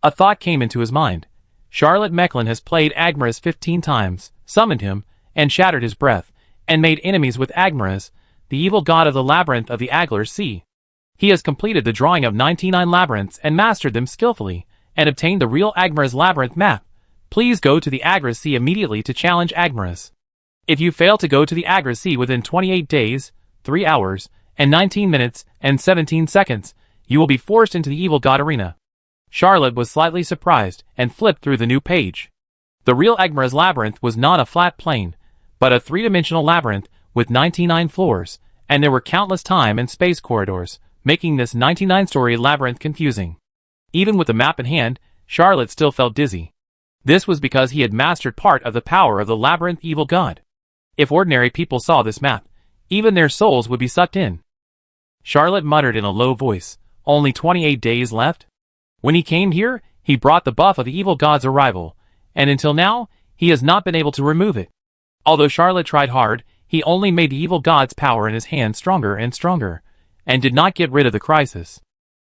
A thought came into his mind. Charlotte Mechlin has played Agmaras 15 times, summoned him, and shattered his breath, and made enemies with Agmaras, the evil god of the labyrinth of the Aglar's Sea. He has completed the drawing of 99 labyrinths and mastered them skillfully, and obtained the real Agmaras Labyrinth map. Please go to the Aglar's Sea immediately to challenge Agmaras. If you fail to go to the Aglar's Sea within 28 days, 3 hours, and 19 minutes, and 17 seconds, you will be forced into the evil god arena. Charlotte was slightly surprised, and flipped through the new page. The real Agmaras Labyrinth was not a flat plane, but a 3-dimensional labyrinth with 99 floors, and there were countless time and space corridors, making this 99-story labyrinth confusing. Even with the map in hand, Charlotte still felt dizzy. This was because he had mastered part of the power of the labyrinth evil god. If ordinary people saw this map, even their souls would be sucked in. Charlotte muttered in a low voice, "Only 28 days left?" When he came here, he brought the buff of the evil god's arrival, and until now, he has not been able to remove it. Although Charlotte tried hard, he only made the evil god's power in his hand stronger and stronger, and did not get rid of the crisis.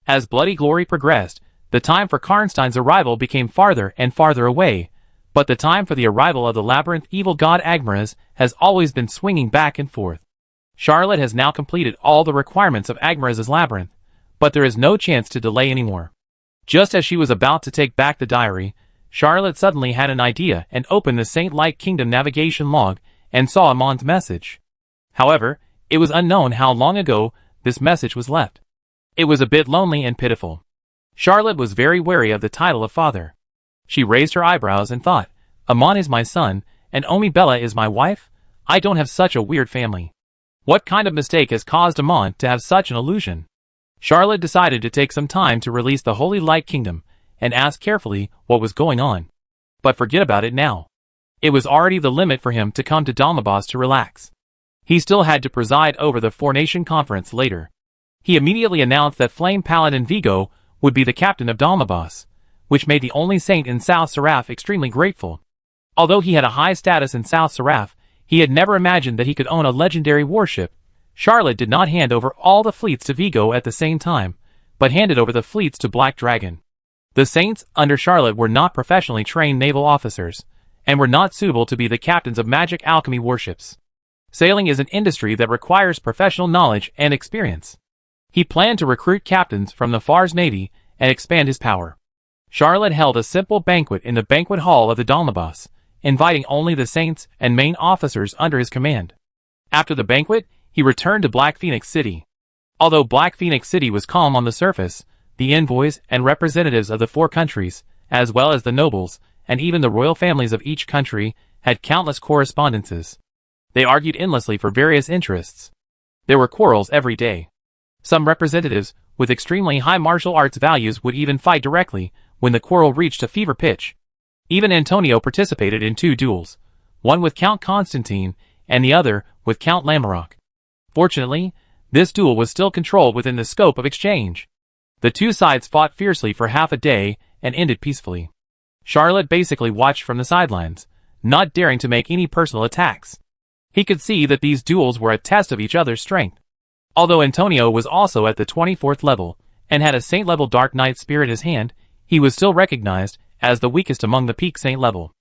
As Bloody Glory progressed, the time for Karnstein's arrival became farther and farther away, but the time for the arrival of the labyrinth evil god Agmaras has always been swinging back and forth. Charlotte has now completed all the requirements of Agmaras' labyrinth, but there is no chance to delay anymore. Just as she was about to take back the diary, Charlotte suddenly had an idea and opened the Saint Light Kingdom navigation log and saw Amon's message. However, it was unknown how long ago this message was left. It was a bit lonely and pitiful. Charlotte was very wary of the title of father. She raised her eyebrows and thought, Amon is my son, and Omi Bella is my wife? I don't have such a weird family. What kind of mistake has caused Amon to have such an illusion? Charlotte decided to take some time to release the Holy Light Kingdom, and ask carefully what was going on. But forget about it now. It was already the limit for him to come to Dalmabas to relax. He still had to preside over the Four-Nation Conference later. He immediately announced that Flame Paladin Vigo would be the captain of Dalmabas, which made the only saint in South Seraph extremely grateful. Although he had a high status in South Seraph, he had never imagined that he could own a legendary warship. Charlotte did not hand over all the fleets to Vigo at the same time, but handed over the fleets to Black Dragon. The saints under Charlotte were not professionally trained naval officers, and were not suitable to be the captains of magic alchemy warships. Sailing is an industry that requires professional knowledge and experience. He planned to recruit captains from the Far's navy and expand his power. Charlotte held a simple banquet in the banquet hall of the Dalmabas, inviting only the saints and main officers under his command. After the banquet, he returned to Black Phoenix City. Although Black Phoenix City was calm on the surface, the envoys and representatives of the four countries, as well as the nobles, and even the royal families of each country, had countless correspondences. They argued endlessly for various interests. There were quarrels every day. Some representatives, with extremely high martial arts values, would even fight directly when the quarrel reached a fever pitch. Even Antonio participated in 2 duels, one with Count Constantine and the other with Count Lamorak. Fortunately, this duel was still controlled within the scope of exchange. The 2 sides fought fiercely for half a day and ended peacefully. Charlotte basically watched from the sidelines, not daring to make any personal attacks. He could see that these duels were a test of each other's strength. Although Antonio was also at the 24th level, and had a Saint-level Dark Knight spear in his hand, he was still recognized as the weakest among the peak Saint level.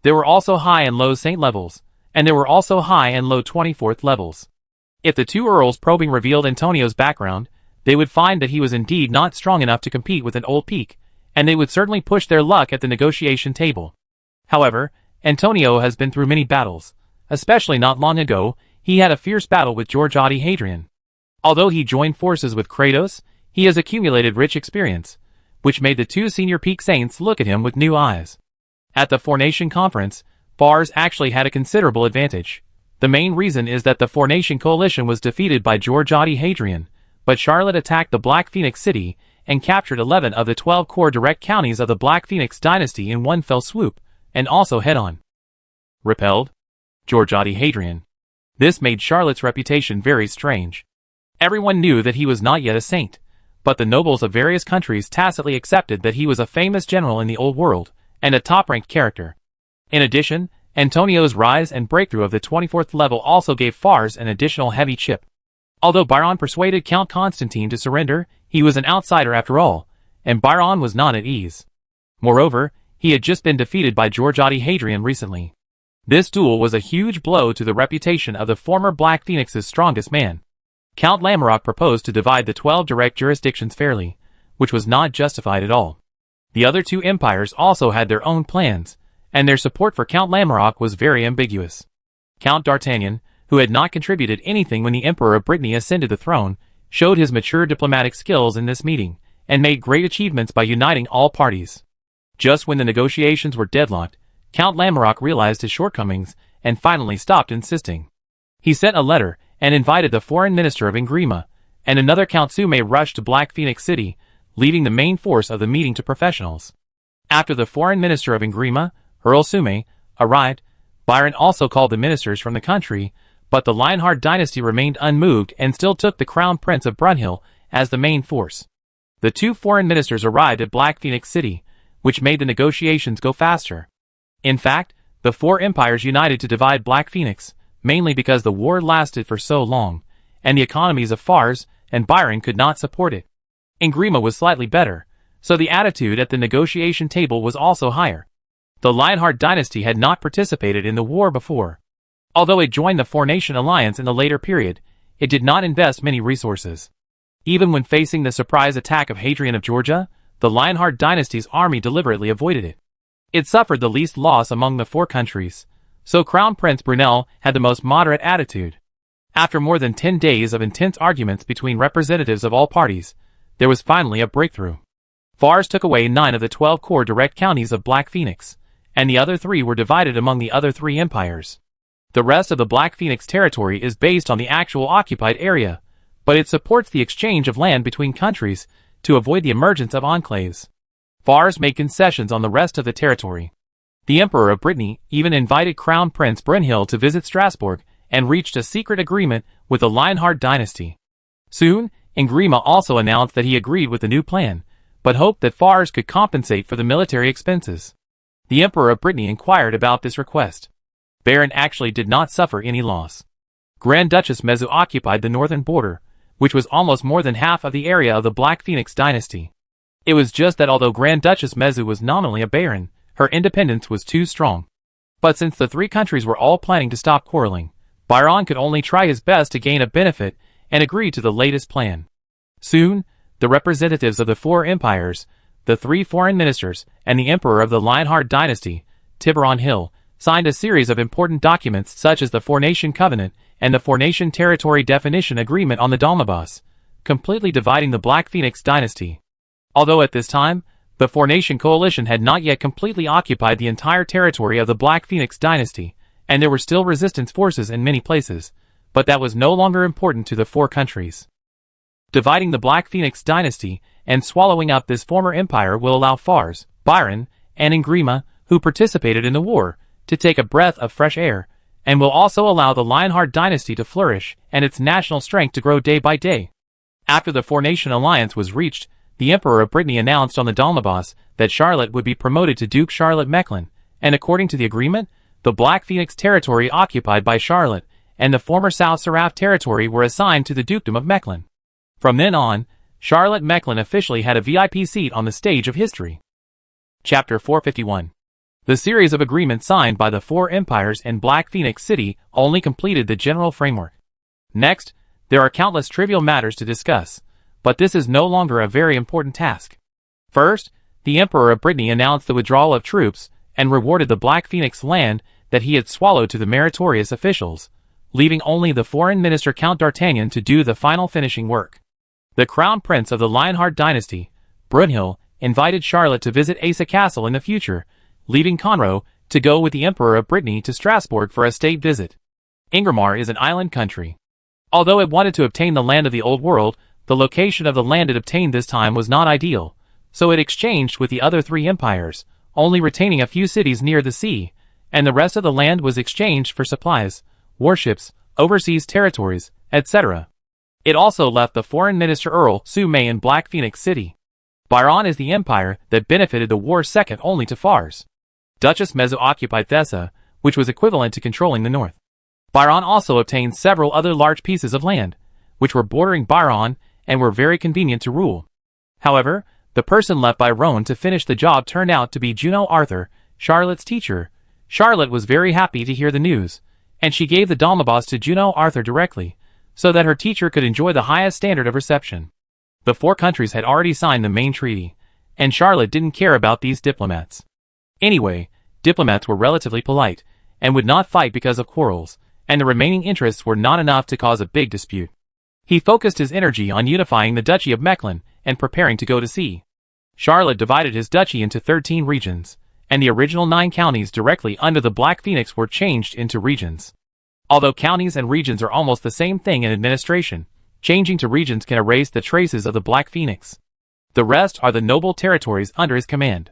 There were also high and low Saint levels, and there were also high and low 24th levels. If the 2 earls probing revealed Antonio's background, they would find that he was indeed not strong enough to compete with an old peak, and they would certainly push their luck at the negotiation table. However, Antonio has been through many battles, especially not long ago, he had a fierce battle with Georgiade Hadrian. Although he joined forces with Kratos, he has accumulated rich experience, which made the 2 senior peak saints look at him with new eyes. At the Four-Nation Conference, Fars actually had a considerable advantage. The main reason is that the Four-Nation coalition was defeated by Georgiade Hadrian, but Charlotte attacked the Black Phoenix City and captured 11 of the 12 core direct counties of the Black Phoenix dynasty in one fell swoop, and also head-on. Repelled? Georgiade Hadrian. This made Charlotte's reputation very strange. Everyone knew that he was not yet a saint, but the nobles of various countries tacitly accepted that he was a famous general in the old world, and a top-ranked character. In addition, Antonio's rise and breakthrough of the 24th level also gave Fars an additional heavy chip. Although Byron persuaded Count Constantine to surrender, he was an outsider after all, and Byron was not at ease. Moreover, he had just been defeated by Georgiade Hadrian recently. This duel was a huge blow to the reputation of the former Black Phoenix's strongest man. Count Lamorak proposed to divide the 12 direct jurisdictions fairly, which was not justified at all. The other 2 empires also had their own plans, and their support for Count Lamorak was very ambiguous. Count D'Artagnan, who had not contributed anything when the Emperor of Brittany ascended the throne, showed his mature diplomatic skills in this meeting, and made great achievements by uniting all parties. Just when the negotiations were deadlocked, Count Lamorak realized his shortcomings and finally stopped insisting. He sent a letter and invited the foreign minister of Ingrima, and another Count Sume rushed to Black Phoenix City, leaving the main force of the meeting to professionals. After the foreign minister of Ingrima, Earl Sume, arrived, Byron also called the ministers from the country, but the Lionheart dynasty remained unmoved and still took the Crown Prince of Brunhill as the main force. The 2 foreign ministers arrived at Black Phoenix City, which made the negotiations go faster. In fact, the 4 empires united to divide Black Phoenix, mainly because the war lasted for so long, and the economies of Fars and Byron could not support it. Ingrima was slightly better, so the attitude at the negotiation table was also higher. The Lionheart dynasty had not participated in the war before. Although it joined the Four-Nation alliance in the later period, it did not invest many resources. Even when facing the surprise attack of Hadrian of Georgia, the Lionheart dynasty's army deliberately avoided it. It suffered the least loss among the 4 countries, so Crown Prince Brunel had the most moderate attitude. After more than 10 days of intense arguments between representatives of all parties, there was finally a breakthrough. Fars took away 9 of the 12 core direct counties of Black Phoenix, and the other 3 were divided among the other 3 empires. The rest of the Black Phoenix territory is based on the actual occupied area, but it supports the exchange of land between countries to avoid the emergence of enclaves. Fars made concessions on the rest of the territory. The Emperor of Brittany even invited Crown Prince Brunhild to visit Strasbourg and reached a secret agreement with the Lionheart dynasty. Soon, Ingrima also announced that he agreed with the new plan, but hoped that Fars could compensate for the military expenses. The Emperor of Brittany inquired about this request. Baron actually did not suffer any loss. Grand Duchess Mezu occupied the northern border, which was almost more than half of the area of the Black Phoenix dynasty. It was just that although Grand Duchess Mezu was nominally a baron, her independence was too strong. But since the 3 countries were all planning to stop quarreling, Byron could only try his best to gain a benefit and agree to the latest plan. Soon, the representatives of the 4 empires, the 3 foreign ministers, and the emperor of the Lionheart dynasty, Tiburon Hill, signed a series of important documents such as the Four-Nation Covenant and the Four-Nation Territory Definition Agreement on the Dalmabas, completely dividing the Black Phoenix dynasty. Although at this time, the Four-Nation Coalition had not yet completely occupied the entire territory of the Black Phoenix dynasty, and there were still resistance forces in many places, but that was no longer important to the 4 countries. Dividing the Black Phoenix dynasty and swallowing up this former empire will allow Fars, Byron, and Ingrima, who participated in the war, to take a breath of fresh air, and will also allow the Lionheart dynasty to flourish and its national strength to grow day by day. After the Four-Nation alliance was reached, the Emperor of Brittany announced on the Dalmabas that Charlotte would be promoted to Duke Charlotte Mechlin, and according to the agreement, the Black Phoenix territory occupied by Charlotte and the former South Seraph territory were assigned to the Dukedom of Mechlin. From then on, Charlotte Mechlin officially had a VIP seat on the stage of history. Chapter 451. The series of agreements signed by the 4 empires in Black Phoenix City only completed the general framework. Next, there are countless trivial matters to discuss, but this is no longer a very important task. First, the Emperor of Brittany announced the withdrawal of troops and rewarded the Black Phoenix land that he had swallowed to the meritorious officials, leaving only the foreign minister Count D'Artagnan to do the final finishing work. The Crown Prince of the Lionheart dynasty, Brunhild, invited Charlotte to visit Asa Castle in the future, leaving Conroe to go with the Emperor of Brittany to Strasbourg for a state visit. Ingramar is an island country. Although it wanted to obtain the land of the Old World, the location of the land it obtained this time was not ideal, so it exchanged with the other 3 empires, only retaining a few cities near the sea, and the rest of the land was exchanged for supplies, warships, overseas territories, etc. It also left the foreign minister Earl Sumay in Black Phoenix City. Byron is the empire that benefited the war second only to Fars. Duchess Mezu occupied Thessa, which was equivalent to controlling the north. Byron also obtained several other large pieces of land, which were bordering Byron and were very convenient to rule. However, the person left by Roan to finish the job turned out to be Juno Arthur, Charlotte's teacher. Charlotte was very happy to hear the news, and she gave the Dalmabas to Juno Arthur directly, so that her teacher could enjoy the highest standard of reception. The 4 countries had already signed the main treaty, and Charlotte didn't care about these diplomats. Anyway, diplomats were relatively polite, and would not fight because of quarrels, and the remaining interests were not enough to cause a big dispute. He focused his energy on unifying the Duchy of Mechlin and preparing to go to sea. Charlotte divided his duchy into 13 regions, and the original 9 counties directly under the Black Phoenix were changed into regions. Although counties and regions are almost the same thing in administration, changing to regions can erase the traces of the Black Phoenix. The rest are the noble territories under his command.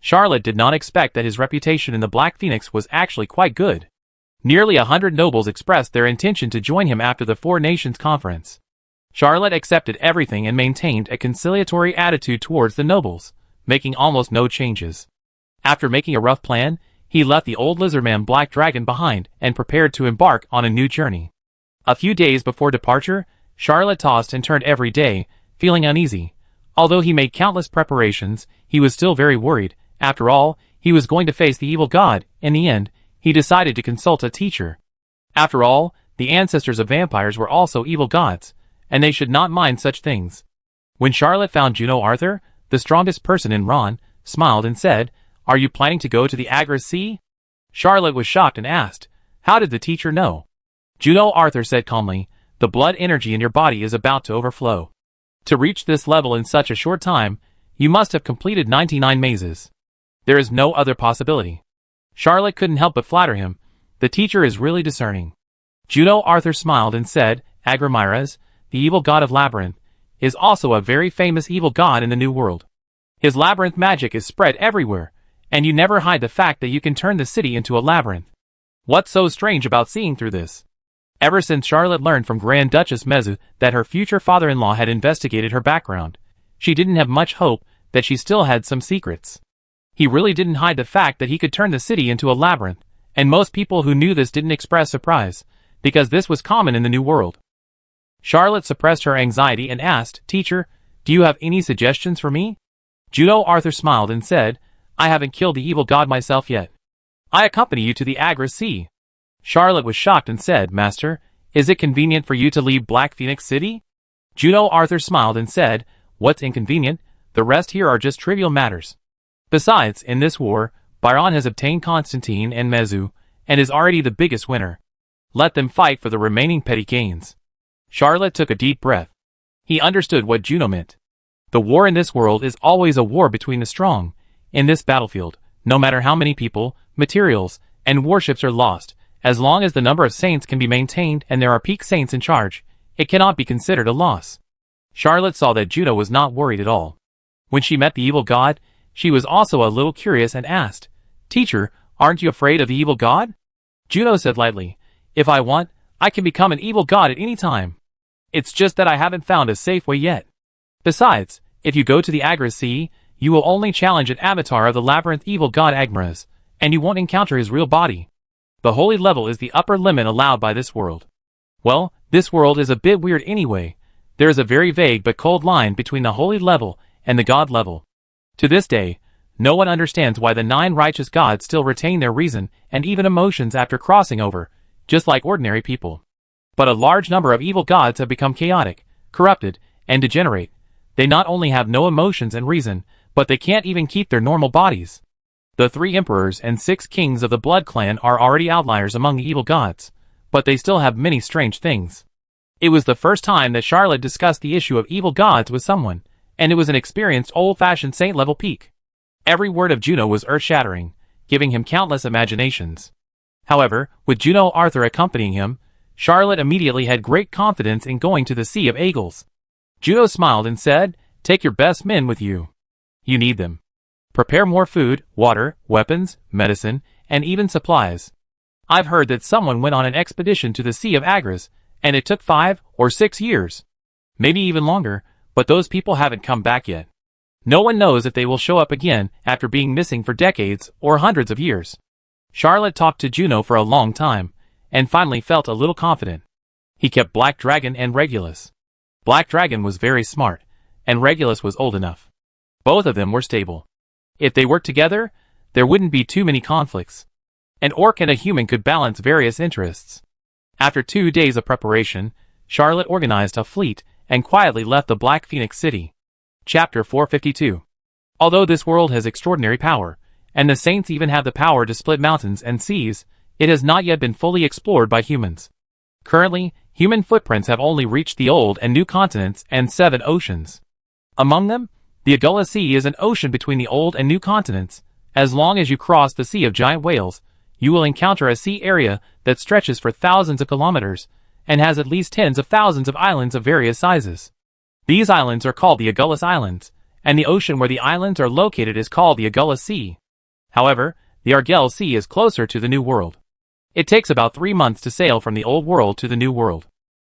Charlotte did not expect that his reputation in the Black Phoenix was actually quite good. Nearly 100 nobles expressed their intention to join him after the Four Nations Conference. Charlotte accepted everything and maintained a conciliatory attitude towards the nobles, making almost no changes. After making a rough plan, he left the old lizardman Black Dragon behind and prepared to embark on a new journey. A few days before departure, Charlotte tossed and turned every day, feeling uneasy. Although he made countless preparations, he was still very worried. After all, he was going to face the evil god. In the end, he decided to consult a teacher. After all, the ancestors of vampires were also evil gods, and they should not mind such things. When Charlotte found Juno Arthur, the strongest person in Ron, smiled and said, "Are you planning to go to the Agra Sea?" Charlotte was shocked and asked, "How did the teacher know?" Juno Arthur said calmly, "The blood energy in your body is about to overflow. To reach this level in such a short time, You must have completed 99 mazes. There is no other possibility. Charlotte couldn't help but flatter him. The teacher is really discerning. Juno Arthur smiled and said, Agramires, the evil god of Labyrinth, is also a very famous evil god in the New World. His labyrinth magic is spread everywhere, and you never hide the fact that you can turn the city into a labyrinth. What's so strange about seeing through this? Ever since Charlotte learned from Grand Duchess Mezu that her future father-in-law had investigated her background, she didn't have much hope that she still had some secrets. He really didn't hide the fact that he could turn the city into a labyrinth, and most people who knew this didn't express surprise, because this was common in the New World. Charlotte suppressed her anxiety and asked, Teacher, do you have any suggestions for me? Juno Arthur smiled and said, I haven't killed the evil god myself yet. I accompany you to the Agra Sea. Charlotte was shocked and said, Master, is it convenient for you to leave Black Phoenix City? Juno Arthur smiled and said, What's inconvenient? The rest here are just trivial matters. Besides, in this war, Byron has obtained Constantine and Mezu, and is already the biggest winner. Let them fight for the remaining petty gains. Charlotte took a deep breath. He understood what Juno meant. The war in this world is always a war between the strong. In this battlefield, no matter how many people, materials, and warships are lost, as long as the number of saints can be maintained and there are peak saints in charge, it cannot be considered a loss. Charlotte saw that Juno was not worried at all. When she met the evil god, she was also a little curious and asked, Teacher, aren't you afraid of the evil god? Juno said lightly, If I want, I can become an evil god at any time. It's just that I haven't found a safe way yet. Besides, if you go to the Agra Sea, you will only challenge an avatar of the labyrinth evil god Agmaras, and you won't encounter his real body. The holy level is the upper limit allowed by this world. Well, this world is a bit weird anyway. There is a very vague but cold line between the holy level and the god level. To this day, no one understands why the 9 righteous gods still retain their reason and even emotions after crossing over, just like ordinary people. But a large number of evil gods have become chaotic, corrupted, and degenerate. They not only have no emotions and reason, but they can't even keep their normal bodies. The 3 emperors and 6 kings of the Blood Clan are already outliers among the evil gods, but they still have many strange things. It was the first time that Charlotte discussed the issue of evil gods with someone, and it was an experienced old-fashioned saint-level peak. Every word of Juno was earth-shattering, giving him countless imaginations. However, with Juno Arthur accompanying him, Charlotte immediately had great confidence in going to the Sea of Eagles. Juno smiled and said, Take your best men with you. You need them. Prepare more food, water, weapons, medicine, and even supplies. I've heard that someone went on an expedition to the Sea of Agras, and it took 5 or 6 years. Maybe even longer, but those people haven't come back yet. No one knows if they will show up again after being missing for decades or hundreds of years. Charlotte talked to Juno for a long time, and finally felt a little confident. He kept Black Dragon and Regulus. Black Dragon was very smart, and Regulus was old enough. Both of them were stable. If they worked together, there wouldn't be too many conflicts. An orc and a human could balance various interests. After 2 days of preparation, Charlotte organized a fleet and quietly left the Black Phoenix City. Chapter 452. Although this world has extraordinary power, and the saints even have the power to split mountains and seas, it has not yet been fully explored by humans. Currently, human footprints have only reached the old and new continents and 7 oceans. Among them, the Agula Sea is an ocean between the old and new continents. As long as you cross the Sea of Giant Whales, you will encounter a sea area that stretches for thousands of kilometers, and has at least tens of thousands of islands of various sizes. These islands are called the Agulhas Islands, and the ocean where the islands are located is called the Agula Sea. However, the Argel Sea is closer to the New World. It takes about 3 months to sail from the Old World to the New World.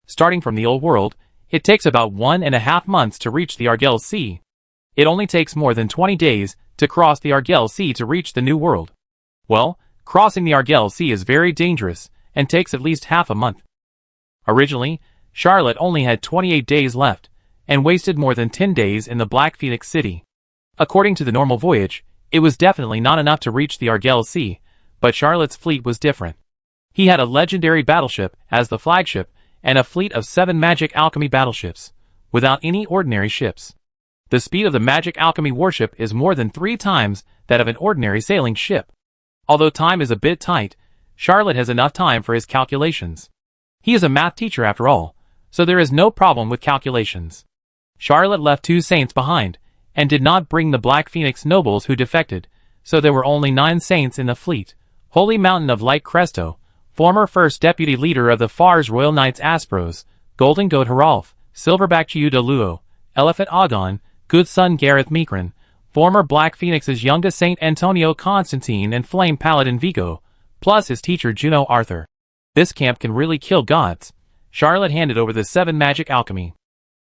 Starting from the Old World, it takes about 1.5 months to reach the Argel Sea. It only takes more than 20 days to cross the Argel Sea to reach the New World. Well, crossing the Argel Sea is very dangerous, and takes at least half a month. Originally, Charlotte only had 28 days left, and wasted more than 10 days in the Black Phoenix City. According to the normal voyage, it was definitely not enough to reach the Argel Sea, but Charlotte's fleet was different. He had a legendary battleship as the flagship, and a fleet of 7 magic alchemy battleships, without any ordinary ships. The speed of the magic alchemy warship is more than 3 times that of an ordinary sailing ship. Although time is a bit tight, Charlotte has enough time for his calculations. He is a math teacher after all, so there is no problem with calculations. Charlotte left 2 saints behind, and did not bring the Black Phoenix nobles who defected, so there were only 9 saints in the fleet. Holy Mountain of Light Cresto, former first deputy leader of the Far's Royal Knights Aspros, Golden Goat Haralf, Silverback Chiu de Luo, Elephant Agon, Good Son Gareth Mekran, former Black Phoenix's youngest Saint Antonio Constantine and Flame Paladin Vigo, plus his teacher Juno Arthur. This camp can really kill gods. Charlotte handed over the 7 magic alchemy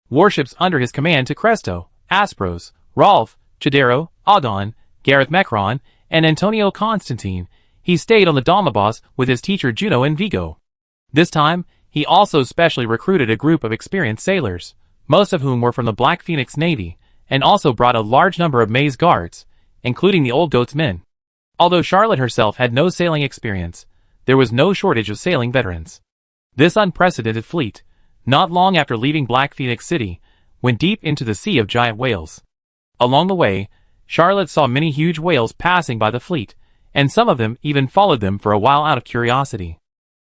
warships under his command to Cresto, Aspros, Rolf, Chidero, Agon, Gareth Mekran, and Antonio Constantine. He stayed on the Dalmabas with his teacher Juno and Vigo. This time, he also specially recruited a group of experienced sailors, most of whom were from the Black Phoenix Navy, and also brought a large number of Maze guards, including the Old Goat's men. Although Charlotte herself had no sailing experience, there was no shortage of sailing veterans. This unprecedented fleet, not long after leaving Black Phoenix City, went deep into the sea of giant whales. Along the way, Charlotte saw many huge whales passing by the fleet, and some of them even followed them for a while out of curiosity.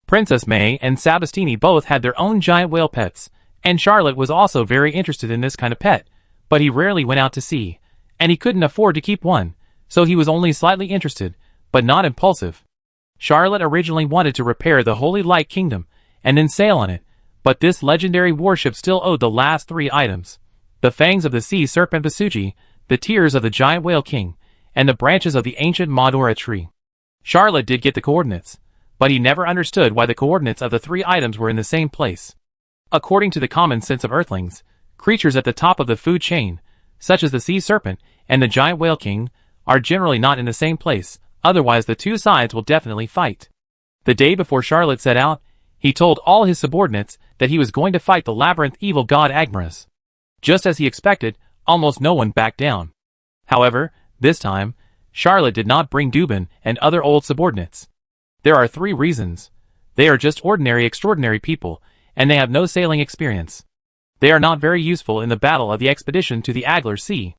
Princess May and Sabastini both had their own giant whale pets, and Charlotte was also very interested in this kind of pet, but he rarely went out to sea, and he couldn't afford to keep one, so he was only slightly interested, but not impulsive. Charlotte originally wanted to repair the Holy Light Kingdom, and then sail on it, but this legendary warship still owed the last 3 items: the fangs of the sea serpent Basuji, the tears of the giant whale king, and the branches of the ancient Madora tree. Charlotte did get the coordinates, but he never understood why the coordinates of the 3 items were in the same place. According to the common sense of Earthlings, creatures at the top of the food chain, such as the sea serpent and the giant whale king, are generally not in the same place, otherwise the 2 sides will definitely fight. The day before Charlotte set out, he told all his subordinates that he was going to fight the labyrinth evil god Agmaras. Just as he expected, almost no one backed down. However, this time, Charlotte did not bring Dubin and other old subordinates. There are 3 reasons. They are just ordinary extraordinary people, and they have no sailing experience. They are not very useful in the battle of the expedition to the Aglar Sea.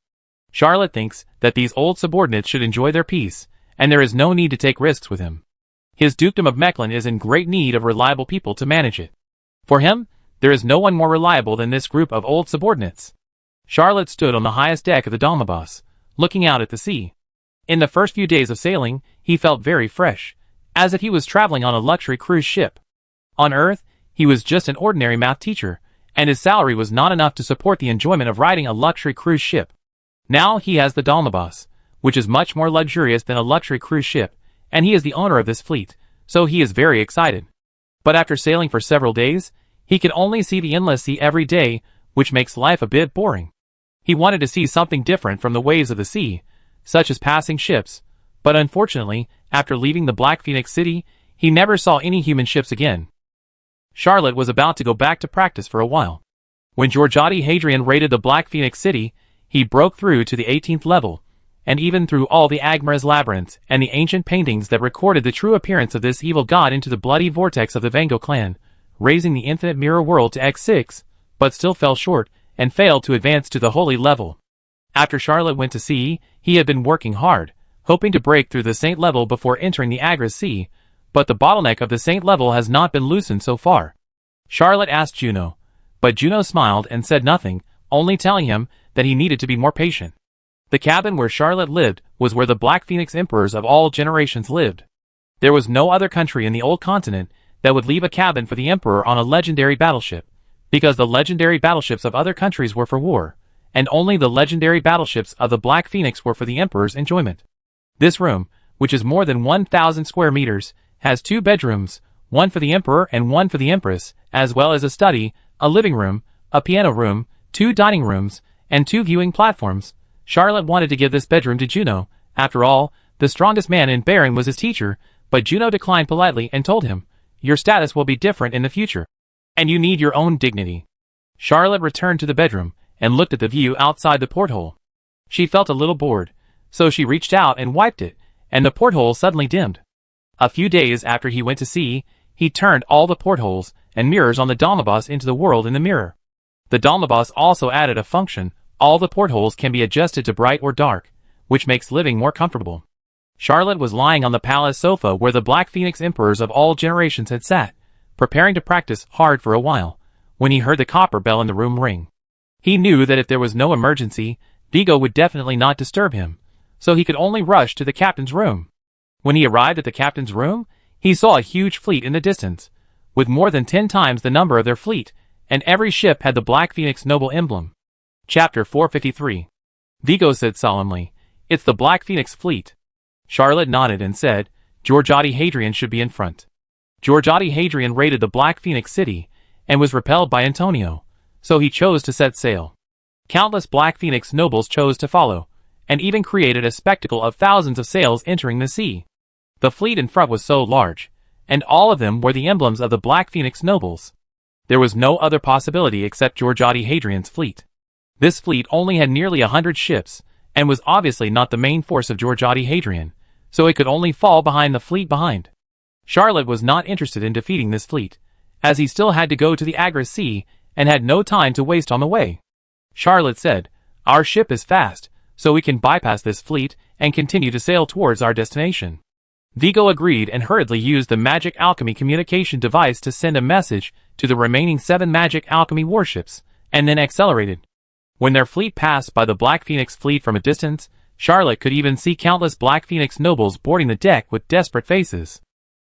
Charlotte thinks that these old subordinates should enjoy their peace, and there is no need to take risks with him. His dukedom of Mechlin is in great need of reliable people to manage it. For him, there is no one more reliable than this group of old subordinates. Charlotte stood on the highest deck of the Dalmabas, looking out at the sea. In the first few days of sailing, he felt very fresh, as if he was traveling on a luxury cruise ship. On Earth, he was just an ordinary math teacher, and his salary was not enough to support the enjoyment of riding a luxury cruise ship. Now he has the Dalmabas, which is much more luxurious than a luxury cruise ship, and he is the owner of this fleet, so he is very excited. But after sailing for several days, he could only see the endless sea every day, which makes life a bit boring. He wanted to see something different from the waves of the sea, such as passing ships, but unfortunately, after leaving the Black Phoenix City, he never saw any human ships again. Charlotte was about to go back to practice for a while. When Georgiadi Hadrian raided the Black Phoenix City, he broke through to the 18th level, and even through all the Agmaras labyrinths and the ancient paintings that recorded the true appearance of this evil god into the bloody vortex of the Vango clan, raising the infinite mirror world to X6, but still fell short, and failed to advance to the holy level. After Charlotte went to sea, he had been working hard, hoping to break through the Saint level before entering the Agras Sea, but the bottleneck of the Saint level has not been loosened so far. Charlotte asked Juno, but Juno smiled and said nothing, only telling him that he needed to be more patient. The cabin where Charlotte lived was where the Black Phoenix emperors of all generations lived. There was no other country in the old continent that would leave a cabin for the emperor on a legendary battleship, because the legendary battleships of other countries were for war, and only the legendary battleships of the Black Phoenix were for the emperor's enjoyment. This room, which is more than 1,000 square meters, has 2 bedrooms, one for the emperor and one for the empress, as well as a study, a living room, a piano room, 2 dining rooms, and 2 viewing platforms. Charlotte wanted to give this bedroom to Juno. After all, the strongest man in Baron was his teacher, but Juno declined politely and told him, "Your status will be different in the future, and you need your own dignity." Charlotte returned to the bedroom and looked at the view outside the porthole. She felt a little bored, so she reached out and wiped it, and the porthole suddenly dimmed. A few days after he went to sea, he turned all the portholes and mirrors on the Dalmabas into the world in the mirror. The Dalmabas also added a function: all the portholes can be adjusted to bright or dark, which makes living more comfortable. Charlotte was lying on the palace sofa where the Black Phoenix emperors of all generations had sat, preparing to practice hard for a while, when he heard the copper bell in the room ring. He knew that if there was no emergency, Vigo would definitely not disturb him, so he could only rush to the captain's room. When he arrived at the captain's room, he saw a huge fleet in the distance, with more than 10 times the number of their fleet, and every ship had the Black Phoenix noble emblem. Chapter 453. Vigo said solemnly, "It's the Black Phoenix fleet." Charlotte nodded and said, "Georgiotti Hadrian should be in front." Georgiotti Hadrian raided the Black Phoenix city, and was repelled by Antonio, so he chose to set sail. Countless Black Phoenix nobles chose to follow, and even created a spectacle of thousands of sails entering the sea. The fleet in front was so large, and all of them were the emblems of the Black Phoenix nobles. There was no other possibility except Georgiotti Hadrian's fleet. This fleet only had nearly 100 ships, and was obviously not the main force of Georgiotti Hadrian, so it could only fall behind the fleet behind. Charlotte was not interested in defeating this fleet, as he still had to go to the Agris Sea, and had no time to waste on the way. Charlotte said, "Our ship is fast, so we can bypass this fleet and continue to sail towards our destination." Vigo agreed and hurriedly used the magic alchemy communication device to send a message to the remaining 7 magic alchemy warships, and then accelerated. When their fleet passed by the Black Phoenix fleet from a distance, Charlotte could even see countless Black Phoenix nobles boarding the deck with desperate faces.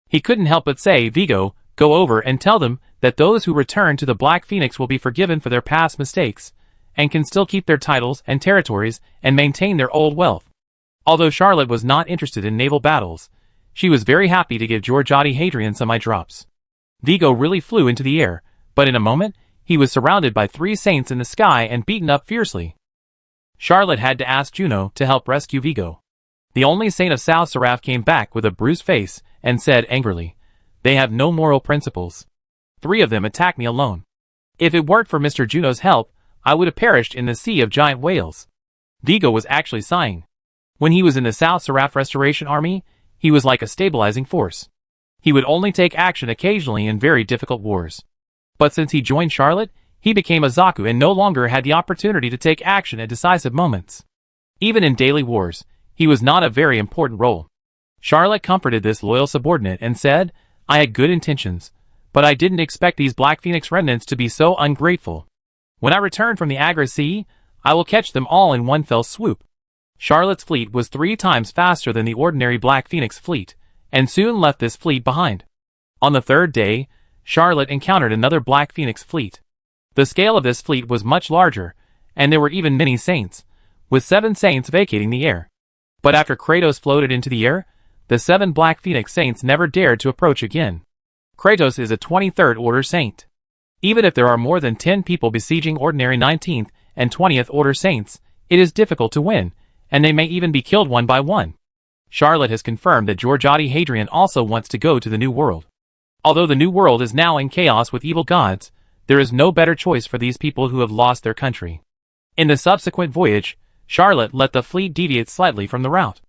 He couldn't help but say, "Vigo, go over and tell them that those who return to the Black Phoenix will be forgiven for their past mistakes, and can still keep their titles and territories and maintain their old wealth." Although Charlotte was not interested in naval battles, she was very happy to give Georgiotti Hadrian some eye drops. Vigo really flew into the air, but in a moment, he was surrounded by 3 saints in the sky and beaten up fiercely. Charlotte had to ask Juno to help rescue Vigo. The only saint of South Seraph came back with a bruised face and said angrily, "They have no moral principles. 3 of them attacked me alone. If it weren't for Mr. Juno's help, I would have perished in the sea of giant whales." Vigo was actually sighing. When he was in the South Seraph Restoration Army, he was like a stabilizing force. He would only take action occasionally in very difficult wars. But since he joined Charlotte, he became a Zaku and no longer had the opportunity to take action at decisive moments. Even in daily wars, he was not a very important role. Charlotte comforted this loyal subordinate and said, "I had good intentions, but I didn't expect these Black Phoenix remnants to be so ungrateful. When I return from the Agris Sea, I will catch them all in one fell swoop." Charlotte's fleet was 3 times faster than the ordinary Black Phoenix fleet, and soon left this fleet behind. On the 3rd day, Charlotte encountered another Black Phoenix fleet. The scale of this fleet was much larger, and there were even many saints, with 7 saints vacating the air. But after Kratos floated into the air, the 7 Black Phoenix saints never dared to approach again. Kratos is a 23rd order saint. Even if there are more than 10 people besieging ordinary 19th and 20th order saints, it is difficult to win, and they may even be killed one by one. Charlotte has confirmed that Georgiotti Hadrian also wants to go to the New World. Although the New World is now in chaos with evil gods, there is no better choice for these people who have lost their country. In the subsequent voyage, Charlotte let the fleet deviate slightly from the route.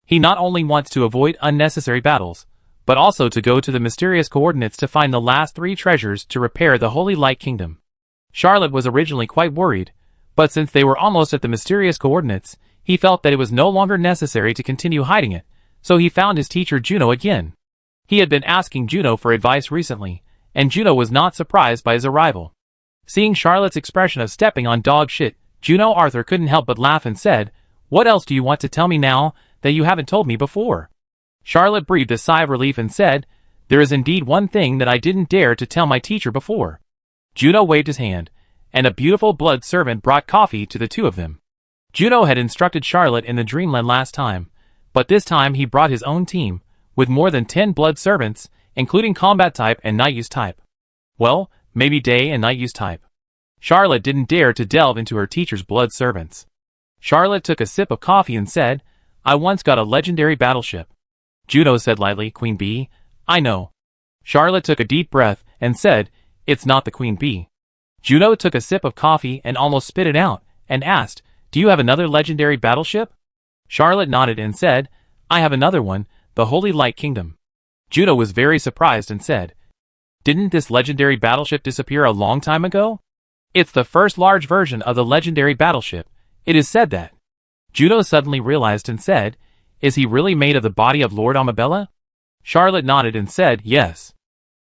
He not only wants to avoid unnecessary battles, but also to go to the mysterious coordinates to find the last 3 treasures to repair the Holy Light Kingdom. Charlotte was originally quite worried, but since they were almost at the mysterious coordinates, he felt that it was no longer necessary to continue hiding it, so he found his teacher Juno again. He had been asking Juno for advice recently, and Juno was not surprised by his arrival. Seeing Charlotte's expression of stepping on dog shit, Juno Arthur couldn't help but laugh and said, "What else do you want to tell me now that you haven't told me before?" Charlotte breathed a sigh of relief and said, "There is indeed one thing that I didn't dare to tell my teacher before." Juno waved his hand, and a beautiful blood servant brought coffee to the 2 of them. Juno had instructed Charlotte in the Dreamland last time, but this time he brought his own team, with more than 10 blood servants, including combat type and night use type. Well, maybe day and night use type. Charlotte didn't dare to delve into her teacher's blood servants. Charlotte took a sip of coffee and said, "I once got a legendary battleship." Juno said lightly, "Queen Bee, I know." Charlotte took a deep breath and said, "It's not the Queen Bee." Juno took a sip of coffee and almost spit it out, and asked, "Do you have another legendary battleship?" Charlotte nodded and said, "I have another one, the Holy Light Kingdom." Juno was very surprised and said, "Didn't this legendary battleship disappear a long time ago?" "It's the first large version of the legendary battleship. It is said that." Juno suddenly realized and said, "Is he really made of the body of Lord Amabella?" Charlotte nodded and said, "Yes."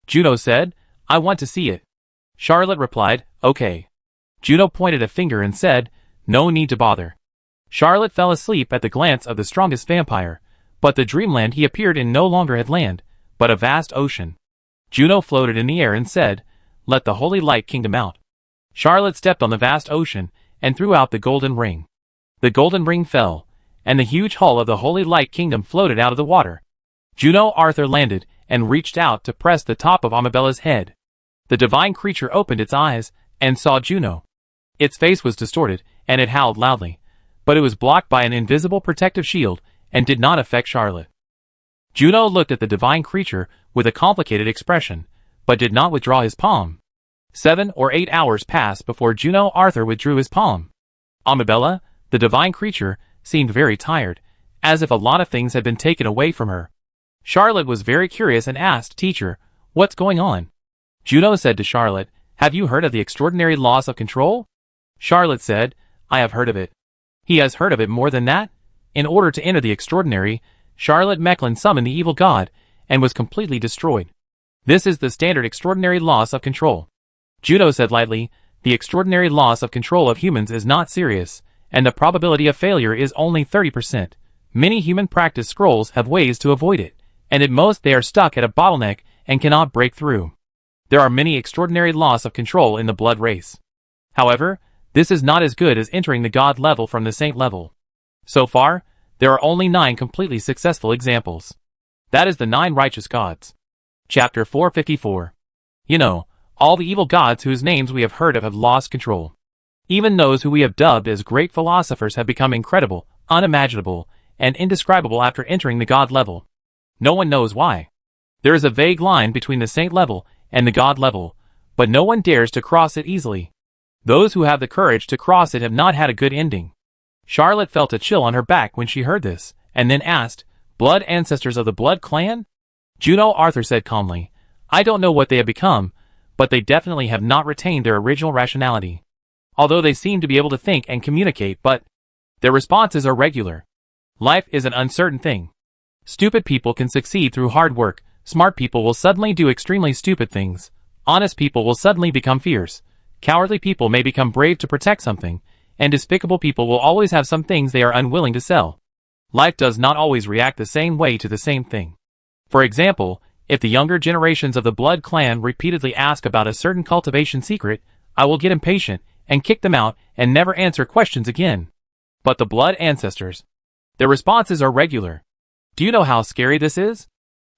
Juno said, "I want to see it." Charlotte replied, "Okay." Juno pointed a finger and said, "No need to bother. Charlotte fell asleep at the glance of the strongest vampire, but the dreamland he appeared in no longer had land, but a vast ocean. Juno floated in the air and said, "Let the Holy Light Kingdom out." Charlotte stepped on the vast ocean and threw out the golden ring. The golden ring fell, and the huge hull of the Holy Light Kingdom floated out of the water. Juno Arthur landed and reached out to press the top of Amabella's head. The divine creature opened its eyes and saw Juno. Its face was distorted, and it howled loudly, but it was blocked by an invisible protective shield and did not affect Charlotte. Juno looked at the divine creature with a complicated expression, but did not withdraw his palm. 7 or 8 hours passed before Juno Arthur withdrew his palm. Amabella, the divine creature, seemed very tired, as if a lot of things had been taken away from her. Charlotte was very curious and asked, "Teacher, what's going on?" Juno said to Charlotte, "Have you heard of the extraordinary loss of control?" Charlotte said, "I have heard of it." "He has heard of it more than that?" In order to enter the extraordinary, Charlotte Mecklin summoned the evil god, and was completely destroyed. This is the standard extraordinary loss of control. Juno said lightly, "The extraordinary loss of control of humans is not serious, and the probability of failure is only 30%. Many human practice scrolls have ways to avoid it, and at most they are stuck at a bottleneck and cannot break through. There are many extraordinary loss of control in the blood race. However, this is not as good as entering the god level from the saint level. So far, there are only 9 completely successful examples. That is the 9 righteous gods. Chapter 454. You know, all the evil gods whose names we have heard of have lost control. Even those who we have dubbed as great philosophers have become incredible, unimaginable, and indescribable after entering the god level. No one knows why. There is a vague line between the saint level and the god level, but no one dares to cross it easily. Those who have the courage to cross it have not had a good ending. Charlotte felt a chill on her back when she heard this, and then asked, "Blood ancestors of the Blood Clan?" Juno Arthur said calmly, "I don't know what they have become, but they definitely have not retained their original rationality. Although they seem to be able to think and communicate, but their responses are regular. Life is an uncertain thing. Stupid people can succeed through hard work, smart people will suddenly do extremely stupid things, honest people will suddenly become fierce, cowardly people may become brave to protect something, and despicable people will always have some things they are unwilling to sell. Life does not always react the same way to the same thing. For example, if the younger generations of the Blood Clan repeatedly ask about a certain cultivation secret, I will get impatient and kick them out and never answer questions again. But the Blood ancestors, their responses are regular. Do you know how scary this is?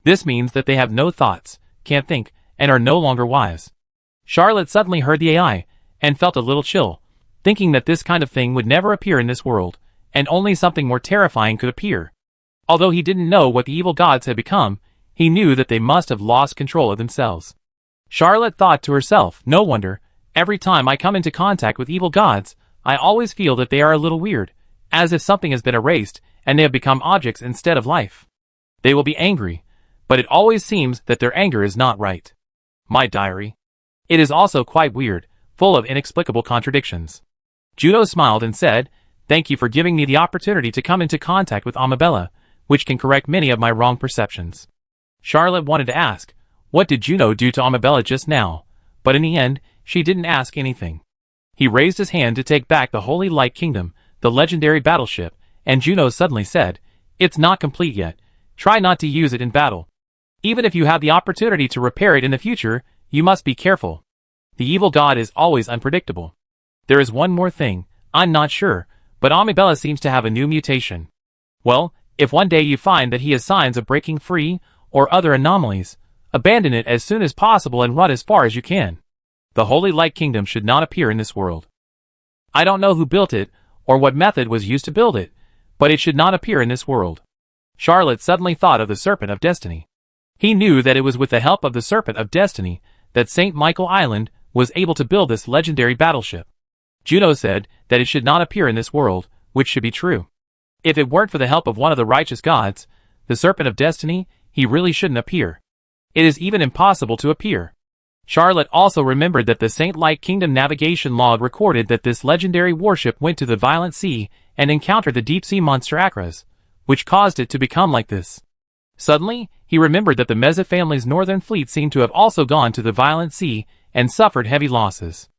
This means that they have no thoughts, can't think, and are no longer wise." Charlotte suddenly heard the AI, and felt a little chill, thinking that this kind of thing would never appear in this world, and only something more terrifying could appear. Although he didn't know what the evil gods had become, he knew that they must have lost control of themselves. Charlotte thought to herself, "No wonder, every time I come into contact with evil gods, I always feel that they are a little weird, as if something has been erased, and they have become objects instead of life. They will be angry, but it always seems that their anger is not right." My diary. It is also quite weird, full of inexplicable contradictions. Juno smiled and said, "Thank you for giving me the opportunity to come into contact with Amabella, which can correct many of my wrong perceptions." Charlotte wanted to ask, what did Juno do to Amabella just now? But in the end, she didn't ask anything. He raised his hand to take back the Holy Light Kingdom, the legendary battleship, and Juno suddenly said, "It's not complete yet. Try not to use it in battle. Even if you have the opportunity to repair it in the future, you must be careful. The evil god is always unpredictable. There is one more thing, I'm not sure, but Amabella seems to have a new mutation. Well, if one day you find that he has signs of breaking free, or other anomalies, abandon it as soon as possible and run as far as you can. The Holy Light Kingdom should not appear in this world. I don't know who built it, or what method was used to build it, but it should not appear in this world." Charlotte suddenly thought of the Serpent of Destiny. He knew that it was with the help of the Serpent of Destiny that St. Michael Island was able to build this legendary battleship. Juno said that it should not appear in this world, which should be true. If it weren't for the help of one of the righteous gods, the Serpent of Destiny, he really shouldn't appear. It is even impossible to appear. Charlotte also remembered that the Saint Light Kingdom navigation log recorded that this legendary warship went to the Violent Sea and encountered the deep-sea monster Akras, which caused it to become like this. Suddenly, he remembered that the Meza family's northern fleet seemed to have also gone to the Violent Sea and suffered heavy losses.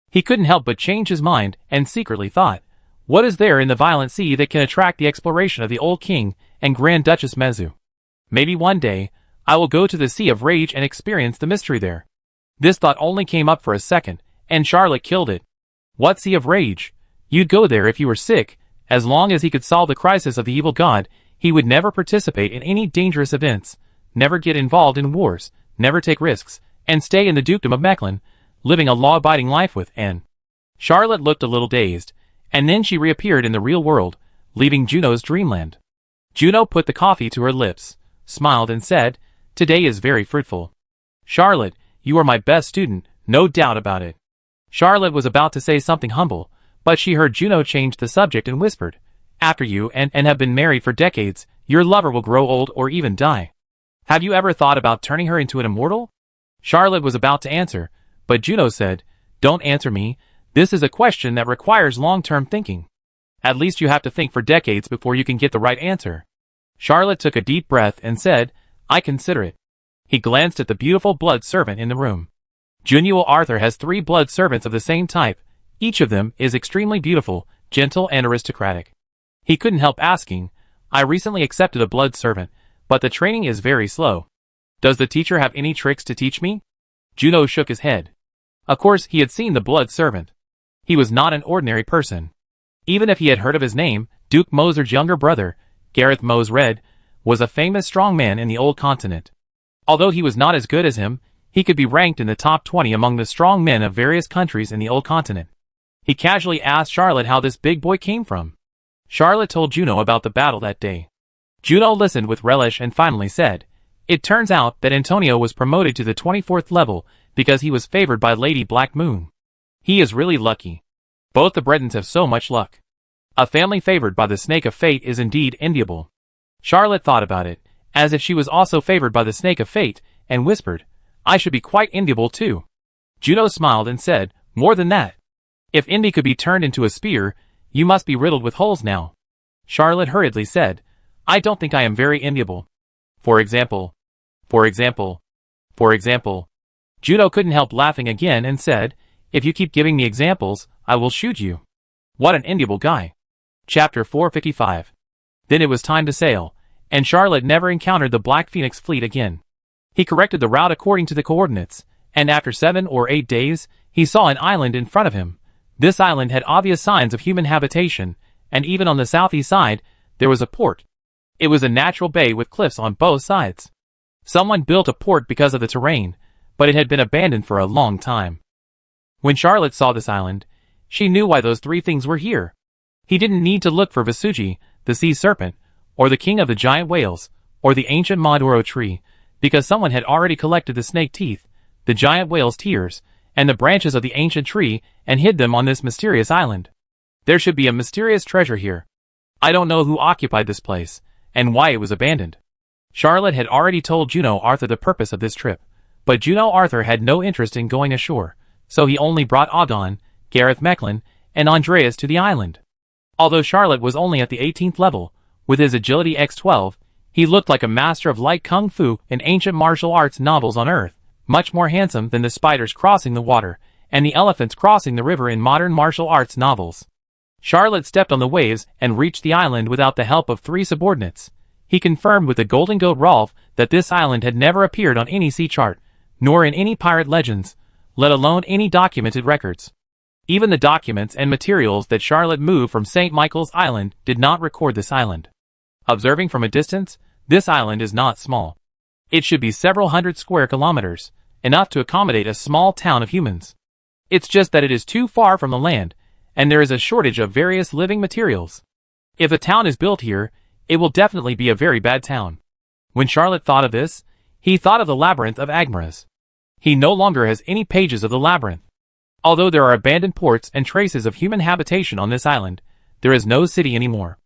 He couldn't help but change his mind and secretly thought, What is there in the violent sea that can attract the exploration of the old king and Grand Duchess Mezu? Maybe one day, I will go to the Sea of Rage and experience the mystery there. This thought only came up for a second, and Charlotte killed it. What Sea of Rage? You'd go there if you were sick. As long as he could solve the crisis of the evil god, he would never participate in any dangerous events, never get involved in wars, never take risks, and stay in the dukedom of Mechlin, living a law-abiding life with Anne. Charlotte looked a little dazed, and then she reappeared in the real world, leaving Juno's dreamland. Juno put the coffee to her lips, smiled and said, "Today is very fruitful. Charlotte, you are my best student, no doubt about it." Charlotte was about to say something humble, but she heard Juno change the subject and whispered, "After you and have been married for decades, your lover will grow old or even die. Have you ever thought about turning her into an immortal?" Charlotte was about to answer, but Juno said, "Don't answer me. This is a question that requires long-term thinking. At least you have to think for decades before you can get the right answer." Charlotte took a deep breath and said, "I consider it." He glanced at the beautiful blood servant in the room. Junio Arthur has 3 blood servants of the same type. Each of them is extremely beautiful, gentle and aristocratic. He couldn't help asking, "I recently accepted a blood servant, but the training is very slow. Does the teacher have any tricks to teach me?" Juno shook his head. Of course he had seen the blood servant. He was not an ordinary person. Even if he had heard of his name, Duke Moser's younger brother, Gareth Mose Red, was a famous strong man in the old continent. Although he was not as good as him, he could be ranked in the top 20 among the strong men of various countries in the old continent. He casually asked Charlotte how this big boy came from. Charlotte told Juno about the battle that day. Juno listened with relish and finally said, "It turns out that Antonio was promoted to the 24th level because he was favored by Lady Black Moon. He is really lucky. Both the Bretons have so much luck. A family favored by the Snake of Fate is indeed enviable." Charlotte thought about it, as if she was also favored by the Snake of Fate, and whispered, "I should be quite enviable too." Juno smiled and said, "More than that. If envy could be turned into a spear, you must be riddled with holes now." Charlotte hurriedly said, "I don't think I am very enviable. For example. For example. For example." Juno couldn't help laughing again and said, "If you keep giving me examples, I will shoot you. What an enviable guy." Chapter 455. Then it was time to sail, and Charlotte never encountered the Black Phoenix fleet again. He corrected the route according to the coordinates, and after 7 or 8 days, he saw an island in front of him. This island had obvious signs of human habitation, and even on the southeast side, there was a port. It was a natural bay with cliffs on both sides. Someone built a port because of the terrain, but it had been abandoned for a long time. When Charlotte saw this island, she knew why those 3 things were here. He didn't need to look for Vasuji, the sea serpent, or the king of the giant whales, or the ancient Maduro tree, because someone had already collected the snake teeth, the giant whale's tears, and the branches of the ancient tree and hid them on this mysterious island. There should be a mysterious treasure here. I don't know who occupied this place, and why it was abandoned. Charlotte had already told Juno Arthur the purpose of this trip, but Juno Arthur had no interest in going ashore, so he only brought Odon, Gareth Mechlin, and Andreas to the island. Although Charlotte was only at the 18th level, with his agility X12, he looked like a master of light kung fu in ancient martial arts novels on Earth, much more handsome than the spiders crossing the water, and the elephants crossing the river in modern martial arts novels. Charlotte stepped on the waves and reached the island without the help of 3 subordinates. He confirmed with the Golden Goat Rolf that this island had never appeared on any sea chart, nor in any pirate legends, let alone any documented records. Even the documents and materials that Charlotte moved from St. Michael's Island did not record this island. Observing from a distance, this island is not small. It should be several hundred square kilometers, enough to accommodate a small town of humans. It's just that it is too far from the land, and there is a shortage of various living materials. If a town is built here, it will definitely be a very bad town. When Charlotte thought of this, he thought of the labyrinth of Agmaras. He no longer has any pages of the labyrinth. Although there are abandoned ports and traces of human habitation on this island, there is no city anymore.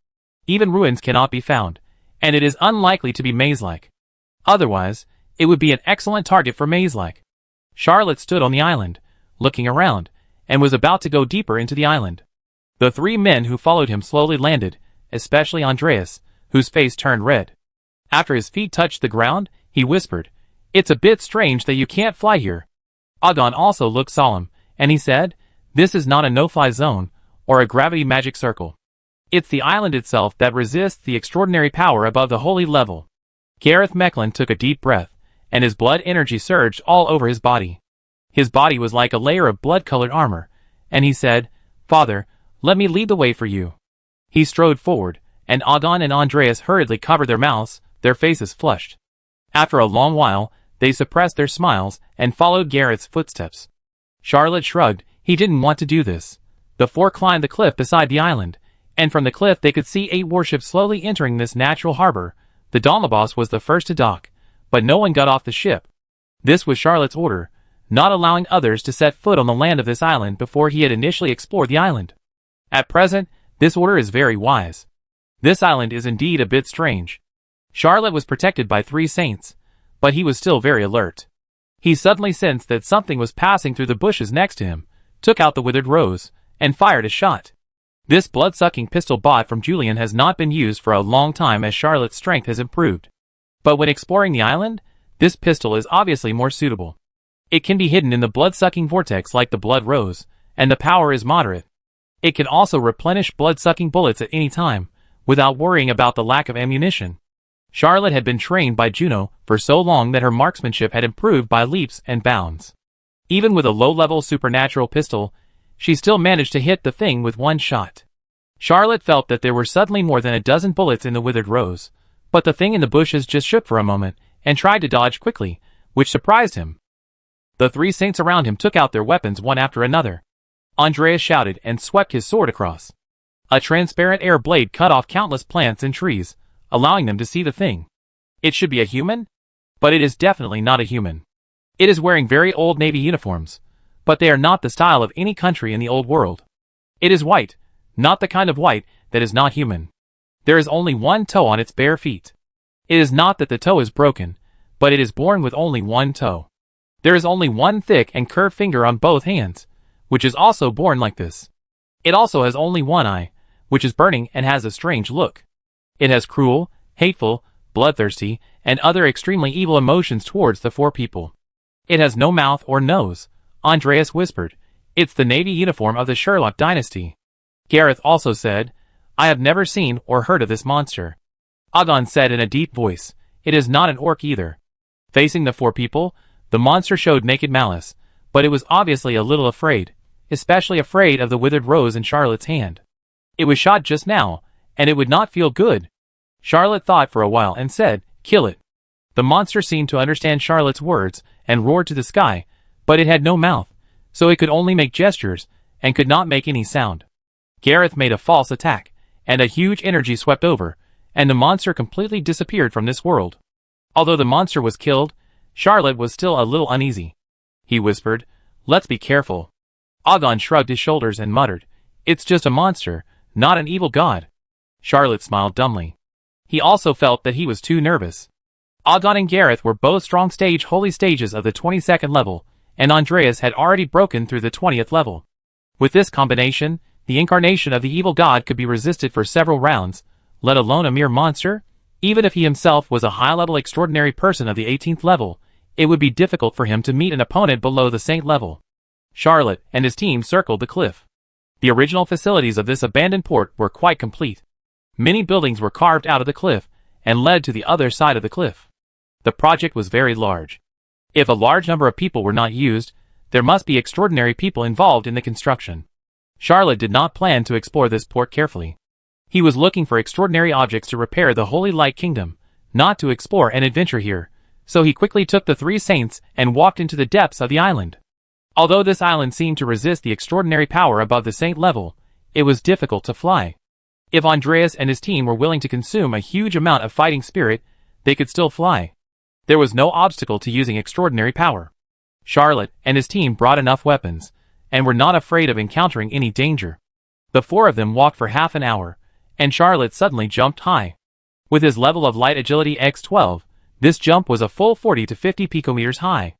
Even ruins cannot be found, and it is unlikely to be maze-like. Otherwise, it would be an excellent target for maze-like. Charlotte stood on the island, looking around, and was about to go deeper into the island. The 3 men who followed him slowly landed, especially Andreas, whose face turned red. After his feet touched the ground, he whispered, "It's a bit strange that you can't fly here." Odon also looked solemn, and he said, "This is not a no-fly zone, or a gravity magic circle. It's the island itself that resists the extraordinary power above the holy level. Gareth Mecklin took a deep breath, and his blood energy surged all over his body. His body was like a layer of blood-colored armor, and he said, "Father, let me lead the way for you." He strode forward, and Agon and Andreas hurriedly covered their mouths, their faces flushed. After a long while, they suppressed their smiles and followed Gareth's footsteps. Charlotte shrugged. He didn't want to do this. The four climbed the cliff beside the island, and from the cliff they could see 8 warships slowly entering this natural harbor. The Dalmabas was the first to dock, but no one got off the ship. This was Charlotte's order, not allowing others to set foot on the land of this island before he had initially explored the island. At present, this order is very wise. This island is indeed a bit strange. Charlotte was protected by 3 saints, but he was still very alert. He suddenly sensed that something was passing through the bushes next to him, took out the withered rose, and fired a shot. This blood-sucking pistol bought from Julian has not been used for a long time as Charlotte's strength has improved. But when exploring the island, this pistol is obviously more suitable. It can be hidden in the blood-sucking vortex like the blood rose, and the power is moderate. It can also replenish blood-sucking bullets at any time, without worrying about the lack of ammunition. Charlotte had been trained by Juno for so long that her marksmanship had improved by leaps and bounds. Even with a low-level supernatural pistol, she still managed to hit the thing with 1 shot. Charlotte felt that there were suddenly more than a dozen bullets in the withered rose, but the thing in the bushes just shook for a moment and tried to dodge quickly, which surprised him. The 3 saints around him took out their weapons one after another. Andreas shouted and swept his sword across. A transparent air blade cut off countless plants and trees, allowing them to see the thing. It should be a human? But it is definitely not a human. It is wearing very old Navy uniforms, but they are not the style of any country in the old world. It is white, not the kind of white that is not human. There is only 1 toe on its bare feet. It is not that the toe is broken, but it is born with only 1 toe. There is only 1 thick and curved finger on both hands, which is also born like this. It also has only 1 eye, which is burning and has a strange look. It has cruel, hateful, bloodthirsty, and other extremely evil emotions towards the 4 people. It has no mouth or nose, Andreas whispered. It's the Navy uniform of the Sherlock dynasty. Gareth also said, I have never seen or heard of this monster. Agon said in a deep voice, it is not an orc either. Facing the 4 people, the monster showed naked malice, but it was obviously a little afraid, especially afraid of the withered rose in Charlotte's hand. It was shot just now, and it would not feel good. Charlotte thought for a while and said, kill it. The monster seemed to understand Charlotte's words and roared to the sky, but it had no mouth, so it could only make gestures and could not make any sound. Gareth made a false attack, and a huge energy swept over, and the monster completely disappeared from this world. Although the monster was killed, Charlotte was still a little uneasy. He whispered, let's be careful. Agon shrugged his shoulders and muttered, it's just a monster, not an evil god. Charlotte smiled dumbly. He also felt that he was too nervous. Agon and Gareth were both strong holy stages of the 22nd level, and Andreas had already broken through the 20th level. With this combination, the incarnation of the evil god could be resisted for several rounds, let alone a mere monster. Even if he himself was a high-level extraordinary person of the 18th level, it would be difficult for him to meet an opponent below the saint level. Charlotte and his team circled the cliff. The original facilities of this abandoned port were quite complete. Many buildings were carved out of the cliff and led to the other side of the cliff. The project was very large. If a large number of people were not used, there must be extraordinary people involved in the construction. Charlotte did not plan to explore this port carefully. He was looking for extraordinary objects to repair the Holy Light Kingdom, not to explore and adventure here, so he quickly took the 3 saints and walked into the depths of the island. Although this island seemed to resist the extraordinary power above the saint level, it was difficult to fly. If Andreas and his team were willing to consume a huge amount of fighting spirit, they could still fly. There was no obstacle to using extraordinary power. Charlotte and his team brought enough weapons, and were not afraid of encountering any danger. The 4 of them walked for half an hour, and Charlotte suddenly jumped high. With his level of light agility x12, this jump was a full 40 to 50 picometers high.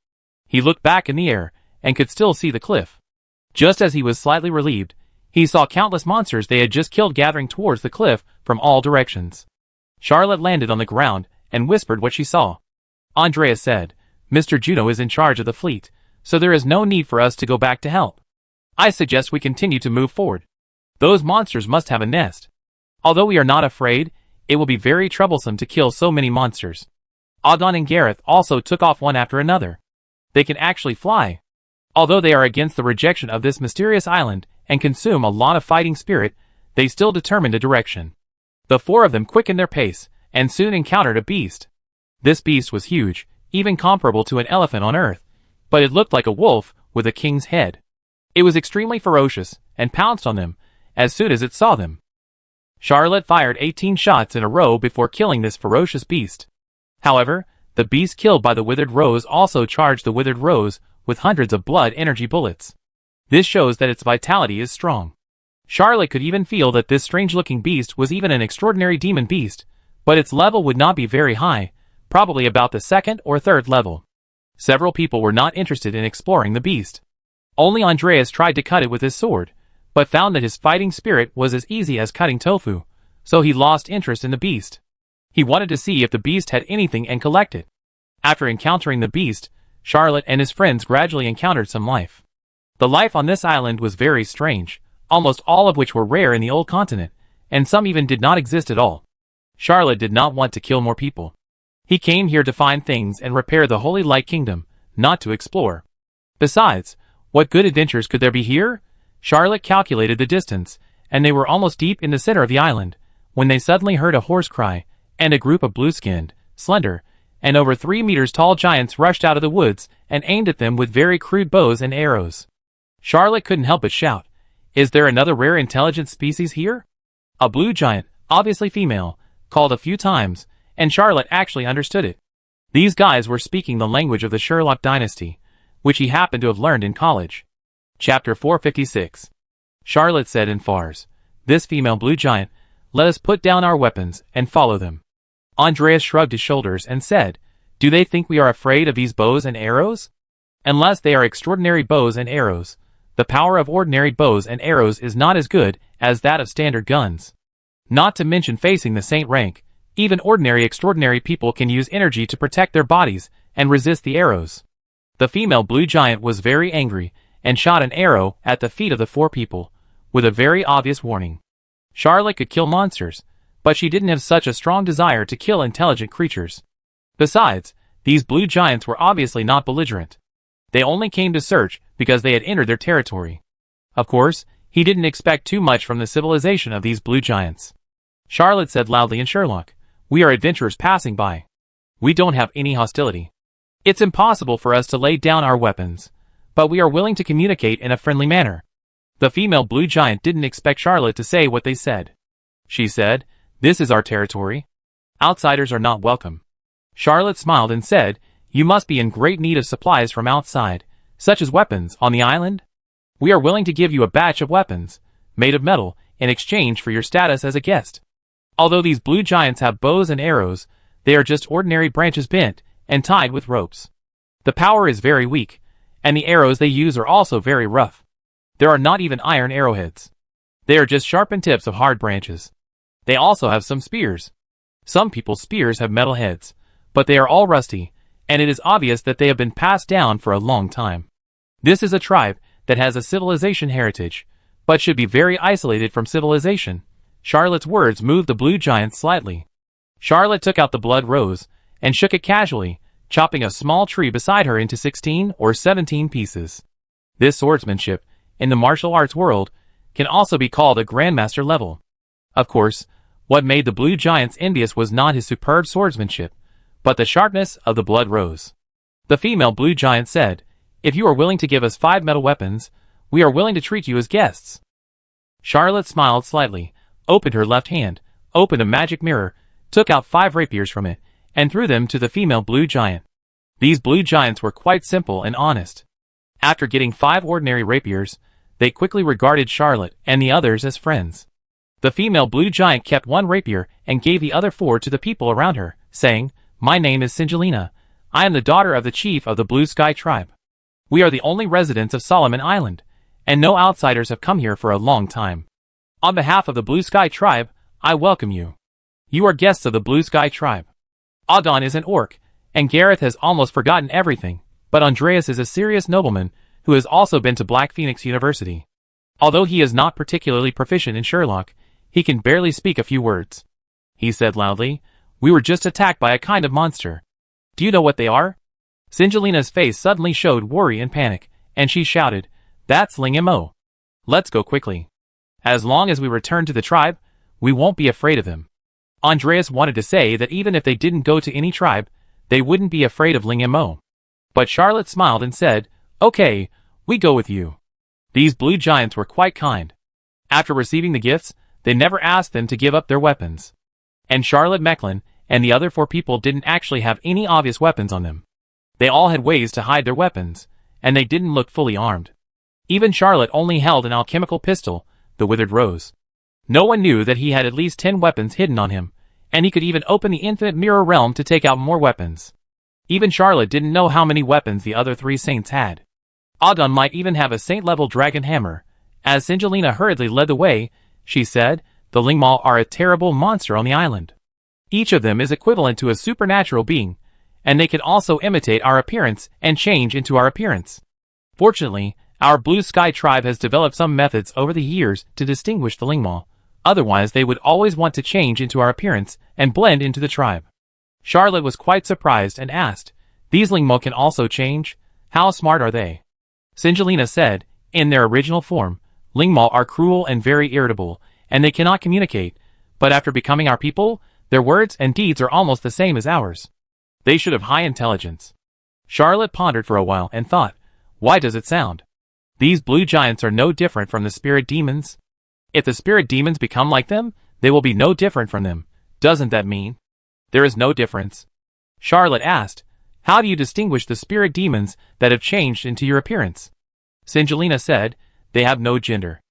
He looked back in the air, and could still see the cliff. Just as he was slightly relieved, he saw countless monsters they had just killed gathering towards the cliff from all directions. Charlotte landed on the ground, and whispered what she saw. Andreas said, Mr. Juno is in charge of the fleet, so there is no need for us to go back to help. I suggest we continue to move forward. Those monsters must have a nest. Although we are not afraid, it will be very troublesome to kill so many monsters. Adon and Gareth also took off one after another. They can actually fly. Although they are against the rejection of this mysterious island and consume a lot of fighting spirit, they still determined a direction. The four of them quickened their pace and soon encountered a beast. This beast was huge, even comparable to an elephant on Earth, but it looked like a wolf with a king's head. It was extremely ferocious and pounced on them as soon as it saw them. Charlotte fired 18 shots in a row before killing this ferocious beast. However, the beast killed by the Withered Rose also charged the Withered Rose with hundreds of blood energy bullets. This shows that its vitality is strong. Charlotte could even feel that this strange-looking beast was even an extraordinary demon beast, but its level would not be very high, probably about the second or third level. Several people were not interested in exploring the beast. Only Andreas tried to cut it with his sword, but found that his fighting spirit was as easy as cutting tofu, so he lost interest in the beast. He wanted to see if the beast had anything and collect it. After encountering the beast, Charlotte and his friends gradually encountered some life. The life on this island was very strange, almost all of which were rare in the old continent, and some even did not exist at all. Charlotte did not want to kill more people. He came here to find things and repair the Holy Light Kingdom, not to explore. Besides, what good adventures could there be here? Charlotte calculated the distance, and they were almost deep in the center of the island, when they suddenly heard a hoarse cry, and a group of blue-skinned, slender, and over 3 meters tall giants rushed out of the woods and aimed at them with very crude bows and arrows. Charlotte couldn't help but shout, "Is there another rare intelligent species here?" A blue giant, obviously female, called a few times, and Charlotte actually understood it. These guys were speaking the language of the Sherlock dynasty, which he happened to have learned in college. Chapter 456. Charlotte said in Fars, "This female blue giant, let us put down our weapons and follow them." Andreas shrugged his shoulders and said, "Do they think we are afraid of these bows and arrows? Unless they are extraordinary bows and arrows, the power of ordinary bows and arrows is not as good as that of standard guns. Not to mention facing the saint rank, even extraordinary people can use energy to protect their bodies and resist the arrows." The female blue giant was very angry and shot an arrow at the feet of the four people, with a very obvious warning. Charlotte could kill monsters, but she didn't have such a strong desire to kill intelligent creatures. Besides, these blue giants were obviously not belligerent. They only came to search because they had entered their territory. Of course, he didn't expect too much from the civilization of these blue giants. Charlotte said loudly in Sherlock, "We are adventurers passing by. We don't have any hostility. It's impossible for us to lay down our weapons, but we are willing to communicate in a friendly manner." The female blue giant didn't expect Charlotte to say what they said. She said, "This is our territory. Outsiders are not welcome." Charlotte smiled and said, "You must be in great need of supplies from outside, such as weapons, on the island? We are willing to give you a batch of weapons, made of metal, in exchange for your status as a guest. Although these blue giants have bows and arrows, they are just ordinary branches bent and tied with ropes. The power is very weak, and the arrows they use are also very rough. There are not even iron arrowheads. They are just sharpened tips of hard branches. They also have some spears. Some people's spears have metal heads, but they are all rusty, and it is obvious that they have been passed down for a long time. This is a tribe that has a civilization heritage, but should be very isolated from civilization." Charlotte's words moved the blue giant slightly. Charlotte took out the blood rose and shook it casually, chopping a small tree beside her into 16 or 17 pieces. This swordsmanship, in the martial arts world, can also be called a grandmaster level. Of course, what made the blue giants envious was not his superb swordsmanship, but the sharpness of the blood rose. The female blue giant said, "If you are willing to give us 5 metal weapons, we are willing to treat you as guests." Charlotte smiled slightly, opened her left hand, opened a magic mirror, took out 5 rapiers from it, and threw them to the female blue giant. These blue giants were quite simple and honest. After getting 5 ordinary rapiers, they quickly regarded Charlotte and the others as friends. The female blue giant kept 1 rapier and gave the other 4 to the people around her, saying, "My name is Singelina. I am the daughter of the chief of the Blue Sky tribe. We are the only residents of Solomon Island, and no outsiders have come here for a long time. On behalf of the Blue Sky tribe, I welcome you. You are guests of the Blue Sky tribe. Adon is an orc, and Gareth has almost forgotten everything, but Andreas is a serious nobleman who has also been to Black Phoenix University. Although he is not particularly proficient in Sherlock, he can barely speak a few words. He said loudly, "We were just attacked by a kind of monster. Do you know what they are?" Singelina's face suddenly showed worry and panic, and she shouted, "That's Ling Mo. Let's go quickly. As long as we return to the tribe, we won't be afraid of him." Andreas wanted to say that even if they didn't go to any tribe, they wouldn't be afraid of Ling Mo. But Charlotte smiled and said, "Okay, we go with you." These blue giants were quite kind. After receiving the gifts, they never asked them to give up their weapons. And Charlotte Mecklin and the other 4 people didn't actually have any obvious weapons on them. They all had ways to hide their weapons, and they didn't look fully armed. Even Charlotte only held an alchemical pistol, the Withered Rose. No one knew that he had at least 10 weapons hidden on him, and he could even open the infinite mirror realm to take out more weapons. Even Charlotte didn't know how many weapons the other 3 saints had. Adon might even have a saint-level dragon hammer. As Singelina hurriedly led the way, she said, "The Lingmal are a terrible monster on the island. Each of them is equivalent to a supernatural being, and they can also imitate our appearance and change into our appearance. Fortunately, our Blue Sky tribe has developed some methods over the years to distinguish the Lingmal. Otherwise they would always want to change into our appearance and blend into the tribe." Charlotte was quite surprised and asked, "These Lingmal can also change? How smart are they?" Singelina said, "In their original form, Lingmal are cruel and very irritable, and they cannot communicate, but after becoming our people, their words and deeds are almost the same as ours. They should have high intelligence." Charlotte pondered for a while and thought, "Why does it sound? These blue giants are no different from the spirit demons. If the spirit demons become like them, they will be no different from them. Doesn't that mean there is no difference?" Charlotte asked, "How do you distinguish the spirit demons that have changed into your appearance?" Singelina said, "They have no gender."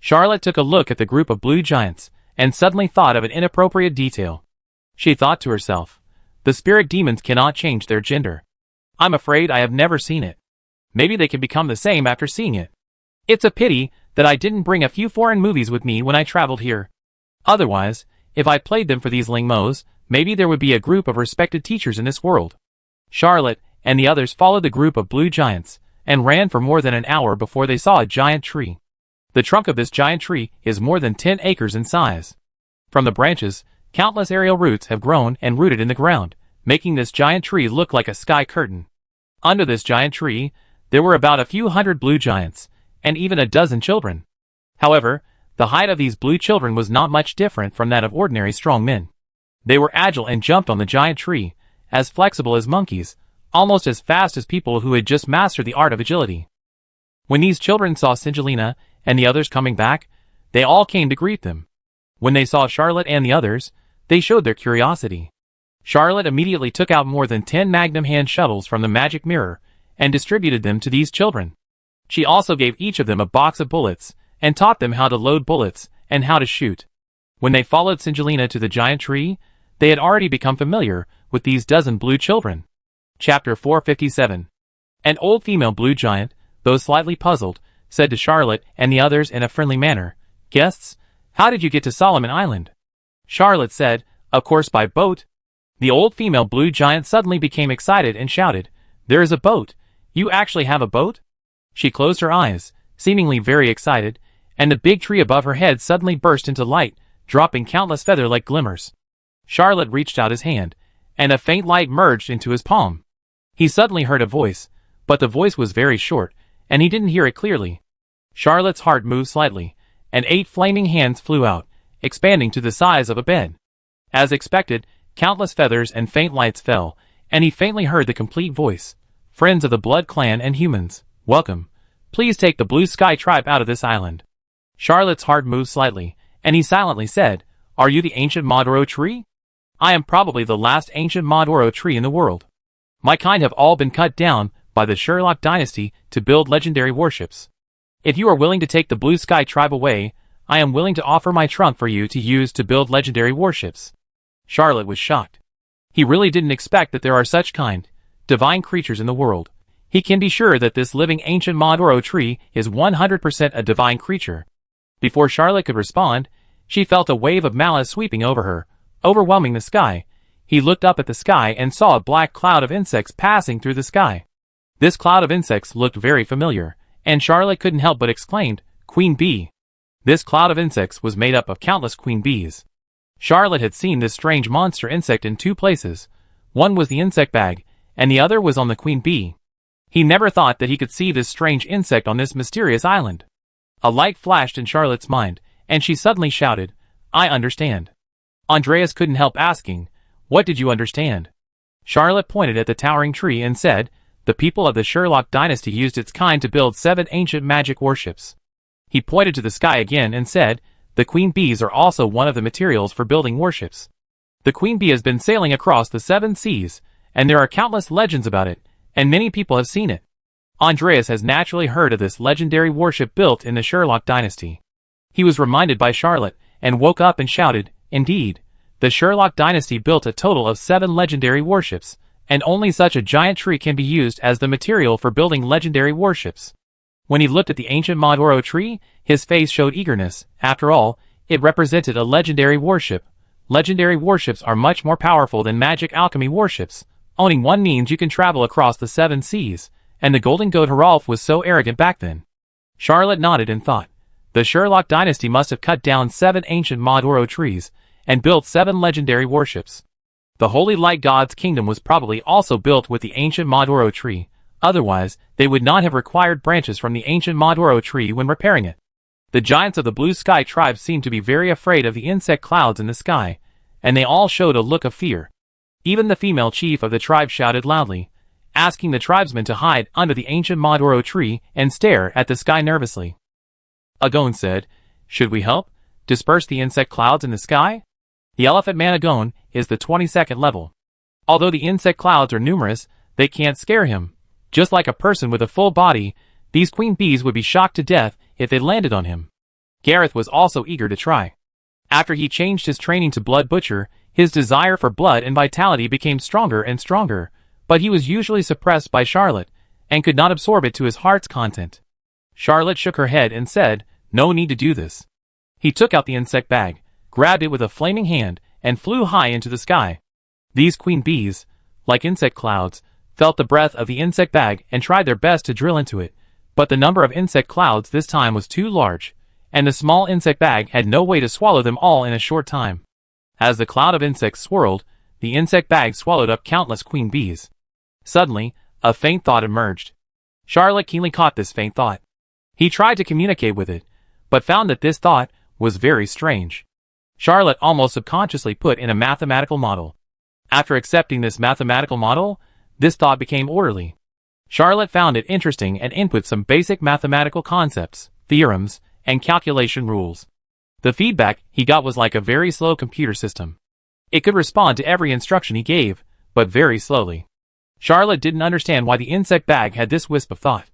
Charlotte took a look at the group of blue giants, and suddenly thought of an inappropriate detail. She thought to herself, "The spirit demons cannot change their gender. I'm afraid I have never seen it. Maybe they can become the same after seeing it. It's a pity that I didn't bring a few foreign movies with me when I traveled here. Otherwise, if I played them for these Lingmos, maybe there would be a group of respected teachers in this world." Charlotte and the others followed the group of blue giants, and ran for more than an hour before they saw a giant tree. The trunk of this giant tree is more than 10 acres in size. From the branches, countless aerial roots have grown and rooted in the ground, making this giant tree look like a sky curtain. Under this giant tree, there were about a few hundred blue giants, and even a dozen children. However, the height of these blue children was not much different from that of ordinary strong men. They were agile and jumped on the giant tree, as flexible as monkeys, almost as fast as people who had just mastered the art of agility. When these children saw Singelina and the others coming back, they all came to greet them. When they saw Charlotte and the others, they showed their curiosity. Charlotte immediately took out more than 10 magnum hand shovels from the magic mirror and distributed them to these children. She also gave each of them a box of bullets and taught them how to load bullets and how to shoot. When they followed Singelina to the giant tree, they had already become familiar with these dozen blue children. Chapter 457. An old female blue giant, though slightly puzzled, said to Charlotte and the others in a friendly manner, "Guests, how did you get to Solomon Island?" Charlotte said, "Of course by boat." The old female blue giant suddenly became excited and shouted, "There is a boat! You actually have a boat?" She closed her eyes, seemingly very excited, and the big tree above her head suddenly burst into light, dropping countless feather-like glimmers. Charlotte reached out his hand, and a faint light merged into his palm. He suddenly heard a voice, but the voice was very short, and he didn't hear it clearly. Charlotte's heart moved slightly, and 8 flaming hands flew out, expanding to the size of a bed. As expected, countless feathers and faint lights fell, and he faintly heard the complete voice. "Friends of the Blood Clan and humans, welcome. Please take the Blue Sky tribe out of this island." Charlotte's heart moved slightly, and he silently said, "Are you the ancient Maduro tree?" "I am probably the last ancient Maduro tree in the world. My kind have all been cut down by the Sherlock dynasty to build legendary warships. If you are willing to take the Blue Sky tribe away, I am willing to offer my trunk for you to use to build legendary warships." Charlotte was shocked. He really didn't expect that there are such kind, divine creatures in the world. He can be sure that this living ancient Maduro tree is 100% a divine creature. Before Charlotte could respond, she felt a wave of malice sweeping over her, overwhelming the sky. He looked up at the sky and saw a black cloud of insects passing through the sky. This cloud of insects looked very familiar, and Charlotte couldn't help but exclaimed, Queen bee. This cloud of insects was made up of countless queen bees. Charlotte had seen this strange monster insect in two places. One was the insect bag, and the other was on the queen bee. He never thought that he could see this strange insect on this mysterious island. A light flashed in Charlotte's mind, and she suddenly shouted, "I understand." Andreas couldn't help asking, "What did you understand?" Charlotte pointed at the towering tree and said, "The people of the Sherlock dynasty used its kind to build 7 ancient magic warships." He pointed to the sky again and said, "The queen bees are also one of the materials for building warships. The queen bee has been sailing across the 7 seas, and there are countless legends about it, and many people have seen it." Andreas has naturally heard of this legendary warship built in the Sherlock dynasty. He was reminded by Charlotte, and woke up and shouted, "Indeed, the Sherlock dynasty built a total of 7 legendary warships, and only such a giant tree can be used as the material for building legendary warships." When he looked at the ancient Maduro tree, his face showed eagerness. After all, it represented a legendary warship. Legendary warships are much more powerful than magic alchemy warships. Owning one means you can travel across the 7 seas, and the golden goat Haralf was so arrogant back then. Charlotte nodded and thought, the Sherlock dynasty must have cut down 7 ancient Maduro trees, and built 7 legendary warships. The Holy Light God's kingdom was probably also built with the ancient Maduro tree, otherwise they would not have required branches from the ancient Maduro tree when repairing it. The giants of the Blue Sky tribe seemed to be very afraid of the insect clouds in the sky, and they all showed a look of fear. Even the female chief of the tribe shouted loudly, asking the tribesmen to hide under the ancient Maduro tree and stare at the sky nervously. Agon said, "Should we help disperse the insect clouds in the sky?" The elephant man Agon is the 22nd level. Although the insect clouds are numerous, they can't scare him. Just like a person with a full body, these queen bees would be shocked to death if they landed on him. Gareth was also eager to try. After he changed his training to Blood Butcher, his desire for blood and vitality became stronger and stronger, but he was usually suppressed by Charlotte, and could not absorb it to his heart's content. Charlotte shook her head and said, "No need to do this." He took out the insect bag, grabbed it with a flaming hand, and flew high into the sky. These queen bees, like insect clouds, felt the breath of the insect bag and tried their best to drill into it, but the number of insect clouds this time was too large, and the small insect bag had no way to swallow them all in a short time. As the cloud of insects swirled, the insect bag swallowed up countless queen bees. Suddenly, a faint thought emerged. Charlotte keenly caught this faint thought. He tried to communicate with it, but found that this thought was very strange. Charlotte almost subconsciously put in a mathematical model. After accepting this mathematical model, this thought became orderly. Charlotte found it interesting and input some basic mathematical concepts, theorems, and calculation rules. The feedback he got was like a very slow computer system. It could respond to every instruction he gave, but very slowly. Charlotte didn't understand why the insect bag had this wisp of thought.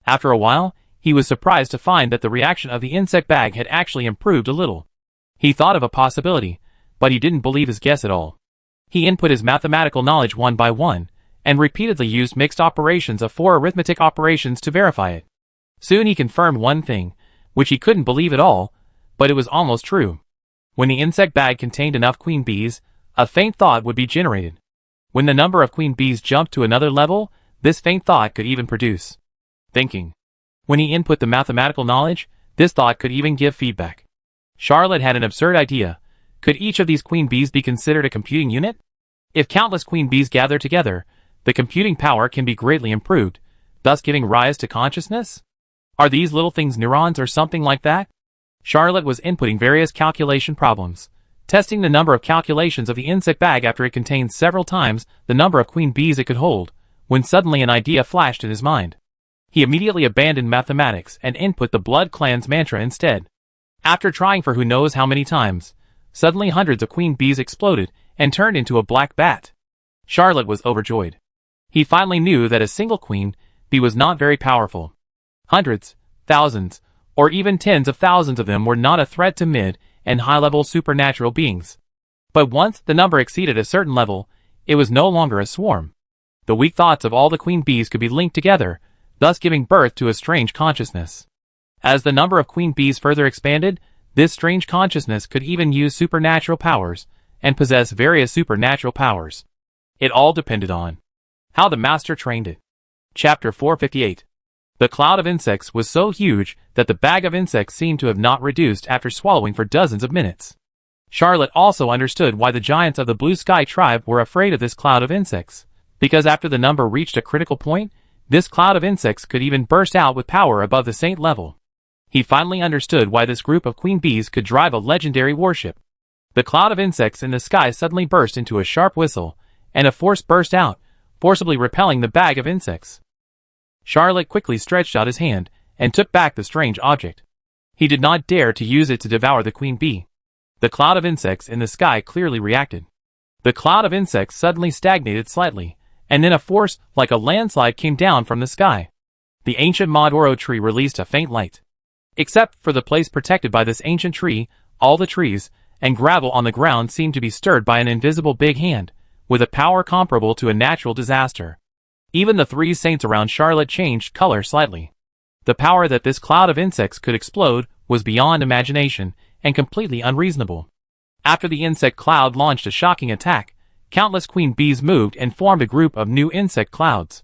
After a while, he was surprised to find that the reaction of the insect bag had actually improved a little. He thought of a possibility, but he didn't believe his guess at all. He input his mathematical knowledge one by one, and repeatedly used mixed operations of 4 arithmetic operations to verify it. Soon he confirmed one thing, which he couldn't believe at all, but it was almost true. When the insect bag contained enough queen bees, a faint thought would be generated. When the number of queen bees jumped to another level, this faint thought could even produce thinking. When he input the mathematical knowledge, this thought could even give feedback. Charlotte had an absurd idea. Could each of these queen bees be considered a computing unit? If countless queen bees gather together, the computing power can be greatly improved, thus giving rise to consciousness? Are these little things neurons or something like that? Charlotte was inputting various calculation problems, testing the number of calculations of the insect bag after it contained several times the number of queen bees it could hold, when suddenly an idea flashed in his mind. He immediately abandoned mathematics and input the Blood Clan's mantra instead. After trying for who knows how many times, suddenly hundreds of queen bees exploded and turned into a black bat. Charlotte was overjoyed. He finally knew that a single queen bee was not very powerful. Hundreds, thousands, or even tens of thousands of them were not a threat to mid- and high-level supernatural beings. But once the number exceeded a certain level, it was no longer a swarm. The weak thoughts of all the queen bees could be linked together, thus giving birth to a strange consciousness. As the number of queen bees further expanded, this strange consciousness could even use supernatural powers, and possess various supernatural powers. It all depended on how the master trained it. Chapter 458. The cloud of insects was so huge that the bag of insects seemed to have not reduced after swallowing for dozens of minutes. Charlotte also understood why the giants of the Blue Sky tribe were afraid of this cloud of insects, because after the number reached a critical point, this cloud of insects could even burst out with power above the saint level. He finally understood why this group of queen bees could drive a legendary warship. The cloud of insects in the sky suddenly burst into a sharp whistle, and a force burst out, forcibly repelling the bag of insects. Charlotte quickly stretched out his hand and took back the strange object. He did not dare to use it to devour the queen bee. The cloud of insects in the sky clearly reacted. The cloud of insects suddenly stagnated slightly, and then a force like a landslide came down from the sky. The ancient Maduro tree released a faint light. Except for the place protected by this ancient tree, all the trees and gravel on the ground seemed to be stirred by an invisible big hand, with a power comparable to a natural disaster. Even the three saints around Charlotte changed color slightly. The power that this cloud of insects could explode was beyond imagination and completely unreasonable. After the insect cloud launched a shocking attack, countless queen bees moved and formed a group of new insect clouds.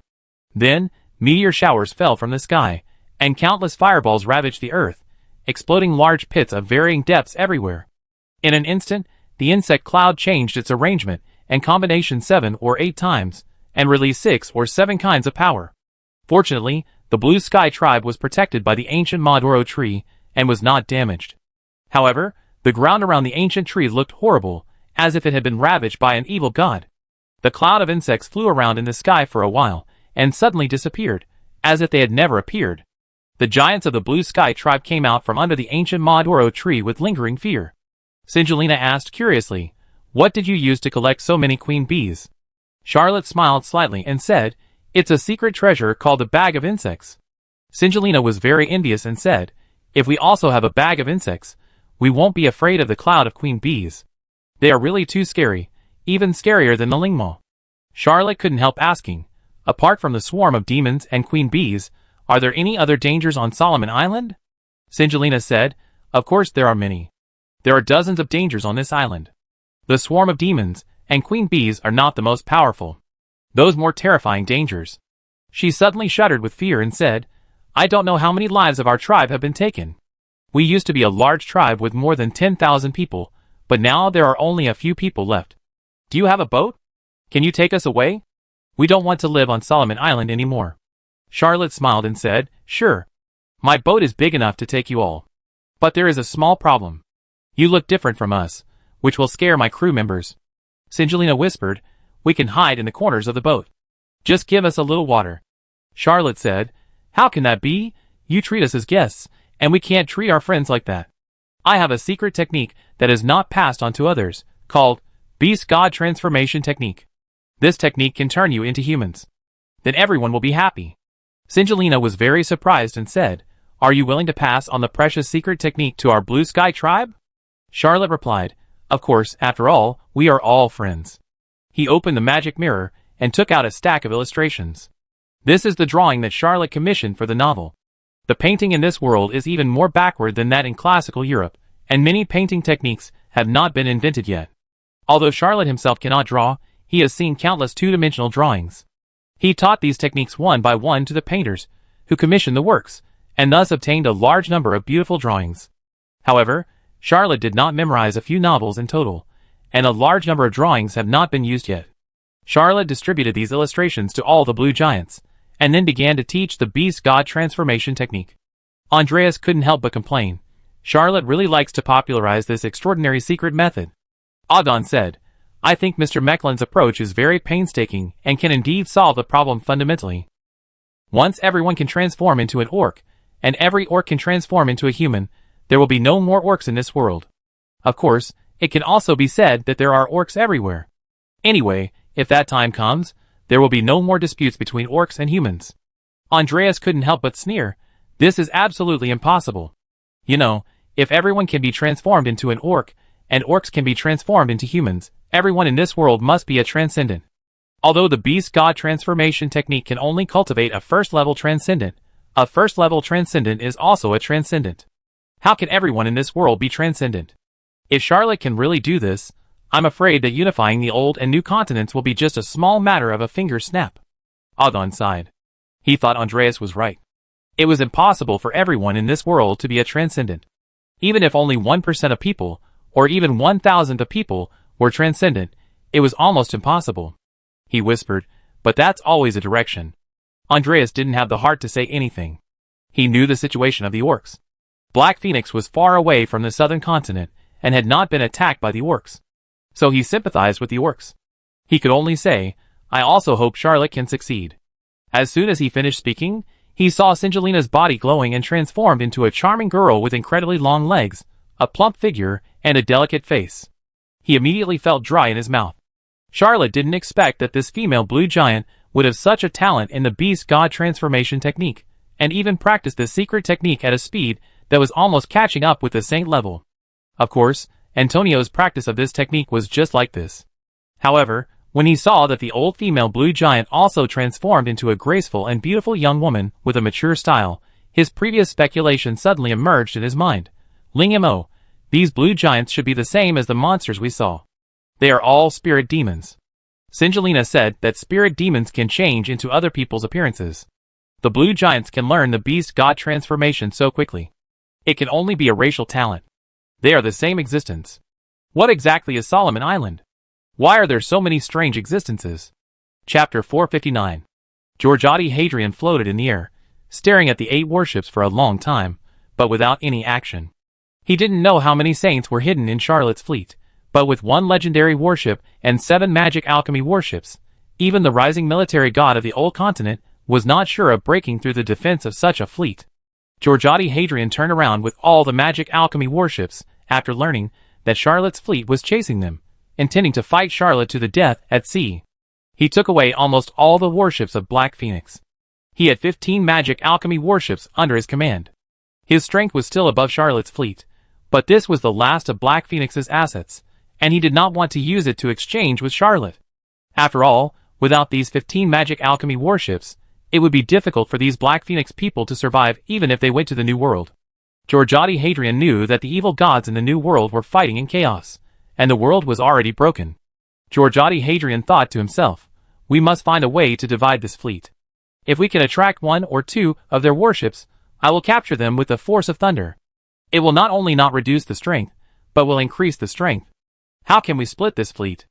Then, meteor showers fell from the sky, and countless fireballs ravaged the earth, exploding large pits of varying depths everywhere. In an instant, the insect cloud changed its arrangement and combination 7 or 8 times, and released 6 or 7 kinds of power. Fortunately, the Blue Sky tribe was protected by the ancient Maduro tree and was not damaged. However, the ground around the ancient tree looked horrible, as if it had been ravaged by an evil god. The cloud of insects flew around in the sky for a while, and suddenly disappeared, as if they had never appeared. The giants of the Blue Sky tribe came out from under the ancient Maduro tree with lingering fear. Singelina asked curiously, "What did you use to collect so many queen bees?" Charlotte smiled slightly and said, "It's a secret treasure called the bag of insects." Singelina was very envious and said, "If we also have a bag of insects, we won't be afraid of the cloud of queen bees. They are really too scary, even scarier than the Lingmo." Charlotte couldn't help asking, "Apart from the swarm of demons and queen bees, are there any other dangers on Solomon Island?" Singelina said, "Of course there are many. There are dozens of dangers on this island. The swarm of demons and queen bees are not the most powerful. Those more terrifying dangers." She suddenly shuddered with fear and said, "I don't know how many lives of our tribe have been taken. We used to be a large tribe with more than 10,000 people, but now there are only a few people left. Do you have a boat? Can you take us away? We don't want to live on Solomon Island anymore." Charlotte smiled and said, "Sure. My boat is big enough to take you all. But there is a small problem. You look different from us, which will scare my crew members." Singelina whispered, "We can hide in the corners of the boat. Just give us a little water." Charlotte said, "How can that be? You treat us as guests, and we can't treat our friends like that. I have a secret technique that is not passed on to others, called Beast God Transformation Technique. This technique can turn you into humans. Then everyone will be happy." Singelina was very surprised and said, "Are you willing to pass on the precious secret technique to our Blue Sky tribe?" Charlotte replied, "Of course, after all, we are all friends." He opened the magic mirror and took out a stack of illustrations. This is the drawing that Charlotte commissioned for the novel. The painting in this world is even more backward than that in classical Europe, and many painting techniques have not been invented yet. Although Charlotte himself cannot draw, he has seen countless two-dimensional drawings. He taught these techniques one by one to the painters, who commissioned the works, and thus obtained a large number of beautiful drawings. However, Charlotte did not memorize a few novels in total, and a large number of drawings have not been used yet. Charlotte distributed these illustrations to all the blue giants, and then began to teach the Beast God Transformation Technique. Andreas couldn't help but complain. Charlotte really likes to popularize this extraordinary secret method. Adon said, "I think Mr. Mecklen's approach is very painstaking and can indeed solve the problem fundamentally. Once everyone can transform into an orc, and every orc can transform into a human, there will be no more orcs in this world. Of course, it can also be said that there are orcs everywhere. Anyway, if that time comes, there will be no more disputes between orcs and humans." Andreas couldn't help but sneer. "This is absolutely impossible. You know, if everyone can be transformed into an orc, and orcs can be transformed into humans, everyone in this world must be a transcendent. Although the Beast God Transformation Technique can only cultivate a first-level transcendent, a first-level transcendent is also a transcendent. How can everyone in this world be transcendent? If Charlotte can really do this, I'm afraid that unifying the old and new continents will be just a small matter of a finger snap." Adon sighed. He thought Andreas was right. It was impossible for everyone in this world to be a transcendent. Even if only 1% of people, or even 1,000 of people, were transcendent, it was almost impossible. He whispered, but that's always a direction. Andreas didn't have the heart to say anything. He knew the situation of the orcs. Black Phoenix was far away from the southern continent, and had not been attacked by the orcs. So he sympathized with the orcs. He could only say, I also hope Charlotte can succeed. As soon as he finished speaking, he saw Singelina's body glowing and transformed into a charming girl with incredibly long legs, a plump figure, and a delicate face. He immediately felt dry in his mouth. Charlotte didn't expect that this female blue giant would have such a talent in the beast god transformation technique, and even practiced the secret technique at a speed that was almost catching up with the saint level. Of course, Antonio's practice of this technique was just like this. However, when he saw that the old female blue giant also transformed into a graceful and beautiful young woman with a mature style, his previous speculation suddenly emerged in his mind. Ling Mo, these blue giants should be the same as the monsters we saw. They are all spirit demons. Singelina said that spirit demons can change into other people's appearances. The blue giants can learn the beast god transformation so quickly. It can only be a racial talent. They are the same existence. What exactly is Solomon Island? Why are there so many strange existences? Chapter 459. Georgiadi Hadrian floated in the air, staring at the 8 warships for a long time, but without any action. He didn't know how many saints were hidden in Charlotte's fleet, but with 1 legendary warship and 7 magic alchemy warships, even the rising military god of the old continent was not sure of breaking through the defense of such a fleet. Georgiadi Hadrian turned around with all the magic alchemy warships after learning that Charlotte's fleet was chasing them, intending to fight Charlotte to the death at sea. He took away almost all the warships of Black Phoenix. He had 15 magic alchemy warships under his command. His strength was still above Charlotte's fleet, but this was the last of Black Phoenix's assets, and he did not want to use it to exchange with Charlotte. After all, without these 15 magic alchemy warships, it would be difficult for these Black Phoenix people to survive even if they went to the New World. Georgiadi Hadrian knew that the evil gods in the New World were fighting in chaos, and the world was already broken. Georgiadi Hadrian thought to himself, we must find a way to divide this fleet. If we can attract 1 or 2 of their warships, I will capture them with the force of thunder. It will not only not reduce the strength, but will increase the strength. How can we split this fleet?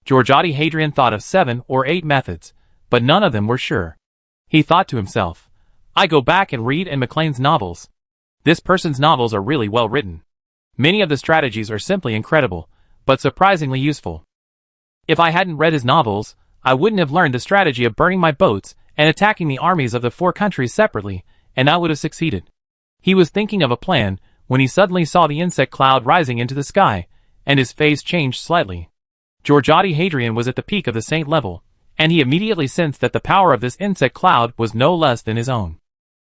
Georgiadi Hadrian thought of 7 or 8 methods, but none of them were sure. He thought to himself, I go back and read in Maclean's novels. This person's novels are really well written. Many of the strategies are simply incredible, but surprisingly useful. If I hadn't read his novels, I wouldn't have learned the strategy of burning my boats and attacking the armies of the 4 countries separately, and I would have succeeded. He was thinking of a plan when he suddenly saw the insect cloud rising into the sky, and his face changed slightly. Georgiadi Hadrian was at the peak of the saint level, and he immediately sensed that the power of this insect cloud was no less than his own.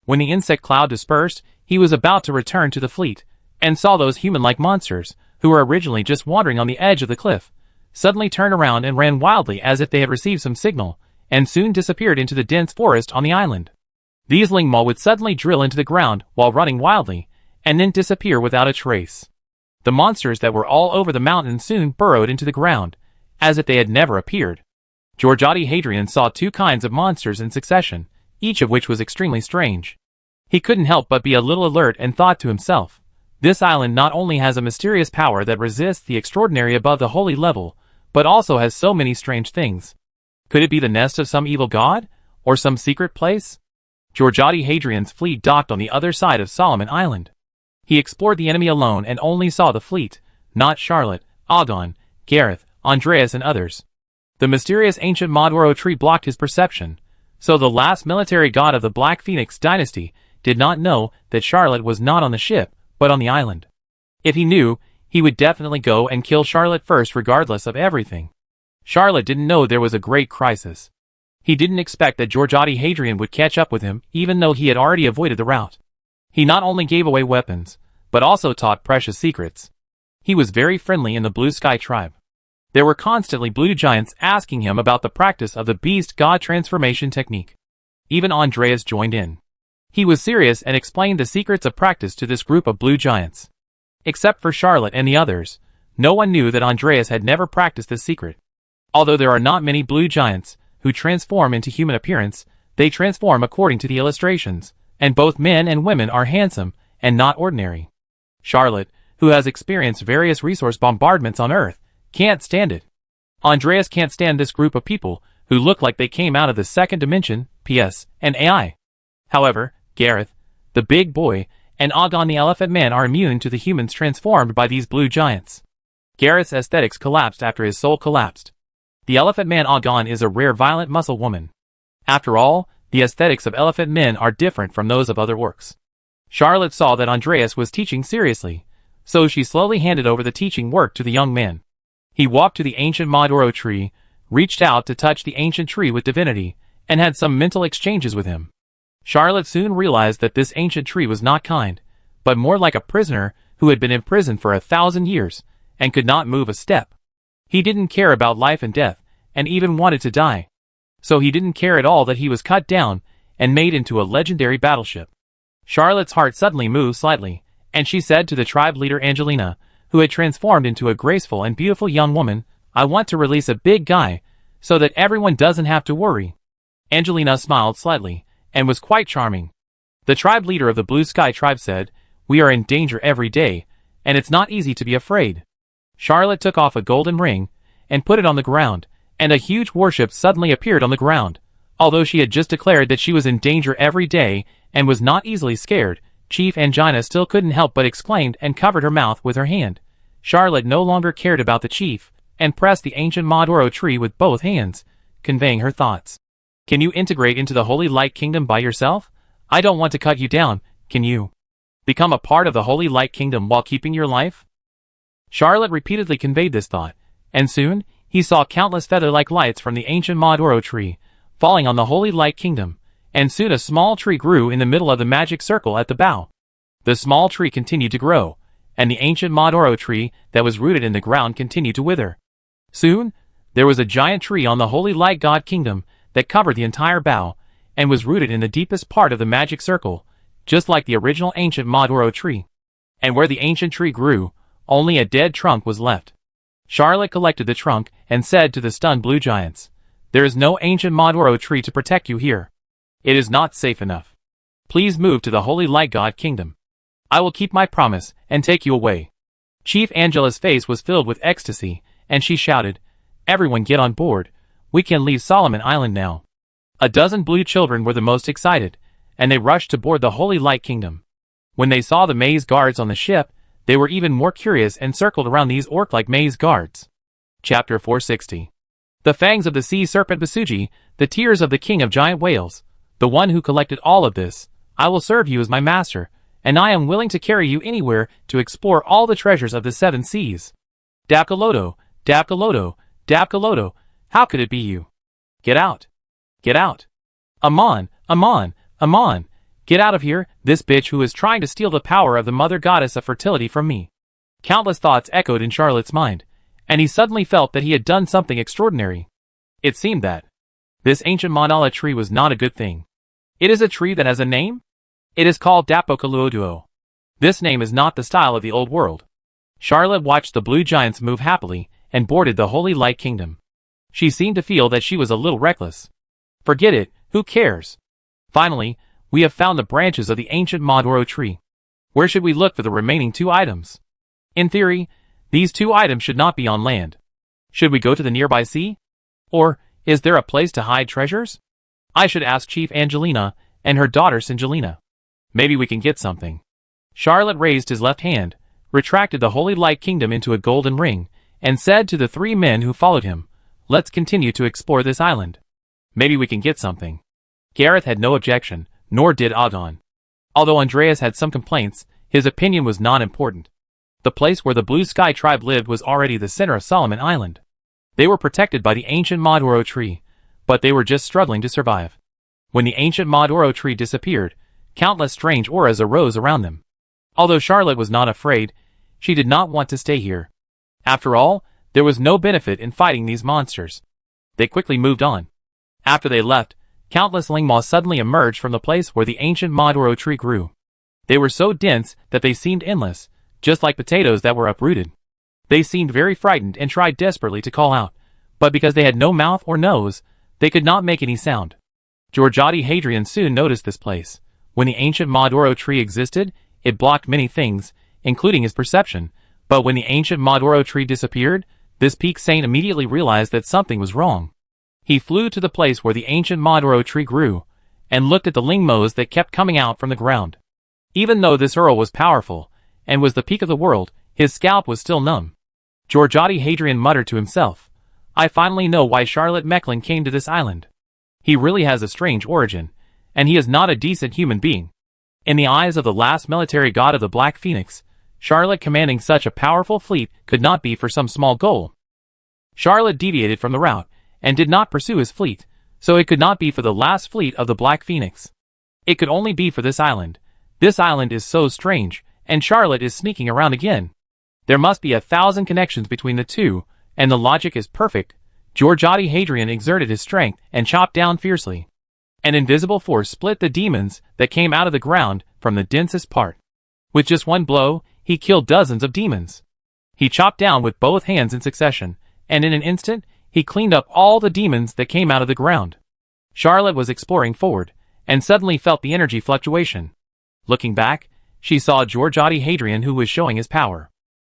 When the insect cloud dispersed, he was about to return to the fleet, and saw those human-like monsters, who were originally just wandering on the edge of the cliff, suddenly turn around and ran wildly as if they had received some signal, and soon disappeared into the dense forest on the island. These Lingma would suddenly drill into the ground while running wildly, and then disappear without a trace. The monsters that were all over the mountain soon burrowed into the ground, as if they had never appeared. Georgiadi Hadrian saw 2 kinds of monsters in succession, each of which was extremely strange. He couldn't help but be a little alert and thought to himself, this island not only has a mysterious power that resists the extraordinary above the holy level, but also has so many strange things. Could it be the nest of some evil god? Or some secret place? Georgiadi Hadrian's fleet docked on the other side of Solomon Island. He explored the enemy alone and only saw the fleet, not Charlotte, Agon, Gareth, Andreas and others. The mysterious ancient Maduro tree blocked his perception, so the last military god of the Black Phoenix dynasty did not know that Charlotte was not on the ship, but on the island. If he knew, he would definitely go and kill Charlotte first regardless of everything. Charlotte didn't know there was a great crisis. He didn't expect that Georgiadi Hadrian would catch up with him even though he had already avoided the route. He not only gave away weapons, but also taught precious secrets. He was very friendly in the Blue Sky tribe. There were constantly blue giants asking him about the practice of the beast god transformation technique. Even Andreas joined in. He was serious and explained the secrets of practice to this group of blue giants. Except for Charlotte and the others, no one knew that Andreas had never practiced this secret. Although there are not many blue giants who transform into human appearance, they transform according to the illustrations, and both men and women are handsome and not ordinary. Charlotte, who has experienced various resource bombardments on Earth, can't stand it. Andreas can't stand this group of people who look like they came out of the second dimension, PS, and AI. However, Gareth, the big boy, and Agon the elephant man are immune to the humans transformed by these blue giants. Gareth's aesthetics collapsed after his soul collapsed. The elephant man Agon is a rare violent muscle woman. After all, the aesthetics of elephant men are different from those of other orcs. Charlotte saw that Andreas was teaching seriously, so she slowly handed over the teaching work to the young man. He walked to the ancient Maduro tree, reached out to touch the ancient tree with divinity, and had some mental exchanges with him. Charlotte soon realized that this ancient tree was not kind, but more like a prisoner who had been imprisoned for 1,000 years, and could not move a step. He didn't care about life and death, and even wanted to die. So he didn't care at all that he was cut down and made into a legendary battleship. Charlotte's heart suddenly moved slightly, and she said to the tribe leader Angelina, who had transformed into a graceful and beautiful young woman, "I want to release a big guy, so that everyone doesn't have to worry." Angelina smiled slightly, and was quite charming. The tribe leader of the Blue Sky tribe said, "We are in danger every day, and it's not easy to be afraid." Charlotte took off a golden ring, and put it on the ground, and a huge warship suddenly appeared on the ground. Although she had just declared that she was in danger every day, and was not easily scared, Chief Angina still couldn't help but exclaimed and covered her mouth with her hand. Charlotte no longer cared about the chief, and pressed the ancient Maduro tree with both hands, conveying her thoughts. "Can you integrate into the Holy Light Kingdom by yourself? I don't want to cut you down, can you? Become a part of the Holy Light Kingdom while keeping your life?" Charlotte repeatedly conveyed this thought, and soon, he saw countless feather-like lights from the ancient Maduro tree, falling on the Holy Light Kingdom, and soon a small tree grew in the middle of the magic circle at the bow. The small tree continued to grow, and the ancient Maduro tree that was rooted in the ground continued to wither. Soon, there was a giant tree on the Holy Light God Kingdom that covered the entire bow, and was rooted in the deepest part of the magic circle, just like the original ancient Maduro tree. And where the ancient tree grew, only a dead trunk was left. Charlotte collected the trunk and said to the stunned blue giants, "There is no ancient Maduro tree to protect you here. It is not safe enough. Please move to the Holy Light God Kingdom. I will keep my promise and take you away." Chief Angela's face was filled with ecstasy, and she shouted, "Everyone get on board. We can leave Solomon Island now." A dozen blue children were the most excited, and they rushed to board the Holy Light Kingdom. When they saw the maze guards on the ship, they were even more curious and circled around these orc-like maze guards. Chapter 460. The fangs of the sea serpent Basuji, the tears of the king of giant whales, the one who collected all of this. I will serve you as my master, and I am willing to carry you anywhere to explore all the treasures of the seven seas. Dapkalodo, Dapkalodo, Dapkalodo, how could it be you? Get out. Get out. Amon, Amon, Amon, get out of here, this bitch who is trying to steal the power of the mother goddess of fertility from me. Countless thoughts echoed in Charlotte's mind, and he suddenly felt that he had done something extraordinary. It seemed that this ancient mandala tree was not a good thing. It is a tree that has a name? It is called Dapokaloduo. This name is not the style of the old world. Charlotte watched the blue giants move happily, and boarded the Holy Light Kingdom. She seemed to feel that she was a little reckless. Forget it, who cares? Finally, we have found the branches of the ancient Maduro tree. Where should we look for the remaining 2 items? In theory, these 2 items should not be on land. Should we go to the nearby sea? Or, is there a place to hide treasures? I should ask Chief Angelina and her daughter Singelina. Maybe we can get something. Charlotte raised his left hand, retracted the Holy Light Kingdom into a golden ring, and said to the 3 men who followed him, "Let's continue to explore this island. Maybe we can get something." Gareth had no objection, nor did Agon. Although Andreas had some complaints, his opinion was not important. The place where the Blue Sky tribe lived was already the center of Solomon Island. They were protected by the ancient Maduro tree, but they were just struggling to survive. When the ancient Maduro tree disappeared, countless strange auras arose around them. Although Charlotte was not afraid, she did not want to stay here. After all, there was no benefit in fighting these monsters. They quickly moved on. After they left, countless lingmas suddenly emerged from the place where the ancient Maduro tree grew. They were so dense that they seemed endless, just like potatoes that were uprooted. They seemed very frightened and tried desperately to call out, but because they had no mouth or nose, they could not make any sound. Georgiade Hadrian soon noticed this place, When the ancient Maduro tree existed, it blocked many things, including his perception, but when the ancient Maduro tree disappeared, this peak saint immediately realized that something was wrong. He flew to the place where the ancient Maduro tree grew, and looked at the lingmos that kept coming out from the ground. Even though this Earl was powerful, and was the peak of the world, his scalp was still numb. Georgiotti Hadrian muttered to himself, I finally know why Charlotte Mecklin came to this island. He really has a strange origin, and he is not a decent human being. In the eyes of the last military god of the Black Phoenix, Charlotte commanding such a powerful fleet could not be for some small goal. Charlotte deviated from the route, and did not pursue his fleet, so it could not be for the last fleet of the Black Phoenix. It could only be for this island. This island is so strange, and Charlotte is sneaking around again. There must be 1,000 connections between the two, and the logic is perfect. Georgiotti Hadrian exerted his strength and chopped down fiercely. An invisible force split the demons that came out of the ground from the densest part. With just one blow, he killed dozens of demons. He chopped down with both hands in succession, and in an instant, he cleaned up all the demons that came out of the ground. Charlotte was exploring forward, and suddenly felt the energy fluctuation. Looking back, she saw Georgiotti Hadrian, who was showing his power.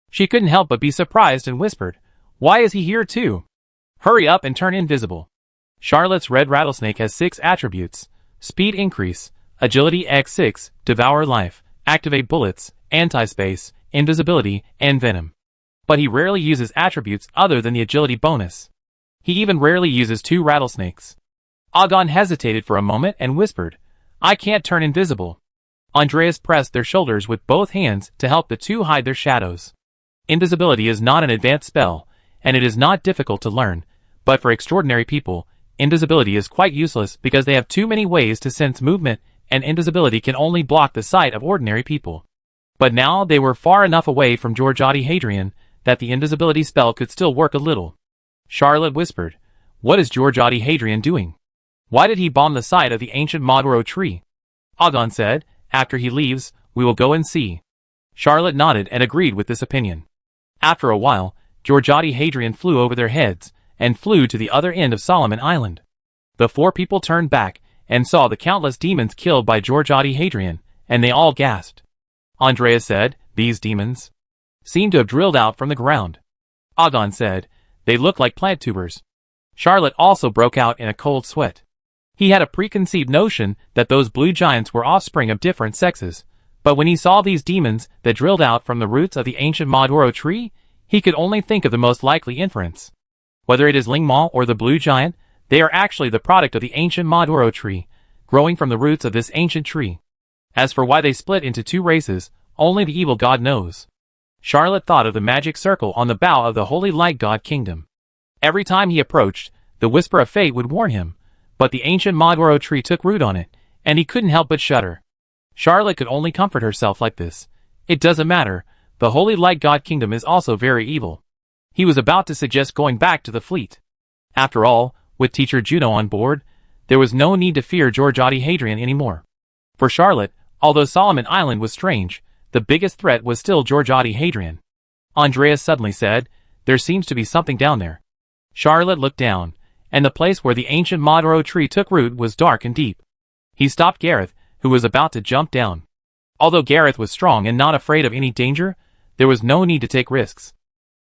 She couldn't help but be surprised and whispered, Why is he here too? Hurry up and turn invisible. Charlotte's red rattlesnake has 6 attributes: speed increase, agility x6, devour life, activate bullets, anti-space, invisibility, and venom. But he rarely uses attributes other than the agility bonus. He even rarely uses 2 rattlesnakes. Agon hesitated for a moment and whispered, I can't turn invisible. Andreas pressed their shoulders with both hands to help the two hide their shadows. Invisibility is not an advanced spell, and it is not difficult to learn, but for extraordinary people, invisibility is quite useless because they have too many ways to sense movement, and invisibility can only block the sight of ordinary people. But now they were far enough away from Georgiotti Hadrian that the invisibility spell could still work a little. Charlotte whispered, What is Georgiotti Hadrian doing? Why did he bomb the site of the ancient Maduro tree? Agon said, After he leaves, we will go and see. Charlotte nodded and agreed with this opinion. After a while, Georgiotti Hadrian flew over their heads, and flew to the other end of Solomon Island. The 4 people turned back, and saw the countless demons killed by Georgiotti Hadrian, and they all gasped. Andreas said, These demons seem to have drilled out from the ground. Agon said, They look like plant tubers. Charlotte also broke out in a cold sweat. He had a preconceived notion that those blue giants were offspring of different sexes, but when he saw these demons that drilled out from the roots of the ancient Maduro tree, he could only think of the most likely inference. Whether it is Lingma or the blue giant, they are actually the product of the ancient Maduro tree, growing from the roots of this ancient tree. As for why they split into 2 races, only the evil god knows. Charlotte thought of the magic circle on the bough of the holy light god kingdom. Every time he approached, the whisper of fate would warn him, but the ancient Maduro tree took root on it, and he couldn't help but shudder. Charlotte could only comfort herself like this. It doesn't matter, the holy light god kingdom is also very evil. He was about to suggest going back to the fleet. After all, with teacher Juno on board, there was no need to fear Georgiotti Hadrian anymore. For Charlotte, although Solomon Island was strange, the biggest threat was still Georgiotti Hadrian. Andreas suddenly said, There seems to be something down there. Charlotte looked down, and the place where the ancient Maduro tree took root was dark and deep. He stopped Gareth, who was about to jump down. Although Gareth was strong and not afraid of any danger, there was no need to take risks.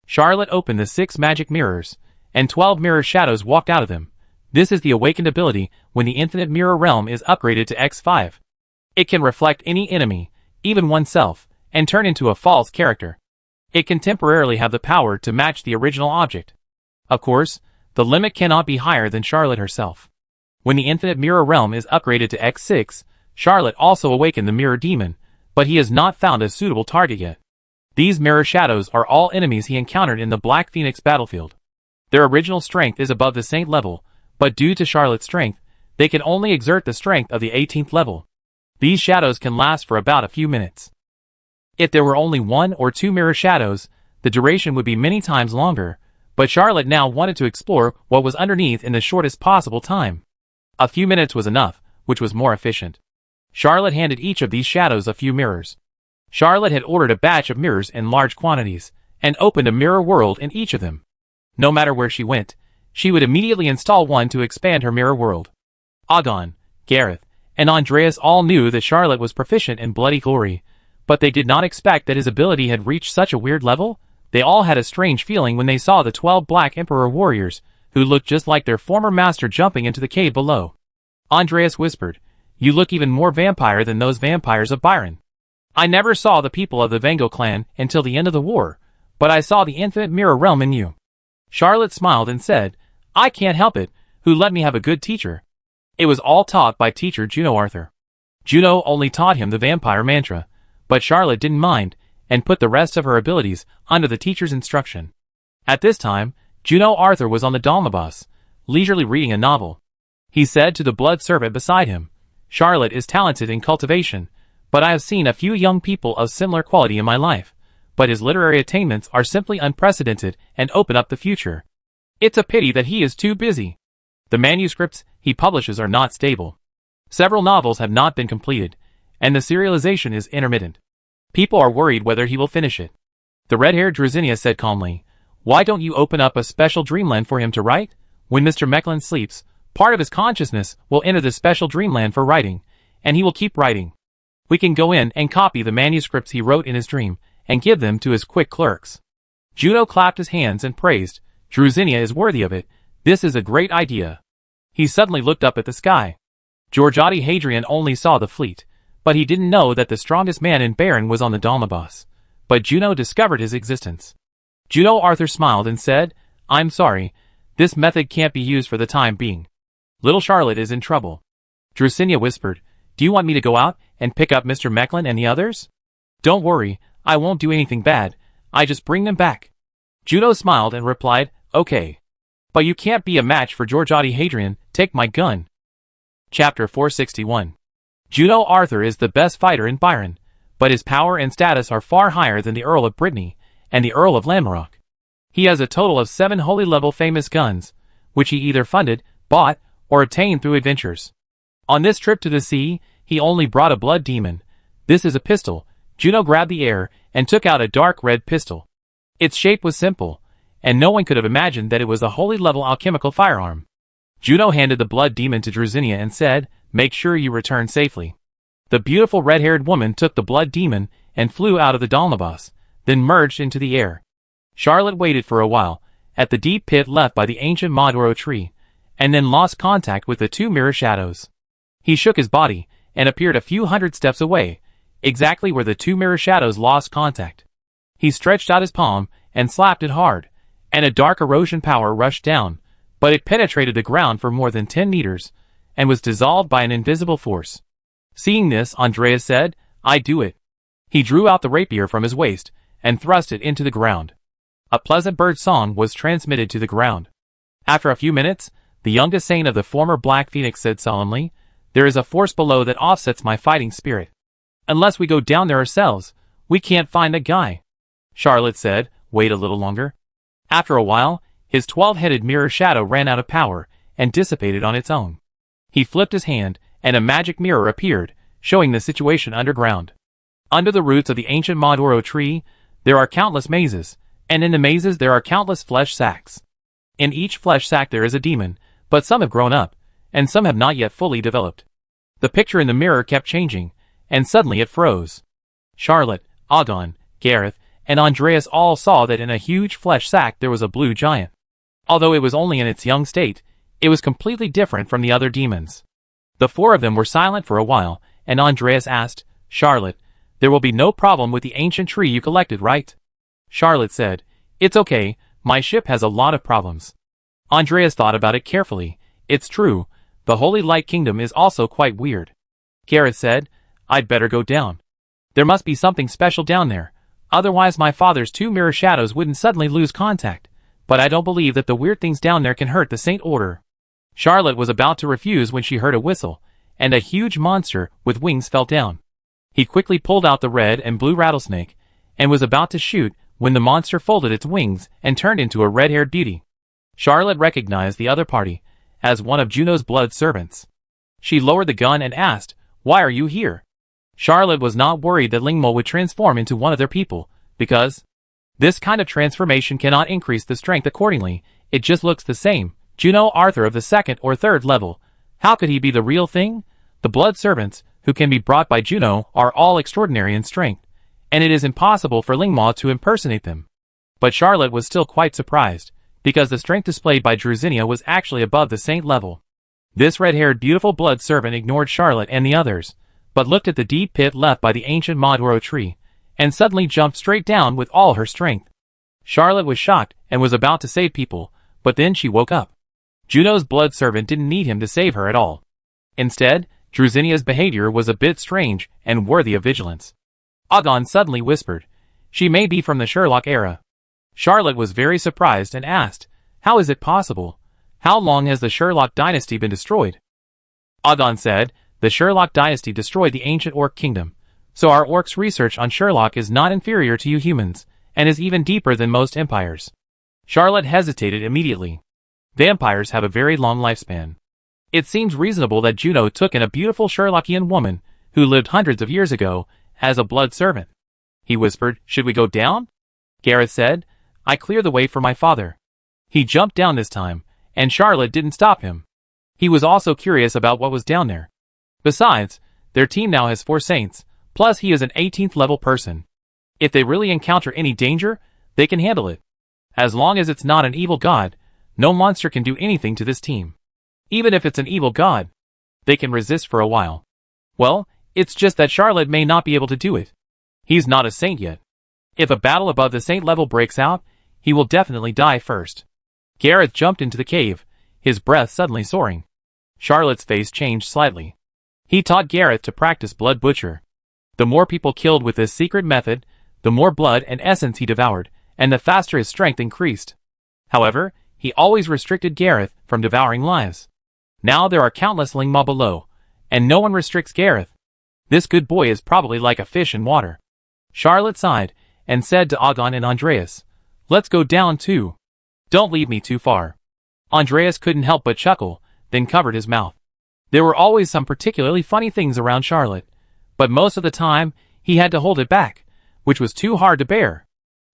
Charlotte opened the 6 magic mirrors, and 12 mirror shadows walked out of them. This is the awakened ability when the infinite mirror realm is upgraded to X5. It can reflect any enemy, even oneself, and turn into a false character. It can temporarily have the power to match the original object. Of course, the limit cannot be higher than Charlotte herself. When the infinite mirror realm is upgraded to X6, Charlotte also awakened the mirror demon, but he has not found a suitable target yet. These mirror shadows are all enemies he encountered in the Black Phoenix battlefield. Their original strength is above the Saint level, but due to Charlotte's strength, they can only exert the strength of the 18th level. These shadows can last for about a few minutes. If there were only 1 or 2 mirror shadows, the duration would be many times longer, but Charlotte now wanted to explore what was underneath in the shortest possible time. A few minutes was enough, which was more efficient. Charlotte handed each of these shadows a few mirrors. Charlotte had ordered a batch of mirrors in large quantities, and opened a mirror world in each of them. No matter where she went, she would immediately install one to expand her mirror world. Agon, Gareth, and Andreas all knew that Charlotte was proficient in bloody glory, but they did not expect that his ability had reached such a weird level. They all had a strange feeling when they saw the 12 Black Emperor warriors, who looked just like their former master, jumping into the cave below. Andreas whispered, "You look even more vampire than those vampires of Byron. I never saw the people of the Vengo clan until the end of the war, but I saw the infinite mirror realm in you." Charlotte smiled and said, "I can't help it, who let me have a good teacher." It was all taught by teacher Juno Arthur. Juno only taught him the vampire mantra, but Charlotte didn't mind, and put the rest of her abilities under the teacher's instruction. At this time, Juno Arthur was on the Dalmabas, leisurely reading a novel. He said to the blood servant beside him, "Charlotte is talented in cultivation, but I have seen a few young people of similar quality in my life, but his literary attainments are simply unprecedented and open up the future. It's a pity that he is too busy. The manuscripts he publishes are not stable. Several novels have not been completed, and the serialization is intermittent. People are worried whether he will finish it." The red-haired Drusinia said calmly, "Why don't you open up a special dreamland for him to write? When Mr. Mecklin sleeps, part of his consciousness will enter the special dreamland for writing, and he will keep writing. We can go in and copy the manuscripts he wrote in his dream, and give them to his quick clerks." Juno clapped his hands and praised, "Drusinia is worthy of it. This is a great idea." He suddenly looked up at the sky. Georgiadi Hadrian only saw the fleet, but he didn't know that the strongest man in Baron was on the Dalmabas. But Juno discovered his existence. Juno Arthur smiled and said, "I'm sorry, this method can't be used for the time being. Little Charlotte is in trouble." Drusinia whispered, "Do you want me to go out and pick up Mr. Mecklin and the others?" "Don't worry, I won't do anything bad, I just bring them back." Juno smiled and replied, "Okay. But you can't be a match for Georgiadi Hadrian, take my gun." Chapter 461. Juno Arthur is the best fighter in Byron, but his power and status are far higher than the Earl of Brittany and the Earl of Lamorak. He has a total of 7 holy level famous guns, which he either funded, bought, or obtained through adventures. On this trip to the sea, he only brought a blood demon. This is a pistol. Juno grabbed the air and took out a dark red pistol. Its shape was simple, and no one could have imagined that it was a holy level alchemical firearm. Juno handed the blood demon to Drusinia and said, "Make sure you return safely." The beautiful red-haired woman took the blood demon and flew out of the Dalmabas, then merged into the air. Charlotte waited for a while, at the deep pit left by the ancient Maduro tree, and then lost contact with the 2 mirror shadows. He shook his body, and appeared a few hundred steps away, exactly where the 2 mirror shadows lost contact. He stretched out his palm, and slapped it hard, and a dark erosion power rushed down, but it penetrated the ground for more than 10 meters, and was dissolved by an invisible force. Seeing this, Andreas said, "I do it." He drew out the rapier from his waist, and thrust it into the ground. A pleasant bird song was transmitted to the ground. After a few minutes, the youngest saint of the former Black Phoenix said solemnly, "There is a force below that offsets my fighting spirit. Unless we go down there ourselves, we can't find the guy." Charlotte said, "Wait a little longer." After a while, his 12-headed mirror shadow ran out of power, and dissipated on its own. He flipped his hand, and a magic mirror appeared, showing the situation underground. Under the roots of the ancient Maduro tree, there are countless mazes, and in the mazes there are countless flesh sacks. In each flesh sack there is a demon, but some have grown up, and some have not yet fully developed. The picture in the mirror kept changing, and suddenly it froze. Charlotte, Agon, Gareth, and Andreas all saw that in a huge flesh sack there was a blue giant. Although it was only in its young state, it was completely different from the other demons. The 4 of them were silent for a while, and Andreas asked, "Charlotte, there will be no problem with the ancient tree you collected, right?" Charlotte said, "It's okay, my ship has a lot of problems." Andreas thought about it carefully. "It's true, the Holy Light Kingdom is also quite weird." Gareth said, "I'd better go down. There must be something special down there, otherwise my father's 2 mirror shadows wouldn't suddenly lose contact, but I don't believe that the weird things down there can hurt the Saint Order." Charlotte was about to refuse when she heard a whistle, and a huge monster with wings fell down. He quickly pulled out the red and blue rattlesnake, and was about to shoot when the monster folded its wings and turned into a red-haired beauty. Charlotte recognized the other party as one of Juno's blood servants. She lowered the gun and asked, "Why are you here?" Charlotte was not worried that Lingmo would transform into one of their people, because this kind of transformation cannot increase the strength accordingly, it just looks the same. Juno Arthur of the 2nd or 3rd level, how could he be the real thing? The blood servants, who can be brought by Juno, are all extraordinary in strength, and it is impossible for Lingma to impersonate them. But Charlotte was still quite surprised, because the strength displayed by Drusinia was actually above the saint level. This red-haired beautiful blood servant ignored Charlotte and the others, but looked at the deep pit left by the ancient Maduro tree, and suddenly jumped straight down with all her strength. Charlotte was shocked and was about to save people, but then she woke up. Juno's blood servant didn't need him to save her at all. Instead, Drusinia's behavior was a bit strange and worthy of vigilance. Agon suddenly whispered, "She may be from the Sherlock era." Charlotte was very surprised and asked, "How is it possible? How long has the Sherlock dynasty been destroyed?" Agon said, "The Sherlock dynasty destroyed the ancient Orc kingdom, so our Orcs' research on Sherlock is not inferior to you humans, and is even deeper than most empires." Charlotte hesitated immediately. Vampires have a very long lifespan. It seems reasonable that Juno took in a beautiful Sherlockian woman, who lived hundreds of years ago, as a blood servant. He whispered, "Should we go down?" Gareth said, "I clear the way for my father." He jumped down this time, and Charlotte didn't stop him. He was also curious about what was down there. Besides, their team now has 4 saints, plus he is an 18th level person. If they really encounter any danger, they can handle it. As long as it's not an evil god, no monster can do anything to this team. Even if it's an evil god, they can resist for a while. Well, it's just that Charlotte may not be able to do it. He's not a saint yet. If a battle above the saint level breaks out, he will definitely die first. Gareth jumped into the cave, his breath suddenly soaring. Charlotte's face changed slightly. He taught Gareth to practice blood butcher. The more people killed with this secret method, the more blood and essence he devoured, and the faster his strength increased. However, he always restricted Gareth from devouring lives. Now there are countless Lingma below, and no one restricts Gareth. This good boy is probably like a fish in water. Charlotte sighed, and said to Agon and Andreas, "Let's go down too. Don't leave me too far." Andreas couldn't help but chuckle, then covered his mouth. There were always some particularly funny things around Charlotte, but most of the time, he had to hold it back, which was too hard to bear.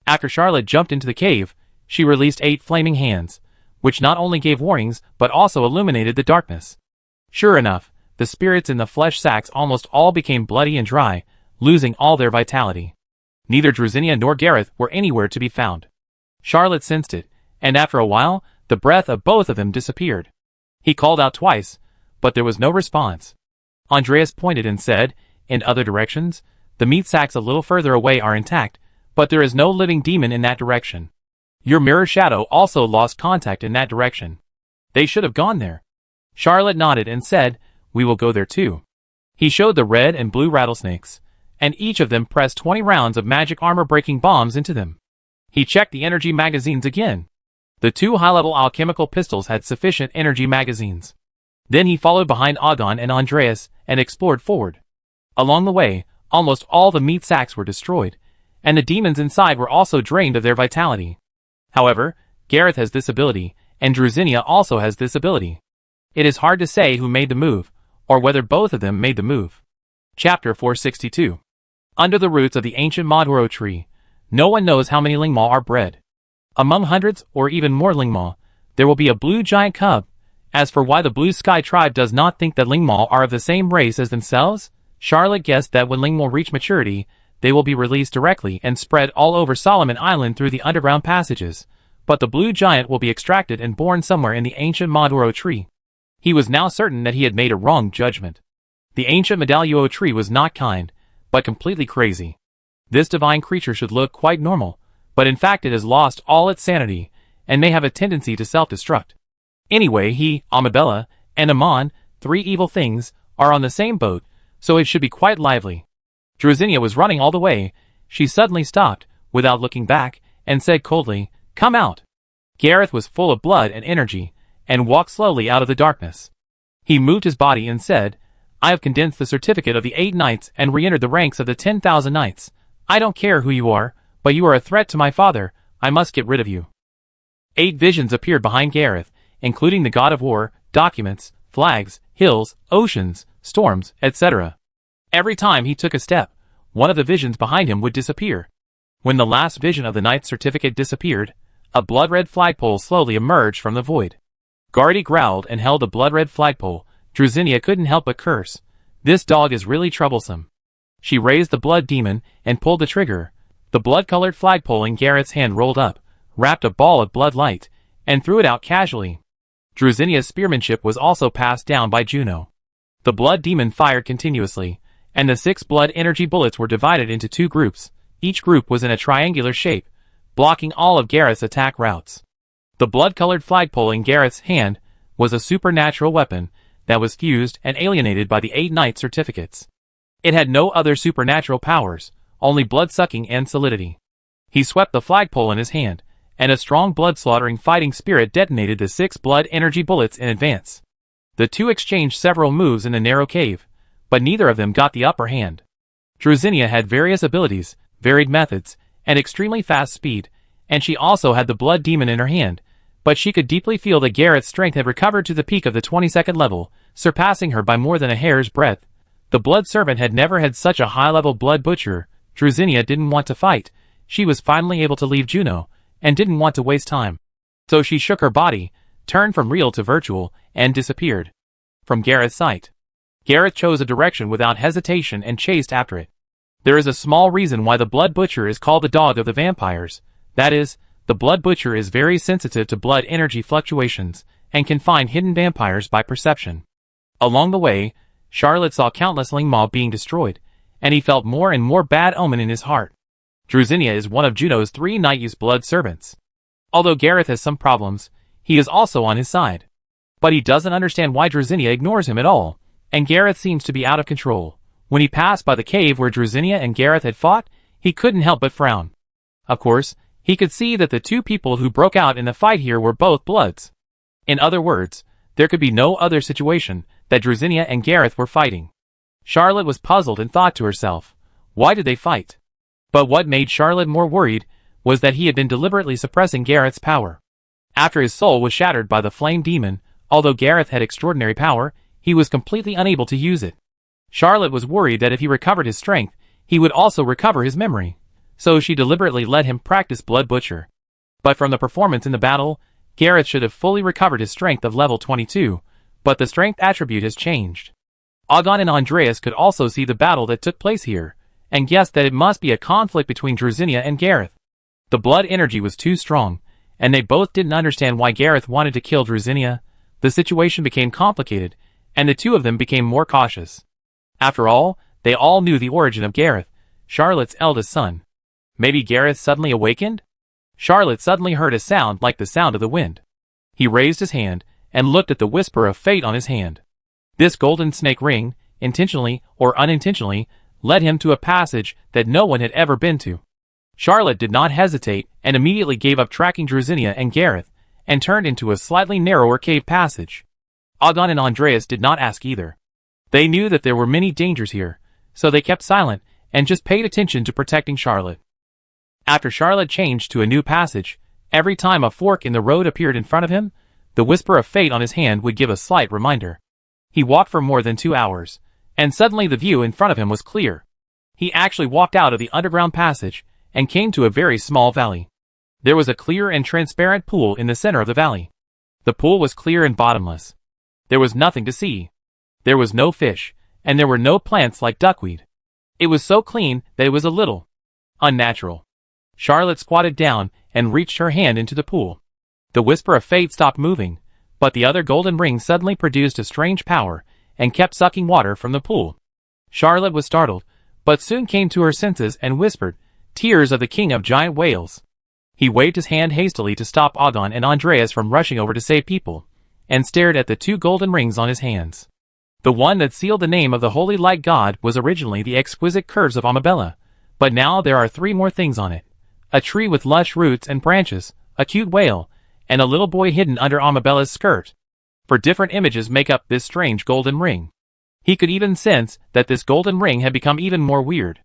After Charlotte jumped into the cave, she released 8 flaming hands, which not only gave warnings but also illuminated the darkness. Sure enough, the spirits in the flesh sacks almost all became bloody and dry, losing all their vitality. Neither Drusinia nor Gareth were anywhere to be found. Charlotte sensed it, and after a while, the breath of both of them disappeared. He called out twice, but there was no response. Andreas pointed and said, "In other directions, the meat sacks a little further away are intact, but there is no living demon in that direction. Your mirror shadow also lost contact in that direction. They should have gone there." Charlotte nodded and said, "We will go there too." He showed the red and blue rattlesnakes, and each of them pressed 20 rounds of magic armor-breaking bombs into them. He checked the energy magazines again. The 2 high-level alchemical pistols had sufficient energy magazines. Then he followed behind Agon and Andreas and explored forward. Along the way, almost all the meat sacks were destroyed, and the demons inside were also drained of their vitality. However, Gareth has this ability, and Drusinia also has this ability. It is hard to say who made the move, or whether both of them made the move. Chapter 462. Under the roots of the ancient Maduro tree, no one knows how many Lingma are bred. Among hundreds or even more Lingma, there will be a blue giant cub. As for why the Blue Sky tribe does not think that Lingma are of the same race as themselves, Charlotte guessed that when Lingma reach maturity, they will be released directly and spread all over Solomon Island through the underground passages, but the blue giant will be extracted and born somewhere in the ancient Maduro tree. He was now certain that he had made a wrong judgment. The ancient Medalluo tree was not kind, but completely crazy. This divine creature should look quite normal, but in fact it has lost all its sanity, and may have a tendency to self-destruct. Anyway, he, Amabella, and Amon, 3 evil things, are on the same boat, so it should be quite lively. Drusinia was running all the way. She suddenly stopped, without looking back, and said coldly, "Come out." Gareth was full of blood and energy, and walked slowly out of the darkness. He moved his body and said, "I have condensed the certificate of the 8 knights and re-entered the ranks of the 10,000 knights. I don't care who you are, but you are a threat to my father. I must get rid of you." 8 visions appeared behind Gareth, including the god of war, documents, flags, hills, oceans, storms, etc. Every time he took a step, one of the visions behind him would disappear. When the last vision of the knight's certificate disappeared, a blood-red flagpole slowly emerged from the void. Guardy growled and held the blood-red flagpole. Drusinia couldn't help but curse, This dog is really troublesome. She raised the blood demon and pulled the trigger. The blood-colored flagpole in Gareth's hand rolled up, wrapped a ball of blood light, and threw it out casually. Drusinia's spearmanship was also passed down by Juno. The blood demon fired continuously, and the 6 blood energy bullets were divided into 2 groups. Each group was in a triangular shape, blocking all of Gareth's attack routes. The blood-colored flagpole in Gareth's hand was a supernatural weapon that was fused and alienated by the 8 knight certificates. It had no other supernatural powers, only blood-sucking and solidity. He swept the flagpole in his hand, and a strong blood-slaughtering fighting spirit detonated the 6 blood energy bullets in advance. The 2 exchanged several moves in the narrow cave, but neither of them got the upper hand. Drusinia had various abilities, varied methods, and extremely fast speed, and she also had the blood demon in her hand, but she could deeply feel that Gareth's strength had recovered to the peak of the 22nd level, surpassing her by more than a hair's breadth. The blood servant had never had such a high-level blood butcher. Drusinia didn't want to fight. She was finally able to leave Juno, and didn't want to waste time. So she shook her body, turned from real to virtual, and disappeared from Gareth's sight. Gareth chose a direction without hesitation and chased after it. There is a small reason why the blood butcher is called the dog of the vampires. That is, the blood butcher is very sensitive to blood energy fluctuations, and can find hidden vampires by perception. Along the way, Charlotte saw countless Lingma being destroyed, and he felt more and more bad omen in his heart. Drusinia is one of Juno's 3 night-use blood servants. Although Gareth has some problems, he is also on his side. But he doesn't understand why Drusinia ignores him at all, and Gareth seems to be out of control. When he passed by the cave where Drusinia and Gareth had fought, he couldn't help but frown. Of course, he could see that the 2 people who broke out in the fight here were both bloods. In other words, there could be no other situation that Drusinia and Gareth were fighting. Charlotte was puzzled and thought to herself, why did they fight? But what made Charlotte more worried was that he had been deliberately suppressing Gareth's power. After his soul was shattered by the flame demon, although Gareth had extraordinary power, he was completely unable to use it. Charlotte was worried that if he recovered his strength, he would also recover his memory. So she deliberately let him practice Blood Butcher. But from the performance in the battle, Gareth should have fully recovered his strength of level 22, but the strength attribute has changed. Agon and Andreas could also see the battle that took place here, and guessed that it must be a conflict between Drusinia and Gareth. The blood energy was too strong, and they both didn't understand why Gareth wanted to kill Drusinia. The situation became complicated, and the 2 of them became more cautious. After all, they all knew the origin of Gareth, Charlotte's eldest son. Maybe Gareth suddenly awakened? Charlotte suddenly heard a sound like the sound of the wind. He raised his hand and looked at the whisper of fate on his hand. This golden snake ring, intentionally or unintentionally, led him to a passage that no one had ever been to. Charlotte did not hesitate and immediately gave up tracking Drusinia and Gareth, and turned into a slightly narrower cave passage. Agon and Andreas did not ask either. They knew that there were many dangers here, so they kept silent and just paid attention to protecting Charlotte. After Charlotte changed to a new passage, every time a fork in the road appeared in front of him, the whisper of fate on his hand would give a slight reminder. He walked for more than 2 hours, and suddenly the view in front of him was clear. He actually walked out of the underground passage, and came to a very small valley. There was a clear and transparent pool in the center of the valley. The pool was clear and bottomless. There was nothing to see. There was no fish, and there were no plants like duckweed. It was so clean that it was a little unnatural. Charlotte squatted down and reached her hand into the pool. The whisper of fate stopped moving, but the other golden ring suddenly produced a strange power and kept sucking water from the pool. Charlotte was startled, but soon came to her senses and whispered, "Tears of the king of giant whales." He waved his hand hastily to stop Agon and Andreas from rushing over to save people, and stared at the 2 golden rings on his hands. The one that sealed the name of the holy light god was originally the exquisite curves of Amabella, but now there are 3 more things on it. A tree with lush roots and branches, a cute whale, and a little boy hidden under Amabella's skirt. For different images make up this strange golden ring. He could even sense that this golden ring had become even more weird.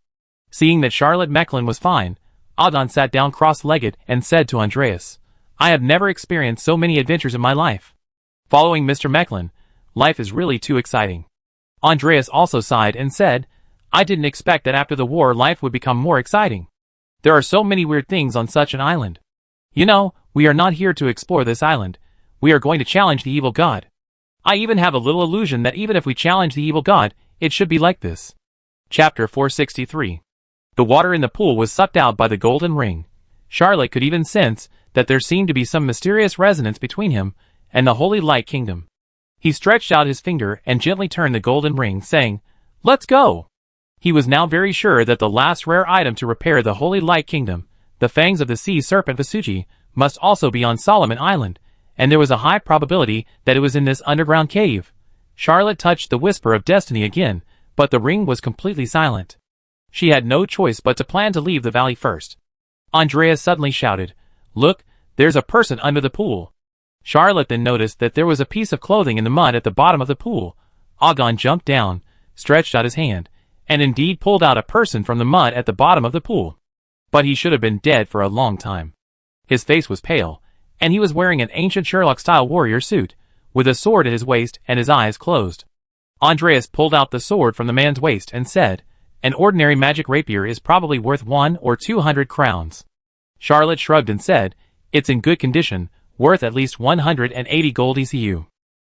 Seeing that Charlotte Mechlin was fine, Agon sat down cross-legged and said to Andreas, "I have never experienced so many adventures in my life. Following Mr. Mechlin, life is really too exciting." Andreas also sighed and said, "I didn't expect that after the war life would become more exciting. There are so many weird things on such an island. You know, we are not here to explore this island. We are going to challenge the evil god. I even have a little illusion that even if we challenge the evil god, It should be like this. Chapter 463. The water in the pool was sucked out by the golden ring. Charlotte could even sense that there seemed to be some mysterious resonance between him and the Holy Light Kingdom. He stretched out his finger and gently turned the golden ring, saying, "Let's go!" He was now very sure that the last rare item to repair the Holy Light Kingdom, the fangs of the sea serpent Vasuki, must also be on Solomon Island, and there was a high probability that it was in this underground cave. Charlotte touched the whisper of destiny again, but the ring was completely silent. She had no choice but to plan to leave the valley first. Andreas suddenly shouted, "Look, there's a person under the pool." Charlotte then noticed that there was a piece of clothing in the mud at the bottom of the pool. Agon jumped down, stretched out his hand, and indeed pulled out a person from the mud at the bottom of the pool. But he should have been dead for a long time. His face was pale, and he was wearing an ancient Sherlock-style warrior suit, with a sword at his waist and his eyes closed. Andreas pulled out the sword from the man's waist and said, "An ordinary magic rapier is probably worth 100 or 200 crowns. Charlotte shrugged and said, "It's in good condition, worth at least 180 gold ECU.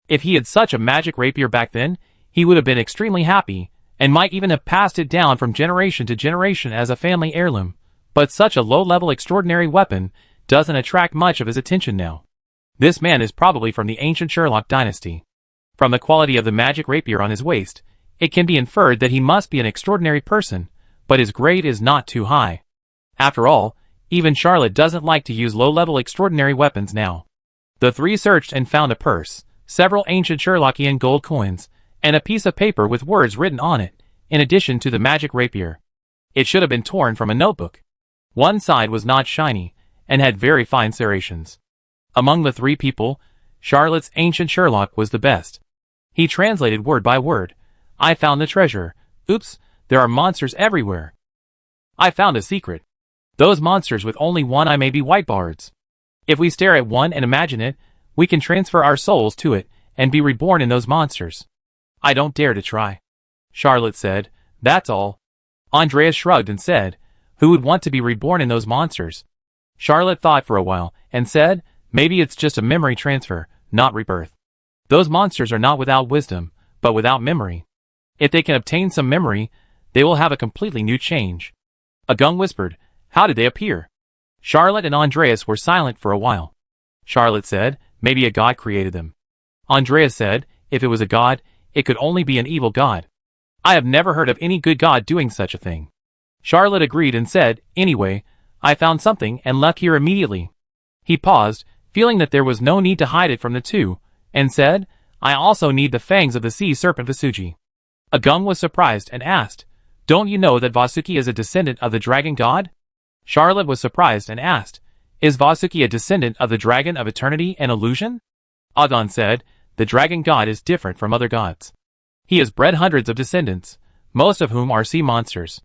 If he had such a magic rapier back then, he would have been extremely happy, and might even have passed it down from generation to generation as a family heirloom. But such a low-level extraordinary weapon doesn't attract much of his attention now. This man is probably from the ancient Sherlock dynasty. From the quality of the magic rapier on his waist, it can be inferred that he must be an extraordinary person, but his grade is not too high. After all, even Charlotte doesn't like to use low-level extraordinary weapons now." The three searched and found a purse, several ancient Sherlockian gold coins, and a piece of paper with words written on it, in addition to the magic rapier. It should have been torn from a notebook. One side was not shiny, and had very fine serrations. Among the three people, Charlotte's ancient Sherlock was the best. He translated word by word. "I found the treasure. Oops, there are monsters everywhere. I found a secret. Those monsters with only one eye may be white bards. If we stare at one and imagine it, we can transfer our souls to it and be reborn in those monsters." "I don't dare to try," Charlotte said. "That's all." Andreas shrugged and said, "Who would want to be reborn in those monsters?" Charlotte thought for a while and said, "Maybe it's just a memory transfer, not rebirth. Those monsters are not without wisdom, but without memory. If they can obtain some memory, they will have a completely new change." Agung whispered, "How did they appear?" Charlotte and Andreas were silent for a while. Charlotte said, "Maybe a god created them." Andreas said, "If it was a god, it could only be an evil god. I have never heard of any good god doing such a thing." Charlotte agreed and said, "Anyway, I found something and left here immediately." He paused, feeling that there was no need to hide it from the two, and said, "I also need the fangs of the sea serpent Vasuki." Agung was surprised and asked, "Don't you know that Vasuki is a descendant of the dragon god?" Charlotte was surprised and asked, "Is Vasuki a descendant of the dragon of eternity and illusion?" Agung said, "The dragon god is different from other gods. He has bred hundreds of descendants, most of whom are sea monsters.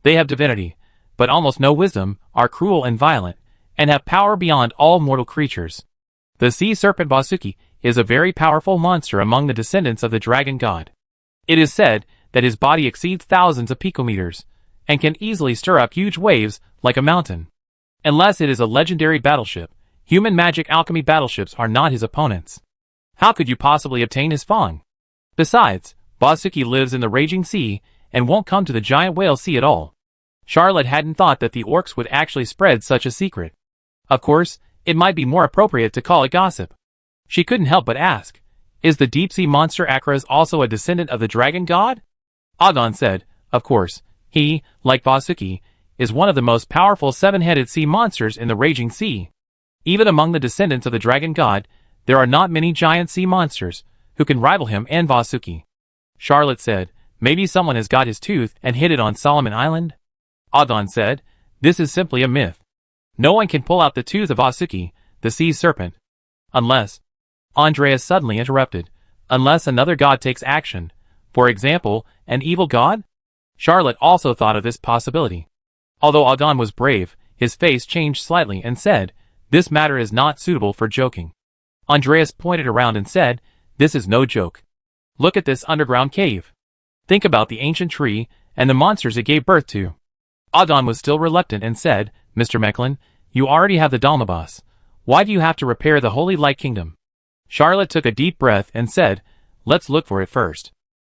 They have divinity, but almost no wisdom, are cruel and violent, and have power beyond all mortal creatures. The sea serpent Vasuki is a very powerful monster among the descendants of the dragon god. It is said that his body exceeds thousands of picometers, and can easily stir up huge waves like a mountain. Unless it is a legendary battleship, human magic alchemy battleships are not his opponents. How could you possibly obtain his fang? Besides, Vasuki lives in the raging sea, and won't come to the giant whale sea at all." Charlotte hadn't thought that the orcs would actually spread such a secret. Of course, it might be more appropriate to call it gossip. She couldn't help but ask, "Is the deep-sea monster Akras also a descendant of the dragon god?" Agon said, "Of course, he, like Vasuki, is one of the most powerful seven-headed sea monsters in the raging sea. Even among the descendants of the dragon god, there are not many giant sea monsters who can rival him and Vasuki." Charlotte said, "Maybe someone has got his tooth and hid it on Solomon Island?" Agon said, "This is simply a myth. No one can pull out the tooth of Vasuki, the sea serpent. Unless—" Andreas suddenly interrupted, "Unless another god takes action. For example, an evil god?" Charlotte also thought of this possibility. Although Agon was brave, his face changed slightly and said, "This matter is not suitable for joking." Andreas pointed around and said, "This is no joke. Look at this underground cave. Think about the ancient tree and the monsters it gave birth to." Agon was still reluctant and said, "Mr. Mecklin, you already have the Dalmabas. Why do you have to repair the Holy Light Kingdom?" Charlotte took a deep breath and said, "Let's look for it first."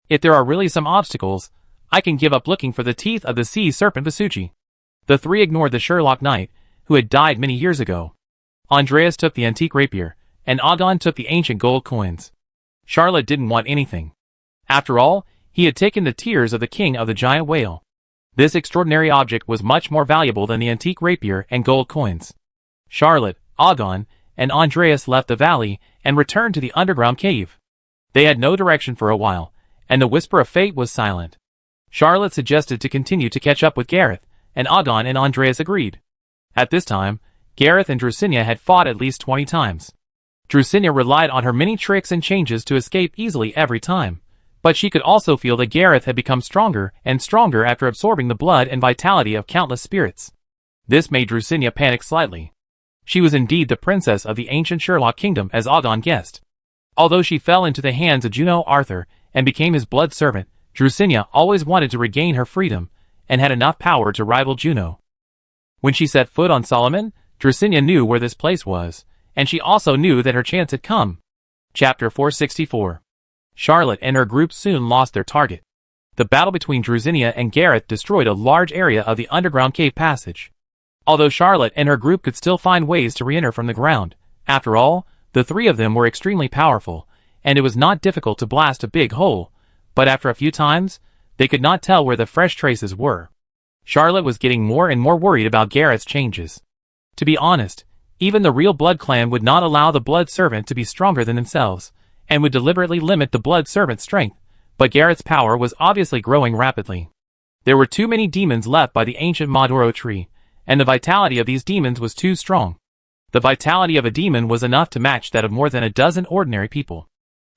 If there are really some obstacles, I can give up looking for the teeth of the sea serpent Vespucci. The three ignored the Sherlock knight, who had died many years ago. Andreas took the antique rapier, and Ogon took the ancient gold coins. Charlotte didn't want anything. After all, he had taken the tears of the king of the giant whale. This extraordinary object was much more valuable than the antique rapier and gold coins. Charlotte, Ogon, and Andreas left the valley and returned to the underground cave. They had no direction for a while, and the whisper of fate was silent. Charlotte suggested to continue to catch up with Gareth, and Ogon and Andreas agreed. At this time, Gareth and Drusilla had fought at least 20 times. Drusilla relied on her many tricks and changes to escape easily every time, but she could also feel that Gareth had become stronger and stronger after absorbing the blood and vitality of countless spirits. This made Drusilla panic slightly. She was indeed the princess of the ancient Sherlock kingdom, as Ogon guessed. Although she fell into the hands of Juno Arthur and became his blood servant, Drusilla always wanted to regain her freedom and had enough power to rival Juno. When she set foot on Solomon, Drusilla knew where this place was, and she also knew that her chance had come. Chapter 464. Charlotte and her group soon lost their target. The battle between Drusilla and Gareth destroyed a large area of the underground cave passage. Although Charlotte and her group could still find ways to re-enter from the ground, after all, the three of them were extremely powerful, and it was not difficult to blast a big hole, but after a few times, they could not tell where the fresh traces were. Charlotte was getting more and more worried about Gareth's changes. To be honest, even the real Blood clan would not allow the Blood servant to be stronger than themselves, and would deliberately limit the Blood servant's strength, but Gareth's power was obviously growing rapidly. There were too many demons left by the ancient Maduro tree, and the vitality of these demons was too strong. The vitality of a demon was enough to match that of more than a dozen ordinary people.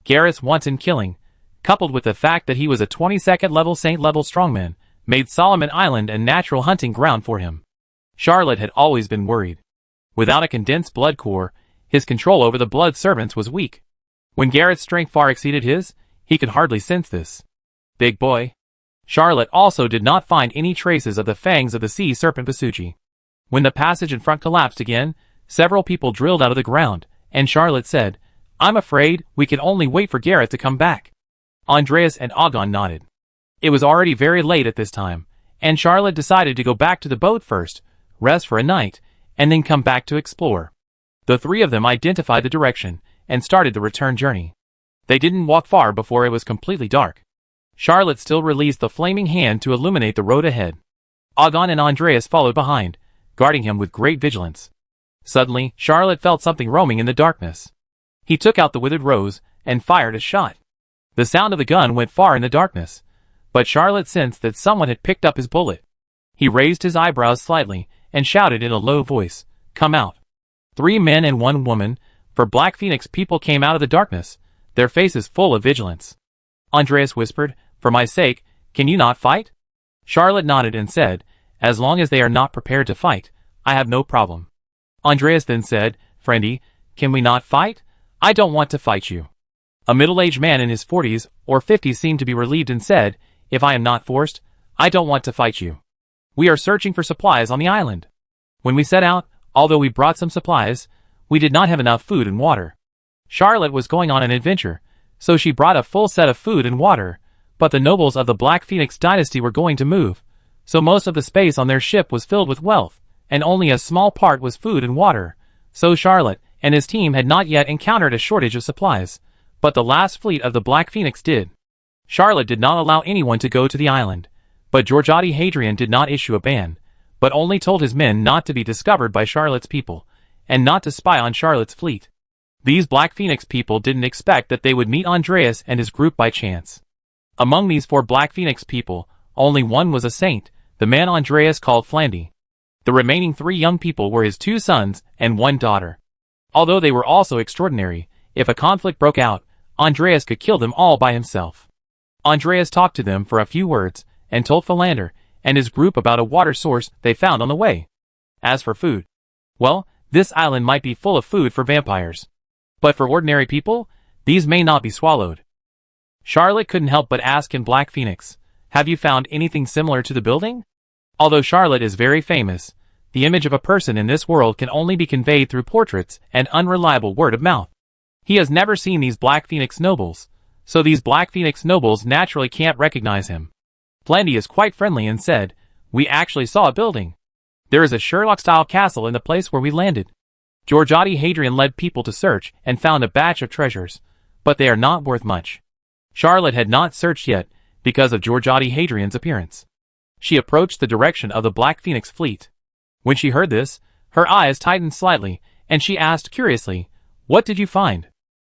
Gareth's wanton killing, coupled with the fact that he was a 22nd level saint-level strongman, made Solomon Island a natural hunting ground for him. Charlotte had always been worried. Without a condensed blood core, his control over the blood servants was weak. When Gareth's strength far exceeded his, he could hardly sense this. Big boy. Charlotte also did not find any traces of the fangs of the sea serpent Vespucci. When the passage in front collapsed again, several people drilled out of the ground, and Charlotte said, "I'm afraid we can only wait for Gareth to come back." Andreas and Ogon nodded. It was already very late at this time, and Charlotte decided to go back to the boat first, rest for a night, and then come back to explore. The three of them identified the direction, and started the return journey. They didn't walk far before it was completely dark. Charlotte still released the flaming hand to illuminate the road ahead. Ogon and Andreas followed behind, guarding him with great vigilance. Suddenly, Charlotte felt something roaming in the darkness. He took out the withered rose, and fired a shot. The sound of the gun went far in the darkness, but Charlotte sensed that someone had picked up his bullet. He raised his eyebrows slightly, and shouted in a low voice, "Come out." 3 men and 1 woman, for Black Phoenix people, came out of the darkness, their faces full of vigilance. Andreas whispered, "For my sake, can you not fight?" Charlotte nodded and said, "As long as they are not prepared to fight, I have no problem." Andreas then said, "Friendy, can we not fight? I don't want to fight you." A middle-aged man in his 40s or 50s seemed to be relieved and said, "If I am not forced, I don't want to fight you. We are searching for supplies on the island. When we set out, although we brought some supplies, we did not have enough food and water." Charlotte was going on an adventure, so she brought a full set of food and water, but the nobles of the Black Phoenix dynasty were going to move, so most of the space on their ship was filled with wealth, and only a small part was food and water, so Charlotte and his team had not yet encountered a shortage of supplies, but the last fleet of the Black Phoenix did. Charlotte did not allow anyone to go to the island, but Georgiade Hadrian did not issue a ban, but only told his men not to be discovered by Charlotte's people, and not to spy on Charlotte's fleet. These Black Phoenix people didn't expect that they would meet Andreas and his group by chance. Among these 4 Black Phoenix people, only one was a saint, the man Andreas called Flandy. The remaining 3 young people were his 2 sons and 1 daughter. Although they were also extraordinary, if a conflict broke out, Andreas could kill them all by himself. Andreas talked to them for a few words, and told Philander and his group about a water source they found on the way. As for food, well, this island might be full of food for vampires. But for ordinary people, these may not be swallowed. Charlotte couldn't help but ask in Black Phoenix, "Have you found anything similar to the building?" Although Charlotte is very famous, the image of a person in this world can only be conveyed through portraits and unreliable word of mouth. He has never seen these Black Phoenix nobles, so these Black Phoenix nobles naturally can't recognize him. Blendy is quite friendly and said, "We actually saw a building. There is a Sherlock-style castle in the place where we landed. Georgiade Hadrian led people to search and found a batch of treasures, but they are not worth much." Charlotte had not searched yet because of Georgiade Hadrian's appearance. She approached the direction of the Black Phoenix fleet. When she heard this, her eyes tightened slightly, and she asked curiously, "What did you find?"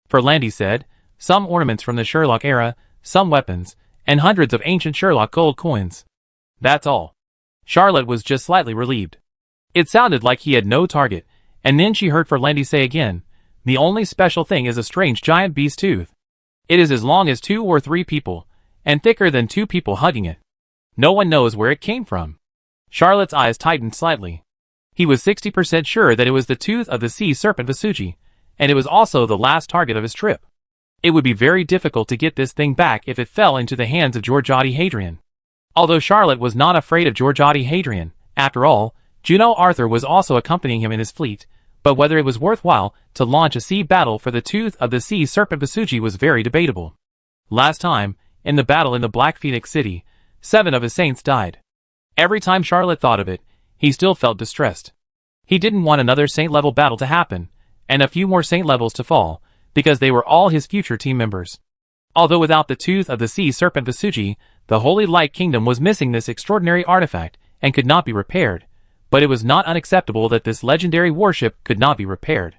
Ferlandi said, "Some ornaments from the Sherlock era, some weapons, and hundreds of ancient Sherlock gold coins. That's all." Charlotte was just slightly relieved. It sounded like he had no target, and then she heard Ferlandi say again, "The only special thing is a strange giant beast tooth. It is as long as 2 or 3 people, and thicker than 2 people hugging it. No one knows where it came from." Charlotte's eyes tightened slightly. He was 60% sure that it was the tooth of the sea serpent Vasugi, and it was also the last target of his trip. It would be very difficult to get this thing back if it fell into the hands of Georgiade Hadrian. Although Charlotte was not afraid of Georgiade Hadrian, after all, Juno Arthur was also accompanying him in his fleet, but whether it was worthwhile to launch a sea battle for the tooth of the sea serpent Vasugi was very debatable. Last time, in the battle in the Black Phoenix City, 7 of his saints died. Every time Charlotte thought of it, he still felt distressed. He didn't want another saint-level battle to happen, and a few more saint levels to fall, because they were all his future team members. Although without the tooth of the sea serpent Vasugi, the Holy Light Kingdom was missing this extraordinary artifact and could not be repaired, but it was not unacceptable that this legendary warship could not be repaired.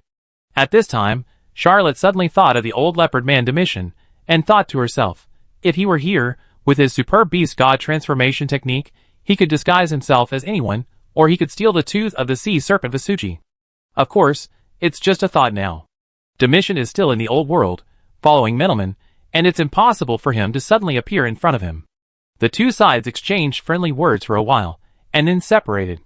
At this time, Charlotte suddenly thought of the old leopard man Domitian, and thought to herself, if he were here, with his superb beast god transformation technique, he could disguise himself as anyone, or he could steal the tooth of the sea serpent Vasugi. Of course, it's just a thought now. Domitian is still in the old world, following Menelman, and it's impossible for him to suddenly appear in front of him. The two sides exchanged friendly words for a while, and then separated.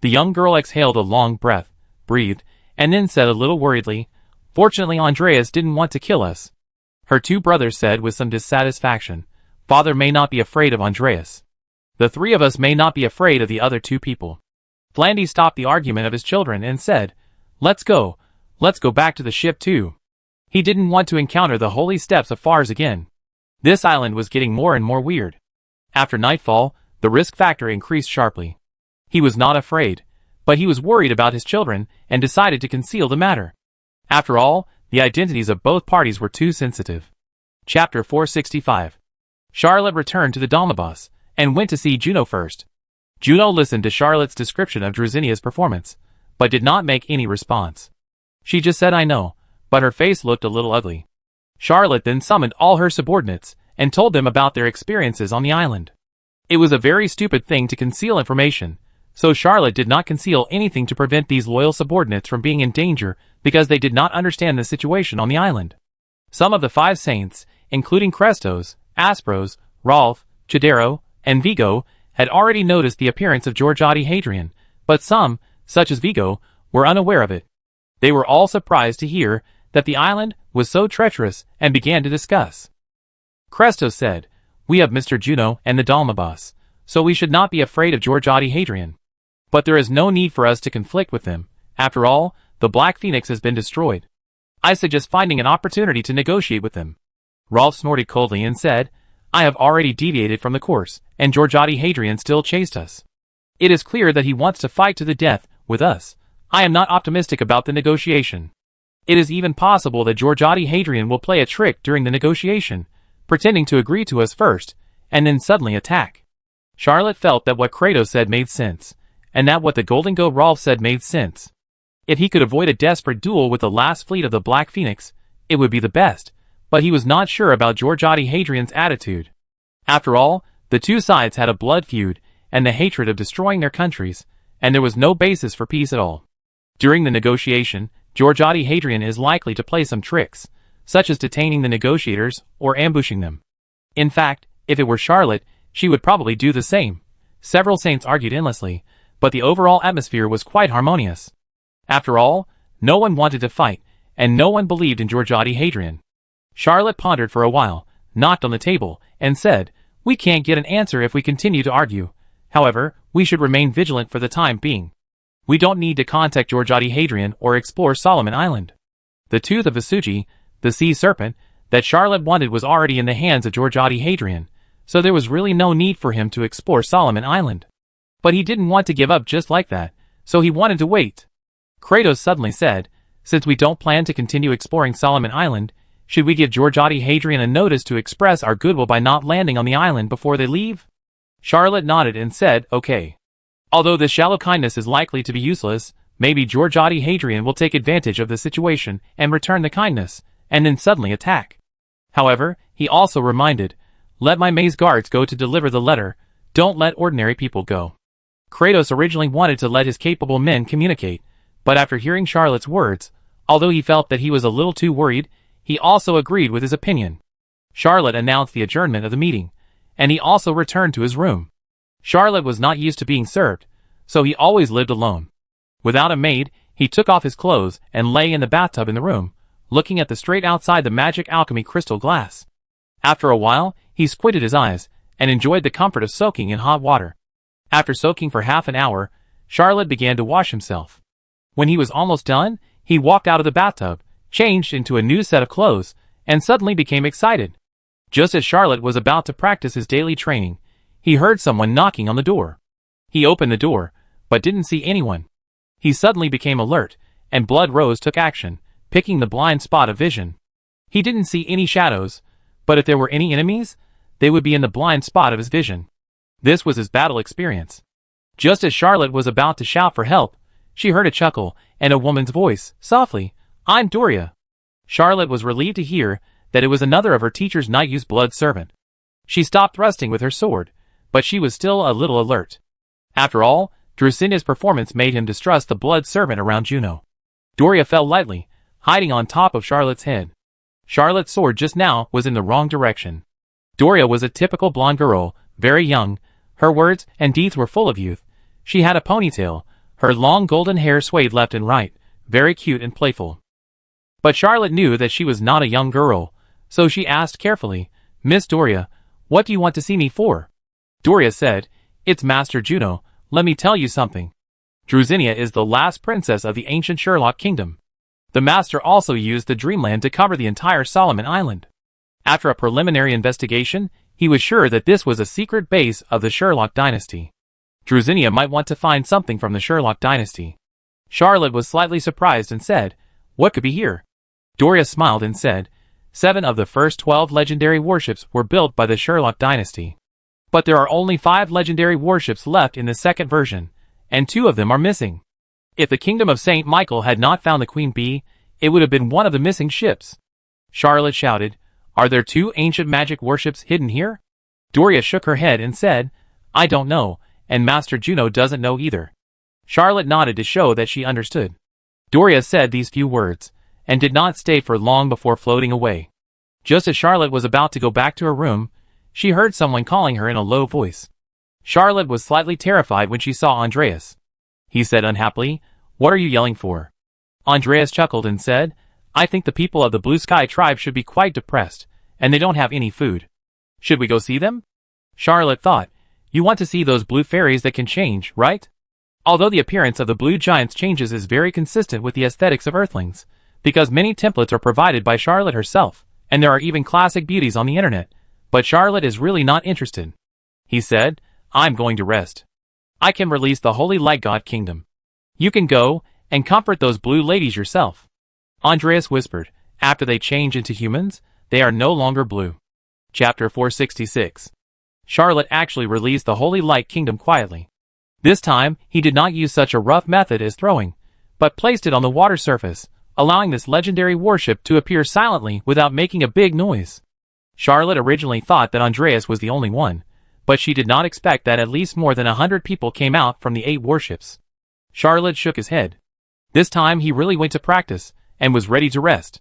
The young girl exhaled a long breath, breathed, and then said a little worriedly, "Fortunately Andreas didn't want to kill us." Her 2 brothers said with some dissatisfaction, "Father may not be afraid of Andreas. The 3 of us may not be afraid of the other 2 people." Blandy stopped the argument of his children and said, Let's go back to the ship too." He didn't want to encounter the holy steps of Fars again. This island was getting more and more weird. After nightfall, the risk factor increased sharply. He was not afraid, but he was worried about his children and decided to conceal the matter. After all, the identities of both parties were too sensitive. Chapter 465. Charlotte returned to the Domabos, and went to see Juno first. Juno listened to Charlotte's description of Drazinia's performance, but did not make any response. She just said "I know," but her face looked a little ugly. Charlotte then summoned all her subordinates, and told them about their experiences on the island. It was a very stupid thing to conceal information, so Charlotte did not conceal anything to prevent these loyal subordinates from being in danger because they did not understand the situation on the island. Some of the 5 saints, including Crestos, Aspros, Rolf, Chidero, and Vigo, had already noticed the appearance of Georgiade Hadrian, but some, such as Vigo, were unaware of it. They were all surprised to hear that the island was so treacherous and began to discuss. Crestos said, "We have Mr. Juno and the Dalmabas, so we should not be afraid of Georgiade Hadrian. But there is no need for us to conflict with them. After all, the Black Phoenix has been destroyed. I suggest finding an opportunity to negotiate with them." Rolf snorted coldly and said, "I have already deviated from the course, and Georgiade Hadrian still chased us. It is clear that he wants to fight to the death with us. I am not optimistic about the negotiation. It is even possible that Georgiade Hadrian will play a trick during the negotiation, pretending to agree to us first, and then suddenly attack." Charlotte felt that what Kratos said made sense, and that what the Golden Goat Rolf said made sense. If he could avoid a desperate duel with the last fleet of the Black Phoenix, it would be the best, but he was not sure about Georgiade Hadrian's attitude. After all, the 2 sides had a blood feud, and the hatred of destroying their countries, and there was no basis for peace at all. During the negotiation, Georgiade Hadrian is likely to play some tricks, such as detaining the negotiators or ambushing them. In fact, if it were Charlotte, she would probably do the same. Several saints argued endlessly, but the overall atmosphere was quite harmonious. After all, no one wanted to fight, and no one believed in Georgiade Hadrian. Charlotte pondered for a while, knocked on the table, and said, "We can't get an answer if we continue to argue. However, we should remain vigilant for the time being. We don't need to contact Georgiade Hadrian or explore Solomon Island. The tooth of Vasugi, the sea serpent, that Charlotte wanted was already in the hands of Georgiade Hadrian, so there was really no need for him to explore Solomon Island. But he didn't want to give up just like that, so he wanted to wait. Kratos suddenly said, "Since we don't plan to continue exploring Solomon Island, should we give Georgiade Hadrian a notice to express our goodwill by not landing on the island before they leave?" Charlotte nodded and said, "Okay. Although this shallow kindness is likely to be useless, maybe Georgiade Hadrian will take advantage of the situation and return the kindness, and then suddenly attack." However, he also reminded, "Let my maze guards go to deliver the letter, don't let ordinary people go." Kratos originally wanted to let his capable men communicate, but after hearing Charlotte's words, although he felt that he was a little too worried, he also agreed with his opinion. Charlotte announced the adjournment of the meeting, and he also returned to his room. Charlotte was not used to being served, so he always lived alone. Without a maid, he took off his clothes and lay in the bathtub in the room, looking at the straight outside the magic alchemy crystal glass. After a while, he squinted his eyes and enjoyed the comfort of soaking in hot water. After soaking for half an hour, Charlotte began to wash himself. When he was almost done, he walked out of the bathtub, changed into a new set of clothes, and suddenly became excited. Just as Charlotte was about to practice his daily training, he heard someone knocking on the door. He opened the door, but didn't see anyone. He suddenly became alert, and Blood Rose took action, picking the blind spot of vision. He didn't see any shadows, but if there were any enemies, they would be in the blind spot of his vision. This was his battle experience. Just as Charlotte was about to shout for help, she heard a chuckle and a woman's voice, softly, "I'm Doria." Charlotte was relieved to hear that it was another of her teacher's night-use blood servant. She stopped thrusting with her sword, but she was still a little alert. After all, Drusinia's performance made him distrust the blood servant around Juno. Doria fell lightly, hiding on top of Charlotte's head. Charlotte's sword just now was in the wrong direction. Doria was a typical blonde girl, very young. Her words and deeds were full of youth. She had a ponytail, her long golden hair swayed left and right, very cute and playful. But Charlotte knew that she was not a young girl, so she asked carefully, "Miss Doria, what do you want to see me for?" Doria said, "It's Master Juno, let me tell you something. Drusinia is the last princess of the ancient Sherlock kingdom. The Master also used the Dreamland to cover the entire Solomon Island. After a preliminary investigation, he was sure that this was a secret base of the Sherlock dynasty. Drusinia might want to find something from the Sherlock dynasty." Charlotte was slightly surprised and said, "What could be here?" Doria smiled and said, 7 of the first 12 legendary warships were built by the Sherlock dynasty. But there are only 5 legendary warships left in the second version, and 2 of them are missing. If the kingdom of St. Michael had not found the Queen Bee, it would have been one of the missing ships. Charlotte shouted, "Are there 2 ancient magic warships hidden here?" Doria shook her head and said, "I don't know, and Master Juno doesn't know either." Charlotte nodded to show that she understood. Doria said these few words, and did not stay for long before floating away. Just as Charlotte was about to go back to her room, she heard someone calling her in a low voice. Charlotte was slightly terrified when she saw Andreas. He said unhappily, "What are you yelling for?" Andreas chuckled and said, "I think the people of the Blue Sky tribe should be quite depressed, and they don't have any food. Should we go see them?" Charlotte thought, "You want to see those blue fairies that can change, right?" Although the appearance of the blue giants changes is very consistent with the aesthetics of Earthlings, because many templates are provided by Charlotte herself, and there are even classic beauties on the internet, but Charlotte is really not interested. He said, "I'm going to rest. I can release the Holy Light God Kingdom. You can go and comfort those blue ladies yourself." Andreas whispered, "After they change into humans, they are no longer blue." Chapter 466. Charlotte actually released the Holy Light Kingdom quietly. This time, he did not use such a rough method as throwing, but placed it on the water surface, allowing this legendary warship to appear silently without making a big noise. Charlotte originally thought that Andreas was the only one, but she did not expect that at least more than 100 people came out from the 8 warships. Charlotte shook his head. This time he really went to practice, and was ready to rest.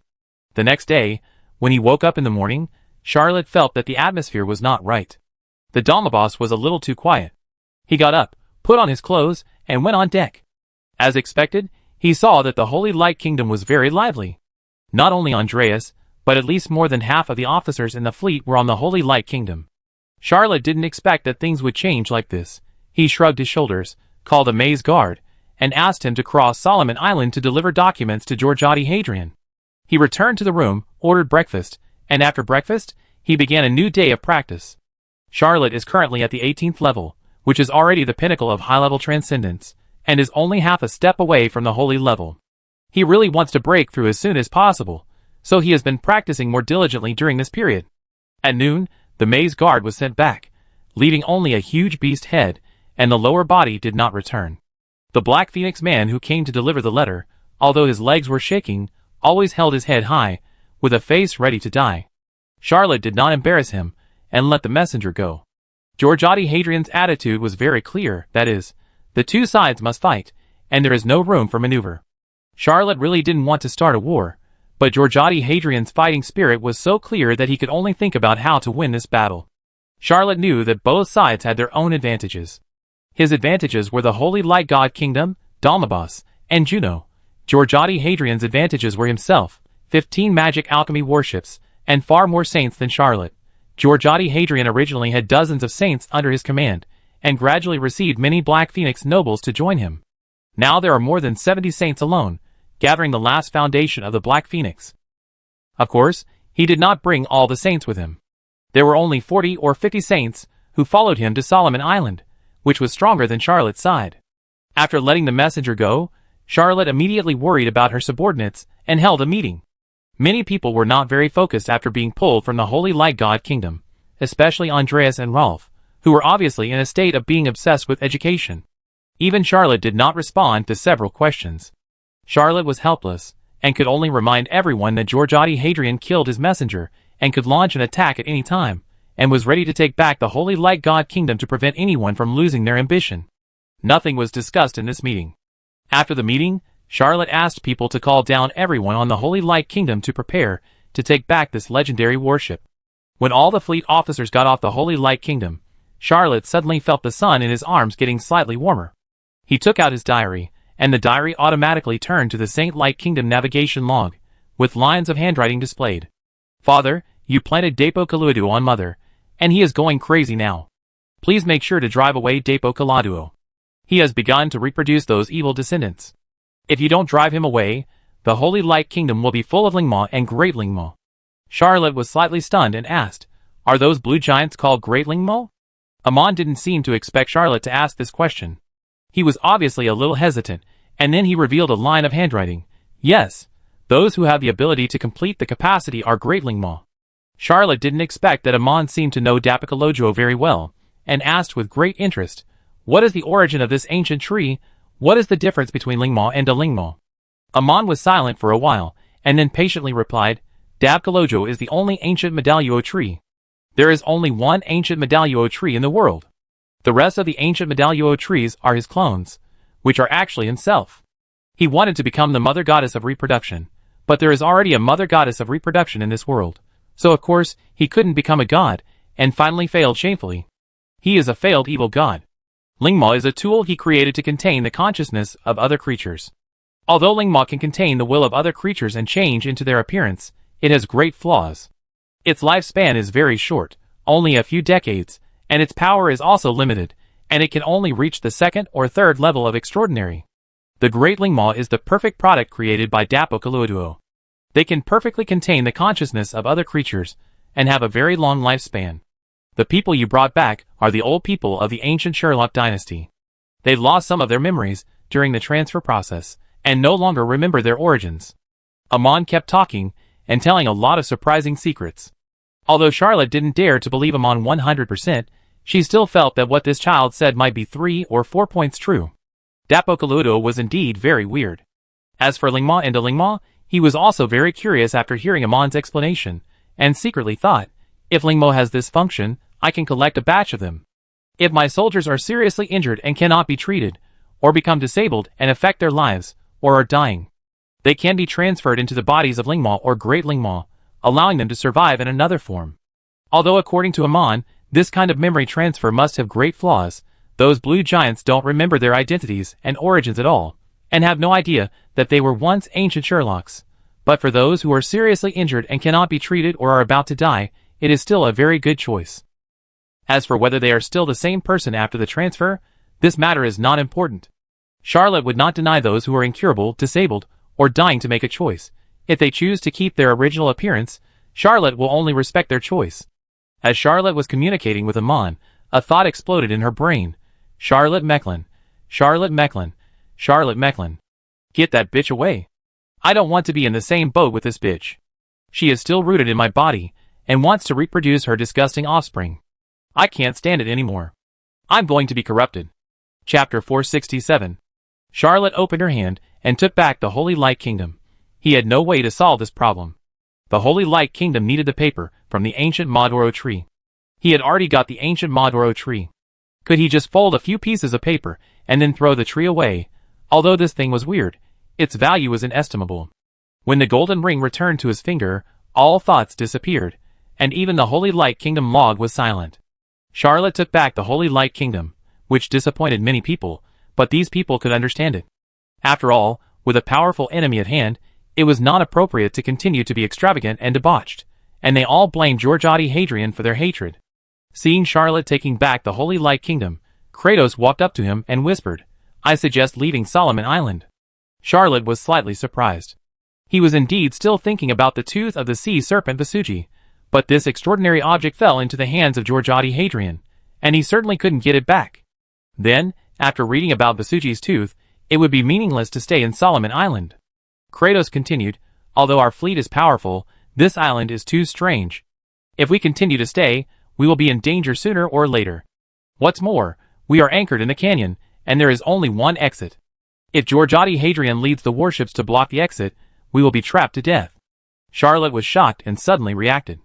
The next day, when he woke up in the morning, Charlotte felt that the atmosphere was not right. The Domabos was a little too quiet. He got up, put on his clothes, and went on deck. As expected, he saw that the Holy Light Kingdom was very lively. Not only Andreas, but at least more than half of the officers in the fleet were on the Holy Light Kingdom. Charlotte didn't expect that things would change like this. He shrugged his shoulders, called a maze guard, and asked him to cross Solomon Island to deliver documents to Georgiade Hadrian. He returned to the room, ordered breakfast, and after breakfast, he began a new day of practice. Charlotte is currently at the 18th level, which is already the pinnacle of high-level transcendence, and is only half a step away from the holy level. He really wants to break through as soon as possible, so he has been practicing more diligently during this period. At noon, the maze guard was sent back, leaving only a huge beast head, and the lower body did not return. The Black Phoenix man who came to deliver the letter, although his legs were shaking, always held his head high, with a face ready to die. Charlotte did not embarrass him, and let the messenger go. Georgette Hadrian's attitude was very clear, that is, the two sides must fight, and there is no room for maneuver. Charlotte really didn't want to start a war, but Georgette Hadrian's fighting spirit was so clear that he could only think about how to win this battle. Charlotte knew that both sides had their own advantages. His advantages were the Holy Light God Kingdom, Dalmabas, and Juno. Georgette Hadrian's advantages were himself, 15 magic alchemy warships, and far more saints than Charlotte. Georgette Hadrian originally had dozens of saints under his command, and gradually received many Black Phoenix nobles to join him. Now there are more than 70 saints alone, gathering the last foundation of the Black Phoenix. Of course, he did not bring all the saints with him. There were only 40 or 50 saints who followed him to Solomon Island, which was stronger than Charlotte's side. After letting the messenger go, Charlotte immediately worried about her subordinates and held a meeting. Many people were not very focused after being pulled from the Holy Light God Kingdom, especially Andreas and Rolf, who were obviously in a state of being obsessed with education. Even Charlotte did not respond to several questions. Charlotte was helpless, and could only remind everyone that Georgette Hadrian killed his messenger, and could launch an attack at any time, and was ready to take back the Holy Light God Kingdom to prevent anyone from losing their ambition. Nothing was discussed in this meeting. After the meeting, Charlotte asked people to call down everyone on the Holy Light Kingdom to prepare to take back this legendary warship. When all the fleet officers got off the Holy Light Kingdom, Charlotte suddenly felt the sun in his arms getting slightly warmer. He took out his diary, and the diary automatically turned to the Saint Light Kingdom navigation log, with lines of handwriting displayed. Father, you planted Depo Caladuo on Mother, and he is going crazy now. Please make sure to drive away Depo Caladuo. He has begun to reproduce those evil descendants. If you don't drive him away, the Holy Light Kingdom will be full of Lingma and Great Lingma. Charlotte was slightly stunned and asked, are those blue giants called Great Lingma? Amon didn't seem to expect Charlotte to ask this question. He was obviously a little hesitant, and then he revealed a line of handwriting. Yes, those who have the ability to complete the capacity are Great Lingma. Charlotte didn't expect that Amon seemed to know Dapikalojo very well, and asked with great interest, what is the origin of this ancient tree? What is the difference between Lingma and Dalingma? Amon was silent for a while, and then patiently replied, Dabkalojo is the only ancient Medalluo tree. There is only one ancient Medalluo tree in the world. The rest of the ancient Medalluo trees are his clones, which are actually himself. He wanted to become the mother goddess of reproduction, but there is already a mother goddess of reproduction in this world, so of course he couldn't become a god, and finally failed shamefully. He is a failed evil god. Lingma is a tool he created to contain the consciousness of other creatures. Although Lingma can contain the will of other creatures and change into their appearance, it has great flaws. Its lifespan is very short, only a few decades, and its power is also limited, and it can only reach the second or third level of extraordinary. The Great Lingma is the perfect product created by Dapo Caladuo. They can perfectly contain the consciousness of other creatures, and have a very long lifespan. The people you brought back are the old people of the ancient Sherlock dynasty. They lost some of their memories during the transfer process, and no longer remember their origins. Amon kept talking, and telling a lot of surprising secrets. Although Charlotte didn't dare to believe Amon 100%, she still felt that what this child said might be 3 or 4 points true. Dapo Caladuo was indeed very weird. As for Lingma and Dalingma, he was also very curious after hearing Amon's explanation, and secretly thought, if Lingma has this function, I can collect a batch of them. If my soldiers are seriously injured and cannot be treated, or become disabled and affect their lives, or are dying, they can be transferred into the bodies of Lingma or Great Lingma, allowing them to survive in another form. Although according to Amon, this kind of memory transfer must have great flaws, those blue giants don't remember their identities and origins at all, and have no idea that they were once ancient Sherlocks. But for those who are seriously injured and cannot be treated or are about to die, it is still a very good choice. As for whether they are still the same person after the transfer, this matter is not important. Charlotte would not deny those who are incurable, disabled, or dying to make a choice. If they choose to keep their original appearance, Charlotte will only respect their choice. As Charlotte was communicating with Amon, a thought exploded in her brain. Charlotte Mecklin. Charlotte Mecklin. Charlotte Mecklin. Get that bitch away. I don't want to be in the same boat with this bitch. She is still rooted in my body, and wants to reproduce her disgusting offspring. I can't stand it anymore. I'm going to be corrupted. Chapter 467. Charlotte opened her hand, and took back the Holy Light Kingdom. He had no way to solve this problem. The Holy Light Kingdom needed the paper from the ancient Maduro tree. He had already got the ancient Maduro tree. Could he just fold a few pieces of paper, and then throw the tree away? Although this thing was weird, its value was inestimable. When the golden ring returned to his finger, all thoughts disappeared, and even the Holy Light Kingdom log was silent. Charlotte took back the Holy Light Kingdom, which disappointed many people, but these people could understand it. After all, with a powerful enemy at hand, it was not appropriate to continue to be extravagant and debauched, and they all blamed Georgiade Hadrian for their hatred. Seeing Charlotte taking back the Holy Light Kingdom, Kratos walked up to him and whispered, "I suggest leaving Solomon Island." Charlotte was slightly surprised. He was indeed still thinking about the tooth of the sea serpent Vasugi, but this extraordinary object fell into the hands of Georgiade Hadrian, and he certainly couldn't get it back. Then, after reading about Vasugi's tooth, it would be meaningless to stay in Solomon Island. Kratos continued, "Although our fleet is powerful, this island is too strange. If we continue to stay, we will be in danger sooner or later. What's more, we are anchored in the canyon, and there is only one exit. If Georgiade Hadrian leads the warships to block the exit, we will be trapped to death." Charlotte was shocked and suddenly reacted.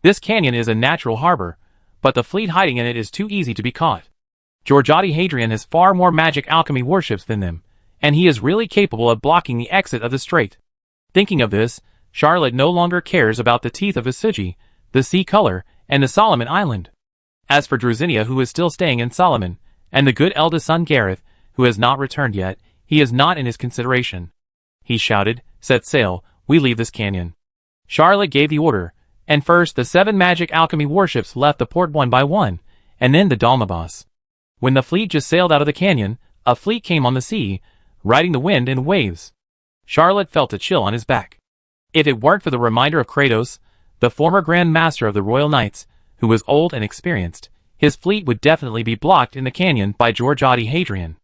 This canyon is a natural harbor, but the fleet hiding in it is too easy to be caught. Georgiade Hadrian has far more magic alchemy warships than them, and he is really capable of blocking the exit of the strait. Thinking of this, Charlotte no longer cares about the teeth of Vasugi, the sea color, and the Solomon Island. As for Drusinia, who is still staying in Solomon, and the good eldest son Gareth, who has not returned yet, he is not in his consideration. He shouted, "Set sail, we leave this canyon." Charlotte gave the order, and first the 7 magic alchemy warships left the port one by one, and then the Dalmabas. When the fleet just sailed out of the canyon, a fleet came on the sea, riding the wind and waves. Charlotte felt a chill on his back. If it weren't for the reminder of Kratos, the former Grand Master of the Royal Knights, who was old and experienced, his fleet would definitely be blocked in the canyon by Georgiade Hadrian.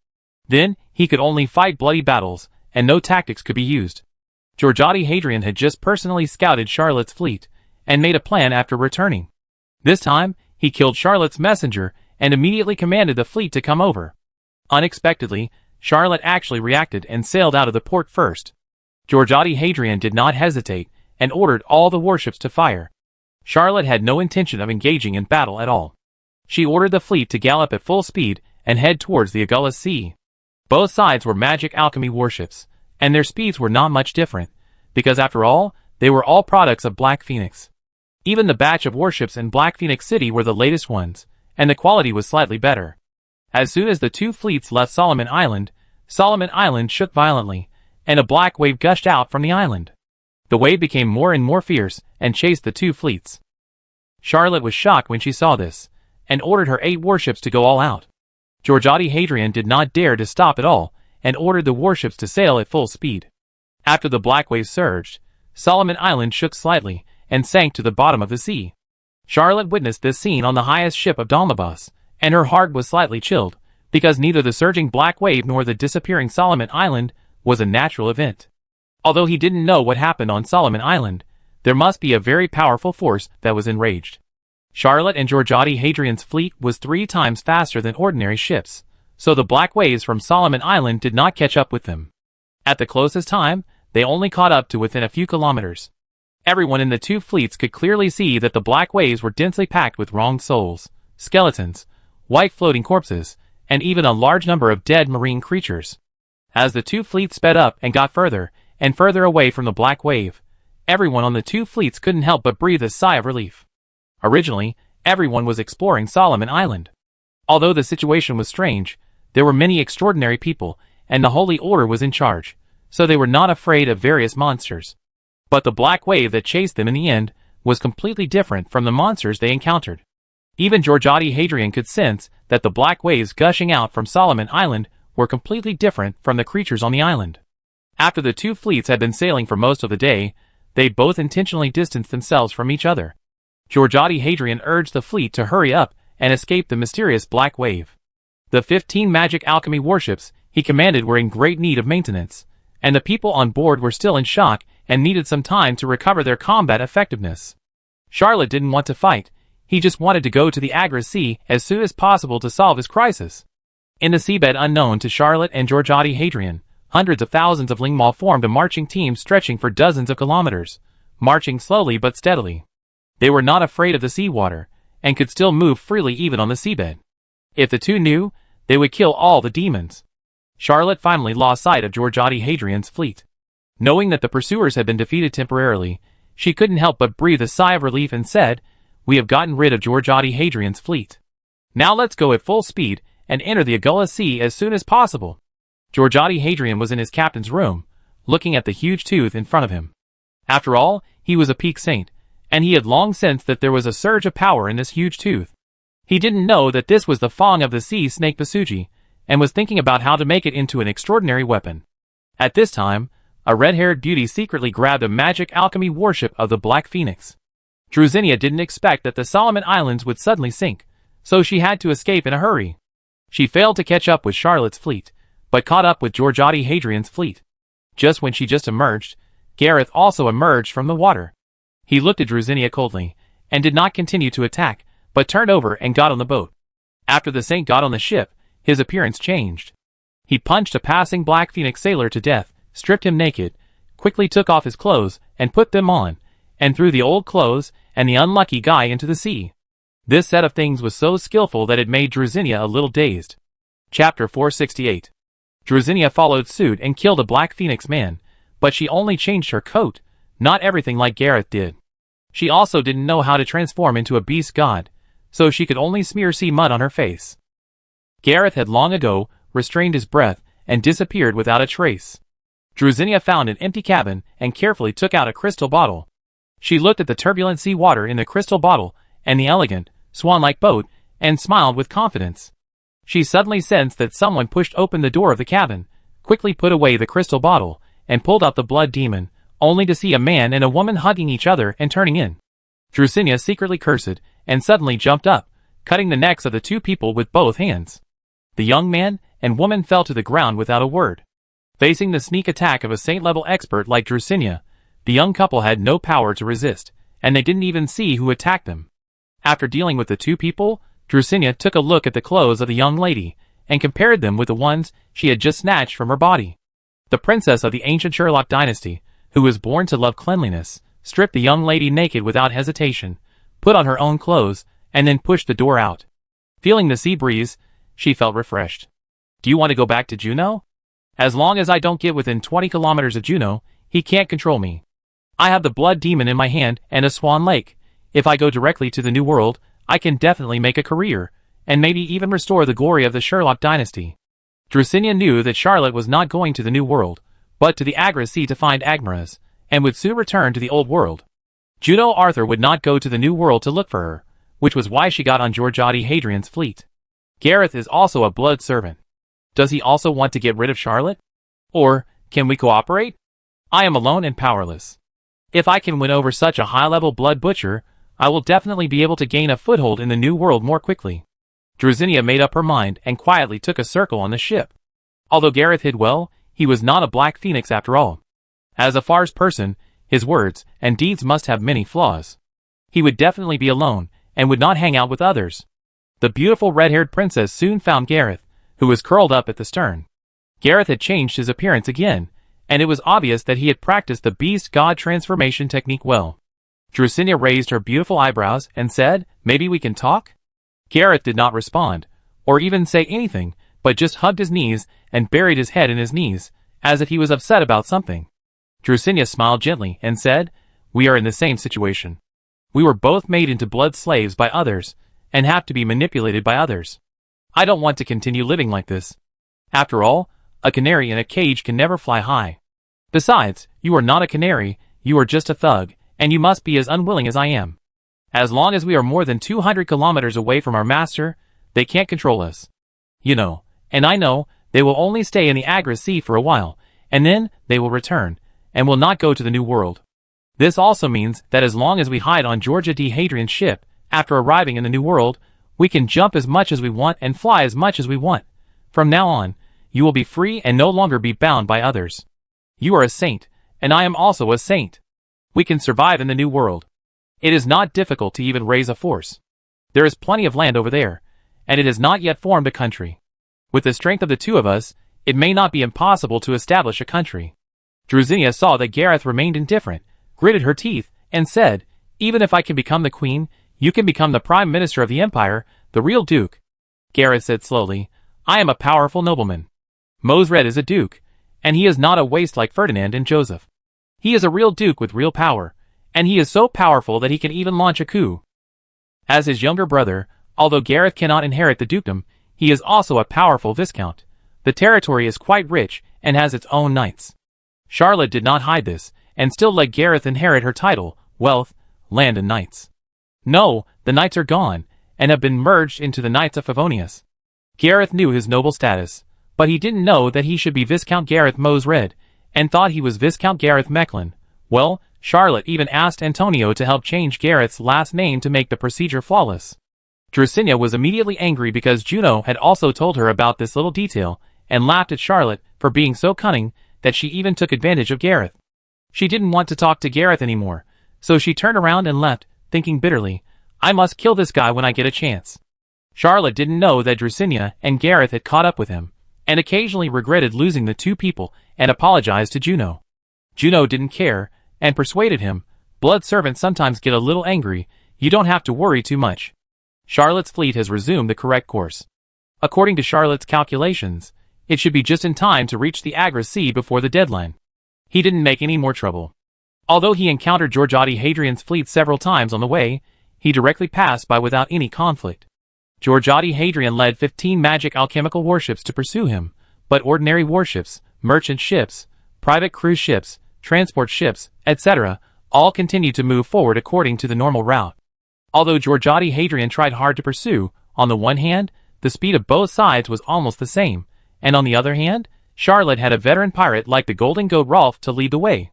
Then, he could only fight bloody battles, and no tactics could be used. Georgiade Hadrian had just personally scouted Charlotte's fleet, and made a plan after returning. This time, he killed Charlotte's messenger, and immediately commanded the fleet to come over. Unexpectedly, Charlotte actually reacted and sailed out of the port first. Georgiade Hadrian did not hesitate, and ordered all the warships to fire. Charlotte had no intention of engaging in battle at all. She ordered the fleet to gallop at full speed and head towards the Agulhas Sea. Both sides were magic alchemy warships, and their speeds were not much different, because after all, they were all products of Black Phoenix. Even the batch of warships in Black Phoenix City were the latest ones, and the quality was slightly better. As soon as the two fleets left Solomon Island shook violently, and a black wave gushed out from the island. The wave became more and more fierce, and chased the two fleets. Charlotte was shocked when she saw this, and ordered her 8 warships to go all out. Georgiade Hadrian did not dare to stop at all, and ordered the warships to sail at full speed. After the black wave surged, Solomon Island shook slightly, and sank to the bottom of the sea. Charlotte witnessed this scene on the highest ship of Dalmabas, and her heart was slightly chilled, because neither the surging black wave nor the disappearing Solomon Island was a natural event. Although he didn't know what happened on Solomon Island, there must be a very powerful force that was enraged. Charlotte and Georgiade Hadrian's fleet was 3 times faster than ordinary ships, so the black waves from Solomon Island did not catch up with them. At the closest time, they only caught up to within a few kilometers. Everyone in the two fleets could clearly see that the black waves were densely packed with wronged souls, skeletons, white floating corpses, and even a large number of dead marine creatures. As the two fleets sped up and got further and further away from the black wave, everyone on the two fleets couldn't help but breathe a sigh of relief. Originally, everyone was exploring Solomon Island. Although the situation was strange, there were many extraordinary people, and the Holy Order was in charge, so they were not afraid of various monsters. But the black wave that chased them in the end was completely different from the monsters they encountered. Even Georgiade Hadrian could sense that the black waves gushing out from Solomon Island were completely different from the creatures on the island. After the two fleets had been sailing for most of the day, They both intentionally distanced themselves from each other. Georgiade Hadrian urged the fleet to hurry up and escape the mysterious black wave. The 15 magic alchemy warships he commanded were in great need of maintenance, and the people on board were still in shock and needed some time to recover their combat effectiveness. Charlotte didn't want to fight, he just wanted to go to the Agra Sea as soon as possible to solve his crisis. In the seabed unknown to Charlotte and Georgiade Hadrian, hundreds of thousands of Lingmal formed a marching team stretching for dozens of kilometers, marching slowly but steadily. They were not afraid of the seawater, and could still move freely even on the seabed. If the two knew, they would kill all the demons. Charlotte finally lost sight of Georgiade Hadrian's fleet. Knowing that the pursuers had been defeated temporarily, she couldn't help but breathe a sigh of relief and said, "We have gotten rid of Georgiade Hadrian's fleet. Now let's go at full speed and enter the Agula Sea as soon as possible." Georgiade Hadrian was in his captain's room, looking at the huge tooth in front of him. After all, he was a peak saint, and he had long sensed that there was a surge of power in this huge tooth. He didn't know that this was the fang of the sea snake Basuji, and was thinking about how to make it into an extraordinary weapon. At this time, a red-haired beauty secretly grabbed a magic alchemy warship of the Black Phoenix. Drusinia didn't expect that the Solomon Islands would suddenly sink, so she had to escape in a hurry. She failed to catch up with Charlotte's fleet, but caught up with Georgiade Hadrian's fleet. Just when she emerged, Gareth also emerged from the water. He looked at Drusinia coldly, and did not continue to attack, but turned over and got on the boat. After the saint got on the ship, his appearance changed. He punched a passing Black Phoenix sailor to death, stripped him naked, quickly took off his clothes and put them on, and threw the old clothes and the unlucky guy into the sea. This set of things was so skillful that it made Drusinia a little dazed. Chapter 468. Drusinia followed suit and killed a Black Phoenix man, but she only changed her coat, not everything like Gareth did. She also didn't know how to transform into a beast god, so she could only smear sea mud on her face. Gareth had long ago restrained his breath and disappeared without a trace. Drusinia found an empty cabin and carefully took out a crystal bottle. She looked at the turbulent sea water in the crystal bottle and the elegant, swan-like boat, and smiled with confidence. She suddenly sensed that someone pushed open the door of the cabin, quickly put away the crystal bottle, and pulled out the blood demon, only to see a man and a woman hugging each other and turning in. Drusinia secretly cursed, and suddenly jumped up, cutting the necks of the two people with both hands. The young man and woman fell to the ground without a word. Facing the sneak attack of a saint-level expert like Drusinia, the young couple had no power to resist, and they didn't even see who attacked them. After dealing with the two people, Drusinia took a look at the clothes of the young lady, and compared them with the ones she had just snatched from her body. The princess of the ancient Sherlock dynasty, who was born to love cleanliness, stripped the young lady naked without hesitation, put on her own clothes, and then pushed the door out. Feeling the sea breeze, she felt refreshed. "Do you want to go back to Juno? As long as I don't get within 20 kilometers of Juno, he can't control me. I have the blood demon in my hand and a swan lake. If I go directly to the New World, I can definitely make a career, and maybe even restore the glory of the Sherlock dynasty." Drusinia knew that Charlotte was not going to the New World, but to the Agra Sea to find Agmaras, and would soon return to the Old World. Juno Arthur would not go to the New World to look for her, which was why she got on Georgiade Hadrian's fleet. Gareth is also a blood servant. Does he also want to get rid of Charlotte? Or, can we cooperate? I am alone and powerless. If I can win over such a high-level blood butcher, I will definitely be able to gain a foothold in the New World more quickly. Drusinia made up her mind and quietly took a circle on the ship. Although Gareth hid well, he was not a Black Phoenix after all. As a farce person, his words and deeds must have many flaws. He would definitely be alone, and would not hang out with others. The beautiful red-haired princess soon found Gareth, who was curled up at the stern. Gareth had changed his appearance again, and it was obvious that he had practiced the beast god transformation technique well. Drusinia raised her beautiful eyebrows and said, "Maybe we can talk?" Gareth did not respond, or even say anything, but just hugged his knees and buried his head in his knees, as if he was upset about something. Drusinia smiled gently and said, "We are in the same situation. We were both made into blood slaves by others, and have to be manipulated by others. I don't want to continue living like this. After all, a canary in a cage can never fly high. Besides, you are not a canary, you are just a thug, and you must be as unwilling as I am. As long as we are more than 200 kilometers away from our master, they can't control us. You know, and I know, they will only stay in the Agra Sea for a while, and then they will return, and will not go to the New World. This also means that as long as we hide on Georgia D. Hadrian's ship, after arriving in the New World, we can jump as much as we want and fly as much as we want. From now on, you will be free and no longer be bound by others. You are a saint, and I am also a saint. We can survive in the New World. It is not difficult to even raise a force. There is plenty of land over there, and it has not yet formed a country. With the strength of the two of us, it may not be impossible to establish a country. Drusinia saw that Gareth remained indifferent, gritted her teeth, and said, "Even if I can become the queen, you can become the prime minister of the empire, the real duke." Gareth said slowly, "I am a powerful nobleman. Mosred is a duke, and he is not a waste like Ferdinand and Joseph. He is a real duke with real power, and he is so powerful that he can even launch a coup. As his younger brother, although Gareth cannot inherit the dukedom, he is also a powerful viscount. The territory is quite rich and has its own knights." Charlotte did not hide this, and still let Gareth inherit her title, wealth, land and knights. No, the knights are gone, and have been merged into the Knights of Favonius. Gareth knew his noble status, but he didn't know that he should be Viscount Gareth Mosred, and thought he was Viscount Gareth Mechlin. Well, Charlotte even asked Antonio to help change Gareth's last name to make the procedure flawless. Drusinia was immediately angry because Juno had also told her about this little detail, and laughed at Charlotte for being so cunning that she even took advantage of Gareth. She didn't want to talk to Gareth anymore, so she turned around and left, thinking bitterly, "I must kill this guy when I get a chance." Charlotte didn't know that Drusinia and Gareth had caught up with him, and occasionally regretted losing the two people and apologized to Juno. Juno didn't care, and persuaded him, "Blood servants sometimes get a little angry, you don't have to worry too much." Charlotte's fleet has resumed the correct course. According to Charlotte's calculations, it should be just in time to reach the Agra Sea before the deadline. He didn't make any more trouble. Although he encountered Georgiadi Hadrian's fleet several times on the way, he directly passed by without any conflict. Georgiadi Hadrian led 15 magic alchemical warships to pursue him, but ordinary warships, merchant ships, private cruise ships, transport ships, etc., all continued to move forward according to the normal route. Although Georgiadi Hadrian tried hard to pursue, on the one hand, the speed of both sides was almost the same, and on the other hand, Charlotte had a veteran pirate like the Golden Goat Rolf to lead the way.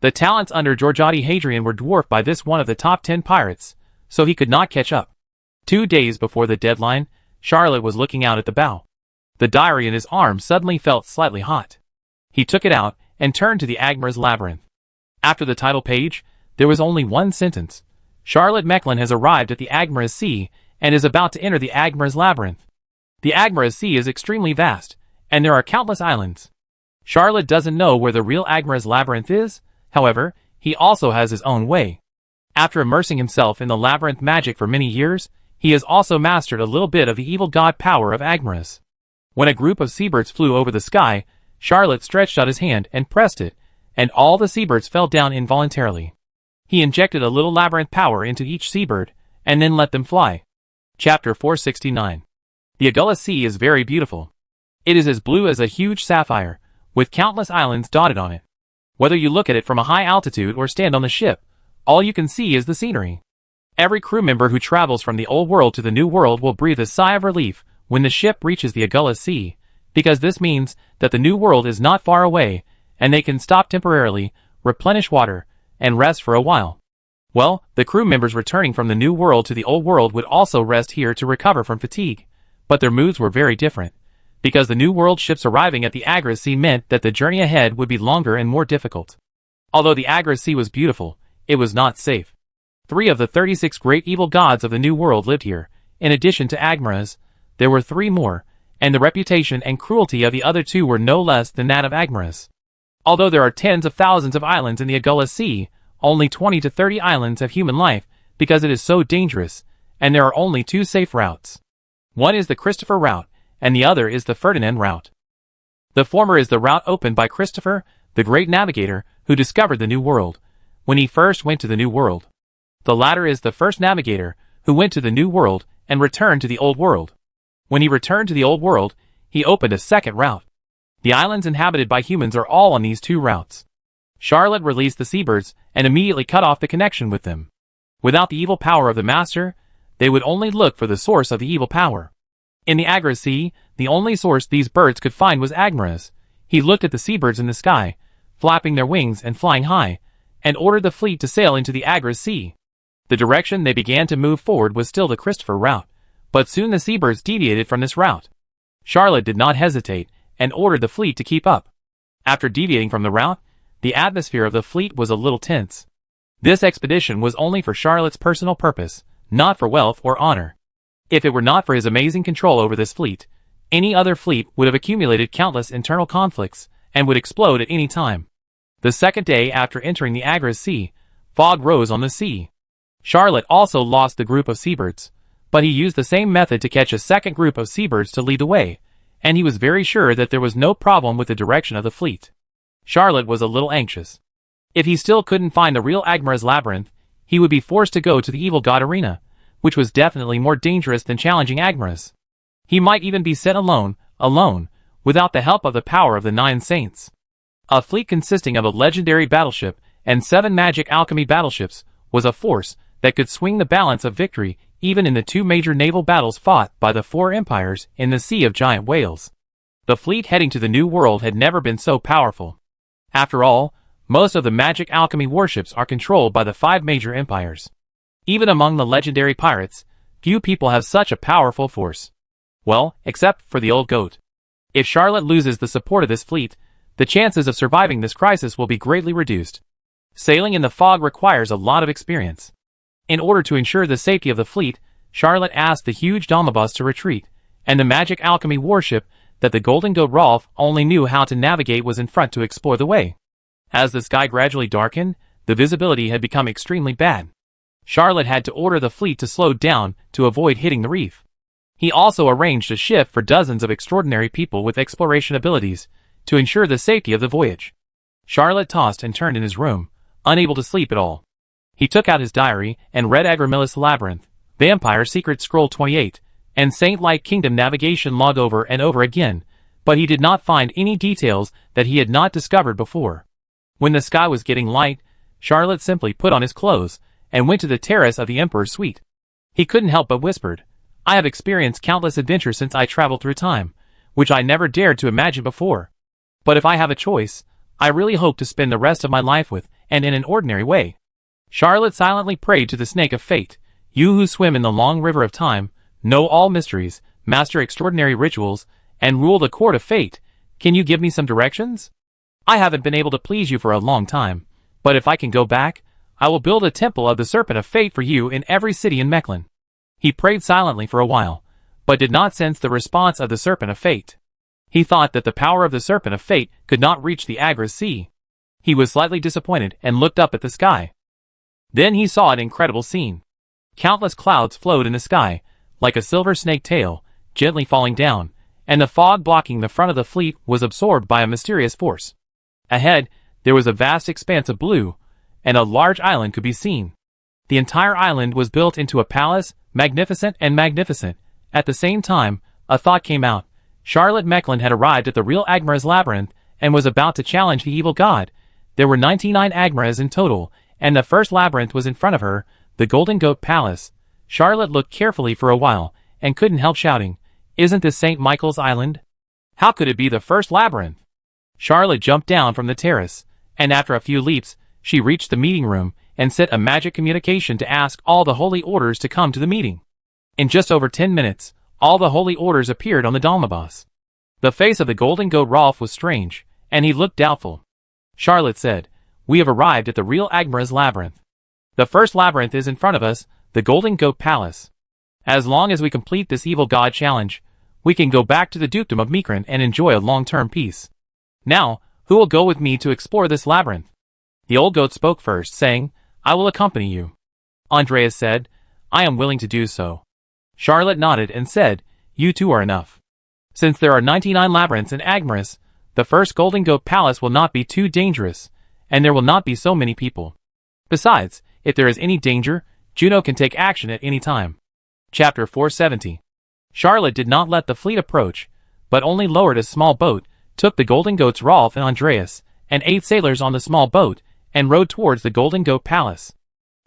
The talents under Georgiadi Hadrian were dwarfed by this one of the top 10 pirates, so he could not catch up. 2 days before the deadline, Charlotte was looking out at the bow. The diary in his arm suddenly felt slightly hot. He took it out and turned to the Agmar's Labyrinth. After the title page, there was only one sentence. Charlotte Mechlin has arrived at the Agmar's Sea and is about to enter the Agmar's Labyrinth. The Agmar's Sea is extremely vast, and there are countless islands. Charlotte doesn't know where the real Agmar's Labyrinth is, however, he also has his own way. After immersing himself in the labyrinth magic for many years, he has also mastered a little bit of the evil god power of Agmaras. When a group of seabirds flew over the sky, Charlotte stretched out his hand and pressed it, and all the seabirds fell down involuntarily. He injected a little labyrinth power into each seabird, and then let them fly. Chapter 469. The Agulhas Sea is very beautiful. It is as blue as a huge sapphire, with countless islands dotted on it. Whether you look at it from a high altitude or stand on the ship, all you can see is the scenery. Every crew member who travels from the Old World to the New World will breathe a sigh of relief when the ship reaches the Agulhas Sea, because this means that the New World is not far away, and they can stop temporarily, replenish water, and rest for a while. Well, the crew members returning from the New World to the Old World would also rest here to recover from fatigue, but their moods were very different, because the New World ships arriving at the Agras Sea meant that the journey ahead would be longer and more difficult. Although the Agras Sea was beautiful, it was not safe. 3 of the 36 great evil gods of the New World lived here. In addition to Agmaras, there were 3 more, and the reputation and cruelty of the other 2 were no less than that of Agmaras. Although there are tens of thousands of islands in the Agulhas Sea, only 20 to 30 islands have human life, because it is so dangerous, and there are only 2 safe routes. One is the Christopher route, and the other is the Ferdinand route. The former is the route opened by Christopher, the great navigator, who discovered the New World, when he first went to the New World. The latter is the first navigator, who went to the New World and returned to the Old World. When he returned to the Old World, he opened a second route. The islands inhabited by humans are all on these 2 routes. Charlotte released the seabirds and immediately cut off the connection with them. Without the evil power of the master, they would only look for the source of the evil power. In the Agras Sea, the only source these birds could find was Agmaras. He looked at the seabirds in the sky, flapping their wings and flying high, and ordered the fleet to sail into the Agra Sea. The direction they began to move forward was still the Christopher route, but soon the seabirds deviated from this route. Charlotte did not hesitate, and ordered the fleet to keep up. After deviating from the route, the atmosphere of the fleet was a little tense. This expedition was only for Charlotte's personal purpose, not for wealth or honor. If it were not for his amazing control over this fleet, any other fleet would have accumulated countless internal conflicts, and would explode at any time. The second day after entering the Agra Sea, fog rose on the sea. Charlotte also lost the group of seabirds, but he used the same method to catch a second group of seabirds to lead the way, and he was very sure that there was no problem with the direction of the fleet. Charlotte was a little anxious. If he still couldn't find the real Agmara's labyrinth, he would be forced to go to the evil god arena, which was definitely more dangerous than challenging Agmara's. He might even be sent alone, without the help of the power of the 9 saints. A fleet consisting of a legendary battleship and 7 magic alchemy battleships was a force that could swing the balance of victory even in the 2 major naval battles fought by the 4 empires in the Sea of Giant Whales. The fleet heading to the New World had never been so powerful. After all, most of the magic alchemy warships are controlled by the 5 major empires. Even among the legendary pirates, few people have such a powerful force. Well, except for the old goat. If Charlotte loses the support of this fleet, the chances of surviving this crisis will be greatly reduced. Sailing in the fog requires a lot of experience. In order to ensure the safety of the fleet, Charlotte asked the huge Domabus to retreat, and the magic alchemy warship that the Golden Goat Rolf only knew how to navigate was in front to explore the way. As the sky gradually darkened, the visibility had become extremely bad. Charlotte had to order the fleet to slow down to avoid hitting the reef. He also arranged a shift for dozens of extraordinary people with exploration abilities to ensure the safety of the voyage. Charlotte tossed and turned in his room, unable to sleep at all. He took out his diary and read Agramilis Labyrinth, Vampire Secret Scroll 28, and Saint Light Kingdom Navigation Log over and over again, but he did not find any details that he had not discovered before. When the sky was getting light, Charlotte simply put on his clothes and went to the terrace of the Emperor's suite. He couldn't help but whispered, "I have experienced countless adventures since I traveled through time, which I never dared to imagine before. But if I have a choice, I really hope to spend the rest of my life with, and in an ordinary way." Charlotte silently prayed to the Snake of Fate, "You who swim in the long river of time, know all mysteries, master extraordinary rituals, and rule the court of fate, can you give me some directions? I haven't been able to please you for a long time, but if I can go back, I will build a temple of the Serpent of Fate for you in every city in Mechlin." He prayed silently for a while, but did not sense the response of the Serpent of Fate. He thought that the power of the Serpent of Fate could not reach the Agra Sea. He was slightly disappointed and looked up at the sky. Then he saw an incredible scene. Countless clouds flowed in the sky, like a silver snake tail, gently falling down, and the fog blocking the front of the fleet was absorbed by a mysterious force. Ahead, there was a vast expanse of blue, and a large island could be seen. The entire island was built into a palace, magnificent and magnificent. At the same time, a thought came out. Charlotte Mechlin had arrived at the real Agmara's labyrinth and was about to challenge the evil god. There were 99 Agmaras in total, and the first labyrinth was in front of her, the Golden Goat Palace. Charlotte looked carefully for a while, and couldn't help shouting, "Isn't this St. Michael's Island? How could it be the first labyrinth?" Charlotte jumped down from the terrace, and after a few leaps, she reached the meeting room and sent a magic communication to ask all the holy orders to come to the meeting. In just over 10 minutes, all the holy orders appeared on the Dalmabas. The face of the Golden Goat Rolf was strange, and he looked doubtful. Charlotte said, "We have arrived at the real Agmara's labyrinth. The first labyrinth is in front of us, the Golden Goat Palace. As long as we complete this evil god challenge, we can go back to the dukedom of Mechlin and enjoy a long-term peace. Now, who will go with me to explore this labyrinth?" The old goat spoke first, saying, "I will accompany you." Andreas said, "I am willing to do so." Charlotte nodded and said, "You two are enough. Since there are 99 labyrinths in Agmaris, the first Golden Goat Palace will not be too dangerous, and there will not be so many people. Besides, if there is any danger, Juno can take action at any time." Chapter 470. Charlotte did not let the fleet approach, but only lowered a small boat, took the Golden Goats Rolf and Andreas, and 8 sailors on the small boat, and rowed towards the Golden Goat Palace.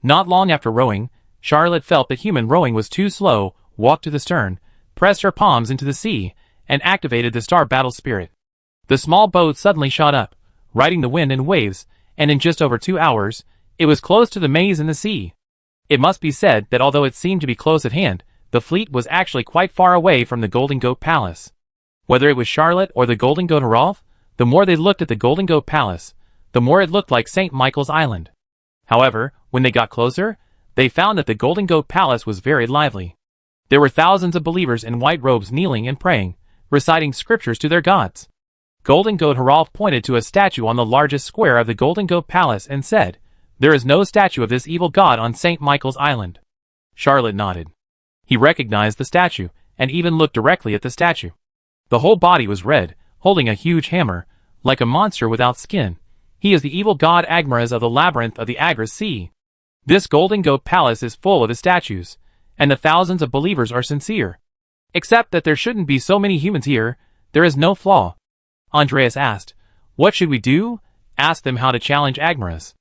Not long after rowing, Charlotte felt that human rowing was too slow, walked to the stern, pressed her palms into the sea, and activated the star battle spirit. The small boat suddenly shot up, riding the wind and waves, and in just over 2 hours, it was close to the maze in the sea. It must be said that although it seemed to be close at hand, the fleet was actually quite far away from the Golden Goat Palace. Whether it was Charlotte or the Golden Goat Hrolf, the more they looked at the Golden Goat Palace, the more it looked like St. Michael's Island. However, when they got closer, they found that the Golden Goat Palace was very lively. There were thousands of believers in white robes kneeling and praying, reciting scriptures to their gods. Golden Goat Hrolf pointed to a statue on the largest square of the Golden Goat Palace and said, "There is no statue of this evil god on St. Michael's Island." Charlotte nodded. He recognized the statue, and even looked directly at the statue. The whole body was red, holding a huge hammer, like a monster without skin. He is the evil god Agmaras of the labyrinth of the Agras Sea. This Golden Goat Palace is full of his statues, and the thousands of believers are sincere. Except that there shouldn't be so many humans here, there is no flaw. Andreas asked, "What should we do?" Ask them how to challenge Agmaras.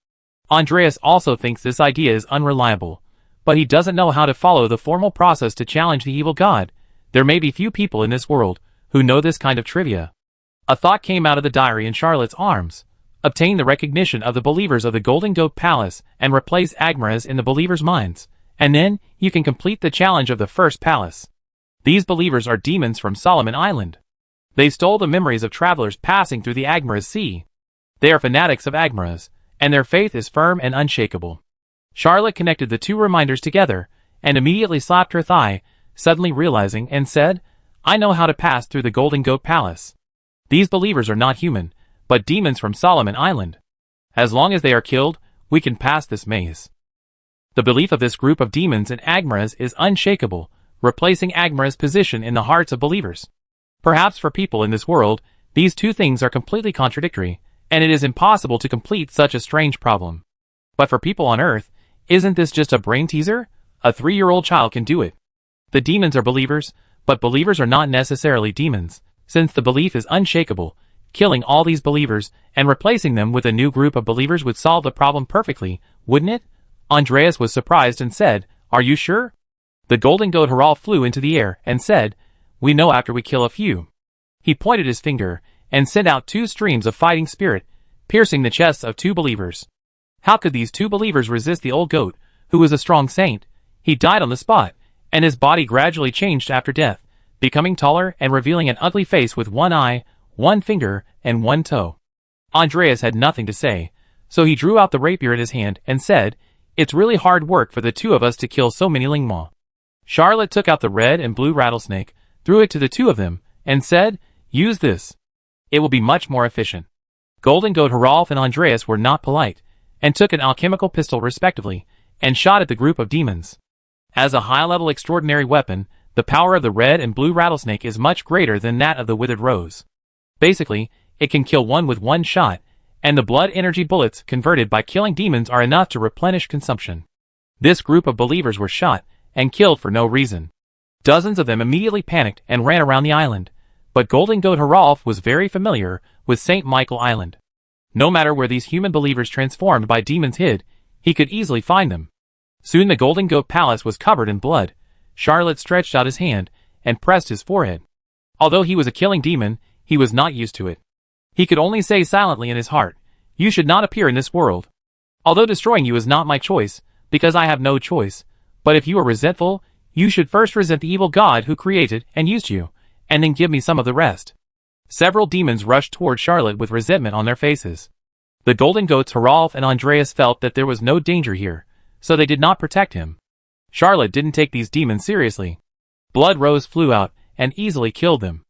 Andreas also thinks this idea is unreliable, but he doesn't know how to follow the formal process to challenge the evil god. There may be few people in this world who know this kind of trivia. A thought came out of the diary in Charlotte's arms. Obtain the recognition of the believers of the Golden Goat Palace and replace Agmaras in the believers' minds, and then you can complete the challenge of the first palace. These believers are demons from Solomon Island. They stole the memories of travelers passing through the Agmaras Sea. They are fanatics of Agmaras, and their faith is firm and unshakable. Charlotte connected the two reminders together, and immediately slapped her thigh, suddenly realizing, and said, "I know how to pass through the Golden Goat Palace. These believers are not human, but demons from Solomon Island. As long as they are killed, we can pass this maze." The belief of this group of demons in Agmaras is unshakable, replacing Agmaras' position in the hearts of believers. Perhaps for people in this world, these two things are completely contradictory, and it is impossible to complete such a strange problem. But for people on Earth, isn't this just a brain teaser? A 3-year-old child can do it. The demons are believers, but believers are not necessarily demons, since the belief is unshakable. Killing all these believers and replacing them with a new group of believers would solve the problem perfectly, wouldn't it? Andreas was surprised and said, "Are you sure?" The Golden Goat Hrolf flew into the air and said, "We know after we kill a few." He pointed his finger and sent out 2 streams of fighting spirit, piercing the chests of 2 believers. How could these 2 believers resist the old goat, who was a strong saint? He died on the spot, and his body gradually changed after death, becoming taller and revealing an ugly face with 1 eye, 1 finger, and 1 toe. Andreas had nothing to say, so he drew out the rapier in his hand and said, "It's really hard work for the 2 of us to kill so many Lingma." Charlotte took out the red and blue rattlesnake, threw it to the 2 of them, and said, "Use this. It will be much more efficient." Golden Goat Hrolf and Andreas were not polite, and took an alchemical pistol respectively, and shot at the group of demons. As a high-level extraordinary weapon, the power of the red and blue rattlesnake is much greater than that of the withered rose. Basically, it can kill one with 1 shot, and the blood energy bullets converted by killing demons are enough to replenish consumption. This group of believers were shot and killed for no reason. Dozens of them immediately panicked and ran around the island, but Golden Goat Hrolf was very familiar with St. Michael Island. No matter where these human believers transformed by demons hid, he could easily find them. Soon the Golden Goat Palace was covered in blood. Charlotte stretched out his hand and pressed his forehead. Although he was a killing demon, he was not used to it. He could only say silently in his heart, "You should not appear in this world. Although destroying you is not my choice, because I have no choice, but if you are resentful, you should first resent the evil god who created and used you, and then give me some of the rest." Several demons rushed toward Charlotte with resentment on their faces. The Golden Goats Hrolf and Andreas felt that there was no danger here, so they did not protect him. Charlotte didn't take these demons seriously. Blood Rose flew out and easily killed them.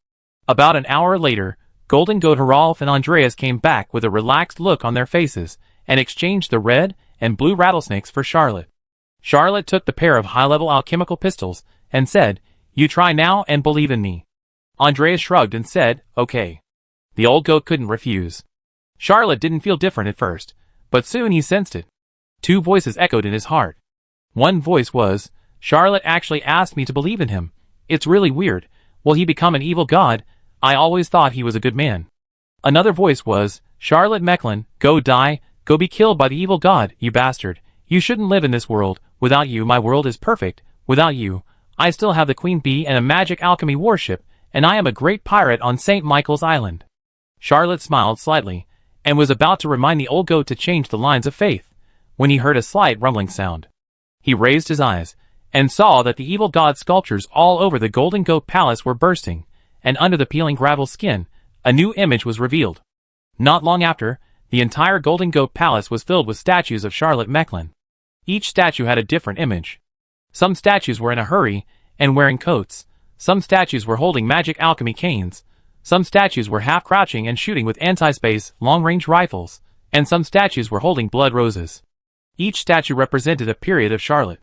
About an hour later, Golden Goat Hrolf and Andreas came back with a relaxed look on their faces and exchanged the red and blue rattlesnakes for Charlotte. Charlotte took the pair of high-level alchemical pistols and said, "You try now and believe in me." Andreas shrugged and said, "Okay." The old goat couldn't refuse. Charlotte didn't feel different at first, but soon he sensed it. 2 voices echoed in his heart. One voice was, "Charlotte actually asked me to believe in him. It's really weird. Will he become an evil god? I always thought he was a good man." Another voice was, "Charlotte Mecklin, go die, go be killed by the evil god, you bastard. You shouldn't live in this world. Without you my world is perfect. Without you, I still have the Queen Bee and a magic alchemy warship, and I am a great pirate on St. Michael's Island." Charlotte smiled slightly, and was about to remind the old goat to change the lines of faith, when he heard a slight rumbling sound. He raised his eyes, and saw that the evil god sculptures all over the Golden Goat Palace were bursting, and under the peeling gravel skin, a new image was revealed. Not long after, the entire Golden Goat Palace was filled with statues of Charlotte Mecklin. Each statue had a different image. Some statues were in a hurry, and wearing coats. Some statues were holding magic alchemy canes. Some statues were half crouching and shooting with anti-space, long-range rifles, and some statues were holding blood roses. Each statue represented a period of Charlotte.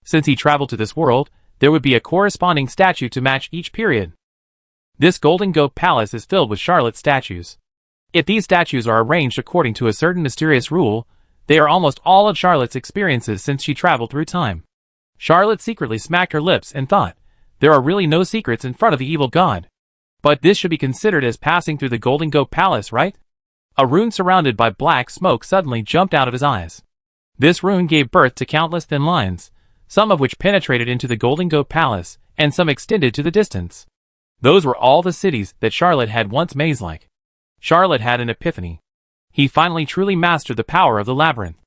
Since he traveled to this world, there would be a corresponding statue to match each period. This Golden Goat Palace is filled with Charlotte statues. If these statues are arranged according to a certain mysterious rule, they are almost all of Charlotte's experiences since she traveled through time. Charlotte secretly smacked her lips and thought, there are really no secrets in front of the evil god. But this should be considered as passing through the Golden Goat Palace, right? A rune surrounded by black smoke suddenly jumped out of his eyes. This rune gave birth to countless thin lines, some of which penetrated into the Golden Goat Palace, and some extended to the distance. Those were all the cities that Charlotte had once maze-like. Charlotte had an epiphany. He finally truly mastered the power of the labyrinth.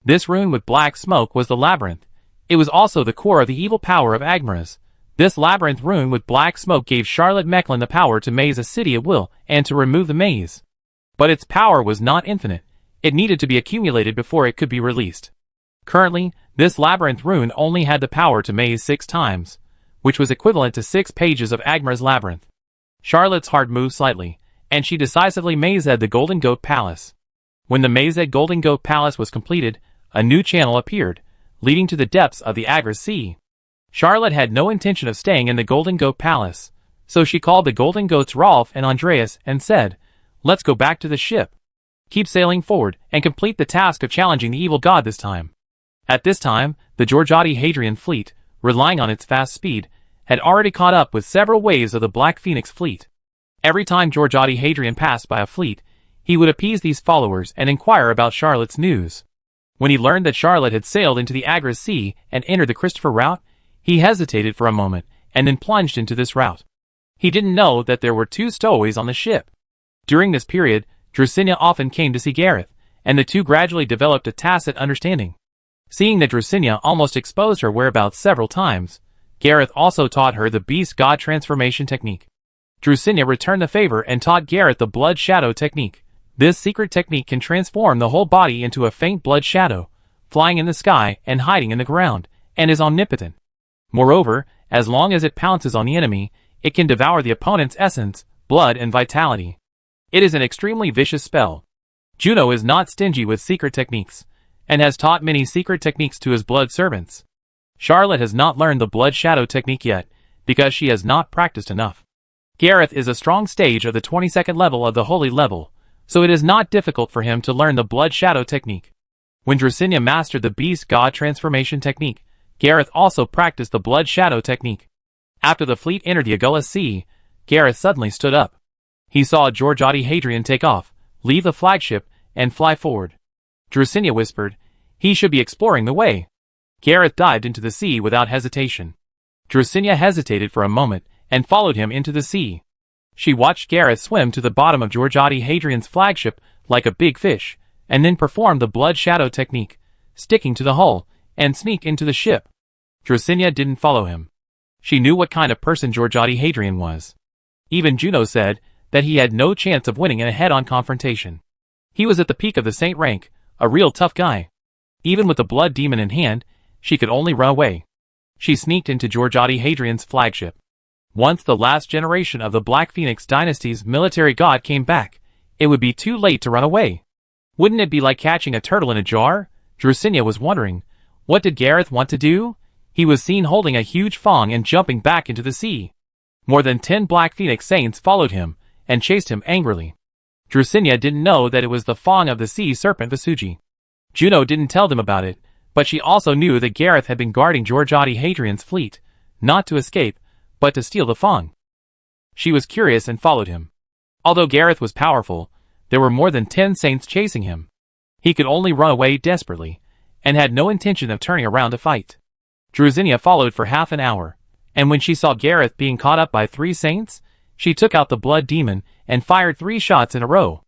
This rune with black smoke was the labyrinth. It was also the core of the evil power of Agmaras. This labyrinth rune with black smoke gave Charlotte Mecklin the power to maze a city at will and to remove the maze. But its power was not infinite. It needed to be accumulated before it could be released. Currently, this labyrinth rune only had the power to maze 6 times, which was equivalent to 6 pages of Agmar's labyrinth. Charlotte's heart moved slightly, and she decisively mazed the Golden Goat Palace. When the mazed Golden Goat Palace was completed, a new channel appeared, leading to the depths of the Agras Sea. Charlotte had no intention of staying in the Golden Goat Palace, so she called the Golden Goats Rolf and Andreas and said, "Let's go back to the ship. Keep sailing forward and complete the task of challenging the evil god this time." At this time, the Georgiadi Hadrian fleet, relying on its fast speed, had already caught up with several waves of the Black Phoenix fleet. Every time Georgiadi Hadrian passed by a fleet, he would appease these followers and inquire about Charlotte's news. When he learned that Charlotte had sailed into the Agras Sea and entered the Christopher route, he hesitated for a moment and then plunged into this route. He didn't know that there were 2 stowaways on the ship. During this period, Drusilla often came to see Gareth, and the two gradually developed a tacit understanding. Seeing that Drusilla almost exposed her whereabouts several times, Gareth also taught her the Beast God transformation technique. Drusilla returned the favor and taught Gareth the Blood Shadow technique. This secret technique can transform the whole body into a faint blood shadow, flying in the sky and hiding in the ground, and is omnipotent. Moreover, as long as it pounces on the enemy, it can devour the opponent's essence, blood and vitality. It is an extremely vicious spell. Juno is not stingy with secret techniques, and has taught many secret techniques to his blood servants. Charlotte has not learned the Blood Shadow technique yet, because she has not practiced enough. Gareth is a strong stage of the 22nd level of the Holy level, so it is not difficult for him to learn the Blood Shadow technique. When Drusilla mastered the Beast God transformation technique, Gareth also practiced the Blood Shadow technique. After the fleet entered the Agulhas Sea, Gareth suddenly stood up. He saw Georgiadi Hadrian take off, leave the flagship, and fly forward. Drusilla whispered, "He should be exploring the way." Gareth dived into the sea without hesitation. Drusilla hesitated for a moment, and followed him into the sea. She watched Gareth swim to the bottom of Georgiadi Hadrian's flagship like a big fish, and then perform the Blood Shadow technique, sticking to the hull, and sneak into the ship. Drusilla didn't follow him. She knew what kind of person Georgiadi Hadrian was. Even Juno said that he had no chance of winning in a head-on confrontation. He was at the peak of the saint rank, a real tough guy. Even with the blood demon in hand, she could only run away. She sneaked into Georgiadi Hadrian's flagship. Once the last generation of the Black Phoenix dynasty's military god came back, it would be too late to run away. Wouldn't it be like catching a turtle in a jar? Drusilla was wondering. What did Gareth want to do? He was seen holding a huge fong and jumping back into the sea. More than 10 Black Phoenix saints followed him, and chased him angrily. Drusilla didn't know that it was the fong of the sea serpent Vasuji. Juno didn't tell them about it, but she also knew that Gareth had been guarding Georgiadi Hadrian's fleet, not to escape, but to steal the fong. She was curious and followed him. Although Gareth was powerful, there were more than 10 saints chasing him. He could only run away desperately, and had no intention of turning around to fight. Drusilla followed for half an hour, and when she saw Gareth being caught up by 3 saints, she took out the blood demon and fired 3 shots in a row.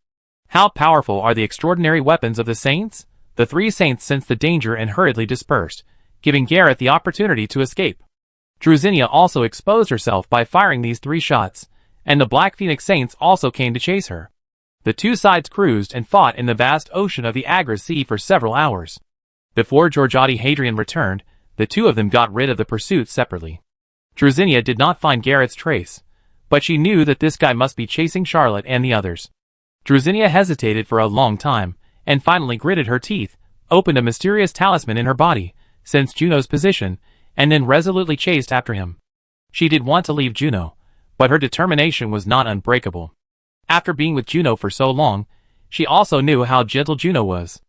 How powerful are the extraordinary weapons of the saints? The three saints sensed the danger and hurriedly dispersed, giving Gareth the opportunity to escape. Drusinia also exposed herself by firing these 3 shots, and the Black Phoenix Saints also came to chase her. The two sides cruised and fought in the vast ocean of the Agra Sea for several hours. Before Georgiade Hadrian returned, the two of them got rid of the pursuit separately. Drusinia did not find Gareth's trace, but she knew that this guy must be chasing Charlotte and the others. Drusinia hesitated for a long time, and finally gritted her teeth, opened a mysterious talisman in her body, sensed Juno's position, and then resolutely chased after him. She did want to leave Juno, but her determination was not unbreakable. After being with Juno for so long, she also knew how gentle Juno was.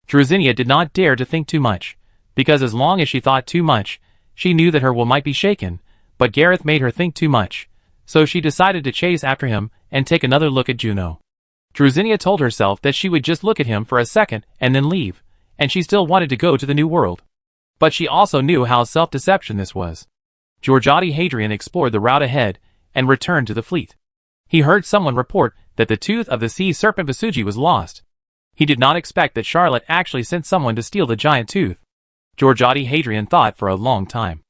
Drusinia did not dare to think too much, because as long as she thought too much, she knew that her will might be shaken, but Gareth made her think too much, so she decided to chase after him and take another look at Juno. Drusinia told herself that she would just look at him for a second and then leave, and she still wanted to go to the New World. But she also knew how self-deception this was. Georgiade Hadrian explored the route ahead and returned to the fleet. He heard someone report that the tooth of the sea serpent Basuji was lost. He did not expect that Charlotte actually sent someone to steal the giant tooth. Georgiade Hadrian thought for a long time.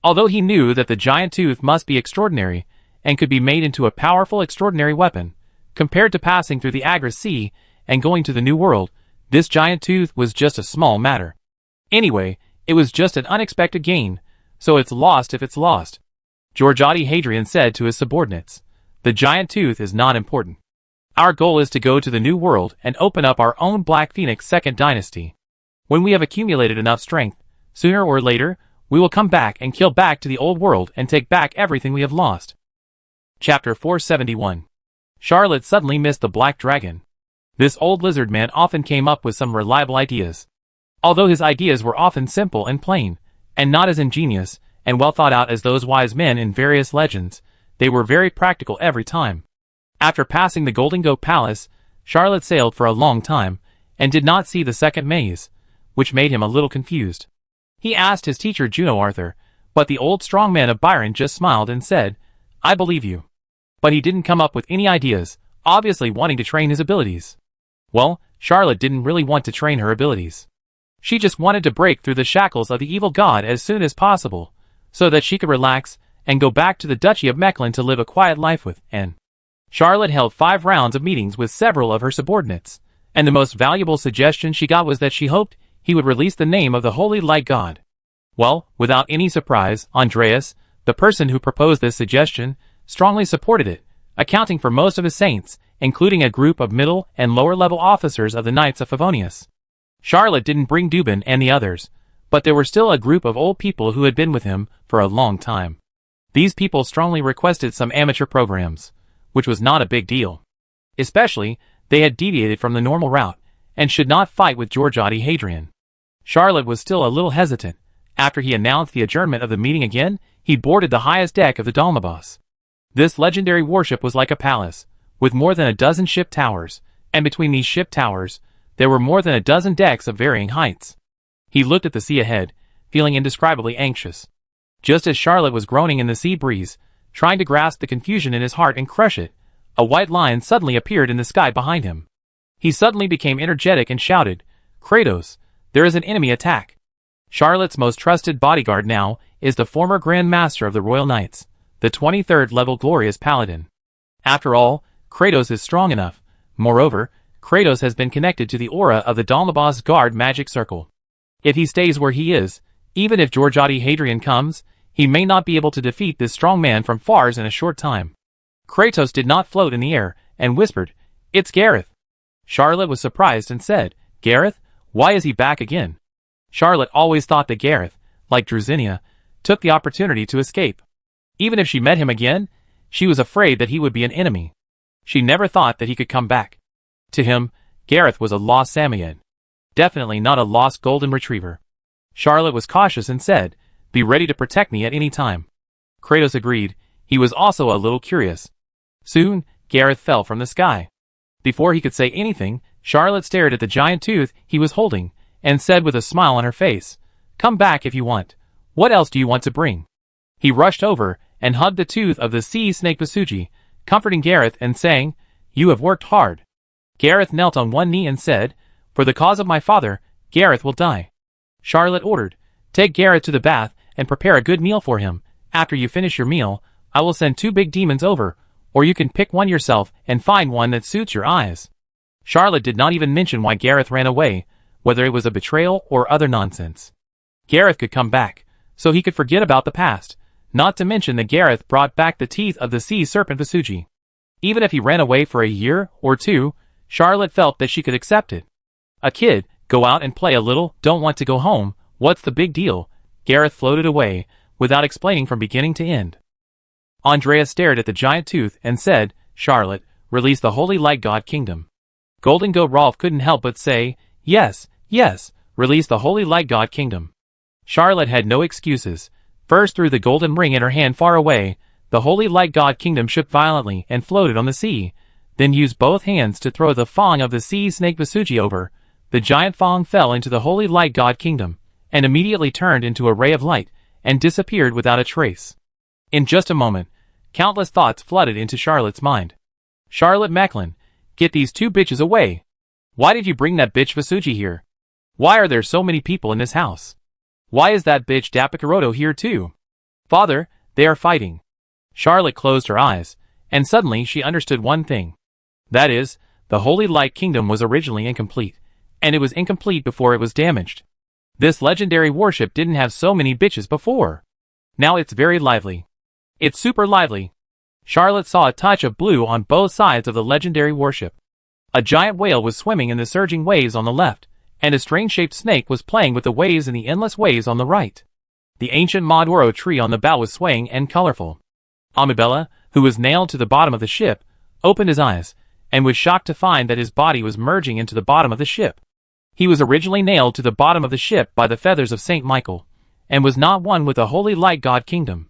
Although he knew that the giant tooth must be extraordinary and could be made into a powerful extraordinary weapon, compared to passing through the Agra Sea and going to the New World, this giant tooth was just a small matter. Anyway, it was just an unexpected gain, so it's lost if it's lost. Georgiade Hadrian said to his subordinates, "The giant tooth is not important. Our goal is to go to the New World and open up our own Black Phoenix second dynasty. When we have accumulated enough strength, sooner or later, we will come back and kill back to the old world and take back everything we have lost." Chapter 471. Charlotte suddenly missed the Black Dragon. This old lizard man often came up with some reliable ideas. Although his ideas were often simple and plain, and not as ingenious and well thought out as those wise men in various legends, they were very practical every time. After passing the Golden Goat Palace, Charlotte sailed for a long time, and did not see the second maze, which made him a little confused. He asked his teacher Juno Arthur, but the old strong man of Byron just smiled and said, "I believe you." But he didn't come up with any ideas, obviously wanting to train his abilities. Well, Charlotte didn't really want to train her abilities. She just wanted to break through the shackles of the evil god as soon as possible, so that she could relax and go back to the Duchy of Mechlin to live a quiet life with Anne. Charlotte held 5 rounds of meetings with several of her subordinates, and the most valuable suggestion she got was that she hoped he would release the name of the Holy Light God. Well, without any surprise, Andreas, the person who proposed this suggestion, strongly supported it, accounting for most of his saints, including a group of middle and lower-level officers of the Knights of Favonius. Charlotte didn't bring Dubin and the others, but there were still a group of old people who had been with him for a long time. These people strongly requested some amateur programs, which was not a big deal. Especially, they had deviated from the normal route, and should not fight with Georgiade Hadrian. Charlotte was still a little hesitant. After he announced the adjournment of the meeting again, he boarded the highest deck of the Dalmabas. This legendary warship was like a palace, with more than a dozen ship towers, and between these ship towers, there were more than a dozen decks of varying heights. He looked at the sea ahead, feeling indescribably anxious. Just as Charlotte was groaning in the sea breeze, trying to grasp the confusion in his heart and crush it, a white lion suddenly appeared in the sky behind him. He suddenly became energetic and shouted, "Kratos, there is an enemy attack." Charlotte's most trusted bodyguard now is the former Grand Master of the Royal Knights, the 23rd level Glorious Paladin. After all, Kratos is strong enough. Moreover, Kratos has been connected to the aura of the Dalmabas Guard magic circle. If he stays where he is, even if Georgiade Hadrian comes, he may not be able to defeat this strong man from Fars in a short time. Kratos did not float in the air, and whispered, "It's Gareth." Charlotte was surprised and said, "Gareth? Why is he back again?" Charlotte always thought that Gareth, like Drusinia, took the opportunity to escape. Even if she met him again, she was afraid that he would be an enemy. She never thought that he could come back. To him, Gareth was a lost Samoyed. Definitely not a lost golden retriever. Charlotte was cautious and said, "Be ready to protect me at any time." Kratos agreed. He was also a little curious. Soon, Gareth fell from the sky. Before he could say anything, Charlotte stared at the giant tooth he was holding, and said with a smile on her face, "Come back if you want. What else do you want to bring?" He rushed over and hugged the tooth of the sea snake Basuji, comforting Gareth and saying, "You have worked hard. Gareth knelt on one knee and said, "For the cause of my father, Gareth will die." Charlotte ordered, "Take Gareth to the bath and prepare a good meal for him. After you finish your meal, I will send 2 big demons over, or you can pick one yourself and find one that suits your eyes." Charlotte did not even mention why Gareth ran away, whether it was a betrayal or other nonsense. Gareth could come back, so he could forget about the past, not to mention that Gareth brought back the teeth of the sea serpent Vasuji. Even if he ran away for a year or 2, Charlotte felt that she could accept it. A kid, go out and play a little, don't want to go home, what's the big deal? Gareth floated away, without explaining from beginning to end. Andrea stared at the giant tooth and said, "Charlotte, release the Holy Light God Kingdom." Golden Goat Rolf couldn't help but say, "Yes, yes, release the Holy Light God Kingdom." Charlotte had no excuses. First threw the golden ring in her hand far away, the Holy Light God Kingdom shook violently and floated on the sea, then used both hands to throw the fang of the sea snake Vasuji over. The giant fang fell into the Holy Light God Kingdom, and immediately turned into a ray of light, and disappeared without a trace. In just a moment, countless thoughts flooded into Charlotte's mind. "Charlotte Macklin, get these 2 bitches away. Why did you bring that bitch Vasuji here? Why are there so many people in this house? Why is that bitch Dapikaroto here too? Father, they are fighting." Charlotte closed her eyes, and suddenly she understood one thing. That is, the Holy Light Kingdom was originally incomplete, and it was incomplete before it was damaged. This legendary warship didn't have so many bitches before. Now it's very lively. It's super lively. Charlotte saw a touch of blue on both sides of the legendary warship. A giant whale was swimming in the surging waves on the left, and a strange-shaped snake was playing with the waves in the endless waves on the right. The ancient Maduro tree on the bow was swaying and colorful. Amabella, who was nailed to the bottom of the ship, opened his eyes, and was shocked to find that his body was merging into the bottom of the ship. He was originally nailed to the bottom of the ship by the feathers of Saint Michael, and was not one with the Holy Light God Kingdom.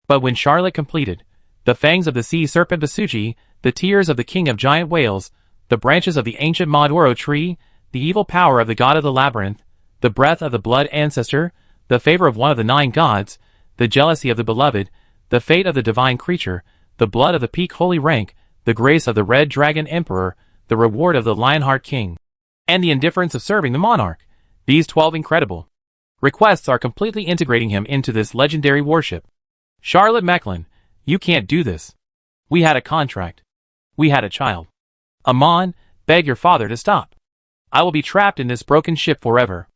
But when Charlotte completed, the fangs of the sea serpent Vasuji, the tears of the king of giant whales, the branches of the ancient Maduro tree, the evil power of the god of the labyrinth, the breath of the blood ancestor, the favor of one of the 9 gods, the jealousy of the beloved, the fate of the divine creature, the blood of the peak holy rank, the grace of the red dragon emperor, the reward of the lionheart king, and the indifference of serving the monarch, these 12 incredible requests are completely integrating him into this legendary warship. "Charlotte Macklin, you can't do this. We had a contract. We had a child. Amon, beg your father to stop. I will be trapped in this broken ship forever.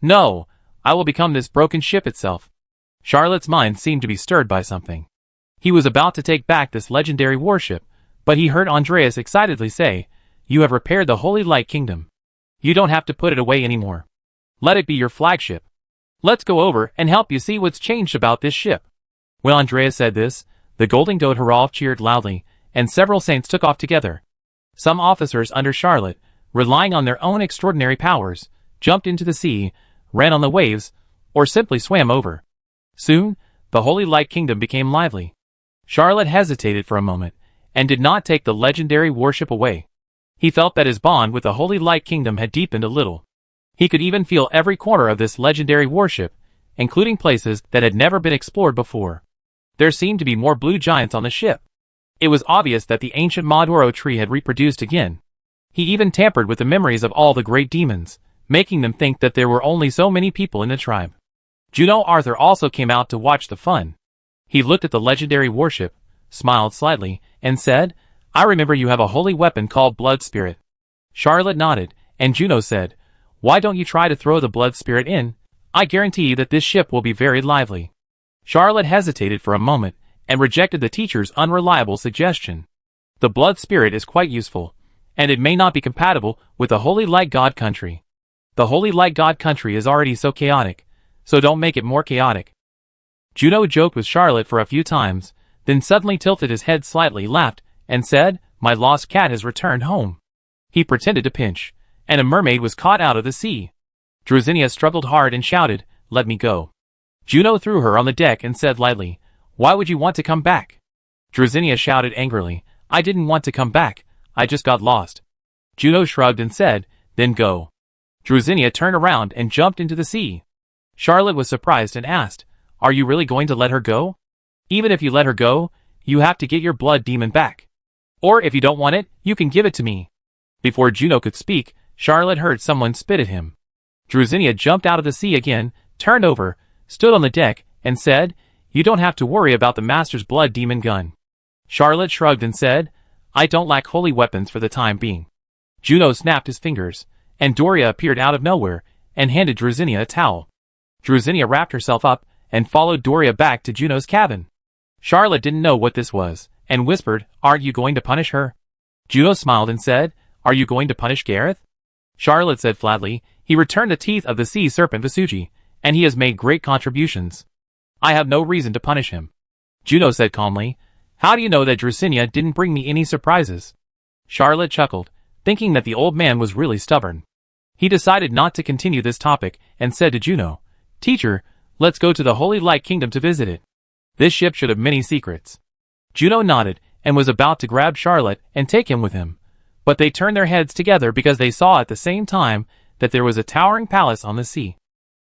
No, I will become this broken ship itself." Charlotte's mind seemed to be stirred by something. He was about to take back this legendary warship, but he heard Andreas excitedly say, "You have repaired the Holy Light Kingdom. You don't have to put it away anymore. Let it be your flagship. Let's go over and help you see what's changed about this ship." When Andreas said this, the Golden Goat Haralf cheered loudly, and several saints took off together. Some officers under Charlotte, relying on their own extraordinary powers, jumped into the sea, ran on the waves, or simply swam over. Soon, the Holy Light Kingdom became lively. Charlotte hesitated for a moment, and did not take the legendary warship away. He felt that his bond with the Holy Light Kingdom had deepened a little. He could even feel every corner of this legendary warship, including places that had never been explored before. There seemed to be more blue giants on the ship. It was obvious that the ancient Maduro tree had reproduced again. He even tampered with the memories of all the great demons, making them think that there were only so many people in the tribe. Juno Arthur also came out to watch the fun. He looked at the legendary warship, smiled slightly, and said, "I remember you have a holy weapon called Blood Spirit." Charlotte nodded, and Juno said, "Why don't you try to throw the Blood Spirit in? I guarantee that this ship will be very lively." Charlotte hesitated for a moment, and rejected the teacher's unreliable suggestion. The Blood Spirit is quite useful, and it may not be compatible with the Holy Light God Country. The Holy Light God Country is already so chaotic, so don't make it more chaotic. Juno joked with Charlotte for a few times, then suddenly tilted his head slightly, laughed, and said, "My lost cat has returned home." He pretended to pinch, and a mermaid was caught out of the sea. Drosinia struggled hard and shouted, "Let me go." Juno threw her on the deck and said lightly, "Why would you want to come back?" Drosinia shouted angrily, "I didn't want to come back, I just got lost." Juno shrugged and said, "Then go." Drosinia turned around and jumped into the sea. Charlotte was surprised and asked, "Are you really going to let her go? Even if you let her go, you have to get your blood demon back. Or if you don't want it, you can give it to me." Before Juno could speak, Charlotte heard someone spit at him. Drusinia jumped out of the sea again, turned over, stood on the deck, and said, "You don't have to worry about the Master's blood demon gun." Charlotte shrugged and said, "I don't lack holy weapons for the time being." Juno snapped his fingers, and Doria appeared out of nowhere, and handed Drusinia a towel. Drusinia wrapped herself up, and followed Doria back to Juno's cabin. Charlotte didn't know what this was, and whispered, "Aren't you going to punish her?" Juno smiled and said, "Are you going to punish Gareth?" Charlotte said flatly, "He returned the teeth of the sea serpent Visugi, and he has made great contributions. I have no reason to punish him." Juno said calmly, "How do you know that Drusinia didn't bring me any surprises?" Charlotte chuckled, thinking that the old man was really stubborn. He decided not to continue this topic, and said to Juno, "Teacher, let's go to the Holy Light Kingdom to visit it. This ship should have many secrets." Juno nodded, and was about to grab Charlotte and take him with him. But they turned their heads together because they saw at the same time that there was a towering palace on the sea.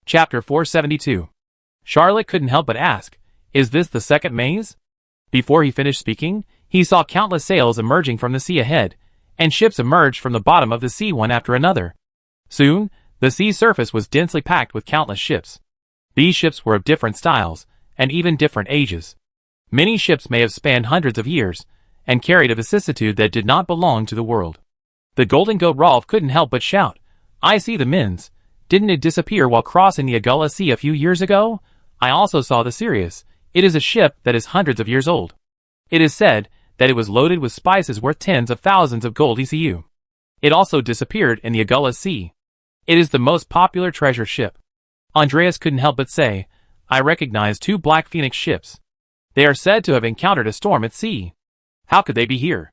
Chapter 472. Charlotte couldn't help but ask, "Is this the second maze?" Before he finished speaking, he saw countless sails emerging from the sea ahead, and ships emerged from the bottom of the sea one after another. Soon, the sea surface was densely packed with countless ships. These ships were of different styles, and even different ages. Many ships may have spanned hundreds of years, and carried a vicissitude that did not belong to the world. The Golden Goat Rolf couldn't help but shout, "I see the Mins. Didn't it disappear while crossing the Agula Sea a few years ago? I also saw the Sirius. It is a ship that is hundreds of years old. It is said that it was loaded with spices worth tens of thousands of gold ECU. It also disappeared in the Agula Sea. It is the most popular treasure ship." Andreas couldn't help but say, "I recognize two Black Phoenix ships. They are said to have encountered a storm at sea. How could they be here?"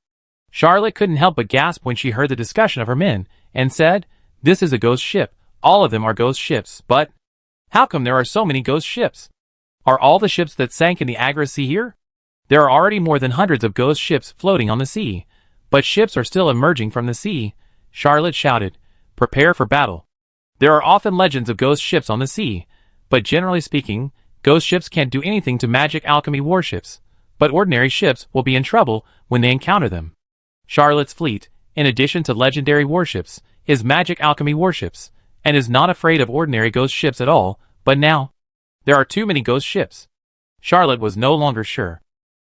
Charlotte couldn't help but gasp when she heard the discussion of her men, and said, "This is a ghost ship. All of them are ghost ships, but how come there are so many ghost ships? Are all the ships that sank in the Agra Sea here? There are already more than hundreds of ghost ships floating on the sea, but ships are still emerging from the sea." Charlotte shouted, "Prepare for battle." There are often legends of ghost ships on the sea, but generally speaking, ghost ships can't do anything to magic alchemy warships, but ordinary ships will be in trouble when they encounter them. Charlotte's fleet, in addition to legendary warships, is magic alchemy warships, and is not afraid of ordinary ghost ships at all, but now, there are too many ghost ships. Charlotte was no longer sure.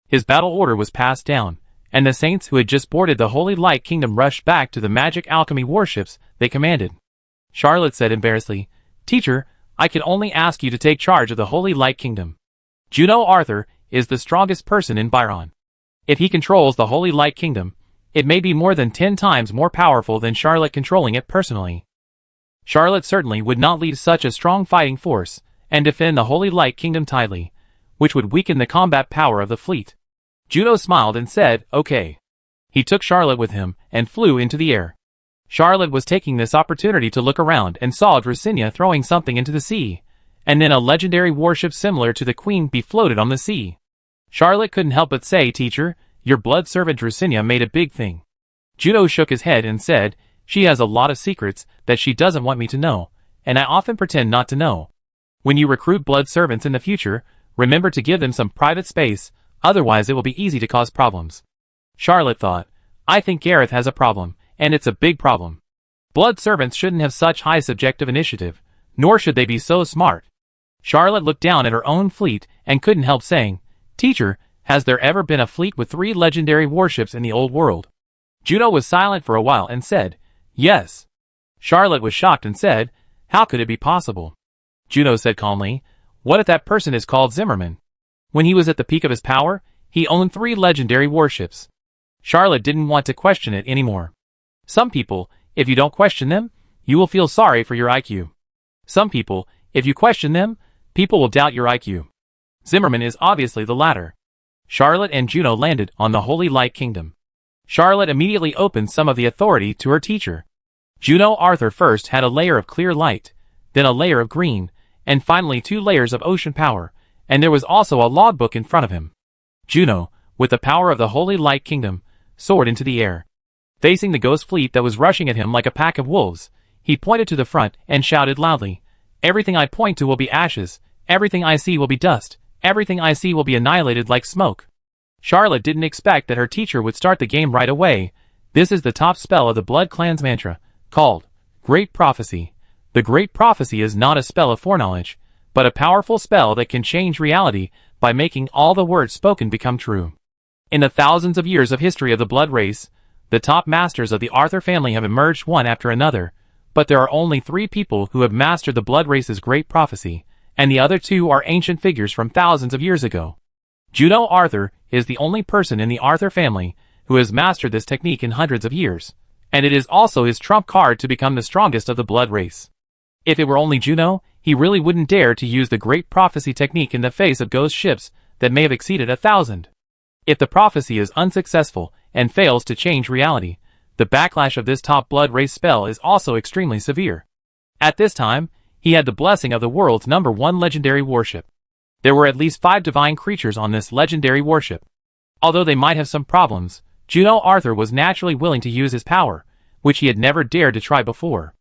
His battle order was passed down, and the saints who had just boarded the Holy Light Kingdom rushed back to the magic alchemy warships they commanded. Charlotte said embarrassedly, "Teacher, I can only ask you to take charge of the Holy Light Kingdom. Juno Arthur is the strongest person in Byron. If he controls the Holy Light Kingdom, it may be more than 10 times more powerful than Charlotte controlling it personally. Charlotte certainly would not lead such a strong fighting force and defend the Holy Light Kingdom tidily, which would weaken the combat power of the fleet." Juno smiled and said, "Okay." He took Charlotte with him and flew into the air. Charlotte was taking this opportunity to look around and saw Drusinia throwing something into the sea, and then a legendary warship similar to the Queen Bee floated on the sea. Charlotte couldn't help but say, "Teacher, your blood servant Drusinia made a big thing." Juno shook his head and said, "She has a lot of secrets that she doesn't want me to know, and I often pretend not to know. When you recruit blood servants in the future, remember to give them some private space, otherwise it will be easy to cause problems." Charlotte thought, "I think Gareth has a problem, and it's a big problem. Blood servants shouldn't have such high subjective initiative, nor should they be so smart." Charlotte looked down at her own fleet and couldn't help saying, "Teacher, has there ever been a fleet with 3 legendary warships in the old world?" Juno was silent for a while and said, "Yes." Charlotte was shocked and said, "How could it be possible?" Juno said calmly, "What if that person is called Zimmerman? When he was at the peak of his power, he owned 3 legendary warships." Charlotte didn't want to question it anymore. Some people, if you don't question them, you will feel sorry for your IQ. Some people, if you question them, people will doubt your IQ. Zimmerman is obviously the latter. Charlotte and Juno landed on the Holy Light Kingdom. Charlotte immediately opened some of the authority to her teacher. Juno Arthur first had a layer of clear light, then a layer of green, and finally 2 layers of ocean power, and there was also a logbook in front of him. Juno, with the power of the Holy Light Kingdom, soared into the air. Facing the ghost fleet that was rushing at him like a pack of wolves, he pointed to the front and shouted loudly, "Everything I point to will be ashes, everything I see will be dust, everything I see will be annihilated like smoke." Charlotte didn't expect that her teacher would start the game right away, This is the top spell of the Blood Clan's mantra, called Great Prophecy. The Great Prophecy is not a spell of foreknowledge, but a powerful spell that can change reality by making all the words spoken become true. In the thousands of years of history of the Blood race, the top masters of the Arthur family have emerged one after another, but there are only 3 people who have mastered the Blood race's Great Prophecy, and the other 2 are ancient figures from thousands of years ago. Juno Arthur is the only person in the Arthur family who has mastered this technique in hundreds of years, and it is also his trump card to become the strongest of the Blood race. If it were only Juno, he really wouldn't dare to use the Great Prophecy technique in the face of ghost ships that may have exceeded 1,000. If the prophecy is unsuccessful and fails to change reality, the backlash of this top Blood race spell is also extremely severe. At this time, he had the blessing of the world's #1 legendary warship. There were at least 5 divine creatures on this legendary warship. Although they might have some problems, Juno Arthur was naturally willing to use his power, which he had never dared to try before.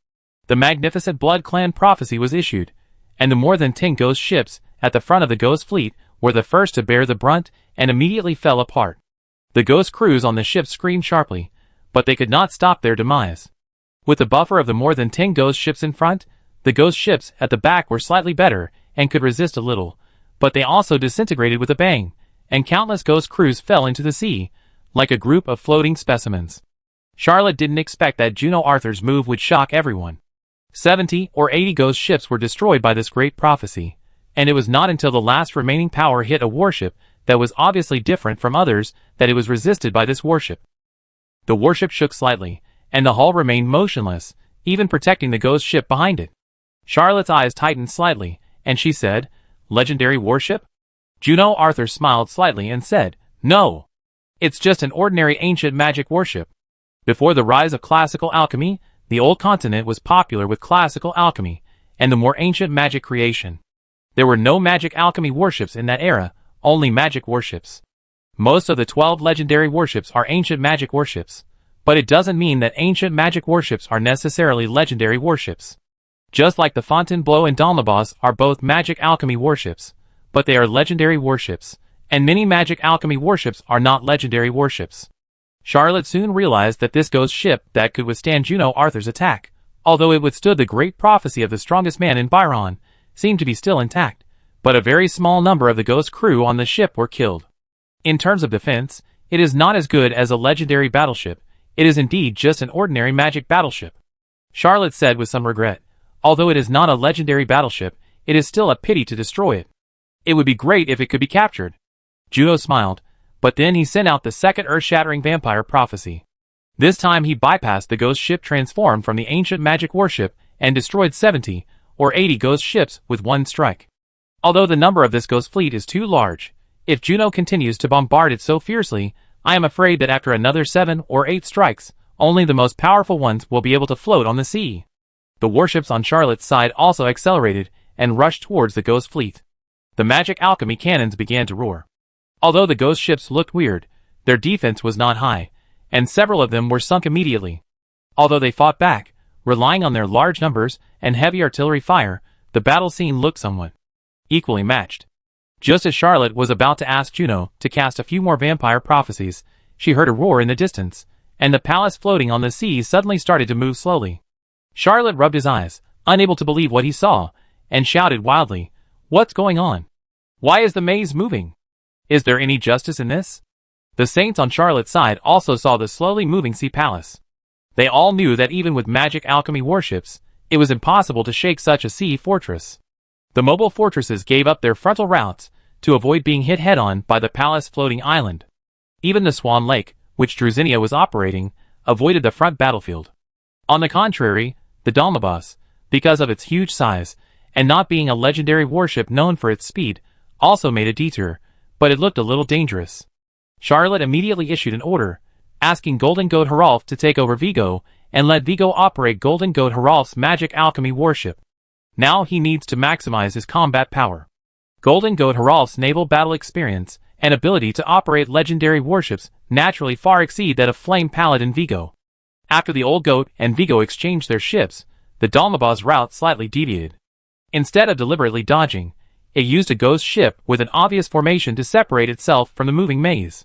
The magnificent Blood Clan prophecy was issued, and the more than 10 ghost ships at the front of the ghost fleet were the first to bear the brunt and immediately fell apart. The ghost crews on the ships screamed sharply, but they could not stop their demise. With the buffer of the more than 10 ghost ships in front, the ghost ships at the back were slightly better and could resist a little, but they also disintegrated with a bang, and countless ghost crews fell into the sea, like a group of floating specimens. Charlotte didn't expect that Juno Arthur's move would shock everyone. 70 or 80 ghost ships were destroyed by this great prophecy, and it was not until the last remaining power hit a warship that was obviously different from others that it was resisted by this warship. The warship shook slightly, and the hull remained motionless, even protecting the ghost ship behind it. Charlotte's eyes tightened slightly, and she said, "Legendary warship?" Juno Arthur smiled slightly and said, "No. It's just an ordinary ancient magic warship." Before the rise of classical alchemy, the old continent was popular with classical alchemy, and the more ancient magic creation. There were no magic alchemy warships in that era, only magic warships. Most of the 12 legendary warships are ancient magic warships, but it doesn't mean that ancient magic warships are necessarily legendary warships. Just like the Fontainebleau and Dalmabas are both magic alchemy warships, but they are legendary warships, and many magic alchemy warships are not legendary warships. Charlotte soon realized that this ghost ship that could withstand Juno Arthur's attack, although it withstood the great prophecy of the strongest man in Byron, seemed to be still intact, but a very small number of the ghost crew on the ship were killed. In terms of defense, it is not as good as a legendary battleship, it is indeed just an ordinary magic battleship. Charlotte said with some regret, although it is not a legendary battleship, it is still a pity to destroy it. It would be great if it could be captured. Juno smiled, but then he sent out the second earth-shattering vampire prophecy. This time he bypassed the ghost ship transformed from the ancient magic warship and destroyed 70 or 80 ghost ships with one strike. Although the number of this ghost fleet is too large, if Juno continues to bombard it so fiercely, I am afraid that after another 7 or 8 strikes, only the most powerful ones will be able to float on the sea. The warships on Charlotte's side also accelerated and rushed towards the ghost fleet. The magic alchemy cannons began to roar. Although the ghost ships looked weird, their defense was not high, and several of them were sunk immediately. Although they fought back, relying on their large numbers and heavy artillery fire, the battle scene looked somewhat equally matched. Just as Charlotte was about to ask Juno to cast a few more vampire prophecies, she heard a roar in the distance, and the palace floating on the sea suddenly started to move slowly. Charlotte rubbed his eyes, unable to believe what he saw, and shouted wildly, "What's going on? Why is the maze moving? Is there any justice in this?" The saints on Charlotte's side also saw the slowly moving sea palace. They all knew that even with magic alchemy warships, it was impossible to shake such a sea fortress. The mobile fortresses gave up their frontal routes to avoid being hit head-on by the palace floating island. Even the Swan Lake, which Drusinia was operating, avoided the front battlefield. On the contrary, the Dalmabas, because of its huge size, and not being a legendary warship known for its speed, also made a detour, but it looked a little dangerous. Charlotte immediately issued an order, asking Golden Goat Haralf to take over Vigo, and let Vigo operate Golden Goat Haralf's magic alchemy warship. Now he needs to maximize his combat power. Golden Goat Haralf's naval battle experience and ability to operate legendary warships naturally far exceed that of Flame Paladin Vigo. After the Old Goat and Vigo exchanged their ships, the Dalmabas route slightly deviated. Instead of deliberately dodging, it used a ghost ship with an obvious formation to separate itself from the moving maze.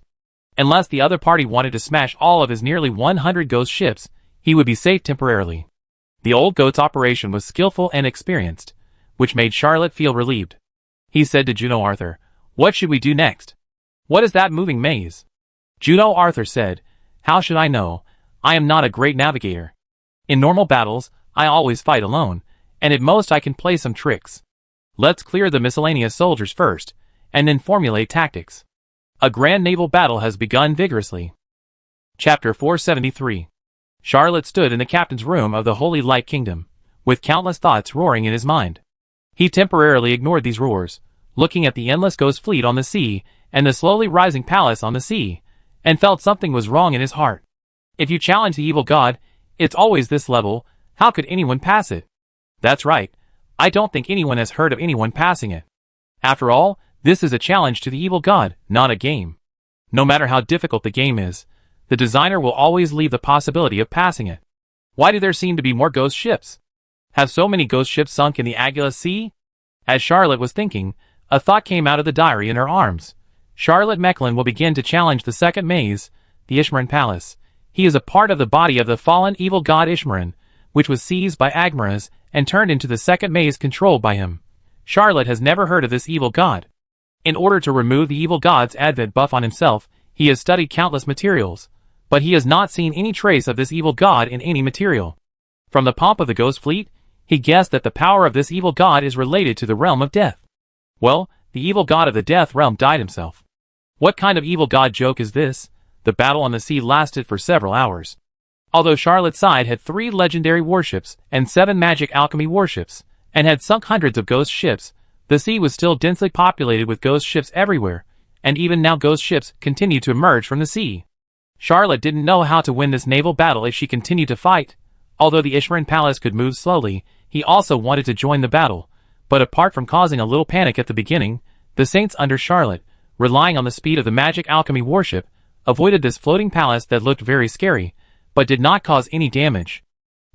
Unless the other party wanted to smash all of his nearly 100 ghost ships, he would be safe temporarily. The old goat's operation was skillful and experienced, which made Charlotte feel relieved. He said to Juno Arthur, "What should we do next? What is that moving maze?" Juno Arthur said, "How should I know? I am not a great navigator. In normal battles, I always fight alone, and at most I can play some tricks. Let's clear the miscellaneous soldiers first, and then formulate tactics." A grand naval battle has begun vigorously. Chapter 473. Charlotte stood in the captain's room of the Holy Light Kingdom, with countless thoughts roaring in his mind. He temporarily ignored these roars, looking at the endless ghost fleet on the sea and the slowly rising palace on the sea, and felt something was wrong in his heart. If you challenge the evil god, it's always this level. How could anyone pass it? That's right. I don't think anyone has heard of anyone passing it. After all, this is a challenge to the evil god, not a game. No matter how difficult the game is, the designer will always leave the possibility of passing it. Why do there seem to be more ghost ships? Have so many ghost ships sunk in the Agulous Sea? As Charlotte was thinking, a thought came out of the diary in her arms. Charlotte Mecklin will begin to challenge the second maze, the Ishmaran Palace. He is a part of the body of the fallen evil god Ishmaran, which was seized by Agmaras and turned into the second maze controlled by him. Charlotte has never heard of this evil god. In order to remove the evil god's advent buff on himself, he has studied countless materials, but he has not seen any trace of this evil god in any material. From the pomp of the ghost fleet, he guessed that the power of this evil god is related to the realm of death. Well, the evil god of the death realm died himself. What kind of evil god joke is this? The battle on the sea lasted for several hours. Although Charlotte's side had 3 legendary warships and 7 magic alchemy warships, and had sunk hundreds of ghost ships, the sea was still densely populated with ghost ships everywhere, and even now ghost ships continued to emerge from the sea. Charlotte didn't know how to win this naval battle if she continued to fight. Although the Ishmaran Palace could move slowly, he also wanted to join the battle, but apart from causing a little panic at the beginning, the saints under Charlotte, relying on the speed of the magic alchemy warship, avoided this floating palace that looked very scary, but did not cause any damage.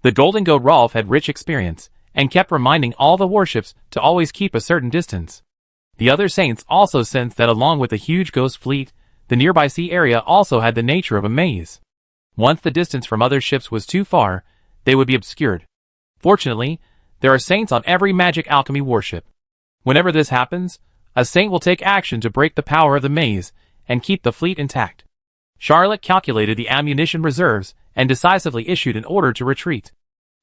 The Golden Goat Rolf had rich experience, and kept reminding all the warships to always keep a certain distance. The other saints also sensed that along with the huge ghost fleet, the nearby sea area also had the nature of a maze. Once the distance from other ships was too far, they would be obscured. Fortunately, there are saints on every magic alchemy warship. Whenever this happens, a saint will take action to break the power of the maze and keep the fleet intact. Charlotte calculated the ammunition reserves and decisively issued an order to retreat.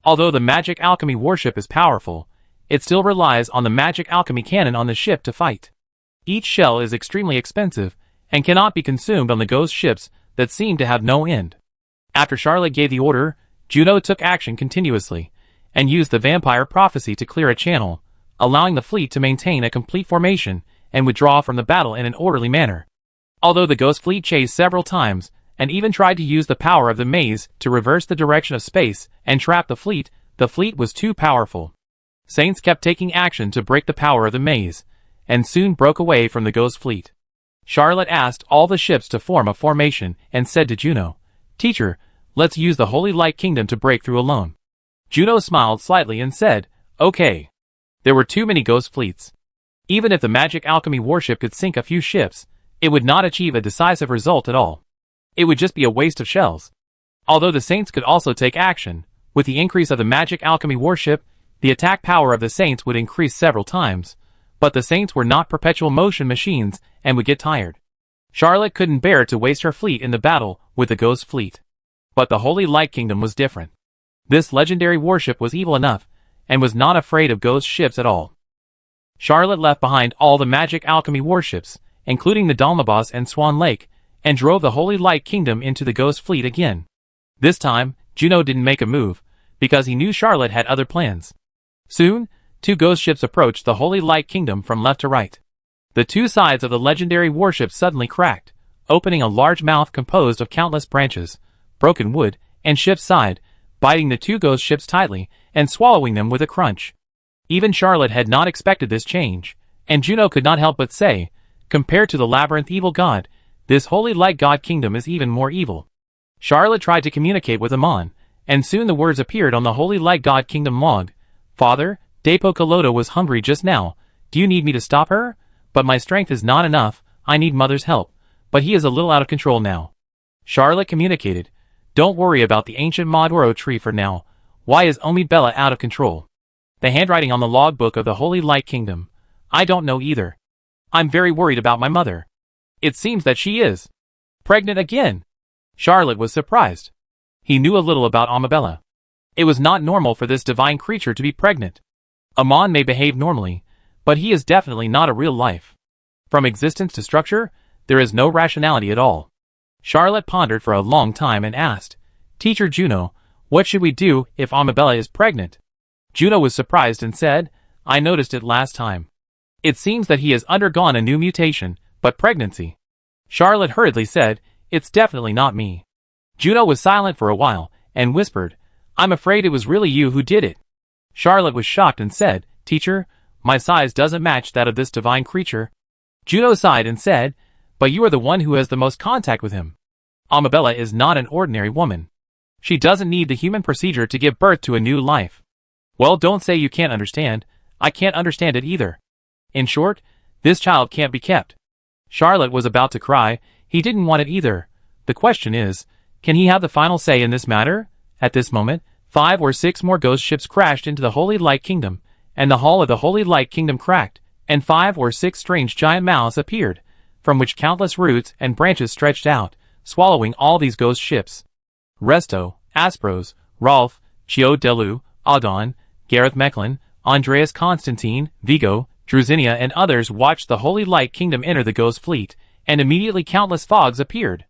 Although the magic alchemy warship is powerful, it still relies on the magic alchemy cannon on the ship to fight. Each shell is extremely expensive and cannot be consumed on the ghost ships that seem to have no end. After Charlotte gave the order, Juno took action continuously and used the vampire prophecy to clear a channel, allowing the fleet to maintain a complete formation and withdraw from the battle in an orderly manner. Although the ghost fleet chased several times and even tried to use the power of the maze to reverse the direction of space and trap the fleet was too powerful. Saints kept taking action to break the power of the maze, and soon broke away from the ghost fleet. Charlotte asked all the ships to form a formation and said to Juno, "Teacher, let's use the Holy Light Kingdom to break through alone." Juno smiled slightly and said, "Okay." There were too many ghost fleets. Even if the magic alchemy warship could sink a few ships, it would not achieve a decisive result at all. It would just be a waste of shells. Although the saints could also take action, with the increase of the magic alchemy warship, the attack power of the saints would increase several times, but the saints were not perpetual motion machines and would get tired. Charlotte couldn't bear to waste her fleet in the battle with the ghost fleet. But the Holy Light Kingdom was different. This legendary warship was evil enough, and was not afraid of ghost ships at all. Charlotte left behind all the magic alchemy warships, including the Dalmabas and Swan Lake, and drove the Holy Light Kingdom into the ghost fleet again. This time, Juno didn't make a move, because he knew Charlotte had other plans. Soon, 2 ghost ships approached the Holy Light Kingdom from left to right. The 2 sides of the legendary warship suddenly cracked, opening a large mouth composed of countless branches, broken wood, and ship's side, biting the 2 ghost ships tightly and swallowing them with a crunch. Even Charlotte had not expected this change, and Juno could not help but say, compared to the labyrinth evil god, this Holy Light God Kingdom is even more evil. Charlotte tried to communicate with Amon, and soon the words appeared on the Holy Light God Kingdom log. "Father, Depo Kaloto was hungry just now. Do you need me to stop her? But my strength is not enough. I need Mother's help. but he is a little out of control now. Charlotte communicated, "Don't worry about the ancient Maduro tree for now. Why is Omibella out of control? The handwriting on the logbook of the Holy Light Kingdom. I don't know either. I'm very worried about my mother. It seems that she is pregnant again." Charlotte was surprised. He knew a little about Omibella. It was not normal for this divine creature to be pregnant. Amon may behave normally, but he is definitely not a real life. From existence to structure, there is no rationality at all. Charlotte pondered for a long time and asked, "Teacher Juno, what should we do if Omibella is pregnant?" Juno was surprised and said, "I noticed it last time. It seems that he has undergone a new mutation, but pregnancy." Charlotte hurriedly said, "It's definitely not me." Juno was silent for a while, and whispered, "I'm afraid it was really you who did it." Charlotte was shocked and said, "Teacher, my size doesn't match that of this divine creature." Juno sighed and said, "But you are the one who has the most contact with him. Omibella is not an ordinary woman. She doesn't need the human procedure to give birth to a new life." "Well, don't say you can't understand. I can't understand it either. In short, this child can't be kept." Charlotte was about to cry. He didn't want it either. The question is, can he have the final say in this matter? At this moment, 5 or 6 more ghost ships crashed into the Holy Light Kingdom, and the hull of the Holy Light Kingdom cracked, and 5 or 6 strange giant mouths appeared, from which countless roots and branches stretched out, swallowing all these ghost ships. Resto, Aspros, Rolf, Chio Delu, Adon, Gareth Mecklin, Andreas Constantine, Vigo, Drusinia and others watched the Holy Light Kingdom enter the ghost fleet, and immediately countless fogs appeared.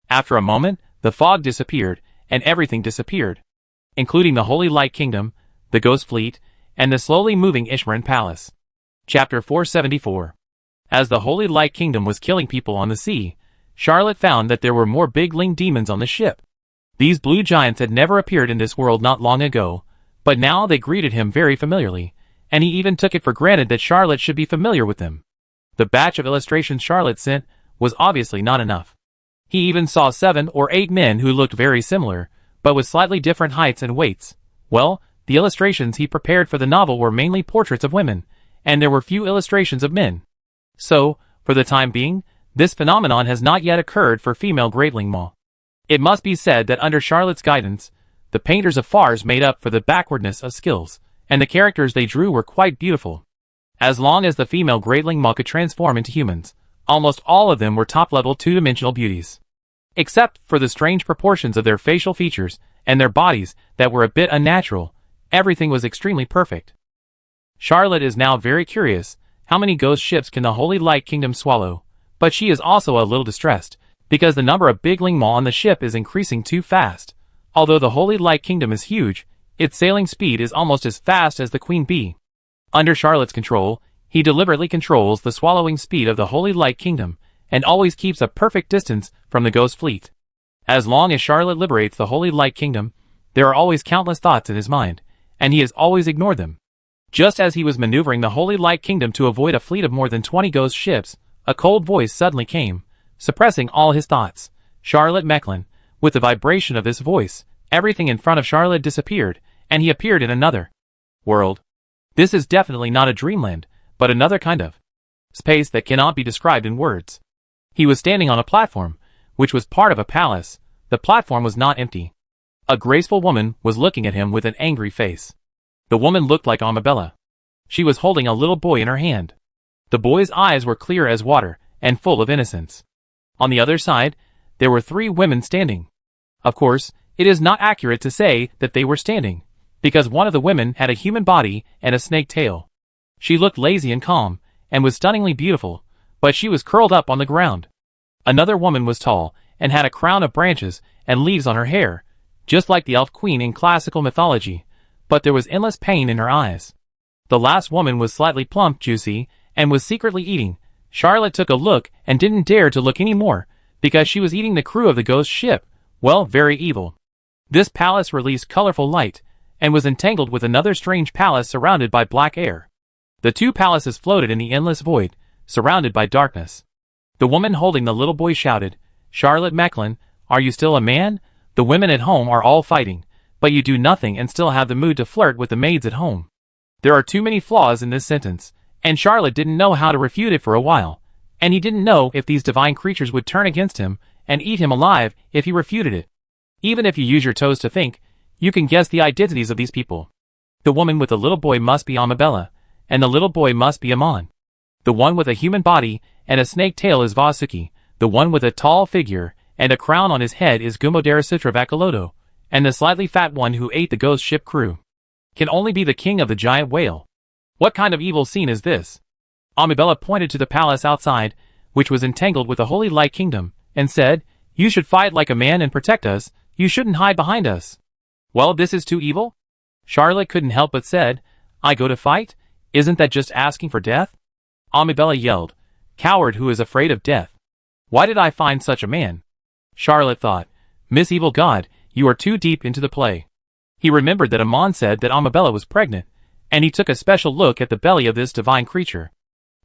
After a moment, the fog disappeared, and everything disappeared, including the Holy Light Kingdom, the ghost fleet, and the slowly moving Ishmaran Palace. Chapter 474. As the Holy Light Kingdom was killing people on the sea, Charlotte found that there were more big-winged demons on the ship. These blue giants had never appeared in this world not long ago, but now they greeted him very familiarly, and he even took it for granted that Charlotte should be familiar with them. The batch of illustrations Charlotte sent was obviously not enough. He even saw 7 or 8 men who looked very similar, but with slightly different heights and weights. Well, the illustrations he prepared for the novel were mainly portraits of women, and there were few illustrations of men. So, for the time being, this phenomenon has not yet occurred for female Greatling Maw. It must be said that under Charlotte's guidance, the painters of Fars made up for the backwardness of skills, and the characters they drew were quite beautiful. As long as the female Greatling Maw could transform into humans, almost all of them were top-level 2-dimensional beauties. Except for the strange proportions of their facial features and their bodies that were a bit unnatural, everything was extremely perfect. Charlotte is now very curious, how many ghost ships can the Holy Light Kingdom swallow? But she is also a little distressed, because the number of bigling maw on the ship is increasing too fast. Although the Holy Light Kingdom is huge, its sailing speed is almost as fast as the Queen Bee. Under Charlotte's control, he deliberately controls the swallowing speed of the Holy Light Kingdom, and always keeps a perfect distance from the ghost fleet. As long as Charlotte liberates the Holy Light Kingdom, there are always countless thoughts in his mind, and he has always ignored them. Just as he was maneuvering the Holy Light Kingdom to avoid a fleet of more than 20 ghost ships, a cold voice suddenly came, suppressing all his thoughts. Charlotte Mecklin. With the vibration of this voice, everything in front of Charlotte disappeared, and he appeared in another world. This is definitely not a dreamland, but another kind of space that cannot be described in words. He was standing on a platform, which was part of a palace. The platform was not empty. A graceful woman was looking at him with an angry face. The woman looked like Omibella. She was holding a little boy in her hand. The boy's eyes were clear as water, and full of innocence. On the other side, there were 3 women standing. Of course, it is not accurate to say that they were standing, because one of the women had a human body and a snake tail. She looked lazy and calm, and was stunningly beautiful, but she was curled up on the ground. Another woman was tall, and had a crown of branches and leaves on her hair, just like the elf queen in classical mythology, but there was endless pain in her eyes. The last woman was slightly plump, juicy, and was secretly eating. Charlotte took a look and didn't dare to look any more, because she was eating the crew of the ghost ship. Well, very evil. This palace released colorful light, and was entangled with another strange palace surrounded by black air. The 2 palaces floated in the endless void, surrounded by darkness. The woman holding the little boy shouted, "Charlotte Mecklin, are you still a man? The women at home are all fighting, but you do nothing and still have the mood to flirt with the maids at home." There are too many flaws in this sentence, and Charlotte didn't know how to refute it for a while. and he didn't know if these divine creatures would turn against him and eat him alive if he refuted it. Even if you use your toes to think, you can guess the identities of these people. The woman with the little boy must be Amabella, and the little boy must be Amon. The one with a human body and a snake tail is Vasuki, the one with a tall figure and a crown on his head is Gumodarasutra Vakalodo, and the slightly fat one who ate the ghost ship crew can only be the king of the giant whale. What kind of evil scene is this? Amabella pointed to the palace outside, which was entangled with the Holy Light Kingdom, and said, "You should fight like a man and protect us, you shouldn't hide behind us." "Well, this is too evil?" Charlotte couldn't help but said, "I go to fight? Isn't that just asking for death?" Amabella yelled, "Coward who is afraid of death. Why did I find such a man?" Charlotte thought, "Miss Evil God, you are too deep into the play." He remembered that Amon said that Amabella was pregnant, and he took a special look at the belly of this divine creature.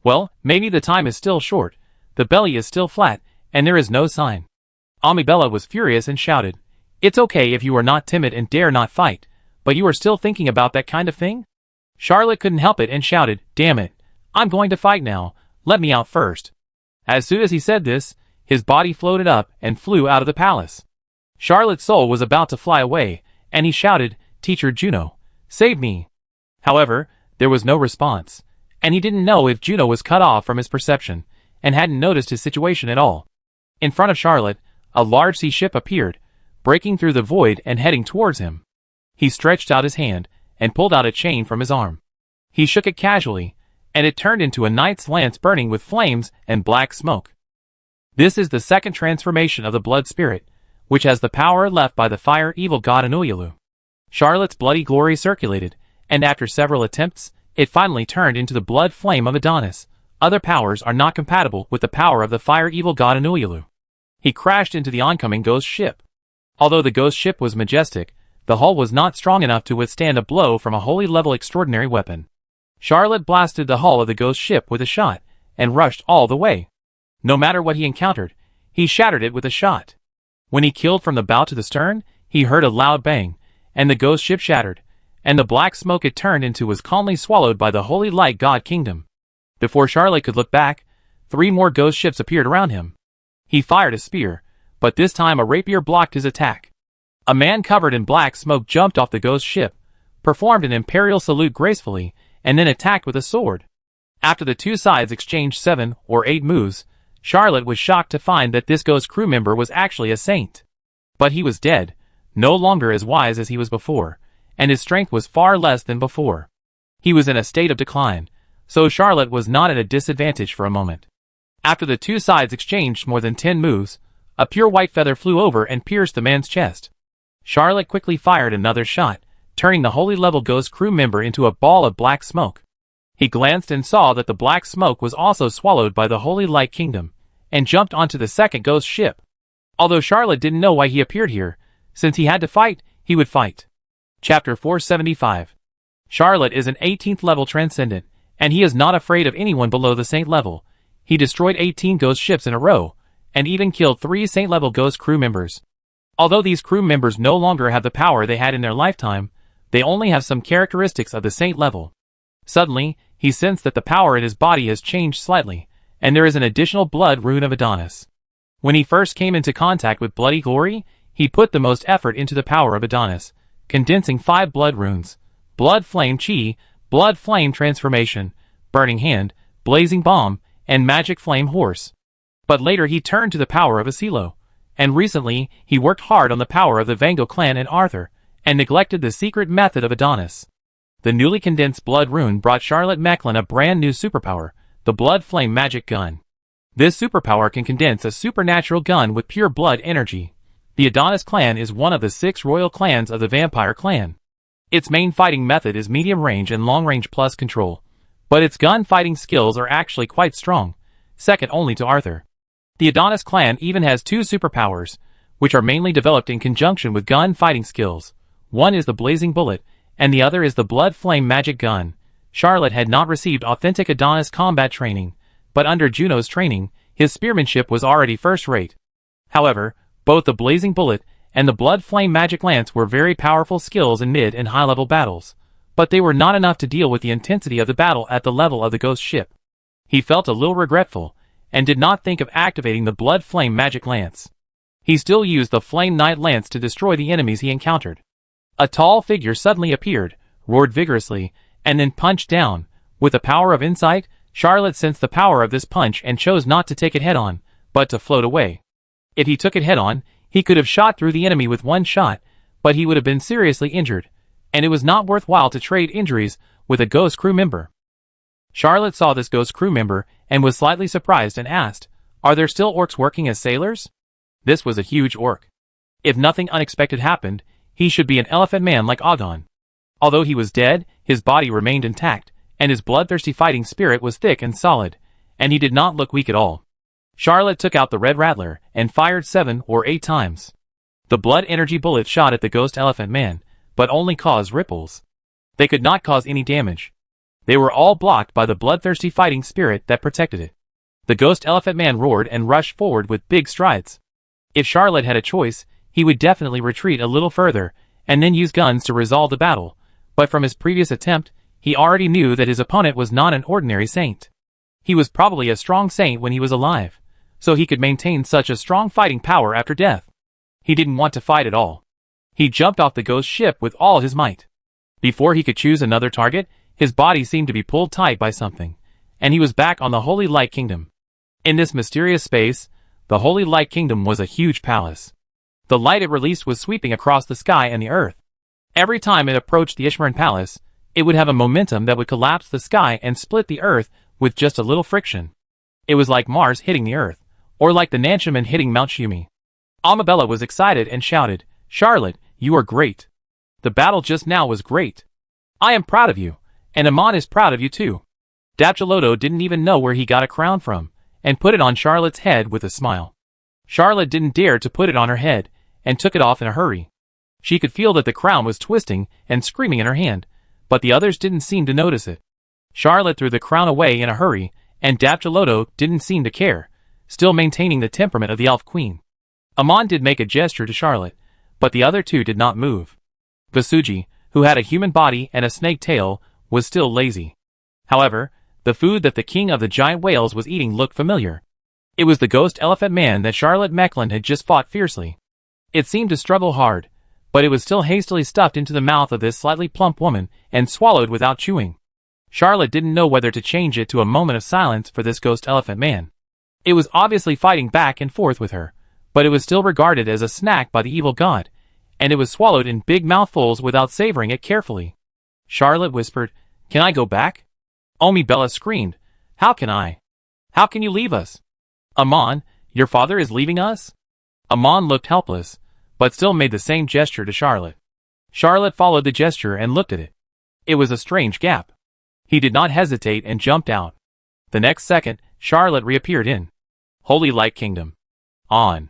Well, maybe the time is still short, the belly is still flat, and there is no sign. Amabella was furious and shouted, "It's okay if you are not timid and dare not fight, but you are still thinking about that kind of thing?" Charlotte couldn't help it and shouted, "Damn it, I'm going to fight now, let me out first." As soon as he said this, his body floated up and flew out of the palace. Charlotte's soul was about to fly away, and he shouted, "Teacher Juno, save me." However, there was no response, and he didn't know if Juno was cut off from his perception, and hadn't noticed his situation at all. In front of Charlotte, a large sea ship appeared, breaking through the void and heading towards him. He stretched out his hand, and pulled out a chain from his arm. He shook it casually, and it turned into a knight's lance burning with flames and black smoke. This is the second transformation of the blood spirit, which has the power left by the fire evil god Anuilu. Charlotte's bloody glory circulated, and after several attempts, it finally turned into the blood flame of Adonis. Other powers are not compatible with the power of the fire evil god Anuilu. He crashed into the oncoming ghost ship. Although the ghost ship was majestic, the hull was not strong enough to withstand a blow from a holy level extraordinary weapon. Charlotte blasted the hull of the ghost ship with a shot, and rushed all the way. No matter what he encountered, he shattered it with a shot. When he killed from the bow to the stern, he heard a loud bang, and the ghost ship shattered, and the black smoke it turned into was calmly swallowed by the holy light god kingdom. Before Charlotte could look back, 3 more ghost ships appeared around him. He fired a spear, but this time a rapier blocked his attack. A man covered in black smoke jumped off the ghost ship, performed an imperial salute gracefully, and then attacked with a sword. After the two sides exchanged 7 or 8 moves, Charlotte was shocked to find that this ghost crew member was actually a saint. But he was dead, no longer as wise as he was before, and his strength was far less than before. He was in a state of decline, so Charlotte was not at a disadvantage for a moment. After the two sides exchanged more than 10 moves, a pure white feather flew over and pierced the man's chest. Charlotte quickly fired another shot, turning the holy level ghost crew member into a ball of black smoke. He glanced and saw that the black smoke was also swallowed by the holy light kingdom, and jumped onto the second ghost ship. Although Charlotte didn't know why he appeared here, since he had to fight, he would fight. Chapter 475. Charlotte is an 18th level transcendent, and he is not afraid of anyone below the saint level. He destroyed 18 ghost ships in a row, and even killed 3 saint level ghost crew members. Although these crew members no longer have the power they had in their lifetime, they only have some characteristics of the saint level. Suddenly, he sensed that the power in his body has changed slightly, and there is an additional blood rune of Adonis. When he first came into contact with bloody glory, he put the most effort into the power of Adonis, condensing 5 blood runes: blood flame chi, blood flame transformation, burning hand, blazing bomb, and magic flame horse. But later he turned to the power of Asilo, and recently he worked hard on the power of the Vango clan and Arthur, and neglected the secret method of Adonis. The newly condensed blood rune brought Charlotte Mecklin a brand new superpower, the blood flame magic gun. This superpower can condense a supernatural gun with pure blood energy. The Adonis clan is one of the 6 royal clans of the vampire clan. Its main fighting method is medium range and long range plus control, but its gun fighting skills are actually quite strong, second only to Arthur. The Adonis clan even has 2 superpowers, which are mainly developed in conjunction with gun fighting skills. One is the blazing bullet, and the other is the blood flame magic gun. Charlotte had not received authentic Adonis combat training, but under Juno's training, his spearmanship was already first-rate. However, both the blazing bullet and the blood flame magic lance were very powerful skills in mid and high-level battles, but they were not enough to deal with the intensity of the battle at the level of the ghost ship. He felt a little regretful, and did not think of activating the Blood Flame Magic Lance. He still used the Flame Knight Lance to destroy the enemies he encountered. A tall figure suddenly appeared, roared vigorously, and then punched down. With the power of insight, Charlotte sensed the power of this punch and chose not to take it head-on, but to float away. If he took it head-on, he could have shot through the enemy with one shot, but he would have been seriously injured, and it was not worthwhile to trade injuries with a ghost crew member. Charlotte saw this ghost crew member and was slightly surprised and asked, "Are there still orcs working as sailors?" This was a huge orc. If nothing unexpected happened, he should be an elephant man like Agon. Although he was dead, his body remained intact, and his bloodthirsty fighting spirit was thick and solid, and he did not look weak at all. Charlotte took out the red rattler and fired 7 or 8 times. The blood energy bullets shot at the ghost elephant man, but only caused ripples. They could not cause any damage. They were all blocked by the bloodthirsty fighting spirit that protected it. The ghost elephant man roared and rushed forward with big strides. If Charlotte had a choice, he would definitely retreat a little further, and then use guns to resolve the battle, but from his previous attempt, he already knew that his opponent was not an ordinary saint. He was probably a strong saint when he was alive, so he could maintain such a strong fighting power after death. He didn't want to fight at all. He jumped off the ghost ship with all his might. Before he could choose another target, his body seemed to be pulled tight by something, and he was back on the Holy Light Kingdom. In this mysterious space, the Holy Light Kingdom was a huge palace. The light it released was sweeping across the sky and the earth. Every time it approached the Ishmaran Palace, it would have a momentum that would collapse the sky and split the earth with just a little friction. It was like Mars hitting the earth, or like the Nanchaman hitting Mount Shumi. Amabella was excited and shouted, "Charlotte, you are great. The battle just now was great. I am proud of you, and Amon is proud of you too." Dapchiloto didn't even know where he got a crown from, and put it on Charlotte's head with a smile. Charlotte didn't dare to put it on her head, and took it off in a hurry. She could feel that the crown was twisting and screaming in her hand, but the others didn't seem to notice it. Charlotte threw the crown away in a hurry, and Dapchiloto didn't seem to care, still maintaining the temperament of the elf queen. Amon did make a gesture to Charlotte, but the other two did not move. Vasuji, who had a human body and a snake tail, was still lazy. However, the food that the king of the giant whales was eating looked familiar. It was the ghost elephant man that Charlotte Mecklin had just fought fiercely. It seemed to struggle hard, but it was still hastily stuffed into the mouth of this slightly plump woman and swallowed without chewing. Charlotte didn't know whether to change it to a moment of silence for this ghost elephant man. It was obviously fighting back and forth with her, but it was still regarded as a snack by the evil god, and it was swallowed in big mouthfuls without savoring it carefully. Charlotte whispered, "Can I go back?" Omibella screamed, "How can I? How can you leave us? Amon, your father is leaving us?" Amon looked helpless, but still made the same gesture to Charlotte. Charlotte followed the gesture and looked at it. It was a strange gap. He did not hesitate and jumped out. The next second, Charlotte reappeared in Holy Light Kingdom. On.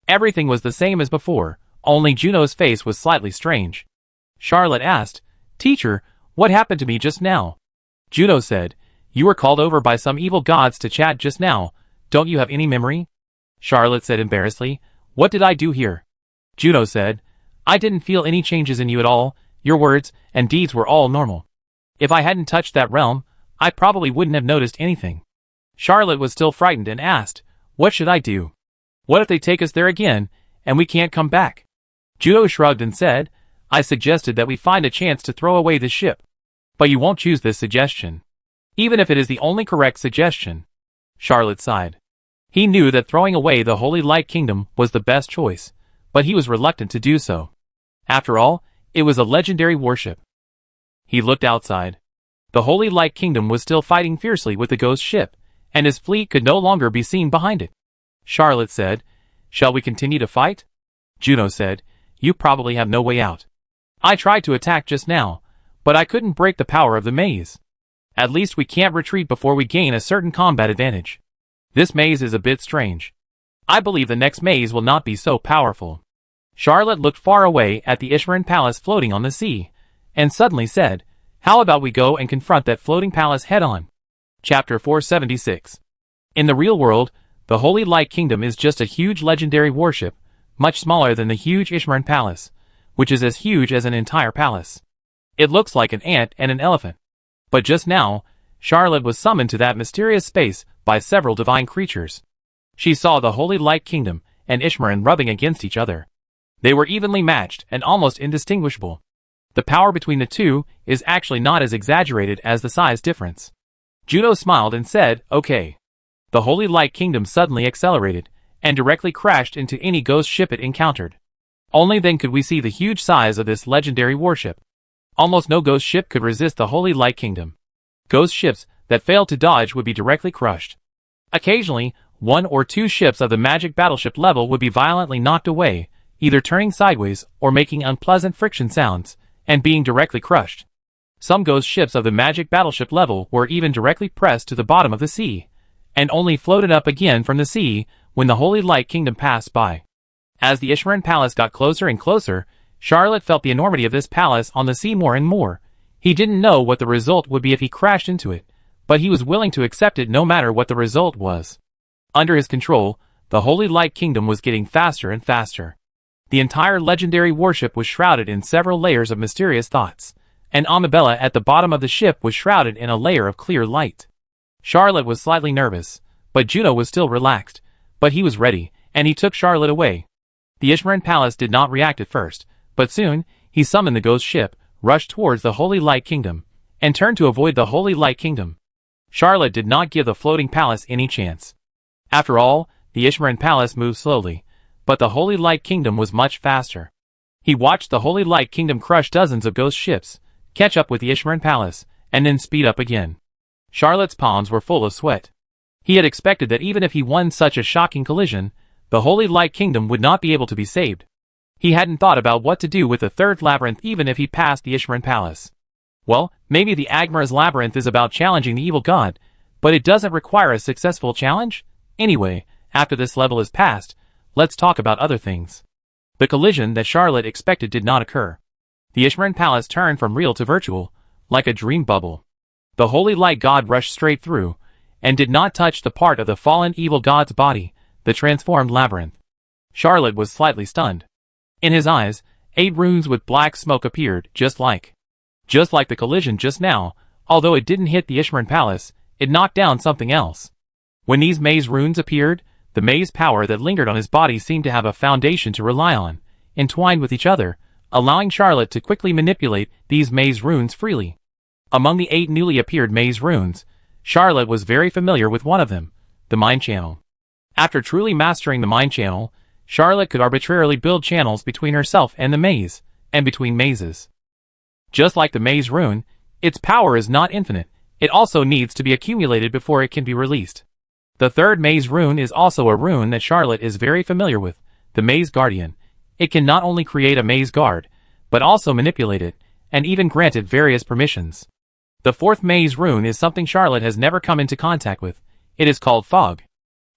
Everything was the same as before, only Juno's face was slightly strange. Charlotte asked, "Teacher, what happened to me just now?" Juno said, "You were called over by some evil gods to chat just now. Don't you have any memory?" Charlotte said embarrassedly, "What did I do here?" Juno said, "I didn't feel any changes in you at all. Your words and deeds were all normal. If I hadn't touched that realm, I probably wouldn't have noticed anything." Charlotte was still frightened and asked, "What should I do? What if they take us there again, and we can't come back?" Juno shrugged and said, "I suggested that we find a chance to throw away the ship. But you won't choose this suggestion, even if it is the only correct suggestion." Charlotte sighed. He knew that throwing away the Holy Light Kingdom was the best choice, but he was reluctant to do so. After all, it was a legendary warship. He looked outside. The Holy Light Kingdom was still fighting fiercely with the ghost ship, and his fleet could no longer be seen behind it. Charlotte said, "Shall we continue to fight?" Juno said, "You probably have no way out. I tried to attack just now, but I couldn't break the power of the maze. At least we can't retreat before we gain a certain combat advantage. This maze is a bit strange. I believe the next maze will not be so powerful." Charlotte looked far away at the Ishmaran Palace floating on the sea, and suddenly said, "How about we go and confront that floating palace head-on?" Chapter 476. In the real world, the Holy Light Kingdom is just a huge legendary warship, much smaller than the huge Ishmaran Palace, which is as huge as an entire palace. It looks like an ant and an elephant. But just now, Charlotte was summoned to that mysterious space by several divine creatures. She saw the Holy Light Kingdom and Ishmael rubbing against each other. They were evenly matched and almost indistinguishable. The power between the two is actually not as exaggerated as the size difference. Juno smiled and said, "Okay." The Holy Light Kingdom suddenly accelerated and directly crashed into any ghost ship it encountered. Only then could we see the huge size of this legendary warship. Almost no ghost ship could resist the Holy Light Kingdom. Ghost ships that failed to dodge would be directly crushed. Occasionally, one or two ships of the magic battleship level would be violently knocked away, either turning sideways or making unpleasant friction sounds, and being directly crushed. Some ghost ships of the magic battleship level were even directly pressed to the bottom of the sea, and only floated up again from the sea when the Holy Light Kingdom passed by. As the Ishmael Palace got closer and closer, Charlotte felt the enormity of this palace on the sea more and more. He didn't know what the result would be if he crashed into it, but he was willing to accept it no matter what the result was. Under his control, the Holy Light Kingdom was getting faster and faster. The entire legendary warship was shrouded in several layers of mysterious thoughts, and Amabella at the bottom of the ship was shrouded in a layer of clear light. Charlotte was slightly nervous, but Juno was still relaxed, but he was ready, and he took Charlotte away. The Ishmael Palace did not react at first, but soon, he summoned the ghost ship, rushed towards the Holy Light Kingdom, and turned to avoid the Holy Light Kingdom. Charlotte did not give the floating palace any chance. After all, the Ishmael Palace moved slowly, but the Holy Light Kingdom was much faster. He watched the Holy Light Kingdom crush dozens of ghost ships, catch up with the Ishmael Palace, and then speed up again. Charlotte's palms were full of sweat. He had expected that even if he won such a shocking collision, the Holy Light Kingdom would not be able to be saved. He hadn't thought about what to do with the third labyrinth even if he passed the Ishmael Palace. Well, maybe the Agmar's labyrinth is about challenging the evil god, but it doesn't require a successful challenge? Anyway, after this level is passed, let's talk about other things. The collision that Charlotte expected did not occur. The Ishmael Palace turned from real to virtual, like a dream bubble. The Holy Light God rushed straight through, and did not touch the part of the fallen evil god's body, the transformed labyrinth. Charlotte was slightly stunned. In his eyes, 8 runes with black smoke appeared, just like the collision just now, although it didn't hit the Ishmael Palace, it knocked down something else. When these maze runes appeared, the maze power that lingered on his body seemed to have a foundation to rely on, entwined with each other, allowing Charlotte to quickly manipulate these maze runes freely. Among the 8 newly appeared maze runes, Charlotte was very familiar with one of them, the Mind Channel. After truly mastering the Mind Channel, Charlotte could arbitrarily build channels between herself and the maze, and between mazes. Just like the maze rune, its power is not infinite, it also needs to be accumulated before it can be released. The third maze rune is also a rune that Charlotte is very familiar with, the Maze Guardian. It can not only create a maze guard, but also manipulate it, and even grant it various permissions. The fourth maze rune is something Charlotte has never come into contact with. It is called fog.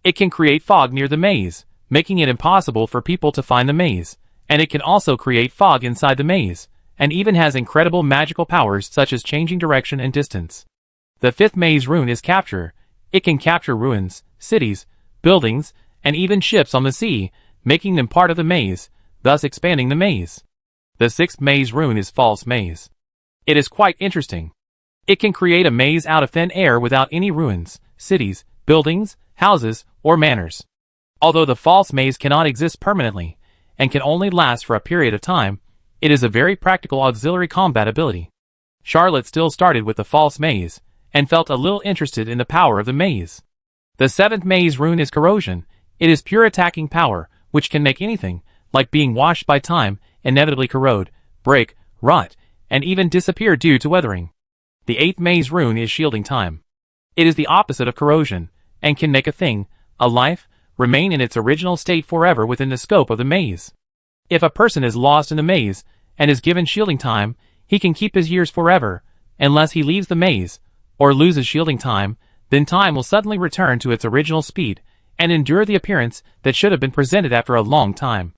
It can create fog near the maze, making it impossible for people to find the maze, and it can also create fog inside the maze, and even has incredible magical powers such as changing direction and distance. The fifth maze rune is capture. It can capture ruins, cities, buildings, and even ships on the sea, making them part of the maze, thus expanding the maze. The sixth maze rune is false maze. It is quite interesting. It can create a maze out of thin air without any ruins, cities, buildings, houses, or manors. Although the false maze cannot exist permanently, and can only last for a period of time, it is a very practical auxiliary combat ability. Charlotte still started with the false maze, and felt a little interested in the power of the maze. The seventh maze rune is corrosion. It is pure attacking power, which can make anything, like being washed by time, inevitably corrode, break, rot, and even disappear due to weathering. The eighth maze rune is shielding time. It is the opposite of corrosion, and can make a thing, a life, remain in its original state forever within the scope of the maze. If a person is lost in the maze, and is given shielding time, he can keep his years forever, unless he leaves the maze, or loses shielding time, then time will suddenly return to its original speed, and endure the appearance that should have been presented after a long time.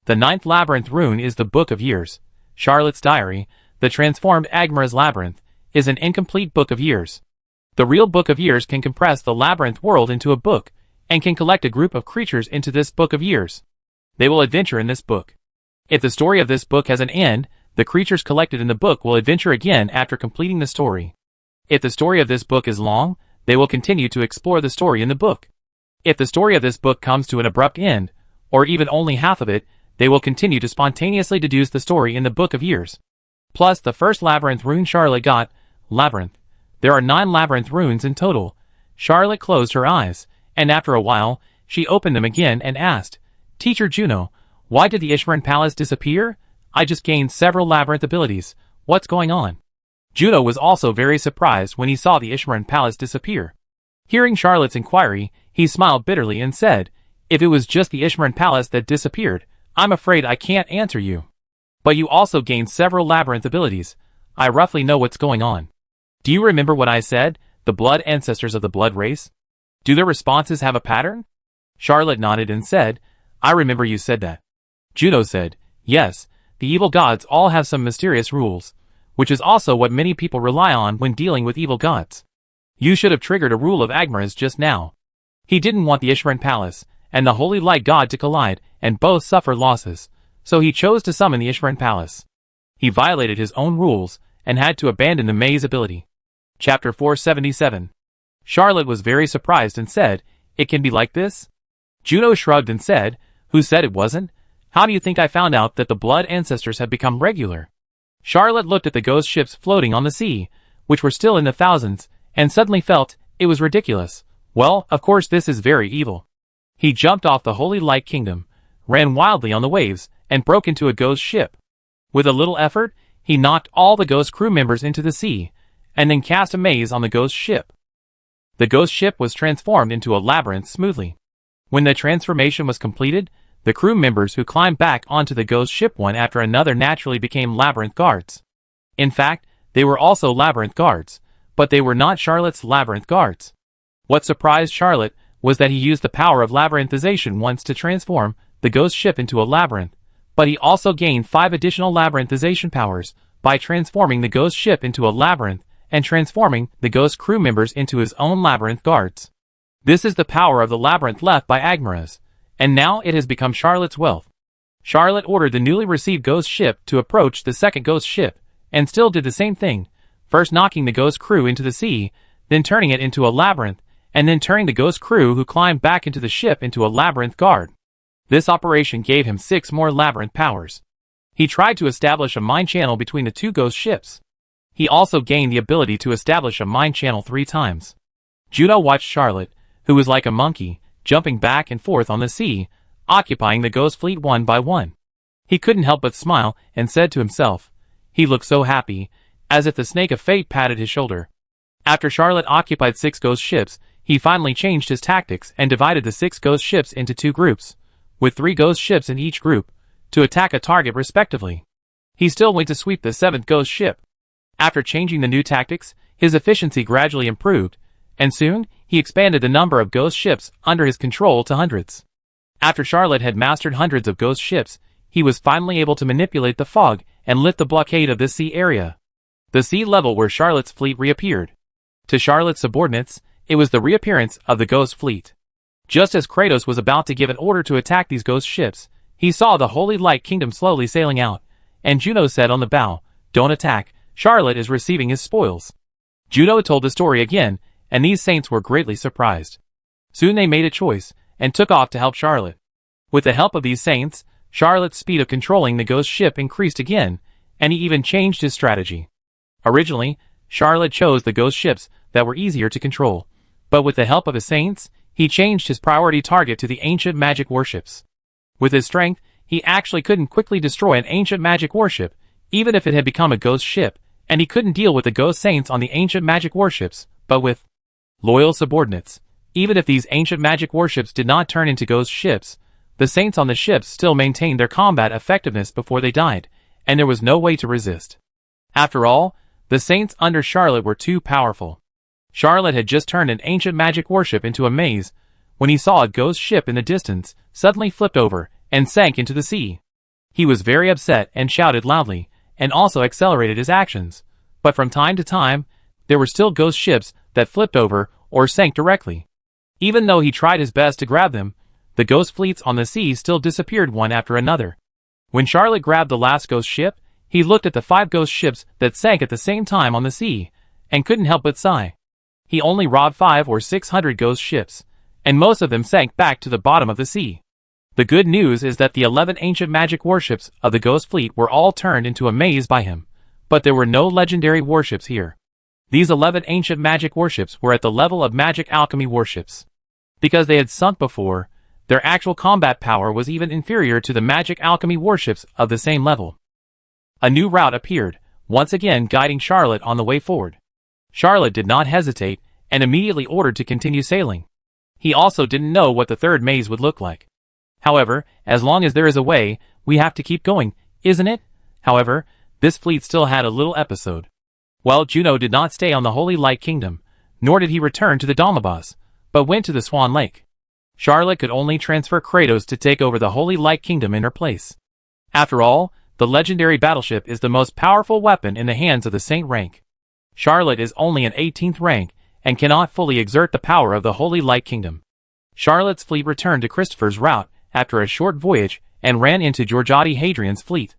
The ninth labyrinth rune is the Book of Years. Charlotte's diary, the transformed Agmar's labyrinth, is an incomplete book of years. The real Book of Years can compress the labyrinth world into a book, and can collect a group of creatures into this Book of Years. They will adventure in this book. If the story of this book has an end, the creatures collected in the book will adventure again after completing the story. If the story of this book is long, they will continue to explore the story in the book. If the story of this book comes to an abrupt end, or even only half of it, they will continue to spontaneously deduce the story in the Book of Years. Plus the first labyrinth rune Charlotte got, Labyrinth. There are 9 labyrinth runes in total. Charlotte closed her eyes, and after a while, she opened them again and asked, Teacher Juno, why did the Ishmaran Palace disappear? I just gained several labyrinth abilities. What's going on? Juno was also very surprised when he saw the Ishmaran Palace disappear. Hearing Charlotte's inquiry, he smiled bitterly and said, If it was just the Ishmaran Palace that disappeared, I'm afraid I can't answer you. But you also gained several labyrinth abilities. I roughly know what's going on. Do you remember what I said? The blood ancestors of the blood race? Do their responses have a pattern? Charlotte nodded and said, I remember you said that. Juno said, Yes, the evil gods all have some mysterious rules, which is also what many people rely on when dealing with evil gods. You should have triggered a rule of Agmaras just now. He didn't want the Ishmaran Palace and the Holy Light God to collide and both suffer losses, so he chose to summon the Ishmaran Palace. He violated his own rules and had to abandon the maze ability. Chapter 477. Charlotte was very surprised and said, It can be like this? Juno shrugged and said, Who said it wasn't? How do you think I found out that the blood ancestors have become regular? Charlotte looked at the ghost ships floating on the sea, which were still in the thousands, and suddenly felt it was ridiculous. Well, of course this is very evil. He jumped off the Holy Light Kingdom, ran wildly on the waves, and broke into a ghost ship. With a little effort, he knocked all the ghost crew members into the sea, and then cast a maze on the ghost ship. The ghost ship was transformed into a labyrinth smoothly. When the transformation was completed, the crew members who climbed back onto the ghost ship one after another naturally became labyrinth guards. In fact, they were also labyrinth guards, but they were not Charlotte's labyrinth guards. What surprised Charlotte was that he used the power of labyrinthization once to transform the ghost ship into a labyrinth, but he also gained 5 additional labyrinthization powers by transforming the ghost ship into a labyrinth and transforming the ghost crew members into his own labyrinth guards. This is the power of the labyrinth left by Agmaras, and now it has become Charlotte's wealth. Charlotte ordered the newly received ghost ship to approach the second ghost ship, and still did the same thing, first knocking the ghost crew into the sea, then turning it into a labyrinth, and then turning the ghost crew who climbed back into the ship into a labyrinth guard. This operation gave him 6 more labyrinth powers. He tried to establish a mind channel between the 2 ghost ships. He also gained the ability to establish a mind channel 3 times. Juno watched Charlotte, who was like a monkey, jumping back and forth on the sea, occupying the ghost fleet one by one. He couldn't help but smile and said to himself, he looked so happy, as if the snake of fate patted his shoulder. After Charlotte occupied 6 ghost ships, he finally changed his tactics and divided the 6 ghost ships into 2 groups, with 3 ghost ships in each group, to attack a target respectively. He still went to sweep the 7th ghost ship. After changing the new tactics, his efficiency gradually improved, and soon, he expanded the number of ghost ships under his control to hundreds. After Charlotte had mastered hundreds of ghost ships, he was finally able to manipulate the fog and lift the blockade of the sea area. The sea level where Charlotte's fleet reappeared. To Charlotte's subordinates, it was the reappearance of the ghost fleet. Just as Kratos was about to give an order to attack these ghost ships, he saw the Holy Light Kingdom slowly sailing out, and Juno said on the bow, Don't attack, Charlotte is receiving his spoils. Juno told the story again, and these saints were greatly surprised. Soon they made a choice, and took off to help Charlotte. With the help of these saints, Charlotte's speed of controlling the ghost ship increased again, and he even changed his strategy. Originally, Charlotte chose the ghost ships that were easier to control, but with the help of his saints, he changed his priority target to the ancient magic warships. With his strength, he actually couldn't quickly destroy an ancient magic warship, even if it had become a ghost ship, and he couldn't deal with the ghost saints on the ancient magic warships, but with loyal subordinates. Even if these ancient magic warships did not turn into ghost ships, the saints on the ships still maintained their combat effectiveness before they died, and there was no way to resist. After all, the saints under Charlotte were too powerful. Charlotte had just turned an ancient magic warship into a maze, when he saw a ghost ship in the distance suddenly flipped over and sank into the sea. He was very upset and shouted loudly, and also accelerated his actions, but from time to time, there were still ghost ships that flipped over or sank directly. Even though he tried his best to grab them, the ghost fleets on the sea still disappeared one after another. When Charlotte grabbed the last ghost ship, he looked at the 5 ghost ships that sank at the same time on the sea, and couldn't help but sigh. He only robbed 500 or 600 ghost ships, and most of them sank back to the bottom of the sea. The good news is that the 11 ancient magic warships of the Ghost Fleet were all turned into a maze by him, but there were no legendary warships here. These 11 ancient magic warships were at the level of magic alchemy warships. Because they had sunk before, their actual combat power was even inferior to the magic alchemy warships of the same level. A new route appeared, once again guiding Charlotte on the way forward. Charlotte did not hesitate, and immediately ordered to continue sailing. He also didn't know what the third maze would look like. However, as long as there is a way, we have to keep going, isn't it? However, this fleet still had a little episode. Well, Juno did not stay on the Holy Light Kingdom, nor did he return to the Dalmabas, but went to the Swan Lake. Charlotte could only transfer Kratos to take over the Holy Light Kingdom in her place. After all, the legendary battleship is the most powerful weapon in the hands of the Saint rank. Charlotte is only an 18th rank, and cannot fully exert the power of the Holy Light Kingdom. Charlotte's fleet returned to Christopher's route after a short voyage, and ran into Georgiade Hadrian's fleet.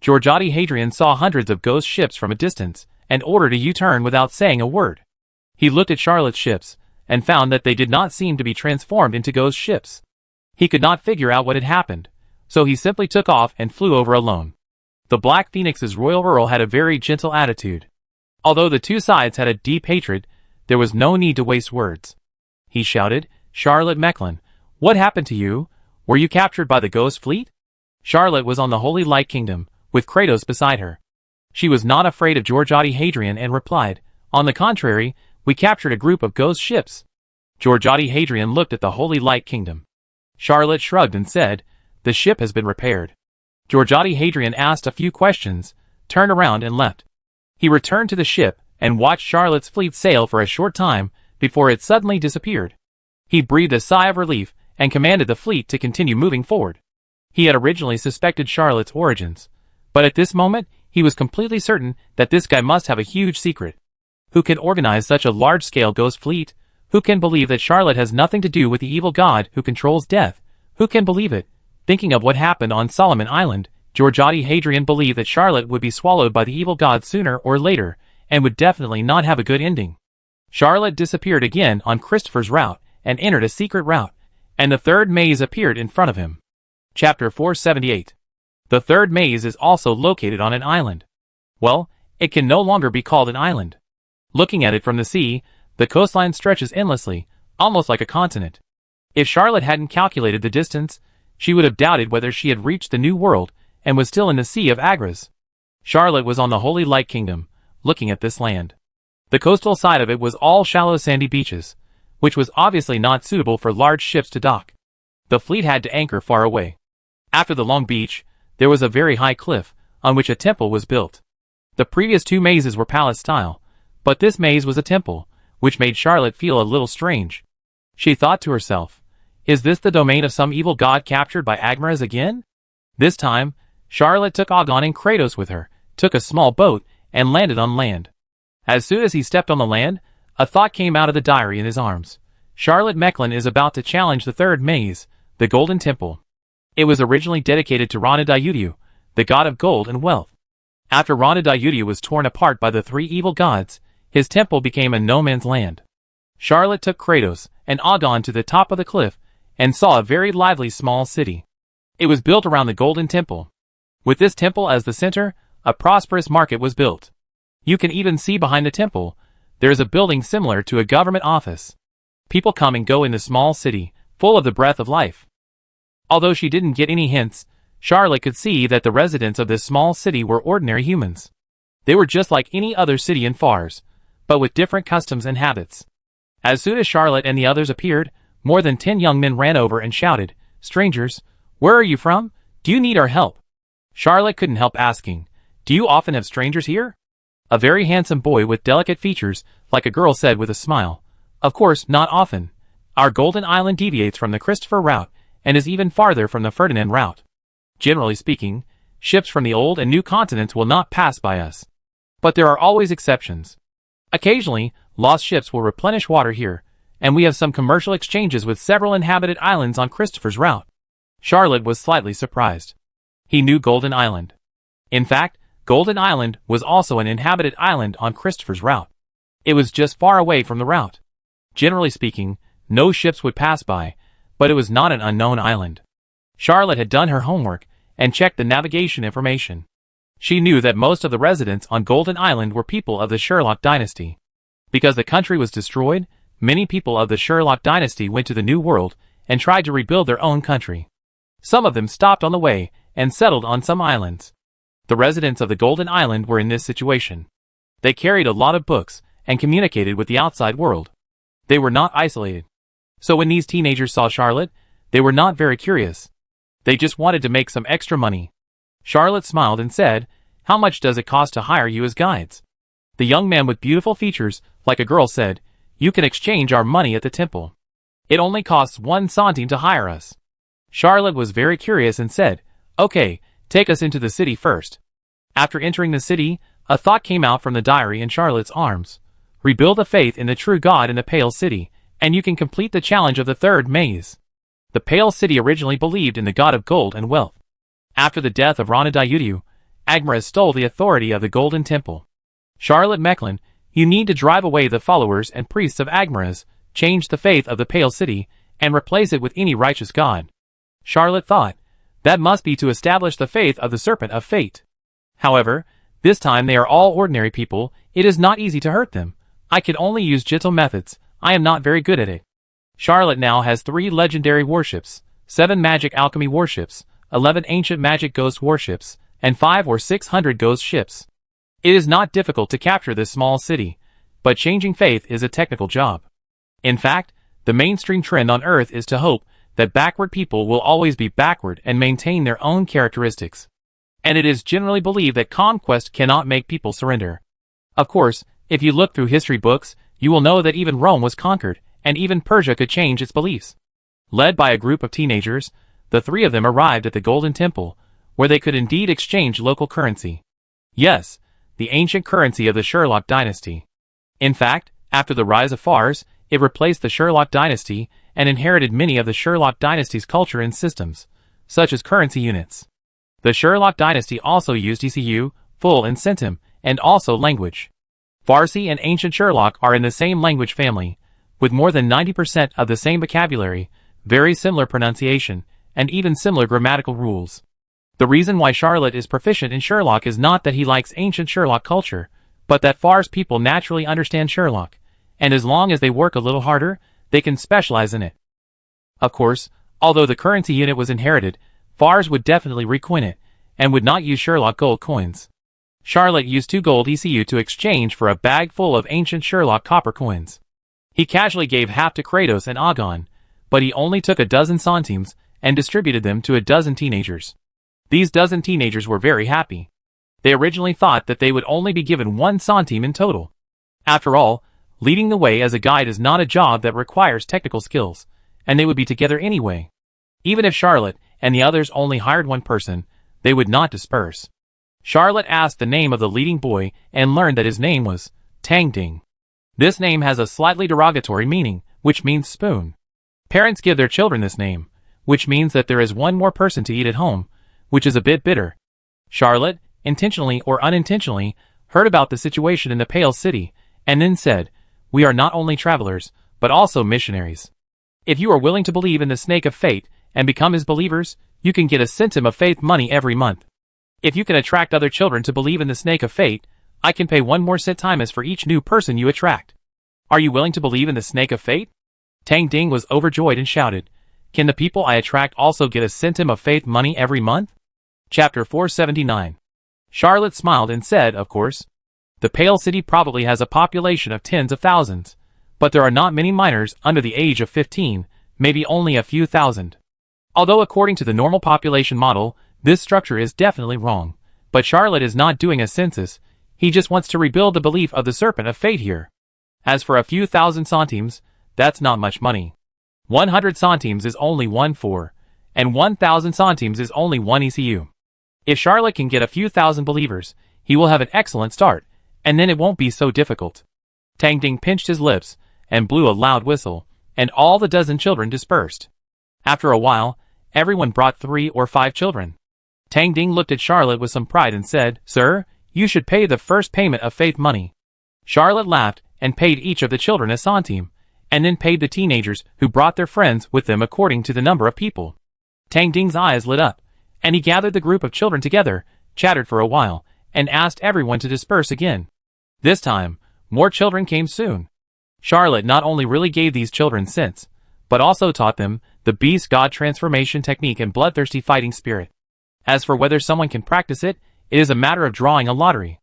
Georgiade Hadrian saw hundreds of ghost ships from a distance, and ordered a U-turn without saying a word. He looked at Charlotte's ships, and found that they did not seem to be transformed into ghost ships. He could not figure out what had happened, so he simply took off and flew over alone. The Black Phoenix's royal earl had a very gentle attitude. Although the two sides had a deep hatred, there was no need to waste words. He shouted, "Charlotte Mechlin, what happened to you? Were you captured by the Ghost Fleet?" Charlotte was on the Holy Light Kingdom, with Kratos beside her. She was not afraid of Georgiade Hadrian and replied, "On the contrary, we captured a group of ghost ships." Georgiade Hadrian looked at the Holy Light Kingdom. Charlotte shrugged and said, "The ship has been repaired." Georgiade Hadrian asked a few questions, turned around and left. He returned to the ship and watched Charlotte's fleet sail for a short time before it suddenly disappeared. He breathed a sigh of relief and commanded the fleet to continue moving forward. He had originally suspected Charlotte's origins, but at this moment he was completely certain that this guy must have a huge secret. Who can organize such a large-scale ghost fleet? Who can believe that Charlotte has nothing to do with the evil god who controls death? Who can believe it? Thinking of what happened on Solomon Island, Georgiade Hadrian believed that Charlotte would be swallowed by the evil god sooner or later, and would definitely not have a good ending. Charlotte disappeared again on Christopher's route, and entered a secret route, and the third maze appeared in front of him. Chapter 478. The third maze is also located on an island. Well, it can no longer be called an island. Looking at it from the sea, the coastline stretches endlessly, almost like a continent. If Charlotte hadn't calculated the distance, she would have doubted whether she had reached the New World, and was still in the Sea of Agras. Charlotte was on the Holy Light Kingdom, looking at this land. The coastal side of it was all shallow sandy beaches, which was obviously not suitable for large ships to dock. The fleet had to anchor far away. After the long beach, there was a very high cliff, on which a temple was built. The previous two mazes were palace-style, but this maze was a temple, which made Charlotte feel a little strange. She thought to herself, "Is this the domain of some evil god captured by Agmaras again?" This time, Charlotte took Agon and Kratos with her, took a small boat, and landed on land. As soon as he stepped on the land, a thought came out of the diary in his arms. Charlotte Mechlin is about to challenge the third maze, the Golden Temple. It was originally dedicated to Ranadayudiu, the god of gold and wealth. After Ranadayudiu was torn apart by the three evil gods, his temple became a no-man's land. Charlotte took Kratos and Agon to the top of the cliff, and saw a very lively small city. It was built around the Golden Temple. With this temple as the center, a prosperous market was built. You can even see behind the temple, there is a building similar to a government office. People come and go in the small city, full of the breath of life. Although she didn't get any hints, Charlotte could see that the residents of this small city were ordinary humans. They were just like any other city in Fars, but with different customs and habits. As soon as Charlotte and the others appeared, more than 10 young men ran over and shouted, "Strangers, where are you from? Do you need our help?" Charlotte couldn't help asking, "Do you often have strangers here?" A very handsome boy with delicate features, like a girl, said with a smile, "Of course, not often. Our Golden Island deviates from the Christopher route, and is even farther from the Ferdinand route. Generally speaking, ships from the old and new continents will not pass by us. But there are always exceptions. Occasionally, lost ships will replenish water here, and we have some commercial exchanges with several inhabited islands on Christopher's route." Charlotte was slightly surprised. He knew Golden Island. In fact, Golden Island was also an inhabited island on Christopher's route. It was just far away from the route. Generally speaking, no ships would pass by, but it was not an unknown island. Charlotte had done her homework and checked the navigation information. She knew that most of the residents on Golden Island were people of the Sherlock dynasty. Because the country was destroyed, many people of the Sherlock dynasty went to the New World and tried to rebuild their own country. Some of them stopped on the way and settled on some islands. The residents of the Golden Island were in this situation. They carried a lot of books and communicated with the outside world. They were not isolated. So when these teenagers saw Charlotte, they were not very curious. They just wanted to make some extra money. Charlotte smiled and said, "How much does it cost to hire you as guides?" The young man with beautiful features, like a girl, said, "You can exchange our money at the temple. It only costs 1 centime to hire us." Charlotte was very curious and said, "Okay, take us into the city first." After entering the city, a thought came out from the diary in Charlotte's arms. Rebuild a faith in the true God in the Pale City, and you can complete the challenge of the third maze. The Pale City originally believed in the god of gold and wealth. After the death of Ranadayudu, Agmaras stole the authority of the Golden Temple. Charlotte Mecklin, you need to drive away the followers and priests of Agmaras, change the faith of the Pale City, and replace it with any righteous god. Charlotte thought, that must be to establish the faith of the Serpent of Fate. However, this time they are all ordinary people, it is not easy to hurt them. I can only use gentle methods, I am not very good at it. Charlotte now has 3 legendary warships, 7 magic alchemy warships, 11 ancient magic ghost warships, and 500 or 600 ghost ships. It is not difficult to capture this small city, but changing faith is a technical job. In fact, the mainstream trend on Earth is to hope that backward people will always be backward and maintain their own characteristics. And it is generally believed that conquest cannot make people surrender. Of course, if you look through history books, you will know that even Rome was conquered, and even Persia could change its beliefs. Led by a group of teenagers, the 3 of them arrived at the Golden Temple, where they could indeed exchange local currency. Yes, the ancient currency of the Sherlock dynasty. In fact, after the rise of Fars, it replaced the Sherlock dynasty and inherited many of the Sherlock dynasty's culture and systems, such as currency units. The Sherlock dynasty also used ECU, full and centum, and also language. Farsi and ancient Sherlock are in the same language family, with more than 90% of the same vocabulary, very similar pronunciation, and even similar grammatical rules. The reason why Charlotte is proficient in Sherlock is not that he likes ancient Sherlock culture, but that Fars people naturally understand Sherlock, and as long as they work a little harder, they can specialize in it. Of course, although the currency unit was inherited, Fars would definitely recoin it, and would not use Sherlock gold coins. Charlotte used 2 gold ECU to exchange for a bag full of ancient Sherlock copper coins. He casually gave half to Kratos and Agon, but he only took a dozen centimes and distributed them to a dozen teenagers. These dozen teenagers were very happy. They originally thought that they would only be given 1 centime in total. After all, leading the way as a guide is not a job that requires technical skills, and they would be together anyway. Even if Charlotte and the others only hired 1 person, they would not disperse. Charlotte asked the name of the leading boy and learned that his name was Tang Ding. This name has a slightly derogatory meaning, which means spoon. Parents give their children this name, which means that there is 1 more person to eat at home, which is a bit bitter. Charlotte, intentionally or unintentionally, heard about the situation in the Pale City, and then said, "We are not only travelers, but also missionaries. If you are willing to believe in the Snake of Fate and become his believers, you can get a centime of faith money every month. If you can attract other children to believe in the Snake of Fate, I can pay 1 more centimes for each new person you attract. Are you willing to believe in the Snake of Fate?" Tang Ding was overjoyed and shouted, "Can the people I attract also get a centime of faith money every month?" Chapter 479. Charlotte smiled and said, "Of course. The Pale City probably has a population of tens of thousands, but there are not many minors under the age of 15, maybe only a few thousand. Although according to the normal population model, this structure is definitely wrong, but Charlotte is not doing a census, he just wants to rebuild the belief of the Serpent of Fate here. As for a few thousand centimes, that's not much money. 100 centimes is only 1 4, and 1,000 centimes is only 1 ECU. If Charlotte can get a few thousand believers, he will have an excellent start, and then it won't be so difficult." Tang Ding pinched his lips and blew a loud whistle, and all the dozen children dispersed. After a while, everyone brought 3 or 5 children. Tang Ding looked at Charlotte with some pride and said, "Sir, you should pay the first payment of faith money." Charlotte laughed and paid each of the children a centime, and then paid the teenagers who brought their friends with them according to the number of people. Tang Ding's eyes lit up, and he gathered the group of children together, chattered for a while, and asked everyone to disperse again. This time, more children came soon. Charlotte not only really gave these children sense, but also taught them the beast god transformation technique and bloodthirsty fighting spirit. As for whether someone can practice it, it is a matter of drawing a lottery.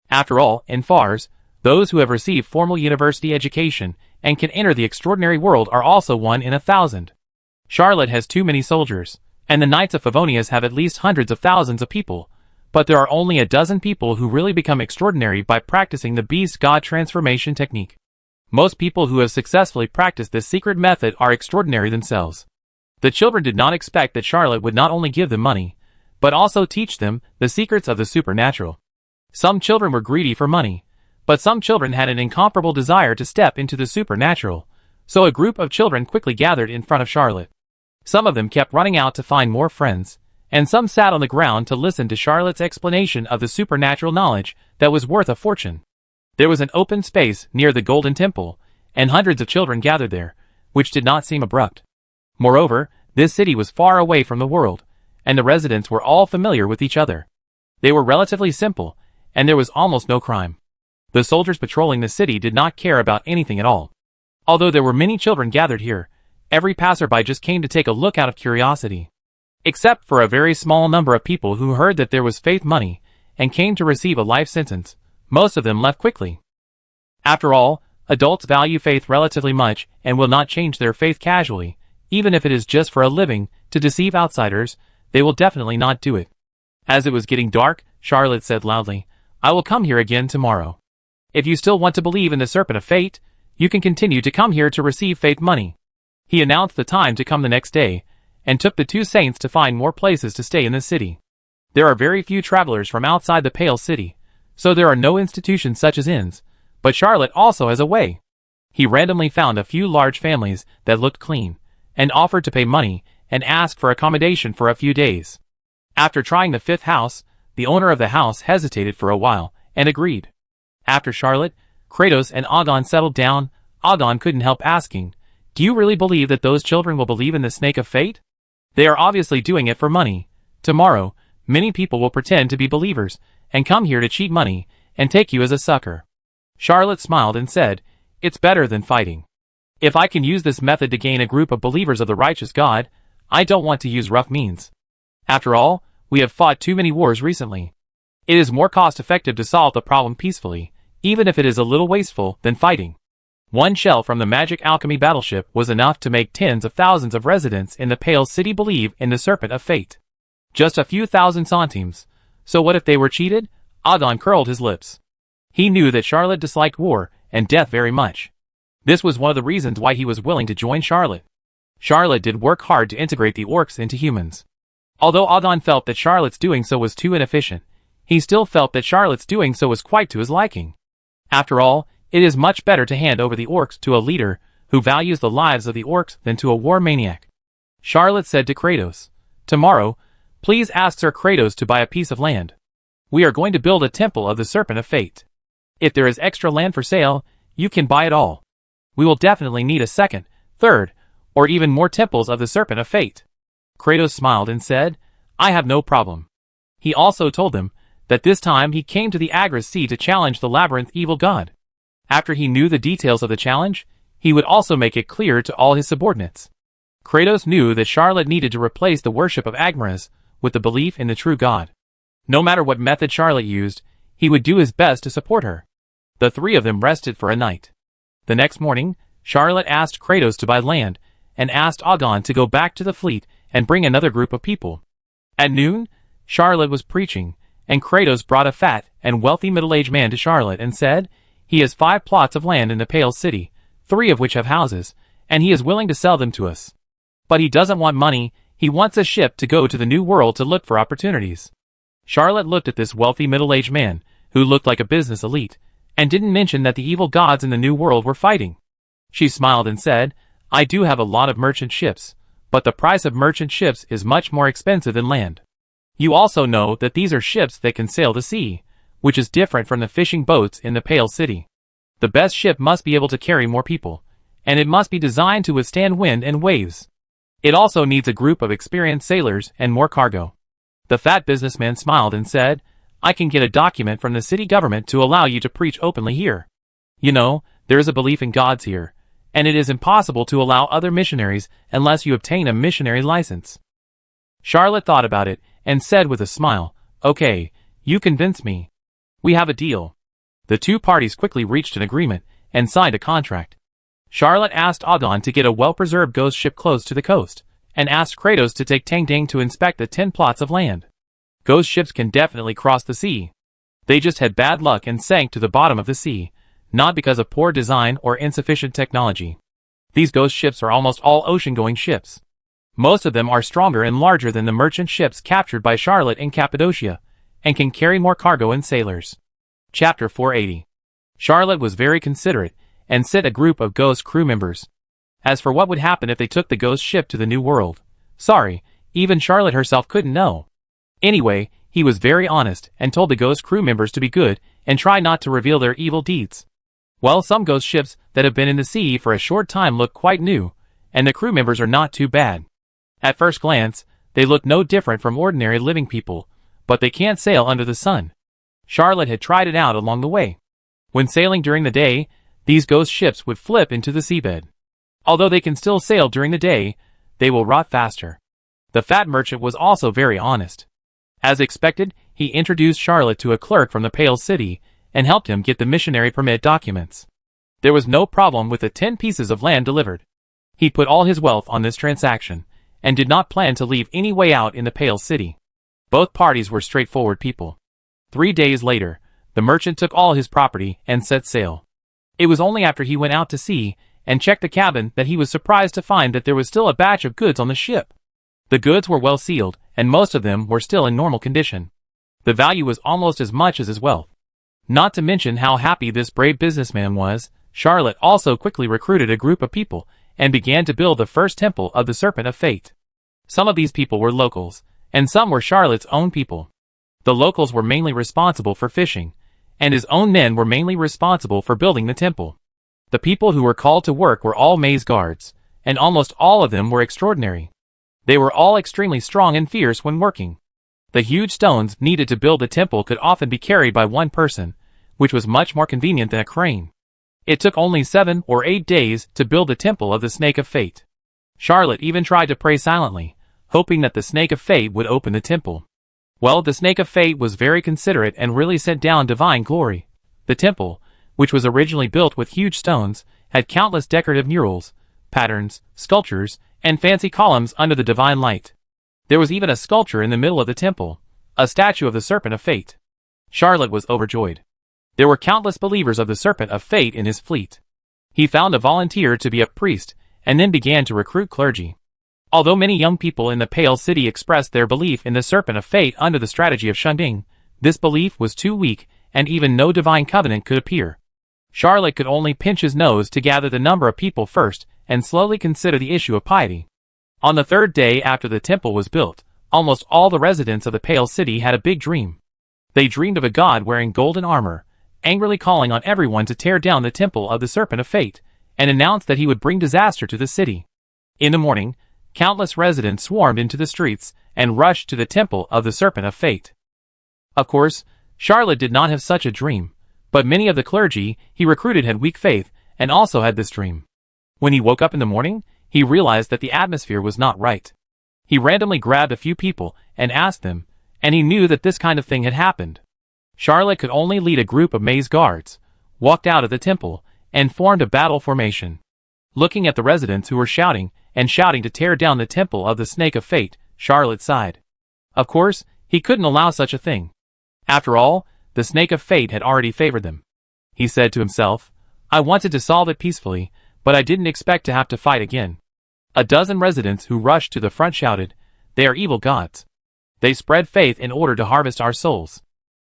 After all, in Fars, those who have received formal university education and can enter the extraordinary world are also 1 in 1,000. Charlotte has too many soldiers, and the Knights of Favonius have at least hundreds of thousands of people, but there are only a dozen people who really become extraordinary by practicing the beast god transformation technique. Most people who have successfully practiced this secret method are extraordinary themselves. The children did not expect that Charlotte would not only give them money, but also teach them the secrets of the supernatural. Some children were greedy for money, but some children had an incomparable desire to step into the supernatural, so a group of children quickly gathered in front of Charlotte. Some of them kept running out to find more friends, and some sat on the ground to listen to Charlotte's explanation of the supernatural knowledge that was worth a fortune. There was an open space near the Golden Temple, and hundreds of children gathered there, which did not seem abrupt. Moreover, this city was far away from the world, and the residents were all familiar with each other. They were relatively simple, and there was almost no crime. The soldiers patrolling the city did not care about anything at all. Although there were many children gathered here, every passerby just came to take a look out of curiosity. Except for a very small number of people who heard that there was faith money and came to receive a life sentence, most of them left quickly. After all, adults value faith relatively much and will not change their faith casually, even if it is just for a living, to deceive outsiders. They will definitely not do it. As it was getting dark, Charlotte said loudly, "I will come here again tomorrow. If you still want to believe in the Serpent of Fate, you can continue to come here to receive faith money." He announced the time to come the next day, and took the 2 saints to find more places to stay in the city. There are very few travelers from outside the Pale City, so there are no institutions such as inns, but Charlotte also has a way. He randomly found a few large families that looked clean, and offered to pay money and ask for accommodation for a few days. After trying the 5th house, the owner of the house hesitated for a while, and agreed. After Charlotte, Kratos and Agon settled down, Agon couldn't help asking, "Do you really believe that those children will believe in the Snake of Fate? They are obviously doing it for money. Tomorrow, many people will pretend to be believers, and come here to cheat money, and take you as a sucker." Charlotte smiled and said, "It's better than fighting. If I can use this method to gain a group of believers of the righteous God, I don't want to use rough means. After all, we have fought too many wars recently. It is more cost-effective to solve the problem peacefully, even if it is a little wasteful, than fighting." 1 shell from the magic alchemy battleship was enough to make tens of thousands of residents in the Pale City believe in the Serpent of Fate. Just a few thousand centimes. So what if they were cheated? Agon curled his lips. He knew that Charlotte disliked war and death very much. This was one of the reasons why he was willing to join Charlotte. Charlotte did work hard to integrate the orcs into humans. Although Agon felt that Charlotte's doing so was too inefficient, he still felt that Charlotte's doing so was quite to his liking. After all, it is much better to hand over the orcs to a leader who values the lives of the orcs than to a war maniac. Charlotte said to Kratos, "Tomorrow, please ask Sir Kratos to buy a piece of land. We are going to build a temple of the Serpent of Fate. If there is extra land for sale, you can buy it all. We will definitely need a 2nd, 3rd, or even more temples of the Serpent of Fate." Kratos smiled and said, "I have no problem." He also told them that this time he came to the Agris Sea to challenge the Labyrinth evil god. After he knew the details of the challenge, he would also make it clear to all his subordinates. Kratos knew that Charlotte needed to replace the worship of Agmaras with the belief in the true god. No matter what method Charlotte used, he would do his best to support her. The 3 of them rested for a night. The next morning, Charlotte asked Kratos to buy land, and asked Agon to go back to the fleet and bring another group of people. At noon, Charlotte was preaching, and Kratos brought a fat and wealthy middle-aged man to Charlotte and said, "He has 5 plots of land in the Pale City, 3 of which have houses, and he is willing to sell them to us. But he doesn't want money, he wants a ship to go to the New World to look for opportunities." Charlotte looked at this wealthy middle-aged man, who looked like a business elite, and didn't mention that the evil gods in the New World were fighting. She smiled and said, "I do have a lot of merchant ships, but the price of merchant ships is much more expensive than land. You also know that these are ships that can sail the sea, which is different from the fishing boats in the Pale City. The best ship must be able to carry more people, and it must be designed to withstand wind and waves. It also needs a group of experienced sailors and more cargo. The fat businessman smiled and said, I can get a document from the city government to allow you to preach openly here. You know, there is a belief in gods here, and it is impossible to allow other missionaries unless you obtain a missionary license. Charlotte thought about it and said with a smile, Okay, you convince me. We have a deal. The two parties quickly reached an agreement and signed a contract. Charlotte asked Agon to get a well-preserved ghost ship close to the coast, and asked Kratos to take Tang Ding to inspect the 10 plots of land. Ghost ships can definitely cross the sea. They just had bad luck and sank to the bottom of the sea, not because of poor design or insufficient technology. These ghost ships are almost all ocean-going ships. Most of them are stronger and larger than the merchant ships captured by Charlotte in Cappadocia, and can carry more cargo and sailors. Chapter 480. Charlotte was very considerate, and sent a group of ghost crew members. As for what would happen if they took the ghost ship to the New World, sorry, even Charlotte herself couldn't know. Anyway, he was very honest and told the ghost crew members to be good and try not to reveal their evil deeds. Well, some ghost ships that have been in the sea for a short time look quite new, and the crew members are not too bad. At first glance, they look no different from ordinary living people, but they can't sail under the sun. Charlotte had tried it out along the way. When sailing during the day, these ghost ships would flip into the seabed. Although they can still sail during the day, they will rot faster. The fat merchant was also very honest. As expected, he introduced Charlotte to a clerk from the Pale City and helped him get the missionary permit documents. There was no problem with the 10 pieces of land delivered. He put all his wealth on this transaction, and did not plan to leave any way out in the Pale City. Both parties were straightforward people. 3 days later, the merchant took all his property and set sail. It was only after he went out to sea and checked the cabin that he was surprised to find that there was still a batch of goods on the ship. The goods were well sealed, and most of them were still in normal condition. The value was almost as much as his wealth. Not to mention how happy this brave businessman was, Charlotte also quickly recruited a group of people and began to build the first temple of the Serpent of Fate. Some of these people were locals, and some were Charlotte's own people. The locals were mainly responsible for fishing, and his own men were mainly responsible for building the temple. The people who were called to work were all maze guards, and almost all of them were extraordinary. They were all extremely strong and fierce when working. The huge stones needed to build the temple could often be carried by one person, which was much more convenient than a crane. It took only 7 or 8 days to build the temple of the Snake of Fate. Charlotte even tried to pray silently, hoping that the Snake of Fate would open the temple. Well, the Snake of Fate was very considerate and really sent down divine glory. The temple, which was originally built with huge stones, had countless decorative murals, patterns, sculptures, and fancy columns under the divine light. There was even a sculpture in the middle of the temple, a statue of the Serpent of Fate. Charlotte was overjoyed. There were countless believers of the Serpent of Fate in his fleet. He found a volunteer to be a priest, and then began to recruit clergy. Although many young people in the Pale City expressed their belief in the Serpent of Fate under the strategy of Shunding, this belief was too weak, and even no divine covenant could appear. Charlotte could only pinch his nose to gather the number of people first, and slowly consider the issue of piety. On the 3rd day after the temple was built, almost all the residents of the Pale City had a big dream. They dreamed of a god wearing golden armor, angrily calling on everyone to tear down the temple of the Serpent of Fate, and announced that he would bring disaster to the city. In the morning, countless residents swarmed into the streets and rushed to the temple of the Serpent of Fate. Of course, Charlotte did not have such a dream, but many of the clergy he recruited had weak faith and also had this dream. When he woke up in the morning, he realized that the atmosphere was not right. He randomly grabbed a few people and asked them, and he knew that this kind of thing had happened. Charlotte could only lead a group of maze guards, walked out of the temple, and formed a battle formation. Looking at the residents who were shouting to tear down the temple of the Snake of Fate, Charlotte sighed. Of course, he couldn't allow such a thing. After all, the Snake of Fate had already favored them. He said to himself, I wanted to solve it peacefully, but I didn't expect to have to fight again. A dozen residents who rushed to the front shouted, They are evil gods. They spread faith in order to harvest our souls.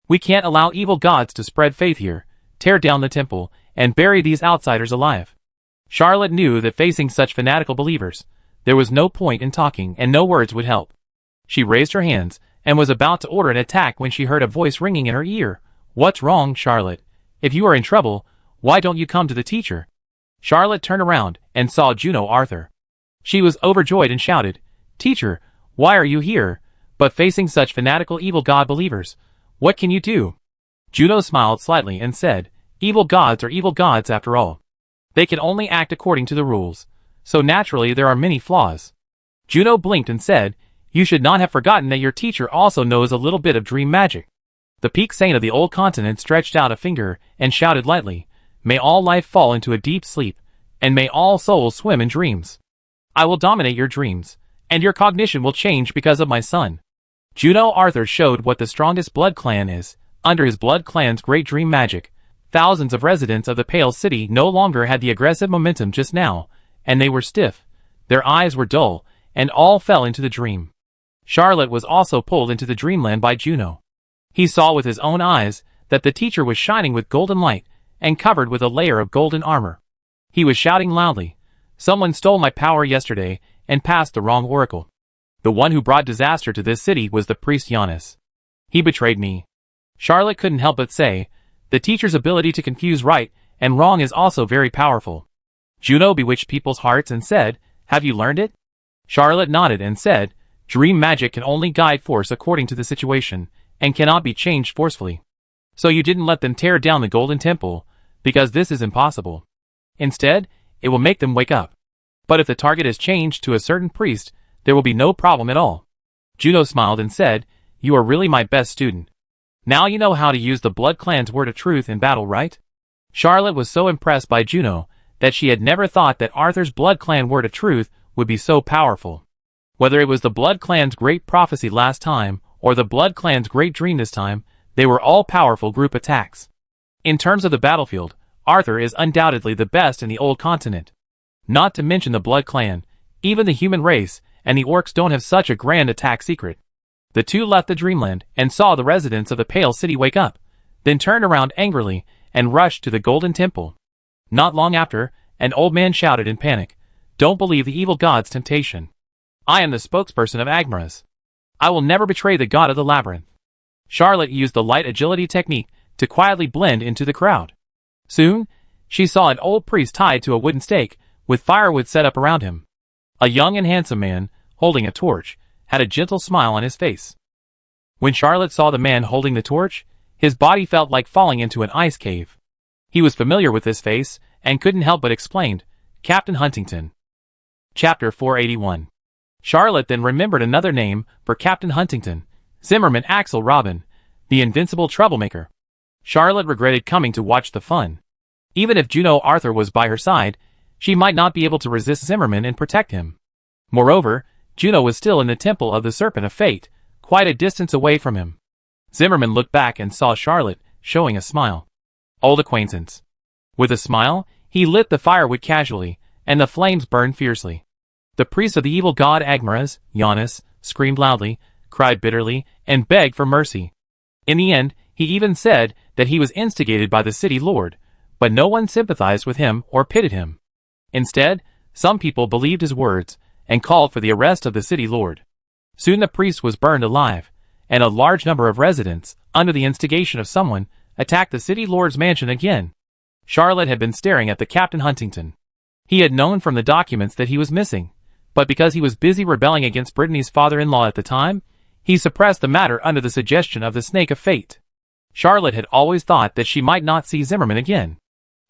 We can't allow evil gods to spread faith here, tear down the temple, and bury these outsiders alive. Charlotte knew that facing such fanatical believers, there was no point in talking and no words would help. She raised her hands and was about to order an attack when she heard a voice ringing in her ear. What's wrong, Charlotte? If you are in trouble, Why don't you come to the teacher? Charlotte turned around and saw Juno Arthur. She was overjoyed and shouted, Teacher, why are you here? But facing such fanatical evil god believers, what can you do? Juno smiled slightly and said, Evil gods are evil gods after all. They can only act according to the rules, so naturally there are many flaws. Juno blinked and said, You should not have forgotten that your teacher also knows a little bit of dream magic. The peak saint of the old continent stretched out a finger and shouted lightly, May all life fall into a deep sleep, and may all souls swim in dreams. I will dominate your dreams, and your cognition will change because of my son. Juno Arthur showed what the strongest blood clan is. Under his blood clan's great dream magic, thousands of residents of the Pale City no longer had the aggressive momentum just now, and they were stiff, their eyes were dull, and all fell into the dream. Charlotte was also pulled into the dreamland by Juno. He saw with his own eyes that the teacher was shining with golden light and covered with a layer of golden armor. He was shouting loudly, Someone stole my power yesterday and passed the wrong oracle. The one who brought disaster to this city was the priest Giannis. He betrayed me. Charlotte couldn't help but say, The teacher's ability to confuse right and wrong is also very powerful. Juno bewitched people's hearts and said, Have you learned it? Charlotte nodded and said, Dream magic can only guide force according to the situation, and cannot be changed forcefully. So you didn't let them tear down the Golden Temple, because this is impossible. Instead, it will make them wake up. But if the target is changed to a certain priest, there will be no problem at all. Juno smiled and said, You are really my best student. Now you know how to use the Blood Clan's word of truth in battle, right? Charlotte was so impressed by Juno that she had never thought that Arthur's Blood Clan word of truth would be so powerful. Whether it was the Blood Clan's great prophecy last time, or the Blood Clan's great dream this time, they were all powerful group attacks. In terms of the battlefield, Arthur is undoubtedly the best in the old continent. Not to mention the Blood Clan, even the human race and the orcs don't have such a grand attack secret. The two left the dreamland and saw the residents of the Pale City wake up, then turned around angrily and rushed to the Golden Temple. Not long after, an old man shouted in panic, Don't believe the evil god's temptation. I am the spokesperson of Agmaras. I will never betray the god of the labyrinth. Charlotte used the light agility technique to quietly blend into the crowd. Soon, she saw an old priest tied to a wooden stake with firewood set up around him. A young and handsome man, holding a torch, had a gentle smile on his face. When Charlotte saw the man holding the torch, his body felt like falling into an ice cave. He was familiar with this face and couldn't help but explain, Captain Huntington. Chapter 481. Charlotte then remembered another name for Captain Huntington, Zimmerman Axel Robin, the invincible troublemaker. Charlotte regretted coming to watch the fun. Even if Juno Arthur was by her side, she might not be able to resist Zimmerman and protect him. Moreover, Juno was still in the Temple of the Serpent of Fate, quite a distance away from him. Zimmerman looked back and saw Charlotte, showing a smile. Old acquaintance. With a smile, he lit the firewood casually, and the flames burned fiercely. The priest of the evil god Agmaras, Giannis, screamed loudly, cried bitterly, and begged for mercy. In the end, he even said that he was instigated by the city lord, but no one sympathized with him or pitied him. Instead, some people believed his words and called for the arrest of the city lord. Soon the priest was burned alive, and a large number of residents, under the instigation of someone, attacked the city lord's mansion again. Charlotte had been staring at the Captain Huntington. He had known from the documents that he was missing, but because he was busy rebelling against Brittany's father-in-law at the time, he suppressed the matter under the suggestion of the Snake of Fate. Charlotte had always thought that she might not see Zimmerman again.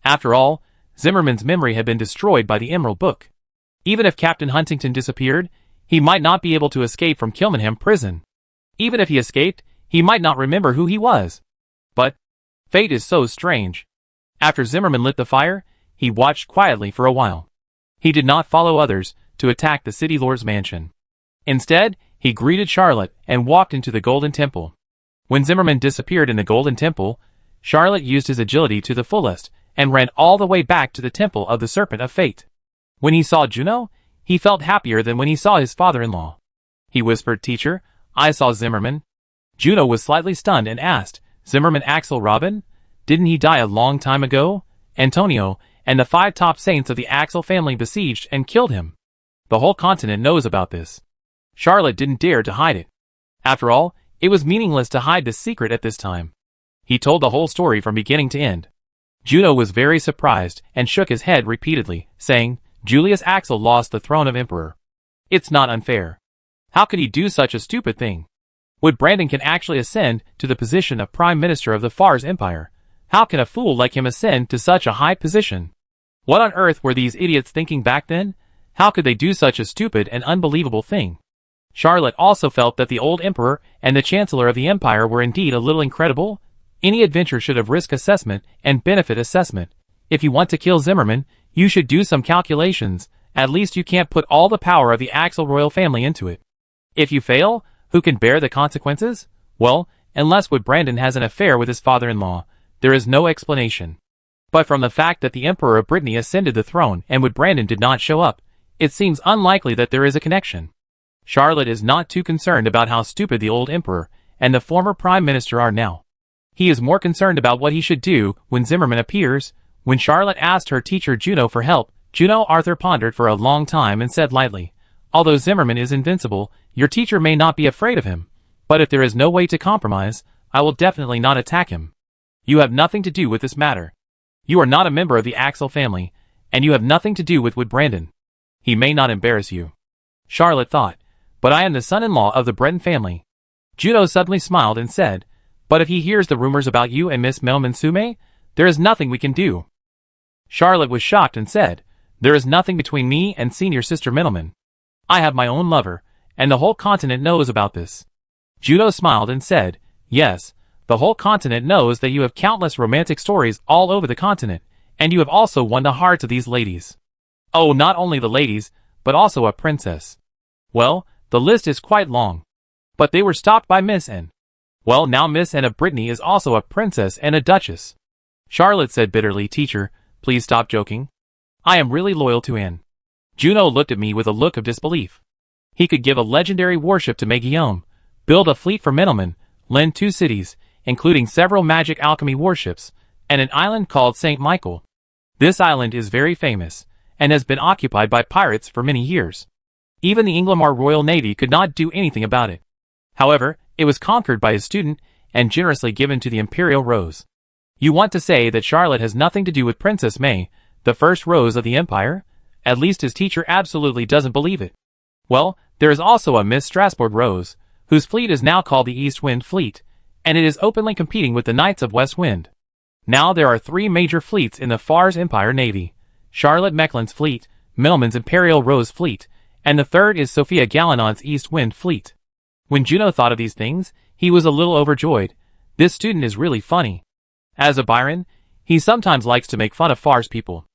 After all, Zimmerman's memory had been destroyed by the Emerald Book. Even if Captain Huntington disappeared, he might not be able to escape from Kilmanham prison. Even if he escaped, he might not remember who he was. But fate is so strange. After Zimmerman lit the fire, he watched quietly for a while. He did not follow others to attack the city lord's mansion. Instead, he greeted Charlotte and walked into the Golden Temple. When Zimmerman disappeared in the Golden Temple, Charlotte used his agility to the fullest and ran all the way back to the Temple of the Serpent of Fate. When he saw Juno, he felt happier than when he saw his father-in-law. He whispered, Teacher, I saw Zimmerman. Juno was slightly stunned and asked, Zimmerman Axel Robin? Didn't he die a long time ago? Antonio and the 5 top saints of the Axel family besieged and killed him. The whole continent knows about this. Charlotte didn't dare to hide it. After all, it was meaningless to hide this secret at this time. He told the whole story from beginning to end. Juno was very surprised and shook his head repeatedly, saying, Julius Axel lost the throne of emperor. It's not unfair. How could he do such a stupid thing? Would Brandon can actually ascend to the position of Prime Minister of the Fars Empire? How can a fool like him ascend to such a high position? What on earth were these idiots thinking back then? How could they do such a stupid and unbelievable thing? Charlotte also felt that the old emperor and the chancellor of the empire were indeed a little incredible. Any adventure should have risk assessment and benefit assessment. If you want to kill Zimmerman, you should do some calculations. At least you can't put all the power of the Axel royal family into it. If you fail, who can bear the consequences? Well, unless Wood Brandon has an affair with his father-in-law, there is no explanation. But from the fact that the Emperor of Brittany ascended the throne and Wood Brandon did not show up, it seems unlikely that there is a connection. Charlotte is not too concerned about how stupid the old Emperor and the former Prime Minister are now. He is more concerned about what he should do when Zimmerman appears. When Charlotte asked her teacher Juno for help, Juno Arthur pondered for a long time and said lightly, Although Zimmerman is invincible, your teacher may not be afraid of him. But if there is no way to compromise, I will definitely not attack him. You have nothing to do with this matter. You are not a member of the Axel family, and you have nothing to do with Wood Brandon. He may not embarrass you. Charlotte thought, but I am the son-in-law of the Breton family. Juno suddenly smiled and said, but if he hears the rumors about you and Miss Melman Sume, there is nothing we can do. Charlotte was shocked and said, there is nothing between me and senior sister Middleman. I have my own lover, and the whole continent knows about this. Juno smiled and said, yes, the whole continent knows that you have countless romantic stories all over the continent, and you have also won the hearts of these ladies. Oh, not only the ladies, but also a princess. Well, the list is quite long. But they were stopped by Miss N. Well, now Miss N of Brittany is also a princess and a duchess. Charlotte said bitterly, teacher, please stop joking. I am really loyal to Anne. Juno looked at me with a look of disbelief. He could give a legendary warship to Guillaume, build a fleet for Middleman, lend 2 cities, including several magic alchemy warships, and an island called St. Michael. This island is very famous, and has been occupied by pirates for many years. Even the Inglamar Royal Navy could not do anything about it. However, it was conquered by his student, and generously given to the Imperial Rose. You want to say that Charlotte has nothing to do with Princess May, the first rose of the Empire? At least his teacher absolutely doesn't believe it. Well, there is also a Miss Strasbourg Rose, whose fleet is now called the East Wind Fleet, and it is openly competing with the Knights of West Wind. Now there are 3 major fleets in the Fars Empire Navy. Charlotte Mecklen's fleet, Middleman's Imperial Rose fleet, and the third is Sophia Gallinon's East Wind Fleet. When Juno thought of these things, he was a little overjoyed. This student is really funny. As a Byron, he sometimes likes to make fun of Fars people.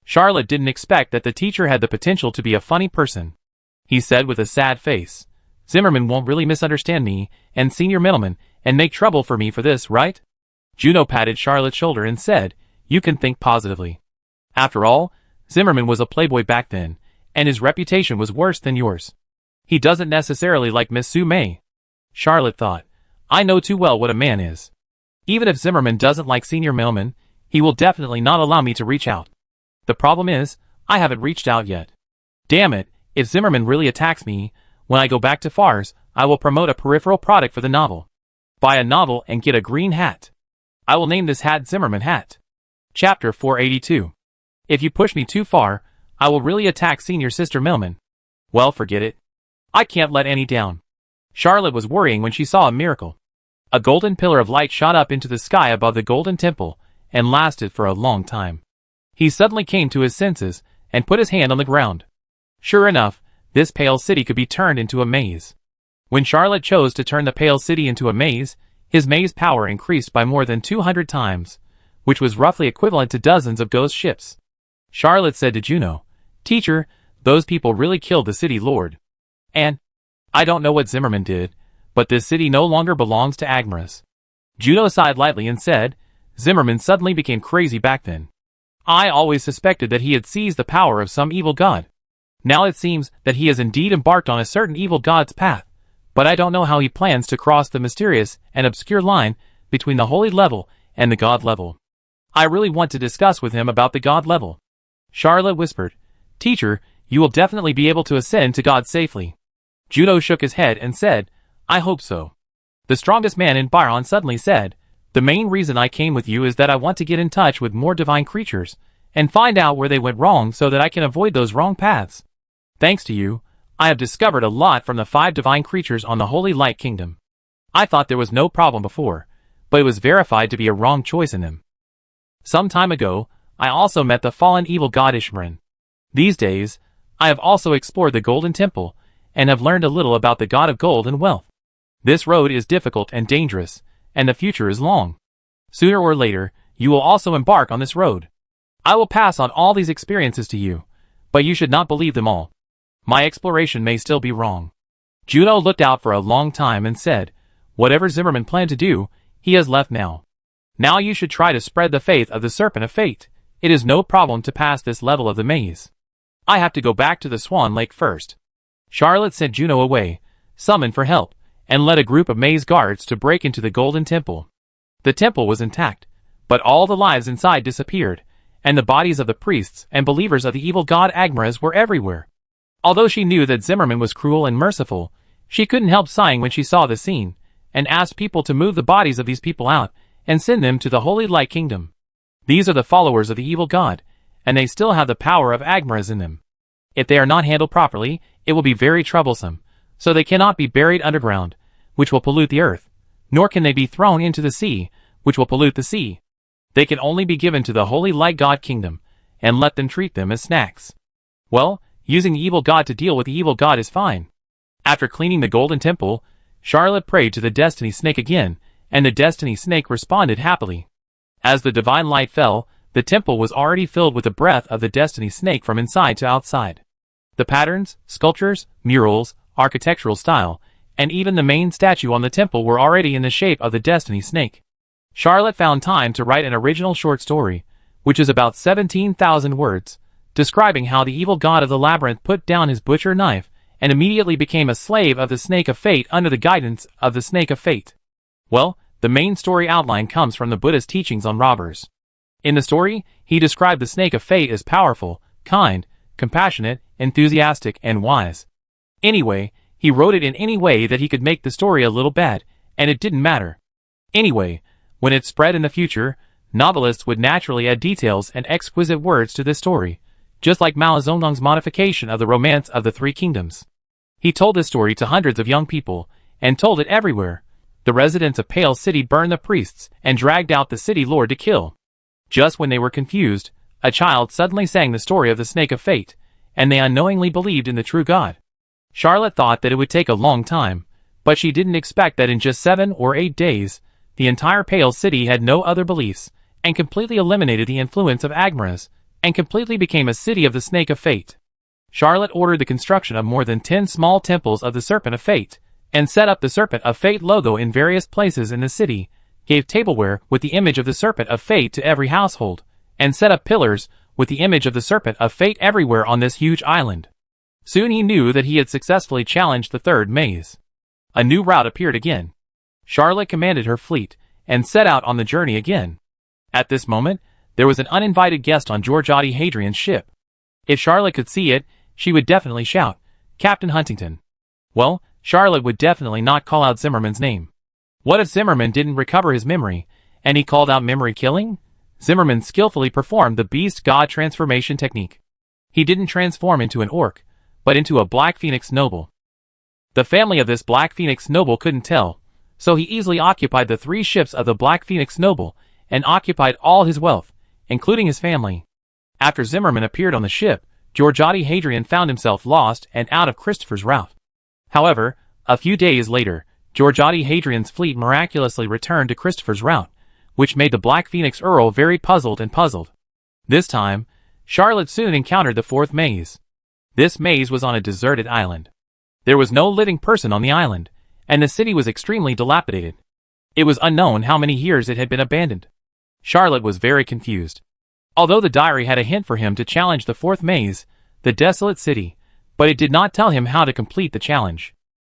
Charlotte didn't expect that the teacher had the potential to be a funny person. He said with a sad face, Zimmerman won't really misunderstand me and Senior Middleman and make trouble for me for this, right? Juno patted Charlotte's shoulder and said, you can think positively. After all, Zimmerman was a playboy back then, and his reputation was worse than yours. He doesn't necessarily like Miss Sue May. Charlotte thought, I know too well what a man is. Even if Zimmerman doesn't like Senior Middleman, he will definitely not allow me to reach out. The problem is, I haven't reached out yet. Damn it, if Zimmerman really attacks me, when I go back to Fars, I will promote a peripheral product for the novel. Buy a novel and get a green hat. I will name this hat Zimmerman Hat. Chapter 482. If you push me too far, I will really attack Senior Sister Middleman. Well, forget it. I can't let Annie down. Charlotte was worrying when she saw a miracle. A golden pillar of light shot up into the sky above the golden temple, and lasted for a long time. He suddenly came to his senses, and put his hand on the ground. Sure enough, this pale city could be turned into a maze. When Charlotte chose to turn the pale city into a maze, his maze power increased by more than 200 times, which was roughly equivalent to dozens of ghost ships. Charlotte said to Juno, Teacher, those people really killed the city lord. And I don't know what Zimmerman did, but this city no longer belongs to Agmaris. Juno sighed lightly and said, Zimmerman suddenly became crazy back then. I always suspected that he had seized the power of some evil god. Now it seems that he has indeed embarked on a certain evil god's path, but I don't know how he plans to cross the mysterious and obscure line between the holy level and the god level. I really want to discuss with him about the god level. Charlotte whispered, Teacher, you will definitely be able to ascend to God safely. Juno shook his head and said, I hope so. The strongest man in Byron suddenly said, The main reason I came with you is that I want to get in touch with more divine creatures, and find out where they went wrong so that I can avoid those wrong paths. Thanks to you, I have discovered a lot from the 5 divine creatures on the Holy Light Kingdom. I thought there was no problem before, but it was verified to be a wrong choice in them. Some time ago, I also met the fallen evil god Ishmael. These days, I have also explored the Golden Temple, and have learned a little about the god of gold and wealth. This road is difficult and dangerous, and the future is long. Sooner or later, you will also embark on this road. I will pass on all these experiences to you, but you should not believe them all. My exploration may still be wrong. Juno looked out for a long time and said, whatever Zimmerman planned to do, he has left now. Now you should try to spread the faith of the Serpent of Fate. It is no problem to pass this level of the maze. I have to go back to the Swan Lake first. Charlotte sent Juno away, summoned for help, and led a group of maze guards to break into the Golden Temple. The temple was intact, but all the lives inside disappeared, and the bodies of the priests and believers of the evil god Agmaras were everywhere. Although she knew that Zimmerman was cruel and merciful, she couldn't help sighing when she saw the scene, and asked people to move the bodies of these people out and send them to the Holy Light Kingdom. These are the followers of the evil god, and they still have the power of Agmaras in them. If they are not handled properly, it will be very troublesome, so they cannot be buried underground, which will pollute the earth, nor can they be thrown into the sea, which will pollute the sea. They can only be given to the Holy Light God Kingdom, and let them treat them as snacks. Well, using the evil god to deal with the evil god is fine. After cleaning the Golden Temple, Charlotte prayed to the Destiny Snake again, and the Destiny Snake responded happily. As the divine light fell, the temple was already filled with the breath of the Destiny Snake from inside to outside. The patterns, sculptures, murals, architectural style, and even the main statue on the temple were already in the shape of the Destiny Snake. Charlotte found time to write an original short story, which is about 17,000 words, describing how the evil god of the labyrinth put down his butcher knife and immediately became a slave of the Snake of Fate under the guidance of the Snake of Fate. Well, the main story outline comes from the Buddha's teachings on robbers. In the story, he described the Snake of Fate as powerful, kind, compassionate, enthusiastic, and wise. Anyway, he wrote it in any way that he could make the story a little bad, and it didn't matter. Anyway, when it spread in the future, novelists would naturally add details and exquisite words to this story, just like Mao Zedong's modification of the Romance of the Three Kingdoms. He told this story to hundreds of young people, and told it everywhere. The residents of Pale City burned the priests and dragged out the city lord to kill. Just when they were confused, a child suddenly sang the story of the Snake of Fate, and they unknowingly believed in the true God. Charlotte thought that it would take a long time, but she didn't expect that in just 7 or 8 days, the entire Pale City had no other beliefs, and completely eliminated the influence of Agmaras, and completely became a city of the Snake of Fate. Charlotte ordered the construction of more than 10 small temples of the Serpent of Fate, and set up the Serpent of Fate logo in various places in the city, gave tableware with the image of the Serpent of Fate to every household, and set up pillars with the image of the Serpent of Fate everywhere on this huge island. Soon he knew that he had successfully challenged the third maze. A new route appeared again. Charlotte commanded her fleet, and set out on the journey again. At this moment, there was an uninvited guest on Georgiotti Hadrian's ship. If Charlotte could see it, she would definitely shout, "Captain Huntington." Well, Charlotte would definitely not call out Zimmerman's name. What if Zimmerman didn't recover his memory, and he called out memory killing? Zimmerman skillfully performed the beast god transformation technique. He didn't transform into an orc, but into a Black Phoenix noble. The family of this Black Phoenix noble couldn't tell, so he easily occupied the 3 ships of the Black Phoenix noble, and occupied all his wealth, including his family. After Zimmerman appeared on the ship, Georgiotti Hadrian found himself lost and out of Christopher's route. However, a few days later, Georgiotti Hadrian's fleet miraculously returned to Christopher's route, which made the Black Phoenix Earl very puzzled. This time, Charlotte soon encountered the 4th maze. This maze was on a deserted island. There was no living person on the island, and the city was extremely dilapidated. It was unknown how many years it had been abandoned. Charlotte was very confused. Although the diary had a hint for him to challenge the 4th maze, the desolate city, but it did not tell him how to complete the challenge.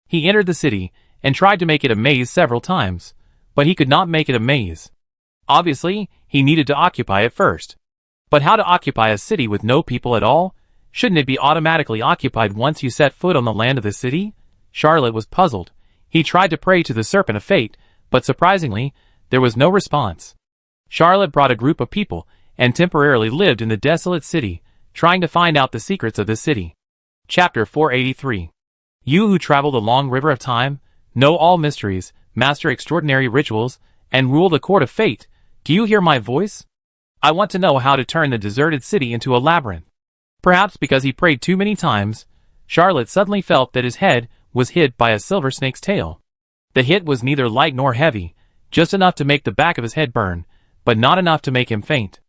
He entered the city, and tried to make it a maze several times, but he could not make it a maze. Obviously, he needed to occupy it first. But how to occupy a city with no people at all? Shouldn't it be automatically occupied once you set foot on the land of the city? Charlotte was puzzled. He tried to pray to the Serpent of Fate, but surprisingly, there was no response. Charlotte brought a group of people and temporarily lived in the desolate city, trying to find out the secrets of this city. Chapter 483. You who travel the long river of time, know all mysteries, master extraordinary rituals, and rule the court of fate, do you hear my voice? I want to know how to turn the deserted city into a labyrinth. Perhaps because he prayed too many times, Charlotte suddenly felt that his head was hit by a silver snake's tail. The hit was neither light nor heavy, just enough to make the back of his head burn, but not enough to make him faint.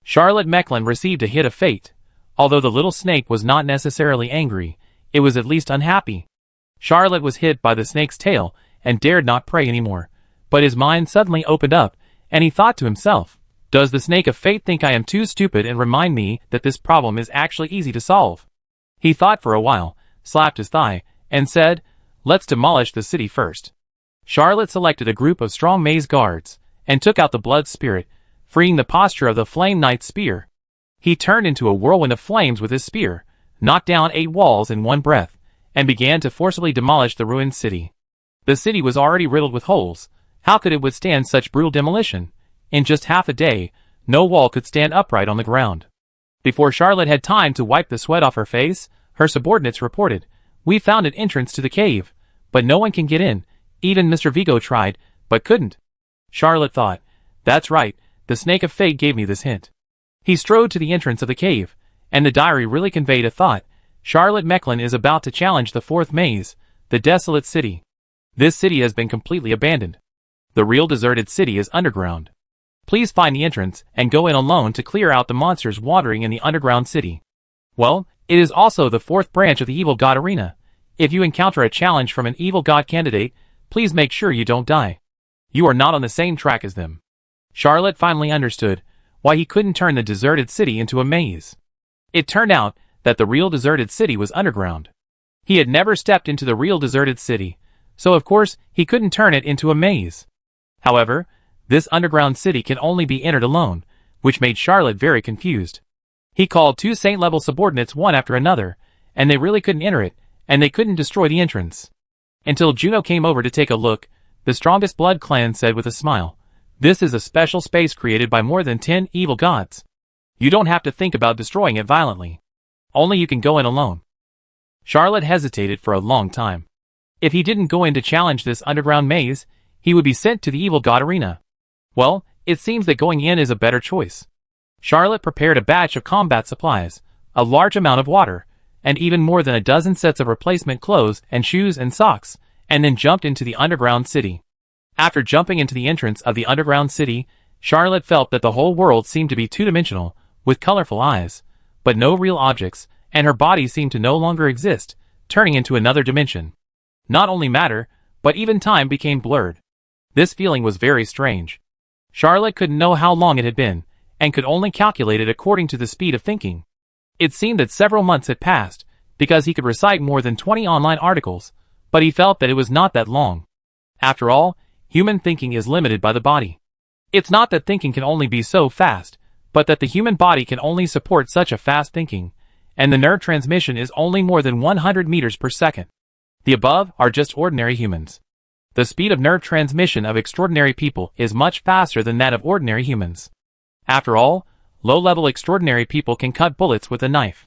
Charlotte Mecklin received a hit of fate. Although the little snake was not necessarily angry, it was at least unhappy. Charlotte was hit by the snake's tail and dared not pray anymore, but his mind suddenly opened up, and he thought to himself, does the snake of fate think I am too stupid and remind me that this problem is actually easy to solve? He thought for a while, slapped his thigh, and said, let's demolish the city first. Charlotte selected a group of strong maze guards, and took out the blood spirit, freeing the posture of the flame knight's spear. He turned into a whirlwind of flames with his spear, knocked down 8 walls in one breath, and began to forcibly demolish the ruined city. The city was already riddled with holes. How could it withstand such brutal demolition? In just half a day, no wall could stand upright on the ground. Before Charlotte had time to wipe the sweat off her face, her subordinates reported, we found an entrance to the cave, but no one can get in. Even Mr. Vigo tried, but couldn't. Charlotte thought, that's right, the snake of fate gave me this hint. He strode to the entrance of the cave, and the diary really conveyed a thought. Charlotte Mecklin is about to challenge the 4th maze, the desolate city. This city has been completely abandoned. The real deserted city is underground. Please find the entrance and go in alone to clear out the monsters wandering in the underground city. Well, it is also the 4th branch of the evil god arena. If you encounter a challenge from an evil god candidate, please make sure you don't die. You are not on the same track as them. Charlotte finally understood why he couldn't turn the deserted city into a maze. It turned out that the real deserted city was underground. He had never stepped into the real deserted city, so of course he couldn't turn it into a maze. However, this underground city can only be entered alone, which made Charlotte very confused. He called 2 saint-level subordinates one after another, and they really couldn't enter it, and they couldn't destroy the entrance. Until Juno came over to take a look, the strongest blood clan said with a smile, this is a special space created by more than 10 evil gods. You don't have to think about destroying it violently. Only you can go in alone. Charlotte hesitated for a long time. If he didn't go in to challenge this underground maze, he would be sent to the evil god arena. Well, it seems that going in is a better choice. Charlotte prepared a batch of combat supplies, a large amount of water, and even more than a dozen sets of replacement clothes and shoes and socks, and then jumped into the underground city. After jumping into the entrance of the underground city, Charlotte felt that the whole world seemed to be two-dimensional, with colorful eyes, but no real objects, and her body seemed to no longer exist, turning into another dimension. Not only matter, but even time became blurred. This feeling was very strange. Charlotte couldn't know how long it had been, and could only calculate it according to the speed of thinking. It seemed that several months had passed, because he could recite more than 20 online articles, but he felt that it was not that long. After all, human thinking is limited by the body. It's not that thinking can only be so fast, but that the human body can only support such a fast thinking, and the nerve transmission is only more than 100 meters per second. The above are just ordinary humans. The speed of nerve transmission of extraordinary people is much faster than that of ordinary humans. After all, low-level extraordinary people can cut bullets with a knife.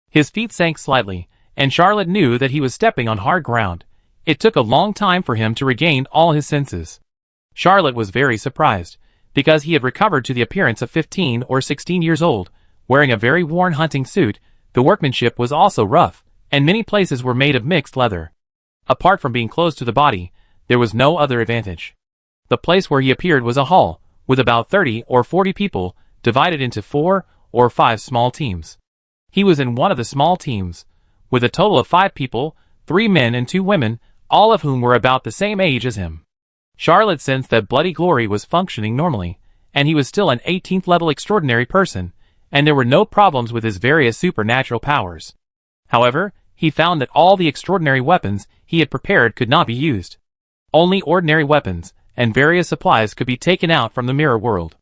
His feet sank slightly, and Charlotte knew that he was stepping on hard ground. It took a long time for him to regain all his senses. Charlotte was very surprised, because he had recovered to the appearance of 15 or 16 years old, wearing a very worn hunting suit. The workmanship was also rough, and many places were made of mixed leather. Apart from being close to the body, there was no other advantage. The place where he appeared was a hall, with about 30 or 40 people, divided into 4 or 5 small teams. He was in one of the small teams, with a total of 5 people, 3 men and 2 women, all of whom were about the same age as him. Charlotte sensed that Bloody Glory was functioning normally, and he was still an 18th level extraordinary person, and there were no problems with his various supernatural powers. However, he found that all the extraordinary weapons he had prepared could not be used. Only ordinary weapons and various supplies could be taken out from the mirror world.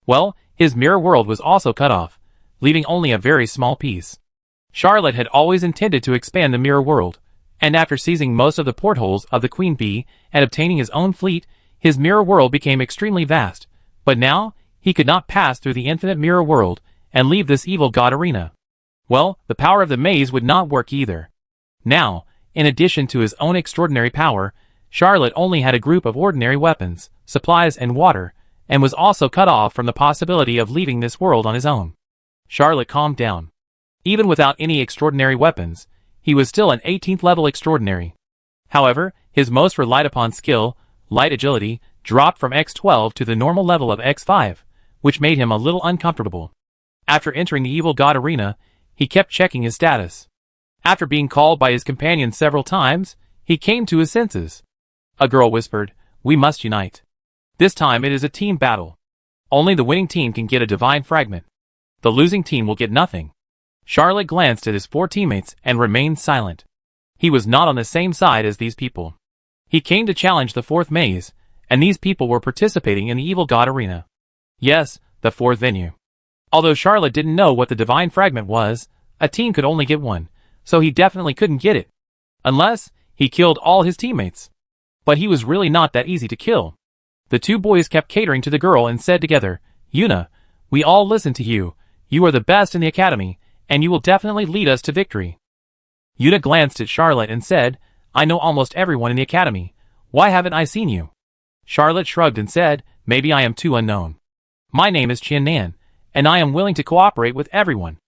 Well, his mirror world was also cut off, leaving only a very small piece. Charlotte had always intended to expand the mirror world, and after seizing most of the portholes of the Queen Bee and obtaining his own fleet, His mirror world became extremely vast, but now, he could not pass through the infinite mirror world and leave this evil god arena. Well, the power of the maze would not work either. Now, in addition to his own extraordinary power, Charlotte only had a group of ordinary weapons, supplies and water, and was also cut off from the possibility of leaving this world on his own. Charlotte calmed down. Even without any extraordinary weapons, he was still an 18th level extraordinary. However, his most relied upon skill, light agility, dropped from X12 to the normal level of X5, which made him a little uncomfortable. After entering the evil god arena, he kept checking his status. After being called by his companion several times, he came to his senses. A girl whispered, "We must unite. This time it is a team battle. Only the winning team can get a divine fragment. The losing team will get nothing." Charlotte glanced at his 4 teammates and remained silent. He was not on the same side as these people. He came to challenge the 4th maze, and these people were participating in the evil god arena. Yes, the 4th venue. Although Charlotte didn't know what the divine fragment was, a team could only get one, so he definitely couldn't get it. Unless, he killed all his teammates. But he was really not that easy to kill. The 2 boys kept catering to the girl and said together, "Yuna, we all listen to you. You are the best in the academy, and you will definitely lead us to victory." Yuna glanced at Charlotte and said, "I know almost everyone in the academy. Why haven't I seen you?" Charlotte shrugged and said, "Maybe I am too unknown. My name is Qian Nan, and I am willing to cooperate with everyone."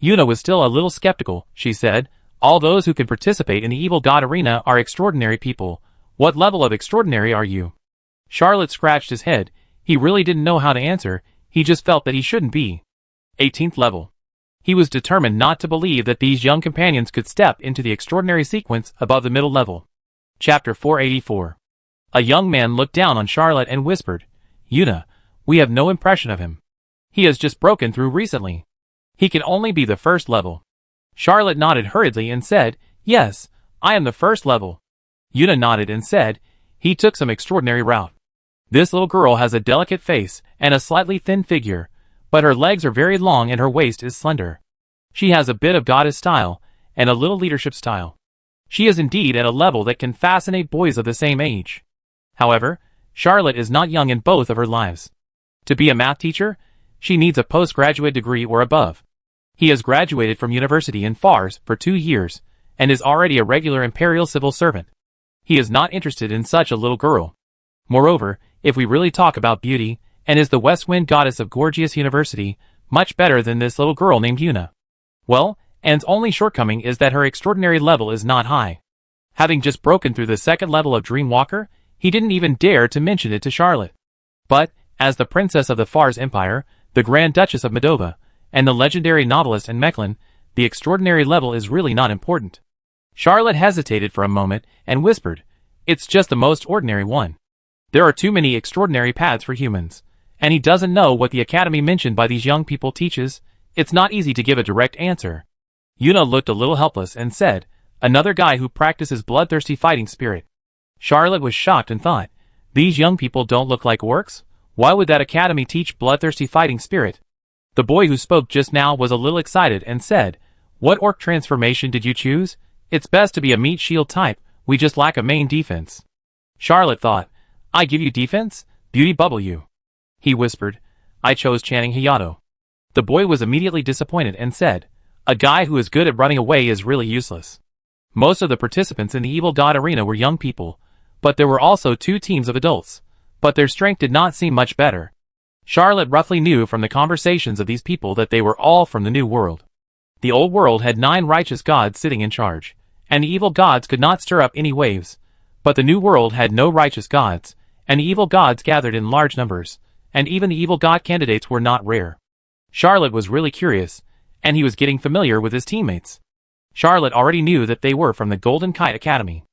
Yuna was still a little skeptical. She said, "All those who can participate in the evil god arena are extraordinary people. What level of extraordinary are you?" Charlotte scratched his head. He really didn't know how to answer. He just felt that he shouldn't be. 18th level. He was determined not to believe that these young companions could step into the extraordinary sequence above the middle level. Chapter 484. A young man looked down on Charlotte and whispered, "Yuna, we have no impression of him. He has just broken through recently. He can only be the 1st level." Charlotte nodded hurriedly and said, "Yes, I am the 1st level." Yuna nodded and said, "He took some extraordinary route. This little girl has a delicate face and a slightly thin figure, but her legs are very long and her waist is slender. She has a bit of goddess style and a little leadership style. She is indeed at a level that can fascinate boys of the same age." However, Charlotte is not young in both of her lives. To be a math teacher, she needs a postgraduate degree or above. He has graduated from university in Fars for 2 years, and is already a regular imperial civil servant. He is not interested in such a little girl. Moreover, if we really talk about beauty, and is the West Wind goddess of Gorgias University much better than this little girl named Yuna? Well, Anne's only shortcoming is that her extraordinary level is not high. Having just broken through the 2nd level of Dreamwalker, he didn't even dare to mention it to Charlotte. But, as the princess of the Fars Empire, the Grand Duchess of Moldova, and the legendary novelist in Mechlin, the extraordinary level is really not important. Charlotte hesitated for a moment and whispered, "It's just the most ordinary one. There are too many extraordinary paths for humans, and he doesn't know what the academy mentioned by these young people teaches. It's not easy to give a direct answer." Yuna looked a little helpless and said, "Another guy who practices bloodthirsty fighting spirit." Charlotte was shocked and thought, "These young people don't look like orcs? Why would that academy teach bloodthirsty fighting spirit?" The boy who spoke just now was a little excited and said, "What orc transformation did you choose? It's best to be a meat shield type, we just lack a main defense." Charlotte thought, "I give you defense? Beauty bubble you." He whispered, "I chose Channing Hayato." The boy was immediately disappointed and said, "A guy who is good at running away is really useless." Most of the participants in the evil god arena were young people, but there were also 2 teams of adults, but their strength did not seem much better. Charlotte roughly knew from the conversations of these people that they were all from the New World. The Old World had 9 righteous gods sitting in charge, and the evil gods could not stir up any waves, but the New World had no righteous gods, and the evil gods gathered in large numbers, and even the evil god candidates were not rare. Charlotte was really curious, and he was getting familiar with his teammates. Charlotte already knew that they were from the Golden Kite Academy.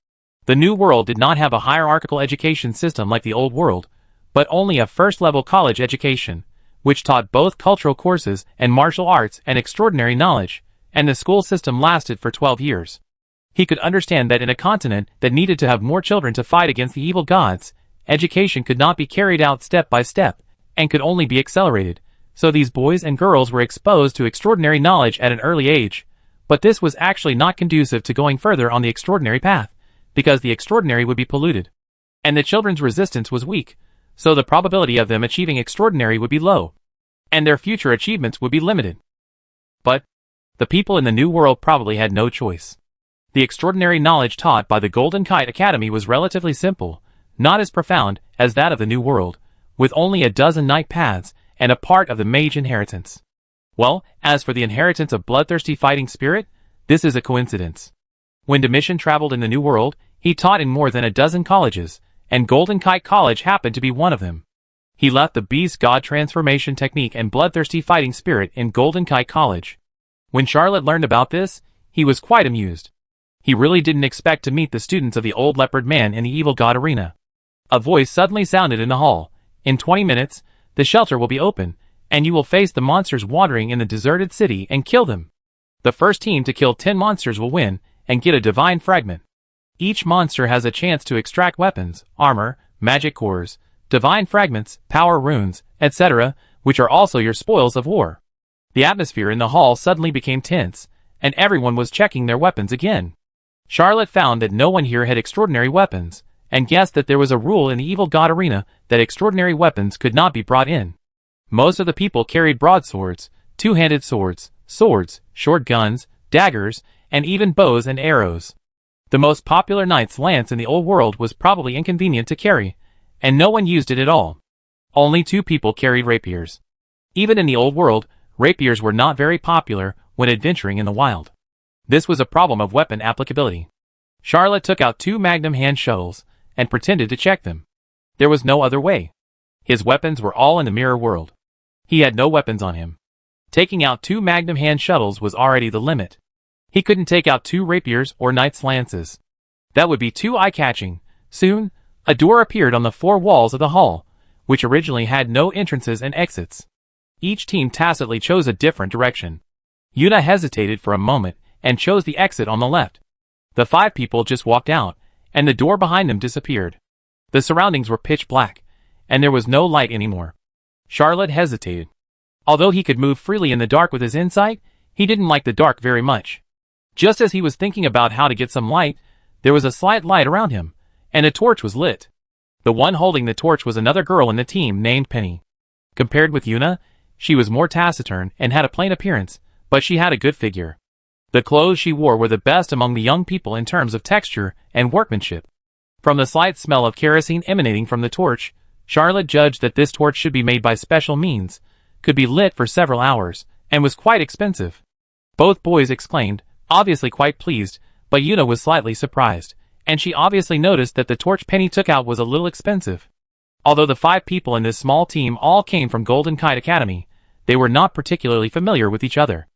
The New World did not have a hierarchical education system like the Old World, but only a first-level college education, which taught both cultural courses and martial arts and extraordinary knowledge, and the school system lasted for 12 years. He could understand that in a continent that needed to have more children to fight against the evil gods, education could not be carried out step by step, and could only be accelerated, so these boys and girls were exposed to extraordinary knowledge at an early age, but this was actually not conducive to going further on the extraordinary path, because the extraordinary would be polluted. And the children's resistance was weak, so the probability of them achieving extraordinary would be low, and their future achievements would be limited. But the people in the New World probably had no choice. The extraordinary knowledge taught by the Golden Kite Academy was relatively simple, not as profound as that of the New World, with only a dozen night paths and a part of the mage inheritance. Well, as for the inheritance of bloodthirsty fighting spirit, this is a coincidence. When Domitian traveled in the New World, he taught in more than a dozen colleges, and Golden Kite College happened to be one of them. He left the Beast God transformation technique and bloodthirsty fighting spirit in Golden Kite College. When Charlotte learned about this, he was quite amused. He really didn't expect to meet the students of the old leopard man in the evil god arena. A voice suddenly sounded in the hall. In 20 minutes, the shelter will be open, and you will face the monsters wandering in the deserted city and kill them. The first team to kill 10 monsters will win and get a divine fragment. Each monster has a chance to extract weapons, armor, magic cores, divine fragments, power runes, etc., which are also your spoils of war. The atmosphere in the hall suddenly became tense, and everyone was checking their weapons again. Charlotte found that no one here had extraordinary weapons, and guessed that there was a rule in the evil god arena that extraordinary weapons could not be brought in. Most of the people carried broadswords, two-handed swords, short guns, daggers, and even bows and arrows. The most popular knight's lance in the old world was probably inconvenient to carry, and no one used it at all. Only 2 people carried rapiers. Even in the old world, rapiers were not very popular when adventuring in the wild. This was a problem of weapon applicability. Charlotte took out 2 magnum hand shuttles and pretended to check them. There was no other way. His weapons were all in the mirror world. He had no weapons on him. Taking out 2 magnum hand shuttles was already the limit. He couldn't take out 2 rapiers or knight's lances. That would be too eye-catching. Soon, a door appeared on the 4 walls of the hall, which originally had no entrances and exits. Each team tacitly chose a different direction. Yuna hesitated for a moment and chose the exit on the left. The 5 people just walked out, and the door behind them disappeared. The surroundings were pitch black, and there was no light anymore. Charlotte hesitated. Although he could move freely in the dark with his insight, he didn't like the dark very much. Just as he was thinking about how to get some light, there was a slight light around him, and a torch was lit. The one holding the torch was another girl in the team named Penny. Compared with Yuna, she was more taciturn and had a plain appearance, but she had a good figure. The clothes she wore were the best among the young people in terms of texture and workmanship. From the slight smell of kerosene emanating from the torch, Charlotte judged that this torch should be made by special means, could be lit for several hours, and was quite expensive. Both boys exclaimed, obviously quite pleased, but Yuna was slightly surprised, and she obviously noticed that the torch Penny took out was a little expensive. Although the 5 people in this small team all came from Golden Kite Academy, they were not particularly familiar with each other.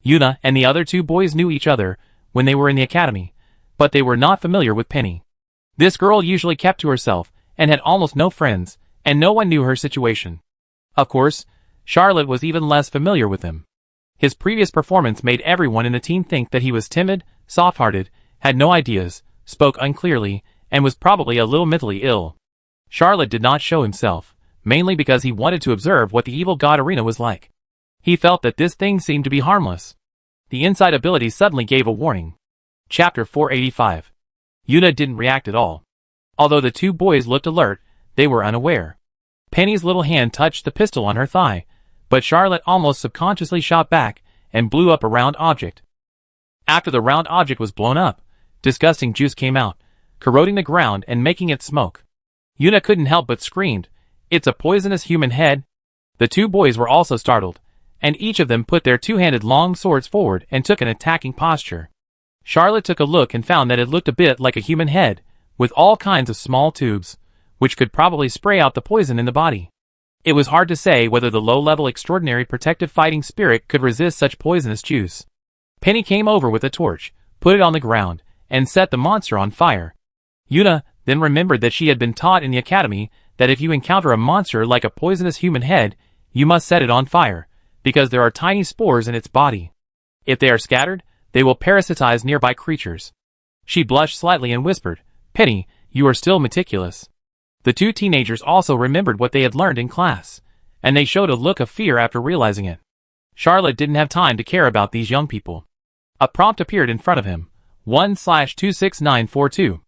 Yuna and the other 2 boys knew each other when they were in the academy, but they were not familiar with Penny. This girl usually kept to herself and had almost no friends, and no one knew her situation. Of course, Charlotte was even less familiar with him. His previous performance made everyone in the team think that he was timid, soft-hearted, had no ideas, spoke unclearly, and was probably a little mentally ill. Charlotte did not show himself, mainly because he wanted to observe what the evil god arena was like. He felt that this thing seemed to be harmless. The insight ability suddenly gave a warning. Chapter 485. Yuna didn't react at all. Although the 2 boys looked alert, they were unaware. Penny's little hand touched the pistol on her thigh, but Charlotte almost subconsciously shot back and blew up a round object. After the round object was blown up, disgusting juice came out, corroding the ground and making it smoke. Yuna couldn't help but screamed, "It's a poisonous human head!" The 2 boys were also startled, and each of them put their 2-handed long swords forward and took an attacking posture. Charlotte took a look and found that it looked a bit like a human head, with all kinds of small tubes, which could probably spray out the poison in the body. It was hard to say whether the low-level extraordinary protective fighting spirit could resist such poisonous juice. Penny came over with a torch, put it on the ground, and set the monster on fire. Yuna then remembered that she had been taught in the academy that if you encounter a monster like a poisonous human head, you must set it on fire, because there are tiny spores in its body. If they are scattered, they will parasitize nearby creatures. She blushed slightly and whispered, "Penny, you are still meticulous." The 2 teenagers also remembered what they had learned in class, and they showed a look of fear after realizing it. Charlotte didn't have time to care about these young people. A prompt appeared in front of him, 1/26942.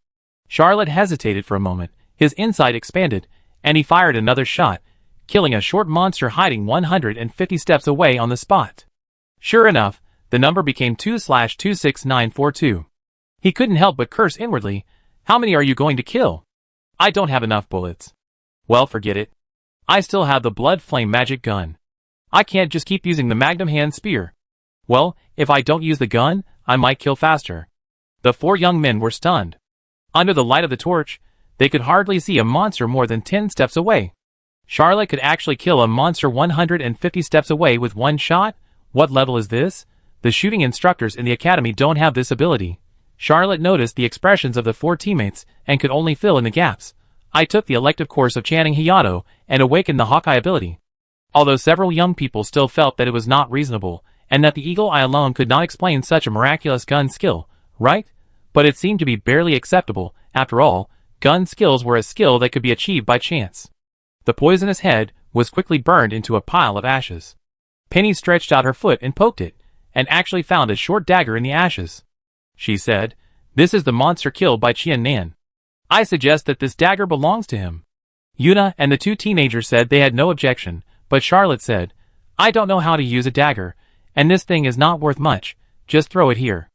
Charlotte hesitated for a moment, His insight expanded, and he fired another shot, killing a short monster hiding 150 steps away on the spot. Sure enough, the number became 2/26942. He couldn't help but curse inwardly. How many are you going to kill? I don't have enough bullets. Well, forget it. I still have the blood flame magic gun. I can't just keep using the magnum hand spear. Well, if I don't use the gun, I might kill faster. The four young men were stunned. Under the light of the torch, they could hardly see a monster more than 10 steps away. Charlotte could actually kill a monster 150 steps away with one shot? What level is this? The shooting instructors in the academy don't have this ability. Charlotte noticed the expressions of the four teammates and could only fill in the gaps. I took the elective course of chanting Hayato and awakened the Hawkeye ability. Although several young people still felt that it was not reasonable, and that the eagle eye alone could not explain such a miraculous gun skill, right? But it seemed to be barely acceptable. After all, gun skills were a skill that could be achieved by chance. The poisonous head was quickly burned into a pile of ashes. Penny stretched out her foot and poked it, and actually found a short dagger in the ashes. She said, "This is the monster killed by Qian Nan. I suggest that this dagger belongs to him." Yuna and the two teenagers said they had no objection, but Charlotte said, "I don't know how to use a dagger, and this thing is not worth much, just throw it here."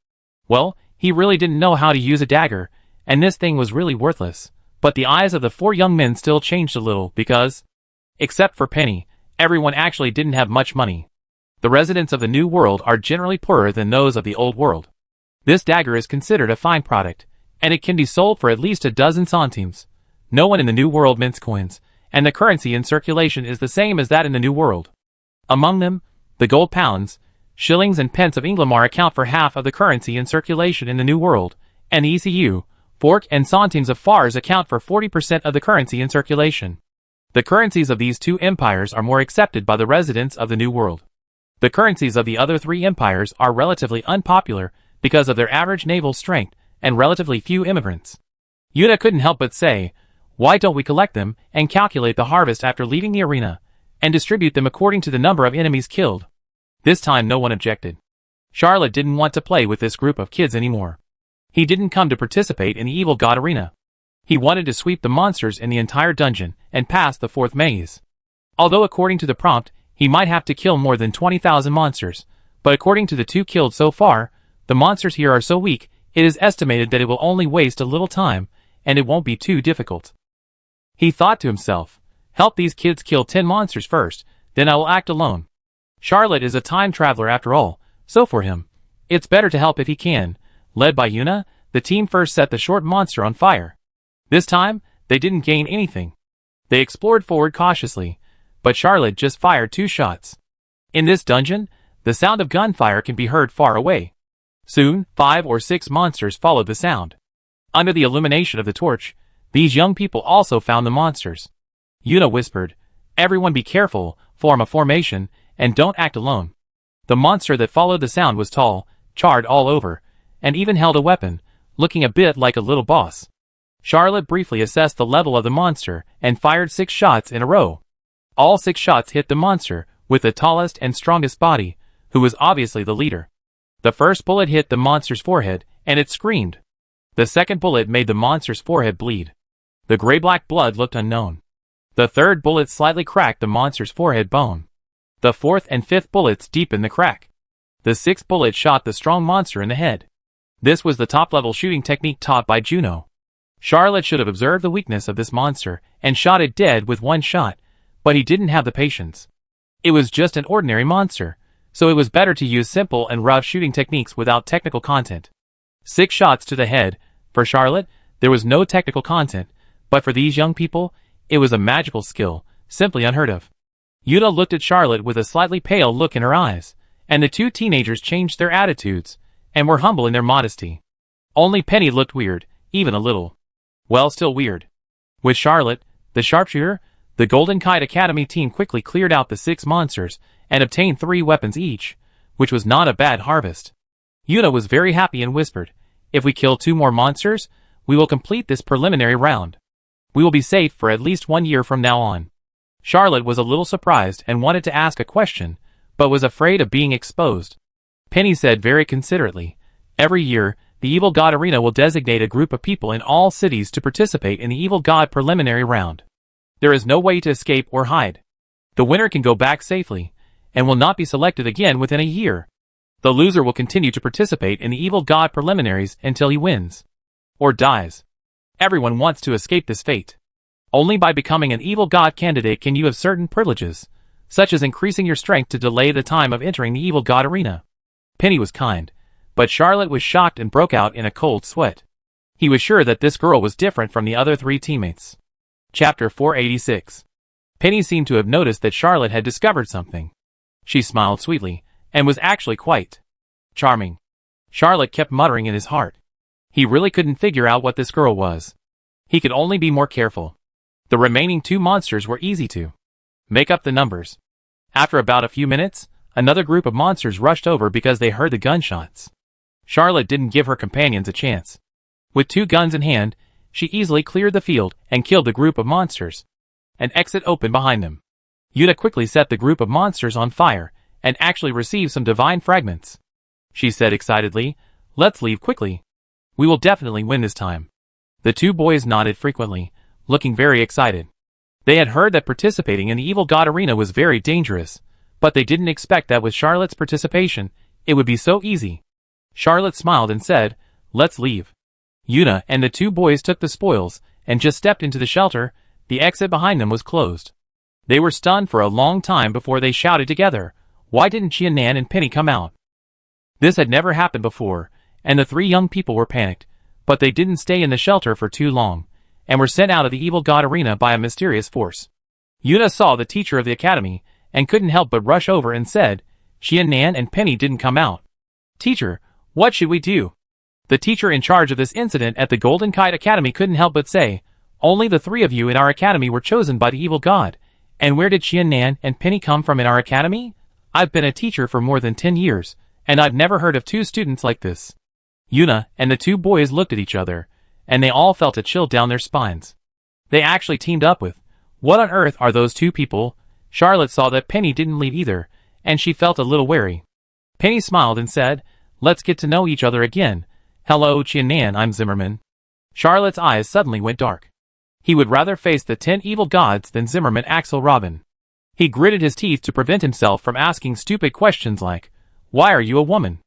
Well, he really didn't know how to use a dagger, and this thing was really worthless. But the eyes of the four young men still changed a little because, except for Penny, everyone actually didn't have much money. The residents of the New World are generally poorer than those of the Old World. This dagger is considered a fine product, and it can be sold for at least a dozen centimes. No one in the New World mints coins, and the currency in circulation is the same as that in the New World. Among them, the gold pounds, shillings and pence of Inglamar account for half of the currency in circulation in the New World, and the ECU, fork and centimes of Fars account for 40% of the currency in circulation. The currencies of these two empires are more accepted by the residents of the New World. The currencies of the other three empires are relatively unpopular because of their average naval strength and relatively few immigrants. Yuna couldn't help but say, "Why don't we collect them and calculate the harvest after leaving the arena, and distribute them according to the number of enemies killed?" This time no one objected. Charlotte didn't want to play with this group of kids anymore. He didn't come to participate in the Evil God Arena. He wanted to sweep the monsters in the entire dungeon and pass the fourth maze. Although according to the prompt, he might have to kill more than 20,000 monsters, but according to the two killed so far, the monsters here are so weak, it is estimated that it will only waste a little time, and it won't be too difficult. He thought to himself, "Help these kids kill 10 monsters first, then I will act alone." Charlotte is a time traveler after all, so for him, it's better to help if he can. Led by Yuna, the team first set the short monster on fire. This time, they didn't gain anything. They explored forward cautiously, but Charlotte just fired 2 shots. In this dungeon, the sound of gunfire can be heard far away. Soon, 5 or 6 monsters followed the sound. Under the illumination of the torch, these young people also found the monsters. Yuna whispered, "Everyone be careful, form a formation, and don't act alone." The monster that followed the sound was tall, charred all over, and even held a weapon, looking a bit like a little boss. Charlotte briefly assessed the level of the monster and fired 6 shots in a row. All 6 shots hit the monster, with the tallest and strongest body, who was obviously the leader. The first bullet hit the monster's forehead, and it screamed. The second bullet made the monster's forehead bleed. The gray-black blood looked unknown. The third bullet slightly cracked the monster's forehead bone. The fourth and fifth bullets deepened the crack. The sixth bullet shot the strong monster in the head. This was the top-level shooting technique taught by Juno. Charlotte should have observed the weakness of this monster and shot it dead with 1 shot, but he didn't have the patience. It was just an ordinary monster, so it was better to use simple and rough shooting techniques without technical content. 6 shots to the head. For Charlotte, there was no technical content, but for these young people, it was a magical skill, simply unheard of. Yuna looked at Charlotte with a slightly pale look in her eyes, and the two teenagers changed their attitudes, and were humble in their modesty. Only Penny looked weird, even a little. Well, still weird. With Charlotte, the sharpshooter, the Golden Kite Academy team quickly cleared out the 6 monsters, and obtained 3 weapons each, which was not a bad harvest. Yuna was very happy and whispered, "If we kill 2 more monsters, we will complete this preliminary round. We will be safe for at least 1 year from now on." Charlotte was a little surprised and wanted to ask a question, but was afraid of being exposed. Penny said very considerately, "Every year, the Evil God Arena will designate a group of people in all cities to participate in the Evil God preliminary round. There is no way to escape or hide. The winner can go back safely, and will not be selected again within a year. The loser will continue to participate in the Evil God preliminaries until he wins. Or dies. Everyone wants to escape this fate. Only by becoming an Evil God candidate can you have certain privileges, such as increasing your strength to delay the time of entering the Evil God Arena. Penny was kind, but Charlotte was shocked and broke out in a cold sweat. He was sure that this girl was different from the other three teammates. Chapter 486. Penny seemed to have noticed that Charlotte had discovered something. She smiled sweetly, and was actually quite charming. Charlotte kept muttering in his heart. He really couldn't figure out what this girl was. He could only be more careful. The remaining two monsters were easy to make up the numbers. After about a few minutes, another group of monsters rushed over because they heard the gunshots. Charlotte didn't give her companions a chance. With 2 guns in hand, she easily cleared the field and killed the group of monsters. An exit opened behind them. Yuna quickly set the group of monsters on fire, and actually received some divine fragments. She said excitedly, "Let's leave quickly. We will definitely win this time." The 2 boys nodded frequently, looking very excited. They had heard that participating in the Evil God Arena was very dangerous, but they didn't expect that with Charlotte's participation, it would be so easy. Charlotte smiled and said, "Let's leave." Yuna and the 2 boys took the spoils, and just stepped into the shelter. The exit behind them was closed. They were stunned for a long time before they shouted together, "Why didn't Qiannan and Penny come out?" This had never happened before, and the 3 young people were panicked, but they didn't stay in the shelter for too long, and were sent out of the Evil God Arena by a mysterious force. Yuna saw the teacher of the academy, and couldn't help but rush over and said, "Qiannan and Penny didn't come out. Teacher, what should we do?" The teacher in charge of this incident at the Golden Kite Academy couldn't help but say, "Only the 3 of you in our academy were chosen by the Evil God. And where did Qiannan and Penny come from in our academy? I've been a teacher for more than 10 years, and I've never heard of 2 students like this." Yuna and the 2 boys looked at each other, and they all felt a chill down their spines. They actually teamed up with, what on earth are those 2 people? Charlotte saw that Penny didn't leave either, and she felt a little wary. Penny smiled and said, "Let's get to know each other again. Hello Qiannan, I'm Zimmerman." Charlotte's eyes suddenly went dark. He would rather face the 10 evil gods than Zimmerman Axel Robin. He gritted his teeth to prevent himself from asking stupid questions like, "Why are you a woman?"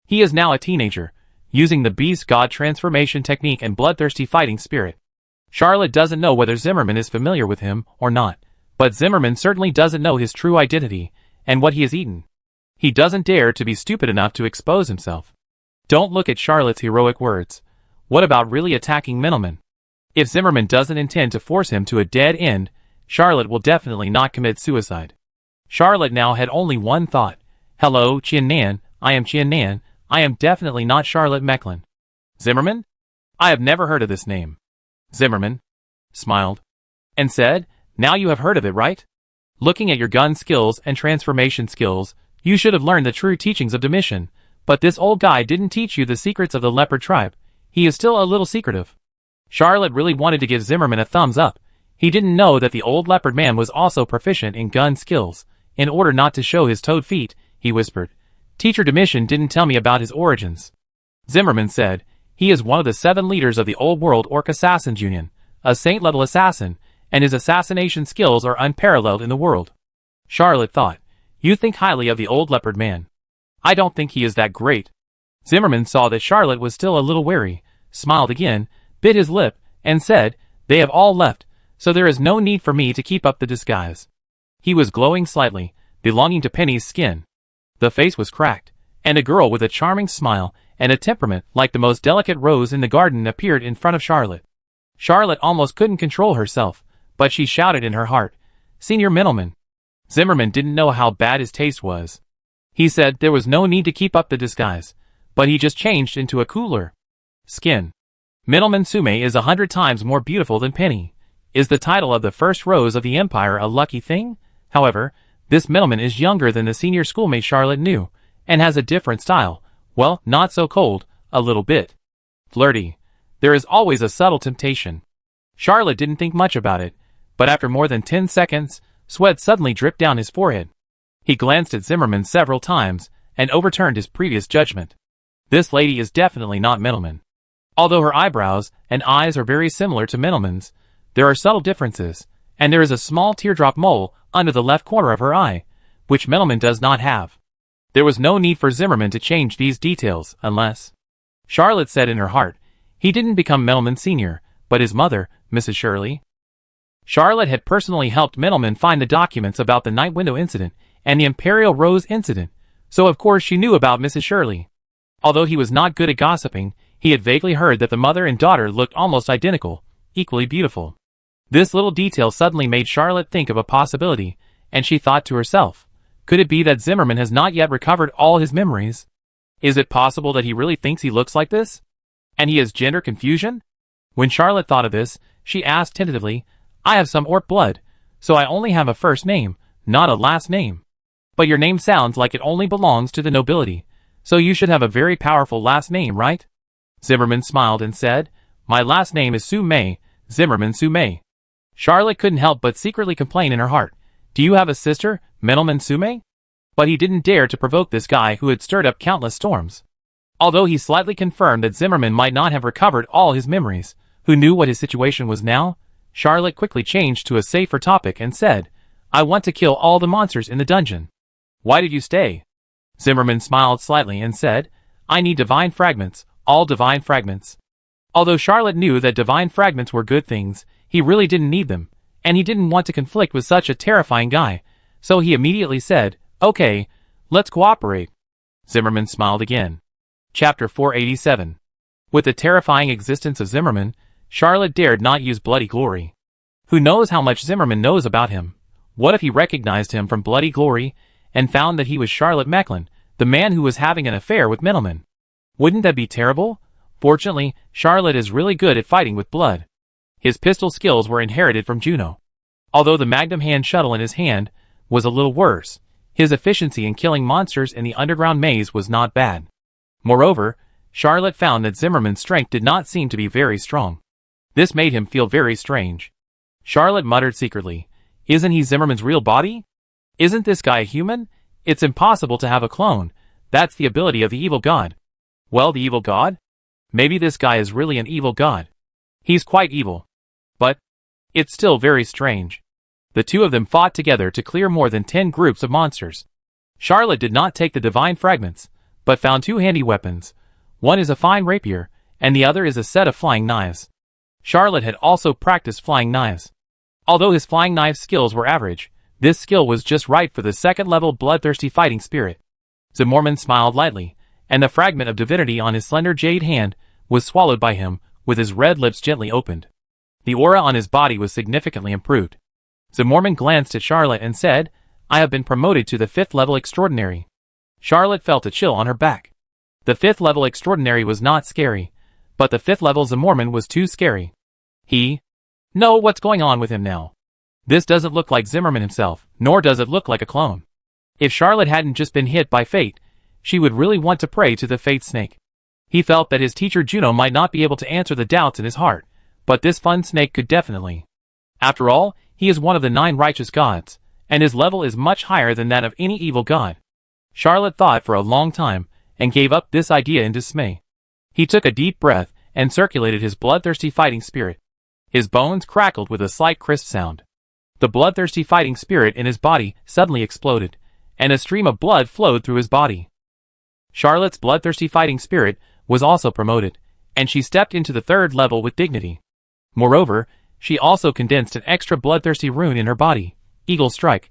He is now a teenager, using the beast god transformation technique and bloodthirsty fighting spirit. Charlotte doesn't know whether Zimmerman is familiar with him or not, but Zimmerman certainly doesn't know his true identity and what he has eaten. He doesn't dare to be stupid enough to expose himself. Don't look at Charlotte's heroic words. What about really attacking Middleman? If Zimmerman doesn't intend to force him to a dead end, Charlotte will definitely not commit suicide. Charlotte now had only one thought. "Hello, Qiannan, I am Qiannan, I am definitely not Charlotte Mecklin." Zimmerman? I have never heard of this name. Zimmerman smiled and said, "Now you have heard of it, right? Looking at your gun skills and transformation skills, you should have learned the true teachings of Domitian, but this old guy didn't teach you the secrets of the leopard tribe. He is still a little secretive." Charlotte really wanted to give Zimmerman a thumbs up. He didn't know that the old leopard man was also proficient in gun skills. In order not to show his toad feet, he whispered, "Teacher Domitian didn't tell me about his origins." Zimmerman said, "He is one of the 7 leaders of the Old World Orc Assassins Union, a saint-level assassin, and his assassination skills are unparalleled in the world." Charlotte thought, "You think highly of the old leopard man. I don't think he is that great." Zimmerman saw that Charlotte was still a little wary, smiled again, bit his lip, and said, "They have all left, so there is no need for me to keep up the disguise." He was glowing slightly, belonging to Penny's skin. The face was cracked, and a girl with a charming smile and a temperament like the most delicate rose in the garden appeared in front of Charlotte. Charlotte almost couldn't control herself, but she shouted in her heart, "Senior Middleman." Zimmerman didn't know how bad his taste was. He said there was no need to keep up the disguise, but he just changed into a cooler skin. "Middleman Sume is 100 times more beautiful than Penny. Is the title of the first rose of the empire a lucky thing? However, this middleman is younger than the senior schoolmate Charlotte knew, and has a different style. Well, not so cold, a little bit flirty. There is always a subtle temptation." Charlotte didn't think much about it, but after more than 10 seconds, sweat suddenly dripped down his forehead. He glanced at Zimmerman several times, and overturned his previous judgment. This lady is definitely not Middleman. Although her eyebrows and eyes are very similar to Middleman's, there are subtle differences, and there is a small teardrop mole under the left corner of her eye, which Middleman does not have. There was no need for Zimmerman to change these details unless... Charlotte said in her heart, he didn't become Middleman Sr., but his mother, Mrs. Shirley. Charlotte had personally helped Middleman find the documents about the night window incident and the Imperial Rose incident, so of course she knew about Mrs. Shirley. Although he was not good at gossiping, he had vaguely heard that the mother and daughter looked almost identical, equally beautiful. This little detail suddenly made Charlotte think of a possibility, and she thought to herself, could it be that Zimmerman has not yet recovered all his memories? Is it possible that he really thinks he looks like this? And he has gender confusion? When Charlotte thought of this, she asked tentatively, I have some Orc blood, so I only have a first name, not a last name. But your name sounds like it only belongs to the nobility, so you should have a very powerful last name, right? Zimmerman smiled and said, my last name is Su Mei, Zimmerman Su Mei. Charlotte couldn't help but secretly complain in her heart, do you have a sister, Middleman Su Mei? But he didn't dare to provoke this guy who had stirred up countless storms. Although he slightly confirmed that Zimmerman might not have recovered all his memories, who knew what his situation was now, Charlotte quickly changed to a safer topic and said, I want to kill all the monsters in the dungeon. Why did you stay? Zimmerman smiled slightly and said, I need divine fragments, all divine fragments. Although Charlotte knew that divine fragments were good things, he really didn't need them, and he didn't want to conflict with such a terrifying guy, so he immediately said, okay, let's cooperate. Zimmerman smiled again. Chapter 487. With the terrifying existence of Zimmerman, Charlotte dared not use Bloody Glory. Who knows how much Zimmerman knows about him? What if he recognized him from Bloody Glory and found that he was Charlotte Mecklin, the man who was having an affair with Middleman? Wouldn't that be terrible? Fortunately, Charlotte is really good at fighting with blood. His pistol skills were inherited from Juno. Although the Magnum hand shuttle in his hand was a little worse, his efficiency in killing monsters in the underground maze was not bad. Moreover, Charlotte found that Zimmerman's strength did not seem to be very strong. This made him feel very strange. Charlotte muttered secretly, isn't he Zimmerman's real body? Isn't this guy a human? It's impossible to have a clone. That's the ability of the evil god. Well, the evil god? Maybe this guy is really an evil god. He's quite evil. But it's still very strange. The two of them fought together to clear more than 10 groups of monsters. Charlotte did not take the divine fragments, but found 2 handy weapons. One is a fine rapier, and the other is a set of flying knives. Charlotte had also practiced flying knives. Although his flying knife skills were average, this skill was just right for the second-level bloodthirsty fighting spirit. Zimmerman smiled lightly, and the fragment of divinity on his slender jade hand was swallowed by him, with his red lips gently opened. The aura on his body was significantly improved. Zimmerman glanced at Charlotte and said, I have been promoted to the 5th level extraordinary. Charlotte felt a chill on her back. The 5th level extraordinary was not scary, but the 5th level Zimmerman was too scary. No, what's going on with him now? This doesn't look like Zimmerman himself, nor does it look like a clone. If Charlotte hadn't just been hit by fate, she would really want to pray to the fate snake. He felt that his teacher Juno might not be able to answer the doubts in his heart, but this fun snake could definitely. After all, he is one of the 9 righteous gods, and his level is much higher than that of any evil god. Charlotte thought for a long time, and gave up this idea in dismay. He took a deep breath, and circulated his bloodthirsty fighting spirit. His bones crackled with a slight crisp sound. The bloodthirsty fighting spirit in his body suddenly exploded, and a stream of blood flowed through his body. Charlotte's bloodthirsty fighting spirit was also promoted, and she stepped into the 3rd level with dignity. Moreover, she also condensed an extra bloodthirsty rune in her body. Eagle Strike,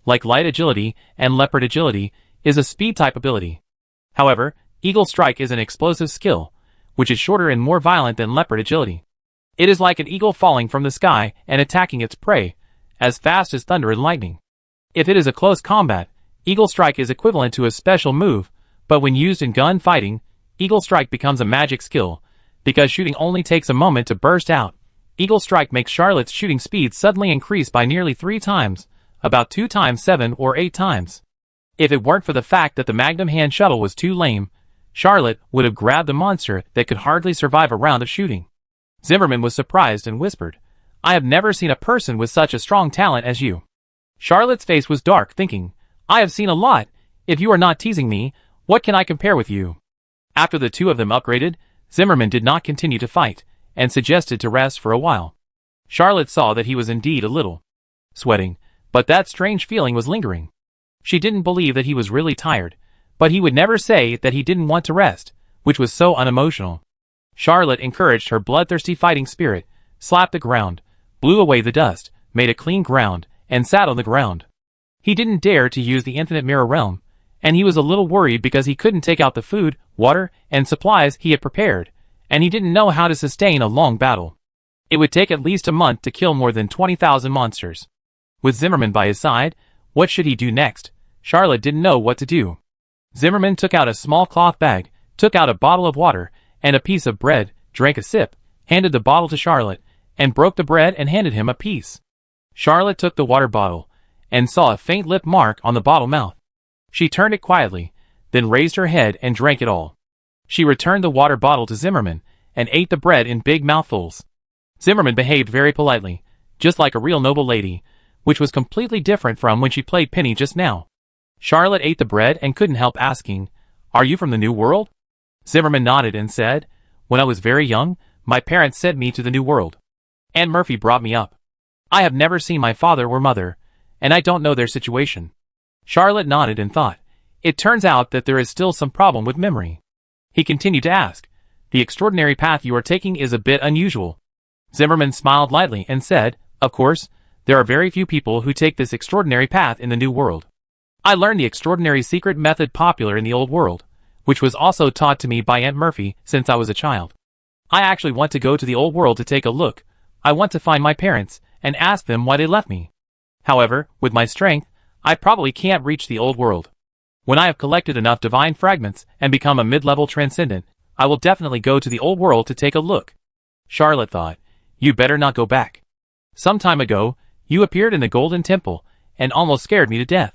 like Light Agility and Leopard Agility, is a speed-type ability. However, Eagle Strike is an explosive skill, which is shorter and more violent than Leopard Agility. It is like an eagle falling from the sky and attacking its prey, as fast as thunder and lightning. If it is a close combat, Eagle Strike is equivalent to a special move, but when used in gun fighting, Eagle Strike becomes a magic skill, because shooting only takes a moment to burst out. Eagle Strike makes Charlotte's shooting speed suddenly increase by nearly 3 times, about 2 times 7 or 8 times. If it weren't for the fact that the Magnum hand shuttle was too lame, Charlotte would have grabbed the monster that could hardly survive a round of shooting. Zimmerman was surprised and whispered, I have never seen a person with such a strong talent as you. Charlotte's face was dark, thinking, I have seen a lot. If you are not teasing me, what can I compare with you? After the two of them upgraded, Zimmerman did not continue to fight, and suggested to rest for a while. Charlotte saw that he was indeed a little sweating, but that strange feeling was lingering. She didn't believe that he was really tired, but he would never say that he didn't want to rest, which was so unemotional. Charlotte encouraged her bloodthirsty fighting spirit, slapped the ground, blew away the dust, made a clean ground, and sat on the ground. He didn't dare to use the infinite mirror realm, and he was a little worried because he couldn't take out the food, water, and supplies he had prepared, and he didn't know how to sustain a long battle. It would take at least a month to kill more than 20,000 monsters. With Zimmerman by his side, what should he do next? Charlotte didn't know what to do. Zimmerman took out a small cloth bag, took out a bottle of water, and a piece of bread, drank a sip, handed the bottle to Charlotte, and broke the bread and handed him a piece. Charlotte took the water bottle, and saw a faint lip mark on the bottle mouth. She turned it quietly, then raised her head and drank it all. She returned the water bottle to Zimmerman, and ate the bread in big mouthfuls. Zimmerman behaved very politely, just like a real noble lady, which was completely different from when she played Penny just now. Charlotte ate the bread and couldn't help asking, "Are you from the New World?" Zimmerman nodded and said, "When I was very young, my parents sent me to the New World. Aunt Murphy brought me up. I have never seen my father or mother, and I don't know their situation." Charlotte nodded and thought, "It turns out that there is still some problem with memory." He continued to ask, "The extraordinary path you are taking is a bit unusual." Zimmerman smiled lightly and said, "Of course, there are very few people who take this extraordinary path in the New World. I learned the extraordinary secret method popular in the Old World, which was also taught to me by Aunt Murphy since I was a child. I actually want to go to the Old World to take a look. I want to find my parents and ask them why they left me. However, with my strength, I probably can't reach the Old World. When I have collected enough divine fragments and become a mid-level transcendent, I will definitely go to the Old World to take a look." Charlotte thought, "You better not go back. Some time ago, you appeared in the Golden Temple and almost scared me to death.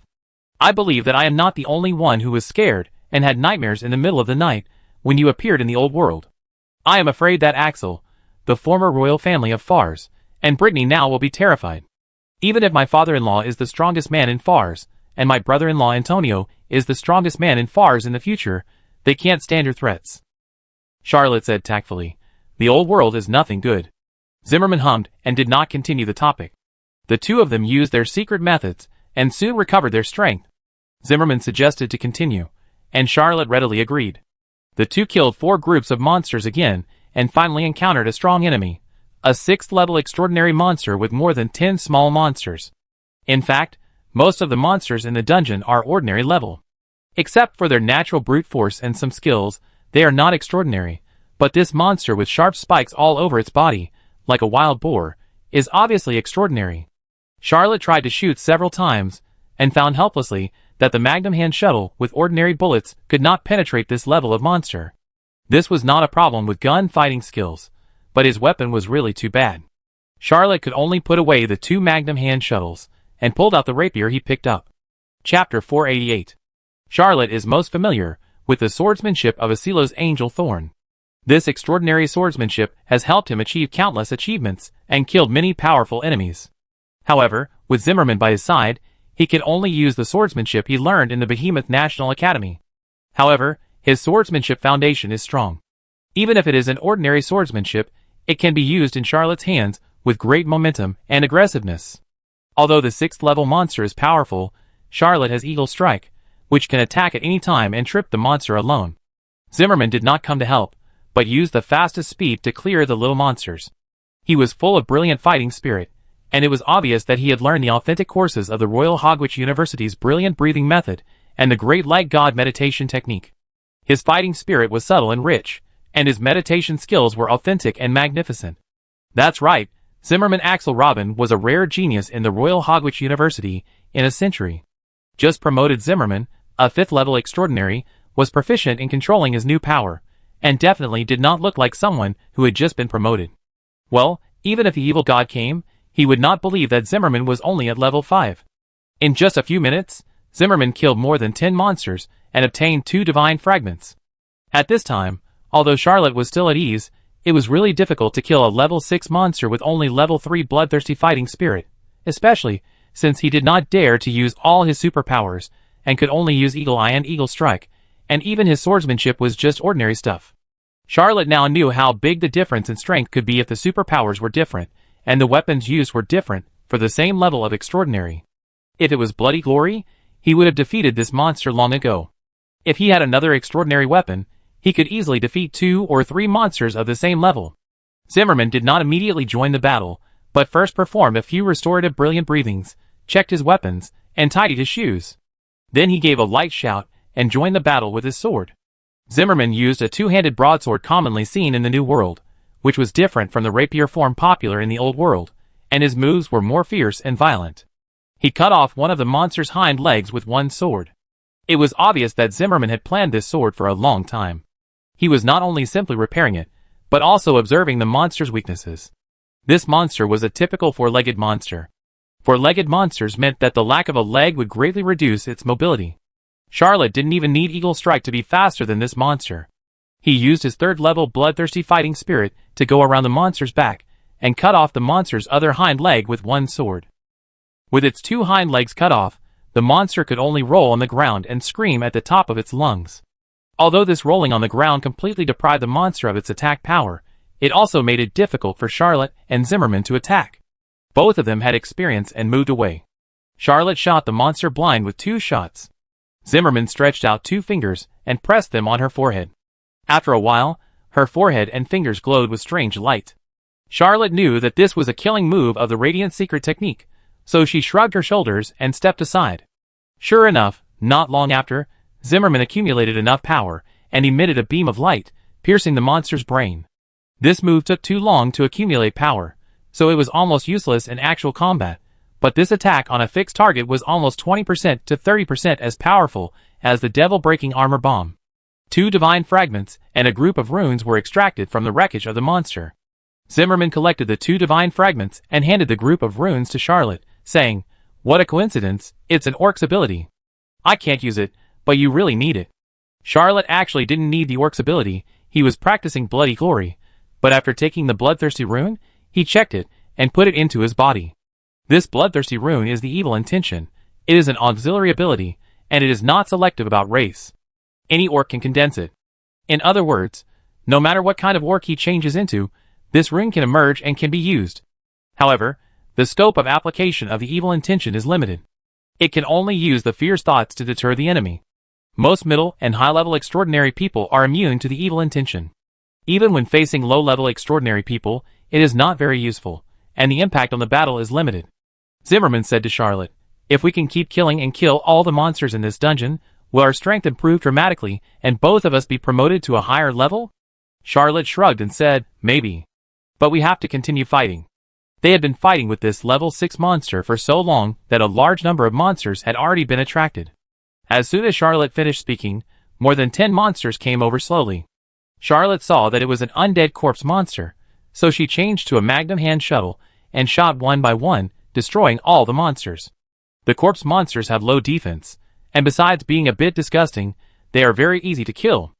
I believe that I am not the only one who was scared and had nightmares in the middle of the night when you appeared in the Old World. I am afraid that Axel, the former royal family of Fars, and Brittany now will be terrified. Even if my father-in-law is the strongest man in Fars, and my brother-in-law Antonio is the strongest man in Fars in the future, they can't stand your threats." Charlotte said tactfully, "The Old World is nothing good." Zimmerman hummed and did not continue the topic. The two of them used their secret methods and soon recovered their strength. Zimmerman suggested to continue, and Charlotte readily agreed. The two killed 4 groups of monsters again and finally encountered a strong enemy, a 6th-level extraordinary monster with more than 10 small monsters. In fact, most of the monsters in the dungeon are ordinary level. Except for their natural brute force and some skills, they are not extraordinary, but this monster with sharp spikes all over its body, like a wild boar, is obviously extraordinary. Charlotte tried to shoot several times, and found helplessly that the Magnum hand shuttle with ordinary bullets could not penetrate this level of monster. This was not a problem with gun fighting skills, but his weapon was really too bad. Charlotte could only put away the 2 Magnum hand shuttles, and pulled out the rapier he picked up. Chapter 488. Charlotte is most familiar with the swordsmanship of Asilo's Angel Thorn. This extraordinary swordsmanship has helped him achieve countless achievements and killed many powerful enemies. However, with Zimmerman by his side, he can only use the swordsmanship he learned in the Behemoth National Academy. However, his swordsmanship foundation is strong. Even if it is an ordinary swordsmanship, it can be used in Charlotte's hands with great momentum and aggressiveness. Although the 6th-level monster is powerful, Charlotte has Eagle Strike, which can attack at any time and trip the monster alone. Zimmerman did not come to help, but used the fastest speed to clear the little monsters. He was full of brilliant fighting spirit, and it was obvious that he had learned the authentic courses of the Royal Hogwarts University's brilliant breathing method and the Great Light God meditation technique. His fighting spirit was subtle and rich, and his meditation skills were authentic and magnificent. That's right, Zimmerman Axel Robin was a rare genius in the Royal Hogwarts University in a century. Just promoted Zimmerman, a 5th-level extraordinary, was proficient in controlling his new power, and definitely did not look like someone who had just been promoted. Well, even if the evil god came, he would not believe that Zimmerman was only at level 5. In just a few minutes, Zimmerman killed more than 10 monsters and obtained 2 divine fragments. At this time, although Charlotte was still at ease, it was really difficult to kill a level 6 monster with only level 3 bloodthirsty fighting spirit, especially since he did not dare to use all his superpowers and could only use Eagle Eye and Eagle Strike, and even his swordsmanship was just ordinary stuff. Charlotte now knew how big the difference in strength could be if the superpowers were different, and the weapons used were different, for the same level of extraordinary. If it was Bloody Glory, he would have defeated this monster long ago. If he had another extraordinary weapon, he could easily defeat 2 or 3 monsters of the same level. Zimmerman did not immediately join the battle, but first performed a few restorative brilliant breathings, checked his weapons, and tidied his shoes. Then he gave a light shout, and joined the battle with his sword. Zimmerman used a two-handed broadsword commonly seen in the New World, which was different from the rapier form popular in the Old World, and his moves were more fierce and violent. He cut off one of the monster's hind legs with one sword. It was obvious that Zimmerman had planned this sword for a long time. He was not only simply repairing it, but also observing the monster's weaknesses. This monster was a typical four-legged monster. Four-legged monsters meant that the lack of a leg would greatly reduce its mobility. Charlotte didn't even need Eagle Strike to be faster than this monster. He used his third-level bloodthirsty fighting spirit to go around the monster's back and cut off the monster's other hind leg with one sword. With its 2 hind legs cut off, the monster could only roll on the ground and scream at the top of its lungs. Although this rolling on the ground completely deprived the monster of its attack power, it also made it difficult for Charlotte and Zimmerman to attack. Both of them had experience and moved away. Charlotte shot the monster blind with 2 shots. Zimmerman stretched out 2 fingers and pressed them on her forehead. After a while, her forehead and fingers glowed with strange light. Charlotte knew that this was a killing move of the Radiant Secret technique, so she shrugged her shoulders and stepped aside. Sure enough, not long after, Zimmerman accumulated enough power and emitted a beam of light, piercing the monster's brain. This move took too long to accumulate power, so it was almost useless in actual combat, but this attack on a fixed target was almost 20% to 30% as powerful as the devil-breaking armor bomb. 2 divine fragments and a group of runes were extracted from the wreckage of the monster. Zimmerman collected the 2 divine fragments and handed the group of runes to Charlotte, saying, "What a coincidence, it's an orc's ability. I can't use it, but you really need it." Charlotte actually didn't need the orc's ability, he was practicing Bloody Glory, but after taking the bloodthirsty rune, he checked it and put it into his body. This bloodthirsty rune is the Evil Intention. It is an auxiliary ability, and it is not selective about race. Any orc can condense it. In other words, no matter what kind of orc he changes into, this rune can emerge and can be used. However, the scope of application of the Evil Intention is limited. It can only use the fierce thoughts to deter the enemy. Most middle and high-level extraordinary people are immune to the Evil Intention. Even when facing low-level extraordinary people, it is not very useful, and the impact on the battle is limited. Zimmerman said to Charlotte, "If we can keep killing and kill all the monsters in this dungeon, will our strength improve dramatically and both of us be promoted to a higher level?" Charlotte shrugged and said, "Maybe. But we have to continue fighting." They had been fighting with this level 6 monster for so long that a large number of monsters had already been attracted. As soon as Charlotte finished speaking, more than 10 monsters came over slowly. Charlotte saw that it was an undead corpse monster, so she changed to a magnum hand shuttle and shot one by one, destroying all the monsters. The corpse monsters have low defense, and besides being a bit disgusting, they are very easy to kill.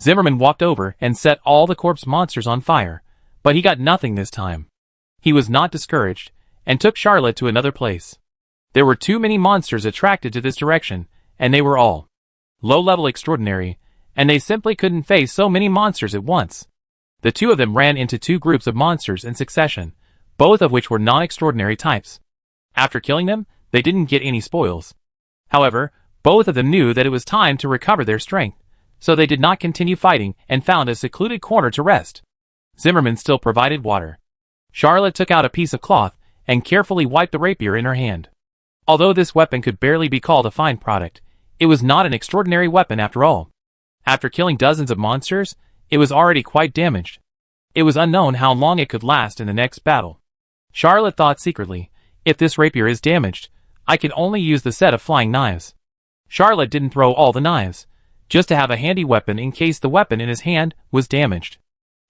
Zimmerman walked over and set all the corpse monsters on fire, but he got nothing this time. He was not discouraged, and took Charlotte to another place. There were too many monsters attracted to this direction, and they were all low-level extraordinary, and they simply couldn't face so many monsters at once. The 2 of them ran into 2 groups of monsters in succession, both of which were non-extraordinary types. After killing them, they didn't get any spoils. However, both of them knew that it was time to recover their strength, so they did not continue fighting and found a secluded corner to rest. Zimmerman still provided water. Charlotte took out a piece of cloth and carefully wiped the rapier in her hand. Although this weapon could barely be called a fine product, it was not an extraordinary weapon after all. After killing dozens of monsters, it was already quite damaged. It was unknown how long it could last in the next battle. Charlotte thought secretly, "If this rapier is damaged, I can only use the set of flying knives." Charlotte didn't throw all the knives, just to have a handy weapon in case the weapon in his hand was damaged.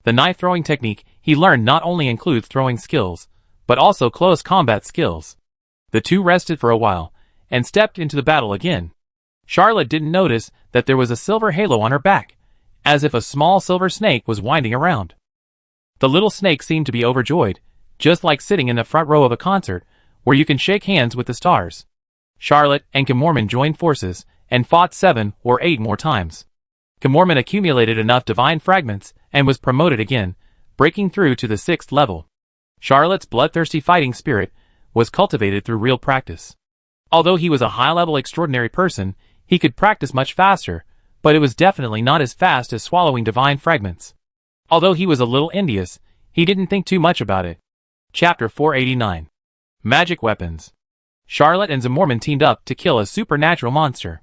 The knife-throwing technique he learned not only includes throwing skills, but also close combat skills. The 2 rested for a while, and stepped into the battle again. Charlotte didn't notice that there was a silver halo on her back, as if a small silver snake was winding around. The little snake seemed to be overjoyed, just like sitting in the front row of a concert, where you can shake hands with the stars. Charlotte and Kim Mormon joined forces, and fought 7 or 8 more times. Camorman accumulated enough divine fragments and was promoted again, breaking through to the 6th level. Charlotte's bloodthirsty fighting spirit was cultivated through real practice. Although he was a high-level extraordinary person, he could practice much faster, but it was definitely not as fast as swallowing divine fragments. Although he was a little envious, he didn't think too much about it. Chapter 489. Magic Weapons. Charlotte and Zimmerman teamed up to kill a supernatural monster.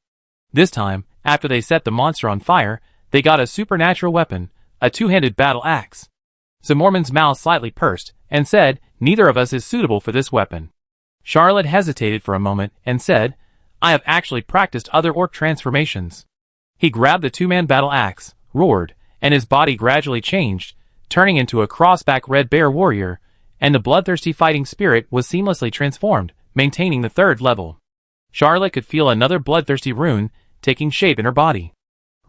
This time, after they set the monster on fire, they got a supernatural weapon, a two-handed battle axe. Zimmerman's mouth slightly pursed, and said, "Neither of us is suitable for this weapon." Charlotte hesitated for a moment, and said, "I have actually practiced other orc transformations." He grabbed the two-man battle axe, roared, and his body gradually changed, turning into a crossback red bear warrior, and the bloodthirsty fighting spirit was seamlessly transformed, maintaining the 3rd level. Charlotte could feel another bloodthirsty rune taking shape in her body.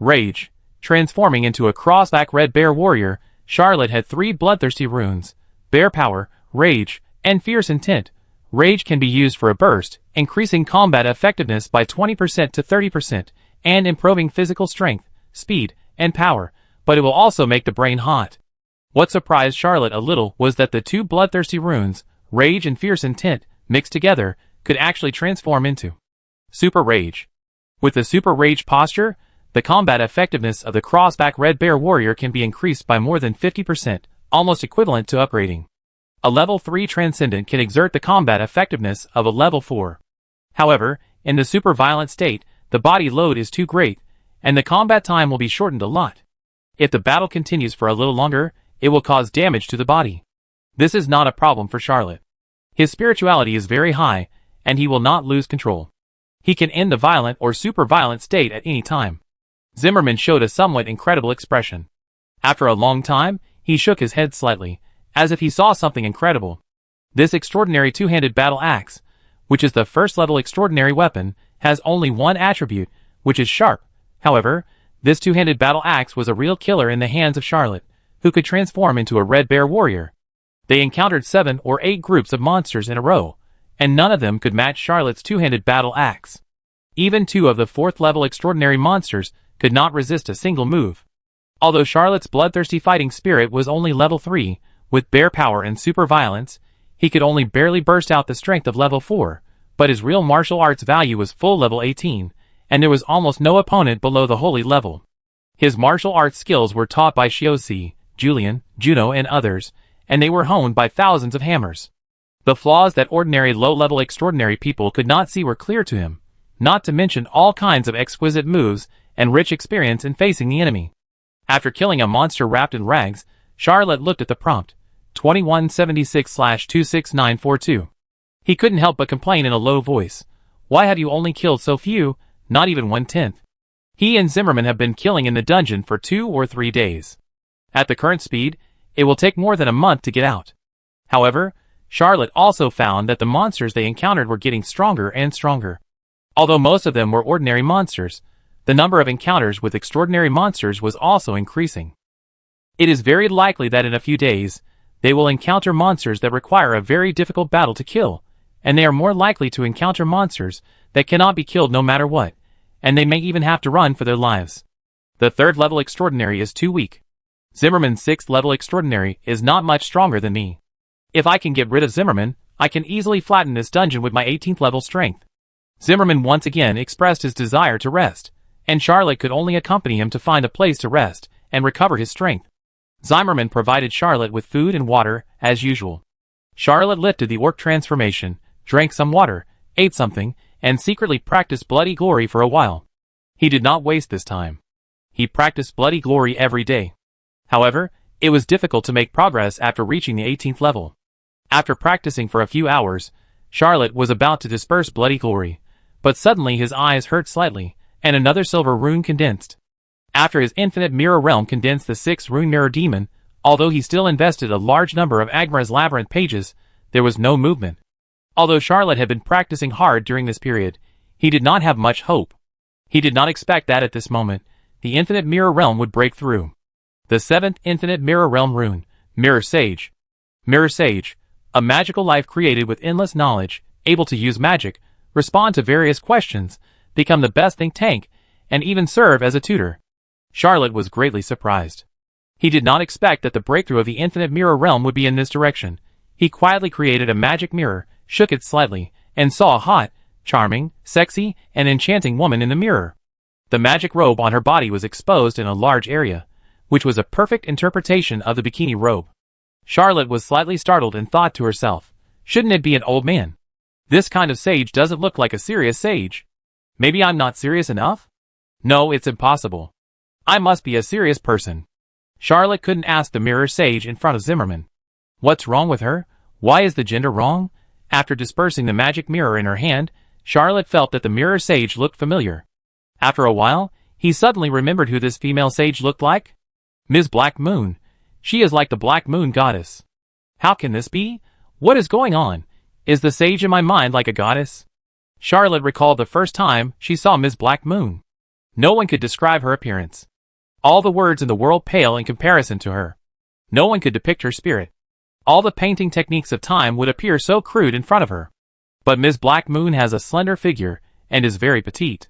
Rage. Transforming into a crossback red bear warrior, Charlotte had 3 bloodthirsty runes: Bear Power, Rage, and Fierce Intent. Rage can be used for a burst, increasing combat effectiveness by 20% to 30%, and improving physical strength, speed, and power, but it will also make the brain hot. What surprised Charlotte a little was that the 2 bloodthirsty runes, Rage and Fierce Intent, mixed together, could actually transform into Super Rage. With the Super Rage posture, the combat effectiveness of the crossback red bear warrior can be increased by more than 50%, almost equivalent to upgrading. A level 3 transcendent can exert the combat effectiveness of a level 4. However, in the super violent state, the body load is too great, and the combat time will be shortened a lot. If the battle continues for a little longer, it will cause damage to the body. This is not a problem for Charlotte. His spirituality is very high, and he will not lose control. He can end the violent or super violent state at any time. Zimmerman showed a somewhat incredible expression. After a long time, he shook his head slightly, as if he saw something incredible. This extraordinary two-handed battle axe, which is the 1st level extraordinary weapon, has only one attribute, which is sharp. However, this two-handed battle axe was a real killer in the hands of Charlotte, who could transform into a red bear warrior. They encountered 7 or 8 groups of monsters in a row, and none of them could match Charlotte's two-handed battle axe. Even 2 of the 4th level extraordinary monsters could not resist a single move. Although Charlotte's bloodthirsty fighting spirit was only level 3, with bear power and super violence, he could only barely burst out the strength of level 4, but his real martial arts value was full level 18, and there was almost no opponent below the holy level. His martial arts skills were taught by Shiosi, Julian, Juno, and others, and they were honed by thousands of hammers. The flaws that ordinary low-level extraordinary people could not see were clear to him, not to mention all kinds of exquisite moves and rich experience in facing the enemy. After killing a monster wrapped in rags, Charlotte looked at the prompt, 2176/26942. He couldn't help but complain in a low voice. Why have you only killed so few, not even 1/10? He and Zimmerman have been killing in the dungeon for 2 or 3 days. At the current speed, it will take more than a month to get out. However, Charlotte also found that the monsters they encountered were getting stronger and stronger. Although most of them were ordinary monsters, the number of encounters with extraordinary monsters was also increasing. It is very likely that in a few days, they will encounter monsters that require a very difficult battle to kill, and they are more likely to encounter monsters that cannot be killed no matter what, and they may even have to run for their lives. The 3rd level extraordinary is too weak. Zimmerman's 6th level extraordinary is not much stronger than me. If I can get rid of Zimmerman, I can easily flatten this dungeon with my 18th level strength. Zimmerman once again expressed his desire to rest, and Charlotte could only accompany him to find a place to rest and recover his strength. Zimmerman provided Charlotte with food and water, as usual. Charlotte lifted the orc transformation, drank some water, ate something, and secretly practiced Bloody Glory for a while. He did not waste this time. He practiced Bloody Glory every day. However, it was difficult to make progress after reaching the 18th level. After practicing for a few hours, Charlotte was about to disperse Bloody Glory, but suddenly his eyes hurt slightly, and another silver rune condensed. After his infinite mirror realm condensed the 6th rune mirror demon, although he still invested a large number of Agmar's labyrinth pages, there was no movement. Although Charlotte had been practicing hard during this period, he did not have much hope. He did not expect that at this moment, the infinite mirror realm would break through. The 7th infinite mirror realm rune, Mirror Sage. Mirror Sage, a magical life created with endless knowledge, able to use magic, respond to various questions, become the best think tank, and even serve as a tutor. Charlotte was greatly surprised. He did not expect that the breakthrough of the infinite mirror realm would be in this direction. He quietly created a magic mirror, shook it slightly, and saw a hot, charming, sexy, and enchanting woman in the mirror. The magic robe on her body was exposed in a large area, which was a perfect interpretation of the bikini robe. Charlotte was slightly startled and thought to herself, shouldn't it be an old man? This kind of sage doesn't look like a serious sage. Maybe I'm not serious enough? No, it's impossible. I must be a serious person. Charlotte couldn't ask the mirror sage in front of Zimmerman. What's wrong with her? Why is the gender wrong? After dispersing the magic mirror in her hand, Charlotte felt that the mirror sage looked familiar. After a while, he suddenly remembered who this female sage looked like. Ms. Black Moon. She is like the Black Moon goddess. How can this be? What is going on? Is the sage in my mind like a goddess? Charlotte recalled the first time she saw Ms. Black Moon. No one could describe her appearance. All the words in the world pale in comparison to her. No one could depict her spirit. All the painting techniques of time would appear so crude in front of her. But Ms. Black Moon has a slender figure and is very petite.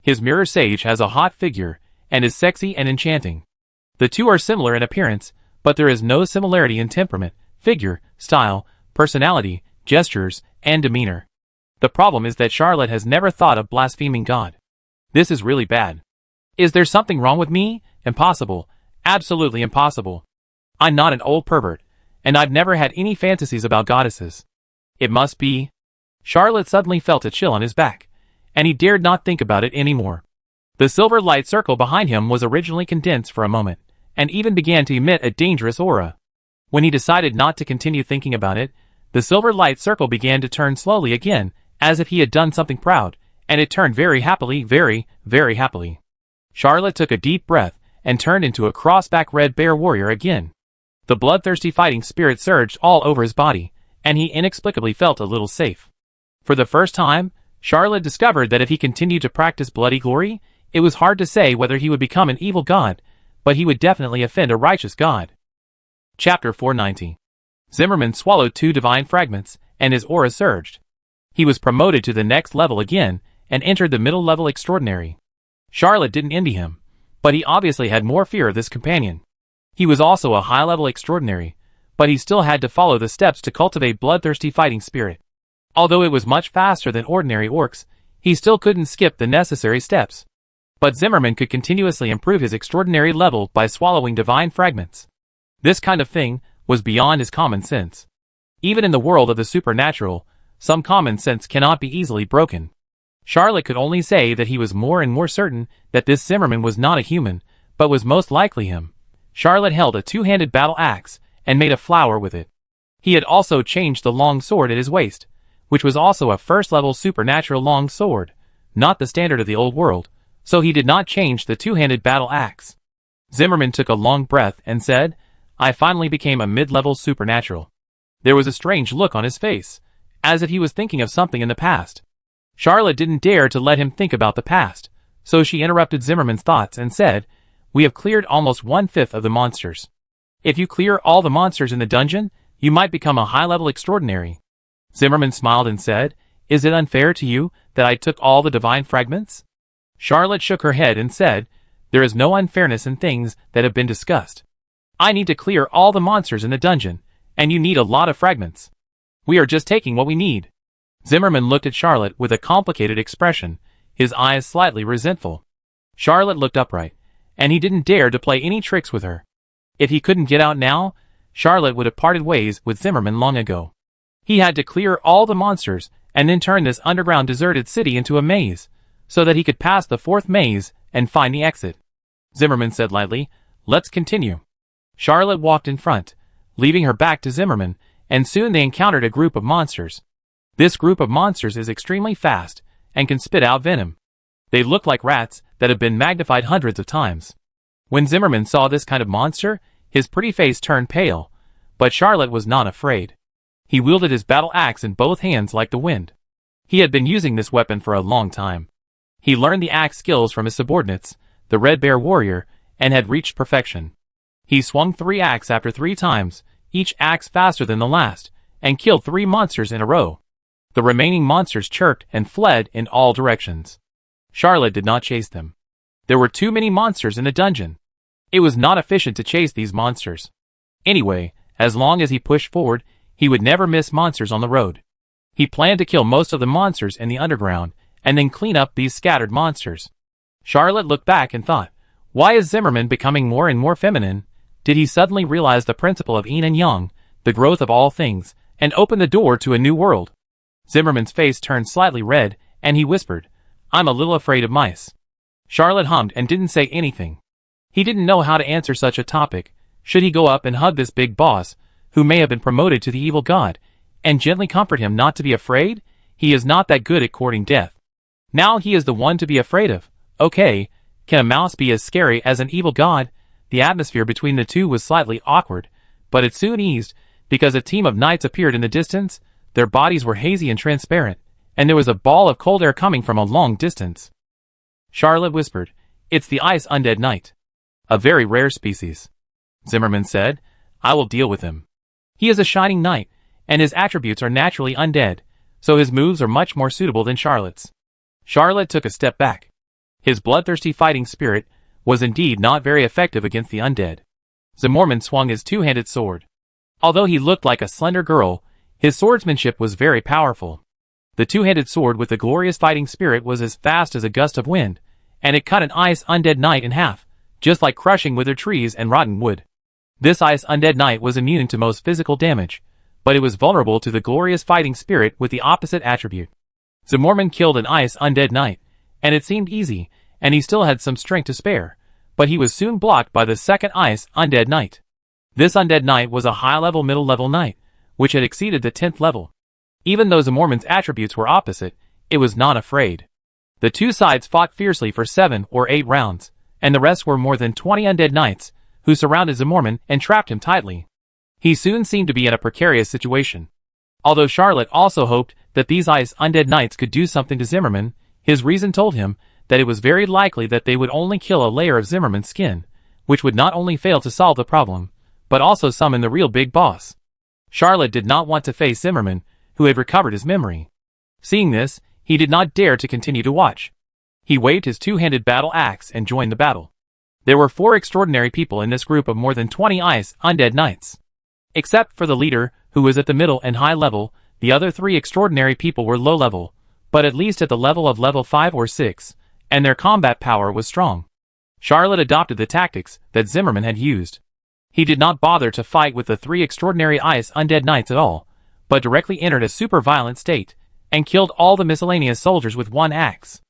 His mirror sage has a hot figure and is sexy and enchanting. The two are similar in appearance, but there is no similarity in temperament, figure, style, personality, gestures, and demeanor. The problem is that Charlotte has never thought of blaspheming God. This is really bad. Is there something wrong with me? Impossible. Absolutely impossible. I'm not an old pervert, and I've never had any fantasies about goddesses. It must be. Charlotte suddenly felt a chill on his back, and he dared not think about it anymore. The silver light circle behind him was originally condensed for a moment, and even began to emit a dangerous aura. When he decided not to continue thinking about it, the silver light circle began to turn slowly again, as if he had done something proud, and it turned very happily, very, very happily. Charlotte took a deep breath, and turned into a cross-back red bear warrior again. The bloodthirsty fighting spirit surged all over his body, and he inexplicably felt a little safe. For the first time, Charlotte discovered that if he continued to practice bloody glory, it was hard to say whether he would become an evil god, but he would definitely offend a righteous god. Chapter 490. Zimmerman swallowed 2 divine fragments, and his aura surged. He was promoted to the next level again, and entered the middle level extraordinary. Charlotte didn't envy him, but he obviously had more fear of this companion. He was also a high-level extraordinary, but he still had to follow the steps to cultivate bloodthirsty fighting spirit. Although it was much faster than ordinary orcs, he still couldn't skip the necessary steps. But Zimmerman could continuously improve his extraordinary level by swallowing divine fragments. This kind of thing was beyond his common sense. Even in the world of the supernatural, some common sense cannot be easily broken. Charlotte could only say that he was more and more certain that this Zimmerman was not a human, but was most likely him. Charlotte held a 2-handed battle axe, and made a flower with it. He had also changed the long sword at his waist, which was also a first-level supernatural long sword, not the standard of the old world, so he did not change the 2-handed battle axe. Zimmerman took a long breath and said, I finally became a mid-level supernatural. There was a strange look on his face, as if he was thinking of something in the past. Charlotte didn't dare to let him think about the past, so she interrupted Zimmerman's thoughts and said, We have cleared almost 1/5 of the monsters. If you clear all the monsters in the dungeon, you might become a high-level extraordinary. Zimmerman smiled and said, Is it unfair to you that I took all the divine fragments? Charlotte shook her head and said, There is no unfairness in things that have been discussed. I need to clear all the monsters in the dungeon, and you need a lot of fragments. We are just taking what we need. Zimmerman looked at Charlotte with a complicated expression, his eyes slightly resentful. Charlotte looked upright, and he didn't dare to play any tricks with her. If he couldn't get out now, Charlotte would have parted ways with Zimmerman long ago. He had to clear all the monsters, and then turn this underground deserted city into a maze, so that he could pass the 4th maze and find the exit. Zimmerman said lightly, Let's continue. Charlotte walked in front, leaving her back to Zimmerman, and soon they encountered a group of monsters. This group of monsters is extremely fast, and can spit out venom. They look like rats that have been magnified hundreds of times. When Zimmerman saw this kind of monster, his pretty face turned pale, but Charlotte was not afraid. He wielded his battle axe in both hands like the wind. He had been using this weapon for a long time. He learned the axe skills from his subordinates, the Red Bear Warrior, and had reached perfection. He swung 3 axes after 3 times, each axe faster than the last, and killed 3 monsters in a row. The remaining monsters chirped and fled in all directions. Charlotte did not chase them. There were too many monsters in the dungeon. It was not efficient to chase these monsters. Anyway, as long as he pushed forward, he would never miss monsters on the road. He planned to kill most of the monsters in the underground, and then clean up these scattered monsters. Charlotte looked back and thought, why is Zimmerman becoming more and more feminine? Did he suddenly realize the principle of yin and yang, the growth of all things, and open the door to a new world? Zimmerman's face turned slightly red, and he whispered, I'm a little afraid of mice. Charlotte hummed and didn't say anything. He didn't know how to answer such a topic. Should he go up and hug this big boss, who may have been promoted to the evil god, and gently comfort him not to be afraid? He is not that good at courting death. Now he is the one to be afraid of. Okay, can a mouse be as scary as an evil god? The atmosphere between the two was slightly awkward, but it soon eased, because a team of knights appeared in the distance. Their bodies were hazy and transparent, and there was a ball of cold air coming from a long distance. Charlotte whispered, it's the ice undead knight. A very rare species. Zimmerman said, I will deal with him. He is a shining knight, and his attributes are naturally undead, so his moves are much more suitable than Charlotte's. Charlotte took a step back. His bloodthirsty fighting spirit was indeed not very effective against the undead. Zimmerman swung his two-handed sword. Although he looked like a slender girl, his swordsmanship was very powerful. The two-handed sword with the glorious fighting spirit was as fast as a gust of wind, and it cut an ice undead knight in half, just like crushing withered trees and rotten wood. This ice undead knight was immune to most physical damage, but it was vulnerable to the glorious fighting spirit with the opposite attribute. Zimmerman killed an ice undead knight, and it seemed easy, and he still had some strength to spare, but he was soon blocked by the second ice undead knight. This undead knight was a high-level middle-level knight, which had exceeded the 10th level. Even though Zimmerman's attributes were opposite, it was not afraid. The two sides fought fiercely for 7 or 8 rounds, and the rest were more than 20 undead knights, who surrounded Zimmerman and trapped him tightly. He soon seemed to be in a precarious situation. Although Charlotte also hoped that these ice undead knights could do something to Zimmerman, his reason told him that it was very likely that they would only kill a layer of Zimmerman's skin, which would not only fail to solve the problem, but also summon the real big boss. Charlotte did not want to face Zimmerman, who had recovered his memory. Seeing this, he did not dare to continue to watch. He waved his two-handed battle axe and joined the battle. There were 4 extraordinary people in this group of more than 20 ice undead knights. Except for the leader, who was at the middle and high level, the other 3 extraordinary people were low level, but at least at the level of level 5 or 6, and their combat power was strong. Charlotte adopted the tactics that Zimmerman had used. He did not bother to fight with the 3 extraordinary ice undead knights at all, but directly entered a super violent state, and killed all the miscellaneous soldiers with 1 axe.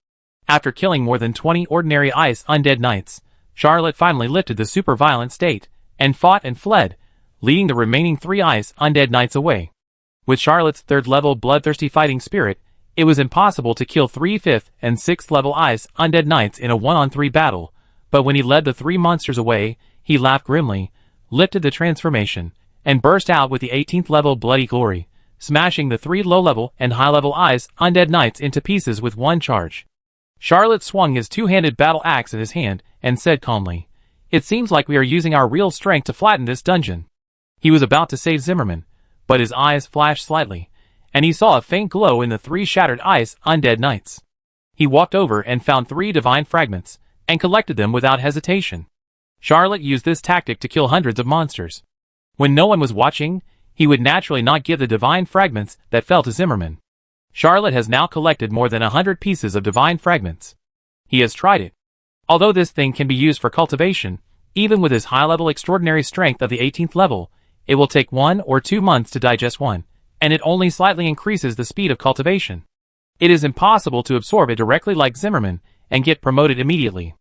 After killing more than 20 ordinary ice undead knights, Charlotte finally lifted the super violent state, and fought and fled, leading the remaining 3 ice undead knights away. With Charlotte's 3rd level bloodthirsty fighting spirit, it was impossible to kill 3 5th and 6th level ice undead knights in a 1-on-3 battle, but when he led the 3 monsters away, he laughed grimly, lifted the transformation, and burst out with the 18th level bloody glory, smashing the 3 low-level and high-level ice undead knights into pieces with 1 charge. Charlotte swung his two-handed battle axe in his hand and said calmly, "It seems like we are using our real strength to flatten this dungeon." He was about to save Zimmerman, but his eyes flashed slightly, and he saw a faint glow in the 3 shattered ice undead knights. He walked over and found 3 divine fragments, and collected them without hesitation. Charlotte used this tactic to kill hundreds of monsters. When no one was watching, he would naturally not give the divine fragments that fell to Zimmerman. Charlotte has now collected more than 100 pieces of divine fragments. He has tried it. Although this thing can be used for cultivation, even with his high-level extraordinary strength of the 18th level, it will take 1 or 2 months to digest one, and it only slightly increases the speed of cultivation. It is impossible to absorb it directly like Zimmerman and get promoted immediately.